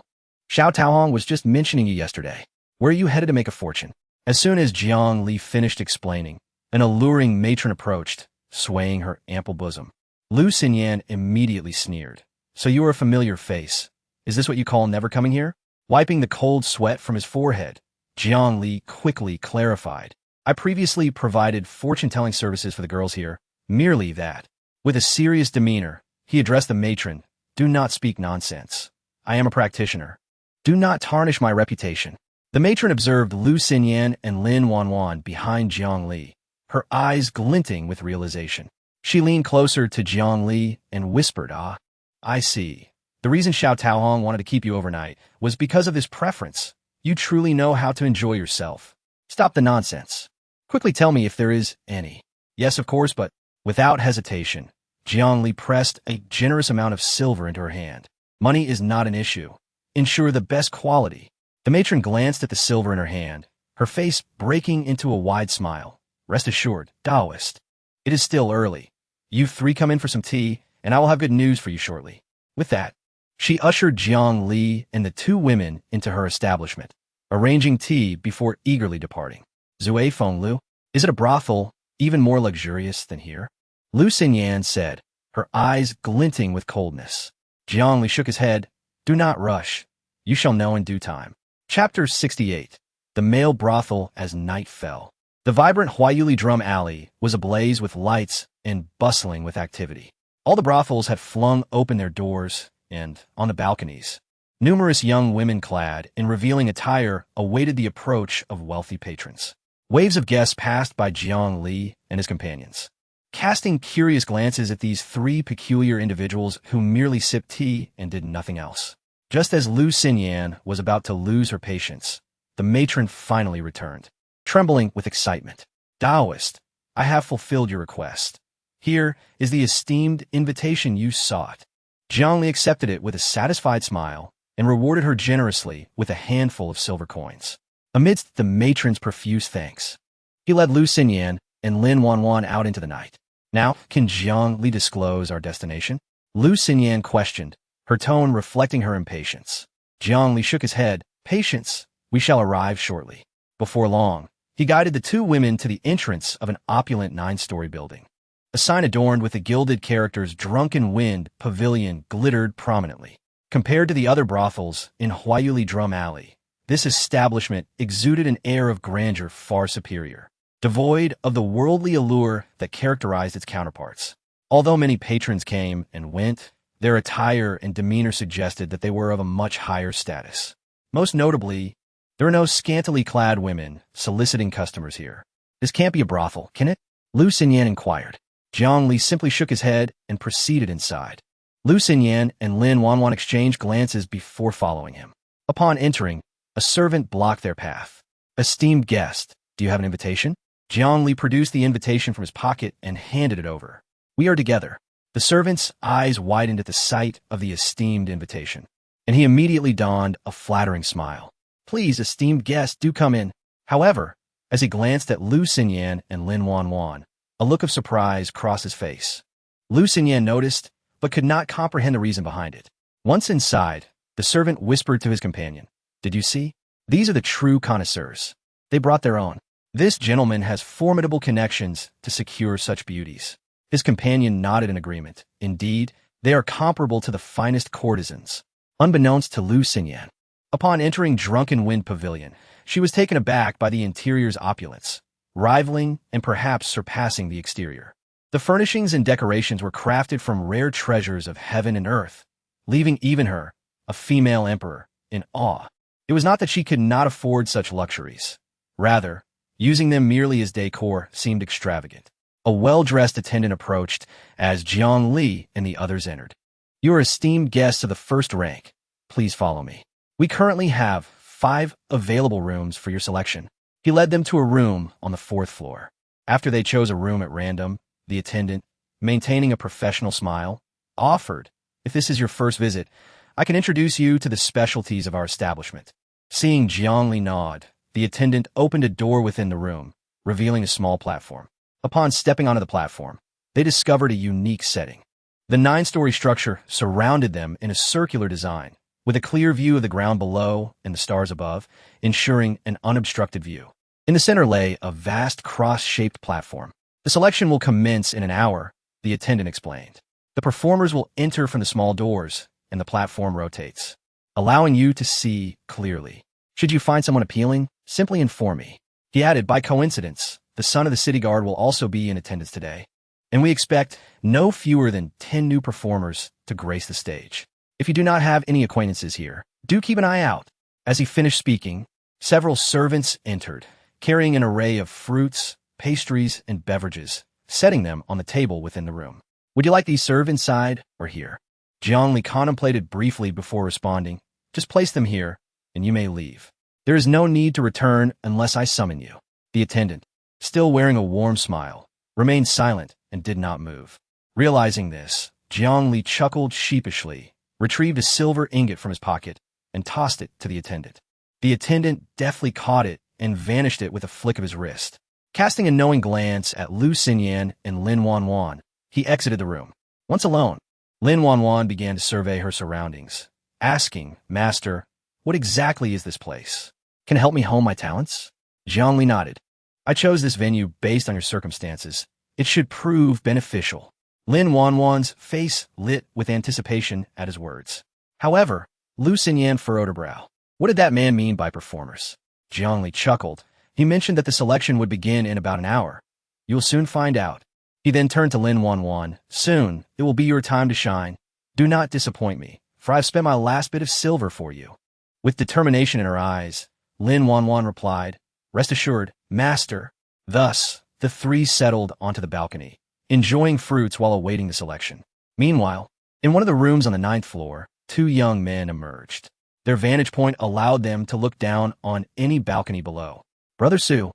Xiao Taohong was just mentioning you yesterday. Where are you headed to make a fortune? As soon as Jiang Li finished explaining, an alluring matron approached, swaying her ample bosom. Lu Xinyan immediately sneered. So you are a familiar face. Is this what you call never coming here? Wiping the cold sweat from his forehead, Jiang Li quickly clarified. I previously provided fortune-telling services for the girls here, merely that. With a serious demeanor, he addressed the matron. Do not speak nonsense. I am a practitioner. Do not tarnish my reputation. The matron observed Lu Xinyan and Lin Wanwan behind Jiang Li, her eyes glinting with realization. She leaned closer to Jiang Li and whispered, Ah, I see. The reason Xiao Taohong wanted to keep you overnight was because of this preference. You truly know how to enjoy yourself. Stop the nonsense. Quickly tell me if there is any. Yes, of course, but without hesitation, Jiang Li pressed a generous amount of silver into her hand. Money is not an issue. Ensure the best quality. The matron glanced at the silver in her hand, her face breaking into a wide smile. Rest assured, Daoist. It is still early. You 3 come in for some tea, and I will have good news for you shortly. With that, she ushered Jiang Li and the 2 women into her establishment, arranging tea before eagerly departing. Zui Fenglu, is it a brothel even more luxurious than here? Lu Xinyan said, her eyes glinting with coldness. Jiang Li shook his head. Do not rush. You shall know in due time. Chapter 68. The Male Brothel as Night Fell. The vibrant Huayuli Drum Alley was ablaze with lights and bustling with activity. All the brothels had flung open their doors, and, on the balconies, numerous young women clad in revealing attire awaited the approach of wealthy patrons. Waves of guests passed by Jiang Li and his companions, casting curious glances at these 3 peculiar individuals who merely sipped tea and did nothing else. Just as Lu Xinyan was about to lose her patience, the matron finally returned, trembling with excitement. Daoist, I have fulfilled your request. Here is the esteemed invitation you sought. Jiang Li accepted it with a satisfied smile and rewarded her generously with a handful of silver coins. Amidst the matron's profuse thanks, he led Lu Xinyan and Lin Wanwan out into the night. Now, can Jiang Li disclose our destination? Lu Xinyan questioned, her tone reflecting her impatience. Jiang Li shook his head. Patience, we shall arrive shortly. Before long, he guided the 2 women to the entrance of an opulent 9-story building. A sign adorned with the gilded characters Drunken Wind Pavilion glittered prominently. Compared to the other brothels in Huayuli Drum Alley, this establishment exuded an air of grandeur far superior, devoid of the worldly allure that characterized its counterparts. Although many patrons came and went, their attire and demeanor suggested that they were of a much higher status. Most notably, there were no scantily clad women soliciting customers here. This can't be a brothel, can it? Lu Xinyan inquired. Jiang Li simply shook his head and proceeded inside. Lu Xinyan and Lin Wanwan exchanged glances before following him. Upon entering, a servant blocked their path. Esteemed guest, do you have an invitation? Jiang Li produced the invitation from his pocket and handed it over. We are together. The servant's eyes widened at the sight of the esteemed invitation, and he immediately donned a flattering smile. Please, esteemed guest, do come in. However, as he glanced at Lu Xinyan and Lin Wanwan, a look of surprise crossed his face. Lu Xinyan noticed, but could not comprehend the reason behind it. Once inside, the servant whispered to his companion, Did you see? These are the true connoisseurs. They brought their own. This gentleman has formidable connections to secure such beauties. His companion nodded in agreement. Indeed, they are comparable to the finest courtesans. Unbeknownst to Lu Xinyan, Upon entering Drunken Wind Pavilion, she was taken aback by the interior's opulence, rivaling and perhaps surpassing the exterior. The furnishings and decorations were crafted from rare treasures of heaven and earth, leaving even her, a female emperor, in awe. It was not that she could not afford such luxuries. Rather, using them merely as decor seemed extravagant. A well-dressed attendant approached as Jiang Li and the others entered. "You are esteemed guests of the first rank. Please follow me. We currently have 5 available rooms for your selection." He led them to a room on the 4th floor. After they chose a room at random, the attendant, maintaining a professional smile, offered, "If this is your first visit, I can introduce you to the specialties of our establishment." Seeing Jiang Li nod, the attendant opened a door within the room, revealing a small platform. Upon stepping onto the platform, they discovered a unique setting. The 9-story structure surrounded them in a circular design, with a clear view of the ground below and the stars above, ensuring an unobstructed view. In the center lay a vast cross-shaped platform. "The selection will commence in an hour," the attendant explained. "The performers will enter from the small doors, and the platform rotates, allowing you to see clearly. Should you find someone appealing, simply inform me." He added, "By coincidence, the son of the city guard will also be in attendance today, and we expect no fewer than 10 new performers to grace the stage. If you do not have any acquaintances here, do keep an eye out." As he finished speaking, several servants entered, carrying an array of fruits, pastries, and beverages, setting them on the table within the room. "Would you like these served inside or here?" Jiang Li contemplated briefly before responding, "Just place them here, and you may leave. There is no need to return unless I summon you." The attendant, still wearing a warm smile, remained silent and did not move. Realizing this, Jiang Li chuckled sheepishly, retrieved a silver ingot from his pocket, and tossed it to the attendant. The attendant deftly caught it and vanished it with a flick of his wrist. Casting a knowing glance at Lu Xinyan and Lin Wanwan, he exited the room. Once alone, Lin Wanwan began to survey her surroundings, asking, "Master, what exactly is this place? Can it help me hone my talents?" Jiang Li nodded. "I chose this venue based on your circumstances. It should prove beneficial." Lin Wanwan's face lit with anticipation at his words. However, Lu Xinyan furrowed her brow. What did that man mean by performers? Jiang Li chuckled. He mentioned that the selection would begin in about an hour. "You will soon find out." He then turned to Lin Wanwan. "Soon, it will be your time to shine. Do not disappoint me, for I have spent my last bit of silver for you." With determination in her eyes, Lin Wanwan replied, "Rest assured, master." Thus, the 3 settled onto the balcony, enjoying fruits while awaiting the selection. Meanwhile, in one of the rooms on the 9th floor, 2 young men emerged. Their vantage point allowed them to look down on any balcony below. "Brother Su,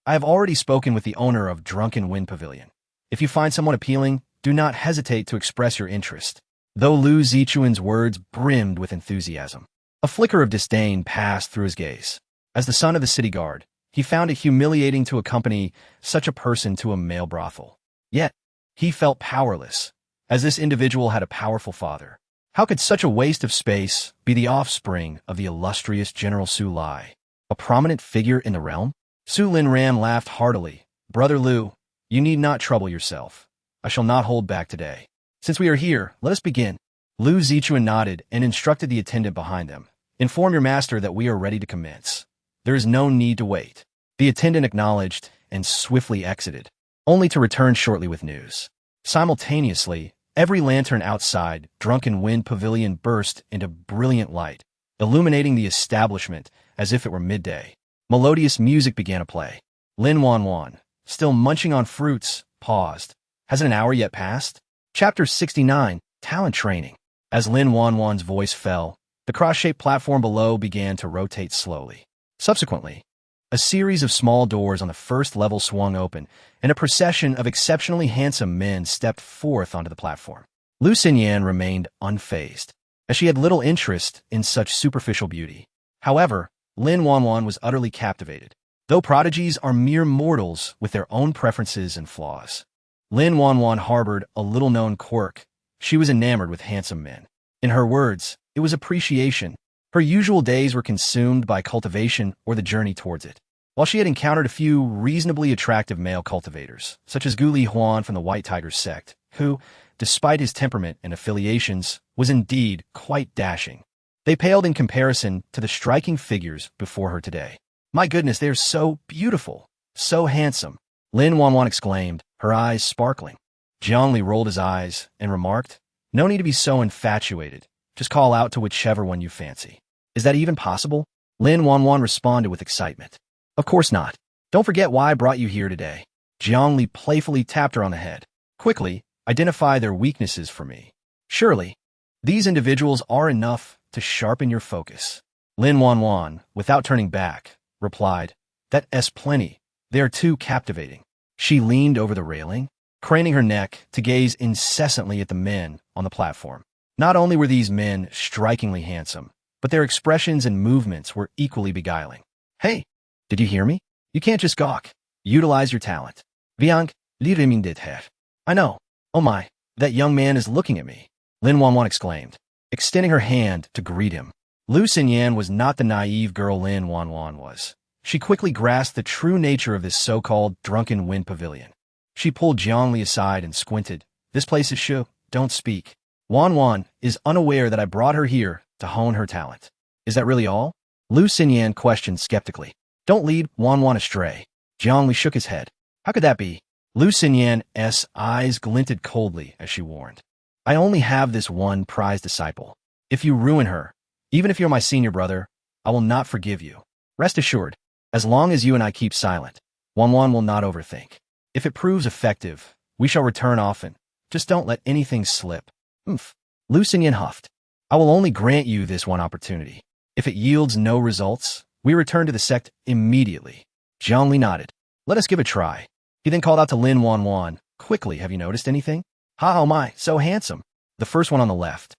I have already spoken with the owner of Drunken Wind Pavilion. If you find someone appealing, do not hesitate to express your interest." Though Lu Zichuan's words brimmed with enthusiasm, a flicker of disdain passed through his gaze. As the son of the city guard, he found it humiliating to accompany such a person to a male brothel. Yet, he felt powerless, as this individual had a powerful father. How could such a waste of space be the offspring of the illustrious General Su Lai, a prominent figure in the realm? Su Lin Ran laughed heartily. "Brother Lu, you need not trouble yourself. I shall not hold back today. Since we are here, let us begin." Lu Zichuan nodded and instructed the attendant behind them. "Inform your master that we are ready to commence. There is no need to wait." The attendant acknowledged and swiftly exited, only to return shortly with news. Simultaneously, every lantern outside Drunken Wind Pavilion burst into brilliant light, illuminating the establishment as if it were midday. Melodious music began to play. Lin Wanwan, still munching on fruits, paused. "Hasn't an hour yet passed?" Chapter 69, Talent Training. As Lin Wanwan's voice fell, the cross-shaped platform below began to rotate slowly. Subsequently, a series of small doors on the 1st level swung open, and a procession of exceptionally handsome men stepped forth onto the platform. Lu Xinyan remained unfazed, as she had little interest in such superficial beauty. However, Lin Wanwan was utterly captivated. Though prodigies are mere mortals with their own preferences and flaws, Lin Wanwan harbored a little-known quirk. She was enamored with handsome men. In her words, it was appreciation. Her usual days were consumed by cultivation or the journey towards it. While she had encountered a few reasonably attractive male cultivators, such as Gu Li Huan from the White Tiger sect, who, despite his temperament and affiliations, was indeed quite dashing, They paled in comparison to the striking figures before her today. My goodness, they're so beautiful, so handsome, Lin Wanwan exclaimed, her eyes sparkling. Jiang Li rolled his eyes and remarked, no need to be so infatuated. Just call out to whichever one you fancy. Is that even possible? Lin Wanwan responded with excitement. Of course not. Don't forget why I brought you here today. Jiang Li playfully tapped her on the head. Quickly, identify their weaknesses for me. Surely, these individuals are enough to sharpen your focus. Lin Wanwan, without turning back, replied, That's plenty. They are too captivating. She leaned over the railing, craning her neck to gaze incessantly at the men on the platform. Not only were these men strikingly handsome, but their expressions and movements were equally beguiling. Hey, did you hear me? You can't just gawk. Utilize your talent. Viang, li dit her. I know. Oh my, that young man is looking at me, Lin Wanwan exclaimed, extending her hand to greet him. Lu Xinyan was not the naive girl Lin Wanwan was. She quickly grasped the true nature of this so-called drunken wind pavilion. She pulled Jiang Li aside and squinted. This place is shu, don't speak. Wanwan is unaware that I brought her here to hone her talent. Is that really all? Lu Xinyan questioned skeptically. Don't lead Wanwan astray. Jiang Li shook his head. How could that be? Lu Xinyan's eyes glinted coldly as she warned. I only have this one prized disciple. If you ruin her, even if you're my senior brother, I will not forgive you. Rest assured, as long as you and I keep silent, Wanwan will not overthink. If it proves effective, we shall return often. Just don't let anything slip. Lu Xinyan huffed. I will only grant you this one opportunity. If it yields no results, we return to the sect immediately. Jiang Li nodded. Let us give a try. He then called out to Lin Wanwan. Quickly, have you noticed anything? Ha, oh my, so handsome. The first one on the left.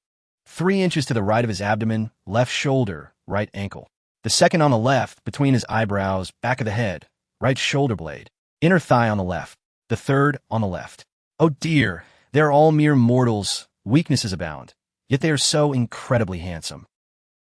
3 inches to the right of his abdomen, left shoulder, right ankle. The second on the left, between his eyebrows, back of the head, right shoulder blade. Inner thigh on the left. The third on the left. Oh dear, they're all mere mortals. Weaknesses abound. Yet they are so incredibly handsome.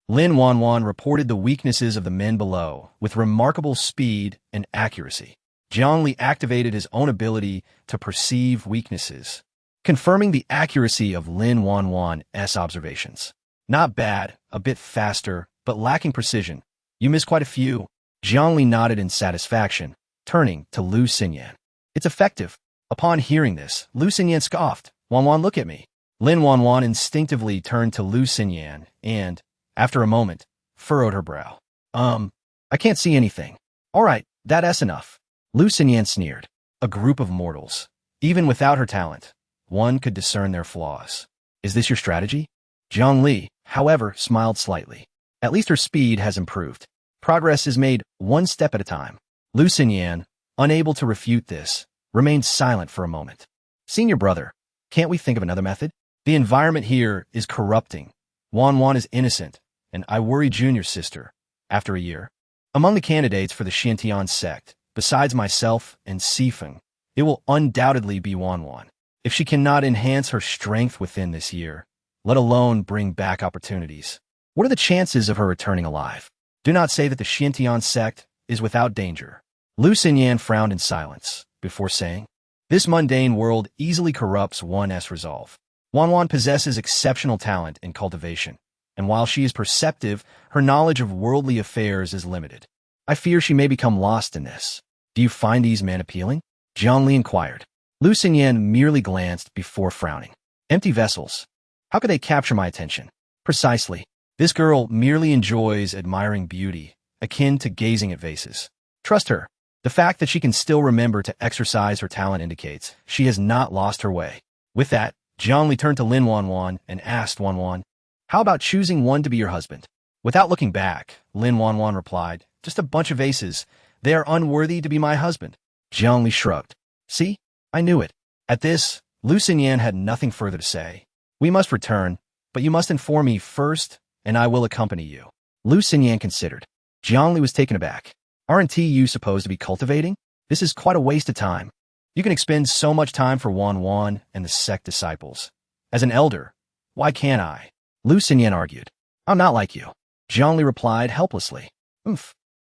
Lin Wanwan reported the weaknesses of the men below with remarkable speed and accuracy. Jiang Li activated his own ability to perceive weaknesses, confirming the accuracy of Lin Wanwan's observations. Not bad, a bit faster, but lacking precision. You missed quite a few. Jiang Li nodded in satisfaction, turning to Lu Xinyan. It's effective. Upon hearing this, Lu Xinyan scoffed. Wanwan, look at me. Lin Wanwan instinctively turned to Lu Xinyan and, after a moment, furrowed her brow. I can't see anything. All right, that's enough. Lu Xinyan sneered. A group of mortals. Even without her talent, one could discern their flaws. Is this your strategy? Jiang Li, however, smiled slightly. At least her speed has improved. Progress is made one step at a time. Lu Xinyan, unable to refute this, remained silent for a moment. Senior brother, can't we think of another method? The environment here is corrupting. Wanwan is innocent, and I worry junior sister, after a year. Among the candidates for the Xiantian sect, besides myself and Sifeng, it will undoubtedly be Wanwan. If she cannot enhance her strength within this year, let alone bring back opportunities, what are the chances of her returning alive? Do not say that the Xiantian sect is without danger. Lu Xinyan frowned in silence, before saying, this mundane world easily corrupts one's resolve. Wanwan possesses exceptional talent in cultivation, and while she is perceptive, her knowledge of worldly affairs is limited. I fear she may become lost in this. Do you find these men appealing? Jiang Li inquired. Lu Xinyan merely glanced before frowning. Empty vessels. How could they capture my attention? Precisely. This girl merely enjoys admiring beauty, akin to gazing at vases. Trust her. The fact that she can still remember to exercise her talent indicates she has not lost her way. With that, Jiang Li turned to Lin Wanwan and asked Wanwan, how about choosing one to be your husband? Without looking back, Lin Wanwan replied, just a bunch of aces. They are unworthy to be my husband. Jiang Li shrugged. See? I knew it. At this, Lu Xinyan had nothing further to say. We must return, but you must inform me first, and I will accompany you. Lu Xinyan considered. Jiang Li was taken aback. Aren't you supposed to be cultivating? This is quite a waste of time. You can expend so much time for Wanwan and the sect disciples. As an elder, why can't I? Lu Xinyan argued. I'm not like you. Jiang Li replied helplessly.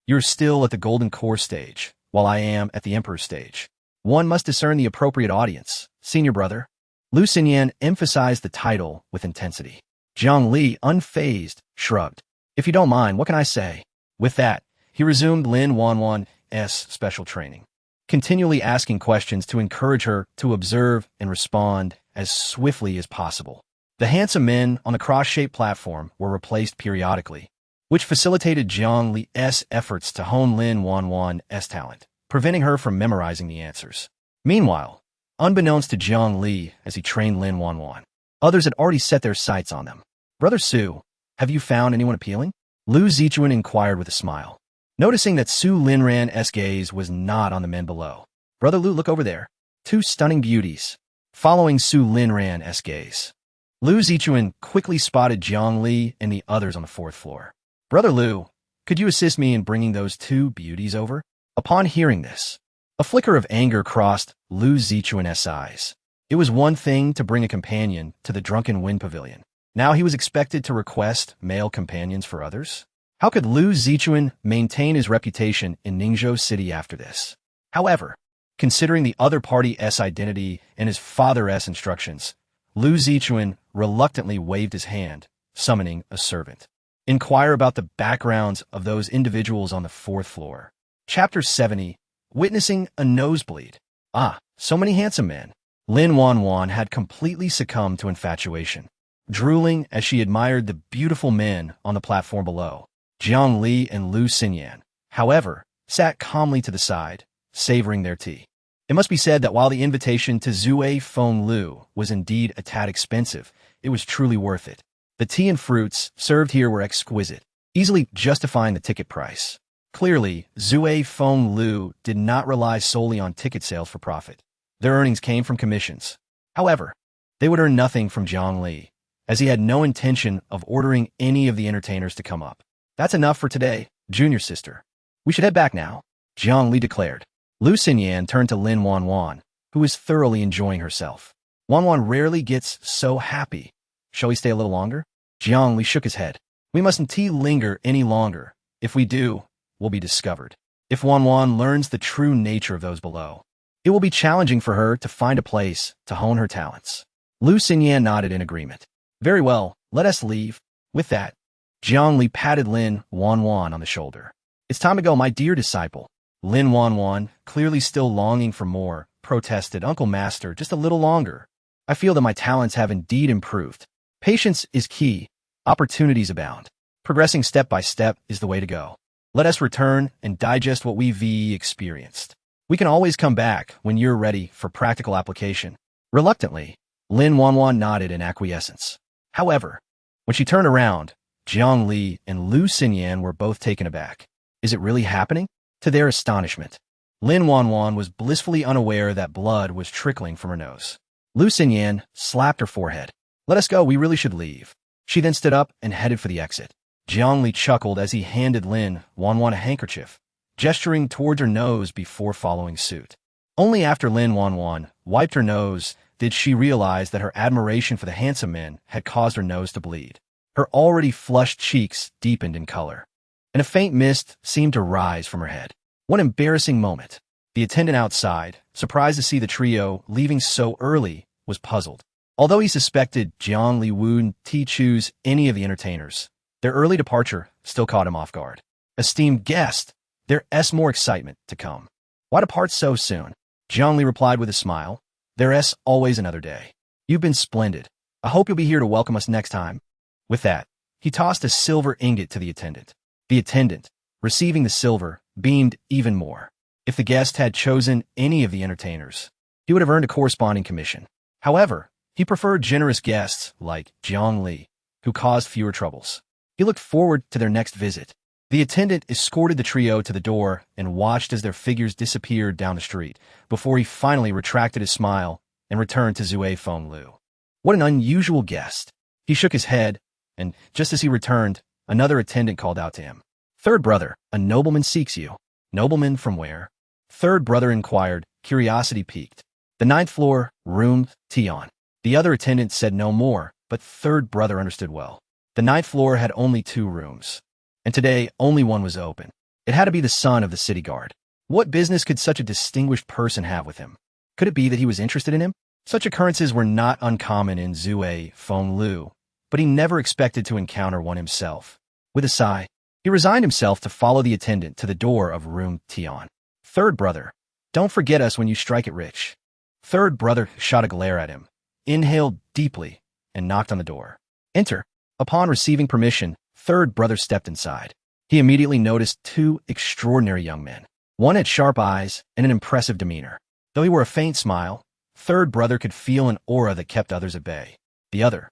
You're still at the golden core stage, while I am at the emperor stage. One must discern the appropriate audience, senior brother. Lu Xinyan emphasized the title with intensity. Jiang Li, unfazed, shrugged. If you don't mind, what can I say? With that, he resumed Lin Wanwan's special training, continually asking questions to encourage her to observe and respond as swiftly as possible. The handsome men on the cross-shaped platform were replaced periodically, which facilitated Jiang Li's efforts to hone Lin Wanwan's talent, preventing her from memorizing the answers. Meanwhile, unbeknownst to Jiang Li as he trained Lin Wanwan, others had already set their sights on them. Brother Su, have you found anyone appealing? Lu Zichuan inquired with a smile, noticing that Su Linran's gaze was not on the men below. Brother Lu, look over there. Two stunning beauties. Following Su Linran's gaze, Lu Zichuan quickly spotted Jiang Li and the others on the fourth floor. Brother Lu, could you assist me in bringing those two beauties over? Upon hearing this, a flicker of anger crossed Lu Zichuan's eyes. It was one thing to bring a companion to the Drunken Wind Pavilion. Now he was expected to request male companions for others? How could Lu Zichuan maintain his reputation in Ningzhou City after this? However, considering the other party's identity and his father's instructions, Lu Zichuan reluctantly waved his hand, summoning a servant. Inquire about the backgrounds of those individuals on the fourth floor. Chapter 70, Witnessing a Nosebleed. Ah, so many handsome men. Lin Wanwan had completely succumbed to infatuation, drooling as she admired the beautiful men on the platform below. Jiang Li and Lu Xinyan, however, sat calmly to the side, savoring their tea. It must be said that while the invitation to Zui Feng Lu was indeed a tad expensive, it was truly worth it. The tea and fruits served here were exquisite, easily justifying the ticket price. Clearly, Zui Feng Lu did not rely solely on ticket sales for profit. Their earnings came from commissions. However, they would earn nothing from Jiang Li, as he had no intention of ordering any of the entertainers to come up. That's enough for today, junior sister. We should head back now, Jiang Li declared. Lu Xinyan turned to Lin Wanwan, who was thoroughly enjoying herself. Wanwan rarely gets so happy. Shall we stay a little longer? Jiang Li shook his head. We mustn't linger any longer. If we do, we'll be discovered. If Wanwan learns the true nature of those below, it will be challenging for her to find a place to hone her talents. Lu Xinyan nodded in agreement. Very well, let us leave. With that, Jiang Li patted Lin Wanwan on the shoulder. It's time to go, my dear disciple. Lin Wanwan, clearly still longing for more, protested, Uncle Master, just a little longer. I feel that my talents have indeed improved. Patience is key. Opportunities abound. Progressing step by step is the way to go. Let us return and digest what we've experienced. We can always come back when you're ready for practical application. Reluctantly, Lin Wanwan nodded in acquiescence. However, when she turned around, Jiang Li and Lu Xinyan were both taken aback. Is it really happening? To their astonishment, Lin Wanwan was blissfully unaware that blood was trickling from her nose. Lu Xinyan slapped her forehead. Let us go, we really should leave. She then stood up and headed for the exit. Jiang Li chuckled as he handed Lin Wanwan a handkerchief, gesturing towards her nose before following suit. Only after Lin Wanwan wiped her nose did she realize that her admiration for the handsome men had caused her nose to bleed. Her already flushed cheeks deepened in color, and a faint mist seemed to rise from her head. What an embarrassing moment. The attendant outside, surprised to see the trio leaving so early, was puzzled. Although he suspected Jiang Li wouldn't choose any of the entertainers, their early departure still caught him off guard. Esteemed guest, there's more excitement to come. Why depart so soon? Jiang Li replied with a smile. There's always another day. You've been splendid. I hope you'll be here to welcome us next time. With that, he tossed a silver ingot to the attendant. The attendant, receiving the silver, beamed even more. If the guest had chosen any of the entertainers, he would have earned a corresponding commission. However, he preferred generous guests like Jiang Li, who caused fewer troubles. He looked forward to their next visit. The attendant escorted the trio to the door and watched as their figures disappeared down the street, before he finally retracted his smile and returned to Zui Feng Lu. What an unusual guest. He shook his head, and just as he returned, another attendant called out to him. Third brother, a nobleman seeks you. Nobleman from where? Third brother inquired, curiosity piqued. The ninth floor, room Tion. The other attendant said no more, but third brother understood well. The ninth floor had only 2 rooms, and today only one was open. It had to be the son of the city guard. What business could such a distinguished person have with him? Could it be that he was interested in him? Such occurrences were not uncommon in Zui Feng Lu, but he never expected to encounter one himself. With a sigh, he resigned himself to follow the attendant to the door of room Tian. Third brother, don't forget us when you strike it rich. Third brother shot a glare at him, inhaled deeply, and knocked on the door. Enter. Upon receiving permission, third brother stepped inside. He immediately noticed two extraordinary young men. One had sharp eyes and an impressive demeanor. Though he wore a faint smile, third brother could feel an aura that kept others at bay. The other,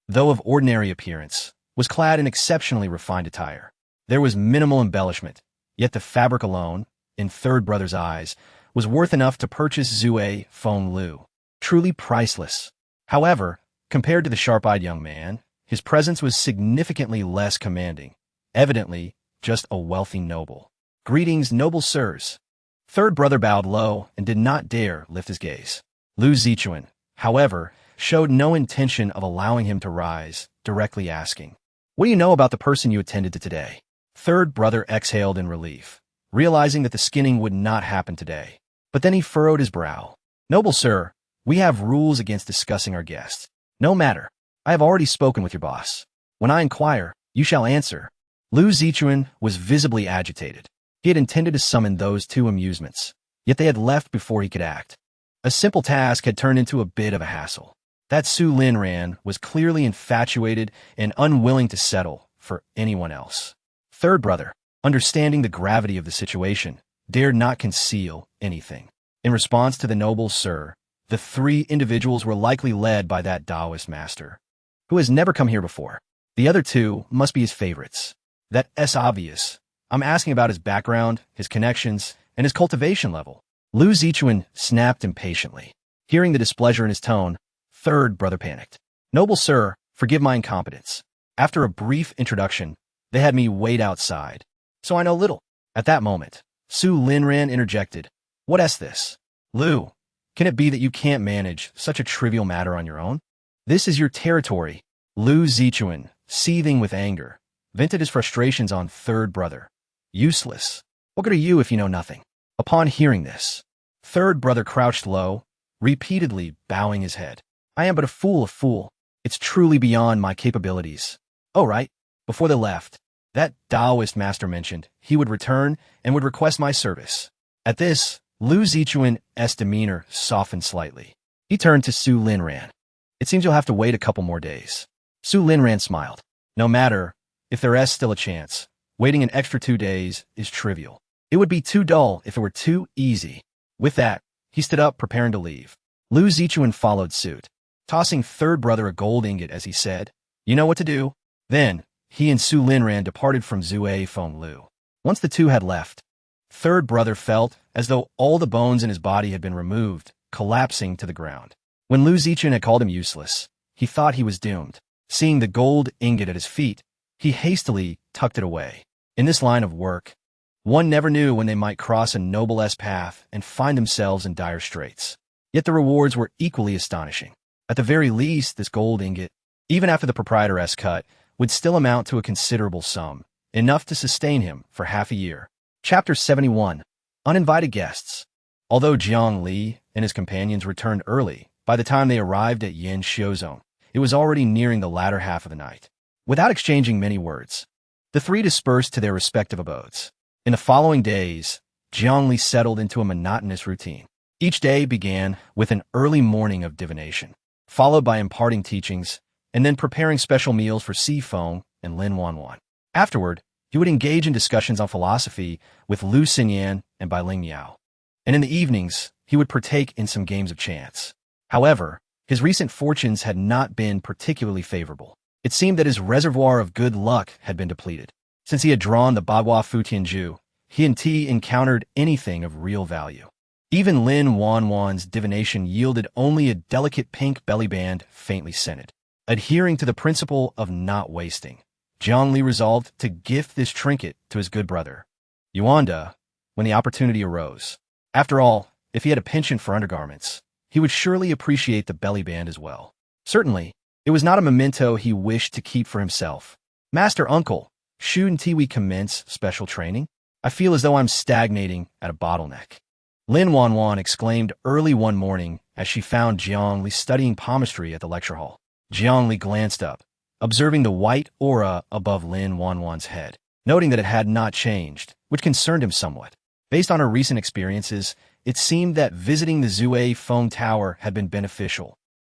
though of ordinary appearance, was clad in exceptionally refined attire. There was minimal embellishment, yet the fabric alone, in third brother's eyes, was worth enough to purchase Zue Feng Lu. Truly priceless. However, compared to the sharp-eyed young man, his presence was significantly less commanding. Evidently, just a wealthy noble. Greetings, noble sirs. Third brother bowed low and did not dare lift his gaze. Lu Zichuan, however, showed no intention of allowing him to rise, directly asking, "What do you know about the person you attended to today?" Third brother exhaled in relief, realizing that the skinning would not happen today. But then he furrowed his brow. "Noble sir, we have rules against discussing our guests. No matter. I have already spoken with your boss. When I inquire, you shall answer." Lu Zichuan was visibly agitated. He had intended to summon those two amusements, yet they had left before he could act. A simple task had turned into a bit of a hassle. That Su Linran was clearly infatuated and unwilling to settle for anyone else. Third brother, understanding the gravity of the situation, dared not conceal anything. In response to the noble sir, the three individuals were likely led by that Daoist master, who has never come here before. The other two must be his favorites. That's obvious. I'm asking about his background, his connections, and his cultivation level. Lu Zichuan snapped impatiently. Hearing the displeasure in his tone, third brother panicked. "Noble sir, forgive my incompetence. After a brief introduction, they had me wait outside, so I know little." At that moment, Su Linran interjected, "What's this? Lu, can it be that you can't manage such a trivial matter on your own? This is your territory." Lu Zichuan, seething with anger, vented his frustrations on third brother. "Useless. What good are you if you know nothing?" Upon hearing this, third brother crouched low, repeatedly bowing his head. "I am but a fool. It's truly beyond my capabilities." "Oh, right. Before they left, that Daoist master mentioned he would return and would request my service." At this, Lu Zichuan's demeanor softened slightly. He turned to Su Linran. "It seems you'll have to wait a couple more days." Su Linran smiled. "No matter if there is still a chance, waiting an extra 2 days is trivial. It would be too dull if it were too easy." With that, he stood up, preparing to leave. Lu Zichuan followed suit, tossing third brother a gold ingot as he said, "You know what to do." Then, he and Su Linran departed from Zue Feng Lu. Once the two had left, third brother felt as though all the bones in his body had been removed, collapsing to the ground. When Lu Zichuan had called him useless, he thought he was doomed. Seeing the gold ingot at his feet, he hastily tucked it away. In this line of work, one never knew when they might cross a noble-esque path and find themselves in dire straits. Yet the rewards were equally astonishing. At the very least, this gold ingot, even after the proprietor's cut, would still amount to a considerable sum, enough to sustain him for half a year. Chapter 71. Uninvited Guests. Although Jiang Li and his companions returned early, by the time they arrived at Yin Shiozone, it was already nearing the latter half of the night. Without exchanging many words, the three dispersed to their respective abodes. In the following days, Jiang Li settled into a monotonous routine. Each day began with an early morning of divination, followed by imparting teachings, and then preparing special meals for Si Feng and Lin Wanwan. Afterward, he would engage in discussions on philosophy with Lu Xinyan and Bai Ling Miao. And in the evenings, he would partake in some games of chance. However, his recent fortunes had not been particularly favorable. It seemed that his reservoir of good luck had been depleted. Since he had drawn the Bagua Futianju, he and Ti encountered anything of real value. Even Lin Wanwan's divination yielded only a delicate pink belly band faintly scented. Adhering to the principle of not wasting, Jiang Li resolved to gift this trinket to his good brother, Yuanda, when the opportunity arose. After all, if he had a penchant for undergarments, he would surely appreciate the belly band as well. Certainly, it was not a memento he wished to keep for himself. "Master Uncle, shouldn't we commence special training? I feel as though I'm stagnating at a bottleneck." Lin Wanwan exclaimed early one morning as she found Jiang Li studying palmistry at the lecture hall. Jiang Li glanced up, observing the white aura above Lin Wanwan's head, noting that it had not changed, which concerned him somewhat. Based on her recent experiences, it seemed that visiting the Zue Feng Tower had been beneficial.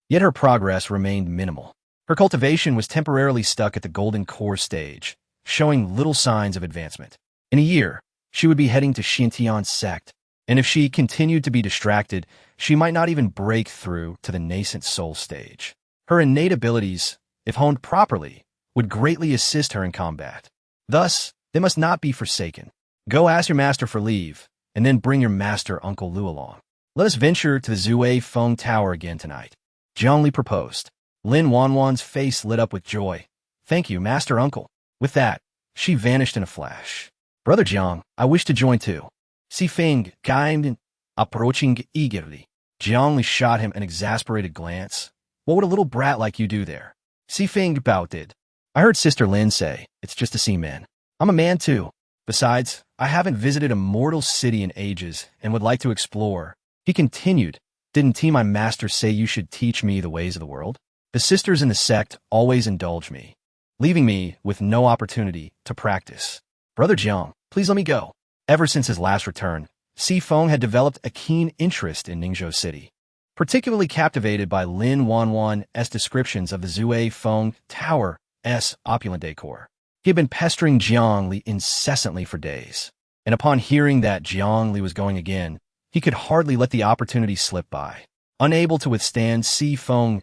Yet her progress remained minimal. Her cultivation was temporarily stuck at the Golden Core stage, showing little signs of advancement. In a year, she would be heading to Xintian's sect, and if she continued to be distracted, she might not even break through to the nascent soul stage. Her innate abilities, if honed properly, would greatly assist her in combat. Thus, they must not be forsaken. Go ask your master for leave, and then bring your master Uncle Lu along. Let us venture to the Zue Feng Tower again tonight. Jiang Li proposed. Lin Wanwan's face lit up with joy. Thank you, Master Uncle. With that, she vanished in a flash. Brother Jiang, I wish to join too. Si Feng, guimed, approaching eagerly. Jiang Li shot him an exasperated glance. What would a little brat like you do there? Si Feng pouted. I heard Sister Lin say, it's just to see men. I'm a man too. Besides, I haven't visited a mortal city in ages and would like to explore. He continued, didn't my master say you should teach me the ways of the world? The sisters in the sect always indulge me, leaving me with no opportunity to practice. Brother Jiang, please let me go. Ever since his last return, Si Feng had developed a keen interest in Ningzhou City, particularly captivated by Lin Wanwan's descriptions of the Zue Feng Tower's opulent decor. He had been pestering Jiang Li incessantly for days, and upon hearing that Jiang Li was going again, he could hardly let the opportunity slip by. Unable to withstand Si Feng's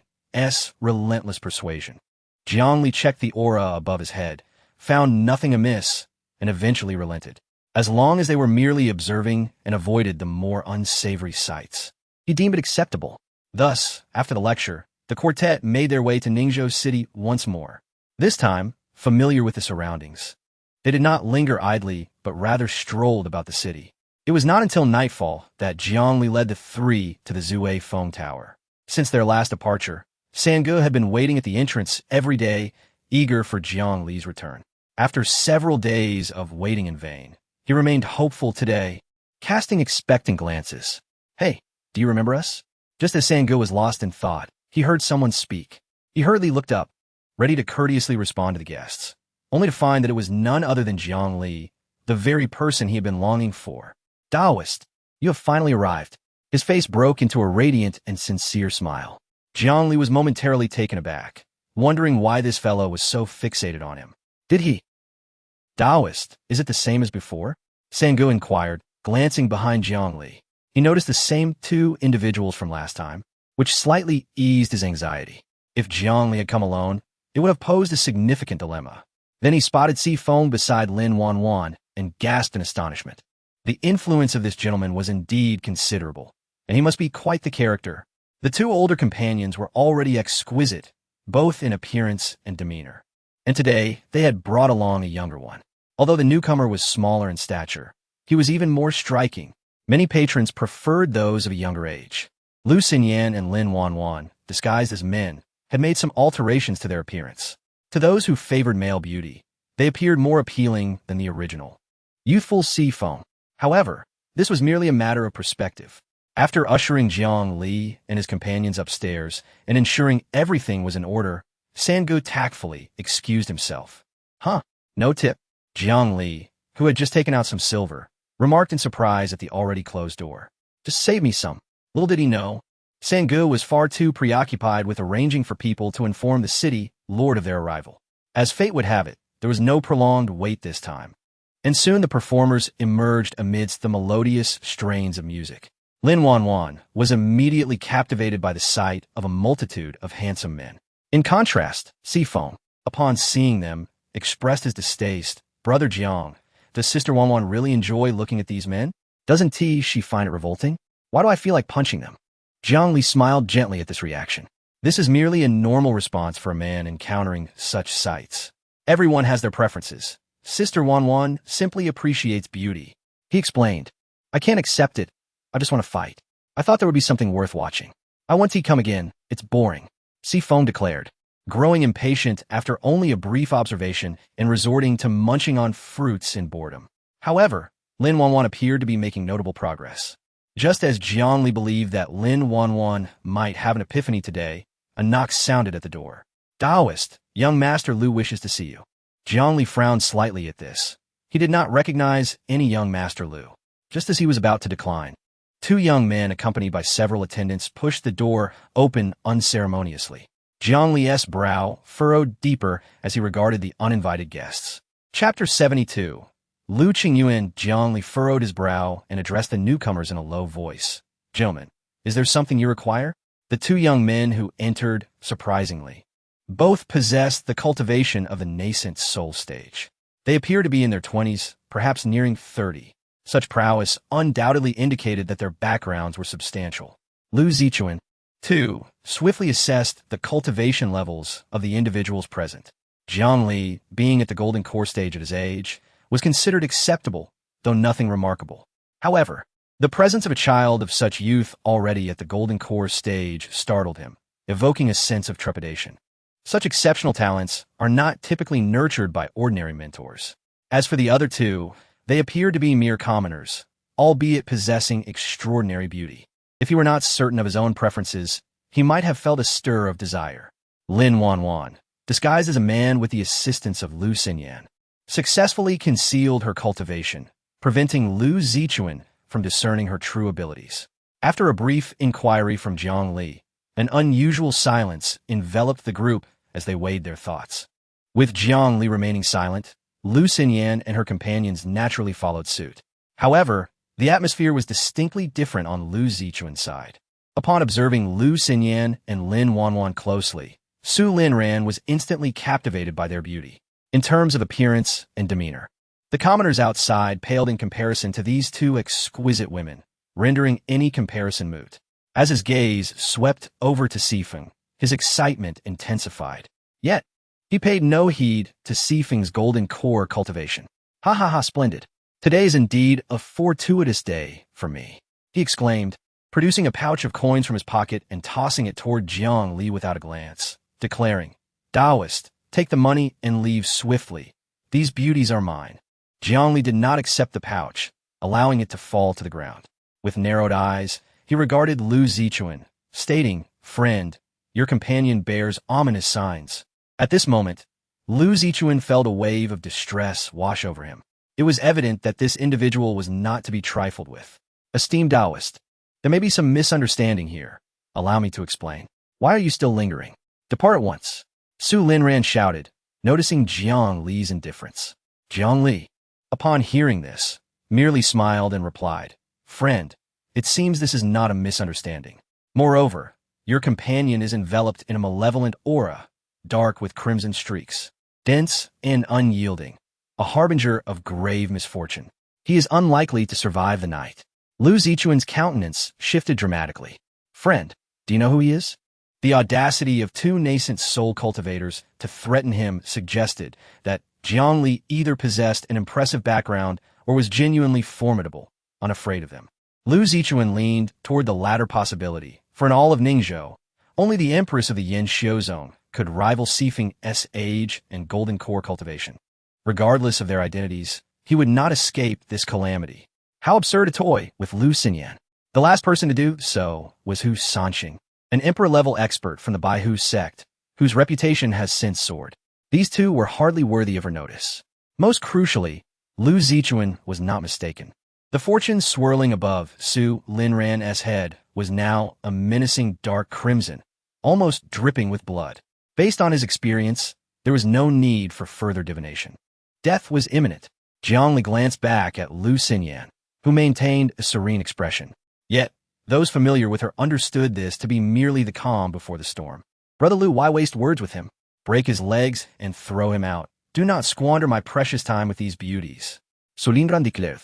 relentless persuasion, Jiang Li checked the aura above his head, found nothing amiss, and eventually relented. As long as they were merely observing and avoided the more unsavory sights, he deemed it acceptable. Thus, after the lecture, the quartet made their way to Ningzhou City once more. This time, familiar with the surroundings, they did not linger idly, but rather strolled about the city. It was not until nightfall that Jiang Li led the three to the Zue Feng Tower. Since their last departure, Sange had been waiting at the entrance every day, eager for Jiang Li's return. After several days of waiting in vain, he remained hopeful today, casting expectant glances. Hey, do you remember us? Just as Sange was lost in thought, he heard someone speak. He hurriedly looked up, ready to courteously respond to the guests, only to find that it was none other than Jiang Li, the very person he had been longing for. Daoist, you have finally arrived. His face broke into a radiant and sincere smile. Jiang Li was momentarily taken aback, wondering why this fellow was so fixated on him. Did he? Daoist, is it the same as before? Sange inquired, glancing behind Jiang Li. He noticed the same two individuals from last time, which slightly eased his anxiety. If Jiang Li had come alone, it would have posed a significant dilemma. Then he spotted Si Feng beside Lin Wanwan and gasped in astonishment. The influence of this gentleman was indeed considerable, and he must be quite the character. The two older companions were already exquisite, both in appearance and demeanor, and today they had brought along a younger one. Although the newcomer was smaller in stature, he was even more striking. Many patrons preferred those of a younger age. Lu Xinyan and Lin Wanwan, disguised as men, had made some alterations to their appearance. To those who favored male beauty, they appeared more appealing than the original, youthful Si Feng. However, this was merely a matter of perspective. After ushering Jiang Li and his companions upstairs and ensuring everything was in order, Sange tactfully excused himself. No tip. Jiang Li, who had just taken out some silver, remarked in surprise at the already closed door. Just save me some. Little did he know, Sange was far too preoccupied with arranging for people to inform the city lord of their arrival. As fate would have it, there was no prolonged wait this time, and soon the performers emerged amidst the melodious strains of music. Lin Wanwan was immediately captivated by the sight of a multitude of handsome men. In contrast, Si Feng, upon seeing them, expressed his distaste. Brother Jiang, does Sister Wanwan really enjoy looking at these men? Doesn't she find it revolting? Why do I feel like punching them? Jiang Li smiled gently at this reaction. This is merely a normal response for a man encountering such sights. Everyone has their preferences. Sister Wanwan simply appreciates beauty. He explained, I can't accept it. I just want to fight. I thought there would be something worth watching. I want to come again. It's boring. Si Feng declared, growing impatient after only a brief observation and resorting to munching on fruits in boredom. However, Lin Wanwan appeared to be making notable progress. Just as Jiang Li believed that Lin Wanwan might have an epiphany today, a knock sounded at the door. Daoist, young Master Lu wishes to see you. Jiang Li frowned slightly at this. He did not recognize any young Master Lu. Just as he was about to decline, two young men accompanied by several attendants pushed the door open unceremoniously. Jiang Li's brow furrowed deeper as he regarded the uninvited guests. Chapter 72. Lu Qingyuan. Jiang Li furrowed his brow and addressed the newcomers in a low voice. Gentlemen, is there something you require? The two young men who entered, surprisingly, both possessed the cultivation of the nascent soul stage. They appear to be in their 20s, perhaps nearing 30. Such prowess undoubtedly indicated that their backgrounds were substantial. Lu Zichuan, too, swiftly assessed the cultivation levels of the individuals present. Jiang Li, being at the golden core stage at his age, was considered acceptable, though nothing remarkable. However, the presence of a child of such youth already at the golden core stage startled him, evoking a sense of trepidation. Such exceptional talents are not typically nurtured by ordinary mentors. As for the other two, they appeared to be mere commoners, albeit possessing extraordinary beauty. If he were not certain of his own preferences, he might have felt a stir of desire. Lin Wanwan, disguised as a man with the assistance of Lu Xinyan, successfully concealed her cultivation, preventing Lu Zichuan from discerning her true abilities. After a brief inquiry from Jiang Li, an unusual silence enveloped the group as they weighed their thoughts. With Jiang Li remaining silent, Lu Xinyan and her companions naturally followed suit. However, the atmosphere was distinctly different on Lu Zichuan's side. Upon observing Lu Xinyan and Lin Wanwan closely, Su Linran was instantly captivated by their beauty. In terms of appearance and demeanor, the commoners outside paled in comparison to these two exquisite women, rendering any comparison moot. As his gaze swept over to Sifeng, his excitement intensified. Yet, he paid no heed to Sifeng's golden core cultivation. Ha ha ha, splendid. Today is indeed a fortuitous day for me, he exclaimed, producing a pouch of coins from his pocket and tossing it toward Jiang Li without a glance, declaring, Daoist, take the money and leave swiftly. These beauties are mine. Jiang Li did not accept the pouch, allowing it to fall to the ground. With narrowed eyes, he regarded Lu Zichuan, stating, Friend, your companion bears ominous signs. At this moment, Lu Zichuan felt a wave of distress wash over him. It was evident that this individual was not to be trifled with. Esteemed Daoist, there may be some misunderstanding here. Allow me to explain. Why are you still lingering? Depart at once. Su Linran shouted, noticing Jiang Li's indifference. Jiang Li, upon hearing this, merely smiled and replied, Friend, it seems this is not a misunderstanding. Moreover, your companion is enveloped in a malevolent aura, dark with crimson streaks, dense and unyielding, a harbinger of grave misfortune. He is unlikely to survive the night. Lu Zichuan's countenance shifted dramatically. Friend, do you know who he is? The audacity of two nascent soul cultivators to threaten him suggested that Jiang Li either possessed an impressive background or was genuinely formidable, unafraid of them. Lu Zichuan leaned toward the latter possibility, for in all of Ningzhou, only the Empress of the Yin Xiu Zone could rival Sifeng's age and golden core cultivation. Regardless of their identities, he would not escape this calamity. How absurd a toy with Lu Xinyan. The last person to do so was Hu Sanqing, an emperor-level expert from the Baihu sect, whose reputation has since soared. These two were hardly worthy of her notice. Most crucially, Lu Zichuan was not mistaken. The fortune swirling above Su Linran's head was now a menacing dark crimson, almost dripping with blood. Based on his experience, there was no need for further divination. Death was imminent. Jiang Li glanced back at Lu Xinyan, who maintained a serene expression. Yet, those familiar with her understood this to be merely the calm before the storm. Brother Lu, why waste words with him? Break his legs and throw him out. Do not squander my precious time with these beauties. Solindran declared,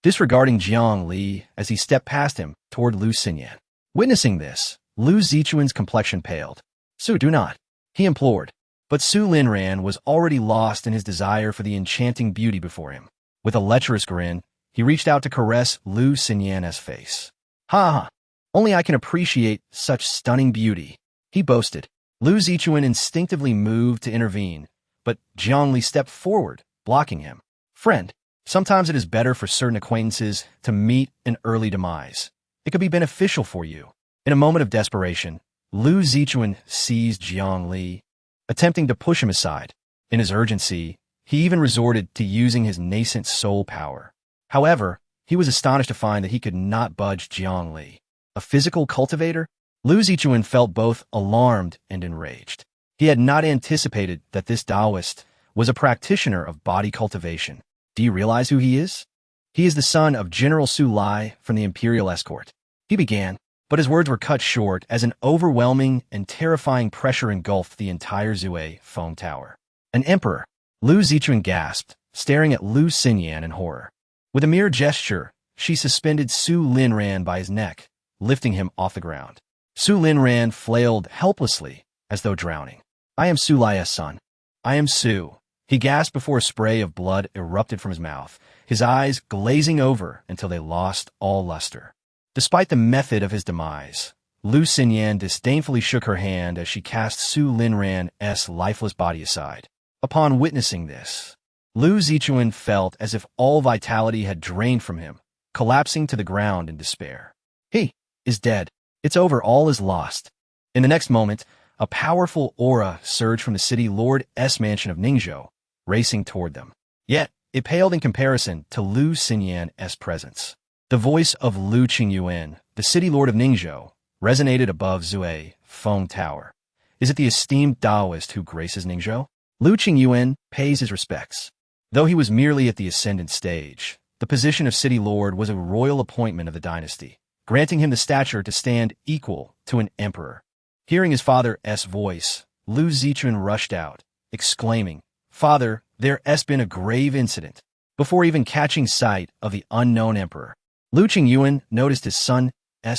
disregarding Jiang Li as he stepped past him toward Lu Xinyan. Witnessing this, Lu Zichuan's complexion paled. Su, do not, he implored. But Su Linran was already lost in his desire for the enchanting beauty before him. With a lecherous grin, he reached out to caress Lu Xinyan's face. Ha ha, only I can appreciate such stunning beauty, he boasted. Lu Zichuan instinctively moved to intervene, but Jiang Li stepped forward, blocking him. Friend, sometimes it is better for certain acquaintances to meet an early demise. It could be beneficial for you. In a moment of desperation, Lu Zichuan seized Jiang Li, attempting to push him aside. In his urgency, he even resorted to using his nascent soul power. However, he was astonished to find that he could not budge Jiang Li. A physical cultivator? Lu Zichuan felt both alarmed and enraged. He had not anticipated that this Daoist was a practitioner of body cultivation. Do you realize who he is? He is the son of General Su Lai from the Imperial Escort. He began, but his words were cut short as an overwhelming and terrifying pressure engulfed the entire Zue Feng Tower. An emperor! Lu Zichuan gasped, staring at Lu Xinyan in horror. With a mere gesture, she suspended Su Linran by his neck, lifting him off the ground. Su Linran flailed helplessly, as though drowning. I am Su Lai's son. I am Su. He gasped before a spray of blood erupted from his mouth, his eyes glazing over until they lost all luster. Despite the method of his demise, Lu Xinyan disdainfully shook her hand as she cast Su Linran's lifeless body aside. Upon witnessing this, Lu Zichuan felt as if all vitality had drained from him, collapsing to the ground in despair. He is dead. It's over. All is lost. In the next moment, a powerful aura surged from the city lord's mansion of Ningzhou, racing toward them. Yet, it paled in comparison to Lu Xinyan's presence. The voice of Lu Qingyuan, the city lord of Ningzhou, resonated above Zue Feng Tower. Is it the esteemed Daoist who graces Ningzhou? Lu Qingyuan pays his respects. Though he was merely at the ascendant stage, the position of city lord was a royal appointment of the dynasty, granting him the stature to stand equal to an emperor. Hearing his father's voice, Lu Zichuan rushed out, exclaiming, "Father, there's been a grave incident." Before even catching sight of the unknown emperor, Lu Qingyuan noticed his son's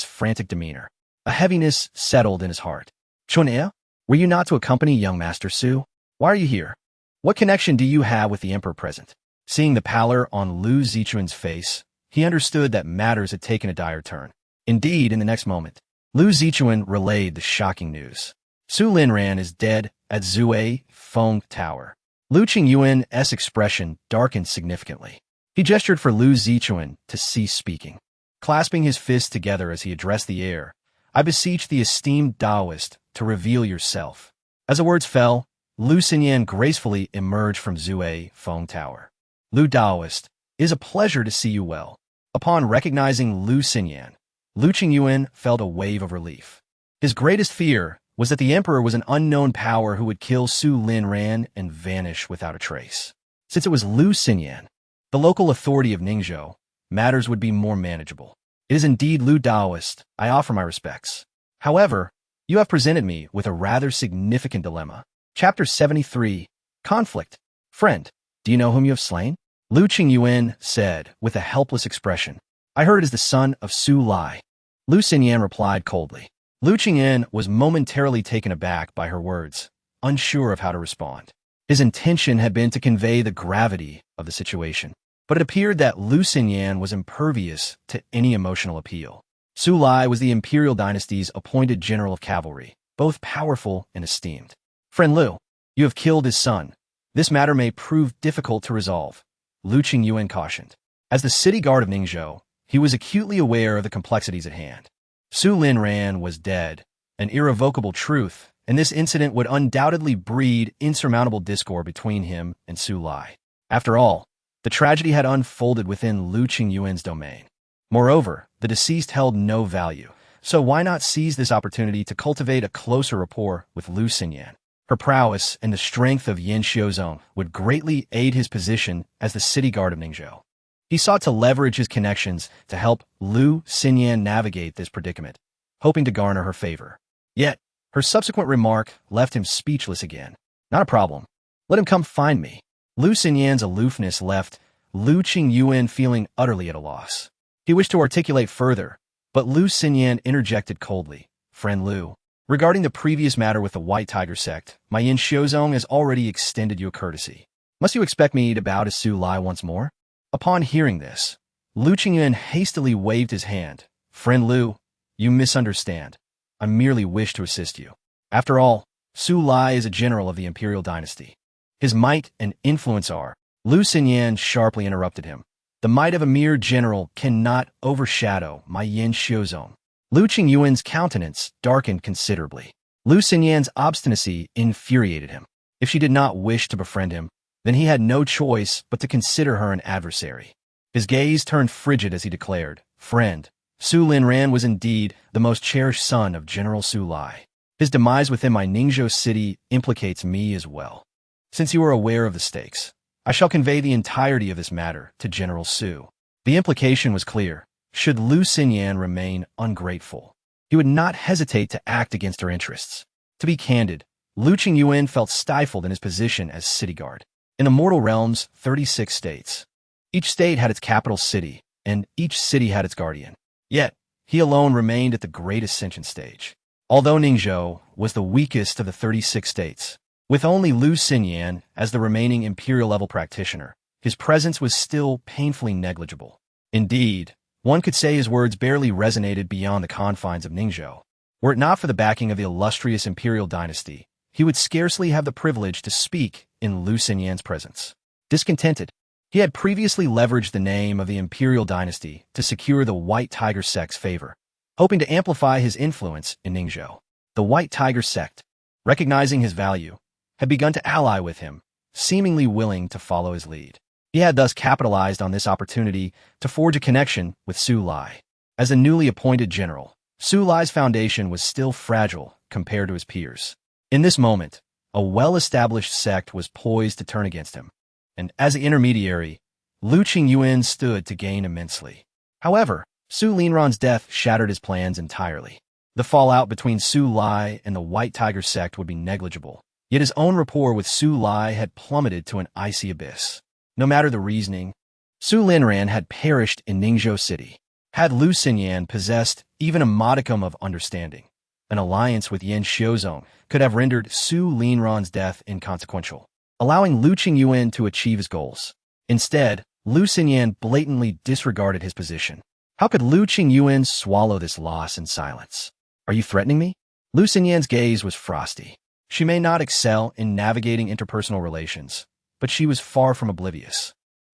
frantic demeanor. A heaviness settled in his heart. "Chun'e, were you not to accompany young Master Su? Why are you here? What connection do you have with the emperor present?" Seeing the pallor on Lu Zichuan's face, he understood that matters had taken a dire turn. Indeed, in the next moment, Lu Zichuan relayed the shocking news. Su Linran is dead at Zue Feng Tower. Lu Qingyuan's expression darkened significantly. He gestured for Lu Zichuan to cease speaking. Clasping his fists together as he addressed the air, "I beseech the esteemed Daoist to reveal yourself." As the words fell, Lu Xinyan gracefully emerged from Zue Feng Tower. "Lu Daoist, it is a pleasure to see you well." Upon recognizing Lu Xinyan, Lu Qingyuan felt a wave of relief. His greatest fear was that the emperor was an unknown power who would kill Su Linran and vanish without a trace. Since it was Lu Xinyan, the local authority of Ningzhou, matters would be more manageable. "It is indeed Lu Daoist. I offer my respects. However, you have presented me with a rather significant dilemma." Chapter 73, Conflict. "Friend, do you know whom you have slain?" Lu Qingyuan said with a helpless expression. "I heard it is the son of Su Lai." Lu Xinyan replied coldly. Lu Qingyuan was momentarily taken aback by her words, unsure of how to respond. His intention had been to convey the gravity of the situation, but it appeared that Lu Xinyan was impervious to any emotional appeal. Su Lai was the Imperial Dynasty's appointed general of cavalry, both powerful and esteemed. "Friend Lu, you have killed his son. This matter may prove difficult to resolve," Lu Qingyuan cautioned. As the city guard of Ningzhou, he was acutely aware of the complexities at hand. Su Linran was dead, an irrevocable truth, and this incident would undoubtedly breed insurmountable discord between him and Su Lai. After all, the tragedy had unfolded within Lu Qingyuan's domain. Moreover, the deceased held no value, so why not seize this opportunity to cultivate a closer rapport with Lu Xinyan? Her prowess and the strength of Yin Xiuzong would greatly aid his position as the city guard of Ningzhou. He sought to leverage his connections to help Lu Xinyan navigate this predicament, hoping to garner her favor. Yet, her subsequent remark left him speechless again. "Not a problem. Let him come find me." Lu Xinyan's aloofness left Lu Qingyuan feeling utterly at a loss. He wished to articulate further, but Lu Xinyan interjected coldly. "Friend Lu, regarding the previous matter with the White Tiger sect, my Yin Xiuzong has already extended you a courtesy. Must you expect me to bow to Su Lai once more?" Upon hearing this, Lu Qingyuan hastily waved his hand. "Friend Lu, you misunderstand. I merely wish to assist you. After all, Su Lai is a general of the Imperial Dynasty. His might and influence are—" Lu Xinyan sharply interrupted him. "The might of a mere general cannot overshadow my Yin Xiuzong." Lu Qingyuan's countenance darkened considerably. Lu Xinyan's obstinacy infuriated him. If she did not wish to befriend him, then he had no choice but to consider her an adversary. His gaze turned frigid as he declared, "Friend, Su Linran was indeed the most cherished son of General Su Lai. His demise within my Ningzhou city implicates me as well. Since you are aware of the stakes, I shall convey the entirety of this matter to General Su." The implication was clear. Should Lu Xinyan remain ungrateful, he would not hesitate to act against her interests. To be candid, Lu Qingyuan felt stifled in his position as city guard. In the mortal realms, 36 states. Each state had its capital city, and each city had its guardian. Yet, he alone remained at the great ascension stage. Although Ningzhou was the weakest of the 36 states, with only Lu Xinyan as the remaining imperial-level practitioner, his presence was still painfully negligible. Indeed, one could say his words barely resonated beyond the confines of Ningzhou. Were it not for the backing of the illustrious imperial dynasty, he would scarcely have the privilege to speak in Lu Xinyan's presence. Discontented, he had previously leveraged the name of the imperial dynasty to secure the White Tiger sect's favor, hoping to amplify his influence in Ningzhou. The White Tiger sect, recognizing his value, had begun to ally with him, seemingly willing to follow his lead. He had thus capitalized on this opportunity to forge a connection with Su Lai. As a newly appointed general, Su Lai's foundation was still fragile compared to his peers. In this moment, a well-established sect was poised to turn against him, and as the intermediary, Lu Qingyuan stood to gain immensely. However, Su Linran's death shattered his plans entirely. The fallout between Su Lai and the White Tiger sect would be negligible, yet his own rapport with Su Lai had plummeted to an icy abyss. No matter the reasoning, Su Linran had perished in Ningzhou City. Had Lu Xinyan possessed even a modicum of understanding, an alliance with Yan Xiuzong could have rendered Su Linran's death inconsequential, allowing Lu Qingyuan to achieve his goals. Instead, Lu Xinyan blatantly disregarded his position. How could Lu Qingyuan swallow this loss in silence? Are you threatening me? Lu Xinyan's gaze was frosty. She may not excel in navigating interpersonal relations, but she was far from oblivious.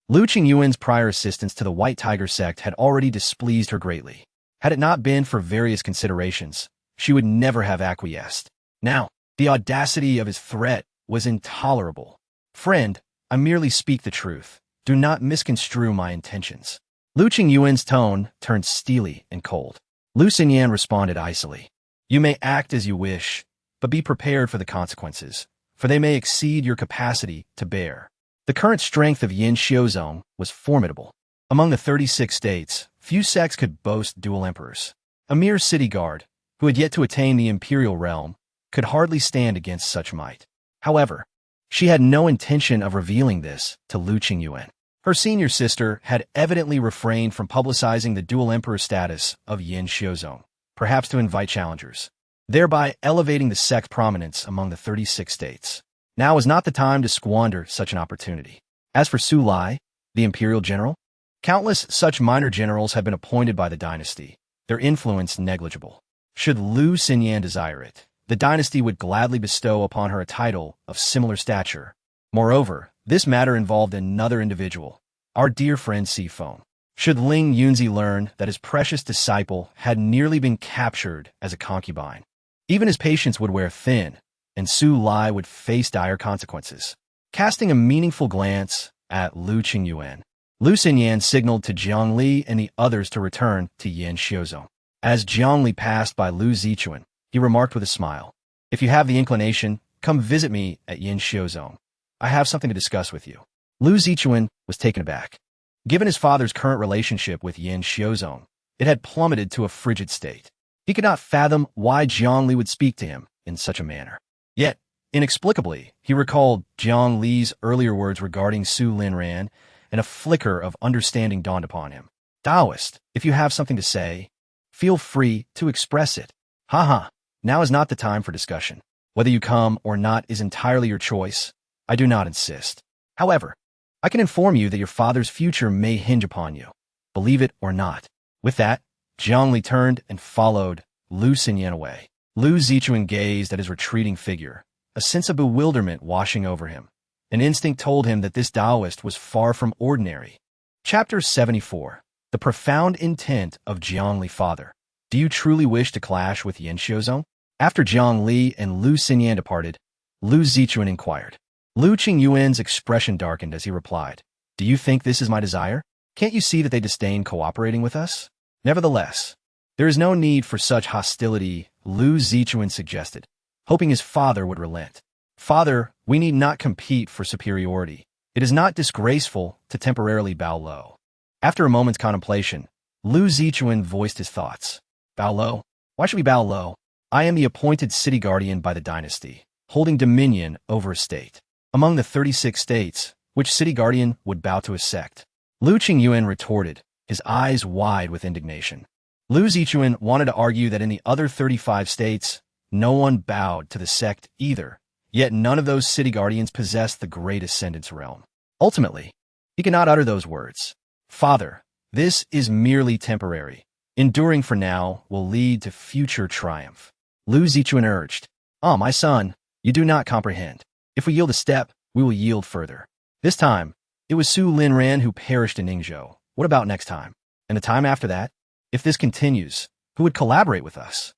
Lu Qingyuan's prior assistance to the White Tiger sect had already displeased her greatly. Had it not been for various considerations, she would never have acquiesced. Now, the audacity of his threat was intolerable. "Friend, I merely speak the truth. Do not misconstrue my intentions." Lu Qingyuan's tone turned steely and cold. Lu Xinyan responded icily. "You may act as you wish, but be prepared for the consequences, for they may exceed your capacity to bear." The current strength of Yan Xiuzong was formidable. Among the 36 states, few sects could boast dual emperors. A mere city guard, who had yet to attain the imperial realm, could hardly stand against such might. However, she had no intention of revealing this to Lu Qingyuan. Her senior sister had evidently refrained from publicizing the dual emperor status of Yan Xiuzong, perhaps to invite challengers, thereby elevating the sect's prominence among the 36 states. Now was not the time to squander such an opportunity. As for Su Lai, the imperial general, countless such minor generals had been appointed by the dynasty, their influence negligible. Should Lu Xinyan desire it, the dynasty would gladly bestow upon her a title of similar stature. Moreover, this matter involved another individual, our dear friend Sifeng. Should Ling Yunzi learn that his precious disciple had nearly been captured as a concubine, even his patience would wear thin, and Su Lai would face dire consequences. Casting a meaningful glance at Lu Qingyuan, Lu Xinyan signaled to Jiang Li and the others to return to Yan Xiuzong. As Jiang Li passed by Lu Zichuan, he remarked with a smile, "If you have the inclination, come visit me at Yan Xiuzong. I have something to discuss with you." Lu Zichuan was taken aback. Given his father's current relationship with Yan Xiuzong, it had plummeted to a frigid state. He could not fathom why Jiang Li would speak to him in such a manner. Yet, inexplicably, he recalled Jiang Li's earlier words regarding Su Linran, and a flicker of understanding dawned upon him. "Daoist, if you have something to say, feel free to express it." "Haha, now is not the time for discussion. Whether you come or not is entirely your choice. I do not insist. However, I can inform you that your father's future may hinge upon you. Believe it or not." With that, Jiang Li turned and followed Lu Xinyan away. Lu Zichuan gazed at his retreating figure, a sense of bewilderment washing over him. An instinct told him that this Daoist was far from ordinary. Chapter 74. The profound intent of Jiang Li father. Do you truly wish to clash with Yan Xiuzong? After Jiang Li and Lu Xinyan departed, Lu Zichuan inquired. Lu Qingyuan's expression darkened as he replied, "Do you think this is my desire? Can't you see that they disdain cooperating with us?" Nevertheless, there is no need for such hostility, Lu Zichuan suggested, hoping his father would relent. "Father, we need not compete for superiority. It is not disgraceful to temporarily bow low." After a moment's contemplation, Lu Zichuan voiced his thoughts. "Bow low? Why should we bow low? I am the appointed city guardian by the dynasty, holding dominion over a state. Among the 36 states, which city guardian would bow to a sect?" Lu Qingyuan retorted, his eyes wide with indignation. Lu Zichuan wanted to argue that in the other 35 states, no one bowed to the sect either, yet none of those city guardians possessed the great ascendance realm. Ultimately, he could not utter those words. "Father, this is merely temporary. Enduring for now will lead to future triumph." Lu Zichuan urged, My son, you do not comprehend. If we yield a step, we will yield further. This time, it was Su Linran who perished in Ningzhou. What about next time? And the time after that? If this continues, who would collaborate with us?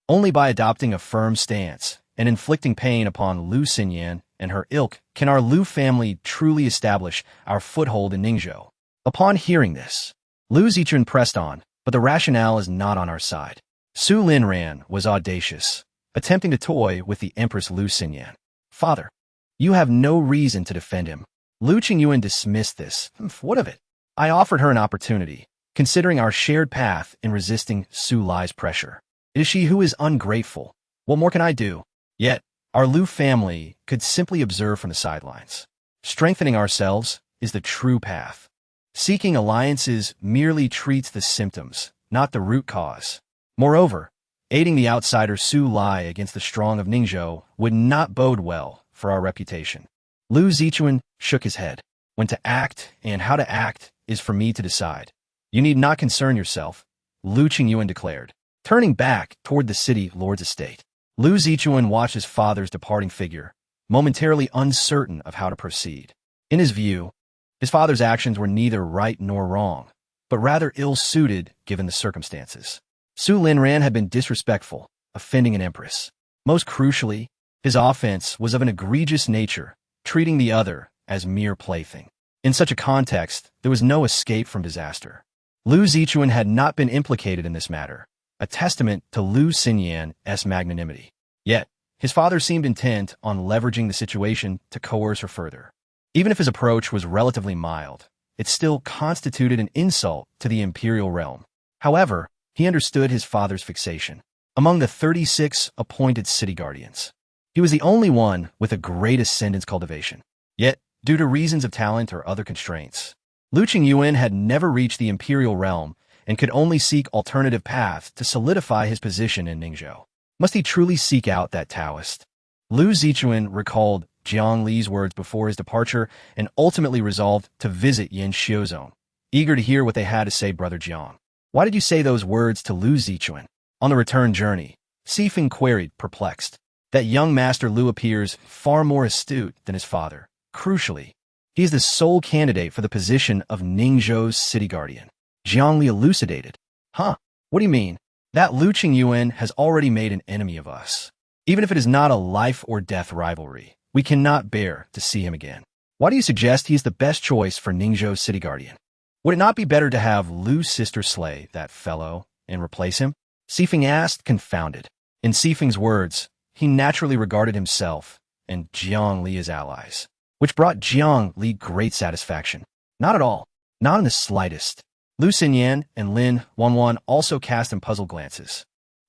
Only by adopting a firm stance and inflicting pain upon Lu Xinyan and her ilk can our Lu family truly establish our foothold in Ningzhou. Upon hearing this, Lu Zichuan pressed on, but the rationale is not on our side. Su Linran was audacious, attempting to toy with the Empress Lu Xinyan. "Father, you have no reason to defend him." Lu Qingyuan dismissed this. "What of it? I offered her an opportunity, considering our shared path in resisting Su Li's pressure. It is she who is ungrateful. What more can I do? Yet, our Lu family could simply observe from the sidelines. Strengthening ourselves is the true path. Seeking alliances merely treats the symptoms, not the root cause. Moreover, aiding the outsider Su Li against the strong of Ningzhou would not bode well for our reputation." Lu Zichuan shook his head. "When to act and how to act is for me to decide. You need not concern yourself," Lu Qingyuan declared, turning back toward the city lord's estate. Lu Zichuan watched his father's departing figure, momentarily uncertain of how to proceed. In his view, his father's actions were neither right nor wrong, but rather ill-suited given the circumstances. Su Linran had been disrespectful, offending an empress. Most crucially, his offense was of an egregious nature, treating the other as mere plaything. In such a context, there was no escape from disaster. Lu Zichuan had not been implicated in this matter, a testament to Lu Xinyan's magnanimity. Yet, his father seemed intent on leveraging the situation to coerce her further. Even if his approach was relatively mild, it still constituted an insult to the imperial realm. However, he understood his father's fixation. Among the 36 appointed city guardians, he was the only one with a great ascendance cultivation. Yet, due to reasons of talent or other constraints, Lu Qingyuan had never reached the imperial realm and could only seek alternative paths to solidify his position in Ningzhou. Must he truly seek out that Daoist? Lu Zichuan recalled Jiang Li's words before his departure and ultimately resolved to visit Yanxiuzong, eager to hear what they had to say. "Brother Jiang, why did you say those words to Lu Zichuan?" On the return journey, Sifeng queried, perplexed. That young master Lu appears far more astute than his father. Crucially, he is the sole candidate for the position of Ningzhou's city guardian. Jiang Li elucidated. What do you mean? That Lu Qingyuan has already made an enemy of us. Even if it is not a life-or-death rivalry, we cannot bear to see him again. Why do you suggest he is the best choice for Ningzhou's city guardian? Would it not be better to have Lu's sister slay that fellow and replace him? Sifeng asked, confounded. In Sifeng's words, he naturally regarded himself and Jiang Li as allies, which brought Jiang Li great satisfaction. Not at all. Not in the slightest. Lu Xinyan and Lin Wanwan also cast him puzzled glances.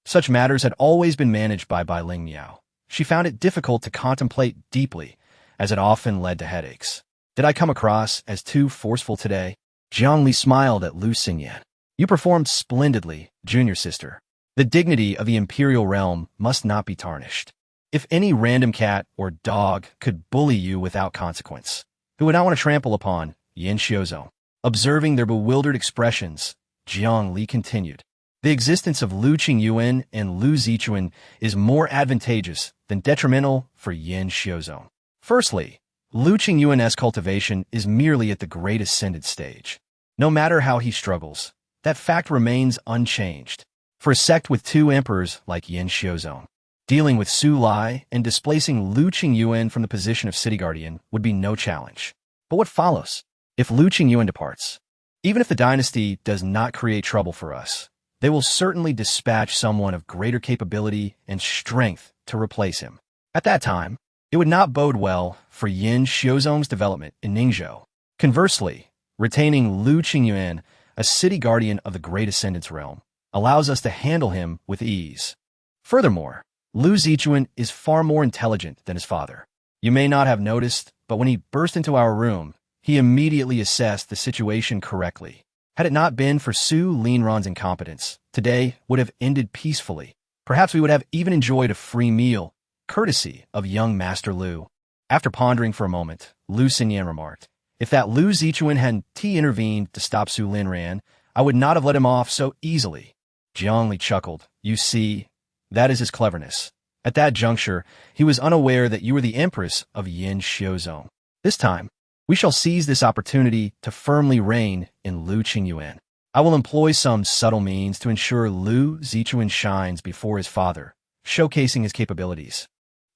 Such matters had always been managed by Bai Ling Miao. She found it difficult to contemplate deeply, as it often led to headaches. Did I come across as too forceful today? Jiang Li smiled at Lu Xinyan. You performed splendidly, junior sister. The dignity of the imperial realm must not be tarnished. If any random cat or dog could bully you without consequence, who would not want to trample upon Yanxiuzong? Observing their bewildered expressions, Jiang Li continued. The existence of Lu Qingyuan and Lu Zichuan is more advantageous than detrimental for Yanxiuzong. Firstly, Lu Qingyuan's cultivation is merely at the great ascended stage. No matter how he struggles, that fact remains unchanged. For a sect with two emperors like Yanxiuzong, Dealing with Su Lai and displacing Lu Qingyuan from the position of city guardian would be no challenge. But what follows? If Lu Qingyuan departs, even if the dynasty does not create trouble for us, they will certainly dispatch someone of greater capability and strength to replace him. At that time, it would not bode well for Yin Xiuzong's development in Ningzhou. Conversely, retaining Lu Qingyuan, a city guardian of the Great Ascendance realm, allows us to handle him with ease. Furthermore, Lu Zichuan is far more intelligent than his father. You may not have noticed, but when he burst into our room, he immediately assessed the situation correctly. Had it not been for Su Linran's incompetence, today would have ended peacefully. Perhaps we would have even enjoyed a free meal, courtesy of young Master Lu. After pondering for a moment, Lu Xinyan remarked, "If that Lu Zichuan hadn't intervened to stop Su Linran, I would not have let him off so easily." Jiang Li chuckled. "You see, that is his cleverness. At that juncture, he was unaware that you were the empress of Yin Xiuzong. This time, we shall seize this opportunity to firmly reign in Lu Qingyuan. I will employ some subtle means to ensure Lu Zichuan shines before his father, showcasing his capabilities,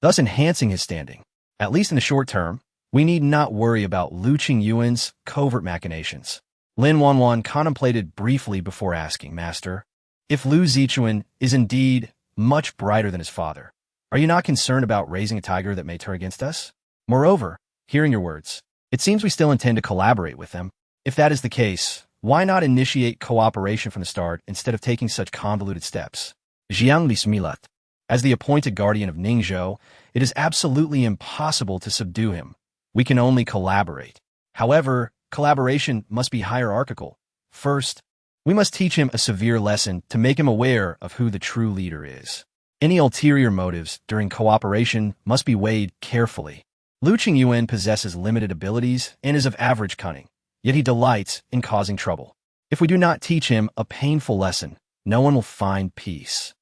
thus enhancing his standing. At least in the short term, we need not worry about Lu Qingyuan's covert machinations." Lin Wanwan contemplated briefly before asking, "Master, if Lu Zichuan is indeed much brighter than his father, are you not concerned about raising a tiger that may turn against us? Moreover, hearing your words, it seems we still intend to collaborate with them. If that is the case, why not initiate cooperation from the start instead of taking such convoluted steps?" Jiang Li smilat. "As the appointed guardian of Ningzhou, it is absolutely impossible to subdue him. We can only collaborate. However, collaboration must be hierarchical. First, we must teach him a severe lesson to make him aware of who the true leader is. Any ulterior motives during cooperation must be weighed carefully. Lu Qingyuan possesses limited abilities and is of average cunning, yet he delights in causing trouble. If we do not teach him a painful lesson, no one will find peace."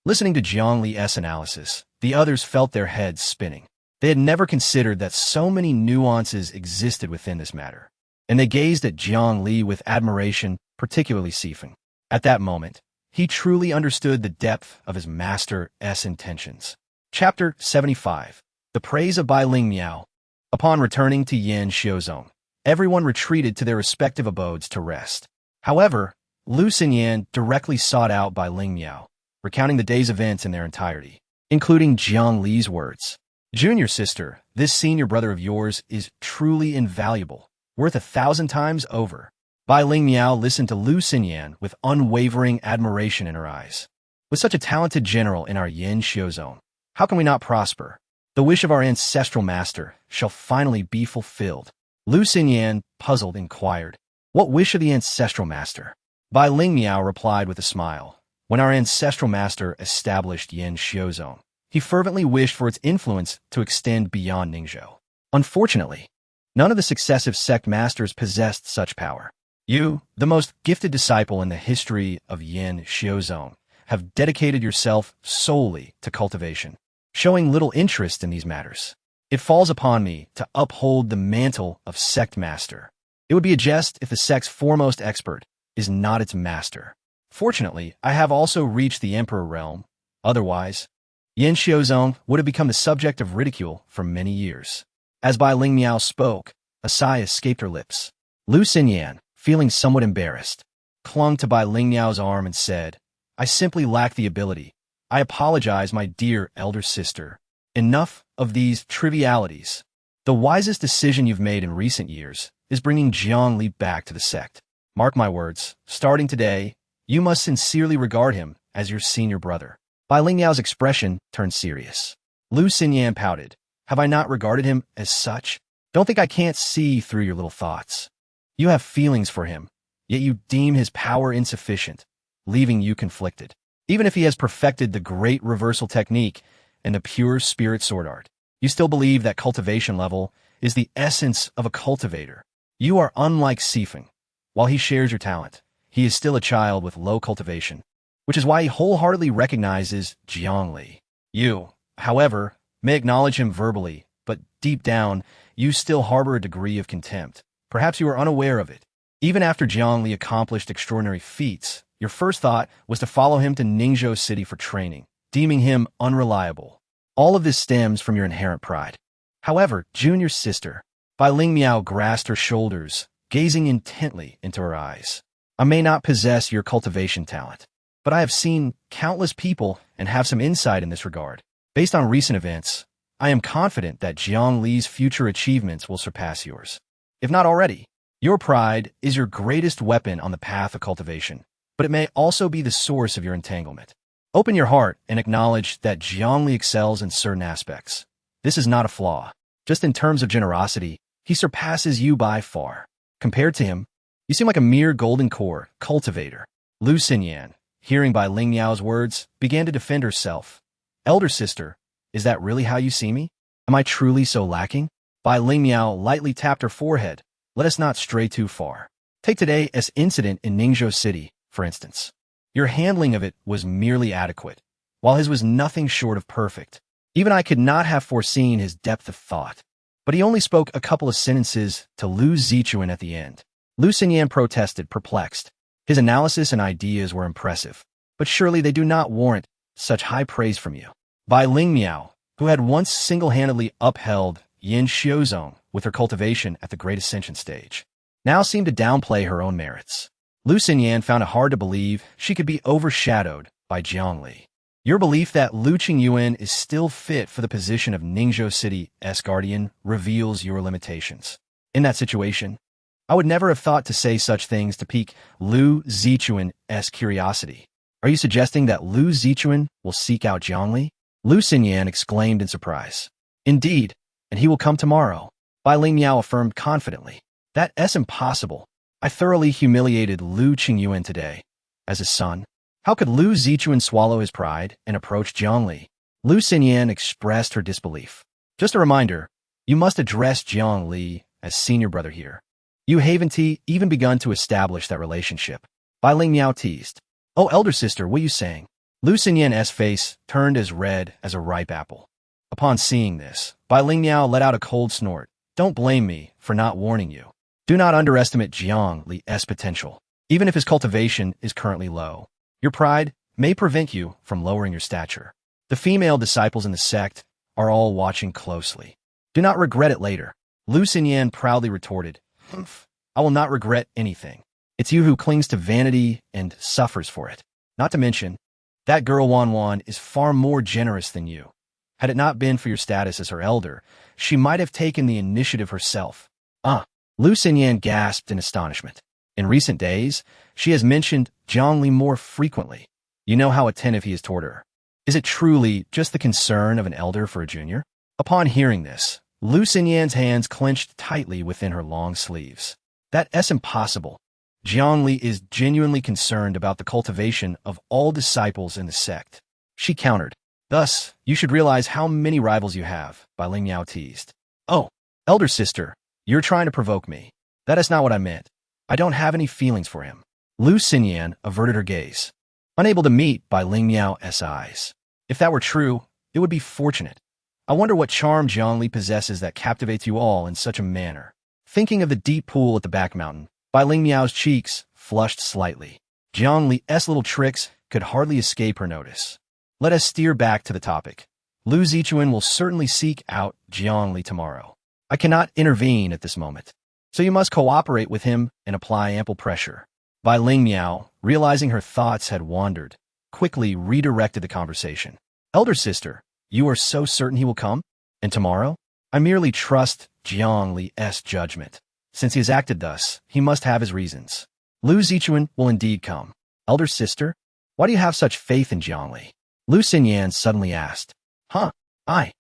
Listening to Jiang Li's analysis, the others felt their heads spinning. They had never considered that so many nuances existed within this matter, and they gazed at Jiang Li with admiration, particularly Sifeng. At that moment, he truly understood the depth of his master's intentions. Chapter 75. The Praise of Bai Ling Miao. Upon returning to Yin Xiuzong, everyone retreated to their respective abodes to rest. However, Lu Xinyan directly sought out Bai Ling Miao, recounting the day's events in their entirety, including Jiang Li's words. "Junior sister, this senior brother of yours is truly invaluable, worth 1,000 times over." Bai Ling Miao listened to Lu Xinyan with unwavering admiration in her eyes. "With such a talented general in our Yin Xiuzong, how can we not prosper? The wish of our ancestral master shall finally be fulfilled." Lu Xinyan, puzzled, inquired, "What wish of the ancestral master?" Bai Ling Miao replied with a smile, "When our ancestral master established Yin Xiuzong, he fervently wished for its influence to extend beyond Ningzhou. Unfortunately, none of the successive sect masters possessed such power. You, the most gifted disciple in the history of Yin Xiuzong, have dedicated yourself solely to cultivation, showing little interest in these matters. It falls upon me to uphold the mantle of sect master. It would be a jest if the sect's foremost expert is not its master. Fortunately, I have also reached the emperor realm. Otherwise, Yin Xiuzong would have become the subject of ridicule for many years." As Bai Ling Miao spoke, a sigh escaped her lips. Lu Xinyan, feeling somewhat embarrassed, clung to Bai Ling Miao's arm and said, "I simply lack the ability. I apologize, my dear elder sister. Enough of these trivialities. The wisest decision you've made in recent years is bringing Jiang Li back to the sect. Mark my words, starting today, you must sincerely regard him as your senior brother." Bai Ling Miao's expression turned serious. Lu Xinyan pouted. "Have I not regarded him as such? Don't think I can't see through your little thoughts. You have feelings for him, yet you deem his power insufficient, leaving you conflicted. Even if he has perfected the great reversal technique and the pure spirit sword art, you still believe that cultivation level is the essence of a cultivator. You are unlike Sifeng. While he shares your talent, he is still a child with low cultivation, which is why he wholeheartedly recognizes Jiang Li. You, however, may acknowledge him verbally, but deep down, you still harbor a degree of contempt. Perhaps you are unaware of it. Even after Jiang Li accomplished extraordinary feats, your first thought was to follow him to Ningzhou City for training, deeming him unreliable. All of this stems from your inherent pride. However, Junior's sister, Bai Ling Miao, grasped her shoulders, gazing intently into her eyes. I may not possess your cultivation talent, but I have seen countless people and have some insight in this regard. Based on recent events, I am confident that Jiang Li's future achievements will surpass yours. If not already, your pride is your greatest weapon on the path of cultivation, but it may also be the source of your entanglement. Open your heart and acknowledge that Jiang Li excels in certain aspects. This is not a flaw. Just in terms of generosity, he surpasses you by far. Compared to him, you seem like a mere golden core cultivator. Lu Xinyan, hearing Bai Ling Miao's words, began to defend herself. Elder sister, is that really how you see me? Am I truly so lacking? Bai Ling Miao lightly tapped her forehead. Let us not stray too far. Take today's incident in Ningzhou City, for instance. Your handling of it was merely adequate, while his was nothing short of perfect. Even I could not have foreseen his depth of thought. But he only spoke a couple of sentences to Lu Zichuan at the end. Lu Xinyan protested, perplexed. His analysis and ideas were impressive, but surely they do not warrant such high praise from you. Bai Ling Miao, who had once single-handedly upheld Yin Xiuzong with her cultivation at the Great Ascension stage, now seemed to downplay her own merits. Lu Xinyan found it hard to believe she could be overshadowed by Jiang Li. Your belief that Lu Qingyuan is still fit for the position of Ningzhou City's guardian reveals your limitations. In that situation, I would never have thought to say such things to pique Lu Zichuan's curiosity. Are you suggesting that Lu Zichuan will seek out Jiang Li? Lu Xinyan exclaimed in surprise. Indeed, and he will come tomorrow. Bai Ling Miao affirmed confidently. That's impossible. I thoroughly humiliated Lu Qingyuan today. As his son, how could Lu Zichuan swallow his pride and approach Jiang Li? Lu Xinyan expressed her disbelief. Just a reminder, you must address Jiang Li as senior brother here. You haven't even begun to establish that relationship. Bai Ling Miao teased. Oh, elder sister, what are you saying? Lu Xinyan's face turned as red as a ripe apple. Upon seeing this, Bai Ling Miao let out a cold snort. Don't blame me for not warning you. Do not underestimate Jiang Li's potential, even if his cultivation is currently low. Your pride may prevent you from lowering your stature. The female disciples in the sect are all watching closely. Do not regret it later. Lu Xinyan proudly retorted. Humph, I will not regret anything. It's you who clings to vanity and suffers for it. Not to mention, that girl Wan Wan is far more generous than you. Had it not been for your status as her elder, she might have taken the initiative herself. Lu Xinyan gasped in astonishment. In recent days, she has mentioned Jiang Li more frequently. You know how attentive he is toward her. Is it truly just the concern of an elder for a junior? Upon hearing this, Lu Xinyan's hands clenched tightly within her long sleeves. That's impossible. Jiang Li is genuinely concerned about the cultivation of all disciples in the sect. She countered. Thus, you should realize how many rivals you have, Bai Ling Miao teased. Oh, elder sister, you're trying to provoke me. That is not what I meant. I don't have any feelings for him. Lu Xinyan averted her gaze, unable to meet Bai Ling Miao's eyes. If that were true, it would be fortunate. I wonder what charm Jiang Li possesses that captivates you all in such a manner. Thinking of the deep pool at the back mountain, Bai Ling Miao's cheeks flushed slightly. Jiang Li's little tricks could hardly escape her notice. Let us steer back to the topic. Lu Zichuan will certainly seek out Jiang Li tomorrow. I cannot intervene at this moment, so you must cooperate with him and apply ample pressure. Bai Ling Miao, realizing her thoughts had wandered, quickly redirected the conversation. Elder sister, you are so certain he will come? And tomorrow? I merely trust Jiang Li's judgment. Since he has acted thus, he must have his reasons. Lu Zichuan will indeed come. Elder sister, why do you have such faith in Jiang Li? Lu Xinyan suddenly asked. I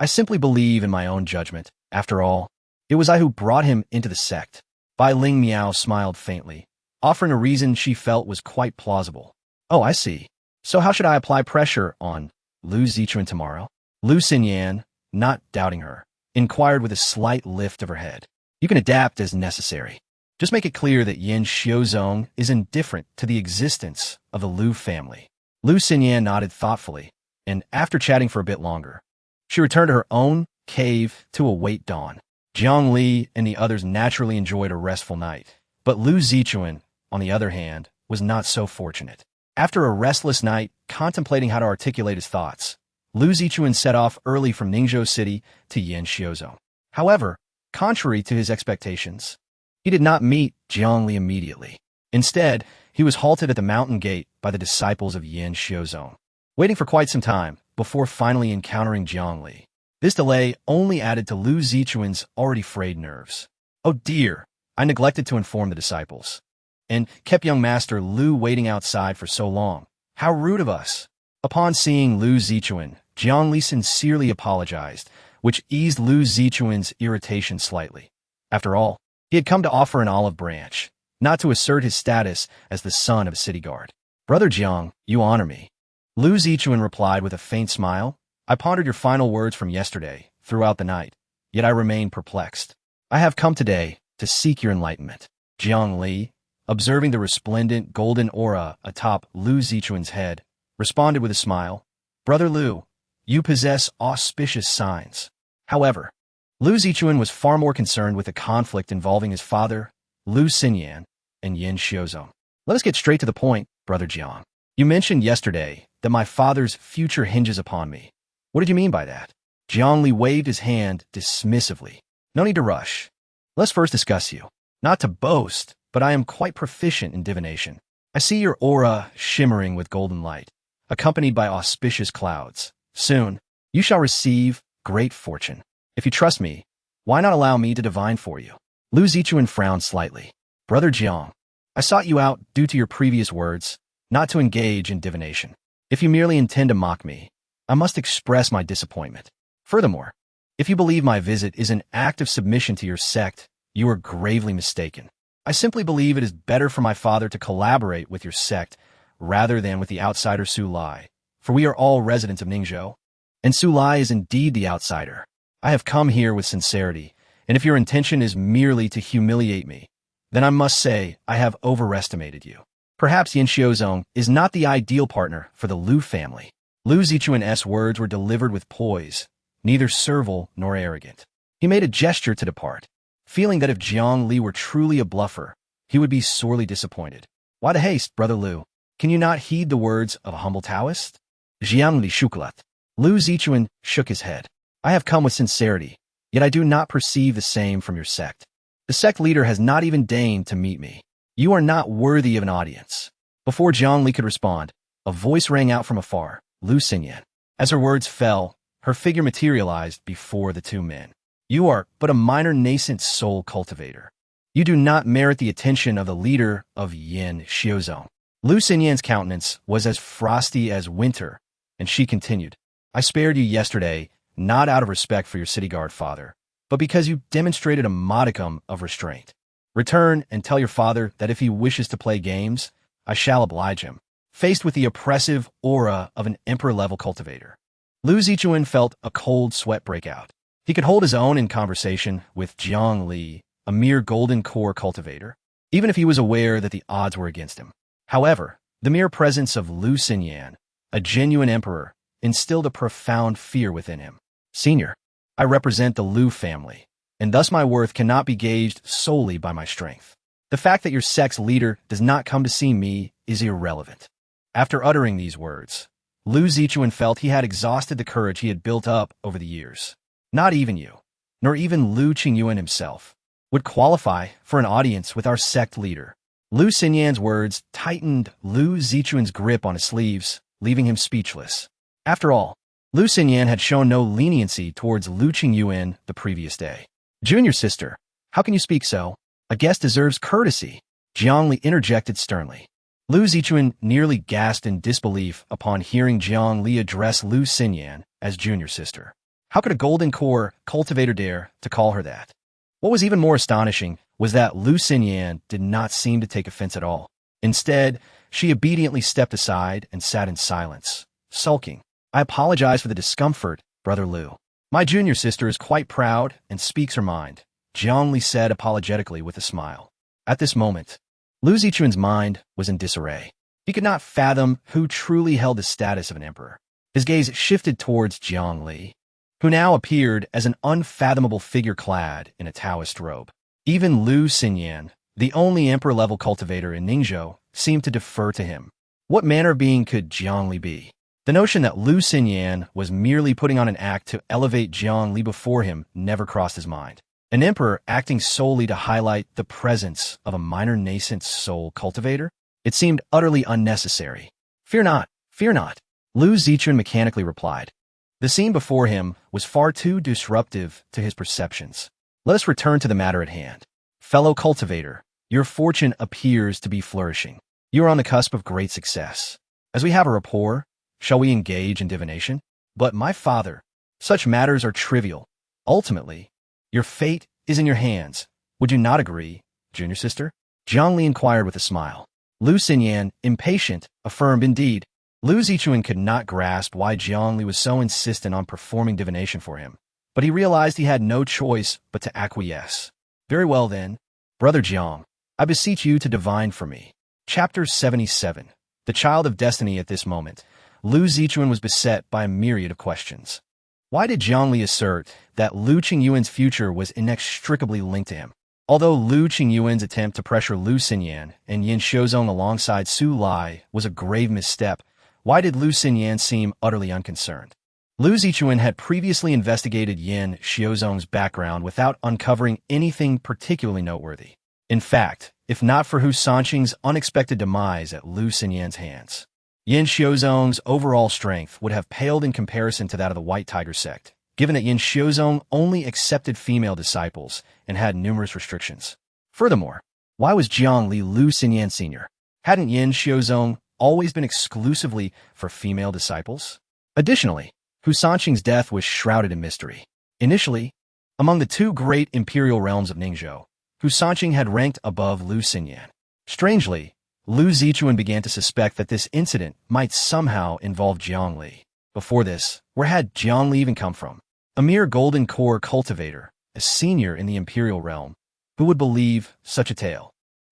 simply believe in my own judgment. After all, it was I who brought him into the sect. Bai Ling Miao smiled faintly, offering a reason she felt was quite plausible. Oh, I see. So how should I apply pressure on Lu Zichuan tomorrow? Lu Xinyan, not doubting her, inquired with a slight lift of her head. You can adapt as necessary. Just make it clear that Yin Xiuzong is indifferent to the existence of the Lu family. Lu Xinyan nodded thoughtfully, and after chatting for a bit longer, she returned to her own cave to await dawn. Jiang Li and the others naturally enjoyed a restful night, but Lu Zichuan, on the other hand, was not so fortunate. After a restless night, contemplating how to articulate his thoughts, Lu Zichuan set off early from Ningzhou City to Yanxiuzhou. However, contrary to his expectations, he did not meet Jiang Li immediately. Instead, he was halted at the mountain gate by the disciples of Yanxiuzhou, waiting for quite some time before finally encountering Jiang Li. This delay only added to Lu Zichuan's already frayed nerves. Oh dear, I neglected to inform the disciples, and kept young master Lu waiting outside for so long. How rude of us. Upon seeing Lu Zichuan, Jiang Li sincerely apologized, which eased Lu Zichuan's irritation slightly. After all, he had come to offer an olive branch, not to assert his status as the son of a city guard. Brother Jiang, you honor me. Lu Zichuan replied with a faint smile. I pondered your final words from yesterday, throughout the night, yet I remain perplexed. I have come today to seek your enlightenment. Jiang Li, observing the resplendent golden aura atop Lu Zichuan's head, responded with a smile. Brother Lu, you possess auspicious signs. However, Lu Zichuan was far more concerned with the conflict involving his father, Lu Xinyan, and Yanxiuzhou. Let us get straight to the point, Brother Jiang. You mentioned yesterday that my father's future hinges upon me. What did you mean by that? Jiang Li waved his hand dismissively. No need to rush. Let's first discuss you. Not to boast, but I am quite proficient in divination. I see your aura shimmering with golden light, accompanied by auspicious clouds. Soon, you shall receive great fortune. If you trust me, why not allow me to divine for you? Lu Zichuan frowned slightly. Brother Jiang, I sought you out due to your previous words, not to engage in divination. If you merely intend to mock me, I must express my disappointment. Furthermore, if you believe my visit is an act of submission to your sect, you are gravely mistaken. I simply believe it is better for my father to collaborate with your sect rather than with the outsider Su Lai, for we are all residents of Ningzhou, and Su Lai is indeed the outsider. I have come here with sincerity, and if your intention is merely to humiliate me, then I must say I have overestimated you. Perhaps Yanxiuzhou is not the ideal partner for the Lu family. Lu Zichuan's words were delivered with poise, neither servile nor arrogant. He made a gesture to depart, feeling that if Jiang Li were truly a bluffer, he would be sorely disappointed. Why the haste, Brother Lu? Can you not heed the words of a humble Daoist? Jiang Li shukulat. Lu Zichuan shook his head. I have come with sincerity, yet I do not perceive the same from your sect. The sect leader has not even deigned to meet me. You are not worthy of an audience. Before Jiang Li could respond, a voice rang out from afar, Lu Xinyan. As her words fell, her figure materialized before the two men. You are but a minor nascent soul cultivator. You do not merit the attention of the leader of Yanxiuzhou. Lu Xinyan's countenance was as frosty as winter, and she continued, I spared you yesterday, not out of respect for your city guard father, but because you demonstrated a modicum of restraint. Return and tell your father that if he wishes to play games, I shall oblige him. Faced with the oppressive aura of an emperor-level cultivator, Lu Zichuan felt a cold sweat break out. He could hold his own in conversation with Jiang Li, a mere golden core cultivator, even if he was aware that the odds were against him. However, the mere presence of Lu Xinyan, a genuine emperor, instilled a profound fear within him. Senior, I represent the Lu family, and thus my worth cannot be gauged solely by my strength. The fact that your sect's leader does not come to see me is irrelevant. After uttering these words, Lu Zichuan felt he had exhausted the courage he had built up over the years. Not even you, nor even Lu Qingyuan himself, would qualify for an audience with our sect leader. Lu Xinyan's words tightened Lu Zichuan's grip on his sleeves, leaving him speechless. After all, Lu Xinyan had shown no leniency towards Lu Qingyuan the previous day. Junior sister, how can you speak so? A guest deserves courtesy, Jiang Li interjected sternly. Lu Zichuan nearly gasped in disbelief upon hearing Jiang Li address Lu Xinyan as junior sister. How could a golden core cultivator dare to call her that? What was even more astonishing was that Lu Xinyan did not seem to take offense at all. Instead, she obediently stepped aside and sat in silence, sulking. I apologize for the discomfort, Brother Lu. My junior sister is quite proud and speaks her mind, Jiang Li said apologetically with a smile. At this moment, Lu Zichuan's mind was in disarray. He could not fathom who truly held the status of an emperor. His gaze shifted towards Jiang Li, who now appeared as an unfathomable figure clad in a Daoist robe. Even Lu Xinyan, the only emperor-level cultivator in Ningzhou, seemed to defer to him. What manner of being could Jiang Li be? The notion that Lu Xinyan was merely putting on an act to elevate Jiang Li before him never crossed his mind. An emperor acting solely to highlight the presence of a minor nascent soul cultivator? It seemed utterly unnecessary. Fear not, fear not, Lu Zichun mechanically replied. The scene before him was far too disruptive to his perceptions. Let us return to the matter at hand. Fellow cultivator, your fortune appears to be flourishing. You are on the cusp of great success. As we have a rapport, shall we engage in divination? But my father, such matters are trivial. Ultimately, your fate is in your hands. Would you not agree, junior sister? Jiang Li inquired with a smile. Lu Xinyan, impatient, affirmed indeed. Lu Zichuan could not grasp why Jiang Li was so insistent on performing divination for him, but he realized he had no choice but to acquiesce. Very well then, brother Jiang, I beseech you to divine for me. Chapter 77. The Child of Destiny. At this moment, Lu Zichuan was beset by a myriad of questions. Why did Jiang Li assert that Lu Qingyuan's future was inextricably linked to him? Although Lu Qingyuan's attempt to pressure Lu Xinyan and Yin Xiuzong alongside Su Lai was a grave misstep, why did Lu Xinyan seem utterly unconcerned? Lu Zichuan had previously investigated Yin Xiuzong's background without uncovering anything particularly noteworthy. In fact, if not for Hu Sanqing's unexpected demise at Lu Xinyan's hands, Yin Xiuzong's overall strength would have paled in comparison to that of the White Tiger sect, given that Yin Xiuzong only accepted female disciples and had numerous restrictions. Furthermore, why was Jiang Li Lu Xinyan Sr.? Hadn't Yin Xiuzong always been exclusively for female disciples? Additionally, Hu Sanqing's death was shrouded in mystery. Initially, among the two great imperial realms of Ningzhou, Hu Sanqing had ranked above Lu Xinyan. Strangely, Lu Zichuan began to suspect that this incident might somehow involve Jiang Li. Before this, where had Jiang Li even come from? A mere golden core cultivator, a senior in the imperial realm. Who would believe such a tale?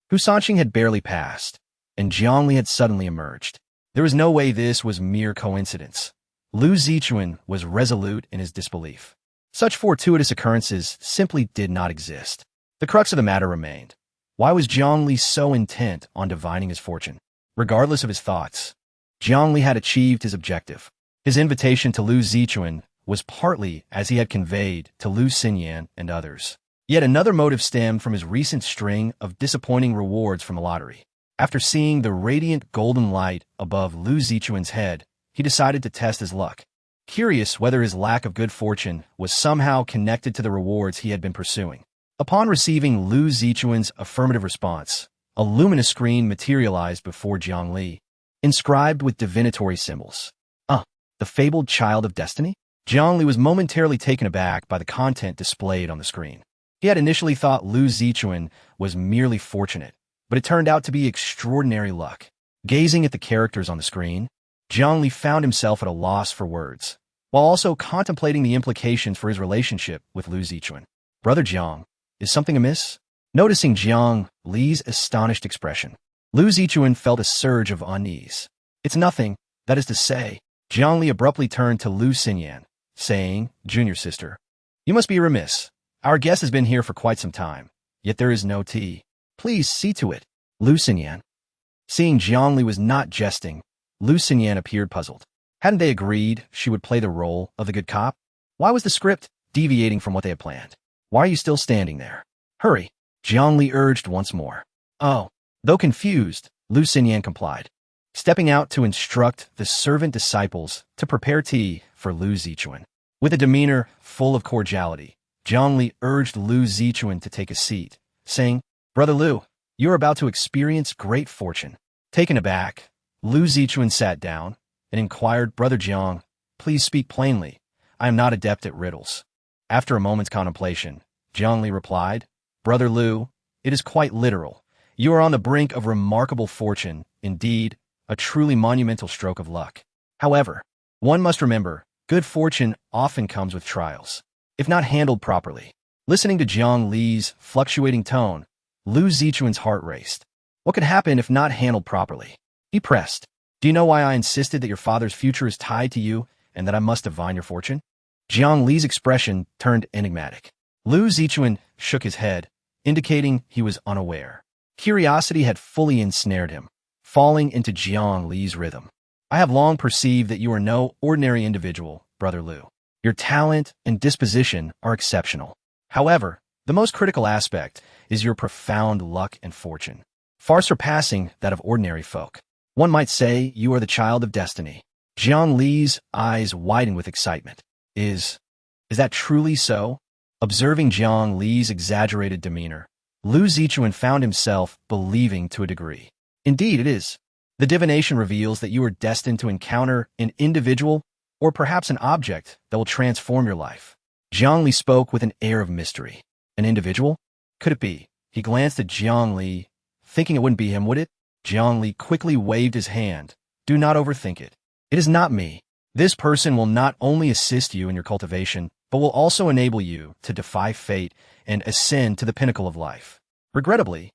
Hu Sanqing had barely passed, and Jiang Li had suddenly emerged. There was no way this was mere coincidence. Lu Zichuan was resolute in his disbelief. Such fortuitous occurrences simply did not exist. The crux of the matter remained. Why was Jiang Li so intent on divining his fortune? Regardless of his thoughts, Jiang Li had achieved his objective. His invitation to Lu Zichuan was partly as he had conveyed to Lu Xinyan and others. Yet another motive stemmed from his recent string of disappointing rewards from the lottery. After seeing the radiant golden light above Lu Zichuan's head, he decided to test his luck. Curious whether his lack of good fortune was somehow connected to the rewards he had been pursuing. Upon receiving Lu Zichuan's affirmative response, a luminous screen materialized before Jiang Li, inscribed with divinatory symbols. The fabled Child of Destiny? Jiang Li was momentarily taken aback by the content displayed on the screen. He had initially thought Lu Zichuan was merely fortunate, but it turned out to be extraordinary luck. Gazing at the characters on the screen, Jiang Li found himself at a loss for words, while also contemplating the implications for his relationship with Lu Zichuan. Brother Jiang, is something amiss? Noticing Jiang Li's astonished expression, Lu Zichuan felt a surge of unease. It's nothing, that is to say. Jiang Li abruptly turned to Lu Xinyan, saying, Junior sister, you must be remiss. Our guest has been here for quite some time, yet there is no tea. Please see to it. Lu Xinyan. Seeing Jiang Li was not jesting, Lu Xinyan appeared puzzled. Hadn't they agreed she would play the role of the good cop? Why was the script deviating from what they had planned? Why are you still standing there? Hurry, Jiang Li urged once more. Oh, though confused, Lu Xinyan complied, stepping out to instruct the servant disciples to prepare tea for Lu Zichuan. With a demeanor full of cordiality, Jiang Li urged Lu Zichuan to take a seat, saying, Brother Lu, you are about to experience great fortune. Taken aback, Lu Zichuan sat down and inquired, Brother Jiang, please speak plainly. I am not adept at riddles. After a moment's contemplation, Jiang Li replied, Brother Lu, it is quite literal. You are on the brink of remarkable fortune, indeed, a truly monumental stroke of luck. However, one must remember, good fortune often comes with trials, if not handled properly. Listening to Jiang Li's fluctuating tone, Lu Zichuan's heart raced. What could happen if not handled properly? He pressed, Do you know why I insisted that your father's future is tied to you and that I must divine your fortune? Jiang Li's expression turned enigmatic. Lu Zichuan shook his head, indicating he was unaware. Curiosity had fully ensnared him. falling into Jiang Li's rhythm. I have long perceived that you are no ordinary individual, Brother Lu. Your talent and disposition are exceptional. However, the most critical aspect is your profound luck and fortune, far surpassing that of ordinary folk. One might say you are the child of destiny. Jiang Li's eyes widened with excitement. Is that truly so? Observing Jiang Li's exaggerated demeanor, Lu Zichuan found himself believing to a degree. Indeed, it is. The divination reveals that you are destined to encounter an individual or perhaps an object that will transform your life. Jiang Li spoke with an air of mystery. An individual? Could it be? He glanced at Jiang Li, thinking it wouldn't be him, would it? Jiang Li quickly waved his hand. Do not overthink it. It is not me. This person will not only assist you in your cultivation, but will also enable you to defy fate and ascend to the pinnacle of life. Regrettably,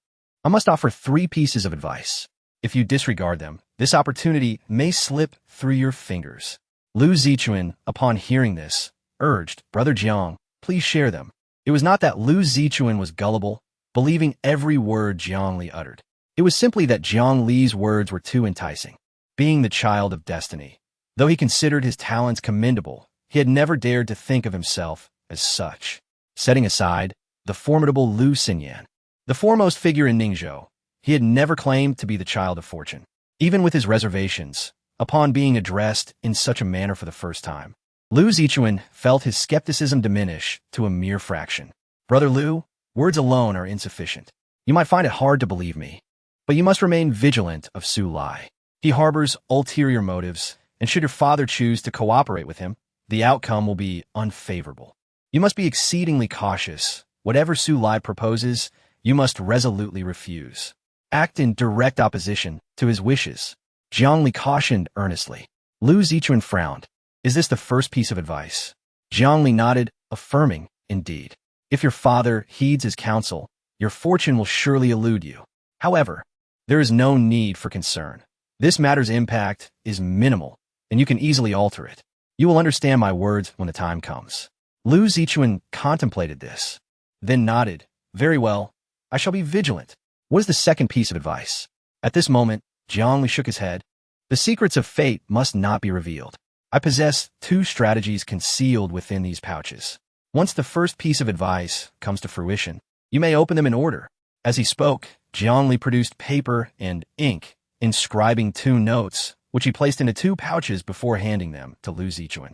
I must offer 3 pieces of advice. If you disregard them, this opportunity may slip through your fingers. Lu Zichuan, upon hearing this, urged, Brother Jiang, please share them. It was not that Lu Zichuan was gullible, believing every word Jiang Li uttered. It was simply that Jiang Li's words were too enticing. Being the child of destiny, though he considered his talents commendable, he had never dared to think of himself as such. Setting aside the formidable Lu Xinyan, the foremost figure in Ningzhou, he had never claimed to be the child of fortune. Even with his reservations, upon being addressed in such a manner for the first time, Lu Zichuan felt his skepticism diminish to a mere fraction. Brother Lu, words alone are insufficient. You might find it hard to believe me, but you must remain vigilant of Su Lai. He harbors ulterior motives, and should your father choose to cooperate with him, the outcome will be unfavorable. You must be exceedingly cautious. Whatever Su Lai proposes, you must resolutely refuse. Act in direct opposition to his wishes. Jiang Li cautioned earnestly. Lu Zichuan frowned. Is this the first piece of advice? Jiang Li nodded, affirming, indeed. If your father heeds his counsel, your fortune will surely elude you. However, there is no need for concern. This matter's impact is minimal, and you can easily alter it. You will understand my words when the time comes. Lu Zichuan contemplated this, then nodded. Very well, I shall be vigilant. What is the second piece of advice? At this moment, Jiang Li shook his head. The secrets of fate must not be revealed. I possess 2 strategies concealed within these pouches. Once the first piece of advice comes to fruition, you may open them in order. As he spoke, Jiang Li produced paper and ink, inscribing 2 notes, which he placed into 2 pouches before handing them to Lu Zichuan.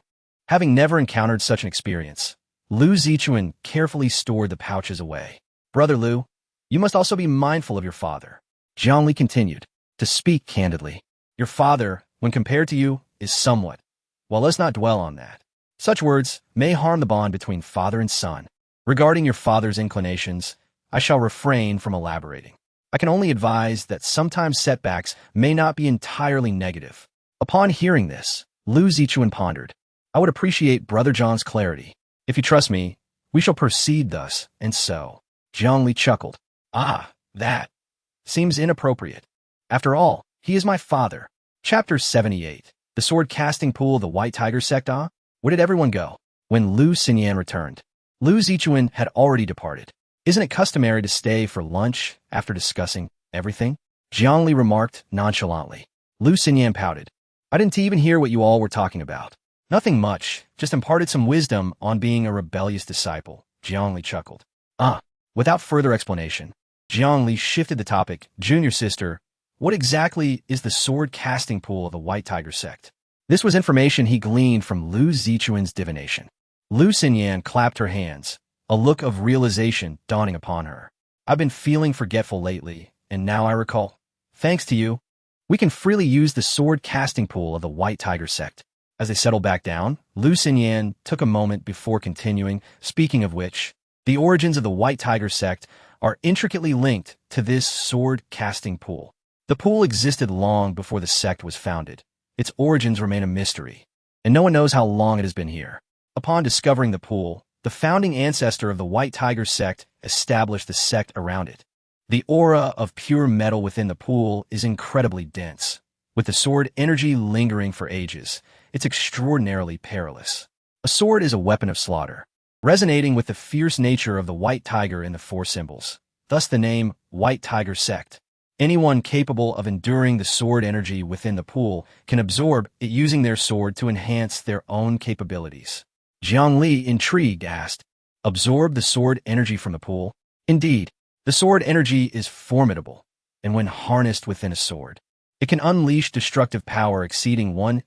Having never encountered such an experience, Lu Zichuan carefully stored the pouches away. Brother Lu, you must also be mindful of your father. Jiang Li continued, to speak candidly. Your father, when compared to you, is somewhat. Well, let's not dwell on that. Such words may harm the bond between father and son. Regarding your father's inclinations, I shall refrain from elaborating. I can only advise that sometimes setbacks may not be entirely negative. Upon hearing this, Lu Zichuan pondered. I would appreciate Brother John's clarity. If you trust me, we shall proceed thus and so. Jiang Li chuckled. Ah, that seems inappropriate. After all, he is my father. Chapter 78. The sword-casting pool of the White Tiger sect. Where did everyone go? When Lu Xinyan returned, Lu Zichuan had already departed. Isn't it customary to stay for lunch after discussing everything? Jiang Li remarked nonchalantly. Lu Xinyan pouted. I didn't even hear what you all were talking about. Nothing much, just imparted some wisdom on being a rebellious disciple. Jiang Li chuckled. Without further explanation, Jiang Li shifted the topic. Junior sister, what exactly is the sword-casting pool of the White Tiger sect? This was information he gleaned from Lu Zichuan's divination. Lu Xinyan clapped her hands, a look of realization dawning upon her. I've been feeling forgetful lately, and now I recall. Thanks to you, we can freely use the sword-casting pool of the White Tiger sect. As they settled back down, Lu Xinyan took a moment before continuing, speaking of which, the origins of the White Tiger sect are intricately linked to this sword-casting pool. The pool existed long before the sect was founded. Its origins remain a mystery, and no one knows how long it has been here. Upon discovering the pool, the founding ancestor of the White Tiger sect established the sect around it. The aura of pure metal within the pool is incredibly dense. With the sword energy lingering for ages, it's extraordinarily perilous. A sword is a weapon of slaughter, resonating with the fierce nature of the White Tiger in the 4 symbols. Thus the name White Tiger sect. Anyone capable of enduring the sword energy within the pool can absorb it using their sword to enhance their own capabilities. Jiang Li, intrigued, asked, "Absorb the sword energy from the pool?" Indeed, the sword energy is formidable, and when harnessed within a sword, it can unleash destructive power exceeding one's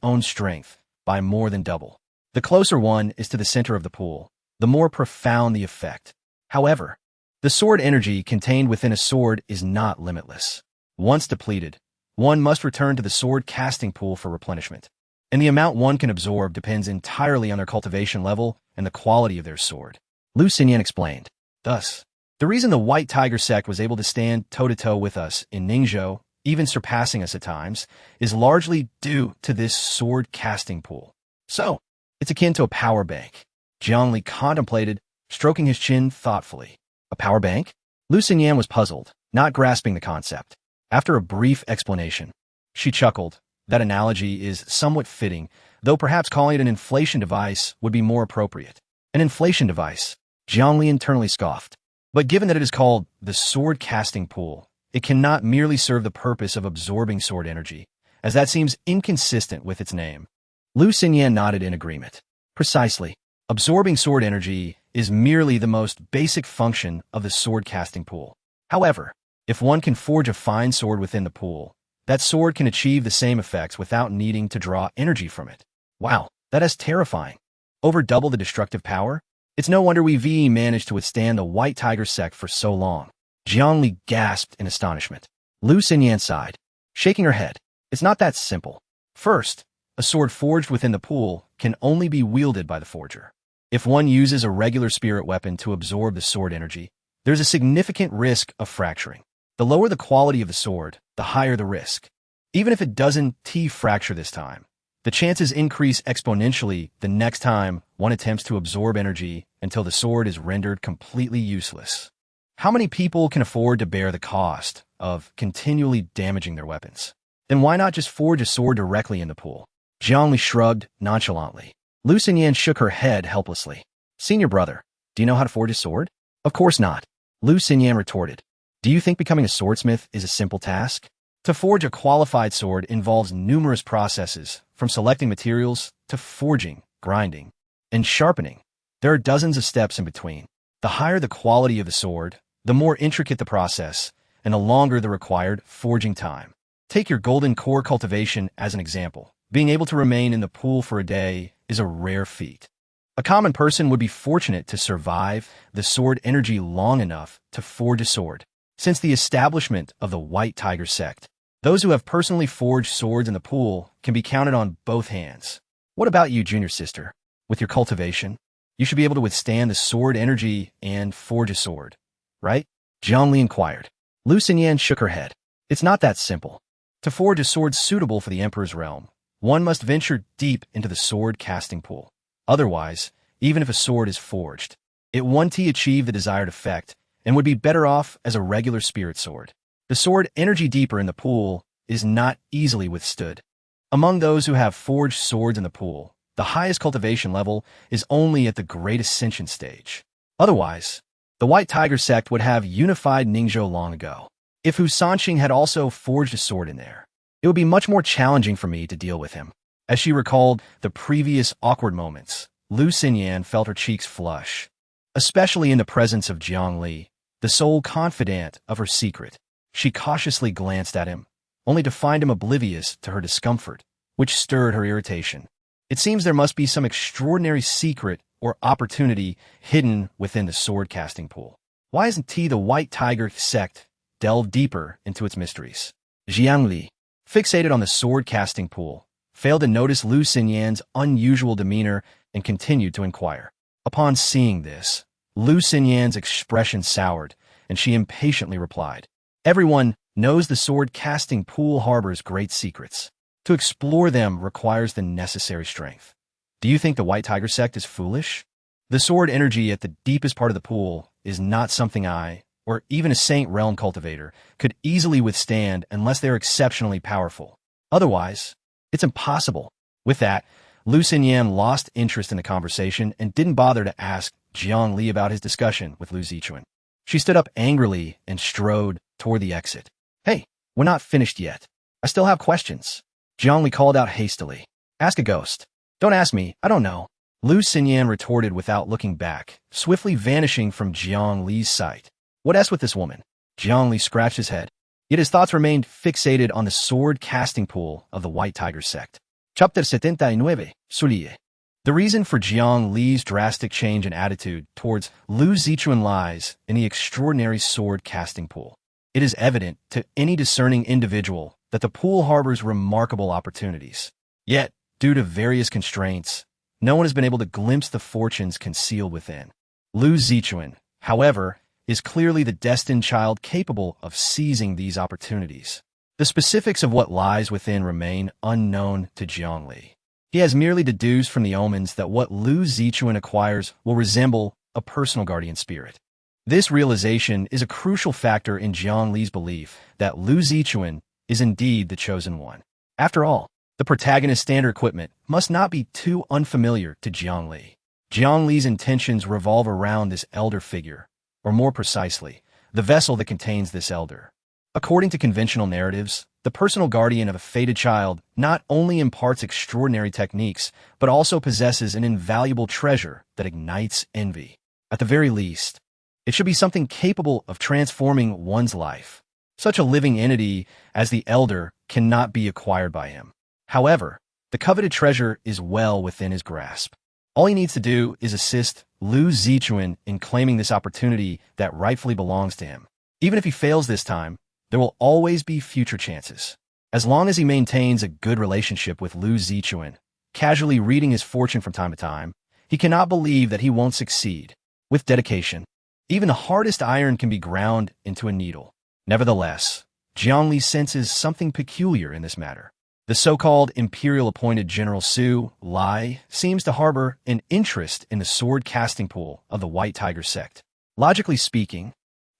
own strength by more than double. The closer one is to the center of the pool, the more profound the effect. However, the sword energy contained within a sword is not limitless. Once depleted, one must return to the sword casting pool for replenishment, and the amount one can absorb depends entirely on their cultivation level and the quality of their sword. Lu Xinyan explained. Thus, the reason the White Tiger sect was able to stand toe-to-toe with us in Ningzhou, even surpassing us at times, is largely due to this sword casting pool. So, it's akin to a power bank. Jiang Li contemplated, stroking his chin thoughtfully. A power bank? Lu Xinyan was puzzled, not grasping the concept. After a brief explanation, she chuckled. That analogy is somewhat fitting, though perhaps calling it an inflation device would be more appropriate. An inflation device? Jiang Li internally scoffed. But given that it is called the sword casting pool, it cannot merely serve the purpose of absorbing sword energy, as that seems inconsistent with its name. Lu Xinyan nodded in agreement. Precisely. Absorbing sword energy is merely the most basic function of the sword casting pool. However, if one can forge a fine sword within the pool, that sword can achieve the same effects without needing to draw energy from it. Wow, that is terrifying. Over double the destructive power? It's no wonder we managed to withstand the White Tiger sect for so long. Jiang Li gasped in astonishment. Lu Xinyan sighed, shaking her head. It's not that simple. First, a sword forged within the pool can only be wielded by the forger. If one uses a regular spirit weapon to absorb the sword energy, there's a significant risk of fracturing. The lower the quality of the sword, the higher the risk. Even if it doesn't fracture this time, the chances increase exponentially the next time one attempts to absorb energy until the sword is rendered completely useless. How many people can afford to bear the cost of continually damaging their weapons? Then why not just forge a sword directly in the pool? Jiang Li shrugged nonchalantly. Lu Xinyan shook her head helplessly. Senior brother, do you know how to forge a sword? Of course not. Lu Xinyan retorted. Do you think becoming a swordsmith is a simple task? To forge a qualified sword involves numerous processes, from selecting materials to forging, grinding, and sharpening. There are dozens of steps in between. The higher the quality of the sword, the more intricate the process, and the longer the required forging time. Take your golden core cultivation as an example. Being able to remain in the pool for a day is a rare feat. A common person would be fortunate to survive the sword energy long enough to forge a sword. Since the establishment of the White Tiger sect, those who have personally forged swords in the pool can be counted on both hands. What about you, junior sister? With your cultivation, you should be able to withstand the sword energy and forge a sword, right? Jiang Li inquired. Lu Xinyan shook her head. It's not that simple. To forge a sword suitable for the Emperor's realm, one must venture deep into the sword casting pool. Otherwise, even if a sword is forged, it won't achieve the desired effect and would be better off as a regular spirit sword. The sword energy deeper in the pool is not easily withstood. Among those who have forged swords in the pool, the highest cultivation level is only at the great ascension stage. Otherwise, the White Tiger sect would have unified Ningzhou long ago. If Hu Sanqing had also forged a sword in there, it would be much more challenging for me to deal with him. As she recalled the previous awkward moments, Lu Xinyan felt her cheeks flush, especially in the presence of Jiang Li, the sole confidant of her secret. She cautiously glanced at him, only to find him oblivious to her discomfort, which stirred her irritation. It seems there must be some extraordinary secret or opportunity hidden within the sword-casting pool. Why isn't the White Tiger sect delved deeper into its mysteries? Jiang Li, fixated on the sword-casting pool, failed to notice Lu Xinyan's unusual demeanor and continued to inquire. Upon seeing this, Lu Xinyan's expression soured, and she impatiently replied, Everyone knows the sword-casting pool harbors great secrets. To explore them requires the necessary strength. Do you think the White Tiger sect is foolish? The sword energy at the deepest part of the pool is not something I, or even a Saint Realm cultivator, could easily withstand unless they're exceptionally powerful. Otherwise, it's impossible. With that, Lu Xinyan lost interest in the conversation and didn't bother to ask Jiang Li about his discussion with Lu Zichuan. She stood up angrily and strode toward the exit. Hey, we're not finished yet. I still have questions. Jiang Li called out hastily. Ask a ghost. Don't ask me, I don't know. Lu Xinyan retorted without looking back, swiftly vanishing from Jiang Li's sight. What else with this woman? Jiang Li scratched his head. Yet his thoughts remained fixated on the sword-casting pool of the White Tiger sect. Chapter 79, Sulie. The reason for Jiang Li's drastic change in attitude towards Lu Zichuan lies in the extraordinary sword-casting pool. It is evident to any discerning individual that the pool harbors remarkable opportunities. Yet, due to various constraints, no one has been able to glimpse the fortunes concealed within. Lu Zichuan, however, is clearly the destined child capable of seizing these opportunities. The specifics of what lies within remain unknown to Jiang Li. He has merely deduced from the omens that what Lu Zichuan acquires will resemble a personal guardian spirit. This realization is a crucial factor in Jiang Li's belief that Lu Zichuan is indeed the chosen one. After all, the protagonist's standard equipment must not be too unfamiliar to Jiang Li. Jiang Li's intentions revolve around this elder figure, or more precisely, the vessel that contains this elder. According to conventional narratives, the personal guardian of a fated child not only imparts extraordinary techniques, but also possesses an invaluable treasure that ignites envy. At the very least, it should be something capable of transforming one's life. Such a living entity as the elder cannot be acquired by him. However, the coveted treasure is well within his grasp. All he needs to do is assist Lu Zichuan in claiming this opportunity that rightfully belongs to him. Even if he fails this time, there will always be future chances. As long as he maintains a good relationship with Lu Zichuan, casually reading his fortune from time to time, he cannot believe that he won't succeed. With dedication, even the hardest iron can be ground into a needle. Nevertheless, Jiang Li senses something peculiar in this matter. The so-called imperial-appointed General Su Lai seems to harbor an interest in the sword-casting pool of the White Tiger sect. Logically speaking,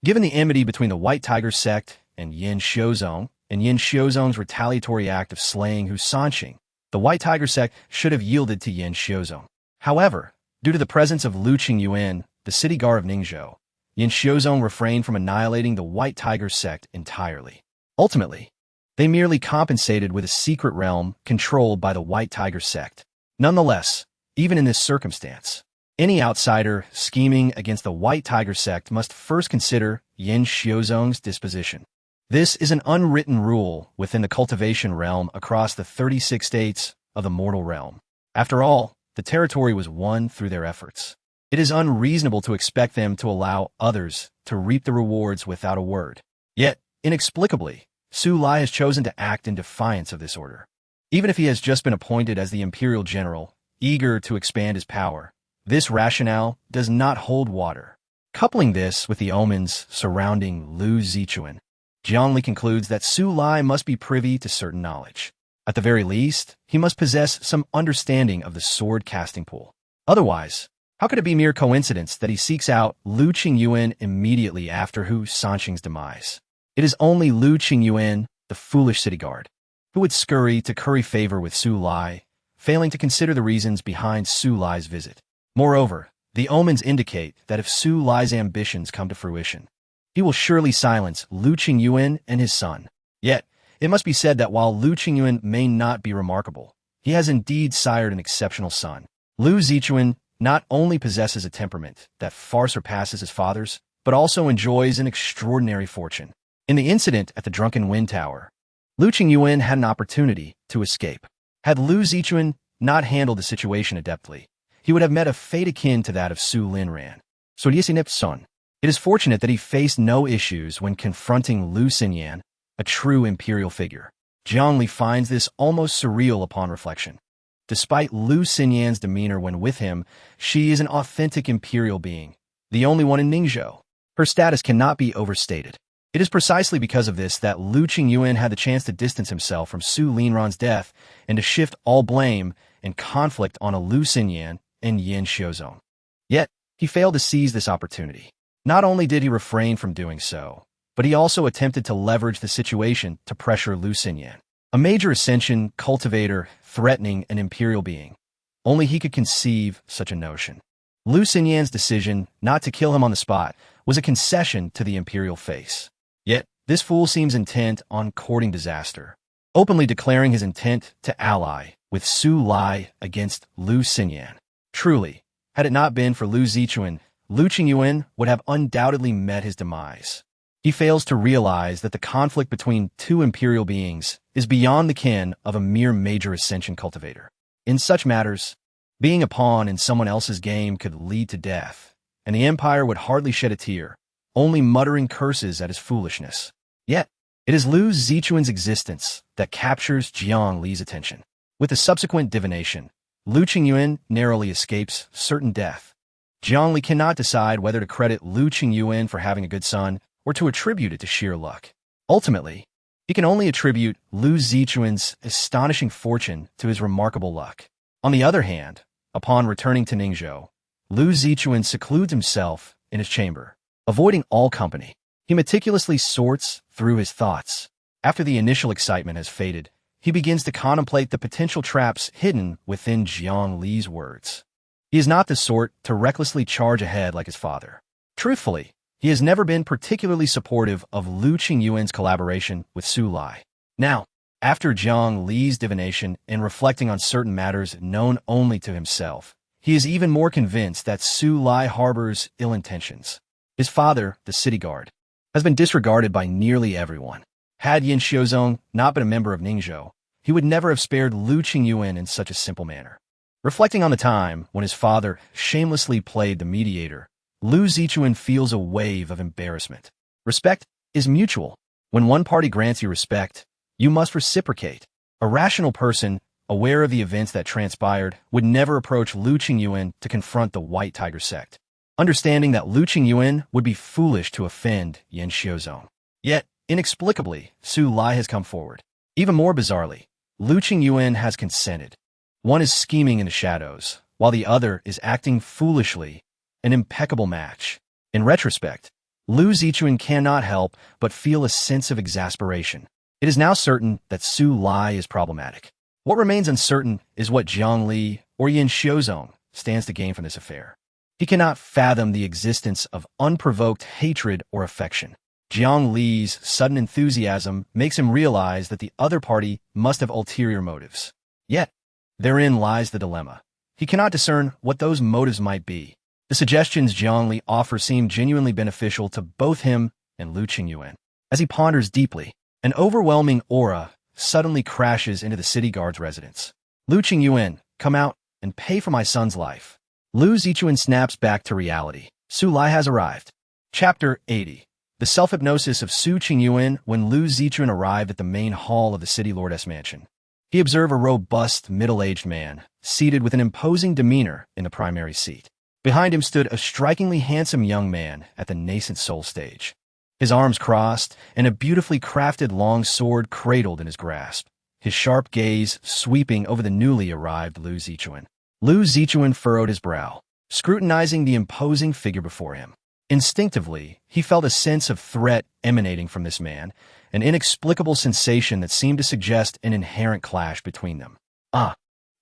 given the enmity between the White Tiger sect and Yin Xiuzong, and Yin Xiuzong's retaliatory act of slaying Hu Sanqing, the White Tiger sect should have yielded to Yin Xiuzong. However, due to the presence of Lu Qingyuan, the city guard of Ningzhou, Yin Xiuzong refrained from annihilating the White Tiger sect entirely. Ultimately, they merely compensated with a secret realm controlled by the White Tiger sect. Nonetheless, even in this circumstance, any outsider scheming against the White Tiger sect must first consider Yin Xiuzong's disposition. This is an unwritten rule within the cultivation realm across the 36 states of the mortal realm. After all, the territory was won through their efforts. It is unreasonable to expect them to allow others to reap the rewards without a word. Yet, inexplicably, Su Lai has chosen to act in defiance of this order. Even if he has just been appointed as the imperial general, eager to expand his power, this rationale does not hold water. Coupling this with the omens surrounding Lu Zichuan, Jiang Li concludes that Su Lai must be privy to certain knowledge. At the very least, he must possess some understanding of the sword-casting pool. Otherwise, how could it be mere coincidence that he seeks out Lu Qingyuan immediately after Hu Sanqing's demise? It is only Lu Qingyuan, the foolish city guard, who would scurry to curry favor with Su Lai, failing to consider the reasons behind Su Lai's visit. Moreover, the omens indicate that if Su Lai's ambitions come to fruition, he will surely silence Lu Qingyuan and his son. Yet, it must be said that while Lu Qingyuan may not be remarkable, he has indeed sired an exceptional son. Lu Zichuan not only possesses a temperament that far surpasses his father's, but also enjoys an extraordinary fortune. In the incident at the Drunken Wind Tower, Lu Qingyuan had an opportunity to escape. Had Lu Zichuan not handled the situation adeptly, he would have met a fate akin to that of Su Linran. Son. It is fortunate that he faced no issues when confronting Lu Xinyan, a true imperial figure. Jiang Li finds this almost surreal upon reflection. Despite Lu Xinyan's demeanor when with him, she is an authentic imperial being, the only one in Ningzhou. Her status cannot be overstated. It is precisely because of this that Lu Qingyuan had the chance to distance himself from Su Linran's death and to shift all blame and conflict on a Lu Xinyan and Yin Xiuzong. Yet, he failed to seize this opportunity. Not only did he refrain from doing so, but he also attempted to leverage the situation to pressure Lu Xinyan, a major ascension cultivator threatening an imperial being. Only he could conceive such a notion. Lu Xinyan's decision not to kill him on the spot was a concession to the imperial face. Yet, This fool seems intent on courting disaster, openly declaring his intent to ally with Su Lai against Lu Xinyan. Truly, had it not been for Lu Zichuan, Lu Qingyuan would have undoubtedly met his demise. He fails to realize that the conflict between two imperial beings is beyond the ken of a mere major ascension cultivator. In such matters, being a pawn in someone else's game could lead to death, and the empire would hardly shed a tear, only muttering curses at his foolishness. Yet, it is Lu Zichuan's existence that captures Jiang Li's attention. With the subsequent divination, Lu Qingyuan narrowly escapes certain death. Jiang Li cannot decide whether to credit Lu Qingyuan for having a good son or to attribute it to sheer luck. Ultimately, he can only attribute Lu Zichuan's astonishing fortune to his remarkable luck. On the other hand, upon returning to Ningzhou, Lu Zichuan secludes himself in his chamber. Avoiding all company, he meticulously sorts through his thoughts. After the initial excitement has faded, he begins to contemplate the potential traps hidden within Jiang Li's words. He is not the sort to recklessly charge ahead like his father. Truthfully, he has never been particularly supportive of Lu Qingyuan's collaboration with Su Lai. Now, after Jiang Li's divination and reflecting on certain matters known only to himself, he is even more convinced that Su Lai harbors ill intentions. His father, the city guard, has been disregarded by nearly everyone. Had Yin Xiuzong not been a member of Ningzhou, he would never have spared Lu Qingyuan in such a simple manner. Reflecting on the time when his father shamelessly played the mediator, Lu Zichuan feels a wave of embarrassment. Respect is mutual. When one party grants you respect, you must reciprocate. A rational person, aware of the events that transpired, would never approach Lu Qingyuan to confront the White Tiger sect, understanding that Lu Qingyuan would be foolish to offend Yin Xiuzong. Yet, inexplicably, Su Lai has come forward. Even more bizarrely, Lu Qingyuan has consented. One is scheming in the shadows, while the other is acting foolishly. An impeccable match. In retrospect, Lu Zichuan cannot help but feel a sense of exasperation. It is now certain that Su Lai is problematic. What remains uncertain is what Jiang Li or Yin Xiuzong stands to gain from this affair. He cannot fathom the existence of unprovoked hatred or affection. Jiang Li's sudden enthusiasm makes him realize that the other party must have ulterior motives. Yet, therein lies the dilemma. He cannot discern what those motives might be. The suggestions Jiang Li offers seem genuinely beneficial to both him and Lu Qingyuan. As he ponders deeply, an overwhelming aura suddenly crashes into the city guard's residence. Lu Qingyuan, come out and pay for my son's life. Lu Zichuan snaps back to reality. Su Lai has arrived. Chapter 80. The self-hypnosis of Su Qingyuan when Lu Zichuan arrived at the main hall of the city lordess mansion. He observed a robust, middle-aged man, seated with an imposing demeanor in the primary seat. Behind him stood a strikingly handsome young man at the nascent soul stage. His arms crossed and a beautifully crafted long sword cradled in his grasp, his sharp gaze sweeping over the newly arrived Lu Zichuan. Lu Zichuan furrowed his brow, scrutinizing the imposing figure before him. Instinctively, he felt a sense of threat emanating from this man, an inexplicable sensation that seemed to suggest an inherent clash between them. Ah,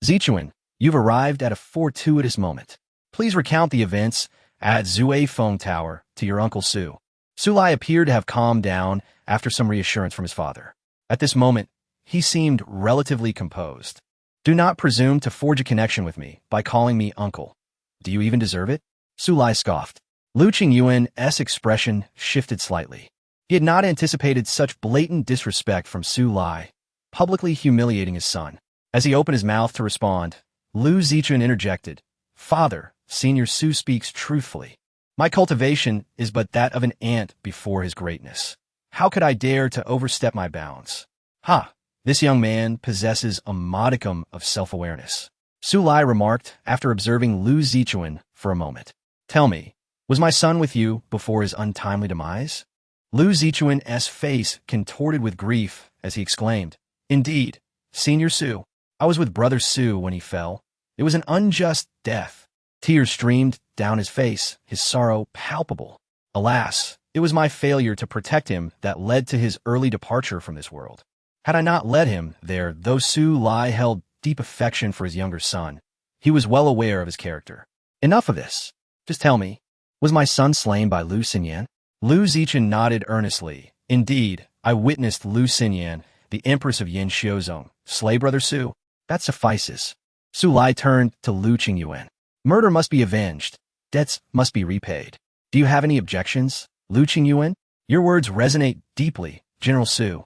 Zichuan, you've arrived at a fortuitous moment. Please recount the events at Zue Feng Tower to your Uncle Su. Su Lai appeared to have calmed down after some reassurance from his father. At this moment, he seemed relatively composed. Do not presume to forge a connection with me by calling me uncle. Do you even deserve it? Su Lai scoffed. Lu Qingyuan's expression shifted slightly. He had not anticipated such blatant disrespect from Su Lai, publicly humiliating his son. As he opened his mouth to respond, Lu Zichuan interjected, Father, Senior Su speaks truthfully. My cultivation is but that of an ant before his greatness. How could I dare to overstep my bounds? Ha! This young man possesses a modicum of self-awareness. Su Lai remarked after observing Lu Zichuan for a moment. Tell me, was my son with you before his untimely demise? Lu Zichuan's face contorted with grief as he exclaimed, Indeed, Senior Su, I was with Brother Su when he fell. It was an unjust death. Tears streamed down his face, his sorrow palpable. Alas, it was my failure to protect him that led to his early departure from this world. Had I not led him there, though Su Lai held deep affection for his younger son, he was well aware of his character. Enough of this. Just tell me, was my son slain by Lu Xinyan? Lu Zichuan nodded earnestly, Indeed, I witnessed Lu Xinyan, the empress of Yin Xiuzong, slay Brother Su. That suffices. Su Lai turned to Lu Qingyuan. Murder must be avenged. Debts must be repaid. Do you have any objections, Lu Qingyuan? Your words resonate deeply, General Su.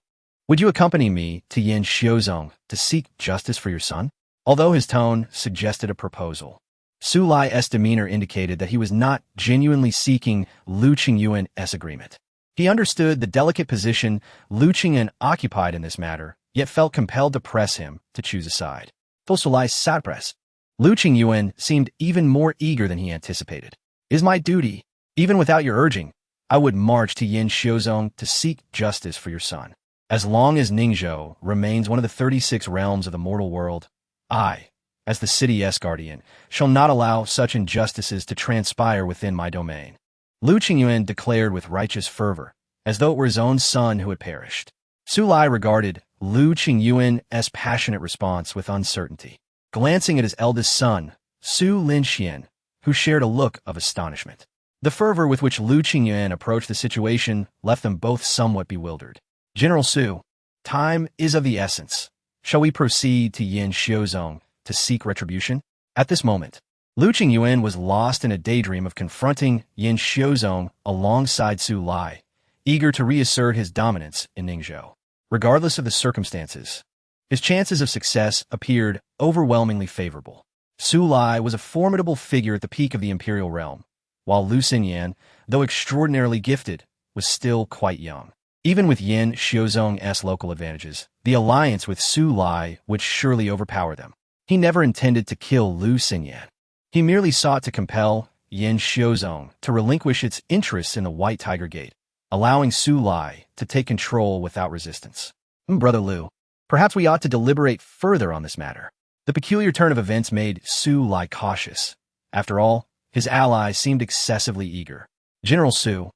Would you accompany me to Yin Xiuzong to seek justice for your son? Although his tone suggested a proposal, Su Lai's demeanor indicated that he was not genuinely seeking Lu Qingyuan's agreement. He understood the delicate position Lu Qingyuan occupied in this matter, yet felt compelled to press him to choose a side. For Su Lai's surpasses, Lu Qingyuan seemed even more eager than he anticipated. It is my duty. Even without your urging, I would march to Yin Xiuzong to seek justice for your son. As long as Ningzhou remains one of the 36 realms of the mortal world, I, as the city's guardian, shall not allow such injustices to transpire within my domain. Lu Qingyuan declared with righteous fervor, as though it were his own son who had perished. Su Lai regarded Lu Qingyuan's passionate response with uncertainty. Glancing at his eldest son, Su Linxian, who shared a look of astonishment. The fervor with which Lu Qingyuan approached the situation left them both somewhat bewildered. General Su, time is of the essence. Shall we proceed to Yin Xiuzong to seek retribution? At this moment, Lu Qingyuan was lost in a daydream of confronting Yin Xiuzong alongside Su Lai, eager to reassert his dominance in Ningzhou. Regardless of the circumstances, his chances of success appeared overwhelmingly favorable. Su Lai was a formidable figure at the peak of the imperial realm, while Lu Xinyan, though extraordinarily gifted, was still quite young. Even with Yin Xiuzong's local advantages, the alliance with Su Lai would surely overpower them. He never intended to kill Lu Xinyan. He merely sought to compel Yin Xiuzong to relinquish its interests in the White Tiger Gate, allowing Su Lai to take control without resistance. Brother Lu, perhaps we ought to deliberate further on this matter. The peculiar turn of events made Su Lai cautious. After all, his allies seemed excessively eager. General Su,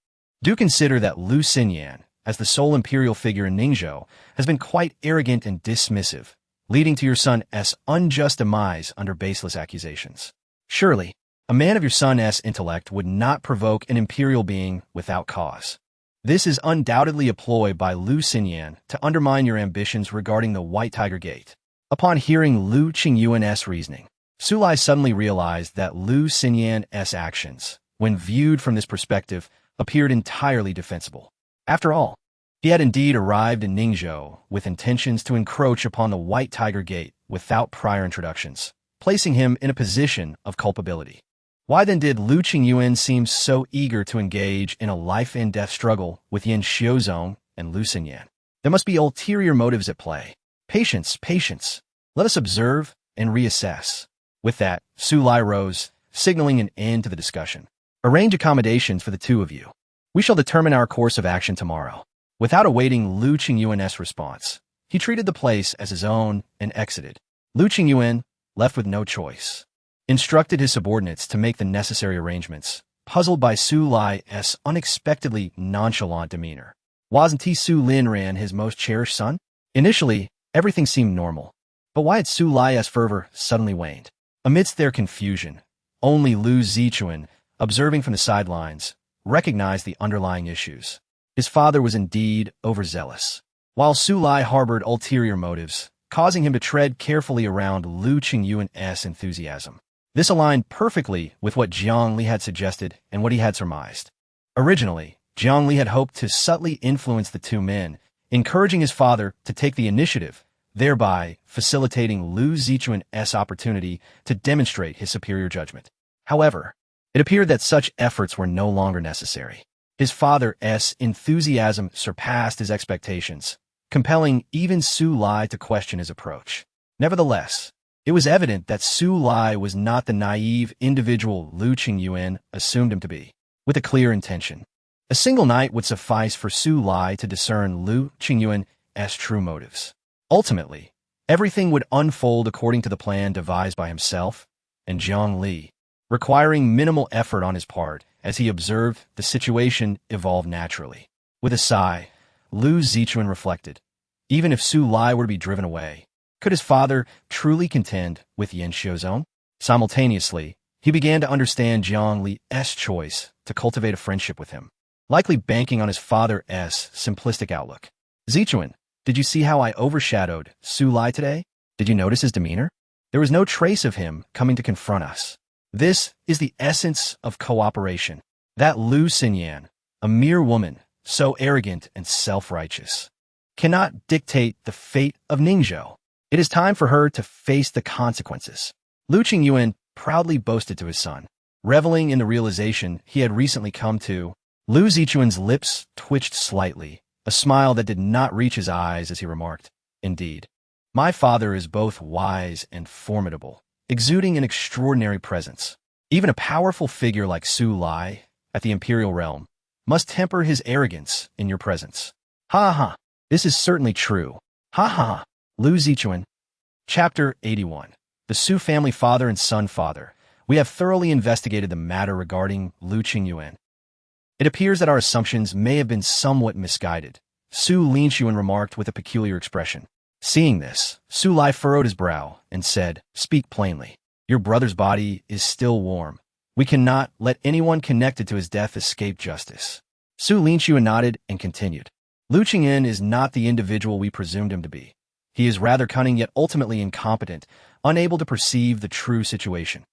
do consider that Lu Xinyan, as the sole imperial figure in Ningzhou, has been quite arrogant and dismissive, leading to your son's unjust demise under baseless accusations. Surely, a man of your son's intellect would not provoke an imperial being without cause. This is undoubtedly a ploy by Lu Xinyan to undermine your ambitions regarding the White Tiger Gate. Upon hearing Lu Qingyuan's reasoning, Su Lai suddenly realized that Lu Xinyan's actions, when viewed from this perspective, appeared entirely defensible. After all, he had indeed arrived in Ningzhou with intentions to encroach upon the White Tiger Gate without prior introductions, placing him in a position of culpability. Why then did Lu Qingyuan seem so eager to engage in a life-and-death struggle with Yin Xiuzong and Lu Xinyan? There must be ulterior motives at play. Patience, patience. Let us observe and reassess. With that, Su Lai rose, signaling an end to the discussion. Arrange accommodations for the two of you. We shall determine our course of action tomorrow. Without awaiting Lu Qingyuan's response, he treated the place as his own and exited. Lu Qingyuan, left with no choice, instructed his subordinates to make the necessary arrangements, puzzled by Su Lai's unexpectedly nonchalant demeanor. Wasn't he Su Linran his most cherished son? Initially, everything seemed normal, but why had Su Lai's fervor suddenly waned? Amidst their confusion, only Lu Zichuan, observing from the sidelines, recognized the underlying issues. His father was indeed overzealous, while Su Lai harbored ulterior motives, causing him to tread carefully around Lu Qingyuan's enthusiasm. This aligned perfectly with what Jiang Li had suggested and what he had surmised. Originally, Jiang Li had hoped to subtly influence the two men, encouraging his father to take the initiative, thereby facilitating Lu Zichuan's opportunity to demonstrate his superior judgment. However, it appeared that such efforts were no longer necessary. His father's enthusiasm surpassed his expectations, compelling even Su Lai to question his approach. Nevertheless, it was evident that Su Lai was not the naive individual Lu Qingyuan assumed him to be. With a clear intention, a single night would suffice for Su Lai to discern Lu Qingyuan's true motives. Ultimately, everything would unfold according to the plan devised by himself and Jiang Li, requiring minimal effort on his part as he observed the situation evolve naturally. With a sigh, Lu Zichuan reflected, even if Su Lai were to be driven away, could his father truly contend with Yin Xiuzong? Simultaneously, he began to understand Jiang Li's choice to cultivate a friendship with him. likely banking on his father's simplistic outlook. Zichuan, did you see how I overshadowed Su Lai today? Did you notice his demeanor? There was no trace of him coming to confront us. This is the essence of cooperation. That Lu Xinyan, a mere woman, so arrogant and self-righteous, cannot dictate the fate of Ningzhou. It is time for her to face the consequences. Lu Qingyuan proudly boasted to his son, reveling in the realization he had recently come to. Lu Zichuan's lips twitched slightly, a smile that did not reach his eyes as he remarked, "Indeed, my father is both wise and formidable, exuding an extraordinary presence. Even a powerful figure like Su Lai, at the imperial realm, must temper his arrogance in your presence." Ha ha, this is certainly true. Ha ha. Lu Zichuan. Chapter 81. The Su family father and son father. We have thoroughly investigated the matter regarding Lu Qingyuan. It appears that our assumptions may have been somewhat misguided, Su Linxuan remarked with a peculiar expression. Seeing this, Su Lai furrowed his brow and said, "Speak plainly. Your brother's body is still warm. We cannot let anyone connected to his death escape justice." Su Linxuan nodded and continued. Lu Qingyan is not the individual we presumed him to be. He is rather cunning yet ultimately incompetent, unable to perceive the true situation.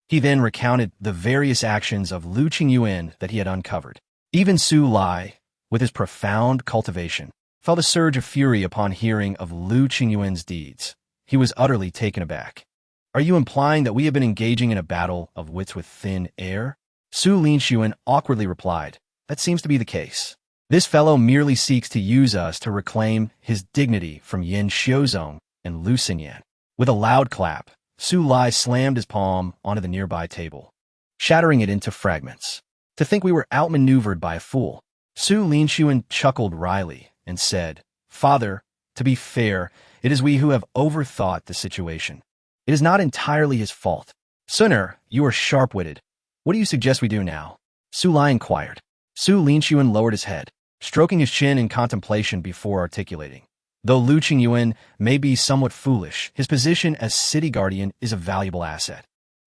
He then recounted the various actions of Lu Qingyuan that he had uncovered. Even Su Lai, with his profound cultivation, felt a surge of fury upon hearing of Lu Qingyuan's deeds. He was utterly taken aback. "Are you implying that we have been engaging in a battle of wits with thin air?" Su Linxuan awkwardly replied, "That seems to be the case. This fellow merely seeks to use us to reclaim his dignity from Yin Xiuzong and Lu Xinyan." With a loud clap, Su Lai slammed his palm onto the nearby table, shattering it into fragments. "To think we were outmaneuvered by a fool." Su Linxuan chuckled wryly and said, "Father, to be fair, it is we who have overthought the situation. It is not entirely his fault." "Sooner, you are sharp-witted. What do you suggest we do now?" Su Lai inquired. Su Linxuan lowered his head, stroking his chin in contemplation before articulating. Though Lu Qingyuan may be somewhat foolish, his position as city guardian is a valuable asset.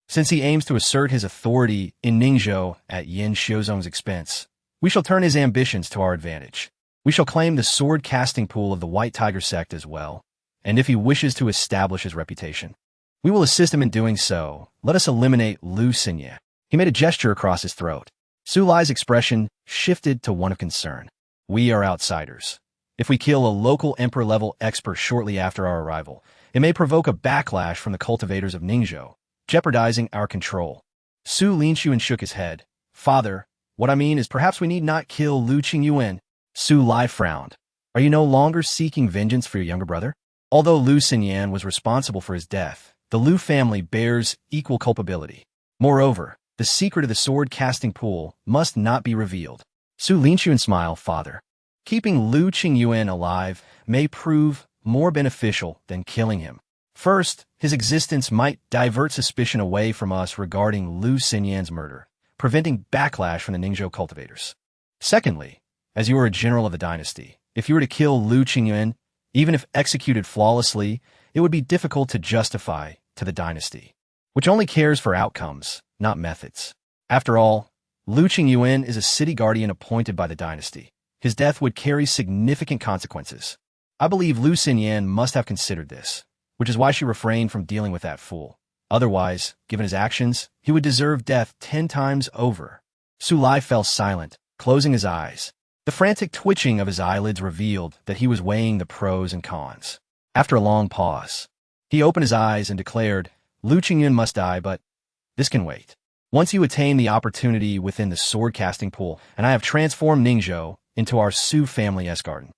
Since he aims to assert his authority in Ningzhou at Yin Xiuzong's expense, we shall turn his ambitions to our advantage. We shall claim the sword-casting pool of the White Tiger sect as well, and if he wishes to establish his reputation, we will assist him in doing so. Let us eliminate Lu Xinyan. He made a gesture across his throat. Su Lai's expression shifted to one of concern. "We are outsiders. If we kill a local emperor-level expert shortly after our arrival, it may provoke a backlash from the cultivators of Ningzhou, jeopardizing our control." Su Linxuan shook his head. "Father, what I mean is perhaps we need not kill Lu Qingyuan." Su Lai frowned. "Are you no longer seeking vengeance for your younger brother? Although Lu Xinyan was responsible for his death, the Lu family bears equal culpability. Moreover, the secret of the sword-casting pool must not be revealed." Su Linxuan smiled. "Father, keeping Lu Qingyuan alive may prove more beneficial than killing him. First, his existence might divert suspicion away from us regarding Lu Xinyan's murder, preventing backlash from the Ningzhou cultivators. Secondly, as you are a general of the dynasty, if you were to kill Lu Qingyuan, even if executed flawlessly, it would be difficult to justify to the dynasty, which only cares for outcomes, not methods. After all, Lu Qingyuan is a city guardian appointed by the dynasty. His death would carry significant consequences. I believe Lu Xinyan must have considered this, which is why she refrained from dealing with that fool. Otherwise, given his actions, he would deserve death 10 times over." Su Lai fell silent, closing his eyes. The frantic twitching of his eyelids revealed that he was weighing the pros and cons. After a long pause, he opened his eyes and declared, "Lu Qingyuan must die, but this can wait. Once you attain the opportunity within the sword-casting pool, and I have transformed Ningzhou into our Su family's garden,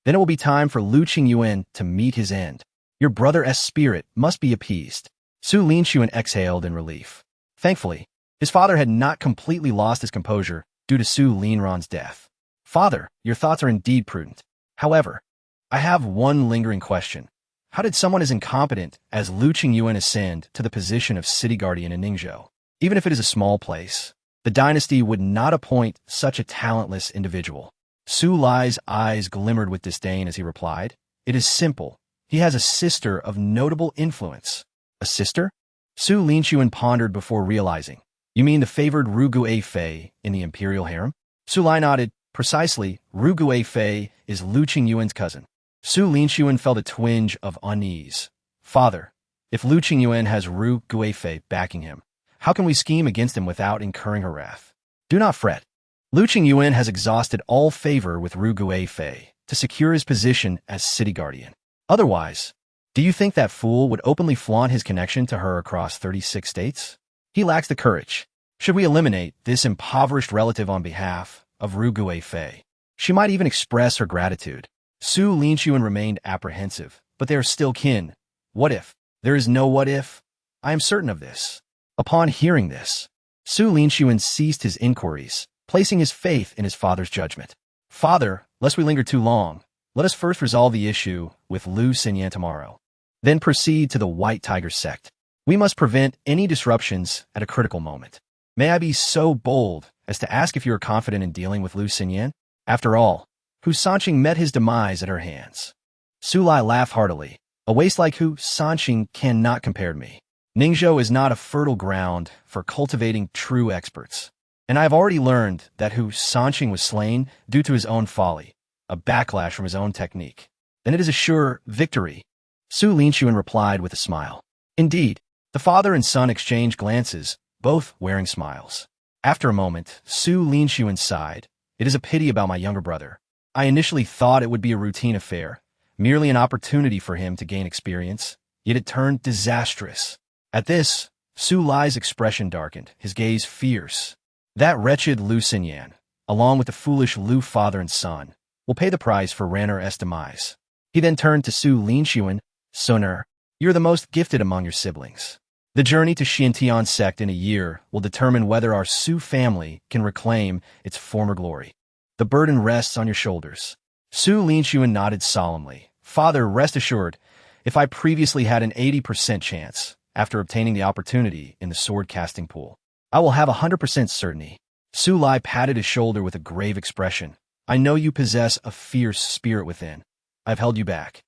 then it will be time for Lu Qingyuan to meet his end. Your brother's spirit must be appeased." Su Linxuan exhaled in relief. Thankfully, his father had not completely lost his composure due to Su Linran's death. "Father, your thoughts are indeed prudent. However, I have one lingering question. How did someone as incompetent as Lu Qingyuan ascend to the position of city guardian in Ningzhou? Even if it is a small place, the dynasty would not appoint such a talentless individual." Su Lai's eyes glimmered with disdain as he replied, "It is simple. He has a sister of notable influence." "A sister?" Su Linxuan pondered before realizing. "You mean the favored Rugu A Fei in the imperial harem?" Su Lai nodded. Precisely, Ru Guifei is Lu Qingyuan's cousin. Su Linxuan felt a twinge of unease. Father, if Lu Qingyuan has Ru Guifei backing him, how can we scheme against him without incurring her wrath? Do not fret. Lu Qingyuan has exhausted all favor with Ru Guifei to secure his position as city guardian. Otherwise, do you think that fool would openly flaunt his connection to her across 36 states? He lacks the courage. Should we eliminate this impoverished relative on behalf of Ru Guifei, she might even express her gratitude. Su Linxuan remained apprehensive, but they are still kin. What if? There is no what if. I am certain of this. Upon hearing this, Su Linxuan ceased his inquiries, placing his faith in his father's judgment. Father, lest we linger too long, let us first resolve the issue with Lu Xinyan tomorrow. Then proceed to the White Tiger sect. We must prevent any disruptions at a critical moment. May I be so bold as to ask if you are confident in dealing with Lu Xinyan? After all, Hu Sanqing met his demise at her hands. Su Lai laughed heartily. A waste like Hu Sanqing cannot compare to me. Ningzhou is not a fertile ground for cultivating true experts. And I have already learned that Hu Sanqing was slain due to his own folly, a backlash from his own technique. Then it is a sure victory. Su Linxuan replied with a smile. Indeed, the father and son exchanged glances, both wearing smiles. After a moment, Su Linxuan sighed. It is a pity about my younger brother. I initially thought it would be a routine affair, merely an opportunity for him to gain experience, yet it turned disastrous. At this, Su Lai's expression darkened, his gaze fierce. That wretched Lu Xinyan, along with the foolish Lu father and son, will pay the price for Ran'er's demise. He then turned to Su Linxuan. Soner, you're the most gifted among your siblings. The journey to Xiantian sect in a year will determine whether our Su family can reclaim its former glory. The burden rests on your shoulders. Su Linxuan nodded solemnly. Father, rest assured, if I previously had an 80% chance, after obtaining the opportunity in the sword-casting pool, I will have 100% certainty. Su Lai patted his shoulder with a grave expression. I know you possess a fierce spirit within. I've held you back.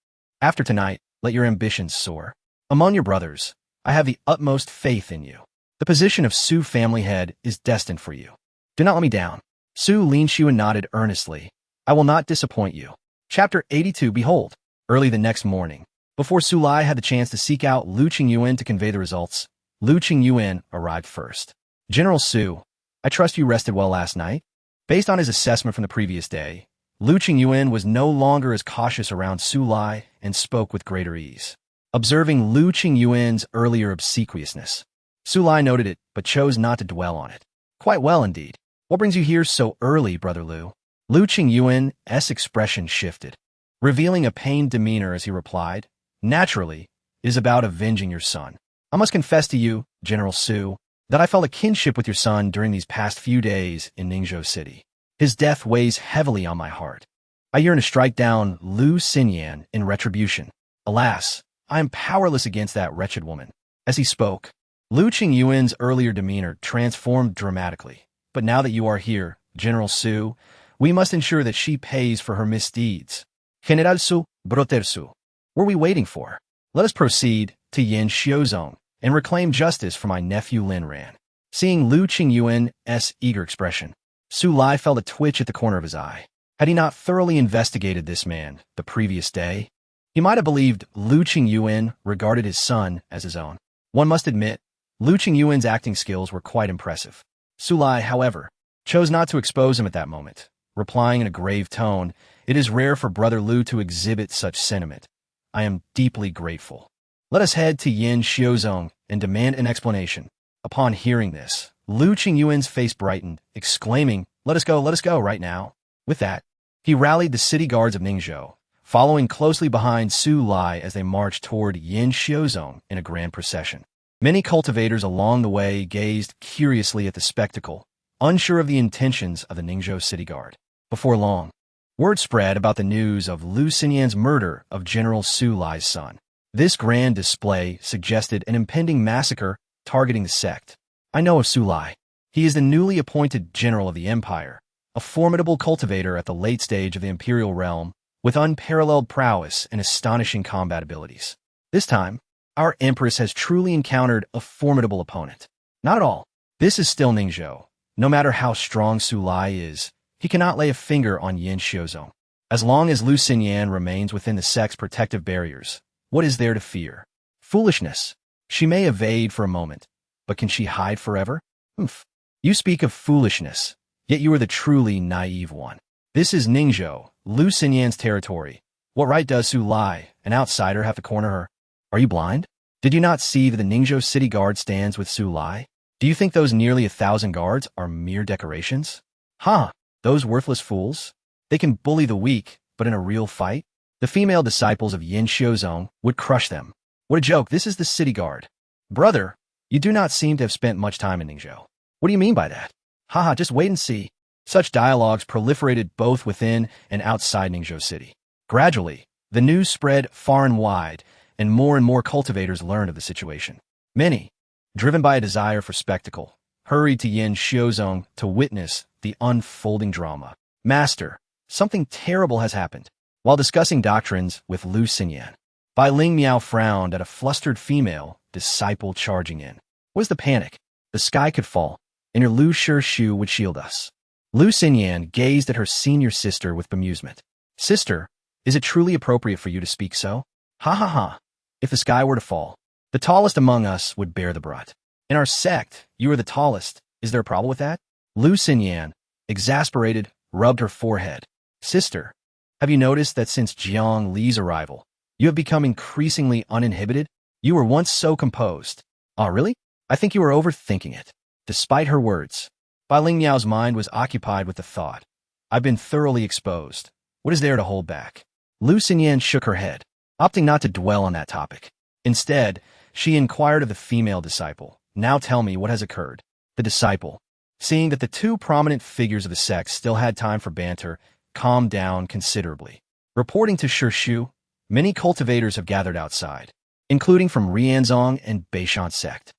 After tonight, let your ambitions soar. Among your brothers, I have the utmost faith in you. The position of Su family head is destined for you. Do not let me down. Su Linxuan nodded earnestly. I will not disappoint you. Chapter 82. Behold, early the next morning, before Su Lai had the chance to seek out Lu Qingyuan to convey the results, Lu Qingyuan arrived first. General Su, I trust you rested well last night? Based on his assessment from the previous day, Lu Qingyuan was no longer as cautious around Su Lai and spoke with greater ease. Observing Lu Qingyuan's earlier obsequiousness, Su Lai noted it, but chose not to dwell on it. Quite well indeed. What brings you here so early, Brother Lu? Lu Qingyuan's expression shifted, revealing a pained demeanor as he replied, Naturally, it is about avenging your son. I must confess to you, General Su, that I felt a kinship with your son during these past few days in Ningzhou City. His death weighs heavily on my heart. I yearn to strike down Lu Xinyan in retribution. Alas, I am powerless against that wretched woman. As he spoke, Lu Qingyuan's earlier demeanor transformed dramatically. But now that you are here, General Su, we must ensure that she pays for her misdeeds. General Su, Brother Su, what are we waiting for? Let us proceed to Yin Xiuzong and reclaim justice for my nephew Lin Ran. Seeing Lu Qingyuan's eager expression, Su Lai felt a twitch at the corner of his eye. Had he not thoroughly investigated this man the previous day, he might have believed Lu Qingyuan regarded his son as his own. One must admit, Lu Qingyuan's acting skills were quite impressive. Su Lai, however, chose not to expose him at that moment, replying in a grave tone, It is rare for Brother Lu to exhibit such sentiment. I am deeply grateful. Let us head to Yin Xiuzong and demand an explanation. Upon hearing this, Lu Qingyuan's face brightened, exclaiming, let us go right now. With that, he rallied the city guards of Ningzhou, following closely behind Su Lai as they marched toward Yin Xiuzong in a grand procession. Many cultivators along the way gazed curiously at the spectacle, unsure of the intentions of the Ningzhou city guard. Before long, word spread about the news of Lu Xinyan's murder of General Su Lai's son. This grand display suggested an impending massacre targeting the sect. I know of Su Lai. He is the newly appointed general of the empire, a formidable cultivator at the late stage of the imperial realm, with unparalleled prowess and astonishing combat abilities. This time, our empress has truly encountered a formidable opponent. Not at all. This is still Ningzhou. No matter how strong Su Lai is, He cannot lay a finger on Yin Xiuzong. As long as Lu Xinyan remains within the sect's protective barriers, what is there to fear? Foolishness. She may evade for a moment, but can she hide forever? Humph. You speak of foolishness, yet you are the truly naive one. This is Ningzhou, Lu Xinyan's territory. What right does Su Lai, an outsider, have to corner her? Are you blind? Did you not see that the Ningzhou city guard stands with Su Lai? Do you think those nearly 1,000 guards are mere decorations? Huh, those worthless fools? They can bully the weak, but in a real fight? The female disciples of Yin Xiuzong would crush them. What a joke, this is the city guard. Brother, you do not seem to have spent much time in Ningzhou. What do you mean by that? Haha, just wait and see. Such dialogues proliferated both within and outside Ningzhou city. Gradually, the news spread far and wide, and more cultivators learned of the situation. Many, driven by a desire for spectacle, hurried to Yin Xiuzong to witness the unfolding drama. Master, something terrible has happened. While discussing doctrines with Lu Xinyan, Bai Ling Miao frowned at a flustered female disciple charging in. What is the panic? The sky could fall, and your Lu Shu would shield us. Lu Xinyan gazed at her senior sister with bemusement. Sister, is it truly appropriate for you to speak so? Ha ha ha. If the sky were to fall, the tallest among us would bear the brunt. In our sect, you are the tallest. Is there a problem with that? Lu Xinyan, exasperated, rubbed her forehead. Sister, have you noticed that since Jiang Li's arrival, you have become increasingly uninhibited? You were once so composed. Oh, really? I think you are overthinking it. Despite her words, Bai Ling Miao's mind was occupied with the thought. I've been thoroughly exposed. What is there to hold back? Lu Xinyan shook her head, opting not to dwell on that topic. Instead, she inquired of the female disciple, now tell me what has occurred. The disciple, seeing that the two prominent figures of the sect still had time for banter, calmed down considerably. Reporting to Shu, many cultivators have gathered outside, including from Rianzong and Beishan sect.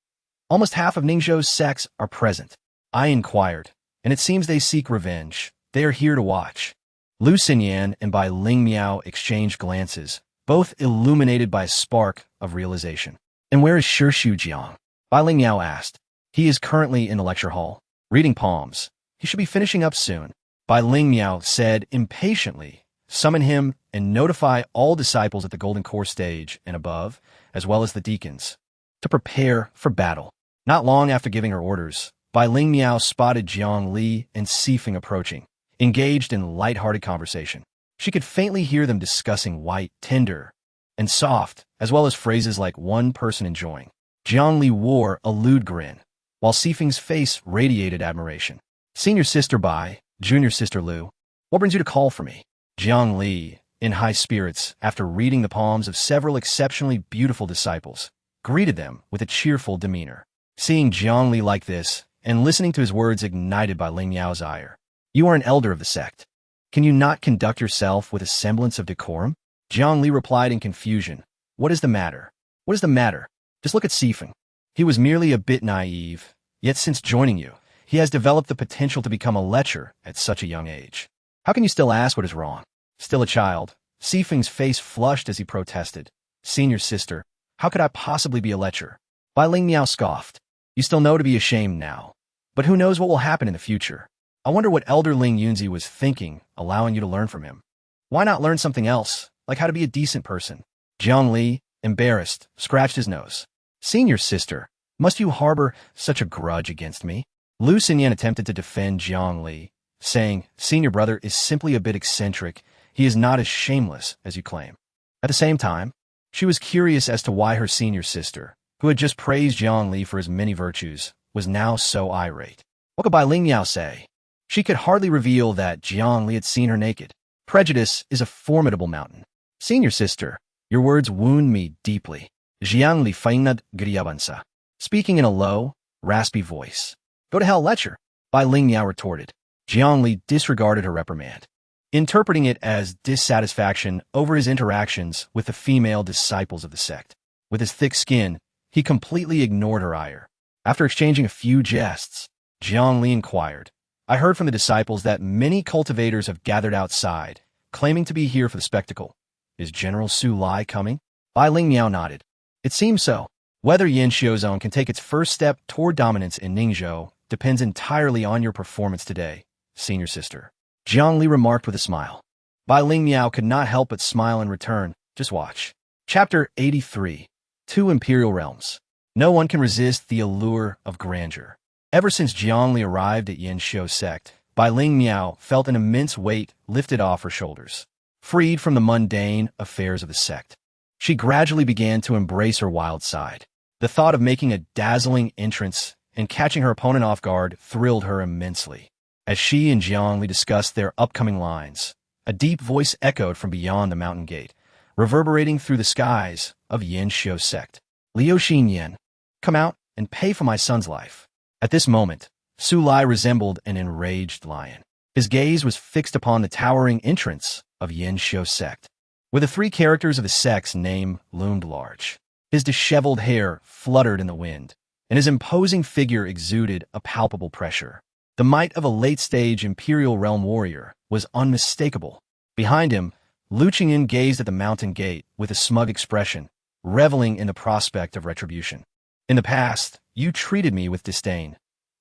Almost half of Ningzhou's sects are present. I inquired, and it seems they seek revenge. They are here to watch. Lu Xinyan and Bai Ling Miao exchanged glances, both illuminated by a spark of realization. And where is Shu Jiang? Bai Ling Miao asked. He is currently in the lecture hall, reading palms. He should be finishing up soon. Bai Ling Miao said impatiently, summon him and notify all disciples at the Golden Core stage and above, as well as the deacons, to prepare for battle. Not long after giving her orders, Bai Ling Miao spotted Jiang Li and Sifeng approaching, engaged in light-hearted conversation. She could faintly hear them discussing white, tender, and soft, as well as phrases like one person enjoying. Jiang Li wore a lewd grin, while Sifeng's face radiated admiration. Senior sister Bai, junior sister Lu, what brings you to call for me? Jiang Li, in high spirits after reading the palms of several exceptionally beautiful disciples, greeted them with a cheerful demeanor. Seeing Jiang Li like this, and listening to his words ignited by Ling Miao's ire. You are an elder of the sect. Can you not conduct yourself with a semblance of decorum? Jiang Li replied in confusion. What is the matter? What is the matter? Just look at Sifeng. He was merely a bit naive, yet since joining you, he has developed the potential to become a lecher at such a young age. How can you still ask what is wrong? Still a child. Sifeng's face flushed as he protested. Senior sister, how could I possibly be a lecher? Bai Ling Miao scoffed. You still know to be ashamed now. But who knows what will happen in the future? I wonder what Elder Ling Yunzi was thinking, allowing you to learn from him. Why not learn something else, like how to be a decent person? Jiang Li, embarrassed, scratched his nose. Senior sister, must you harbor such a grudge against me? Lu Xinyan attempted to defend Jiang Li, saying, Senior brother is simply a bit eccentric. He is not as shameless as you claim. At the same time, she was curious as to why her senior sister, who had just praised Jiang Li for his many virtues, was now so irate. What could Bai Ling Miao say? She could hardly reveal that Jiang Li had seen her naked. Prejudice is a formidable mountain. Senior sister, your words wound me deeply. Jiang Li feigned griyabansa, speaking in a low, raspy voice. Go to hell, lecher, Bai Ling Miao retorted. Jiang Li disregarded her reprimand, interpreting it as dissatisfaction over his interactions with the female disciples of the sect. With his thick skin, he completely ignored her ire. After exchanging a few jests, Jiang Li inquired, I heard from the disciples that many cultivators have gathered outside, claiming to be here for the spectacle. Is General Su Lai coming? Bai Ling Miao nodded. It seems so. Whether Yin Xiuzong can take its first step toward dominance in Ningzhou depends entirely on your performance today, senior sister. Jiang Li remarked with a smile. Bai Ling Miao could not help but smile in return. Just watch. Chapter 83. Two Imperial Realms. No one can resist the allure of grandeur. Ever since Jiang Li arrived at Yanxiu sect, Bai Ling Miao felt an immense weight lifted off her shoulders. Freed from the mundane affairs of the sect, she gradually began to embrace her wild side. The thought of making a dazzling entrance and catching her opponent off guard thrilled her immensely. As she and Jiang Li discussed their upcoming lines, a deep voice echoed from beyond the mountain gate, reverberating through the skies of Yanxiu sect. Liu Xinyan, come out and pay for my son's life. At this moment, Su Lai resembled an enraged lion. His gaze was fixed upon the towering entrance of Yanxiu sect, where the three characters of the sect's name loomed large. His disheveled hair fluttered in the wind, and his imposing figure exuded a palpable pressure. The might of a late-stage Imperial Realm warrior was unmistakable. Behind him, Lu Qingyan gazed at the mountain gate with a smug expression, reveling in the prospect of retribution. In the past, you treated me with disdain.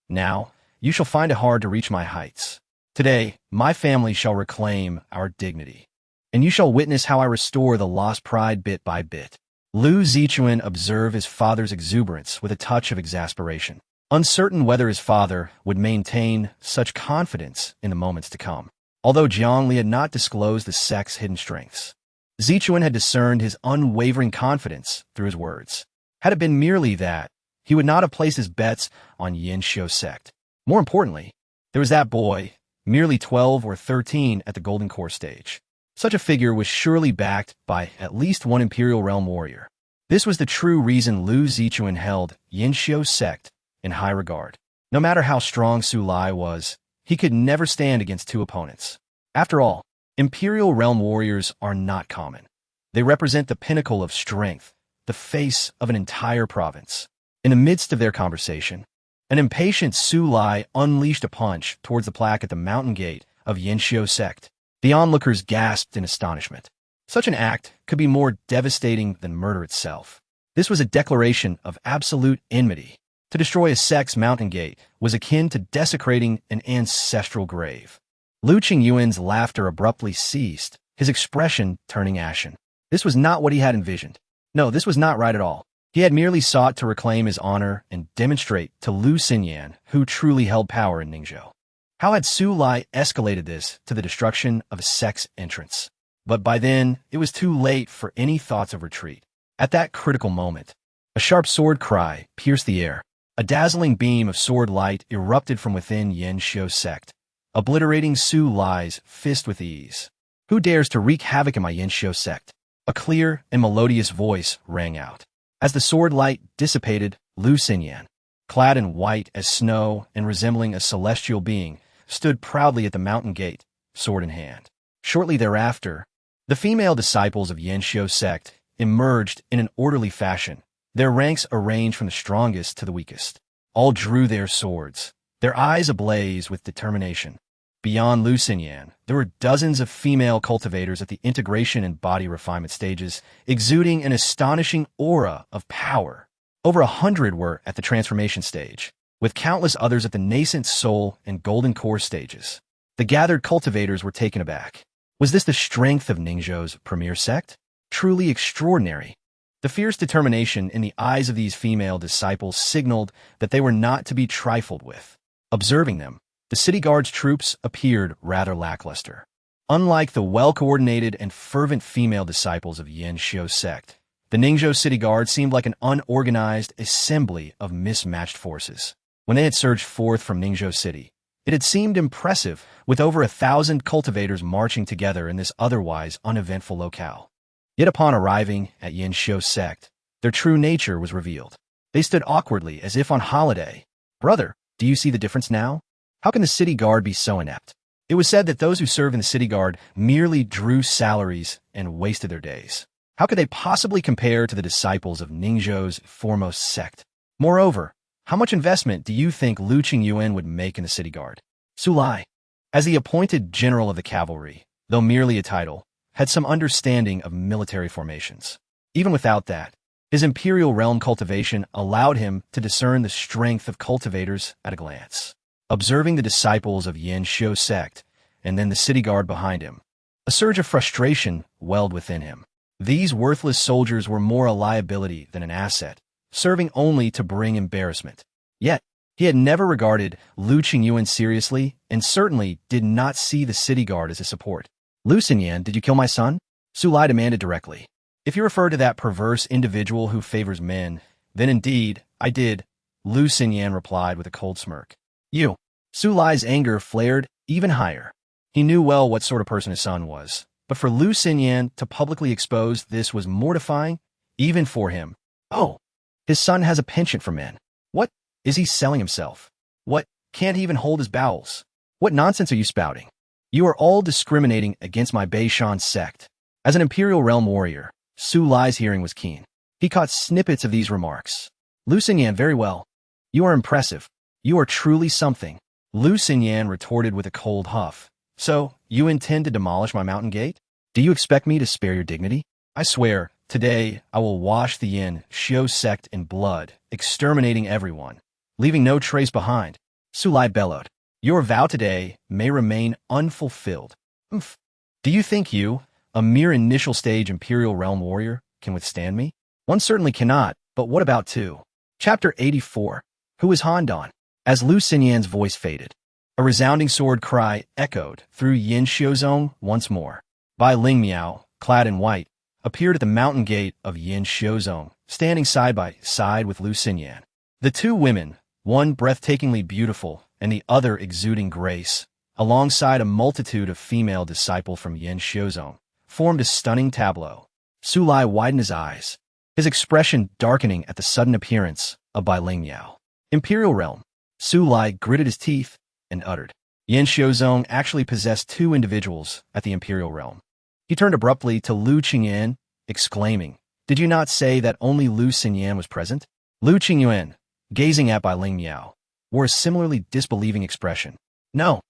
Now, you shall find it hard to reach my heights. Today, my family shall reclaim our dignity, and you shall witness how I restore the lost pride bit by bit. Lu Zichuan observed his father's exuberance with a touch of exasperation, uncertain whether his father would maintain such confidence in the moments to come. Although Jiang Li had not disclosed the sect's hidden strengths, Zichuan had discerned his unwavering confidence through his words. Had it been merely that, he would not have placed his bets on Yanxiu sect. More importantly, there was that boy, merely 12 or 13 at the Golden Core stage. Such a figure was surely backed by at least one Imperial Realm warrior. This was the true reason Lu Zichuan held Yanxiu sect in high regard. No matter how strong Su Lai was, he could never stand against two opponents. After all, Imperial Realm warriors are not common. They represent the pinnacle of strength, the face of an entire province. In the midst of their conversation, an impatient Su Lai unleashed a punch towards the plaque at the mountain gate of Yanxiu sect. The onlookers gasped in astonishment. Such an act could be more devastating than murder itself. This was a declaration of absolute enmity. To destroy a sect's mountain gate was akin to desecrating an ancestral grave. Lu Qingyuan's laughter abruptly ceased, his expression turning ashen. This was not what he had envisioned. No, this was not right at all. He had merely sought to reclaim his honor and demonstrate to Lu Xinyan who truly held power in Ningzhou. How had Su Lai escalated this to the destruction of a sect's entrance? But by then, it was too late for any thoughts of retreat. At that critical moment, a sharp sword cry pierced the air. A dazzling beam of sword light erupted from within Yanxiu sect, obliterating Su Lai's fist with ease. Who dares to wreak havoc in my Yanxiu sect? A clear and melodious voice rang out. As the sword light dissipated, Lu Xinyan, clad in white as snow and resembling a celestial being, stood proudly at the mountain gate, sword in hand. Shortly thereafter, the female disciples of Yanxiu sect emerged in an orderly fashion, their ranks arranged from the strongest to the weakest. All drew their swords, their eyes ablaze with determination. Beyond Lu Xinyan, there were dozens of female cultivators at the integration and body refinement stages, exuding an astonishing aura of power. Over 100 were at the transformation stage, with countless others at the nascent soul and golden core stages. The gathered cultivators were taken aback. Was this the strength of Ningzhou's premier sect? Truly extraordinary. The fierce determination in the eyes of these female disciples signaled that they were not to be trifled with. Observing them, the city guard's troops appeared rather lackluster. Unlike the well-coordinated and fervent female disciples of Yanxiu sect, the Ningzhou city guard seemed like an unorganized assembly of mismatched forces. When they had surged forth from Ningzhou city, it had seemed impressive, with over 1,000 cultivators marching together in this otherwise uneventful locale. Yet upon arriving at Yanxiu sect, their true nature was revealed. They stood awkwardly as if on holiday. Brother, do you see the difference now? How can the city guard be so inept? It was said that those who served in the city guard merely drew salaries and wasted their days. How could they possibly compare to the disciples of Ningzhou's foremost sect? Moreover, how much investment do you think Lu Qingyuan would make in the city guard? Su Lai, as the appointed general of the cavalry, though merely a title, had some understanding of military formations. Even without that, his Imperial Realm cultivation allowed him to discern the strength of cultivators at a glance. Observing the disciples of Yanxiu sect, and then the city guard behind him. A surge of frustration welled within him. These worthless soldiers were more a liability than an asset, serving only to bring embarrassment. Yet, he had never regarded Lu Qingyuan seriously and certainly did not see the city guard as a support. "Lu Xinyan, did you kill my son?" Su Lai demanded directly. "If you refer to that perverse individual who favors men, then indeed, I did," Lu Xinyan replied with a cold smirk. "You." Su Lai's anger flared even higher. He knew well what sort of person his son was, but for Lu Xinyan to publicly expose this was mortifying, even for him. Oh, his son has a penchant for men. What? Is he selling himself? What? Can't he even hold his bowels? What nonsense are you spouting? You are all discriminating against my Beishan sect. As an Imperial Realm warrior, Su Lai's hearing was keen. He caught snippets of these remarks. "Lu Xinyan, very well. You are impressive. You are truly something." Lu Xinyan retorted with a cold huff. "So, you intend to demolish my mountain gate? Do you expect me to spare your dignity? I swear, today I will wash the Yin Xiu sect in blood, exterminating everyone, leaving no trace behind." Su Lai bellowed. "Your vow today may remain unfulfilled." "Umph. Do you think you, a mere initial stage Imperial Realm warrior, can withstand me? One certainly cannot, but what about two?" Chapter 84. Who is Han Dan? As Lu Xinyan's voice faded, a resounding sword cry echoed through Yin Xiuzong once more. Bai Ling Miao, clad in white, appeared at the mountain gate of Yin Xiuzong, standing side by side with Lu Xinyan. The two women, one breathtakingly beautiful and the other exuding grace, alongside a multitude of female disciples from Yin Xiuzong, formed a stunning tableau. Su Lai widened his eyes, his expression darkening at the sudden appearance of Bai Ling Miao. "Imperial Realm." Su Lai gritted his teeth and uttered. Yin Xiuzong actually possessed two individuals at the Imperial Realm. He turned abruptly to Lu Qingyuan, exclaiming, "Did you not say that only Lu Xinyan was present?" Lu Qingyuan, gazing at Bai Ling Miao, wore a similarly disbelieving expression. "No.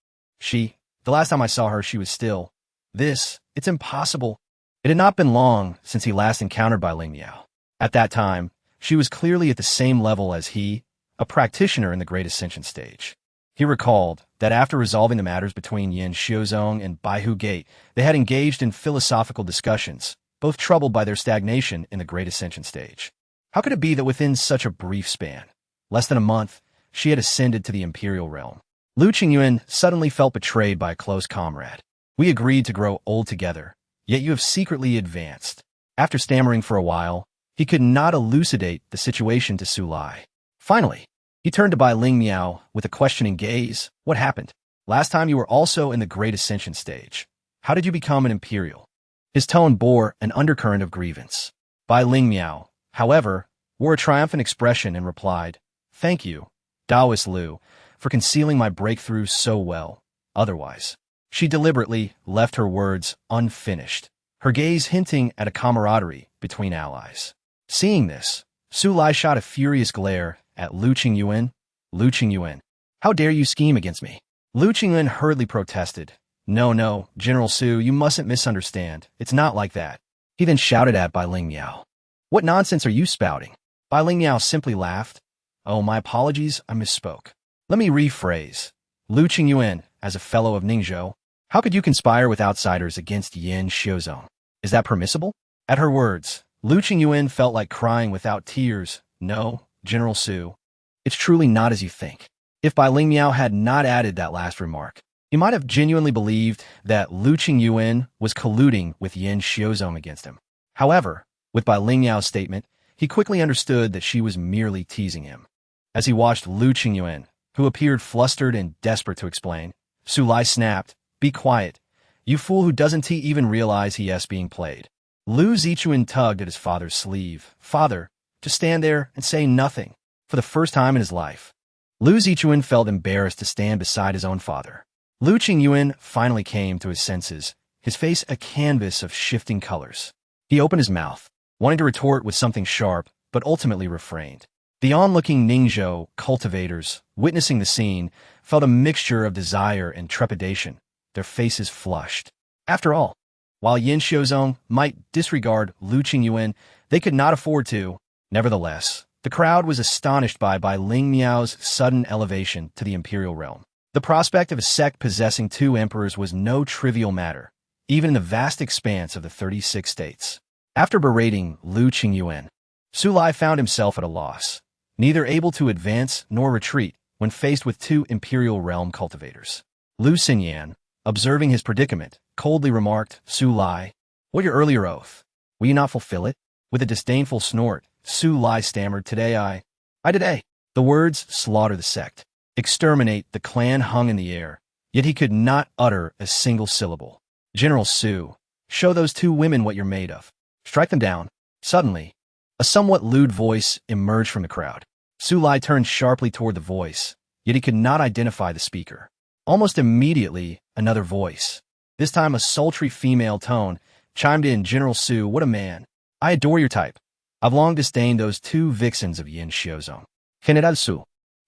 The last time I saw her, she was still. It's impossible." It had not been long since he last encountered Bai Ling Miao. At that time, she was clearly at the same level as he, a practitioner in the Great Ascension stage. He recalled that after resolving the matters between Yin Xiuzong and Baihu Gate, they had engaged in philosophical discussions, both troubled by their stagnation in the Great Ascension stage. How could it be that within such a brief span, less than a month, she had ascended to the Imperial Realm? Lu Qingyuan suddenly felt betrayed by a close comrade. "We agreed to grow old together, yet you have secretly advanced." After stammering for a while, he could not elucidate the situation to Su Lai. Finally, he turned to Bai Ling Miao with a questioning gaze. "What happened? Last time you were also in the Great Ascension stage. How did you become an Imperial?" His tone bore an undercurrent of grievance. Bai Ling Miao, however, wore a triumphant expression and replied, "Thank you, Daoist Lu, for concealing my breakthrough so well. Otherwise." She deliberately left her words unfinished, her gaze hinting at a camaraderie between allies. Seeing this, Su Lai shot a furious glare at Lu Qingyuan. "Lu Qingyuan, how dare you scheme against me?" Lu Qingyuan hurriedly protested. No, General Su, you mustn't misunderstand. It's not like that." He then shouted at Bai Ling Miao. "What nonsense are you spouting?" Bai Ling Miao simply laughed. "Oh, my apologies, I misspoke. Let me rephrase. Lu Qingyuan, as a fellow of Ningzhou, how could you conspire with outsiders against Yin Xiuzong? Is that permissible?" At her words, Lu Qingyuan felt like crying without tears. "No, General Su, it's truly not as you think." If Bai Ling Miao had not added that last remark, he might have genuinely believed that Lu Qingyuan was colluding with Yin Xiuzong against him. However, with Bai Ling Miao's statement, he quickly understood that she was merely teasing him. As he watched Lu Qingyuan, who appeared flustered and desperate to explain, Su Lai snapped, "Be quiet. You fool who doesn't even realize he's being played." Lu Zichuan tugged at his father's sleeve. "Father," to stand there and say nothing, for the first time in his life. Lu Zichuan felt embarrassed to stand beside his own father. Lu Qingyuan finally came to his senses, his face a canvas of shifting colors. He opened his mouth, wanting to retort with something sharp, but ultimately refrained. The onlooking Ningzhou cultivators, witnessing the scene, felt a mixture of desire and trepidation, their faces flushed. After all, while Yin Xiuzong might disregard Lu Qingyuan, they could not afford to. Nevertheless, the crowd was astonished by Ling Miao's sudden elevation to the Imperial Realm. The prospect of a sect possessing 2 emperors was no trivial matter, even in the vast expanse of the 36 states. After berating Lu Qingyuan, Su Lai found himself at a loss, neither able to advance nor retreat when faced with 2 imperial realm cultivators. Lu Xinyan, observing his predicament, coldly remarked, "Su Lai, what your earlier oath? Will you not fulfill it?" With a disdainful snort, Su Lai stammered, Today. The words slaughter the sect, exterminate the clan hung in the air, yet he could not utter a single syllable. General Su, show those 2 women what you're made of. Strike them down. Suddenly, a somewhat lewd voice emerged from the crowd. Su Lai turned sharply toward the voice, yet he could not identify the speaker. Almost immediately, another voice, this time a sultry female tone, chimed in. General Su, what a man. I adore your type. I've long disdained those 2 vixens of Yin Xiuzong. General Su,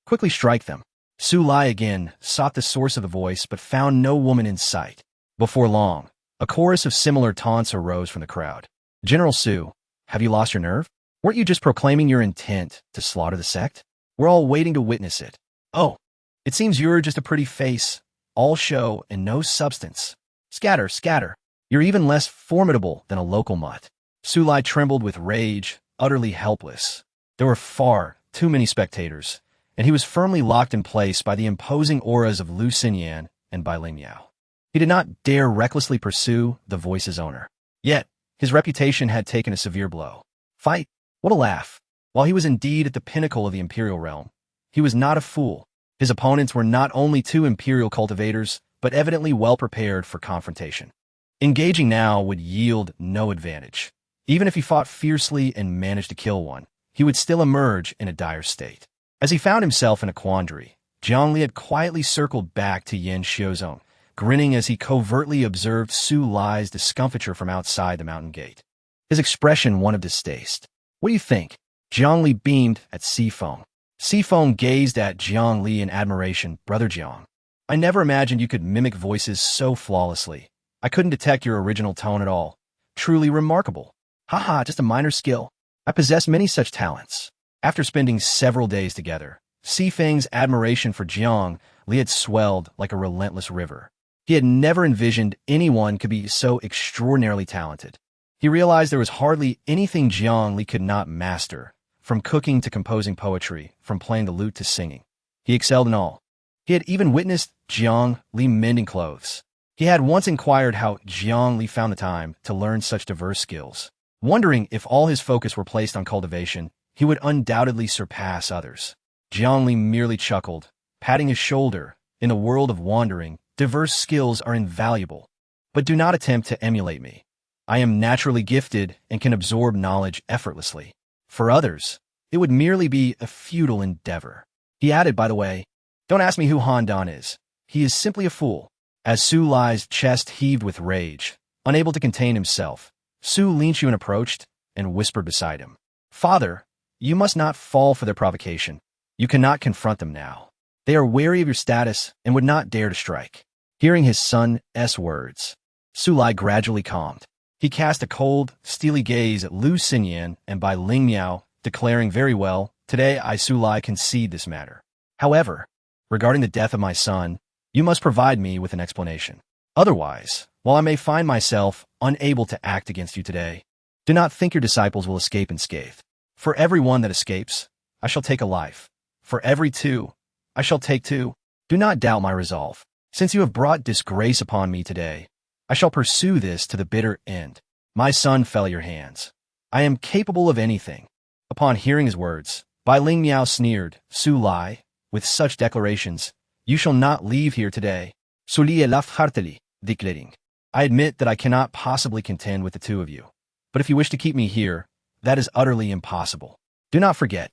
quickly strike them. Su Lai again sought the source of the voice, but found no woman in sight. Before long, a chorus of similar taunts arose from the crowd. General Su, have you lost your nerve? Weren't you just proclaiming your intent to slaughter the sect? We're all waiting to witness it. Oh, it seems you're just a pretty face, all show and no substance. Scatter. You're even less formidable than a local mutt. Su Lai trembled with rage, utterly helpless. There were far too many spectators, and he was firmly locked in place by the imposing auras of Lu Xinyan and Bai Lingmiao. He did not dare recklessly pursue the voice's owner. Yet, his reputation had taken a severe blow. Fight? What a laugh. While he was indeed at the pinnacle of the imperial realm, he was not a fool. His opponents were not only 2 imperial cultivators, but evidently well prepared for confrontation. Engaging now would yield no advantage. Even if he fought fiercely and managed to kill one, he would still emerge in a dire state. As he found himself in a quandary, Jiang Li had quietly circled back to Yin Xiuzong, grinning as he covertly observed Su Lai's discomfiture from outside the mountain gate. His expression one of distaste. What do you think? Jiang Li beamed at Sifeng. Sifeng gazed at Jiang Li in admiration. Brother Jiang, I never imagined you could mimic voices so flawlessly. I couldn't detect your original tone at all. Truly remarkable. Haha, just a minor skill. I possess many such talents. After spending several days together, Sifeng's admiration for Jiang Li had swelled like a relentless river. He had never envisioned anyone could be so extraordinarily talented. He realized there was hardly anything Jiang Li could not master, from cooking to composing poetry, from playing the lute to singing. He excelled in all. He had even witnessed Jiang Li mending clothes. He had once inquired how Jiang Li found the time to learn such diverse skills. Wondering if all his focus were placed on cultivation, he would undoubtedly surpass others. Jiang Li merely chuckled, patting his shoulder. In a world of wandering, diverse skills are invaluable. But do not attempt to emulate me. I am naturally gifted and can absorb knowledge effortlessly. For others, it would merely be a futile endeavor. He added, by the way, don't ask me who Han Dan is. He is simply a fool. As Su Lai's chest heaved with rage, unable to contain himself, Su Linchuan approached and whispered beside him. Father, you must not fall for their provocation. You cannot confront them now. They are wary of your status and would not dare to strike. Hearing his son's words, Su Lai gradually calmed. He cast a cold, steely gaze at Lu Xinyan and Bai Lingmiao, declaring, very well, today I, Su Lai, concede this matter. However, regarding the death of my son, you must provide me with an explanation. Otherwise, while I may find myself unable to act against you today, do not think your disciples will escape unscathed. For every one that escapes, I shall take a life. For every 2, I shall take 2. Do not doubt my resolve. Since you have brought disgrace upon me today, I shall pursue this to the bitter end. My son fell at your hands. I am capable of anything. Upon hearing his words, Bai Lingmiao sneered, Su Lai, with such declarations, you shall not leave here today. Su Li laughed heartily, declaring, I admit that I cannot possibly contend with the 2 of you. But if you wish to keep me here, that is utterly impossible. Do not forget,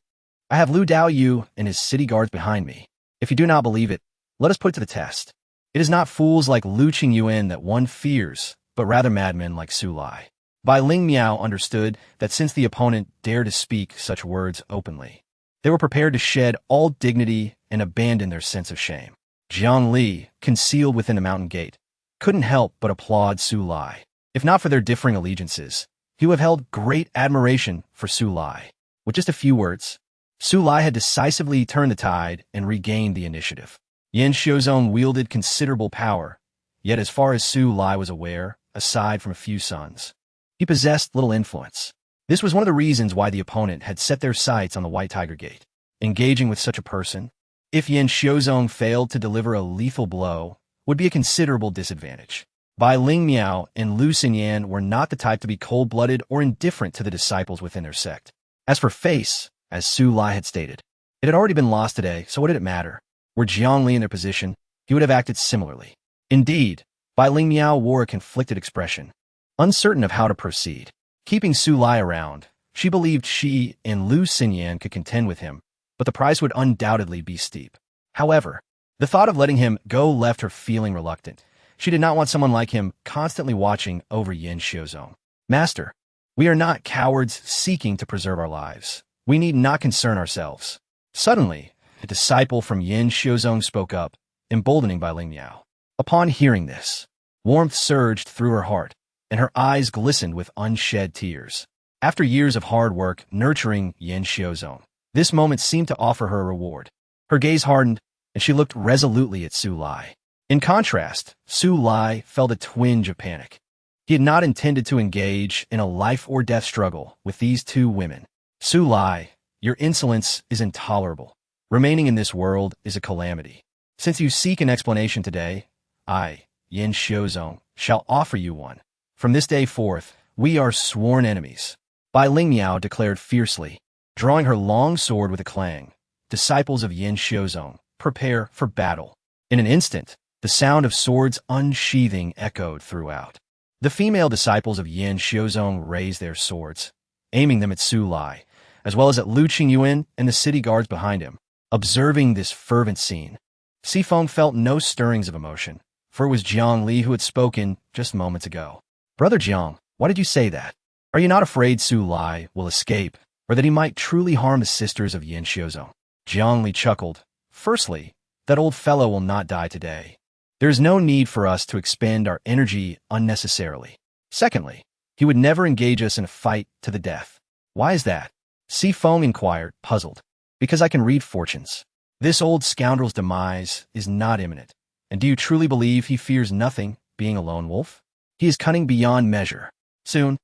I have Lu Dao Yu and his city guards behind me. If you do not believe it, let us put it to the test. It is not fools like Lu Qingyuan that one fears, but rather madmen like Su Lai. Bai Lingmiao understood that since the opponent dared to speak such words openly, they were prepared to shed all dignity and abandon their sense of shame. Jiang Li, concealed within the mountain gate, couldn't help but applaud Su Lai. If not for their differing allegiances, he would have held great admiration for Su Lai. With just a few words, Su Lai had decisively turned the tide and regained the initiative. Yin Xiuzong wielded considerable power, yet as far as Su Lai was aware, aside from a few sons, he possessed little influence. This was one of the reasons why the opponent had set their sights on the White Tiger Gate. Engaging with such a person, if Yin Xiuzong failed to deliver a lethal blow, would be a considerable disadvantage. Bai Ling Miao and Lu Xinyan were not the type to be cold-blooded or indifferent to the disciples within their sect. As for face, as Su Lai had stated, it had already been lost today, so what did it matter? Were Jiang Li in their position, he would have acted similarly. Indeed, Bai Ling Miao wore a conflicted expression, uncertain of how to proceed. Keeping Su Lai around, she believed she and Lu Xinyan could contend with him, but the price would undoubtedly be steep. However, the thought of letting him go left her feeling reluctant. She did not want someone like him constantly watching over Yin Xiuzong. Master, we are not cowards seeking to preserve our lives. We need not concern ourselves. Suddenly, a disciple from Yin Xiuzong spoke up, emboldening Bai Ling Miao. Upon hearing this, warmth surged through her heart, and her eyes glistened with unshed tears. After years of hard work nurturing Yin Xiuzong, this moment seemed to offer her a reward. Her gaze hardened, and she looked resolutely at Su Lai. In contrast, Su Lai felt a twinge of panic. He had not intended to engage in a life-or-death struggle with these two women. Su Lai, your insolence is intolerable. Remaining in this world is a calamity. Since you seek an explanation today, I, Yin Xiuzong, shall offer you one. From this day forth, we are sworn enemies. Bai Ling Miao declared fiercely, drawing her long sword with a clang. Disciples of Yin Xiuzong, prepare for battle. In an instant, the sound of swords unsheathing echoed throughout. The female disciples of Yin Xiuzong raised their swords, aiming them at Su Lai, as well as at Lu Qingyuan and the city guards behind him. Observing this fervent scene, Sifeng felt no stirrings of emotion, for it was Jiang Li who had spoken just moments ago. Brother Jiang, why did you say that? Are you not afraid Su Lai will escape, or that he might truly harm the sisters of Yin Xiuzong? Jiang Li chuckled. Firstly, that old fellow will not die today. There is no need for us to expend our energy unnecessarily. Secondly, he would never engage us in a fight to the death. Why is that? Sifeng inquired, puzzled. Because I can read fortunes. This old scoundrel's demise is not imminent. And do you truly believe he fears nothing, being a lone wolf? He is cunning beyond measure. Soon,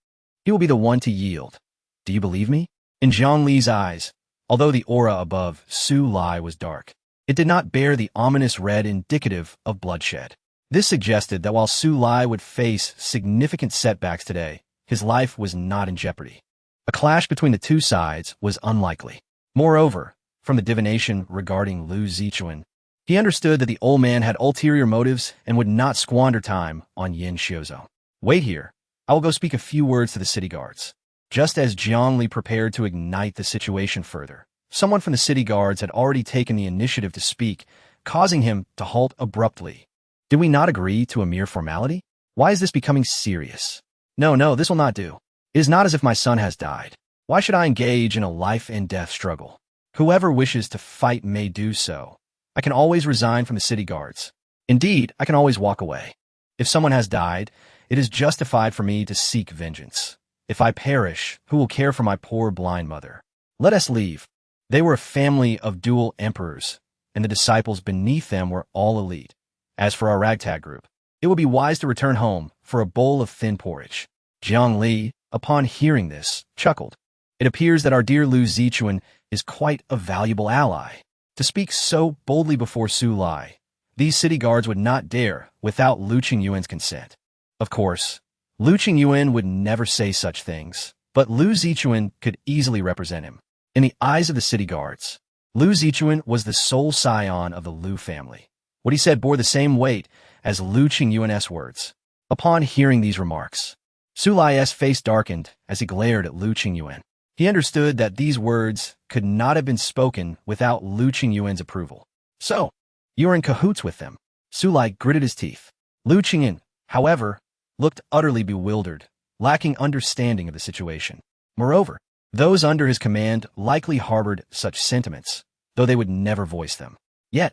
he will be the one to yield. Do you believe me? In Jiang Li's eyes, although the aura above Su Lai was dark, it did not bear the ominous red indicative of bloodshed. This suggested that while Su Lai would face significant setbacks today, his life was not in jeopardy. A clash between the two sides was unlikely. Moreover, from the divination regarding Lu Zichuan, he understood that the old man had ulterior motives and would not squander time on Yin Xiuzong. Wait here. I will go speak a few words to the city guards. Just as Jiang Li prepared to ignite the situation further, someone from the city guards had already taken the initiative to speak, causing him to halt abruptly. Did we not agree to a mere formality? Why is this becoming serious? No, this will not do. It is not as if my son has died. Why should I engage in a life-and-death struggle? Whoever wishes to fight may do so. I can always resign from the city guards. Indeed, I can always walk away. If someone has died, it is justified for me to seek vengeance. If I perish, who will care for my poor blind mother? Let us leave. They were a family of dual emperors, and the disciples beneath them were all elite. As for our ragtag group, it would be wise to return home for a bowl of thin porridge. Jiang Li, upon hearing this, chuckled. It appears that our dear Lu Zichuan is quite a valuable ally. To speak so boldly before Su Lai, these city guards would not dare without Lu Qingyuan's consent. Of course, Lu Qingyuan would never say such things, but Lu Zichuan could easily represent him. In the eyes of the city guards, Lu Zichuan was the sole scion of the Lu family. What he said bore the same weight as Lu Qingyuan's words. Upon hearing these remarks, Su Lai's face darkened as he glared at Lu Qingyuan. He understood that these words could not have been spoken without Lu Qingyuan's approval. So, you are in cahoots with them. Su Lai gritted his teeth. Lu Qingyuan, however, looked utterly bewildered, lacking understanding of the situation. Moreover, those under his command likely harbored such sentiments, though they would never voice them. Yet,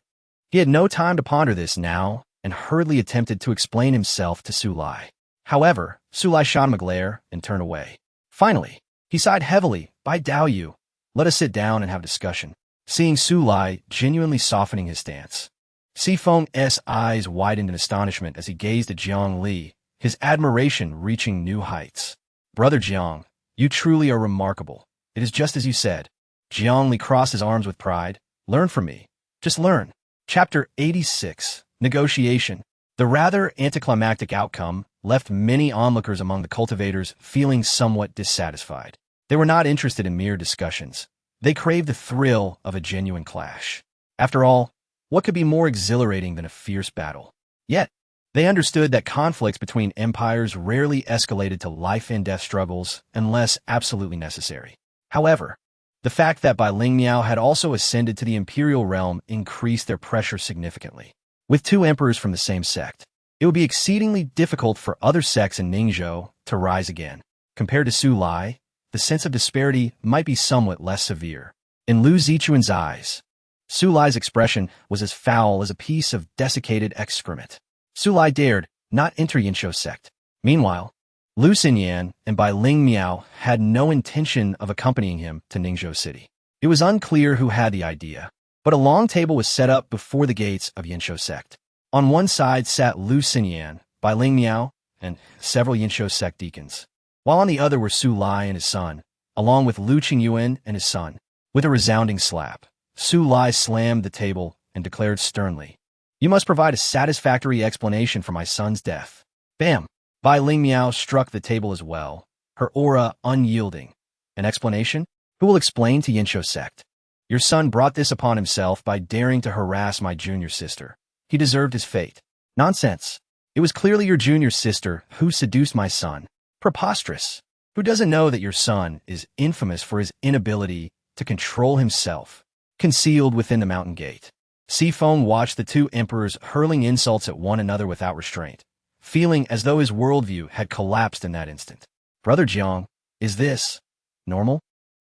he had no time to ponder this now and hurriedly attempted to explain himself to Su Lai. However, Su Lai shot him a glare and turned away. Finally, he sighed heavily. By Dao Yu, let us sit down and have discussion. Seeing Su Lai genuinely softening his stance, Sifeng's eyes widened in astonishment as he gazed at Jiang Li, his admiration reaching new heights. Brother Jiang, you truly are remarkable. It is just as you said. Jiang Li crossed his arms with pride. Learn from me. Just learn. Chapter 86. Negotiation. The rather anticlimactic outcome left many onlookers among the cultivators feeling somewhat dissatisfied. They were not interested in mere discussions. They craved the thrill of a genuine clash. After all, what could be more exhilarating than a fierce battle? Yet, they understood that conflicts between empires rarely escalated to life-and-death struggles unless absolutely necessary. However, the fact that Bai Lingmiao had also ascended to the imperial realm increased their pressure significantly. With two emperors from the same sect, it would be exceedingly difficult for other sects in Ningzhou to rise again. Compared to Su Lai, the sense of disparity might be somewhat less severe. In Lu Zichuan's eyes, Su Lai's expression was as foul as a piece of desiccated excrement. Su Lai dared not enter Yinshou's sect. Meanwhile, Lu Xinyan and Bai Lingmiao had no intention of accompanying him to Ningzhou City. It was unclear who had the idea, but a long table was set up before the gates of Yinshou sect. On one side sat Lu Xinyan, Bai Lingmiao, and several Yinshou sect deacons, while on the other were Su Lai and his son, along with Lu Qingyuan and his son. With a resounding slap, Su Lai slammed the table and declared sternly, "You must provide a satisfactory explanation for my son's death." Bam! Bai Lingmiao struck the table as well, her aura unyielding. An explanation? Who will explain to Yinshou sect? Your son brought this upon himself by daring to harass my junior sister. He deserved his fate. Nonsense. It was clearly your junior sister who seduced my son. Preposterous. Who doesn't know that your son is infamous for his inability to control himself? Concealed within the mountain gate, Sifeng watched the two emperors hurling insults at one another without restraint, feeling as though his worldview had collapsed in that instant. Brother Jiang, is this normal?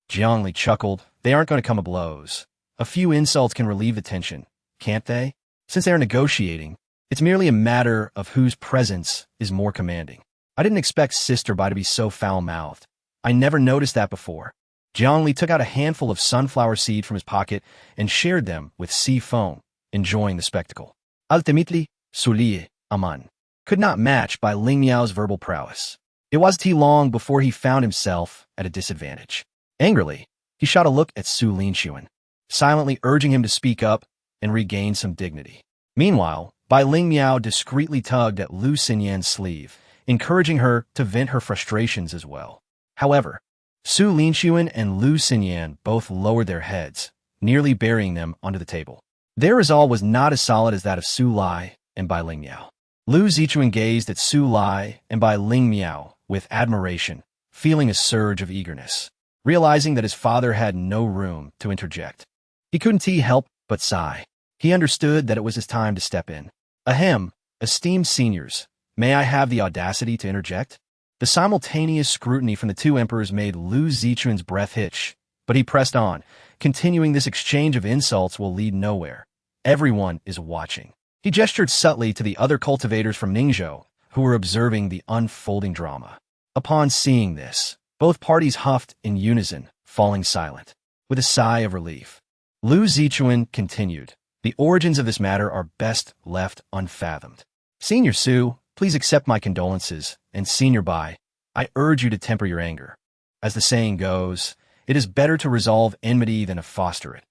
Jiang Li chuckled. They aren't going to come to blows. A few insults can relieve the tension, can't they? Since they're negotiating, it's merely a matter of whose presence is more commanding. I didn't expect Sister Bai to be so foul-mouthed. I never noticed that before. Jiang Li took out a handful of sunflower seed from his pocket and shared them with Sifeng, enjoying the spectacle. Ultimately, Sulie, Aman, could not match Bai Lingmiao's verbal prowess. It wasn't long before he found himself at a disadvantage. Angrily, he shot a look at Su Linxuan, silently urging him to speak up and regain some dignity. Meanwhile, Bai Lingmiao discreetly tugged at Lu Xinyan's sleeve, encouraging her to vent her frustrations as well. However, Su Linxuan and Lu Xinyan both lowered their heads, nearly burying them onto the table. Their resolve was not as solid as that of Su Lai and Bai Lingmiao. Lu Zichuan gazed at Su Lai and Bai Lingmiao with admiration, feeling a surge of eagerness, realizing that his father had no room to interject. He couldn't help but sigh. He understood that it was his time to step in. Ahem, esteemed seniors, may I have the audacity to interject? The simultaneous scrutiny from the two emperors made Lu Zichuan's breath hitch, but he pressed on. Continuing this exchange of insults will lead nowhere. Everyone is watching. He gestured subtly to the other cultivators from Ningzhou, who were observing the unfolding drama. Upon seeing this, both parties huffed in unison, falling silent. With a sigh of relief, Lu Zichuan continued, "The origins of this matter are best left unfathomed. Senior Su, please accept my condolences, and Senior Bai, I urge you to temper your anger. As the saying goes, it is better to resolve enmity than to foster it.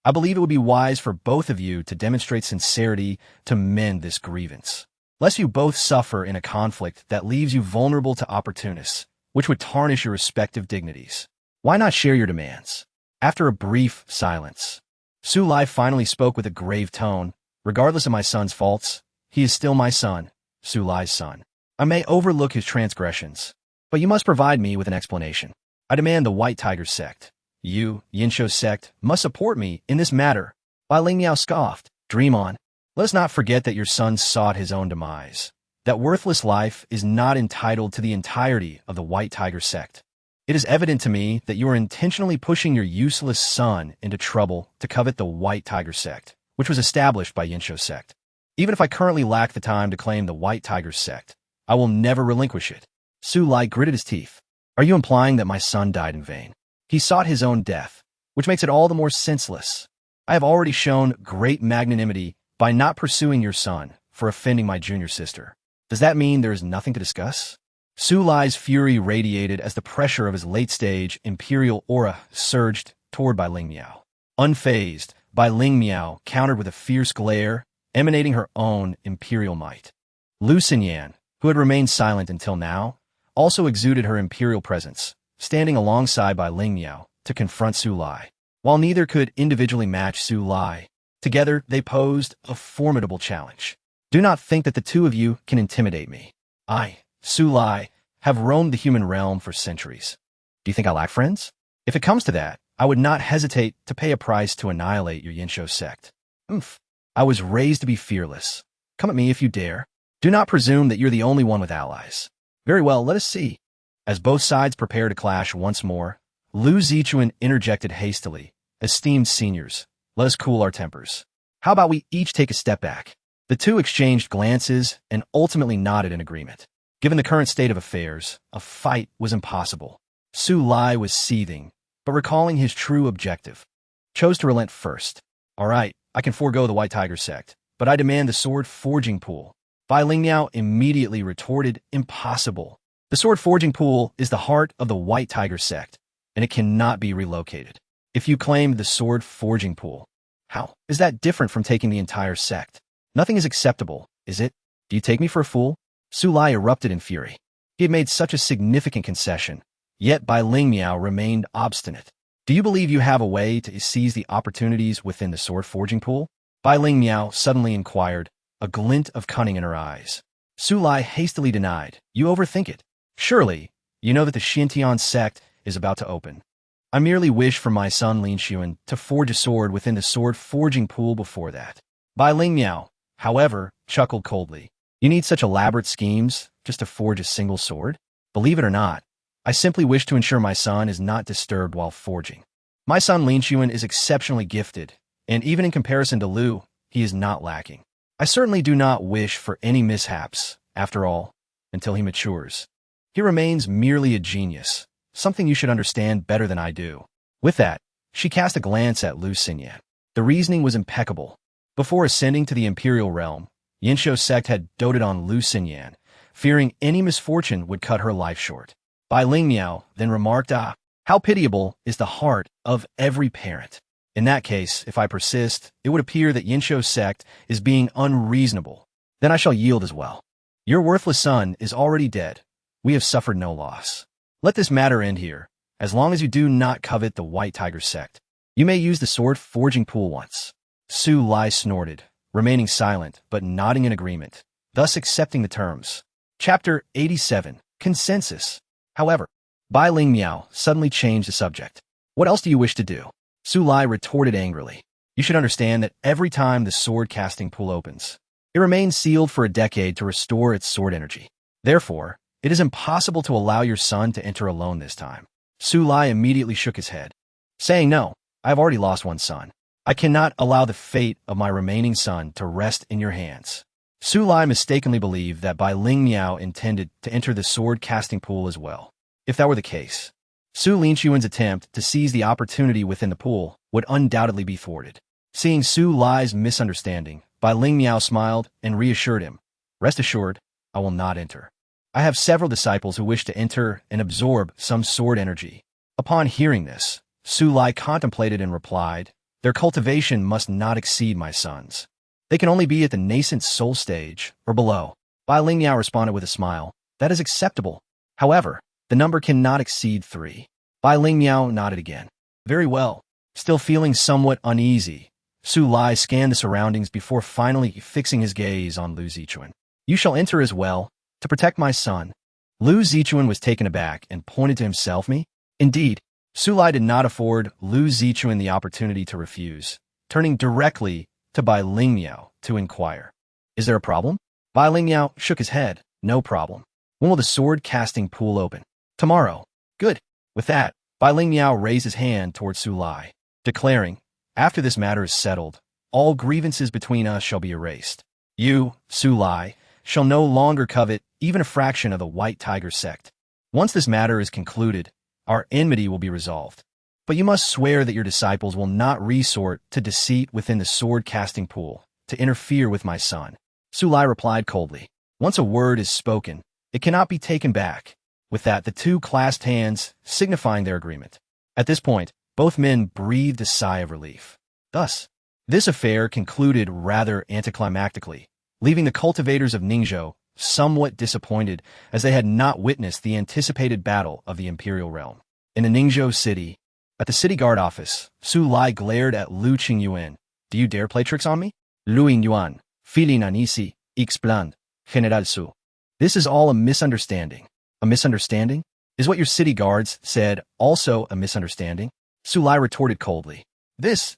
I believe it would be wise for both of you to demonstrate sincerity to mend this grievance, lest you both suffer in a conflict that leaves you vulnerable to opportunists, which would tarnish your respective dignities. Why not share your demands?" After a brief silence, Su Lai finally spoke with a grave tone. "Regardless of my son's faults, he is still my son, Su Lai's son. I may overlook his transgressions, but you must provide me with an explanation. I demand the White Tiger sect. You, Yinshou sect, must support me in this matter." Bai Lingmiao scoffed. "Dream on. Let us not forget that your son sought his own demise. That worthless life is not entitled to the entirety of the White Tiger sect. It is evident to me that you are intentionally pushing your useless son into trouble to covet the White Tiger sect, which was established by Yinshou sect. Even if I currently lack the time to claim the White Tiger sect, I will never relinquish it." Su Lai gritted his teeth. "Are you implying that my son died in vain? He sought his own death, which makes it all the more senseless. I have already shown great magnanimity by not pursuing your son for offending my junior sister. Does that mean there is nothing to discuss? Su Lai's fury radiated as the pressure of his late-stage imperial aura surged toward Bai Ling Miao. Unfazed, Bai Ling Miao countered with a fierce glare, emanating her own imperial might. Lu Xinyan, who had remained silent until now, also exuded her imperial presence, standing alongside Bai Ling Miao to confront Su Lai. While neither could individually match Su Lai, together they posed a formidable challenge. Do not think that the two of you can intimidate me. I, Su Lai, have roamed the human realm for centuries. Do you think I lack friends? If it comes to that, I would not hesitate to pay a price to annihilate your Yinshou sect. I was raised to be fearless. Come at me if you dare. Do not presume that you're the only one with allies. Very well, let us see. As both sides prepare to clash once more, Lu Zichuan interjected hastily. Esteemed seniors, let us cool our tempers. How about we each take a step back? The two exchanged glances and ultimately nodded in agreement. Given the current state of affairs, a fight was impossible. Su Lai was seething, but recalling his true objective, chose to relent first. All right, I can forego the White Tiger sect, but I demand the sword forging pool. Bai Ling Miao immediately retorted, impossible. The sword forging pool is the heart of the White Tiger sect, and it cannot be relocated. If you claim the sword forging pool, how is that different from taking the entire sect? Nothing is acceptable, is it? Do you take me for a fool? Su Lai erupted in fury. He had made such a significant concession, yet Bai Ling Miao remained obstinate. Do you believe you have a way to seize the opportunities within the sword forging pool? Bai Ling Miao suddenly inquired, a glint of cunning in her eyes. Su Lai hastily denied. You overthink it. Surely, you know that the Xintian sect is about to open. I merely wish for my son Lin Xuan to forge a sword within the sword forging pool before that. Bai Ling Miao, however, chuckled coldly. You need such elaborate schemes just to forge a single sword? Believe it or not, I simply wish to ensure my son is not disturbed while forging. My son Lin Xuan is exceptionally gifted, and even in comparison to Lu, he is not lacking. I certainly do not wish for any mishaps, after all, until he matures. He remains merely a genius, something you should understand better than I do. With that, she cast a glance at Lu Xinyan. The reasoning was impeccable. Before ascending to the imperial realm, Yinshou sect had doted on Lu Xinyan, fearing any misfortune would cut her life short. Bai Ling Miao then remarked, how pitiable is the heart of every parent. In that case, if I persist, it would appear that Yinshou sect is being unreasonable. Then I shall yield as well. Your worthless son is already dead. We have suffered no loss. Let this matter end here. As long as you do not covet the White Tiger sect, you may use the sword forging pool once. Su Lai snorted, remaining silent but nodding in agreement, thus accepting the terms. Chapter 87, Consensus. However, Bai Ling Miao suddenly changed the subject. What else do you wish to do? Su Lai retorted angrily. You should understand that every time the sword casting pool opens, it remains sealed for a decade to restore its sword energy. Therefore, it is impossible to allow your son to enter alone this time. Su Lai immediately shook his head, saying, no, I have already lost one son. I cannot allow the fate of my remaining son to rest in your hands. Su Lai mistakenly believed that Bai Ling Miao intended to enter the sword casting pool as well. If that were the case, Su Linxuan's attempt to seize the opportunity within the pool would undoubtedly be thwarted. Seeing Su Lai's misunderstanding, Bai Ling Miao smiled and reassured him. Rest assured, I will not enter. I have several disciples who wish to enter and absorb some sword energy. Upon hearing this, Su Lai contemplated and replied, their cultivation must not exceed my son's. They can only be at the nascent soul stage or below. Bai Ling Miao responded with a smile. That is acceptable. However, the number cannot exceed 3. Bai Ling Miao nodded again. Very well. Still feeling somewhat uneasy, Su Lai scanned the surroundings before finally fixing his gaze on Lu Zichuan. You shall enter as well, to protect my son. Lu Zichuan was taken aback and pointed to himself. Me? Indeed, Su Lai did not afford Lu Zichuan the opportunity to refuse, turning directly to Bai Ling Miao to inquire. Is there a problem? Bai Ling Miao shook his head. No problem. When will the sword casting pool open? Tomorrow. Good. With that, Bai Ling Miao raised his hand towards Su Lai, declaring, after this matter is settled, all grievances between us shall be erased. You, Su Lai, shall no longer covet even a fraction of the White Tiger sect. Once this matter is concluded, our enmity will be resolved. But you must swear that your disciples will not resort to deceit within the sword casting pool, to interfere with my son. Su Lai replied coldly. Once a word is spoken, it cannot be taken back. With that, the two clasped hands, signifying their agreement. At this point, both men breathed a sigh of relief. Thus, this affair concluded rather anticlimactically, leaving the cultivators of Ningzhou somewhat disappointed as they had not witnessed the anticipated battle of the imperial realm. In the Ningzhou city, at the city guard office, Su Lai glared at Lu Qingyuan. Do you dare play tricks on me? Lu Yuan, feeling uneasy, explained, General Su. This is all a misunderstanding. A misunderstanding? Is what your city guards said also a misunderstanding? Su Lai retorted coldly. This.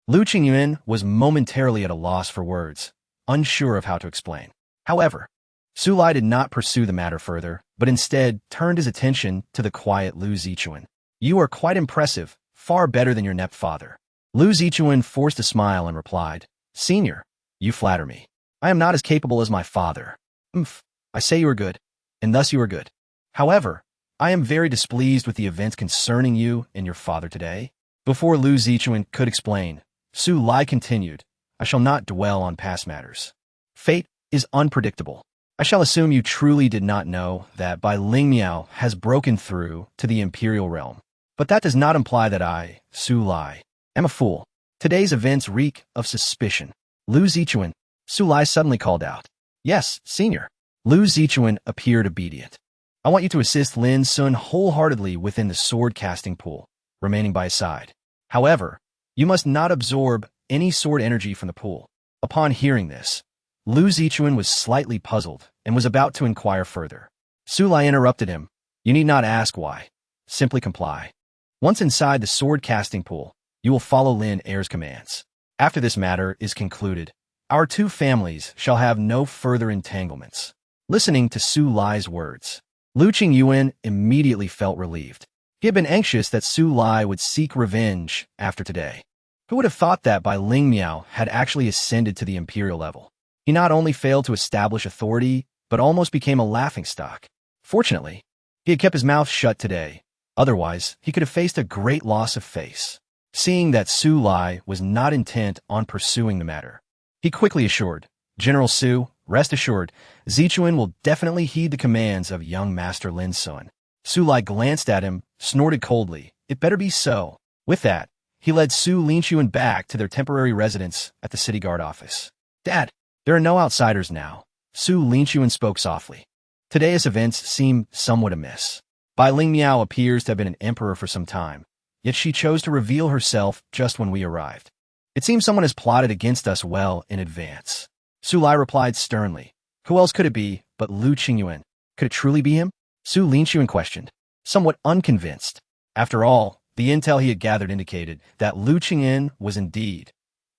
Lu Qingyuan was momentarily at a loss for words, unsure of how to explain. However, Su Lai did not pursue the matter further, but instead turned his attention to the quiet Lu Zichuan. You are quite impressive, far better than your inept father. Lu Zichuan forced a smile and replied, Senior, you flatter me. I am not as capable as my father. I say you are good, and thus you are good. However, I am very displeased with the events concerning you and your father today. Before Lu Zichuan could explain, Su Lai continued, I shall not dwell on past matters. Fate is unpredictable. I shall assume you truly did not know that Bai Ling Miao has broken through to the imperial realm. But that does not imply that I, Su Lai, am a fool. Today's events reek of suspicion. Lu Zichuan, Su Lai suddenly called out. Yes, senior. Lu Zichuan appeared obedient. I want you to assist Lin Sun wholeheartedly within the sword-casting pool, remaining by his side. However, you must not absorb any sword energy from the pool. Upon hearing this, Lu Zichuan was slightly puzzled and was about to inquire further. Su Lai interrupted him. You need not ask why. Simply comply. Once inside the sword-casting pool, you will follow Lin Er's commands. After this matter is concluded, our two families shall have no further entanglements. Listening to Su Lai's words, Lu Qingyuan immediately felt relieved. He had been anxious that Su Lai would seek revenge after today. Who would have thought that Bai Ling Miao had actually ascended to the imperial level? He not only failed to establish authority, but almost became a laughingstock. Fortunately, he had kept his mouth shut today. Otherwise, he could have faced a great loss of face. Seeing that Su Lai was not intent on pursuing the matter, he quickly assured, General Su, rest assured, Zichuan will definitely heed the commands of young Master Lin Sun. Su Lai glanced at him, snorted coldly, it better be so. With that, he led Su Linchuan back to their temporary residence at the city guard office. Dad, there are no outsiders now. Su Linchuan spoke softly. Today's events seem somewhat amiss. Bai Ling Miao appears to have been an emperor for some time, yet she chose to reveal herself just when we arrived. It seems someone has plotted against us well in advance. Su Lai replied sternly. Who else could it be but Lu Qingyuan? Could it truly be him? Su Linchuan questioned, somewhat unconvinced. After all, the intel he had gathered indicated that Lu Qingyuan was indeed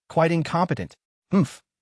quite incompetent.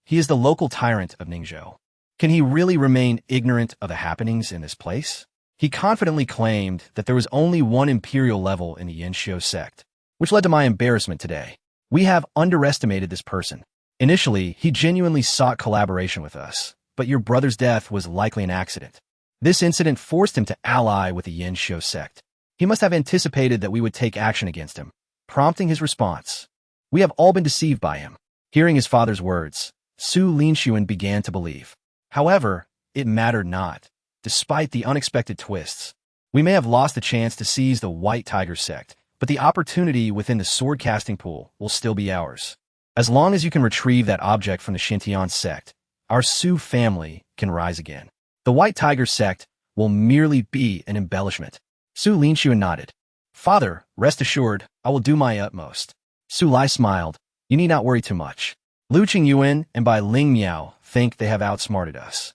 He is the local tyrant of Ningzhou. Can he really remain ignorant of the happenings in this place? He confidently claimed that there was only one imperial level in the Yanxiu sect, which led to my embarrassment today. We have underestimated this person. Initially, he genuinely sought collaboration with us, but your brother's death was likely an accident. This incident forced him to ally with the Yanxiu sect. He must have anticipated that we would take action against him, prompting his response. We have all been deceived by him. Hearing his father's words, Su Linchuan began to believe. However, it mattered not. Despite the unexpected twists, we may have lost the chance to seize the White Tiger sect, but the opportunity within the sword-casting pool will still be ours. As long as you can retrieve that object from the Xintian sect, our Su family can rise again. The White Tiger sect will merely be an embellishment. Su Linchuan nodded. Father, rest assured, I will do my utmost. Su Lai smiled. You need not worry too much. Lu Qingyuan and Bai Ling Miao think they have outsmarted us.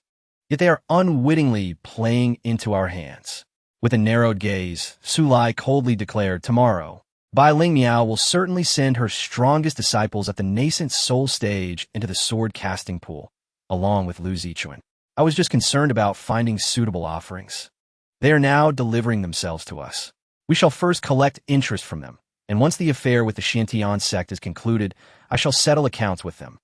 Yet they are unwittingly playing into our hands. With a narrowed gaze, Su Lai coldly declared, tomorrow, Bai Ling Miao will certainly send her strongest disciples at the nascent soul stage into the sword-casting pool, along with Lu Zichuan. I was just concerned about finding suitable offerings. They are now delivering themselves to us. We shall first collect interest from them, and once the affair with the Xintian sect is concluded, I shall settle accounts with them.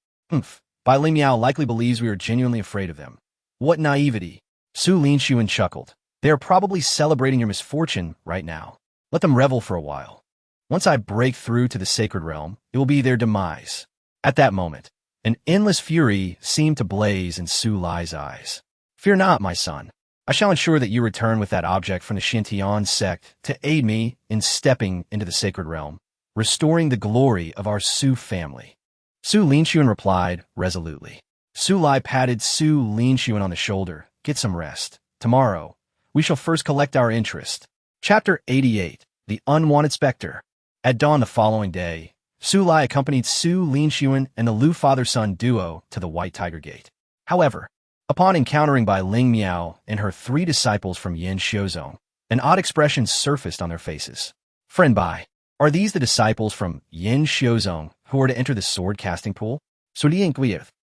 Bai Ling Miao likely believes we are genuinely afraid of them. What naivety. Su Linchuan chuckled. They are probably celebrating your misfortune right now. Let them revel for a while. Once I break through to the sacred realm, it will be their demise. At that moment, An endless fury seemed to blaze in Su Lai's eyes. "Fear not, my son. I shall ensure that you return with that object from the Xintian sect to aid me in stepping into the sacred realm, restoring the glory of our Su family." Su Linxuan replied resolutely. Su Lai patted Su Linxuan on the shoulder. "Get some rest. Tomorrow, we shall first collect our interest." Chapter 88. The Unwanted Spectre. At dawn the following day, Su Lai accompanied Su Linxuan and the Lu father-son duo to the White Tiger Gate. However, upon encountering Bai Ling Miao and her 3 disciples from Yin Xiuzong, an odd expression surfaced on their faces. "Friend Bai, are these the disciples from Yin Xiuzong who are to enter the sword-casting pool?"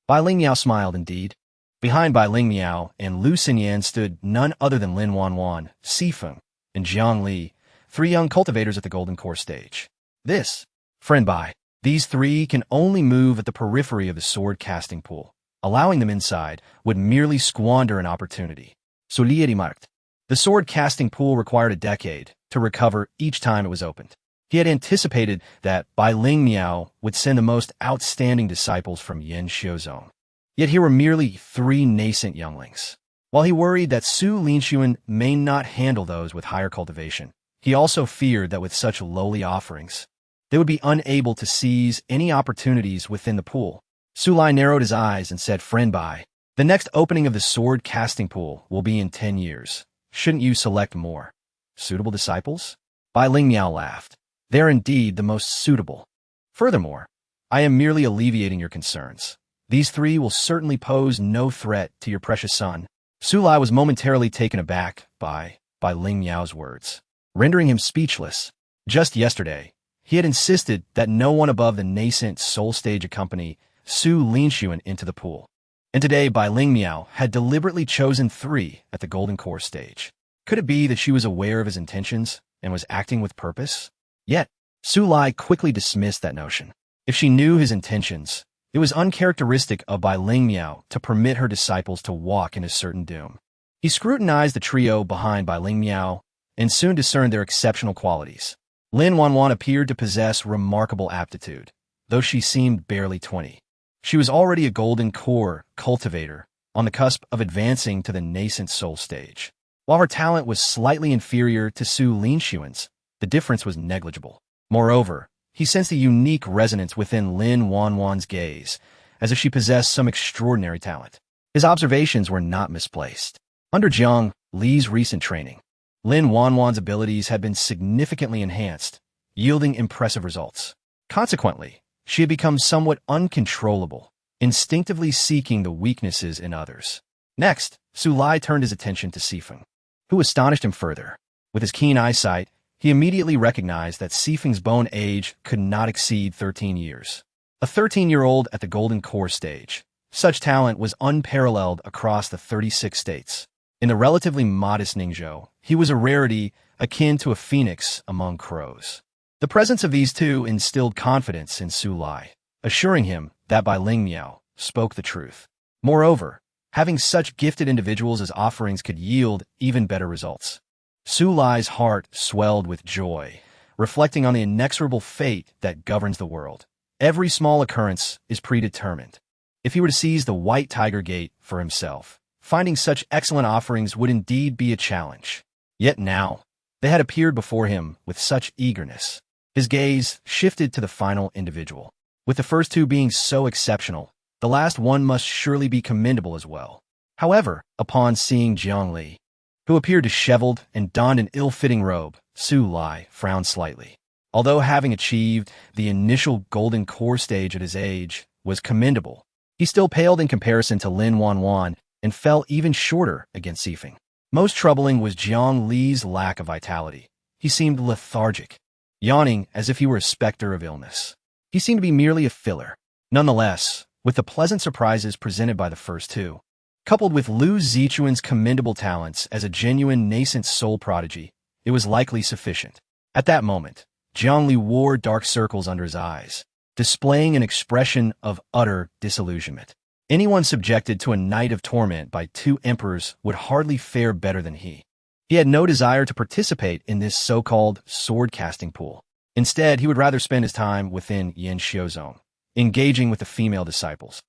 Bai Ling Miao smiled indeed. Behind Bai Ling Miao and Lu Xinyan stood none other than Lin Wanwan, Sifeng, and Jiang Li, 3 young cultivators at the Golden Core stage. "This, friend Bai, these 3 can only move at the periphery of the sword-casting pool. Allowing them inside would merely squander an opportunity." The sword-casting pool required a decade to recover each time it was opened. He had anticipated that Bai Ling Miao would send the most outstanding disciples from Yin Xiuzong. Yet here were merely 3 nascent younglings. While he worried that Su Linxuan may not handle those with higher cultivation, he also feared that with such lowly offerings, they would be unable to seize any opportunities within the pool. Su Lai narrowed his eyes and said, "Friend Bai, the next opening of the sword-casting pool will be in 10 years. Shouldn't you select more suitable disciples?" Bai Ling Miao laughed. "They are indeed the most suitable. Furthermore, I am merely alleviating your concerns. These 3 will certainly pose no threat to your precious son." Su Lai was momentarily taken aback by Ling Miao's words, rendering him speechless. Just yesterday, he had insisted that no one above the nascent soul stage accompany Su Linxuan into the pool. And today Bai Ling Miao had deliberately chosen 3 at the Golden Core stage. Could it be that she was aware of his intentions and was acting with purpose? Yet, Su Lai quickly dismissed that notion. If she knew his intentions, it was uncharacteristic of Bai Ling Miao to permit her disciples to walk into certain doom. He scrutinized the trio behind Bai Ling Miao and soon discerned their exceptional qualities. Lin Wanwan appeared to possess remarkable aptitude, though she seemed barely 20. She was already a Golden Core cultivator, on the cusp of advancing to the nascent soul stage. While her talent was slightly inferior to Su Linxuan's, the difference was negligible. Moreover, he sensed a unique resonance within Lin Wanwan's gaze, as if she possessed some extraordinary talent. His observations were not misplaced. Under Jiang Li's recent training, Lin Wanwan's abilities had been significantly enhanced, yielding impressive results. Consequently, she had become somewhat uncontrollable, instinctively seeking the weaknesses in others. Next, Su Lai turned his attention to Sifeng, who astonished him further. With his keen eyesight, he immediately recognized that Sifeng's bone age could not exceed 13 years. A 13-year-old at the Golden Core stage. Such talent was unparalleled across the 36 states. In the relatively modest Ningzhou, he was a rarity akin to a phoenix among crows. The presence of these 2 instilled confidence in Su Lai, assuring him that Bai Ling Miao spoke the truth. Moreover, having such gifted individuals as offerings could yield even better results. Su Lai's heart swelled with joy, reflecting on the inexorable fate that governs the world. Every small occurrence is predetermined. If he were to seize the White Tiger Gate for himself, finding such excellent offerings would indeed be a challenge. Yet now, they had appeared before him with such eagerness. His gaze shifted to the final individual. With the first 2 being so exceptional, the last one must surely be commendable as well. However, upon seeing Jiang Li, who appeared disheveled and donned an ill-fitting robe, Su Lai frowned slightly. Although having achieved the initial Golden Core stage at his age was commendable, he still paled in comparison to Lin Wanwan and fell even shorter against Sifeng. Most troubling was Jiang Li's lack of vitality. He seemed lethargic, yawning as if he were a specter of illness. He seemed to be merely a filler. Nonetheless, with the pleasant surprises presented by the first 2, coupled with Lu Zichuan's commendable talents as a genuine nascent soul prodigy, it was likely sufficient. At that moment, Jiang Li wore dark circles under his eyes, displaying an expression of utter disillusionment. Anyone subjected to a night of torment by 2 emperors would hardly fare better than he. He had no desire to participate in this so-called sword-casting pool. Instead, he would rather spend his time within Yin Xiuzong, engaging with the female disciples.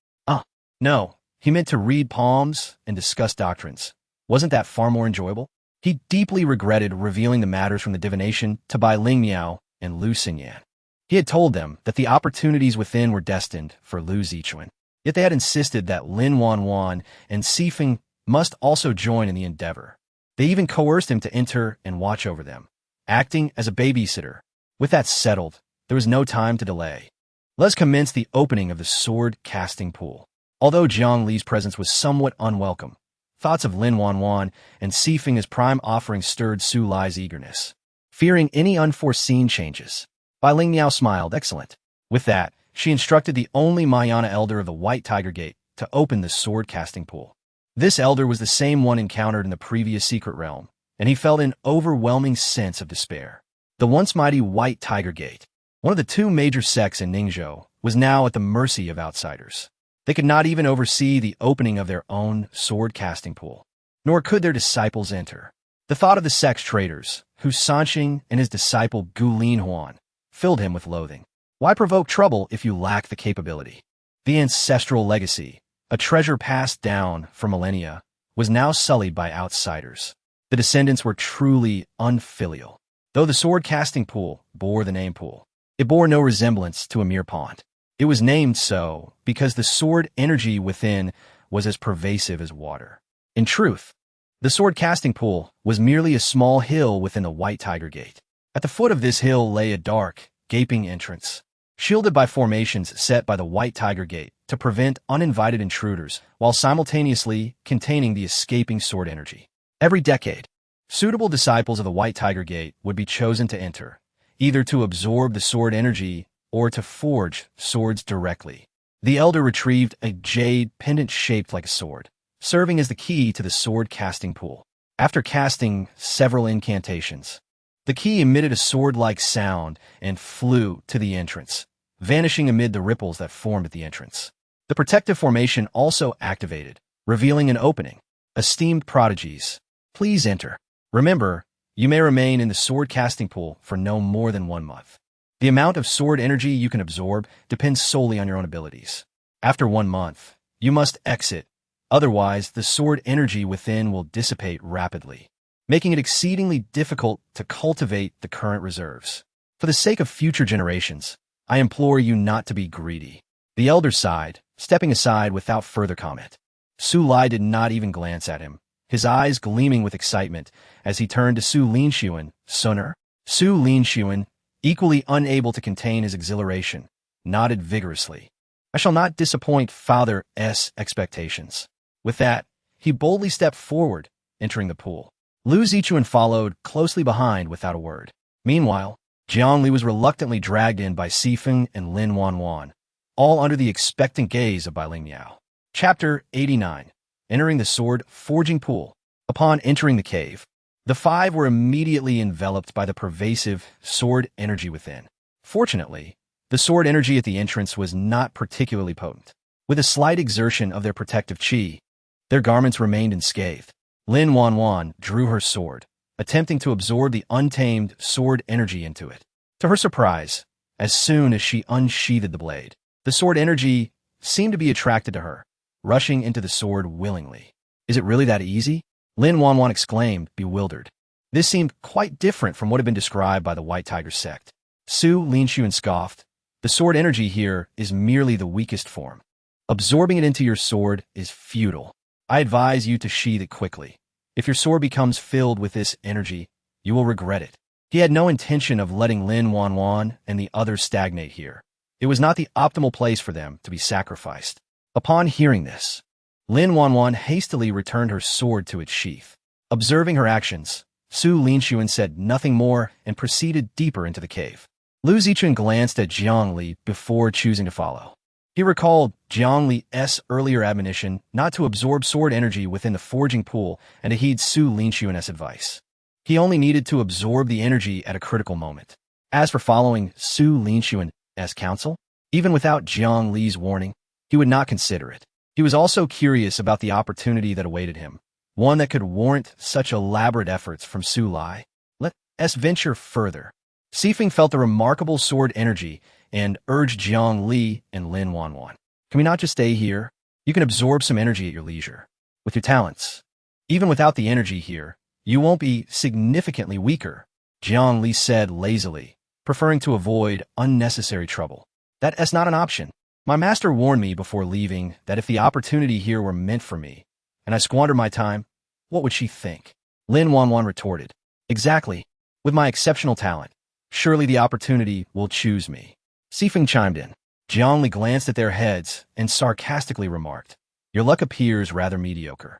No, he meant to read palms and discuss doctrines. Wasn't that far more enjoyable? He deeply regretted revealing the matters from the divination to Bai Ling Miao and Lu Xingyan. He had told them that the opportunities within were destined for Lu Zichuan. Yet they had insisted that Lin Wanwan and Sifeng must also join in the endeavor. They even coerced him to enter and watch over them, acting as a babysitter. With that settled, there was no time to delay. Let's commence the opening of the sword-casting pool. Although Jiang Li's presence was somewhat unwelcome, thoughts of Lin Wanwan and Sifeng as prime offering stirred Su Lai's eagerness. Fearing any unforeseen changes, Bai Ling Miao smiled. Excellent. With that, she instructed the only Mayana elder of the White Tiger Gate to open the sword-casting pool. This elder was the same one encountered in the previous secret realm, and he felt an overwhelming sense of despair. The once mighty White Tiger Gate, one of the two major sects in Ningzhou, was now at the mercy of outsiders. They could not even oversee the opening of their own sword-casting pool, nor could their disciples enter. The thought of the sect's traitors, Hu Sanxing and his disciple Gu Linhuan, filled him with loathing. Why provoke trouble if you lack the capability? The ancestral legacy, a treasure passed down for millennia, was now sullied by outsiders. The descendants were truly unfilial. Though the sword-casting pool bore the name pool, it bore no resemblance to a mere pond. It was named so because the sword energy within was as pervasive as water. In truth, the sword-casting pool was merely a small hill within the White Tiger Gate. At the foot of this hill lay a dark, gaping entrance, shielded by formations set by the White Tiger Gate to prevent uninvited intruders while simultaneously containing the escaping sword energy. Every decade, suitable disciples of the White Tiger Gate would be chosen to enter, either to absorb the sword energy or to forge swords directly. The elder retrieved a jade pendant shaped like a sword, serving as the key to the sword-casting pool. After casting several incantations, the key emitted a sword-like sound and flew to the entrance, vanishing amid the ripples that formed at the entrance. The protective formation also activated, revealing an opening. Esteemed prodigies, please enter. Remember, you may remain in the sword-casting pool for no more than 1 month. The amount of sword energy you can absorb depends solely on your own abilities. After 1 month, you must exit, otherwise the sword energy within will dissipate rapidly, making it exceedingly difficult to cultivate the current reserves. For the sake of future generations, I implore you not to be greedy. The elder sighed, stepping aside without further comment. Su Lai did not even glance at him, his eyes gleaming with excitement as he turned to Su Linxuan. Sooner, Su Linxuan, equally unable to contain his exhilaration, nodded vigorously. I shall not disappoint Father's expectations. With that, he boldly stepped forward, entering the pool. Lu Zichuan followed closely behind without a word. Meanwhile, Jiang Li was reluctantly dragged in by Sifeng and Lin Wanwan, all under the expectant gaze of Bai Ling Miao. Chapter 89. Entering the sword-forging pool. Upon entering the cave, the five were immediately enveloped by the pervasive sword energy within. Fortunately, the sword energy at the entrance was not particularly potent. With a slight exertion of their protective chi, their garments remained unscathed. Lin Wanwan drew her sword, attempting to absorb the untamed sword energy into it. To her surprise, as soon as she unsheathed the blade, the sword energy seemed to be attracted to her, rushing into the sword willingly. Is it really that easy? Lin Wanwan exclaimed, bewildered. This seemed quite different from what had been described by the White Tiger sect. Su Linxuan scoffed. The sword energy here is merely the weakest form. Absorbing it into your sword is futile. I advise you to sheath it quickly. If your sword becomes filled with this energy, you will regret it. He had no intention of letting Lin Wanwan and the others stagnate here. It was not the optimal place for them to be sacrificed. Upon hearing this, Lin Wanwan hastily returned her sword to its sheath. Observing her actions, Su Linxuan said nothing more and proceeded deeper into the cave. Lu Zichuan glanced at Jiang Li before choosing to follow. He recalled Jiang Li's earlier admonition not to absorb sword energy within the forging pool and to heed Su Linxuan's advice. He only needed to absorb the energy at a critical moment. As for following Su Linxuan's counsel, even without Jiang Li's warning, he would not consider it. He was also curious about the opportunity that awaited him, one that could warrant such elaborate efforts from Su Lai. Let's venture further. Sifeng felt the remarkable sword energy and urged Jiang Li and Lin Wanwan. Can we not just stay here? You can absorb some energy at your leisure. With your talents. Even without the energy here, you won't be significantly weaker, Jiang Li said lazily, preferring to avoid unnecessary trouble. That's not an option. My master warned me before leaving that if the opportunity here were meant for me, and I squandered my time, what would she think? Lin Wanwan retorted. Exactly. With my exceptional talent, surely the opportunity will choose me. Sifeng chimed in. Jiang Li glanced at their heads and sarcastically remarked, your luck appears rather mediocre.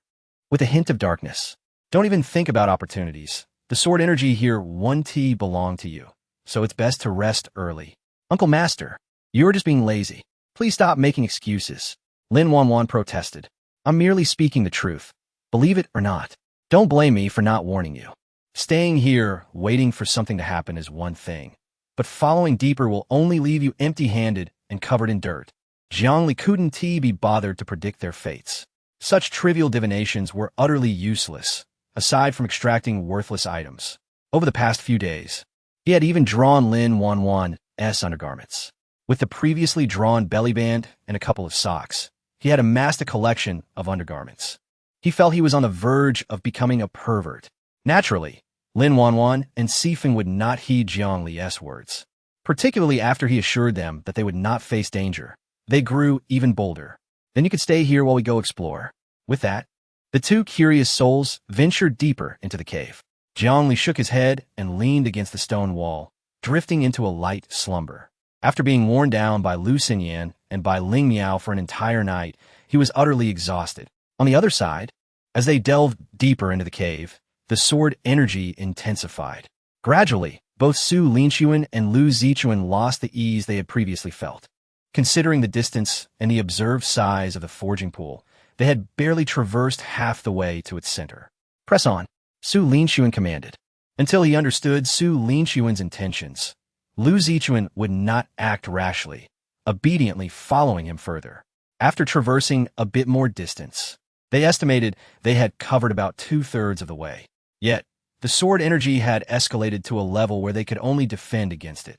With a hint of darkness. Don't even think about opportunities. The sword energy here 1T belonged to you, so it's best to rest early. Uncle Master, you're just being lazy. Please stop making excuses. Lin Wanwan protested. I'm merely speaking the truth. Believe it or not. Don't blame me for not warning you. Staying here, waiting for something to happen is one thing, but following deeper will only leave you empty-handed and covered in dirt. Jiang Li couldn't be bothered to predict their fates. Such trivial divinations were utterly useless, aside from extracting worthless items. Over the past few days, he had even drawn Lin Wanwan's undergarments. With the previously drawn bellyband and a couple of socks, he had amassed a collection of undergarments. He felt he was on the verge of becoming a pervert. Naturally, Lin Wanwan and Sifeng would not heed Jiang Li's words, particularly after he assured them that they would not face danger. They grew even bolder. Then you could stay here while we go explore. With that, the two curious souls ventured deeper into the cave. Jiang Li shook his head and leaned against the stone wall, drifting into a light slumber. After being worn down by Lu Xinyan and by Ling Miao for an entire night, he was utterly exhausted. On the other side, as they delved deeper into the cave, the sword energy intensified. Gradually, both Su Linxuan and Lu Zichuan lost the ease they had previously felt. Considering the distance and the observed size of the forging pool, they had barely traversed half the way to its center. Press on, Su Linxuan commanded. Until he understood Su Linxuan's intentions, Lu Zichuan would not act rashly, obediently following him further. After traversing a bit more distance, they estimated they had covered about 2/3 of the way. Yet, the sword energy had escalated to a level where they could only defend against it.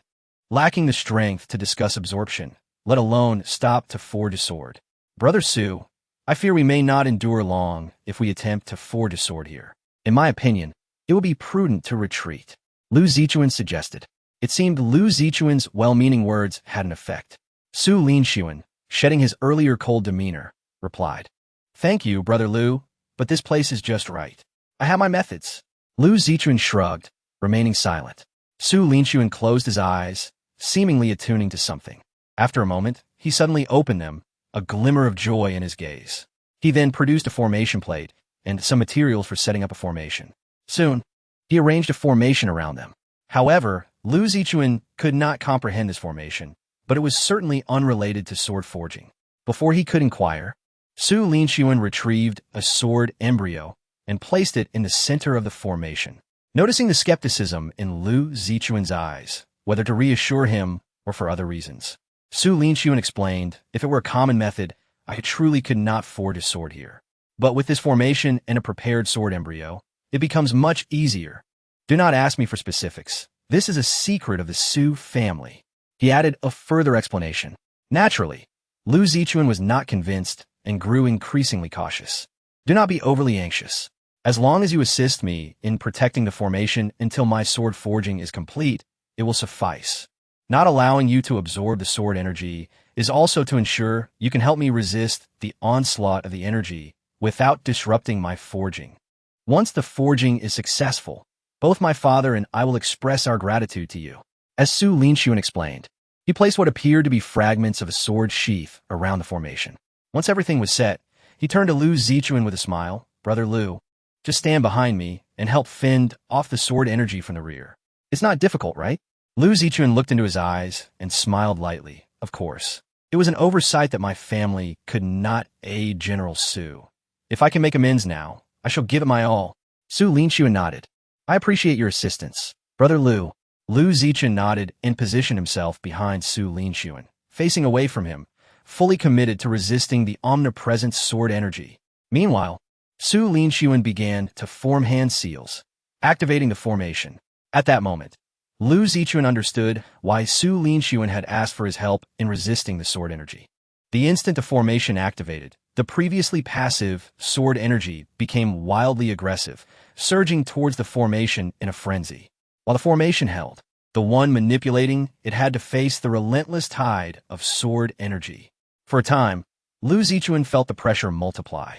Lacking the strength to discuss absorption, let alone stop to forge a sword. Brother Su, I fear we may not endure long if we attempt to forge a sword here. In my opinion, it would be prudent to retreat, Lu Zichuan suggested. It seemed Lu Zichuan's well-meaning words had an effect. Su Linxuan, shedding his earlier cold demeanor, replied, Thank you, Brother Lu, but this place is just right. I have my methods. Lu Zichuan shrugged, remaining silent. Su Linxuan closed his eyes, seemingly attuning to something. After a moment, he suddenly opened them, a glimmer of joy in his gaze. He then produced a formation plate and some materials for setting up a formation. Soon, he arranged a formation around them. However, Lu Zichuan could not comprehend this formation, but it was certainly unrelated to sword forging. Before he could inquire, Su Linxuan retrieved a sword embryo and placed it in the center of the formation. Noticing the skepticism in Lu Zichuan's eyes, whether to reassure him or for other reasons, Su Linxuan explained, if it were a common method, I truly could not forge a sword here. But with this formation and a prepared sword embryo, it becomes much easier. Do not ask me for specifics. This is a secret of the Su family. He added a further explanation. Naturally, Lu Zichuan was not convinced and grew increasingly cautious. Do not be overly anxious. As long as you assist me in protecting the formation until my sword forging is complete, it will suffice. Not allowing you to absorb the sword energy is also to ensure you can help me resist the onslaught of the energy without disrupting my forging. Once the forging is successful, both my father and I will express our gratitude to you. As Su Linxuan explained, he placed what appeared to be fragments of a sword sheath around the formation. Once everything was set, he turned to Lu Zichuan with a smile. Brother Lu, just stand behind me and help fend off the sword energy from the rear. It's not difficult, right? Lu Zichuan looked into his eyes and smiled lightly. Of course. It was an oversight that my family could not aid General Su. If I can make amends now, I shall give it my all. Su Linxuan nodded. I appreciate your assistance. Brother Lu. Lu Zichuan nodded and positioned himself behind Su Linxuan, facing away from him, fully committed to resisting the omnipresent sword energy. Meanwhile, Su Linxuan began to form hand seals, activating the formation. At that moment, Lu Zichuan understood why Su Linxuan had asked for his help in resisting the sword energy. The instant the formation activated, the previously passive sword energy became wildly aggressive, surging towards the formation in a frenzy. While the formation held, the one manipulating it had to face the relentless tide of sword energy. For a time, Lu Zichuan felt the pressure multiply.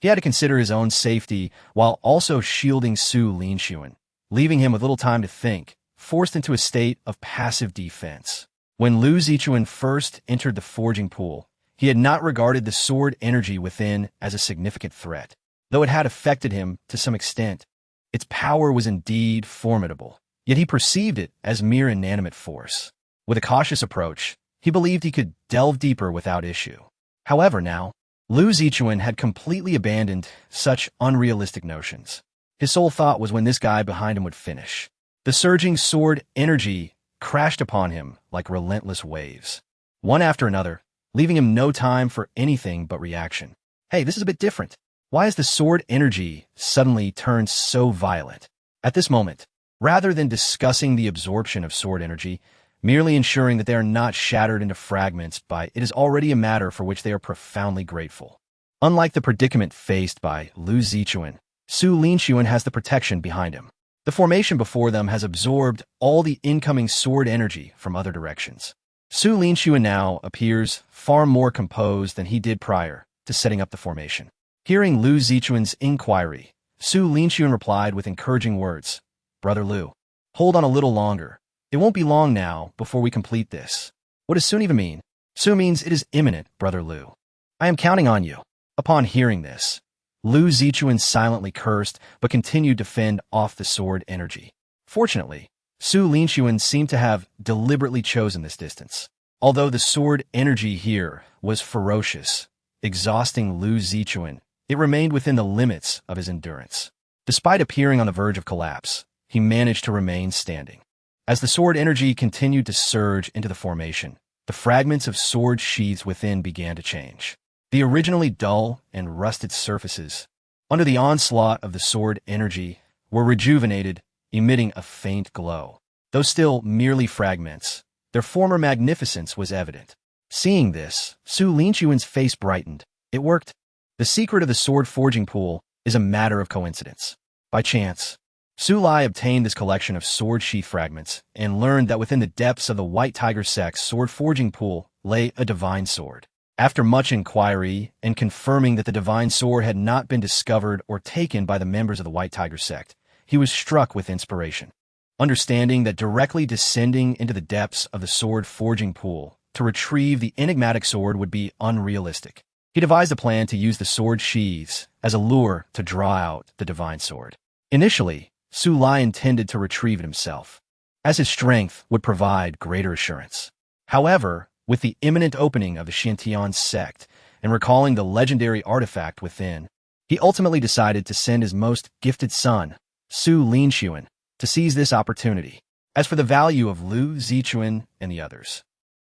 He had to consider his own safety while also shielding Su Linxuan, leaving him with little time to think, forced into a state of passive defense. When Lu Zichuan first entered the forging pool, he had not regarded the sword energy within as a significant threat. Though it had affected him to some extent, its power was indeed formidable, yet he perceived it as mere inanimate force. With a cautious approach, he believed he could delve deeper without issue. However, now, Lu Zichuan had completely abandoned such unrealistic notions. His sole thought was when this guy behind him would finish. The surging sword energy crashed upon him like relentless waves, one after another, leaving him no time for anything but reaction. Hey, this is a bit different. Why has the sword energy suddenly turned so violent? At this moment, rather than discussing the absorption of sword energy, merely ensuring that they are not shattered into fragments by it is already a matter for which they are profoundly grateful. Unlike the predicament faced by Lu Zichuan, Su Linxuan has the protection behind him. The formation before them has absorbed all the incoming sword energy from other directions. Su Linxuan now appears far more composed than he did prior to setting up the formation. Hearing Lu Zichuan's inquiry, Su Linxuan replied with encouraging words, "Brother Lu, hold on a little longer. It won't be long now before we complete this." What does soon even mean? Soon means it is imminent, Brother Lu. I am counting on you. Upon hearing this, Lu Zichuan silently cursed but continued to fend off the sword energy. Fortunately, Su Linxuan seemed to have deliberately chosen this distance. Although the sword energy here was ferocious, exhausting Lu Zichuan, it remained within the limits of his endurance. Despite appearing on the verge of collapse, he managed to remain standing. As the sword energy continued to surge into the formation, the fragments of sword sheaths within began to change. The originally dull and rusted surfaces, under the onslaught of the sword energy, were rejuvenated, emitting a faint glow. Though still merely fragments, their former magnificence was evident. Seeing this, Su Linxuan's face brightened. It worked. The secret of the sword forging pool is a matter of coincidence. By chance, Su Lai obtained this collection of sword sheath fragments and learned that within the depths of the White Tiger sect's sword forging pool lay a divine sword. After much inquiry and confirming that the divine sword had not been discovered or taken by the members of the White Tiger sect, he was struck with inspiration. Understanding that directly descending into the depths of the sword forging pool to retrieve the enigmatic sword would be unrealistic, he devised a plan to use the sword sheaths as a lure to draw out the divine sword. Initially, Su Lai intended to retrieve it himself, as his strength would provide greater assurance. However, with the imminent opening of the Xintian sect and recalling the legendary artifact within, he ultimately decided to send his most gifted son, Su Linxuan, to seize this opportunity. As for the value of Lu Zichuan and the others,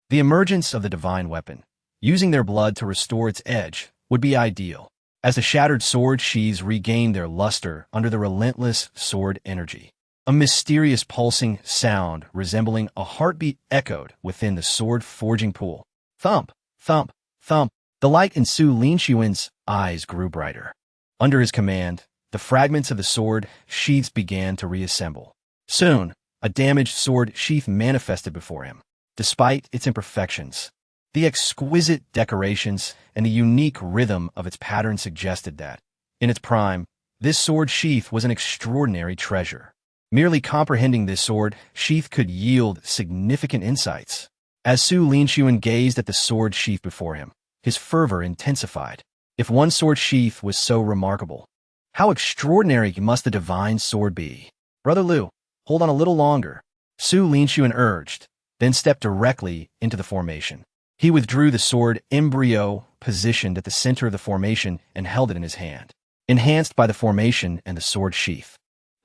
the emergence of the divine weapon, using their blood to restore its edge, would be ideal, as the shattered sword sheaths regained their luster under the relentless sword energy. A mysterious pulsing sound resembling a heartbeat echoed within the sword forging pool. Thump, thump, thump. The light in Su Linxuan's eyes grew brighter. Under his command, the fragments of the sword sheaths began to reassemble. Soon, a damaged sword sheath manifested before him. Despite its imperfections, the exquisite decorations and the unique rhythm of its pattern suggested that, in its prime, this sword sheath was an extraordinary treasure. Merely comprehending this sword sheath could yield significant insights. As Su Linxuan gazed at the sword sheath before him, his fervor intensified. If one sword sheath was so remarkable, how extraordinary must the divine sword be? Brother Lu, hold on a little longer, Su Linxuan urged, then stepped directly into the formation. He withdrew the sword embryo positioned at the center of the formation and held it in his hand, enhanced by the formation and the sword sheath.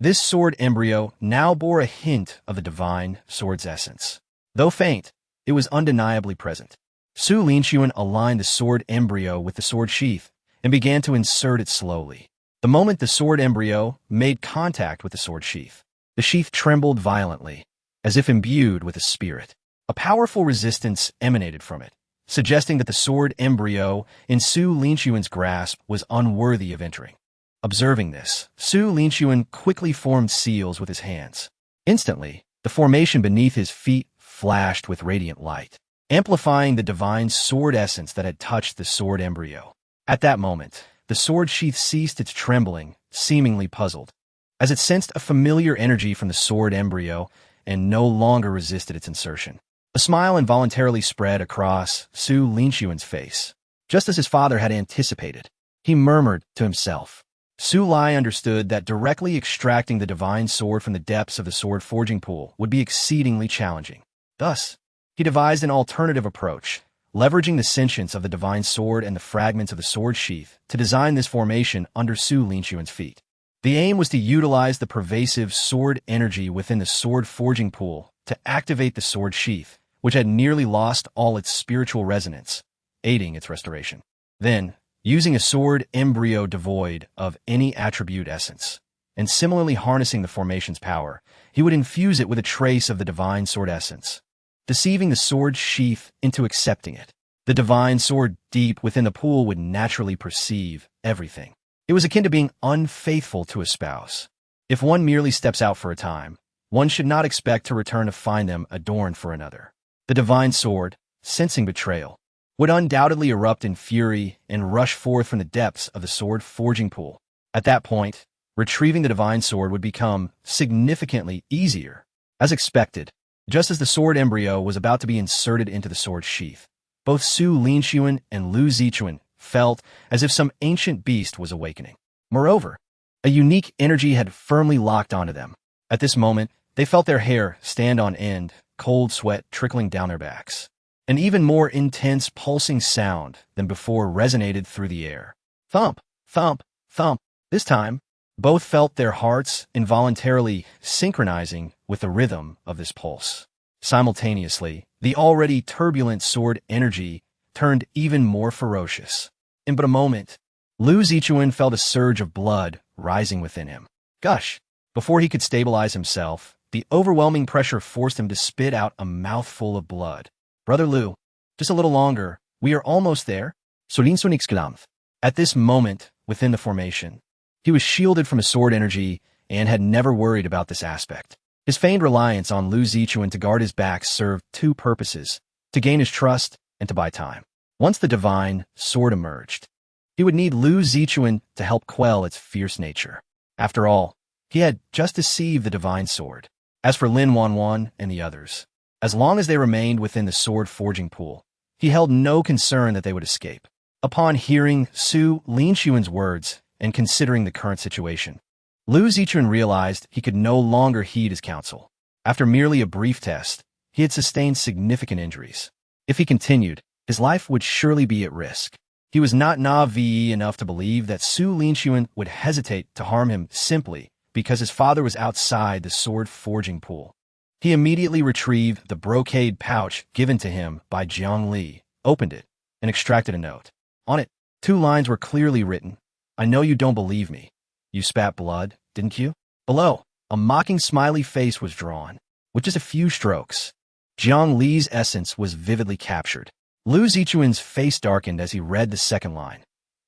This sword embryo now bore a hint of the divine sword's essence. Though faint, it was undeniably present. Su Linxuan aligned the sword embryo with the sword sheath and began to insert it slowly. The moment the sword embryo made contact with the sword sheath, the sheath trembled violently, as if imbued with a spirit. A powerful resistance emanated from it, suggesting that the sword embryo in Su Linxuan's grasp was unworthy of entering. Observing this, Su Linxuan quickly formed seals with his hands. Instantly, the formation beneath his feet flashed with radiant light, amplifying the divine sword essence that had touched the sword embryo. At that moment, the sword sheath ceased its trembling, seemingly puzzled, as it sensed a familiar energy from the sword embryo and no longer resisted its insertion. A smile involuntarily spread across Su Linxuan's face, just as his father had anticipated. He murmured to himself. Su Lai understood that directly extracting the divine sword from the depths of the sword forging pool would be exceedingly challenging. Thus, he devised an alternative approach, leveraging the sentience of the divine sword and the fragments of the sword sheath to design this formation under Su Linxuan's feet. The aim was to utilize the pervasive sword energy within the sword forging pool to activate the sword sheath, which had nearly lost all its spiritual resonance, aiding its restoration. Then, using a sword embryo devoid of any attribute essence, and similarly harnessing the formation's power, he would infuse it with a trace of the divine sword essence, deceiving the sword sheath into accepting it. The divine sword deep within the pool would naturally perceive everything. It was akin to being unfaithful to a spouse. If one merely steps out for a time, one should not expect to return to find them adorned for another. The divine sword, sensing betrayal, would undoubtedly erupt in fury and rush forth from the depths of the sword forging pool. At that point, retrieving the divine sword would become significantly easier. As expected, just as the sword embryo was about to be inserted into the sword sheath, both Su Linxuan and Lu Zichuan felt as if some ancient beast was awakening. Moreover, a unique energy had firmly locked onto them. At this moment, they felt their hair stand on end, cold sweat trickling down their backs. An even more intense pulsing sound than before resonated through the air. Thump, thump, thump. This time, both felt their hearts involuntarily synchronizing with the rhythm of this pulse. Simultaneously, the already turbulent sword energy turned even more ferocious. In but a moment, Lu Zichuan felt a surge of blood rising within him. Gush! Before he could stabilize himself, the overwhelming pressure forced him to spit out a mouthful of blood. Brother Lu, just a little longer. We are almost there. Solinsun exclaimed. At this moment, within the formation, he was shielded from a sword energy and had never worried about this aspect. His feigned reliance on Lu Zichuan to guard his back served two purposes: to gain his trust and to buy time. Once the divine sword emerged, he would need Lu Zichuan to help quell its fierce nature. After all, he had just deceived the divine sword. As for Lin Wanwan and the others, as long as they remained within the sword forging pool, he held no concern that they would escape. Upon hearing Su Linxuan's words and considering the current situation, Lu Zichuan realized he could no longer heed his counsel. After merely a brief test, he had sustained significant injuries. If he continued, his life would surely be at risk. He was not naive enough to believe that Su Linxuan would hesitate to harm him simply because his father was outside the sword forging pool. He immediately retrieved the brocade pouch given to him by Jiang Li, opened it, and extracted a note. On it, 2 lines were clearly written. I know you don't believe me. You spat blood, didn't you? Below, a mocking smiley face was drawn. With just a few strokes, Jiang Li's essence was vividly captured. Lu Zichuan's face darkened as he read the second line.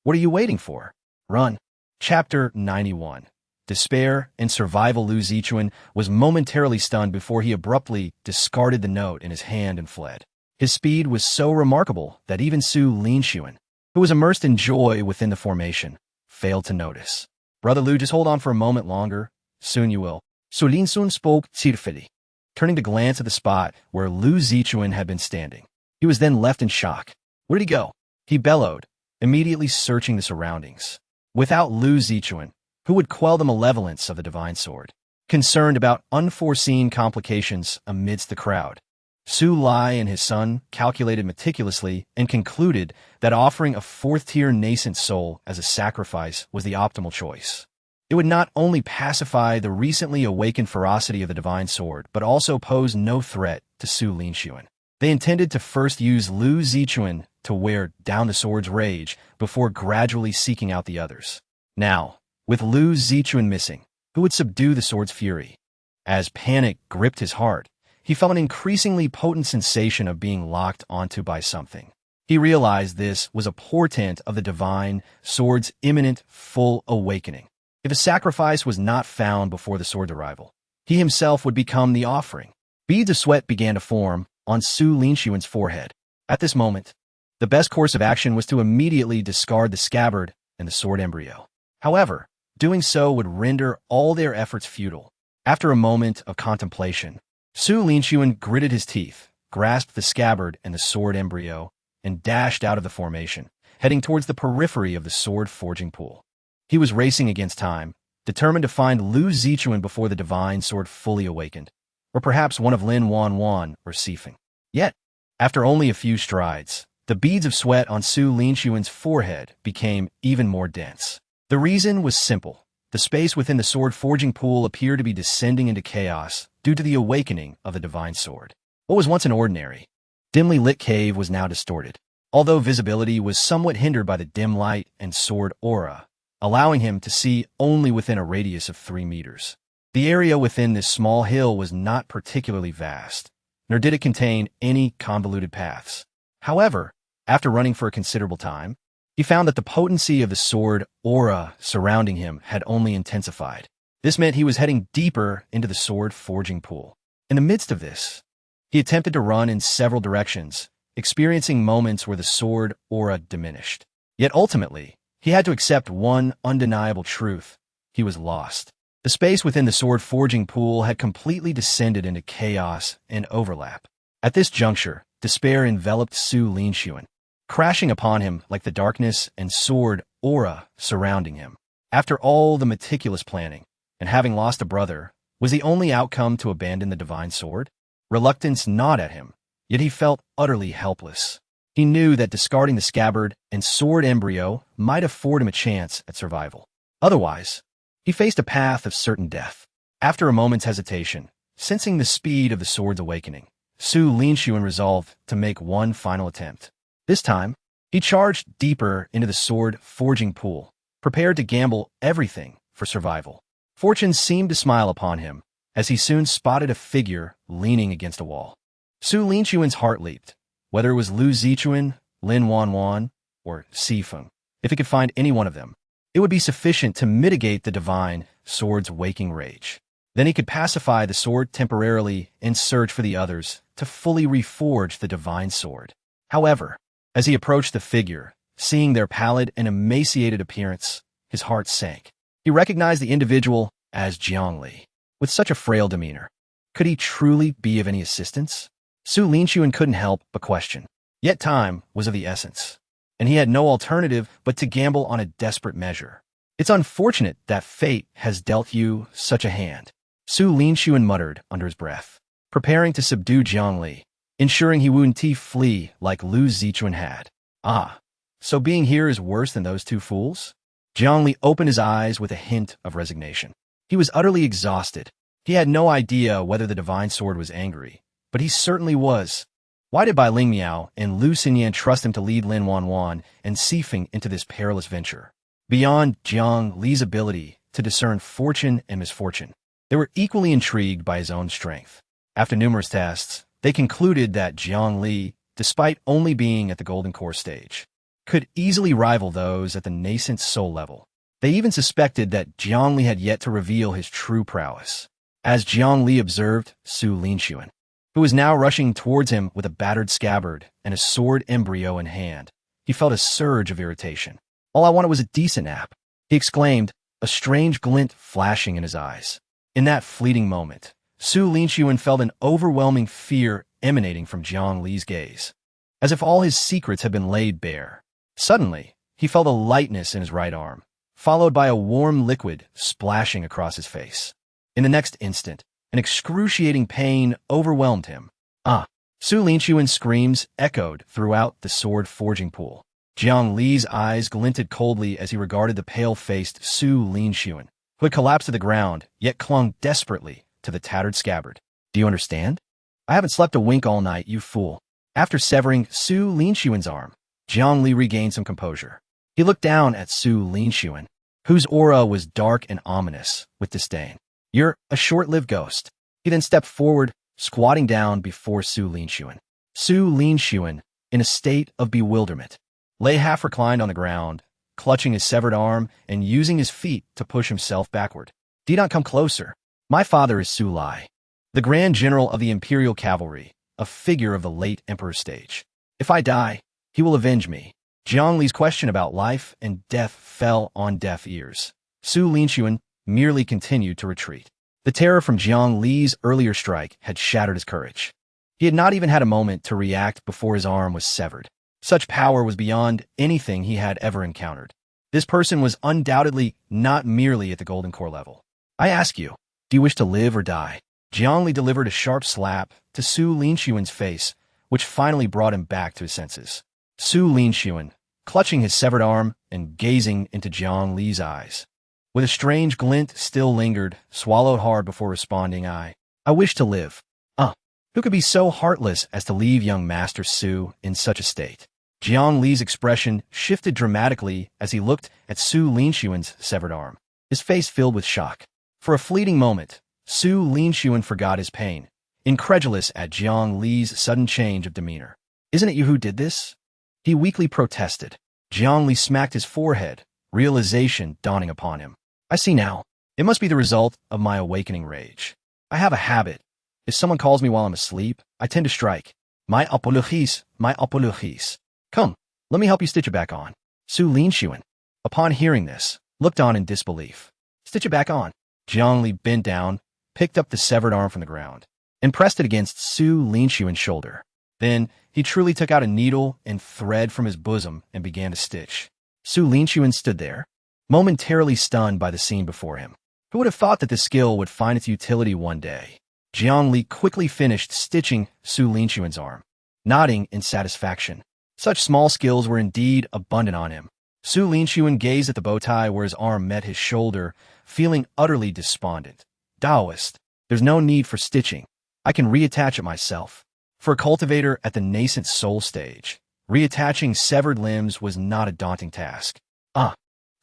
What are you waiting for? Run. Chapter 91. Despair and survival. Lu Zichuan was momentarily stunned before he abruptly discarded the note in his hand and fled. His speed was so remarkable that even Su Linxuan, who was immersed in joy within the formation, failed to notice. Brother Lu, just hold on for a moment longer. Soon you will. Su Linxuan spoke cheerfully, turning to glance at the spot where Lu Zichuan had been standing. He was then left in shock. Where did he go? He bellowed, immediately searching the surroundings. Without Lu Zichuan, who would quell the malevolence of the divine sword, concerned about unforeseen complications amidst the crowd, Su Lai and his son calculated meticulously and concluded that offering a 4th-tier nascent soul as a sacrifice was the optimal choice. It would not only pacify the recently awakened ferocity of the divine sword, but also pose no threat to Su Linxuan. They intended to first use Lu Zichuan to wear down the sword's rage before gradually seeking out the others. Now, with Lu Zichuan missing, who would subdue the sword's fury? As panic gripped his heart, he felt an increasingly potent sensation of being locked onto by something. He realized this was a portent of the divine sword's imminent, full awakening. If a sacrifice was not found before the sword's arrival, he himself would become the offering. Beads of sweat began to form on Su Linxuan's forehead. At this moment, the best course of action was to immediately discard the scabbard and the sword embryo. However, doing so would render all their efforts futile. After a moment of contemplation, Su Linxuan gritted his teeth, grasped the scabbard and the sword embryo, and dashed out of the formation, heading towards the periphery of the sword-forging pool. He was racing against time, determined to find Lu Zichuan before the divine sword fully awakened, or perhaps one of Lin Wanwan or Sifeng. Yet, after only a few strides, the beads of sweat on Su Linxuan's forehead became even more dense. The reason was simple. The space within the sword-forging pool appeared to be descending into chaos due to the awakening of the divine sword. What was once an ordinary, dimly lit cave was now distorted, although visibility was somewhat hindered by the dim light and sword aura, allowing him to see only within a radius of 3 meters. The area within this small hill was not particularly vast, nor did it contain any convoluted paths. However, after running for a considerable time, he found that the potency of the sword aura surrounding him had only intensified. This meant he was heading deeper into the sword-forging pool. In the midst of this, he attempted to run in several directions, experiencing moments where the sword aura diminished. Yet ultimately, he had to accept one undeniable truth. He was lost. The space within the sword-forging pool had completely descended into chaos and overlap. At this juncture, despair enveloped Su Linxuan, crashing upon him like the darkness and sword aura surrounding him. After all the meticulous planning, and having lost a brother, was the only outcome to abandon the divine sword? Reluctance gnawed at him, yet he felt utterly helpless. He knew that discarding the scabbard and sword embryo might afford him a chance at survival. Otherwise, he faced a path of certain death. After a moment's hesitation, sensing the speed of the sword's awakening, Su Linxuan resolved to make one final attempt. This time, he charged deeper into the sword-forging pool, prepared to gamble everything for survival. Fortune seemed to smile upon him, as he soon spotted a figure leaning against a wall. Su Linxuan's heart leaped. Whether it was Lu Zichuan, Lin Wanwan, or Sifeng, if he could find any one of them, it would be sufficient to mitigate the divine sword's waking rage. Then he could pacify the sword temporarily and search for the others to fully reforge the divine sword. However, as he approached the figure, seeing their pallid and emaciated appearance, his heart sank. He recognized the individual as Jiang Li. With such a frail demeanor, could he truly be of any assistance? Su Linxuan couldn't help but question. Yet time was of the essence, and he had no alternative but to gamble on a desperate measure. It's unfortunate that fate has dealt you such a hand, Su Linxuan muttered under his breath, preparing to subdue Jiang Li, ensuring he wouldn't flee like Lu Zichuan had. Ah, so being here is worse than those two fools? Jiang Li opened his eyes with a hint of resignation. He was utterly exhausted. He had no idea whether the divine sword was angry, but he certainly was. Why did Bai Lingmiao and Lu Xinyan trust him to lead Lin Wanwan and Sifeng into this perilous venture? Beyond Jiang Li's ability to discern fortune and misfortune, they were equally intrigued by his own strength. After numerous tests, they concluded that Jiang Li, despite only being at the golden core stage, could easily rival those at the nascent soul level. They even suspected that Jiang Li had yet to reveal his true prowess. As Jiang Li observed Su Linxuan, who was now rushing towards him with a battered scabbard and a sword embryo in hand, he felt a surge of irritation. All I wanted was a decent nap, he exclaimed, a strange glint flashing in his eyes. In that fleeting moment, Su Linxuan felt an overwhelming fear emanating from Jiang Li's gaze, as if all his secrets had been laid bare. Suddenly, he felt a lightness in his right arm, followed by a warm liquid splashing across his face. In the next instant, an excruciating pain overwhelmed him. Ah! Su Linxuan's screams echoed throughout the sword-forging pool. Jiang Li's eyes glinted coldly as he regarded the pale-faced Su Linxuan, who had collapsed to the ground, yet clung desperately to the tattered scabbard. Do you understand? I haven't slept a wink all night, you fool. After severing Su Linxuan's arm, Jiang Li regained some composure. He looked down at Su Linxuan, whose aura was dark and ominous with disdain. You're a short-lived ghost. He then stepped forward, squatting down before Su Linxuan. Su Linxuan, in a state of bewilderment, lay half reclined on the ground, clutching his severed arm and using his feet to push himself backward. Do not come closer. My father is Su Lai, the Grand General of the Imperial Cavalry, a figure of the late Emperor's stage. If I die, he will avenge me. Jiang Li's question about life and death fell on deaf ears. Su Linxuan merely continued to retreat. The terror from Jiang Li's earlier strike had shattered his courage. He had not even had a moment to react before his arm was severed. Such power was beyond anything he had ever encountered. This person was undoubtedly not merely at the golden core level. I ask you, do you wish to live or die? Jiang Li delivered a sharp slap to Su Linxuan's face, which finally brought him back to his senses. Su Linxuan, clutching his severed arm and gazing into Jiang Li's eyes, with a strange glint still lingered, swallowed hard before responding, I wish to live. Who could be so heartless as to leave young Master Su in such a state? Jiang Li's expression shifted dramatically as he looked at Su Linxuan's severed arm, his face filled with shock. For a fleeting moment, Su Linxuan forgot his pain, incredulous at Jiang Li's sudden change of demeanor. Isn't it you who did this? He weakly protested. Jiang Li smacked his forehead, realization dawning upon him. I see now. It must be the result of my awakening rage. I have a habit. If someone calls me while I'm asleep, I tend to strike. My apologies. Come, let me help you stitch it back on. Su Linxuan, upon hearing this, looked on in disbelief. Stitch it back on. Jiang Li bent down, picked up the severed arm from the ground, and pressed it against Su Linxuan's shoulder. Then, he truly took out a needle and thread from his bosom and began to stitch. Su Linxuan stood there, momentarily stunned by the scene before him. Who would have thought that this skill would find its utility one day? Jiang Li quickly finished stitching Su Linxuan's arm, nodding in satisfaction. Such small skills were indeed abundant on him. Su Linxuan gazed at the bow tie where his arm met his shoulder, feeling utterly despondent. Daoist, there's no need for stitching. I can reattach it myself. For a cultivator at the nascent soul stage, reattaching severed limbs was not a daunting task.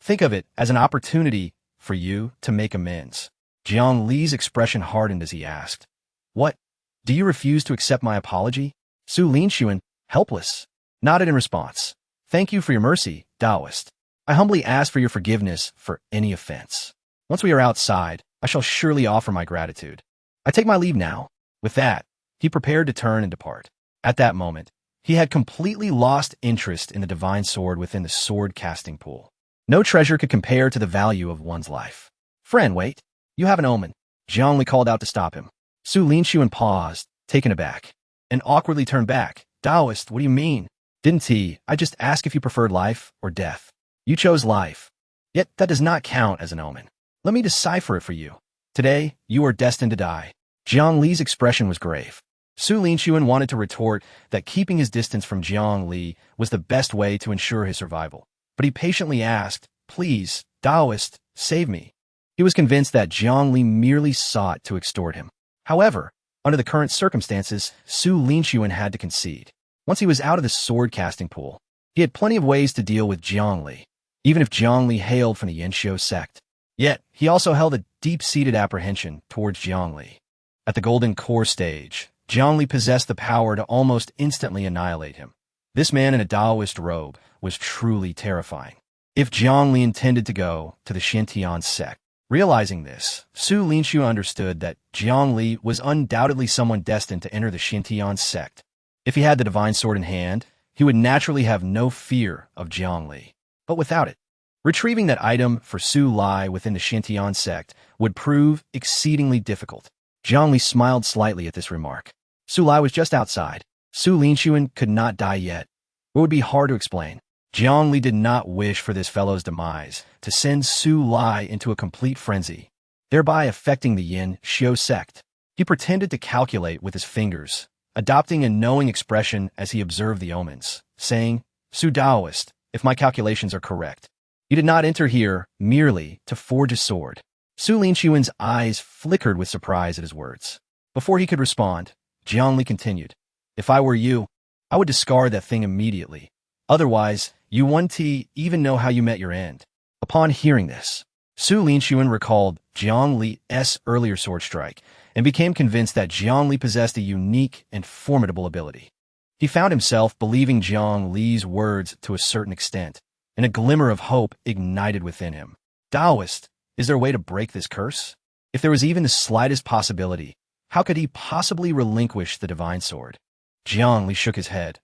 Think of it as an opportunity for you to make amends. Jiang Li's expression hardened as he asked, What? Do you refuse to accept my apology? Su Linxuan, helpless, nodded in response. Thank you for your mercy, Daoist. I humbly ask for your forgiveness for any offense. Once we are outside, I shall surely offer my gratitude. I take my leave now. With that, he prepared to turn and depart. At that moment, he had completely lost interest in the divine sword within the sword casting pool. No treasure could compare to the value of one's life. Friend, wait. You have an omen. Jiang Li called out to stop him. Su Linxuan paused, taken aback, and awkwardly turned back. Daoist, what do you mean? Didn't he? I just asked if you preferred life or death. You chose life. Yet that does not count as an omen. Let me decipher it for you. Today, you are destined to die. Jiang Li's expression was grave. Su Linxuan wanted to retort that keeping his distance from Jiang Li was the best way to ensure his survival. But he patiently asked, Please, Daoist, save me. He was convinced that Jiang Li merely sought to extort him. However, under the current circumstances, Su Linxuan had to concede. Once he was out of the sword-casting pool, he had plenty of ways to deal with Jiang Li, even if Jiang Li hailed from the Yanxiu sect. Yet, he also held a deep-seated apprehension towards Jiang Li. At the golden core stage, Jiang Li possessed the power to almost instantly annihilate him. This man in a Daoist robe was truly terrifying. If Jiang Li intended to go to the Xintian sect, realizing this, Su Linxuan understood that Jiang Li was undoubtedly someone destined to enter the Xintian sect. If he had the divine sword in hand, he would naturally have no fear of Jiang Li. But without it, retrieving that item for Su Lai within the Xintian sect would prove exceedingly difficult. Jiang Li smiled slightly at this remark. Su Lai was just outside. Su Linxuan could not die yet. It would be hard to explain. Jiang Li did not wish for this fellow's demise to send Su Lai into a complete frenzy, thereby affecting the Yanxiu sect. He pretended to calculate with his fingers, adopting a knowing expression as he observed the omens, saying, Su Daoist, if my calculations are correct, you did not enter here merely to forge a sword. Su Linxuan's eyes flickered with surprise at his words. Before he could respond, Jiang Li continued, If I were you, I would discard that thing immediately. Otherwise, you won't even know how you met your end. Upon hearing this, Su Linxuan recalled Jiang Li's earlier sword strike and became convinced that Jiang Li possessed a unique and formidable ability. He found himself believing Jiang Li's words to a certain extent, and a glimmer of hope ignited within him. Daoist, is there a way to break this curse? If there was even the slightest possibility, how could he possibly relinquish the divine sword? Jiang Li shook his head.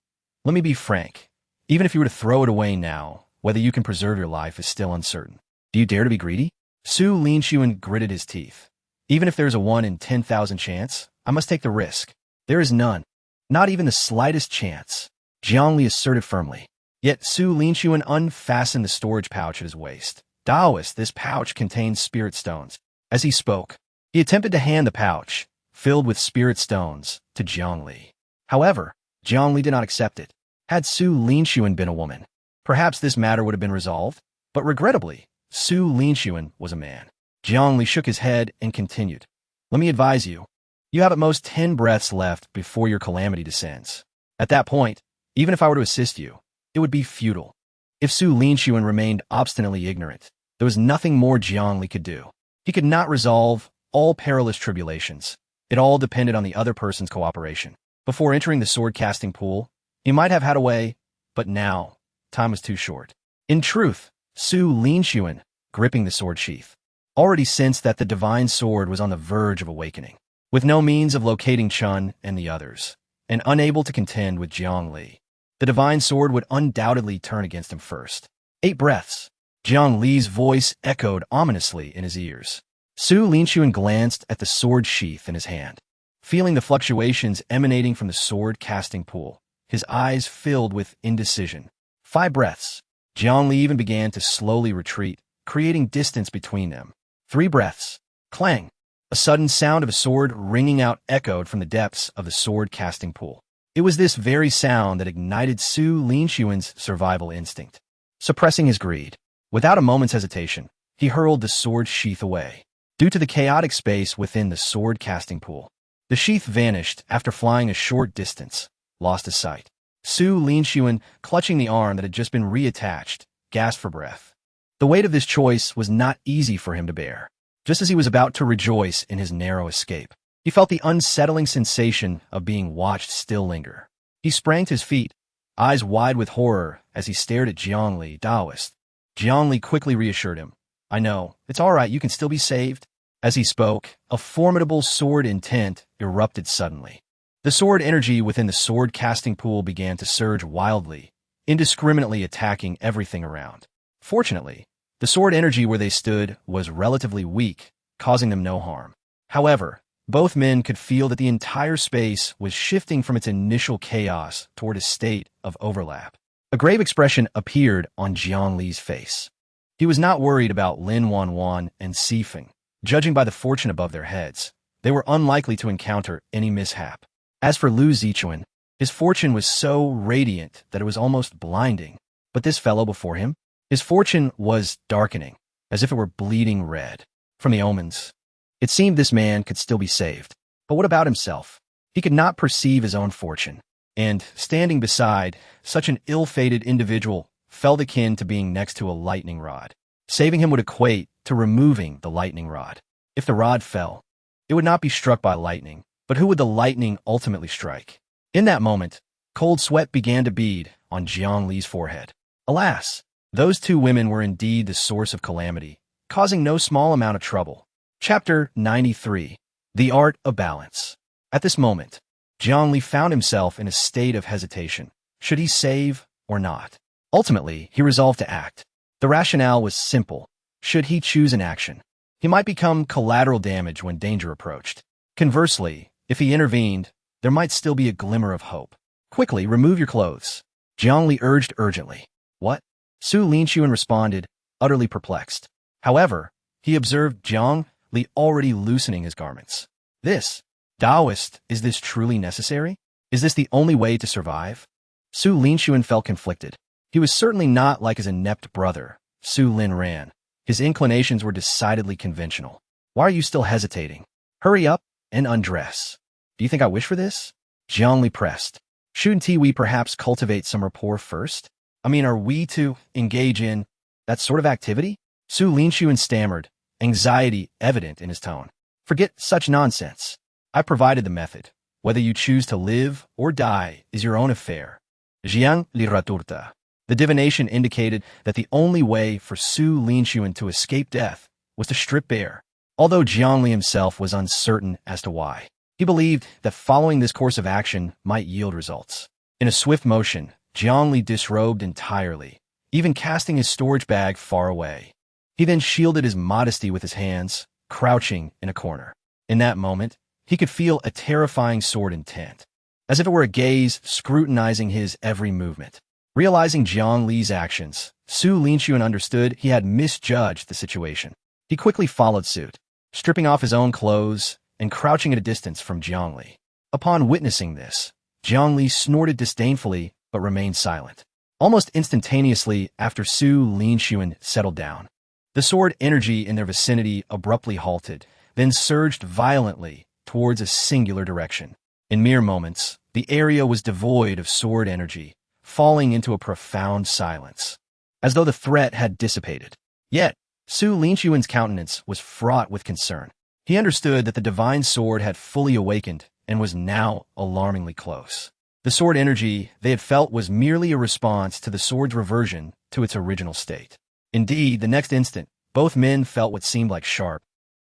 Let me be frank. Even if you were to throw it away now, whether you can preserve your life is still uncertain. Do you dare to be greedy? Su Linxuan gritted his teeth. Even if there's a 1 in 10,000 chance, I must take the risk. There is none. Not even the slightest chance. Jiang Li asserted firmly. Yet Su Linxuan unfastened the storage pouch at his waist. Daoist, this pouch contains spirit stones. As he spoke, he attempted to hand the pouch, filled with spirit stones, to Jiang Li. However, Jiang Li did not accept it. Had Su Linxuan been a woman, perhaps this matter would have been resolved, but regrettably, Su Linxuan was a man. Jiang Li shook his head and continued. Let me advise you. You have at most 10 breaths left before your calamity descends. At that point, even if I were to assist you, it would be futile. If Su Linxuan remained obstinately ignorant, there was nothing more Jiang Li could do. He could not resolve all perilous tribulations. It all depended on the other person's cooperation. Before entering the sword-casting pool, he might have had a way, but now, time was too short. In truth, Su Linxuan, gripping the sword sheath, already sensed that the divine sword was on the verge of awakening. With no means of locating Chun and the others, and unable to contend with Jiang Li, the divine sword would undoubtedly turn against him first. 8 breaths. Jiang Li's voice echoed ominously in his ears. Su Linxuan glanced at the sword sheath in his hand. Feeling the fluctuations emanating from the sword-casting pool, his eyes filled with indecision. 5 breaths. Jiang Li even began to slowly retreat, creating distance between them. 3 breaths. Clang. A sudden sound of a sword ringing out echoed from the depths of the sword-casting pool. It was this very sound that ignited Su Linxuan's survival instinct. Suppressing his greed, without a moment's hesitation, he hurled the sword sheath away. Due to the chaotic space within the sword-casting pool, the sheath vanished after flying a short distance, lost his sight. Su Linxuan, clutching the arm that had just been reattached, gasped for breath. The weight of this choice was not easy for him to bear. Just as he was about to rejoice in his narrow escape, he felt the unsettling sensation of being watched still linger. He sprang to his feet, eyes wide with horror as he stared at Jiang Li, Daoist. Jiang Li quickly reassured him. I know, it's all right, you can still be saved. As he spoke, a formidable sword intent erupted suddenly. The sword energy within the sword-casting pool began to surge wildly, indiscriminately attacking everything around. Fortunately, the sword energy where they stood was relatively weak, causing them no harm. However, both men could feel that the entire space was shifting from its initial chaos toward a state of overlap. A grave expression appeared on Jiang Li's face. He was not worried about Lin Wanwan and Sifeng. Judging by the fortune above their heads, they were unlikely to encounter any mishap. As for Lu Zichuan, his fortune was so radiant that it was almost blinding. But this fellow before him? His fortune was darkening, as if it were bleeding red. From the omens, it seemed this man could still be saved. But what about himself? He could not perceive his own fortune, and, standing beside such an ill-fated individual, felt akin to being next to a lightning rod. Saving him would equate to removing the lightning rod. If the rod fell, it would not be struck by lightning, but who would the lightning ultimately strike? In that moment, cold sweat began to bead on Jiang Li's forehead. Alas, those 2 women were indeed the source of calamity, causing no small amount of trouble. Chapter 93. The Art of Balance. At this moment, Jiang Li found himself in a state of hesitation. Should he save or not? Ultimately, he resolved to act. The rationale was simple. Should he choose an action, he might become collateral damage when danger approached. Conversely, if he intervened, there might still be a glimmer of hope. Quickly, remove your clothes, Jiang Li urged urgently. What? Su Linxuan responded, utterly perplexed. However, he observed Jiang Li already loosening his garments. This, Daoist, is this truly necessary? Is this the only way to survive? Su Linxuan felt conflicted. He was certainly not like his inept brother, Su Lin Ran. His inclinations were decidedly conventional. Why are you still hesitating? Hurry up and undress. Do you think I wish for this? Jiang Li pressed. Shouldn't we perhaps cultivate some rapport first? I mean, are we to engage in that sort of activity? Su Linxuan stammered, anxiety evident in his tone. Forget such nonsense. I provided the method. Whether you choose to live or die is your own affair. Jiang Li raturta. The divination indicated that the only way for Su Linxuan to escape death was to strip bare, although Jiang Li himself was uncertain as to why. He believed that following this course of action might yield results. In a swift motion, Jiang Li disrobed entirely, even casting his storage bag far away. He then shielded his modesty with his hands, crouching in a corner. In that moment, he could feel a terrifying sword intent, as if it were a gaze scrutinizing his every movement. Realizing Jiang Li's actions, Su Linxuan understood he had misjudged the situation. He quickly followed suit, stripping off his own clothes and crouching at a distance from Jiang Li. Upon witnessing this, Jiang Li snorted disdainfully but remained silent. Almost instantaneously after Su Linxuan settled down, the sword energy in their vicinity abruptly halted, then surged violently towards a singular direction. In mere moments, the area was devoid of sword energy, falling into a profound silence, as though the threat had dissipated. Yet, Su Linxuan's countenance was fraught with concern. He understood that the divine sword had fully awakened and was now alarmingly close. The sword energy they had felt was merely a response to the sword's reversion to its original state. Indeed, the next instant, both men felt what seemed like sharp,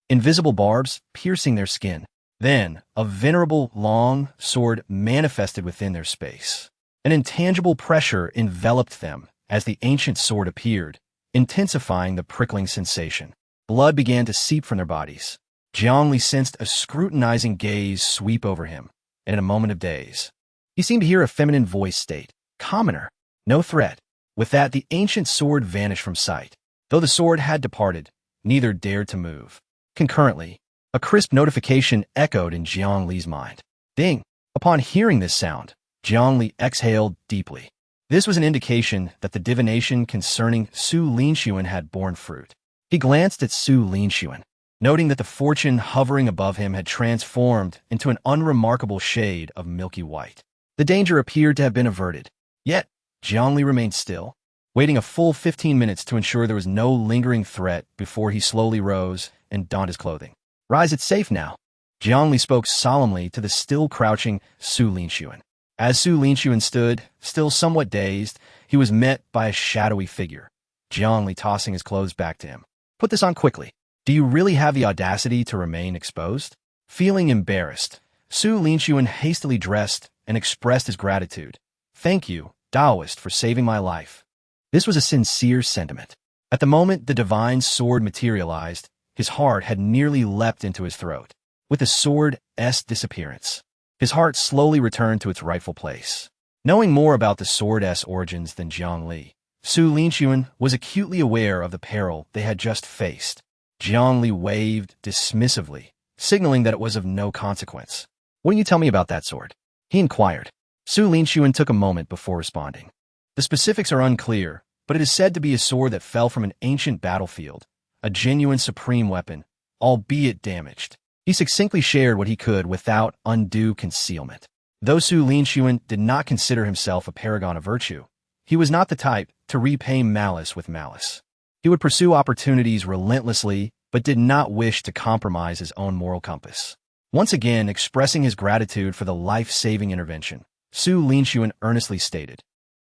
invisible barbs piercing their skin. Then, a venerable, long sword manifested within their space. An intangible pressure enveloped them as the ancient sword appeared, intensifying the prickling sensation. Blood began to seep from their bodies. Jiang Li sensed a scrutinizing gaze sweep over him, and in a moment of daze, he seemed to hear a feminine voice state, "Commoner, no threat." With that, the ancient sword vanished from sight. Though the sword had departed, neither dared to move. Concurrently, a crisp notification echoed in Jiang Li's mind. Ding! Upon hearing this sound, Jiang Li exhaled deeply. This was an indication that the divination concerning Su Linxuan had borne fruit. He glanced at Su Linxuan, noting that the fortune hovering above him had transformed into an unremarkable shade of milky white. The danger appeared to have been averted. Yet, Jiang Li remained still, waiting a full 15 minutes to ensure there was no lingering threat before he slowly rose and donned his clothing. "Rise, it's safe now." Jiang Li spoke solemnly to the still crouching Su Linxuan. As Su Linxuan stood, still somewhat dazed, he was met by a shadowy figure, Jiang Li tossing his clothes back to him. "Put this on quickly. Do you really have the audacity to remain exposed?" Feeling embarrassed, Su Linxuan hastily dressed and expressed his gratitude. "Thank you, Daoist, for saving my life." This was a sincere sentiment. At the moment the divine sword materialized, his heart had nearly leapt into his throat. With the sword's disappearance, his heart slowly returned to its rightful place. Knowing more about the sword's origins than Jiang Li, Su Linxuan was acutely aware of the peril they had just faced. Jiang Li waved dismissively, signaling that it was of no consequence. "What do you tell me about that sword?" he inquired. Su Linxuan took a moment before responding. "The specifics are unclear, but it is said to be a sword that fell from an ancient battlefield, a genuine supreme weapon, albeit damaged." He succinctly shared what he could without undue concealment. Though Su Linxuan did not consider himself a paragon of virtue, he was not the type to repay malice with malice. He would pursue opportunities relentlessly, but did not wish to compromise his own moral compass. Once again expressing his gratitude for the life-saving intervention, Su Linxuan earnestly stated,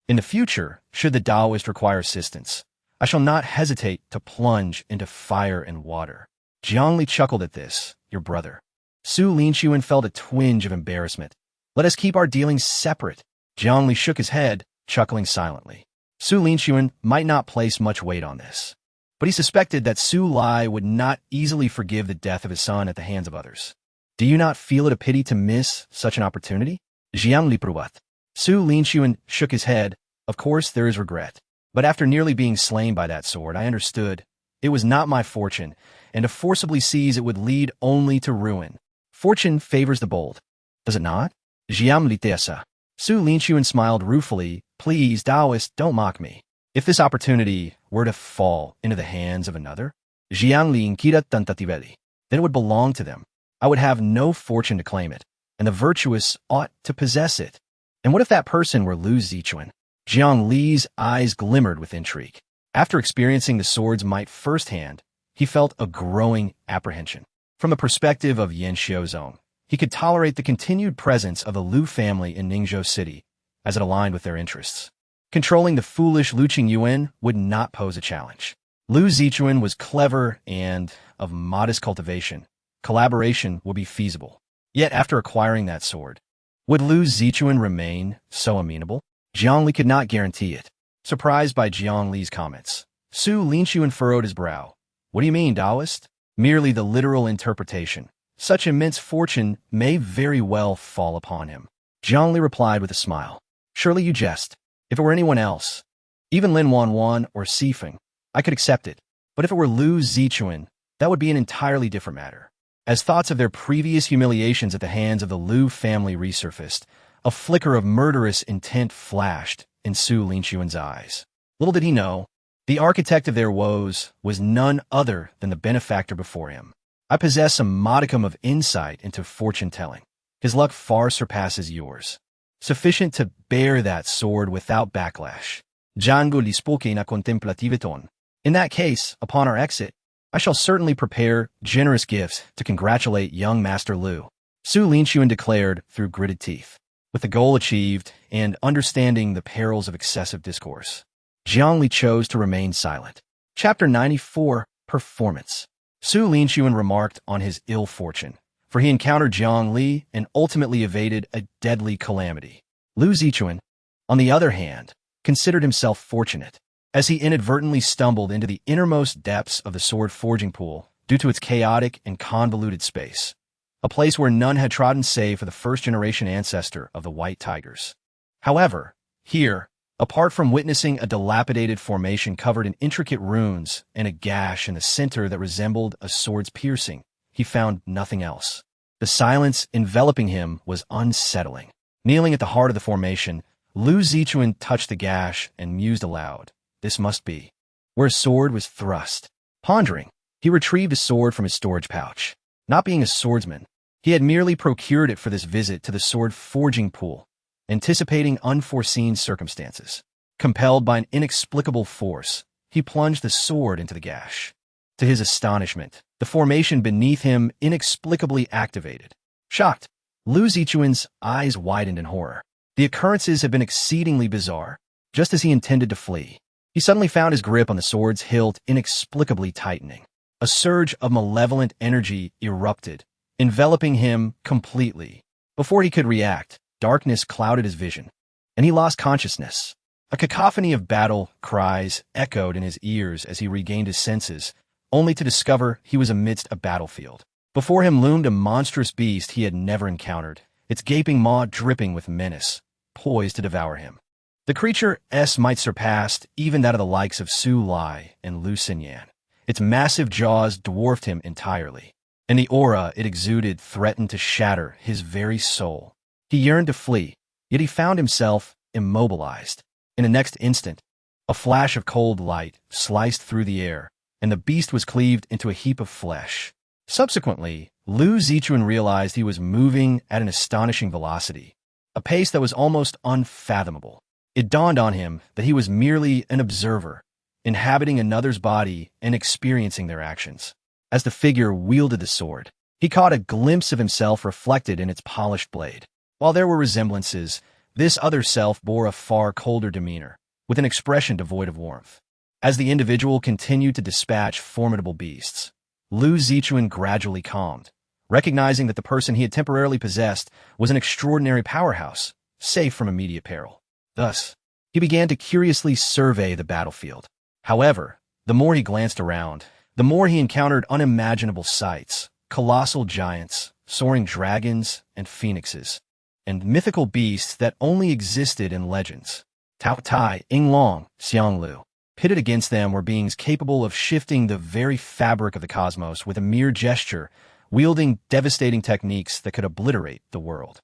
"In the future, should the Daoist require assistance, I shall not hesitate to plunge into fire and water." Jiang Li chuckled at this. "Your brother." Su Linxuan felt a twinge of embarrassment. "Let us keep our dealings separate." Jiang Li shook his head, chuckling silently. Su Linxuan might not place much weight on this, but he suspected that Su Lai would not easily forgive the death of his son at the hands of others. "Do you not feel it a pity to miss such an opportunity?" Jiang Li pruvat. Su Linxuan shook his head. "Of course there is regret, but after nearly being slain by that sword, I understood it was not my fortune, and to forcibly seize it would lead only to ruin. Fortune favors the bold, does it not?" Jiang Li teasa. Su Linxuan smiled ruefully. "Please, Daoist, don't mock me. If this opportunity were to fall into the hands of another, Jiang Li inkira tantativeli, then it would belong to them. I would have no fortune to claim it, and the virtuous ought to possess it. And what if that person were Lu Zichuan?" Jiang Li's eyes glimmered with intrigue. After experiencing the sword's might firsthand, he felt a growing apprehension. From the perspective of Yan Xiuzong, he could tolerate the continued presence of the Lu family in Ningzhou City, as it aligned with their interests. Controlling the foolish Lu Qingyuan would not pose a challenge. Lu Zichuan was clever and of modest cultivation. Collaboration would be feasible. Yet after acquiring that sword, would Lu Zichuan remain so amenable? Jiang Li could not guarantee it. Surprised by Jiang Li's comments, Su Linxuan furrowed his brow. What do you mean, Daoist? Merely the literal interpretation. Such immense fortune may very well fall upon him. Jiang Li replied with a smile. Surely you jest. If it were anyone else, even Lin Wanwan or Sifeng, I could accept it. But if it were Lu Zichuan, that would be an entirely different matter. As thoughts of their previous humiliations at the hands of the Lu family resurfaced, a flicker of murderous intent flashed in Su Linxuan's eyes. Little did he know, the architect of their woes was none other than the benefactor before him. I possess a modicum of insight into fortune-telling. His luck far surpasses yours. Sufficient to bear that sword without backlash. Django li spoke na contemplativeton. In that case, upon our exit, I shall certainly prepare generous gifts to congratulate young Master Lu. Su Linxuan declared through gritted teeth. With the goal achieved and understanding the perils of excessive discourse, Jiang Li chose to remain silent. Chapter 94, Performance. Su Linxuan remarked on his ill fortune, for he encountered Jiang Li and ultimately evaded a deadly calamity. Lu Zichuan, on the other hand, considered himself fortunate, as he inadvertently stumbled into the innermost depths of the sword forging pool due to its chaotic and convoluted space, a place where none had trodden save for the first-generation ancestor of the White Tigers. However, here, apart from witnessing a dilapidated formation covered in intricate runes and a gash in the center that resembled a sword's piercing, he found nothing else. The silence enveloping him was unsettling. Kneeling at the heart of the formation, Lu Zichuan touched the gash and mused aloud. This must be where a sword was thrust. Pondering, he retrieved a sword from his storage pouch. Not being a swordsman, he had merely procured it for this visit to the sword forging pool, anticipating unforeseen circumstances. Compelled by an inexplicable force, he plunged the sword into the gash. To his astonishment, the formation beneath him inexplicably activated. Shocked, Lu Zichuan's eyes widened in horror. The occurrences had been exceedingly bizarre. Just as he intended to flee, he suddenly found his grip on the sword's hilt inexplicably tightening. A surge of malevolent energy erupted, enveloping him completely. Before he could react, darkness clouded his vision, and he lost consciousness. A cacophony of battle cries echoed in his ears as he regained his senses, only to discover he was amidst a battlefield. Before him loomed a monstrous beast he had never encountered, its gaping maw dripping with menace, poised to devour him. The creature's might surpassed even that of the likes of Su Lai and Lu Xinyan. Its massive jaws dwarfed him entirely, and the aura it exuded threatened to shatter his very soul. He yearned to flee, yet he found himself immobilized. In the next instant, a flash of cold light sliced through the air, and the beast was cleaved into a heap of flesh. Subsequently, Lu Zichuan realized he was moving at an astonishing velocity, a pace that was almost unfathomable. It dawned on him that he was merely an observer, inhabiting another's body and experiencing their actions. As the figure wielded the sword, he caught a glimpse of himself reflected in its polished blade. While there were resemblances, this other self bore a far colder demeanor, with an expression devoid of warmth. As the individual continued to dispatch formidable beasts, Lu Zichuan gradually calmed, recognizing that the person he had temporarily possessed was an extraordinary powerhouse, safe from immediate peril. Thus, he began to curiously survey the battlefield. However, the more he glanced around, the more he encountered unimaginable sights, colossal giants, soaring dragons and phoenixes, and mythical beasts that only existed in legends. Tao Tai, Yinglong, Xianglu. Pitted against them were beings capable of shifting the very fabric of the cosmos with a mere gesture, wielding devastating techniques that could obliterate the world.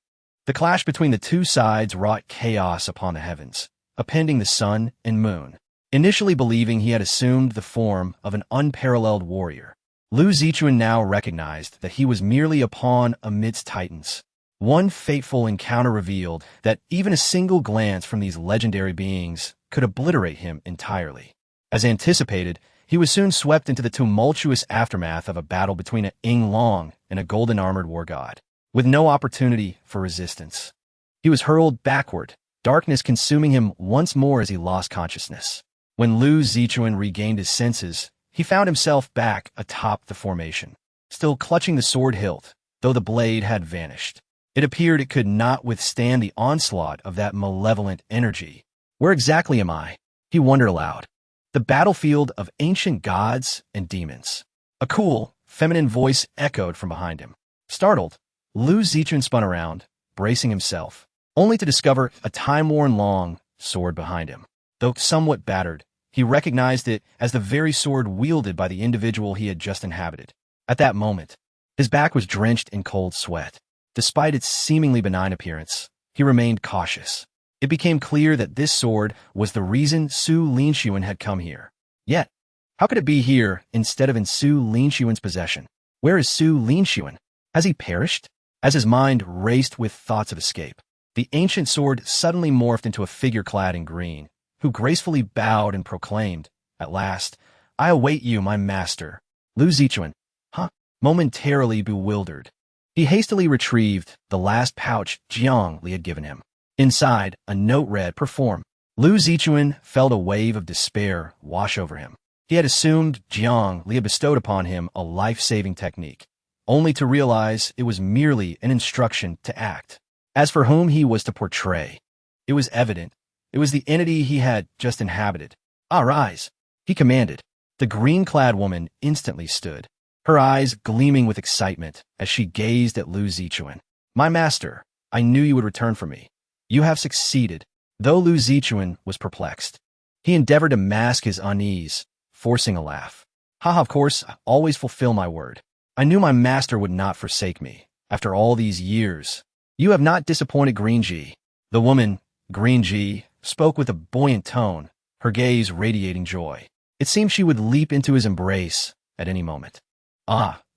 The clash between the two sides wrought chaos upon the heavens, upending the sun and moon. Initially believing he had assumed the form of an unparalleled warrior, Lu Zichuan now recognized that he was merely a pawn amidst titans. One fateful encounter revealed that even a single glance from these legendary beings could obliterate him entirely. As anticipated, He was soon swept into the tumultuous aftermath of a battle between a Ying Long and a golden-armored war god, with no opportunity for resistance. He was hurled backward, darkness consuming him once more as he lost consciousness. When Lu Zichuan regained his senses, he found himself back atop the formation, still clutching the sword hilt, though the blade had vanished. It appeared it could not withstand the onslaught of that malevolent energy. Where exactly am I? He wondered aloud. The battlefield of ancient gods and demons. A cool, feminine voice echoed from behind him. Startled, Lu Zichuan spun around, bracing himself, only to discover a time-worn long sword behind him. Though somewhat battered, he recognized it as the very sword wielded by the individual he had just inhabited. At that moment, his back was drenched in cold sweat. Despite its seemingly benign appearance, he remained cautious. It became clear that this sword was the reason Su Linxuan had come here. Yet, how could it be here instead of in Su Linxuan's possession? Where is Su Linxuan? Has he perished? As his mind raced with thoughts of escape, the ancient sword suddenly morphed into a figure clad in green, who gracefully bowed and proclaimed, "At last, I await you, my master." Lu Zichuan, momentarily bewildered. He hastily retrieved the last pouch Jiang Li had given him. Inside, a note read, "Perform." Lu Zichuan felt a wave of despair wash over him. He had assumed Jiang Li had bestowed upon him a life-saving technique, only to realize it was merely an instruction to act. As for whom he was to portray, it was evident. It was the entity he had just inhabited. "Arise," he commanded. The green-clad woman instantly stood, her eyes gleaming with excitement as she gazed at Lu Zichuan. "My master, I knew you would return for me. You have succeeded." Though Lu Zichuan was perplexed, he endeavored to mask his unease, forcing a laugh. Of course, I always fulfill my word. I knew my master would not forsake me. After all these years, you have not disappointed Green Ji." The woman, Green Ji, spoke with a buoyant tone, her gaze radiating joy. It seemed she would leap into his embrace at any moment.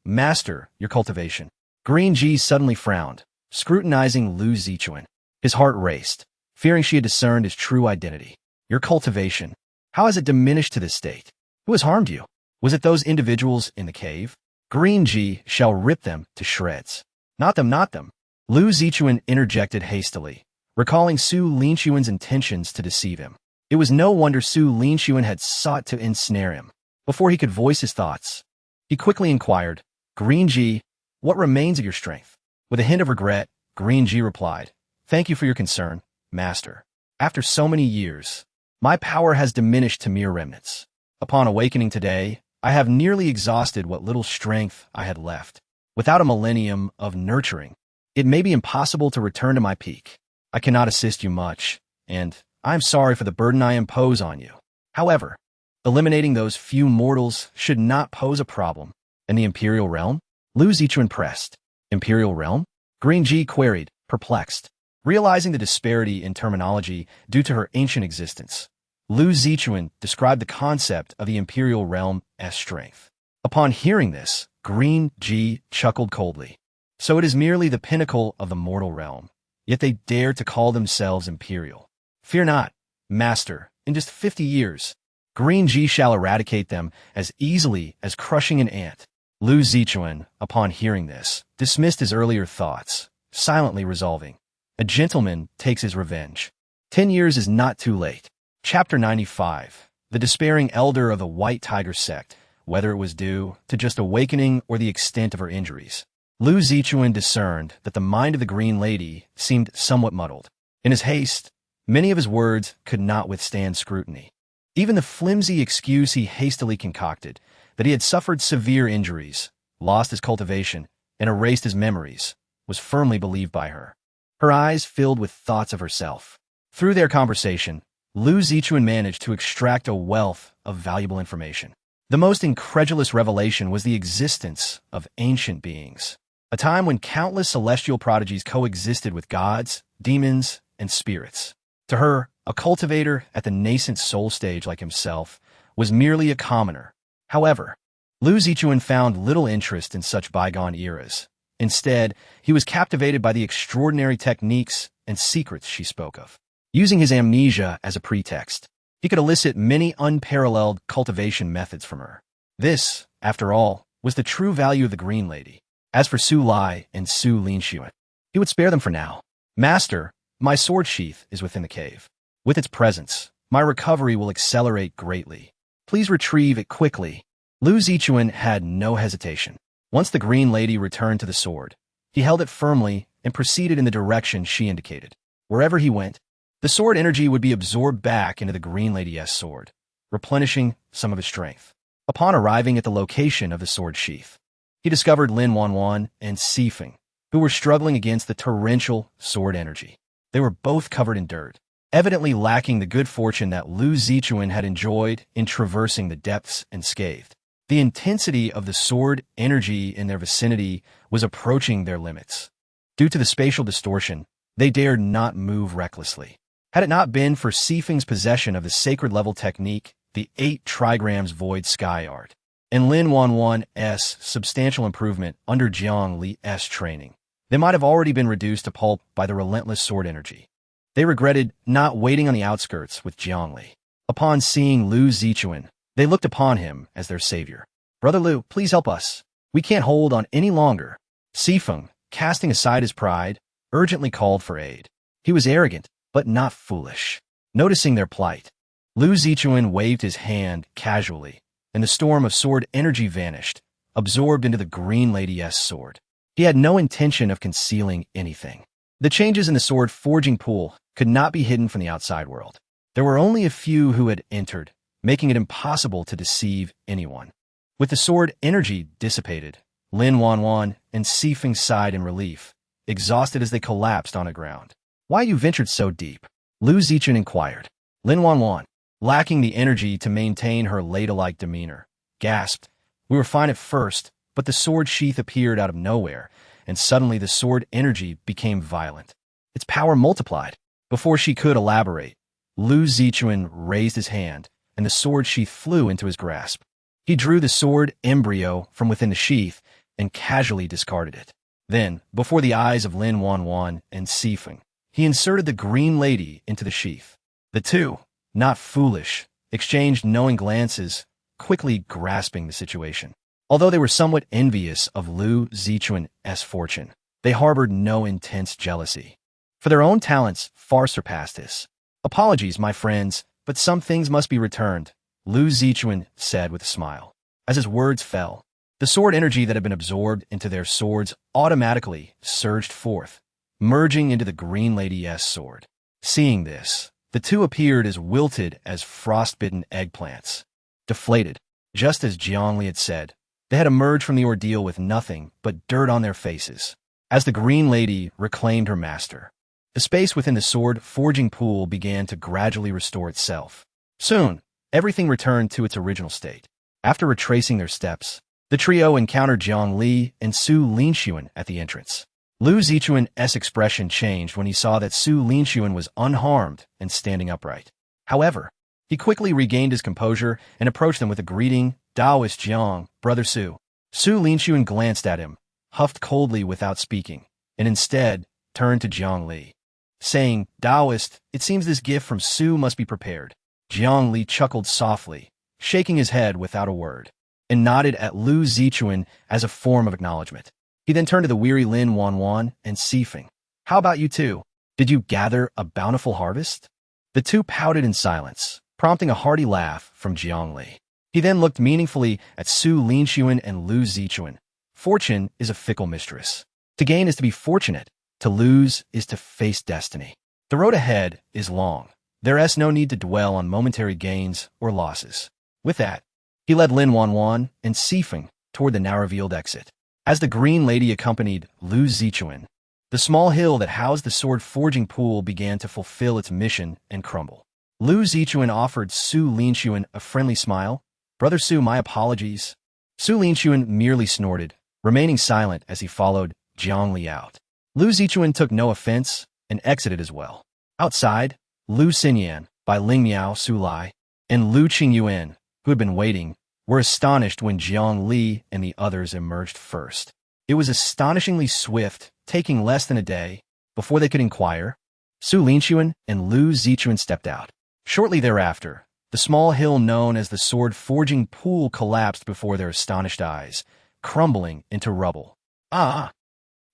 Master, your cultivation." Green Ji suddenly frowned, scrutinizing Lu Zichuan. His heart raced, fearing she had discerned his true identity. "Your cultivation. How has it diminished to this state? Who has harmed you? Was it those individuals in the cave? Green Ji shall rip them to shreds." Not them, not them." Lu Zichuan interjected hastily, recalling Su Linxuan's intentions to deceive him. It was no wonder Su Linxuan had sought to ensnare him. Before he could voice his thoughts, he quickly inquired, "Green Ji, what remains of your strength?" With a hint of regret, Green Ji replied, "Thank you for your concern, master. After so many years, my power has diminished to mere remnants. Upon awakening today, I have nearly exhausted what little strength I had left. Without a millennium of nurturing, it may be impossible to return to my peak. I cannot assist you much, and I am sorry for the burden I impose on you. However, eliminating those few mortals should not pose a problem." "In the Imperial Realm?" Lu Zichuan pressed. "Imperial Realm?" Green Ji queried, perplexed. Realizing the disparity in terminology due to her ancient existence, Lu Zichuan described the concept of the Imperial Realm as strength. Upon hearing this, Green Ji chuckled coldly. "So it is merely the pinnacle of the mortal realm, yet they dare to call themselves Imperial. Fear not, master, in just 50 years, Green Ji shall eradicate them as easily as crushing an ant." Lu Zichuan, upon hearing this, dismissed his earlier thoughts, silently resolving, "A gentleman takes his revenge. 10 years is not too late." Chapter 95. The despairing elder of the White Tiger sect, whether it was due to just awakening or the extent of her injuries. Lu Zichuan discerned that the mind of the Green Lady seemed somewhat muddled. In his haste, many of his words could not withstand scrutiny. Even the flimsy excuse he hastily concocted, that he had suffered severe injuries, lost his cultivation, and erased his memories, was firmly believed by her. Her eyes filled with thoughts of herself. Through their conversation, Lu Zichuan managed to extract a wealth of valuable information. The most incredulous revelation was the existence of ancient beings, a time when countless celestial prodigies coexisted with gods, demons, and spirits. To her, a cultivator at the nascent soul stage like himself was merely a commoner. However, Lu Zichuan found little interest in such bygone eras. Instead, he was captivated by the extraordinary techniques and secrets she spoke of. Using his amnesia as a pretext, He could elicit many unparalleled cultivation methods from her. This, after all, was the true value of the Green Lady. As for Su Lai and Su Linxuan, he would spare them for now. Master, my sword sheath is within the cave. With its presence, my recovery will accelerate greatly. Please retrieve it quickly. Lu Zichuan had no hesitation. Once the Green Lady returned to the sword, he held it firmly and proceeded in the direction she indicated. Wherever he went, the sword energy would be absorbed back into the Green Lady's sword, replenishing some of his strength. Upon arriving at the location of the sword sheath, he discovered Lin Wanwan and Sifeng, who were struggling against the torrential sword energy. They were both covered in dirt, evidently lacking the good fortune that Lu Zichuan had enjoyed in traversing the depths unscathed. The intensity of the sword energy in their vicinity was approaching their limits. Due to the spatial distortion, they dared not move recklessly. Had it not been for Sifeng's possession of the sacred level technique, the 8 trigrams void sky art, and Lin Wanwan's substantial improvement under Jiang Li's training, they might have already been reduced to pulp by the relentless sword energy. They regretted not waiting on the outskirts with Jiang Li. Upon seeing Lu Zichuan, they looked upon him as their savior. Brother Lu, please help us. We can't hold on any longer. Sifeng, casting aside his pride, urgently called for aid. He was arrogant, but not foolish. Noticing their plight, Lu Zichuan waved his hand casually, and the storm of sword energy vanished, absorbed into the Green Lady's sword. He had no intention of concealing anything. The changes in the sword forging pool could not be hidden from the outside world. There were only a few who had entered, making it impossible to deceive anyone. With the sword energy dissipated, Lin Wanwan and Sifeng sighed in relief, exhausted as they collapsed on the ground. Why you ventured so deep? Lu Zichuan inquired. Lin Wanwan, lacking the energy to maintain her ladylike demeanor, gasped. We were fine at first, but the sword sheath appeared out of nowhere, and suddenly the sword energy became violent. Its power multiplied. Before she could elaborate, Lu Zichuan raised his hand, and the sword sheath flew into his grasp. He drew the sword embryo from within the sheath and casually discarded it. Then, before the eyes of Lin Wanwan and Sifeng, he inserted the Green Lady into the sheath. The two, not foolish, exchanged knowing glances, quickly grasping the situation. Although they were somewhat envious of Lu Zichuan's fortune, they harbored no intense jealousy. For their own talents far surpassed this. Apologies, my friends, but some things must be returned, Lu Zichuan said with a smile. As his words fell, the sword energy that had been absorbed into their swords automatically surged forth, merging into the Green Lady's sword. Seeing this, the two appeared as wilted as frostbitten eggplants. Deflated, just as Jiang Li had said, they had emerged from the ordeal with nothing but dirt on their faces. As the Green Lady reclaimed her master, the space within the sword forging pool began to gradually restore itself. Soon, everything returned to its original state. After retracing their steps, the trio encountered Jiang Li and Su Linxuan at the entrance. Lu Zichuan's expression changed when he saw that Su Linxuan was unharmed and standing upright. However, he quickly regained his composure and approached them with a greeting, Daoist Jiang, Brother Su. Su Linxuan glanced at him, huffed coldly without speaking, and instead turned to Jiang Li, saying, Daoist, it seems this gift from Su must be prepared. Jiang Li chuckled softly, shaking his head without a word, and nodded at Lu Zichuan as a form of acknowledgement. He then turned to the weary Lin Wanwan and Sifeng. How about you two? Did you gather a bountiful harvest? The two pouted in silence, prompting a hearty laugh from Jiang Li. He then looked meaningfully at Su Linxuan and Lu Zichuan. Fortune is a fickle mistress. To gain is to be fortunate. To lose is to face destiny. The road ahead is long. There is no need to dwell on momentary gains or losses. With that, he led Lin Wanwan and Sifeng toward the now-revealed exit. As the Green Lady accompanied Lu Zichuan, the small hill that housed the sword forging pool began to fulfill its mission and crumble. Lu Zichuan offered Su Linxuan a friendly smile. Brother Su, my apologies. Su Linxuan merely snorted, remaining silent as he followed Jiang Li out. Lu Zichuan took no offense and exited as well. Outside, Lu Xinyan, Bai Ling Miao Su Lai, and Lu Qingyuan, who had been waiting, were astonished when Jiang Li and the others emerged first. It was astonishingly swift, taking less than a day. Before they could inquire, Su Linxuan and Lu Zichuan stepped out. Shortly thereafter, The small hill known as the sword-forging pool collapsed before their astonished eyes, crumbling into rubble. Ah!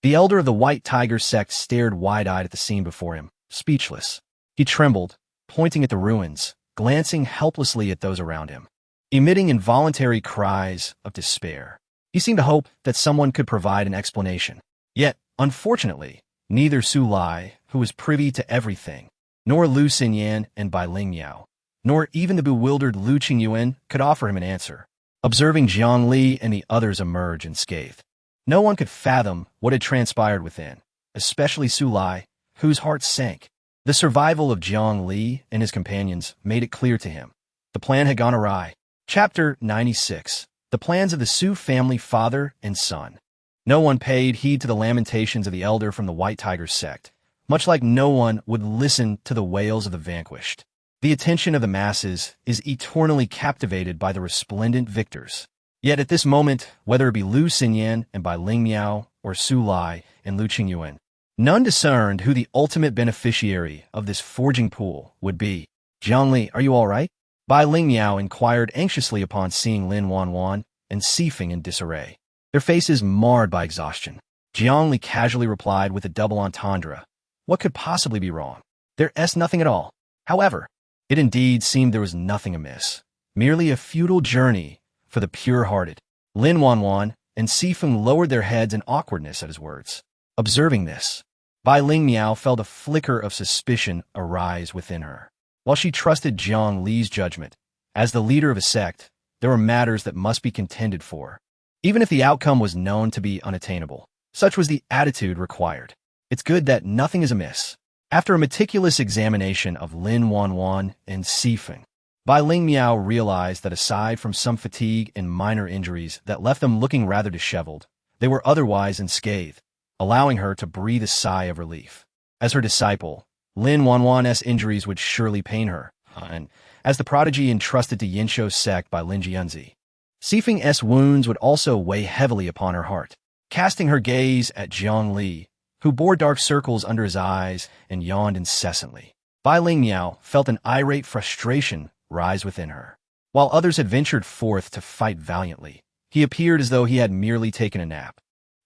The elder of the White Tiger sect stared wide-eyed at the scene before him, speechless. He trembled, pointing at the ruins, glancing helplessly at those around him, emitting involuntary cries of despair. He seemed to hope that someone could provide an explanation. Yet, unfortunately, neither Su Lai, who was privy to everything, nor Lu Xinyan and Bai Ling Miao, nor even the bewildered Lu Qingyuan could offer him an answer. Observing Jiang Li and the others emerge unscathed, no one could fathom what had transpired within, especially Su Lai, whose heart sank. The survival of Jiang Li and his companions made it clear to him. The plan had gone awry. Chapter 96. The plans of the Su family, father and son. No one paid heed to the lamentations of the elder from the White Tiger sect, much like no one would listen to the wails of the vanquished. The attention of the masses is eternally captivated by the resplendent victors. Yet at this moment, whether it be Lu Xinyan and Bai Ling Miao or Su Lai and Lu Qingyuan, none discerned who the ultimate beneficiary of this forging pool would be. Jiang Li, are you all right? Bai Ling Miao inquired anxiously upon seeing Lin Wanwan and Sifeng in disarray, their faces marred by exhaustion. Jiang Li casually replied with a double entendre. What could possibly be wrong? There's nothing at all. However, it indeed seemed there was nothing amiss, merely a futile journey for the pure-hearted. Lin Wanwan and Sifeng lowered their heads in awkwardness at his words. Observing this, Bai Ling Miao felt a flicker of suspicion arise within her. While she trusted Jiang Li's judgment, as the leader of a sect, there were matters that must be contended for, even if the outcome was known to be unattainable. Such was the attitude required. It's good that nothing is amiss. After a meticulous examination of Lin Wanwan and Sifeng, Bai Ling Miao realized that aside from some fatigue and minor injuries that left them looking rather disheveled, they were otherwise unscathed, allowing her to breathe a sigh of relief. As her disciple, Lin Wanwan's injuries would surely pain her, and as the prodigy entrusted to Yinshou's sect by Lin Jianzi, Sifeng's wounds would also weigh heavily upon her heart. Casting her gaze at Jiang Li, who bore dark circles under his eyes and yawned incessantly, Bai Ling Miao felt an irate frustration rise within her. While others had ventured forth to fight valiantly, he appeared as though he had merely taken a nap.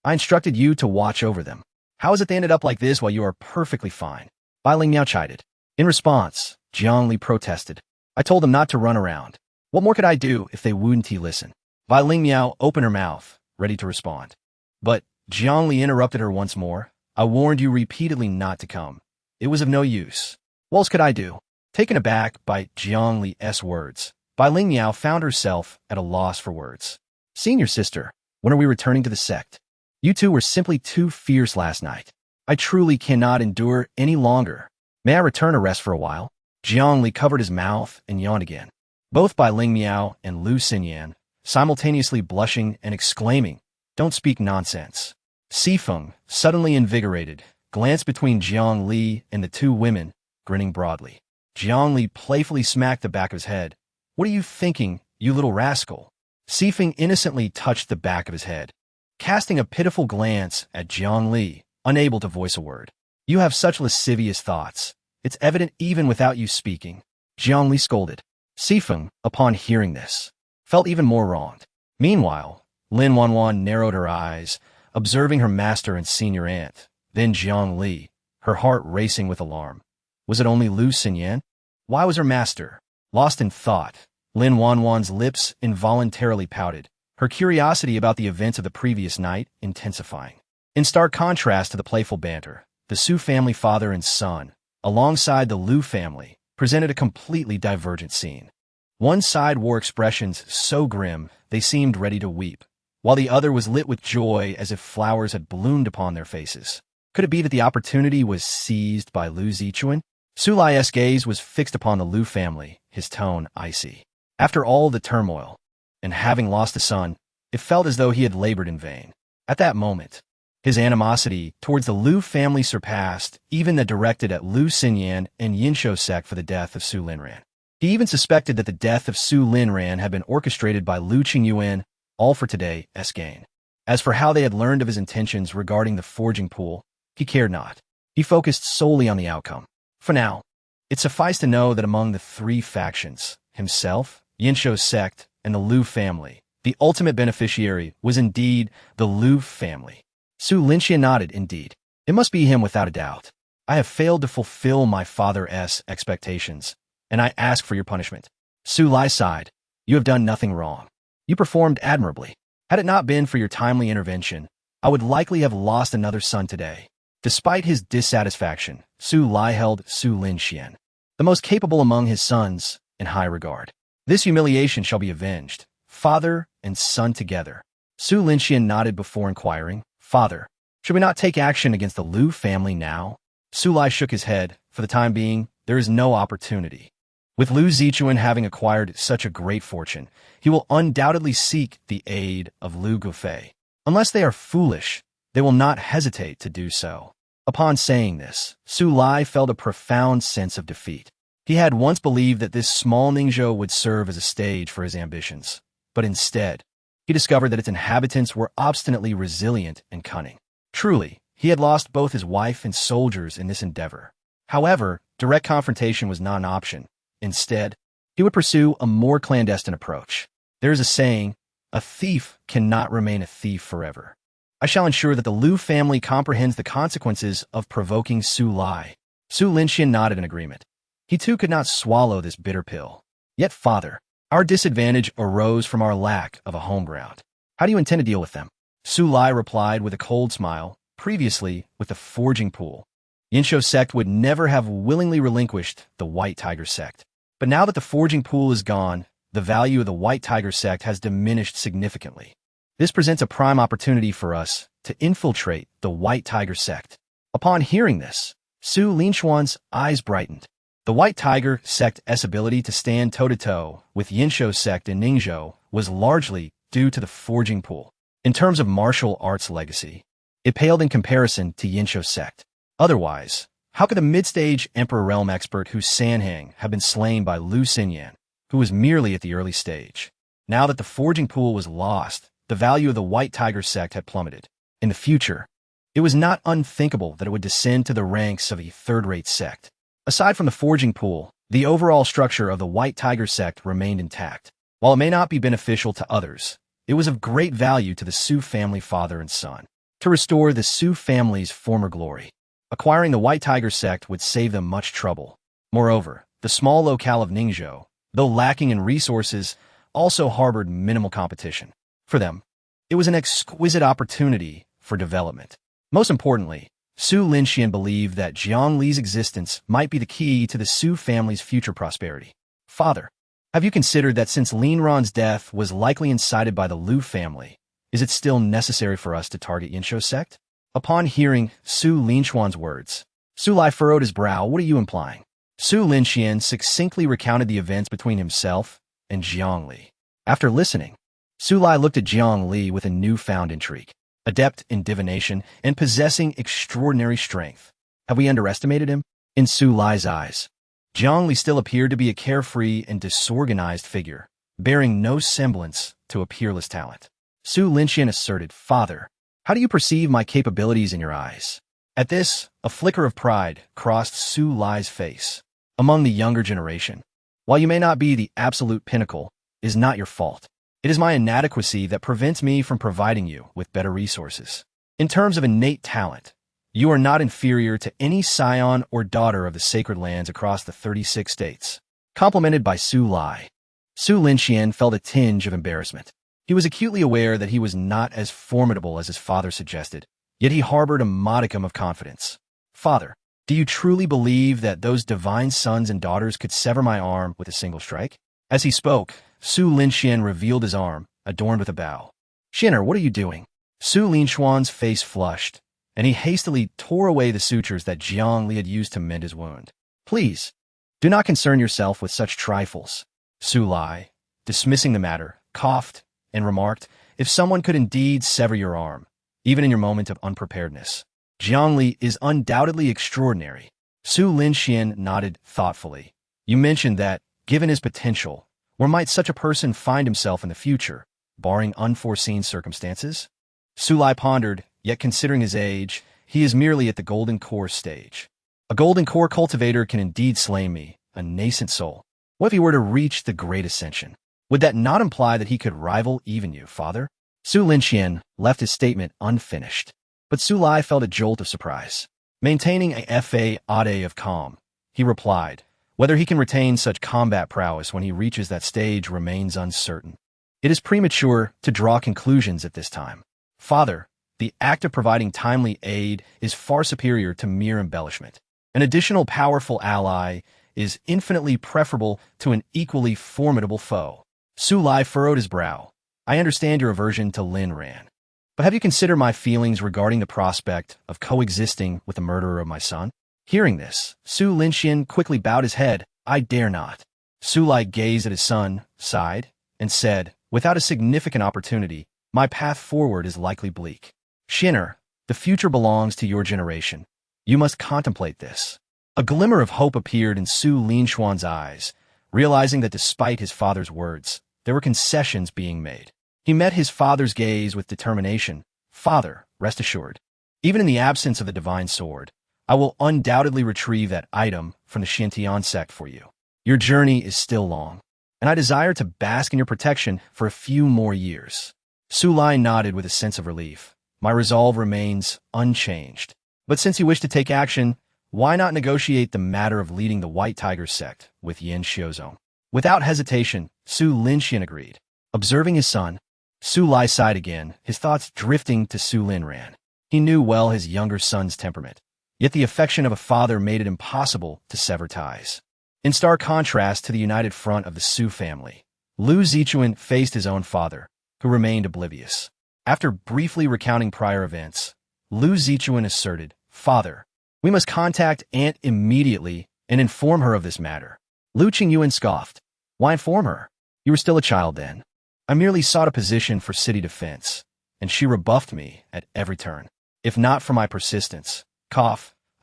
I instructed you to watch over them. How is it they ended up like this while you are perfectly fine? Bai Ling Miao chided. In response, Jiang Li protested. I told them not to run around. What more could I do if they wouldn't listen? Bai Ling Miao opened her mouth, ready to respond. But Jiang Li interrupted her once more. I warned you repeatedly not to come. It was of no use. What else could I do? Taken aback by Jiang Li's words, Bai Ling Miao found herself at a loss for words. Senior sister, when are we returning to the sect? You two were simply too fierce last night. I truly cannot endure any longer. May I return to rest for a while? Jiang Li covered his mouth and yawned again. Both Bai Ling Miao and Lu Xinyan, simultaneously blushing and exclaiming, Don't speak nonsense. Sifeng, suddenly invigorated, glanced between Jiang Li and the two women, grinning broadly. Jiang Li playfully smacked the back of his head. What are you thinking, you little rascal? Sifeng innocently touched the back of his head, casting a pitiful glance at Jiang Li, unable to voice a word. You have such lascivious thoughts. It's evident even without you speaking. Jiang Li scolded. Sifeng, upon hearing this, felt even more wronged. Meanwhile, Lin Wanwan narrowed her eyes, observing her master and senior aunt, then Jiang Li, her heart racing with alarm. Was it only Lu Xinyan? Why was her master? Lost in thought, Lin Wanwan's lips involuntarily pouted, her curiosity about the events of the previous night intensifying. In stark contrast to the playful banter, the Su family father and son, alongside the Lu family, presented a completely divergent scene. One side wore expressions so grim they seemed ready to weep, while the other was lit with joy as if flowers had bloomed upon their faces. Could it be that the opportunity was seized by Lu Zichuan? Su Lai's gaze was fixed upon the Lu family, his tone icy. After all the turmoil, and having lost a son, it felt as though he had labored in vain. At that moment, his animosity towards the Lu family surpassed even that directed at Lu Xinyan and Yinshou sect for the death of Su Linran. He even suspected that the death of Su Linran had been orchestrated by Lu Qingyuan, all for today's gain. As for how they had learned of his intentions regarding the forging pool, he cared not. He focused solely on the outcome. For now, it sufficed to know that among the three factions, himself, Yinsho's sect, and the Liu family. The ultimate beneficiary was indeed the Liu family. Su Linxian nodded. Indeed. It must be him without a doubt. I have failed to fulfill my father's expectations, and I ask for your punishment. Su Lai sighed. You have done nothing wrong. You performed admirably. Had it not been for your timely intervention, I would likely have lost another son today. Despite his dissatisfaction, Su Lai held Su Linxian, the most capable among his sons, in high regard. This humiliation shall be avenged, father and son together. Su Linxian nodded before inquiring, Father, should we not take action against the Liu family now? Su Lai shook his head. For the time being, there is no opportunity. With Liu Zichuan having acquired such a great fortune, he will undoubtedly seek the aid of Liu Gufei. Unless they are foolish, they will not hesitate to do so. Upon saying this, Su Lai felt a profound sense of defeat. He had once believed that this small Ningzhou would serve as a stage for his ambitions, but instead, he discovered that its inhabitants were obstinately resilient and cunning. Truly, he had lost both his wife and soldiers in this endeavor. However, direct confrontation was not an option. Instead, he would pursue a more clandestine approach. There is a saying, a thief cannot remain a thief forever. I shall ensure that the Liu family comprehends the consequences of provoking Su Lai. Su Linxian nodded in agreement. He too could not swallow this bitter pill. Yet, Father, our disadvantage arose from our lack of a home ground. How do you intend to deal with them? Su Lai replied with a cold smile. Previously, with the forging pool, Yinsho's sect would never have willingly relinquished the White Tiger sect. But now that the forging pool is gone, the value of the White Tiger sect has diminished significantly. This presents a prime opportunity for us to infiltrate the White Tiger sect. Upon hearing this, Su Linxuan's eyes brightened. The White Tiger sect's ability to stand toe-to-toe with Yinsho's sect in Ningzhou was largely due to the forging pool. In terms of martial arts legacy, it paled in comparison to Yinsho's sect. Otherwise, how could the mid-stage Emperor Realm expert Hu Sanhang have been slain by Liu Xinyan, who was merely at the early stage? Now that the forging pool was lost, the value of the White Tiger sect had plummeted. In the future, it was not unthinkable that it would descend to the ranks of a third-rate sect. Aside from the forging pool, the overall structure of the White Tiger sect remained intact. While it may not be beneficial to others, it was of great value to the Su family father and son. To restore the Su family's former glory, acquiring the White Tiger sect would save them much trouble. Moreover, the small locale of Ningzhou, though lacking in resources, also harbored minimal competition. For them, it was an exquisite opportunity for development. Most importantly, Su Linxian believed that Jiang Li's existence might be the key to the Su family's future prosperity. Father, have you considered that since Lin Ran's death was likely incited by the Liu family, is it still necessary for us to target Yinsho's sect? Upon hearing Su Linxuan's words, Su Lai furrowed his brow. What are you implying? Su Linxian succinctly recounted the events between himself and Jiang Li. After listening, Su Lai looked at Jiang Li with a newfound intrigue. Adept in divination and possessing extraordinary strength. Have we underestimated him? In Su Lai's eyes, Jiang Li still appeared to be a carefree and disorganized figure, bearing no semblance to a peerless talent. Su Linxian asserted, Father, how do you perceive my capabilities in your eyes? At this, a flicker of pride crossed Su Lai's face. Among the younger generation, while you may not be the absolute pinnacle, it is not your fault. It is my inadequacy that prevents me from providing you with better resources. In terms of innate talent, you are not inferior to any scion or daughter of the sacred lands across the 36 states. Complimented by Su Lai, Su Linxian felt a tinge of embarrassment. He was acutely aware that he was not as formidable as his father suggested, yet he harbored a modicum of confidence. Father, do you truly believe that those divine sons and daughters could sever my arm with a single strike? As he spoke, Su Linxian revealed his arm, adorned with a bow. Xin'er, what are you doing? Su Linxuan's face flushed, and he hastily tore away the sutures that Jiang Li had used to mend his wound. Please, do not concern yourself with such trifles. Su Lai, dismissing the matter, coughed and remarked, if someone could indeed sever your arm, even in your moment of unpreparedness, Jiang Li is undoubtedly extraordinary. Su Linxian nodded thoughtfully. You mentioned that, given his potential, where might such a person find himself in the future, barring unforeseen circumstances? Su Lai pondered, yet considering his age, he is merely at the golden core stage. A golden core cultivator can indeed slay me, a nascent soul. What if he were to reach the great ascension? Would that not imply that he could rival even you, father? Su Linxian left his statement unfinished, but Su Lai felt a jolt of surprise. Maintaining a fa ade of calm, he replied, whether he can retain such combat prowess when he reaches that stage remains uncertain. It is premature to draw conclusions at this time. Father, the act of providing timely aid is far superior to mere embellishment. An additional powerful ally is infinitely preferable to an equally formidable foe. Su Lai furrowed his brow. I understand your aversion to Lin Ran. But have you considered my feelings regarding the prospect of coexisting with the murderer of my son? Hearing this, Su Linxian quickly bowed his head. I dare not. Su Lai gazed at his son, sighed, and said, without a significant opportunity, my path forward is likely bleak. Shinner, the future belongs to your generation. You must contemplate this. A glimmer of hope appeared in Su Linshuan's eyes, realizing that despite his father's words, there were concessions being made. He met his father's gaze with determination. Father, rest assured. Even in the absence of the divine sword, I will undoubtedly retrieve that item from the Xintian sect for you. Your journey is still long, and I desire to bask in your protection for a few more years. Su Lai nodded with a sense of relief. My resolve remains unchanged. But since you wish to take action, why not negotiate the matter of leading the White Tiger sect with Yin Xiuzong? Without hesitation, Su Linxian agreed. Observing his son, Su Lai sighed again, his thoughts drifting to Su Lin Ran. He knew well his younger son's temperament, yet the affection of a father made it impossible to sever ties. In stark contrast to the united front of the Su family, Lu Zichuan faced his own father, who remained oblivious. After briefly recounting prior events, Lu Zichuan asserted, Father, we must contact Aunt immediately and inform her of this matter. Lu Qingyuan scoffed. Why inform her? You were still a child then. I merely sought a position for city defense, and she rebuffed me at every turn. If not for my persistence,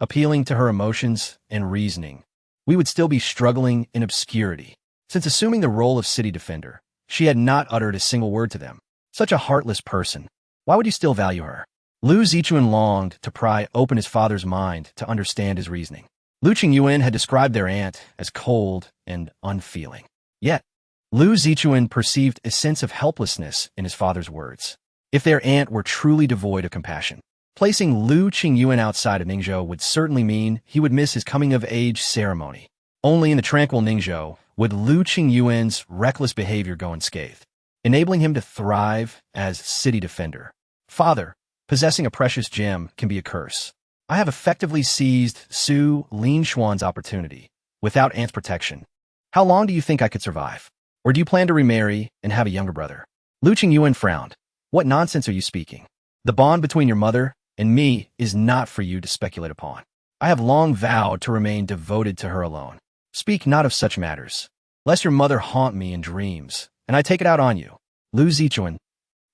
appealing to her emotions and reasoning, we would still be struggling in obscurity. Since assuming the role of city defender, she had not uttered a single word to them. Such a heartless person. Why would you still value her? Lu Zichuan longed to pry open his father's mind to understand his reasoning. Lu Qingyuan had described their aunt as cold and unfeeling. Yet, Lu Zichuan perceived a sense of helplessness in his father's words. If their aunt were truly devoid of compassion, placing Lu Qingyuan outside of Ningzhou would certainly mean he would miss his coming-of-age ceremony. Only in the tranquil Ningzhou would Lu Qingyuan's reckless behavior go unscathed, enabling him to thrive as city defender. Father, possessing a precious gem can be a curse. I have effectively seized Su Linshuan's opportunity without aunt's protection. How long do you think I could survive? Or do you plan to remarry and have a younger brother? Lu Qingyuan frowned. What nonsense are you speaking? The bond between your mother and me is not for you to speculate upon. I have long vowed to remain devoted to her alone. Speak not of such matters, lest your mother haunt me in dreams, and I take it out on you. Lu Zichuan,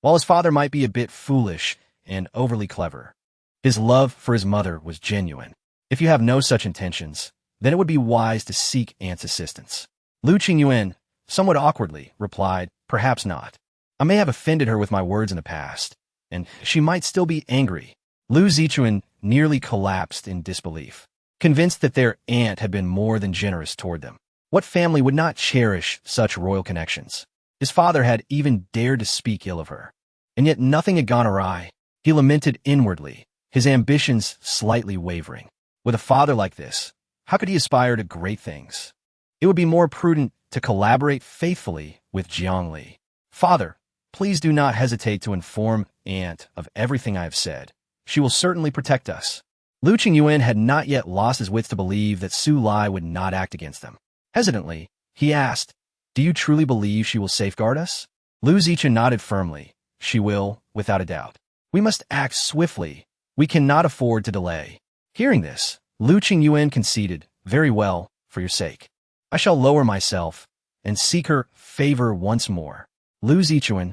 while his father might be a bit foolish and overly clever, his love for his mother was genuine. If you have no such intentions, then it would be wise to seek aunt's assistance. Lu Qingyuan, somewhat awkwardly, replied, perhaps not. I may have offended her with my words in the past, and she might still be angry. Lu Zichuan nearly collapsed in disbelief, convinced that their aunt had been more than generous toward them. What family would not cherish such royal connections? His father had even dared to speak ill of her, and yet nothing had gone awry. He lamented inwardly, his ambitions slightly wavering. With a father like this, how could he aspire to great things? It would be more prudent to collaborate faithfully with Jiang Li. Father, please do not hesitate to inform Aunt of everything I have said. She will certainly protect us. Lu Qingyuan had not yet lost his wits to believe that Su Lai would not act against them. Hesitantly, he asked, do you truly believe she will safeguard us? Lu Zichuan nodded firmly. She will, without a doubt. We must act swiftly. We cannot afford to delay. Hearing this, Lu Qingyuan conceded, very well, for your sake. I shall lower myself and seek her favor once more. Lu Zichuan.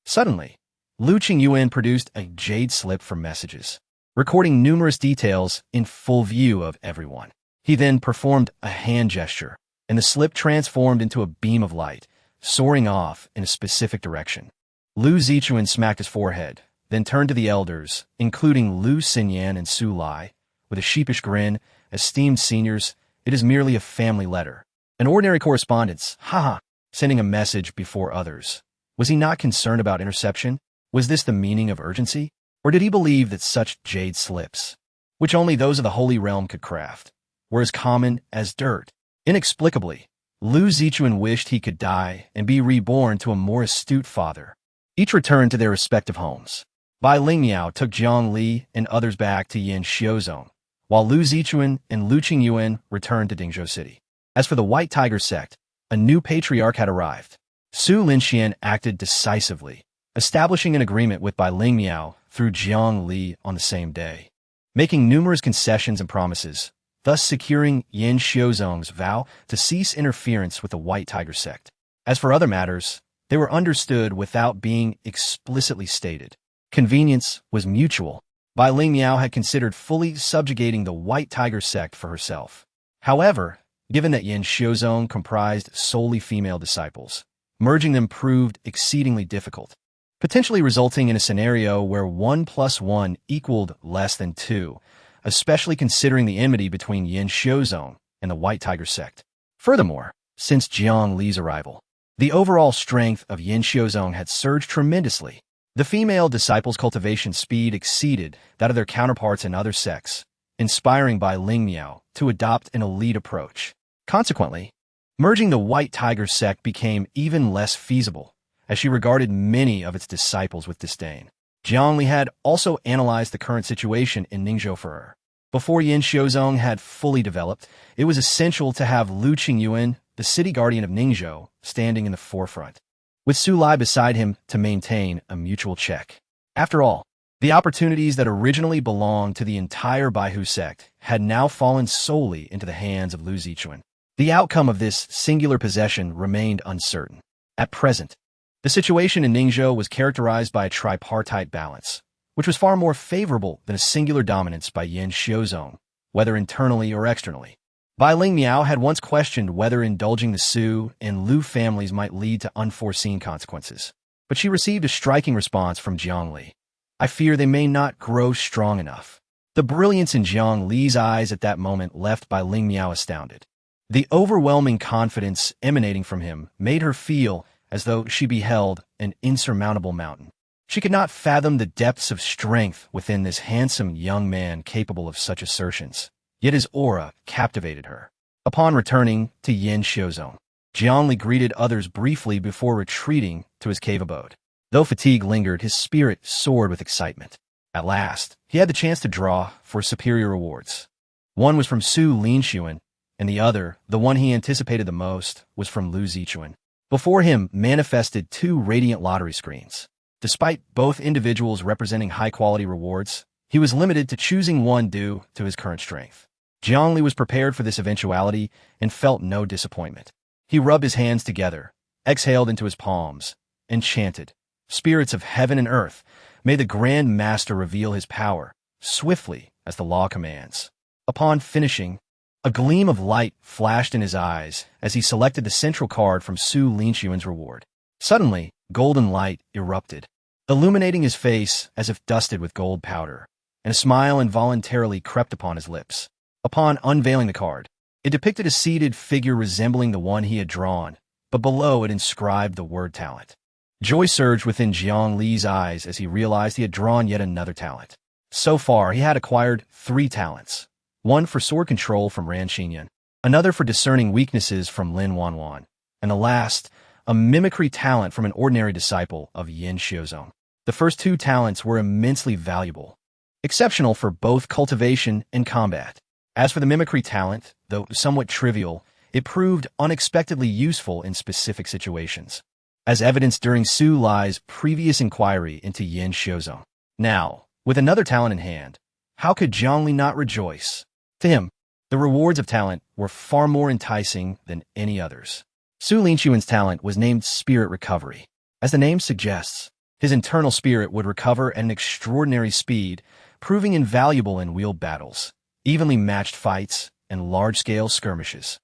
Suddenly, Lu Qingyuan produced a jade slip for messages, recording numerous details in full view of everyone. He then performed a hand gesture, and the slip transformed into a beam of light, soaring off in a specific direction. Lu Zichuan smacked his forehead, then turned to the elders, including Lu Xinyan and Su Lai, with a sheepish grin. Esteemed seniors, it is merely a family letter. An ordinary correspondence, haha, sending a message before others. Was he not concerned about interception? Was this the meaning of urgency? Or did he believe that such jade slips, which only those of the Holy Realm could craft, were as common as dirt? Inexplicably, Lu Zichuan wished he could die and be reborn to a more astute father. Each returned to their respective homes. Bai Lingmiao took Jiang Li and others back to Yin Xiuzong, while Lu Zichuan and Lu Qingyuan returned to Dingzhou City. As for the White Tiger sect, a new patriarch had arrived. Su Linxian acted decisively, establishing an agreement with Bai Lingmiao through Jiang Li on the same day, making numerous concessions and promises, thus securing Yin Xiuzong's vow to cease interference with the White Tiger sect. As for other matters, they were understood without being explicitly stated. Convenience was mutual. Bai Lingmiao had considered fully subjugating the White Tiger sect for herself. However, given that Yin Xiuzong comprised solely female disciples, merging them proved exceedingly difficult, potentially resulting in a scenario where 1 + 1 equaled less than 2, especially considering the enmity between Yin Xiuzong and the White Tiger sect. Furthermore, since Jiang Li's arrival, the overall strength of Yin Xiuzong had surged tremendously. The female disciples' cultivation speed exceeded that of their counterparts in other sects, inspiring Bai Lingmiao to adopt an elite approach. Consequently, merging the White Tiger sect became even less feasible, as she regarded many of its disciples with disdain. Jiang Li had also analyzed the current situation in Ningzhou for her. Before Yin Xiuzong had fully developed, it was essential to have Lu Qingyuan, the city guardian of Ningzhou, standing in the forefront, with Su Lai beside him to maintain a mutual check. After all, the opportunities that originally belonged to the entire Baihu sect had now fallen solely into the hands of Lu Zichuan. The outcome of this singular possession remained uncertain. At present, the situation in Ningzhou was characterized by a tripartite balance, which was far more favorable than a singular dominance by Yin Xiuzong, whether internally or externally. Bai Lingmiao had once questioned whether indulging the Su and Lu families might lead to unforeseen consequences, but she received a striking response from Jiang Li. I fear they may not grow strong enough. The brilliance in Jiang Li's eyes at that moment left Bai Lingmiao astounded. The overwhelming confidence emanating from him made her feel as though she beheld an insurmountable mountain. She could not fathom the depths of strength within this handsome young man capable of such assertions. Yet his aura captivated her. Upon returning to Yin Xiuzong, Jiang Li greeted others briefly before retreating to his cave abode. Though fatigue lingered, his spirit soared with excitement. At last, he had the chance to draw for superior rewards. One was from Su Linxian, and the other, the one he anticipated the most, was from Lu Zichuan. Before him manifested 2 radiant lottery screens. Despite both individuals representing high-quality rewards, he was limited to choosing one due to his current strength. Jiang Li was prepared for this eventuality and felt no disappointment. He rubbed his hands together, exhaled into his palms, and chanted, "Spirits of heaven and earth, may the Grand Master reveal his power, swiftly as the law commands." Upon finishing, a gleam of light flashed in his eyes as he selected the central card from Su Linxian's reward. Suddenly, golden light erupted, illuminating his face as if dusted with gold powder, and a smile involuntarily crept upon his lips. Upon unveiling the card, it depicted a seated figure resembling the one he had drawn, but below it inscribed the word talent. Joy surged within Jiang Li's eyes as he realized he had drawn yet another talent. So far, he had acquired 3 talents. One for sword control from Ran Xinyan, another for discerning weaknesses from Lin Wanwan, and the last, a mimicry talent from an ordinary disciple of Yin Xiuzong. The first 2 talents were immensely valuable, exceptional for both cultivation and combat. As for the mimicry talent, though somewhat trivial, it proved unexpectedly useful in specific situations, as evidenced during Su Lai's previous inquiry into Yin Xiuzong. Now, with another talent in hand, how could Jiang Li not rejoice? To him, the rewards of talent were far more enticing than any others. Su Linxian's talent was named Spirit Recovery. As the name suggests, his internal spirit would recover at an extraordinary speed, proving invaluable in wheeled battles, evenly matched fights, and large-scale skirmishes.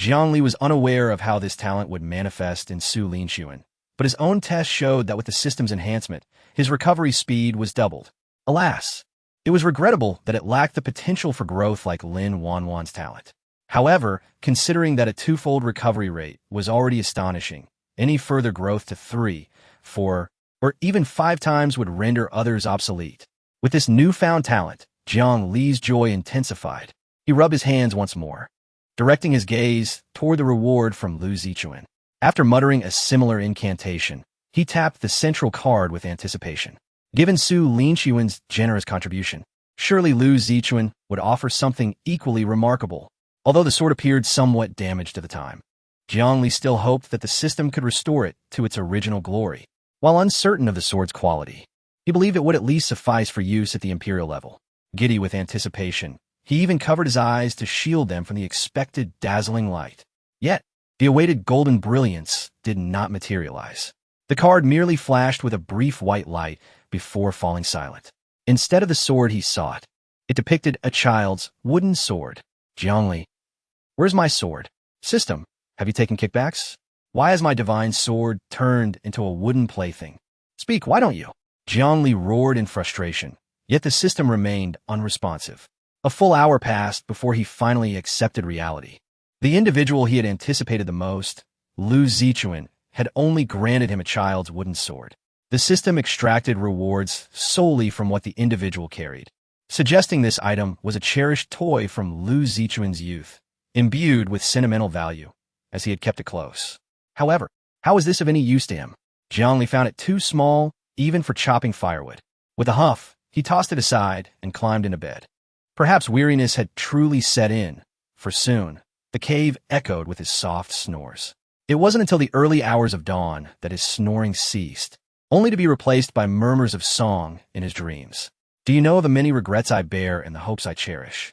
Jiang Li was unaware of how this talent would manifest in Su Linxian, but his own test showed that with the system's enhancement, his recovery speed was doubled. Alas, it was regrettable that it lacked the potential for growth like Lin Wanwan's talent. However, considering that a twofold recovery rate was already astonishing, any further growth to 3, 4, or even 5 times would render others obsolete. With this newfound talent, Jiang Li's joy intensified. He rubbed his hands once more, directing his gaze toward the reward from Lu Zichuan. After muttering a similar incantation, he tapped the central card with anticipation. Given Su Linxuan's generous contribution, surely Lu Zichuan would offer something equally remarkable. Although the sword appeared somewhat damaged at the time, Jiang Li still hoped that the system could restore it to its original glory. While uncertain of the sword's quality, he believed it would at least suffice for use at the imperial level. Giddy with anticipation, he even covered his eyes to shield them from the expected dazzling light. Yet, the awaited golden brilliance did not materialize. The card merely flashed with a brief white light before falling silent. Instead of the sword he sought, it depicted a child's wooden sword. Jiang Li, where's my sword? System, have you taken kickbacks? Why has my divine sword turned into a wooden plaything? Speak, why don't you? Jiang Li roared in frustration, yet the system remained unresponsive. A full hour passed before he finally accepted reality. The individual he had anticipated the most, Lu Zichuan, had only granted him a child's wooden sword. The system extracted rewards solely from what the individual carried, suggesting this item was a cherished toy from Lu Zichuan's youth, imbued with sentimental value, as he had kept it close. However, how was this of any use to him? Jiang Li found it too small, even for chopping firewood. With a huff, he tossed it aside and climbed into bed. Perhaps weariness had truly set in, for soon, the cave echoed with his soft snores. It wasn't until the early hours of dawn that his snoring ceased, only to be replaced by murmurs of song in his dreams. Do you know the many regrets I bear and the hopes I cherish?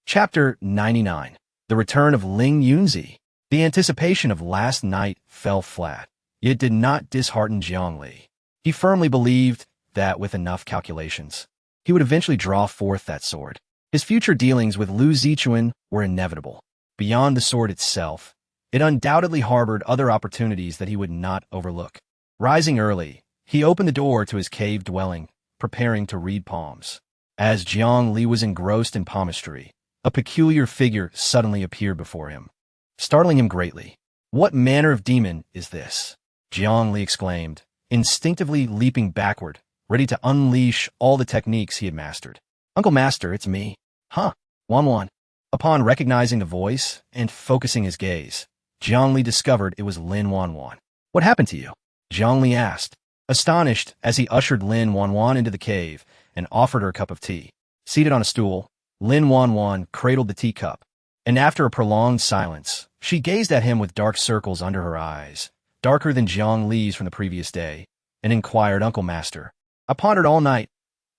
Chapter 99. The Return of Ling Yunzi. The anticipation of last night fell flat. It did not dishearten Jiang Li. He firmly believed that with enough calculations, he would eventually draw forth that sword. His future dealings with Lu Zichuan were inevitable. Beyond the sword itself, it undoubtedly harbored other opportunities that he would not overlook. Rising early, he opened the door to his cave dwelling, preparing to read palms. As Jiang Li was engrossed in palmistry, a peculiar figure suddenly appeared before him, startling him greatly. What manner of demon is this? Jiang Li exclaimed, instinctively leaping backward, ready to unleash all the techniques he had mastered. Uncle Master, it's me. Huh, Wan. Upon recognizing the voice and focusing his gaze, Jiang Li discovered it was Lin Wan. What happened to you? Jiang Li asked, astonished as he ushered Lin Wan into the cave and offered her a cup of tea. Seated on a stool, Lin Wan cradled the teacup, and after a prolonged silence, she gazed at him with dark circles under her eyes, darker than Jiang Li's from the previous day, and inquired, Uncle Master, I pondered all night.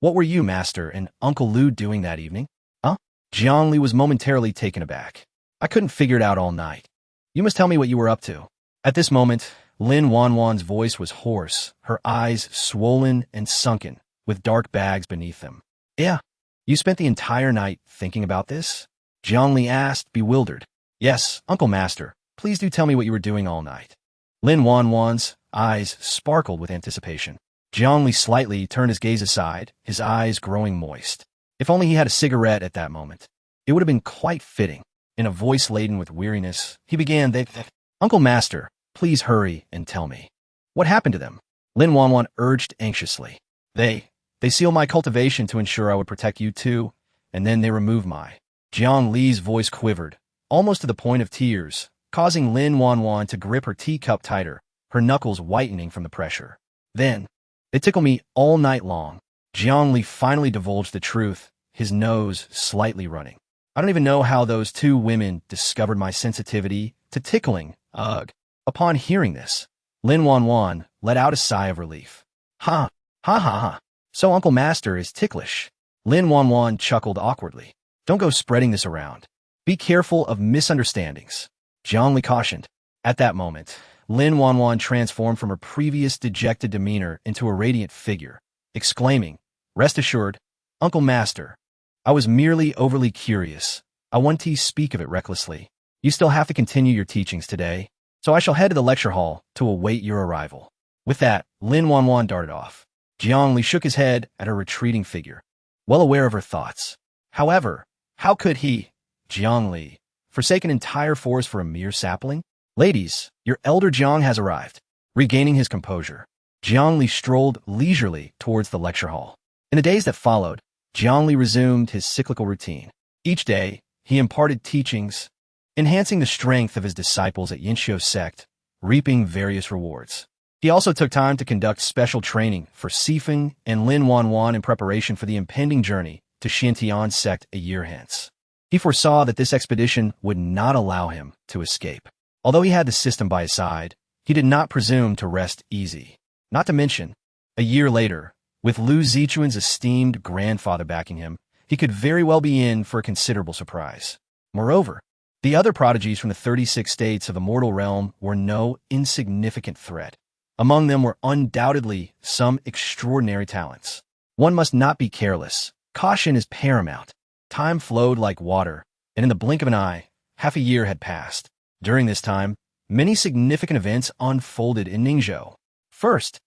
What were you, Master, and Uncle Lu doing that evening? Huh? Jiang Li was momentarily taken aback. I couldn't figure it out all night. You must tell me what you were up to. At this moment, Lin Wan's voice was hoarse, her eyes swollen and sunken, with dark bags beneath them. Yeah. You spent the entire night thinking about this? Jiang Li asked, bewildered. Yes, Uncle Master. Please do tell me what you were doing all night. Lin Wan's eyes sparkled with anticipation. Jiang Li slightly turned his gaze aside, his eyes growing moist. If only he had a cigarette at that moment. It would have been quite fitting. In a voice laden with weariness, he began, Uncle Master, please hurry and tell me. What happened to them? Lin Wan urged anxiously. They seal my cultivation to ensure I would protect you too, and then they remove my. Jiang Li's voice quivered, almost to the point of tears, causing Lin Wan to grip her teacup tighter, her knuckles whitening from the pressure. Then, they tickle me all night long. Jiang Li finally divulged the truth, his nose slightly running. I don't even know how those two women discovered my sensitivity to tickling. Ugh. Upon hearing this, Lin Wan let out a sigh of relief. Ha, ha ha ha. So Uncle Master is ticklish. Lin Wan chuckled awkwardly. Don't go spreading this around. Be careful of misunderstandings. Jiang Li cautioned. At that moment, Lin Wan transformed from her previous dejected demeanor into a radiant figure, exclaiming, Rest assured, Uncle Master, I was merely overly curious. I want to speak of it recklessly. You still have to continue your teachings today, so I shall head to the lecture hall to await your arrival. With that, Lin Wan darted off. Jiang Li shook his head at her retreating figure, well aware of her thoughts. However, how could he, Jiang Li, forsake an entire forest for a mere sapling? Ladies, your elder Jiang has arrived. Regaining his composure, Jiang Li strolled leisurely towards the lecture hall. In the days that followed, Jiang Li resumed his cyclical routine. Each day, he imparted teachings, enhancing the strength of his disciples at Yinxiu sect, reaping various rewards. He also took time to conduct special training for Sifeng and Lin Wanwan in preparation for the impending journey to Xintian sect a year hence. He foresaw that this expedition would not allow him to escape. Although he had the system by his side, he did not presume to rest easy. Not to mention, a year later, with Lu Zichuan's esteemed grandfather backing him, he could very well be in for a considerable surprise. Moreover, the other prodigies from the 36 states of the mortal realm were no insignificant threat. Among them were undoubtedly some extraordinary talents. One must not be careless. Caution is paramount. Time flowed like water, and in the blink of an eye, half a year had passed. During this time, many significant events unfolded in Ningzhou. First,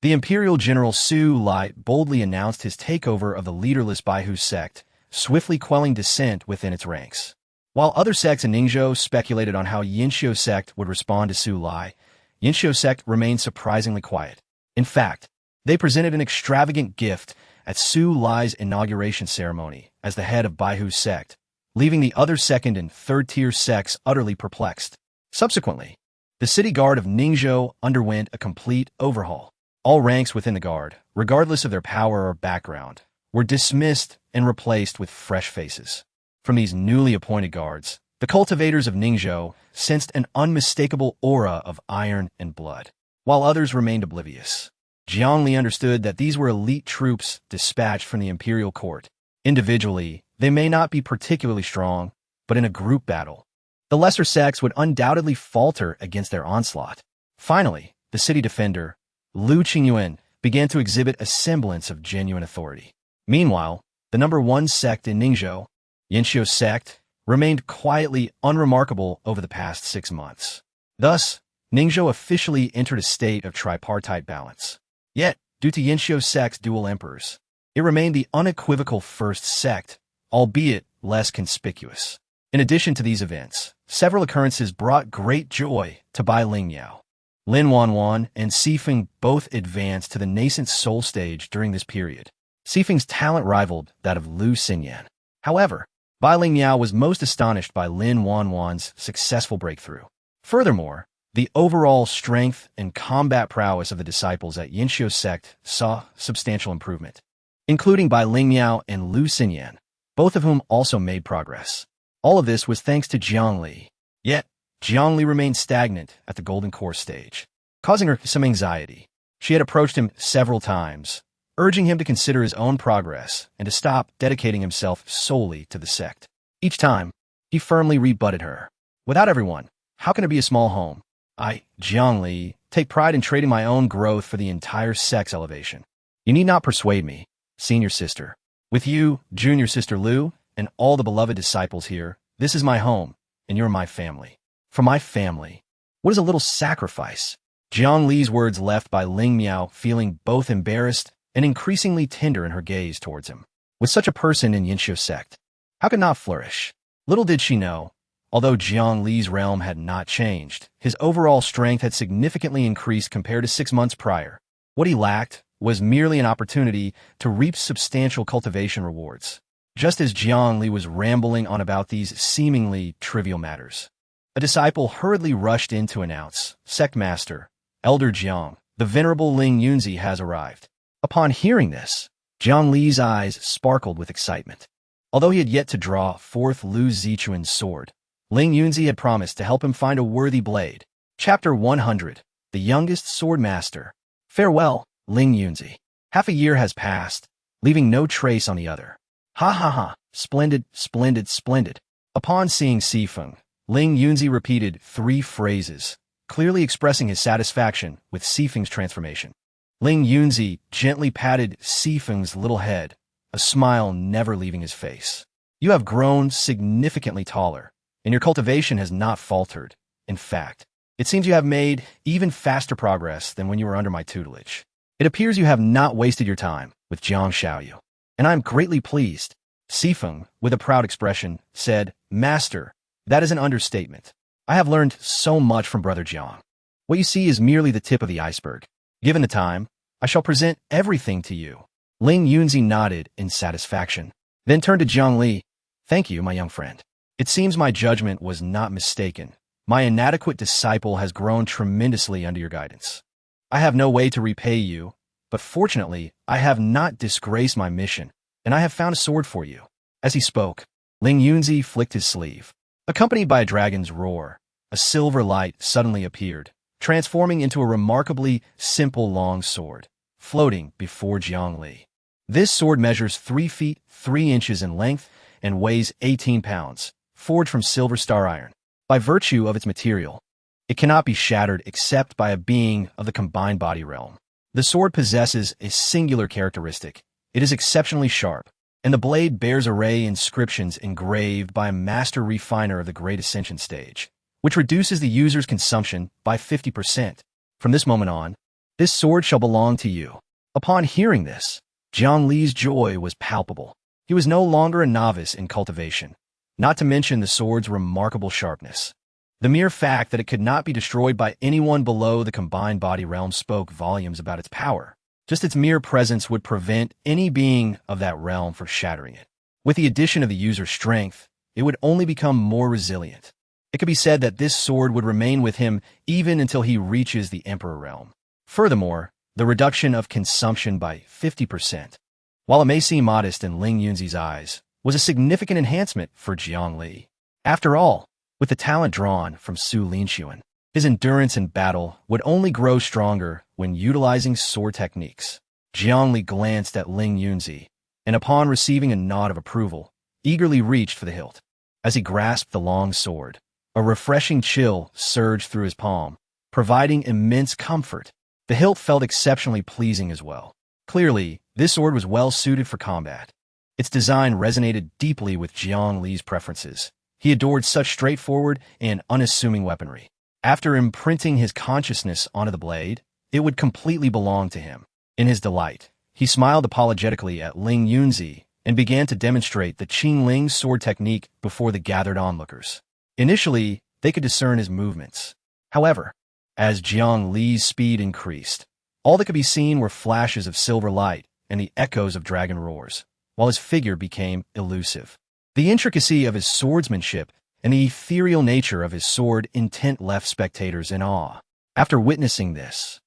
the Imperial General Su Lai boldly announced his takeover of the leaderless Baihu sect, swiftly quelling dissent within its ranks. While other sects in Ningzhou speculated on how Yinxiu sect would respond to Su Lai, Yinxiu sect remained surprisingly quiet. In fact, they presented an extravagant gift at Su Lai's inauguration ceremony as the head of Baihu sect, leaving the other second and third-tier sects utterly perplexed. Subsequently, the city guard of Ningzhou underwent a complete overhaul. All ranks within the guard, regardless of their power or background, were dismissed and replaced with fresh faces. From these newly appointed guards, the cultivators of Ningzhou sensed an unmistakable aura of iron and blood, while others remained oblivious. Jiang Li understood that these were elite troops dispatched from the imperial court. Individually, they may not be particularly strong, but in a group battle, the lesser sects would undoubtedly falter against their onslaught. Finally, the city defender, Lu Qingyuan, began to exhibit a semblance of genuine authority. Meanwhile, the number one sect in Ningzhou, Yinxiu sect, remained quietly unremarkable over the past 6 months. Thus, Ningzhou officially entered a state of tripartite balance. Yet, due to Yinxiu sect's dual emperors, it remained the unequivocal first sect, albeit less conspicuous. In addition to these events, several occurrences brought great joy to Bai Lingmiao. Lin Wanwan and Sifeng both advanced to the nascent soul stage during this period. Sifeng's talent rivaled that of Lu Xinyan. However, Bai Lingmiao was most astonished by Lin Wanwan's successful breakthrough. Furthermore, the overall strength and combat prowess of the disciples at Yinxiu sect saw substantial improvement, including Bai Lingmiao and Lu Xinyan, both of whom also made progress. All of this was thanks to Jiang Li. Yet, Jiang Li remained stagnant at the Golden Core stage, causing her some anxiety. She had approached him several times, urging him to consider his own progress and to stop dedicating himself solely to the sect. Each time, he firmly rebutted her. Without everyone, how can it be a small home? I, Jiang Li, take pride in trading my own growth for the entire sect's elevation. You need not persuade me, senior sister. With you, junior sister Lu, and all the beloved disciples here, this is my home, and you're my family. For my family, what is a little sacrifice? Jiang Li's words left Bai Lingmiao feeling both embarrassed and increasingly tender in her gaze towards him. With such a person in Yinxiu sect, how could not flourish? Little did she know, although Jiang Li's realm had not changed, his overall strength had significantly increased compared to 6 months prior. What he lacked was merely an opportunity to reap substantial cultivation rewards. Just as Jiang Li was rambling on about these seemingly trivial matters, a disciple hurriedly rushed in to announce, Sect Master, Elder Jiang, the venerable Ling Yunzi has arrived. Upon hearing this, Jiang Li's eyes sparkled with excitement. Although he had yet to draw forth Lu Zichuan's sword, Ling Yunzi had promised to help him find a worthy blade. Chapter 100, The Youngest Sword Master. Farewell, Ling Yunzi. Half a year has passed, leaving no trace on the other. Ha ha ha, splendid, splendid, splendid. Upon seeing Sifeng, Ling Yunzi repeated 3 phrases, clearly expressing his satisfaction with Sifeng's transformation. Ling Yunzi gently patted Sifeng's little head, a smile never leaving his face. You have grown significantly taller, and your cultivation has not faltered. In fact, it seems you have made even faster progress than when you were under my tutelage. It appears you have not wasted your time with Jiang Xiaoyu, and I am greatly pleased. Sifeng, with a proud expression, said, Master, That is an understatement. I have learned so much from Brother Jiang. What you see is merely the tip of the iceberg. Given the time, I shall present everything to you." Ling Yunzi nodded in satisfaction, then turned to Jiang Li. "Thank you, my young friend. It seems my judgment was not mistaken. My inadequate disciple has grown tremendously under your guidance. I have no way to repay you, but fortunately, I have not disgraced my mission, and I have found a sword for you." As he spoke, Ling Yunzi flicked his sleeve. Accompanied by a dragon's roar, a silver light suddenly appeared, transforming into a remarkably simple long sword, floating before Jiang Li. This sword measures 3 feet 3 inches in length and weighs 18 pounds, forged from silver star iron. By virtue of its material, it cannot be shattered except by a being of the combined body realm. The sword possesses a singular characteristic. It is exceptionally sharp, and the blade bears array inscriptions engraved by a master refiner of the Great Ascension stage, which reduces the user's consumption by 50%. From this moment on, this sword shall belong to you. Upon hearing this, Jiang Li's joy was palpable. He was no longer a novice in cultivation, not to mention the sword's remarkable sharpness. The mere fact that it could not be destroyed by anyone below the combined body realm spoke volumes about its power. Just its mere presence would prevent any being of that realm from shattering it. With the addition of the user's strength, it would only become more resilient. It could be said that this sword would remain with him even until he reaches the Emperor realm. Furthermore, the reduction of consumption by 50%, while it may seem modest in Ling Yunzi's eyes, was a significant enhancement for Jiang Li. After all, with the talent drawn from Su Linxuan, his endurance in battle would only grow stronger when utilizing sword techniques. Jiang Li glanced at Ling Yunzi, and upon receiving a nod of approval, eagerly reached for the hilt. As he grasped the long sword, a refreshing chill surged through his palm, providing immense comfort. The hilt felt exceptionally pleasing as well. Clearly, this sword was well suited for combat. Its design resonated deeply with Jiang Li's preferences. He adored such straightforward and unassuming weaponry. After imprinting his consciousness onto the blade, it would completely belong to him. In his delight, he smiled apologetically at Ling Yunzi and began to demonstrate the Qingling sword technique before the gathered onlookers. Initially, they could discern his movements. However, as Jiang Li's speed increased, all that could be seen were flashes of silver light and the echoes of dragon roars, while his figure became elusive. The intricacy of his swordsmanship and the ethereal nature of his sword intent left spectators in awe. After witnessing this,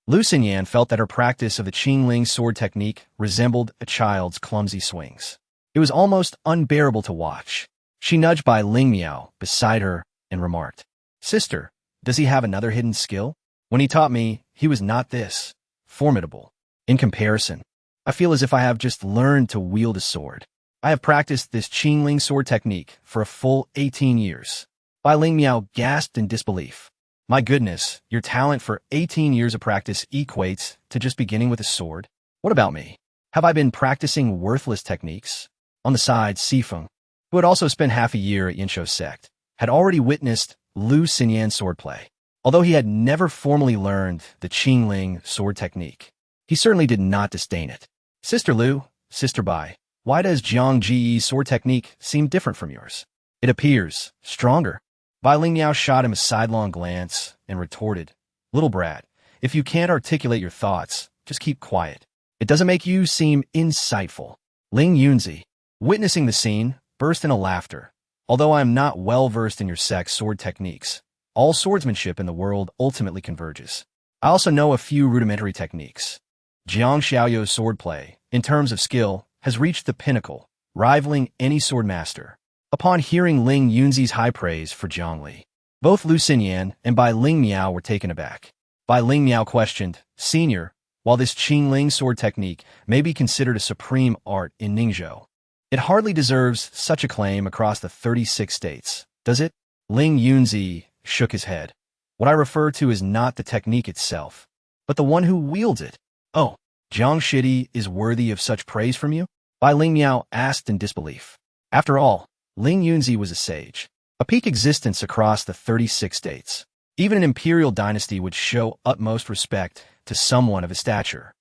Lu Xinyan felt that her practice of the Qingling sword technique resembled a child's clumsy swings. It was almost unbearable to watch. She nudged by Ling Miao beside her and remarked, "Sister, does he have another hidden skill? When he taught me, he was not this formidable. In comparison, I feel as if I have just learned to wield a sword. I have practiced this Qingling sword technique for a full 18 years. Bai Ling Miao gasped in disbelief. "My goodness, your talent for 18 years of practice equates to just beginning with a sword? What about me? Have I been practicing worthless techniques?" On the side, Sifeng, who had also spent half a year at Yinshuo's sect, had already witnessed Lu Xinyan's swordplay. Although he had never formally learned the Qingling sword technique, he certainly did not disdain it. "Sister Lu, Sister Bai, why does Jiang Ji's sword technique seem different from yours? It appears stronger." Bai Lingyao shot him a sidelong glance and retorted, "Little brat, if you can't articulate your thoughts, just keep quiet. It doesn't make you seem insightful." Ling Yunzi, witnessing the scene, burst into laughter. "Although I am not well versed in your sect's sword techniques, all swordsmanship in the world ultimately converges. I also know a few rudimentary techniques. Jiang Xiaoyou's swordplay, in terms of skill, has reached the pinnacle, rivaling any sword master." Upon hearing Ling Yunzi's high praise for Jiang Li, both Lu Xinyan and Bai Ling Miao were taken aback. Bai Ling Miao questioned, "Senior, while this Qingling sword technique may be considered a supreme art in Ningzhou, it hardly deserves such acclaim across the 36 states, does it?" Ling Yunzi shook his head. "What I refer to is not the technique itself, but the one who wields it." "Oh, Jiang Shidi is worthy of such praise from you?" Bai Ling Miao asked in disbelief. After all, Ling Yunzi was a sage, a peak existence across the 36 states. Even an imperial dynasty would show utmost respect to someone of his stature.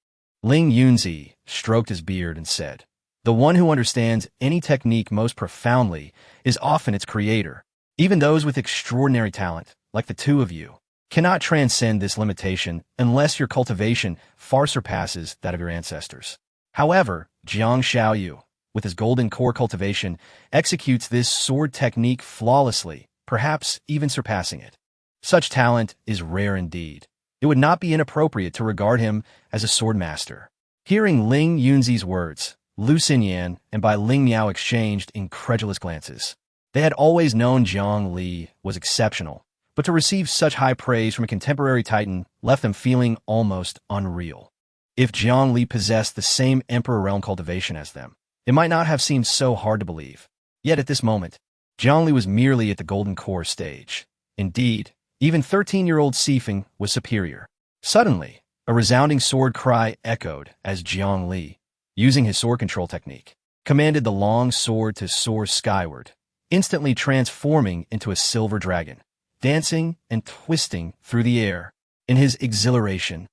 Ling Yunzi stroked his beard and said, "The one who understands any technique most profoundly is often its creator. Even those with extraordinary talent, like the two of you, cannot transcend this limitation unless your cultivation far surpasses that of your ancestors. However, Jiang Xiaoyu, with his golden core cultivation, executes this sword technique flawlessly, perhaps even surpassing it. Such talent is rare indeed. It would not be inappropriate to regard him as a sword master. Hearing Ling Yunzi's words, Lu Xinyan and Bai Ling Miao exchanged incredulous glances. They had always known Jiang Li was exceptional, but to receive such high praise from a contemporary titan left them feeling almost unreal. If Jiang Li possessed the same Emperor Realm cultivation as them, it might not have seemed so hard to believe. Yet at this moment, Jiang Li was merely at the golden core stage. Indeed, even 13-year-old Sifeng was superior. Suddenly, a resounding sword cry echoed as Jiang Li, using his sword control technique, commanded the long sword to soar skyward, instantly transforming into a silver dragon, dancing and twisting through the air. In his exhilaration,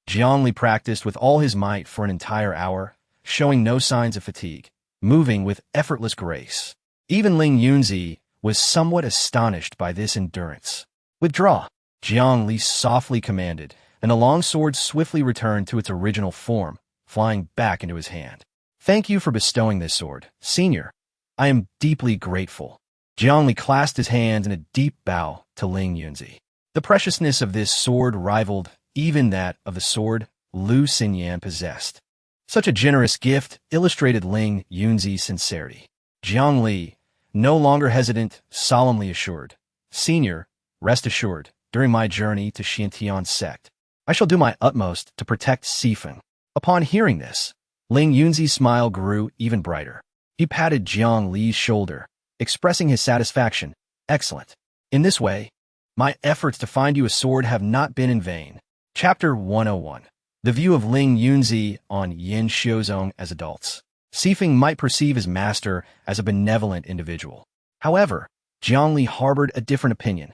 Jiang Li practiced with all his might for an entire hour, showing no signs of fatigue, moving with effortless grace. Even Ling Yunzi was somewhat astonished by this endurance. Withdraw, Jiang Li softly commanded, and the long sword swiftly returned to its original form, flying back into his hand. Thank you for bestowing this sword, Senior. I am deeply grateful. Jiang Li clasped his hands in a deep bow to Ling Yunzi. The preciousness of this sword rivaled even that of the sword Lu Xinyan possessed. Such a generous gift illustrated Ling Yunzi's sincerity. Jiang Li, no longer hesitant, solemnly assured, Senior, rest assured, during my journey to Xiantian sect, I shall do my utmost to protect Sifeng. Upon hearing this, Ling Yunzi's smile grew even brighter. He patted Jiang Li's shoulder, expressing his satisfaction. Excellent. In this way, my efforts to find you a sword have not been in vain. Chapter 101. The view of Ling Yunzi on Yin Xiuzong as adults. Sifeng might perceive his master as a benevolent individual. However, Jiang Li harbored a different opinion.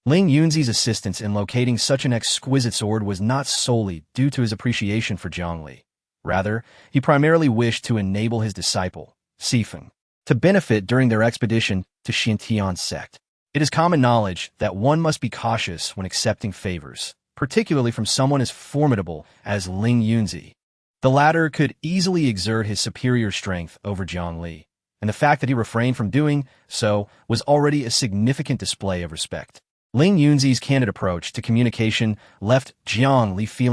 Ling Yunzi's assistance in locating such an exquisite sword was not solely due to his appreciation for Jiang Li. Rather, he primarily wished to enable his disciple, Sifeng, to benefit during their expedition to Xiantian sect. It is common knowledge that one must be cautious when accepting favors, particularly from someone as formidable as Ling Yunzi. The latter could easily exert his superior strength over Jiang Li, and the fact that he refrained from doing so was already a significant display of respect. Ling Yunzi's candid approach to communication left Jiang Li feeling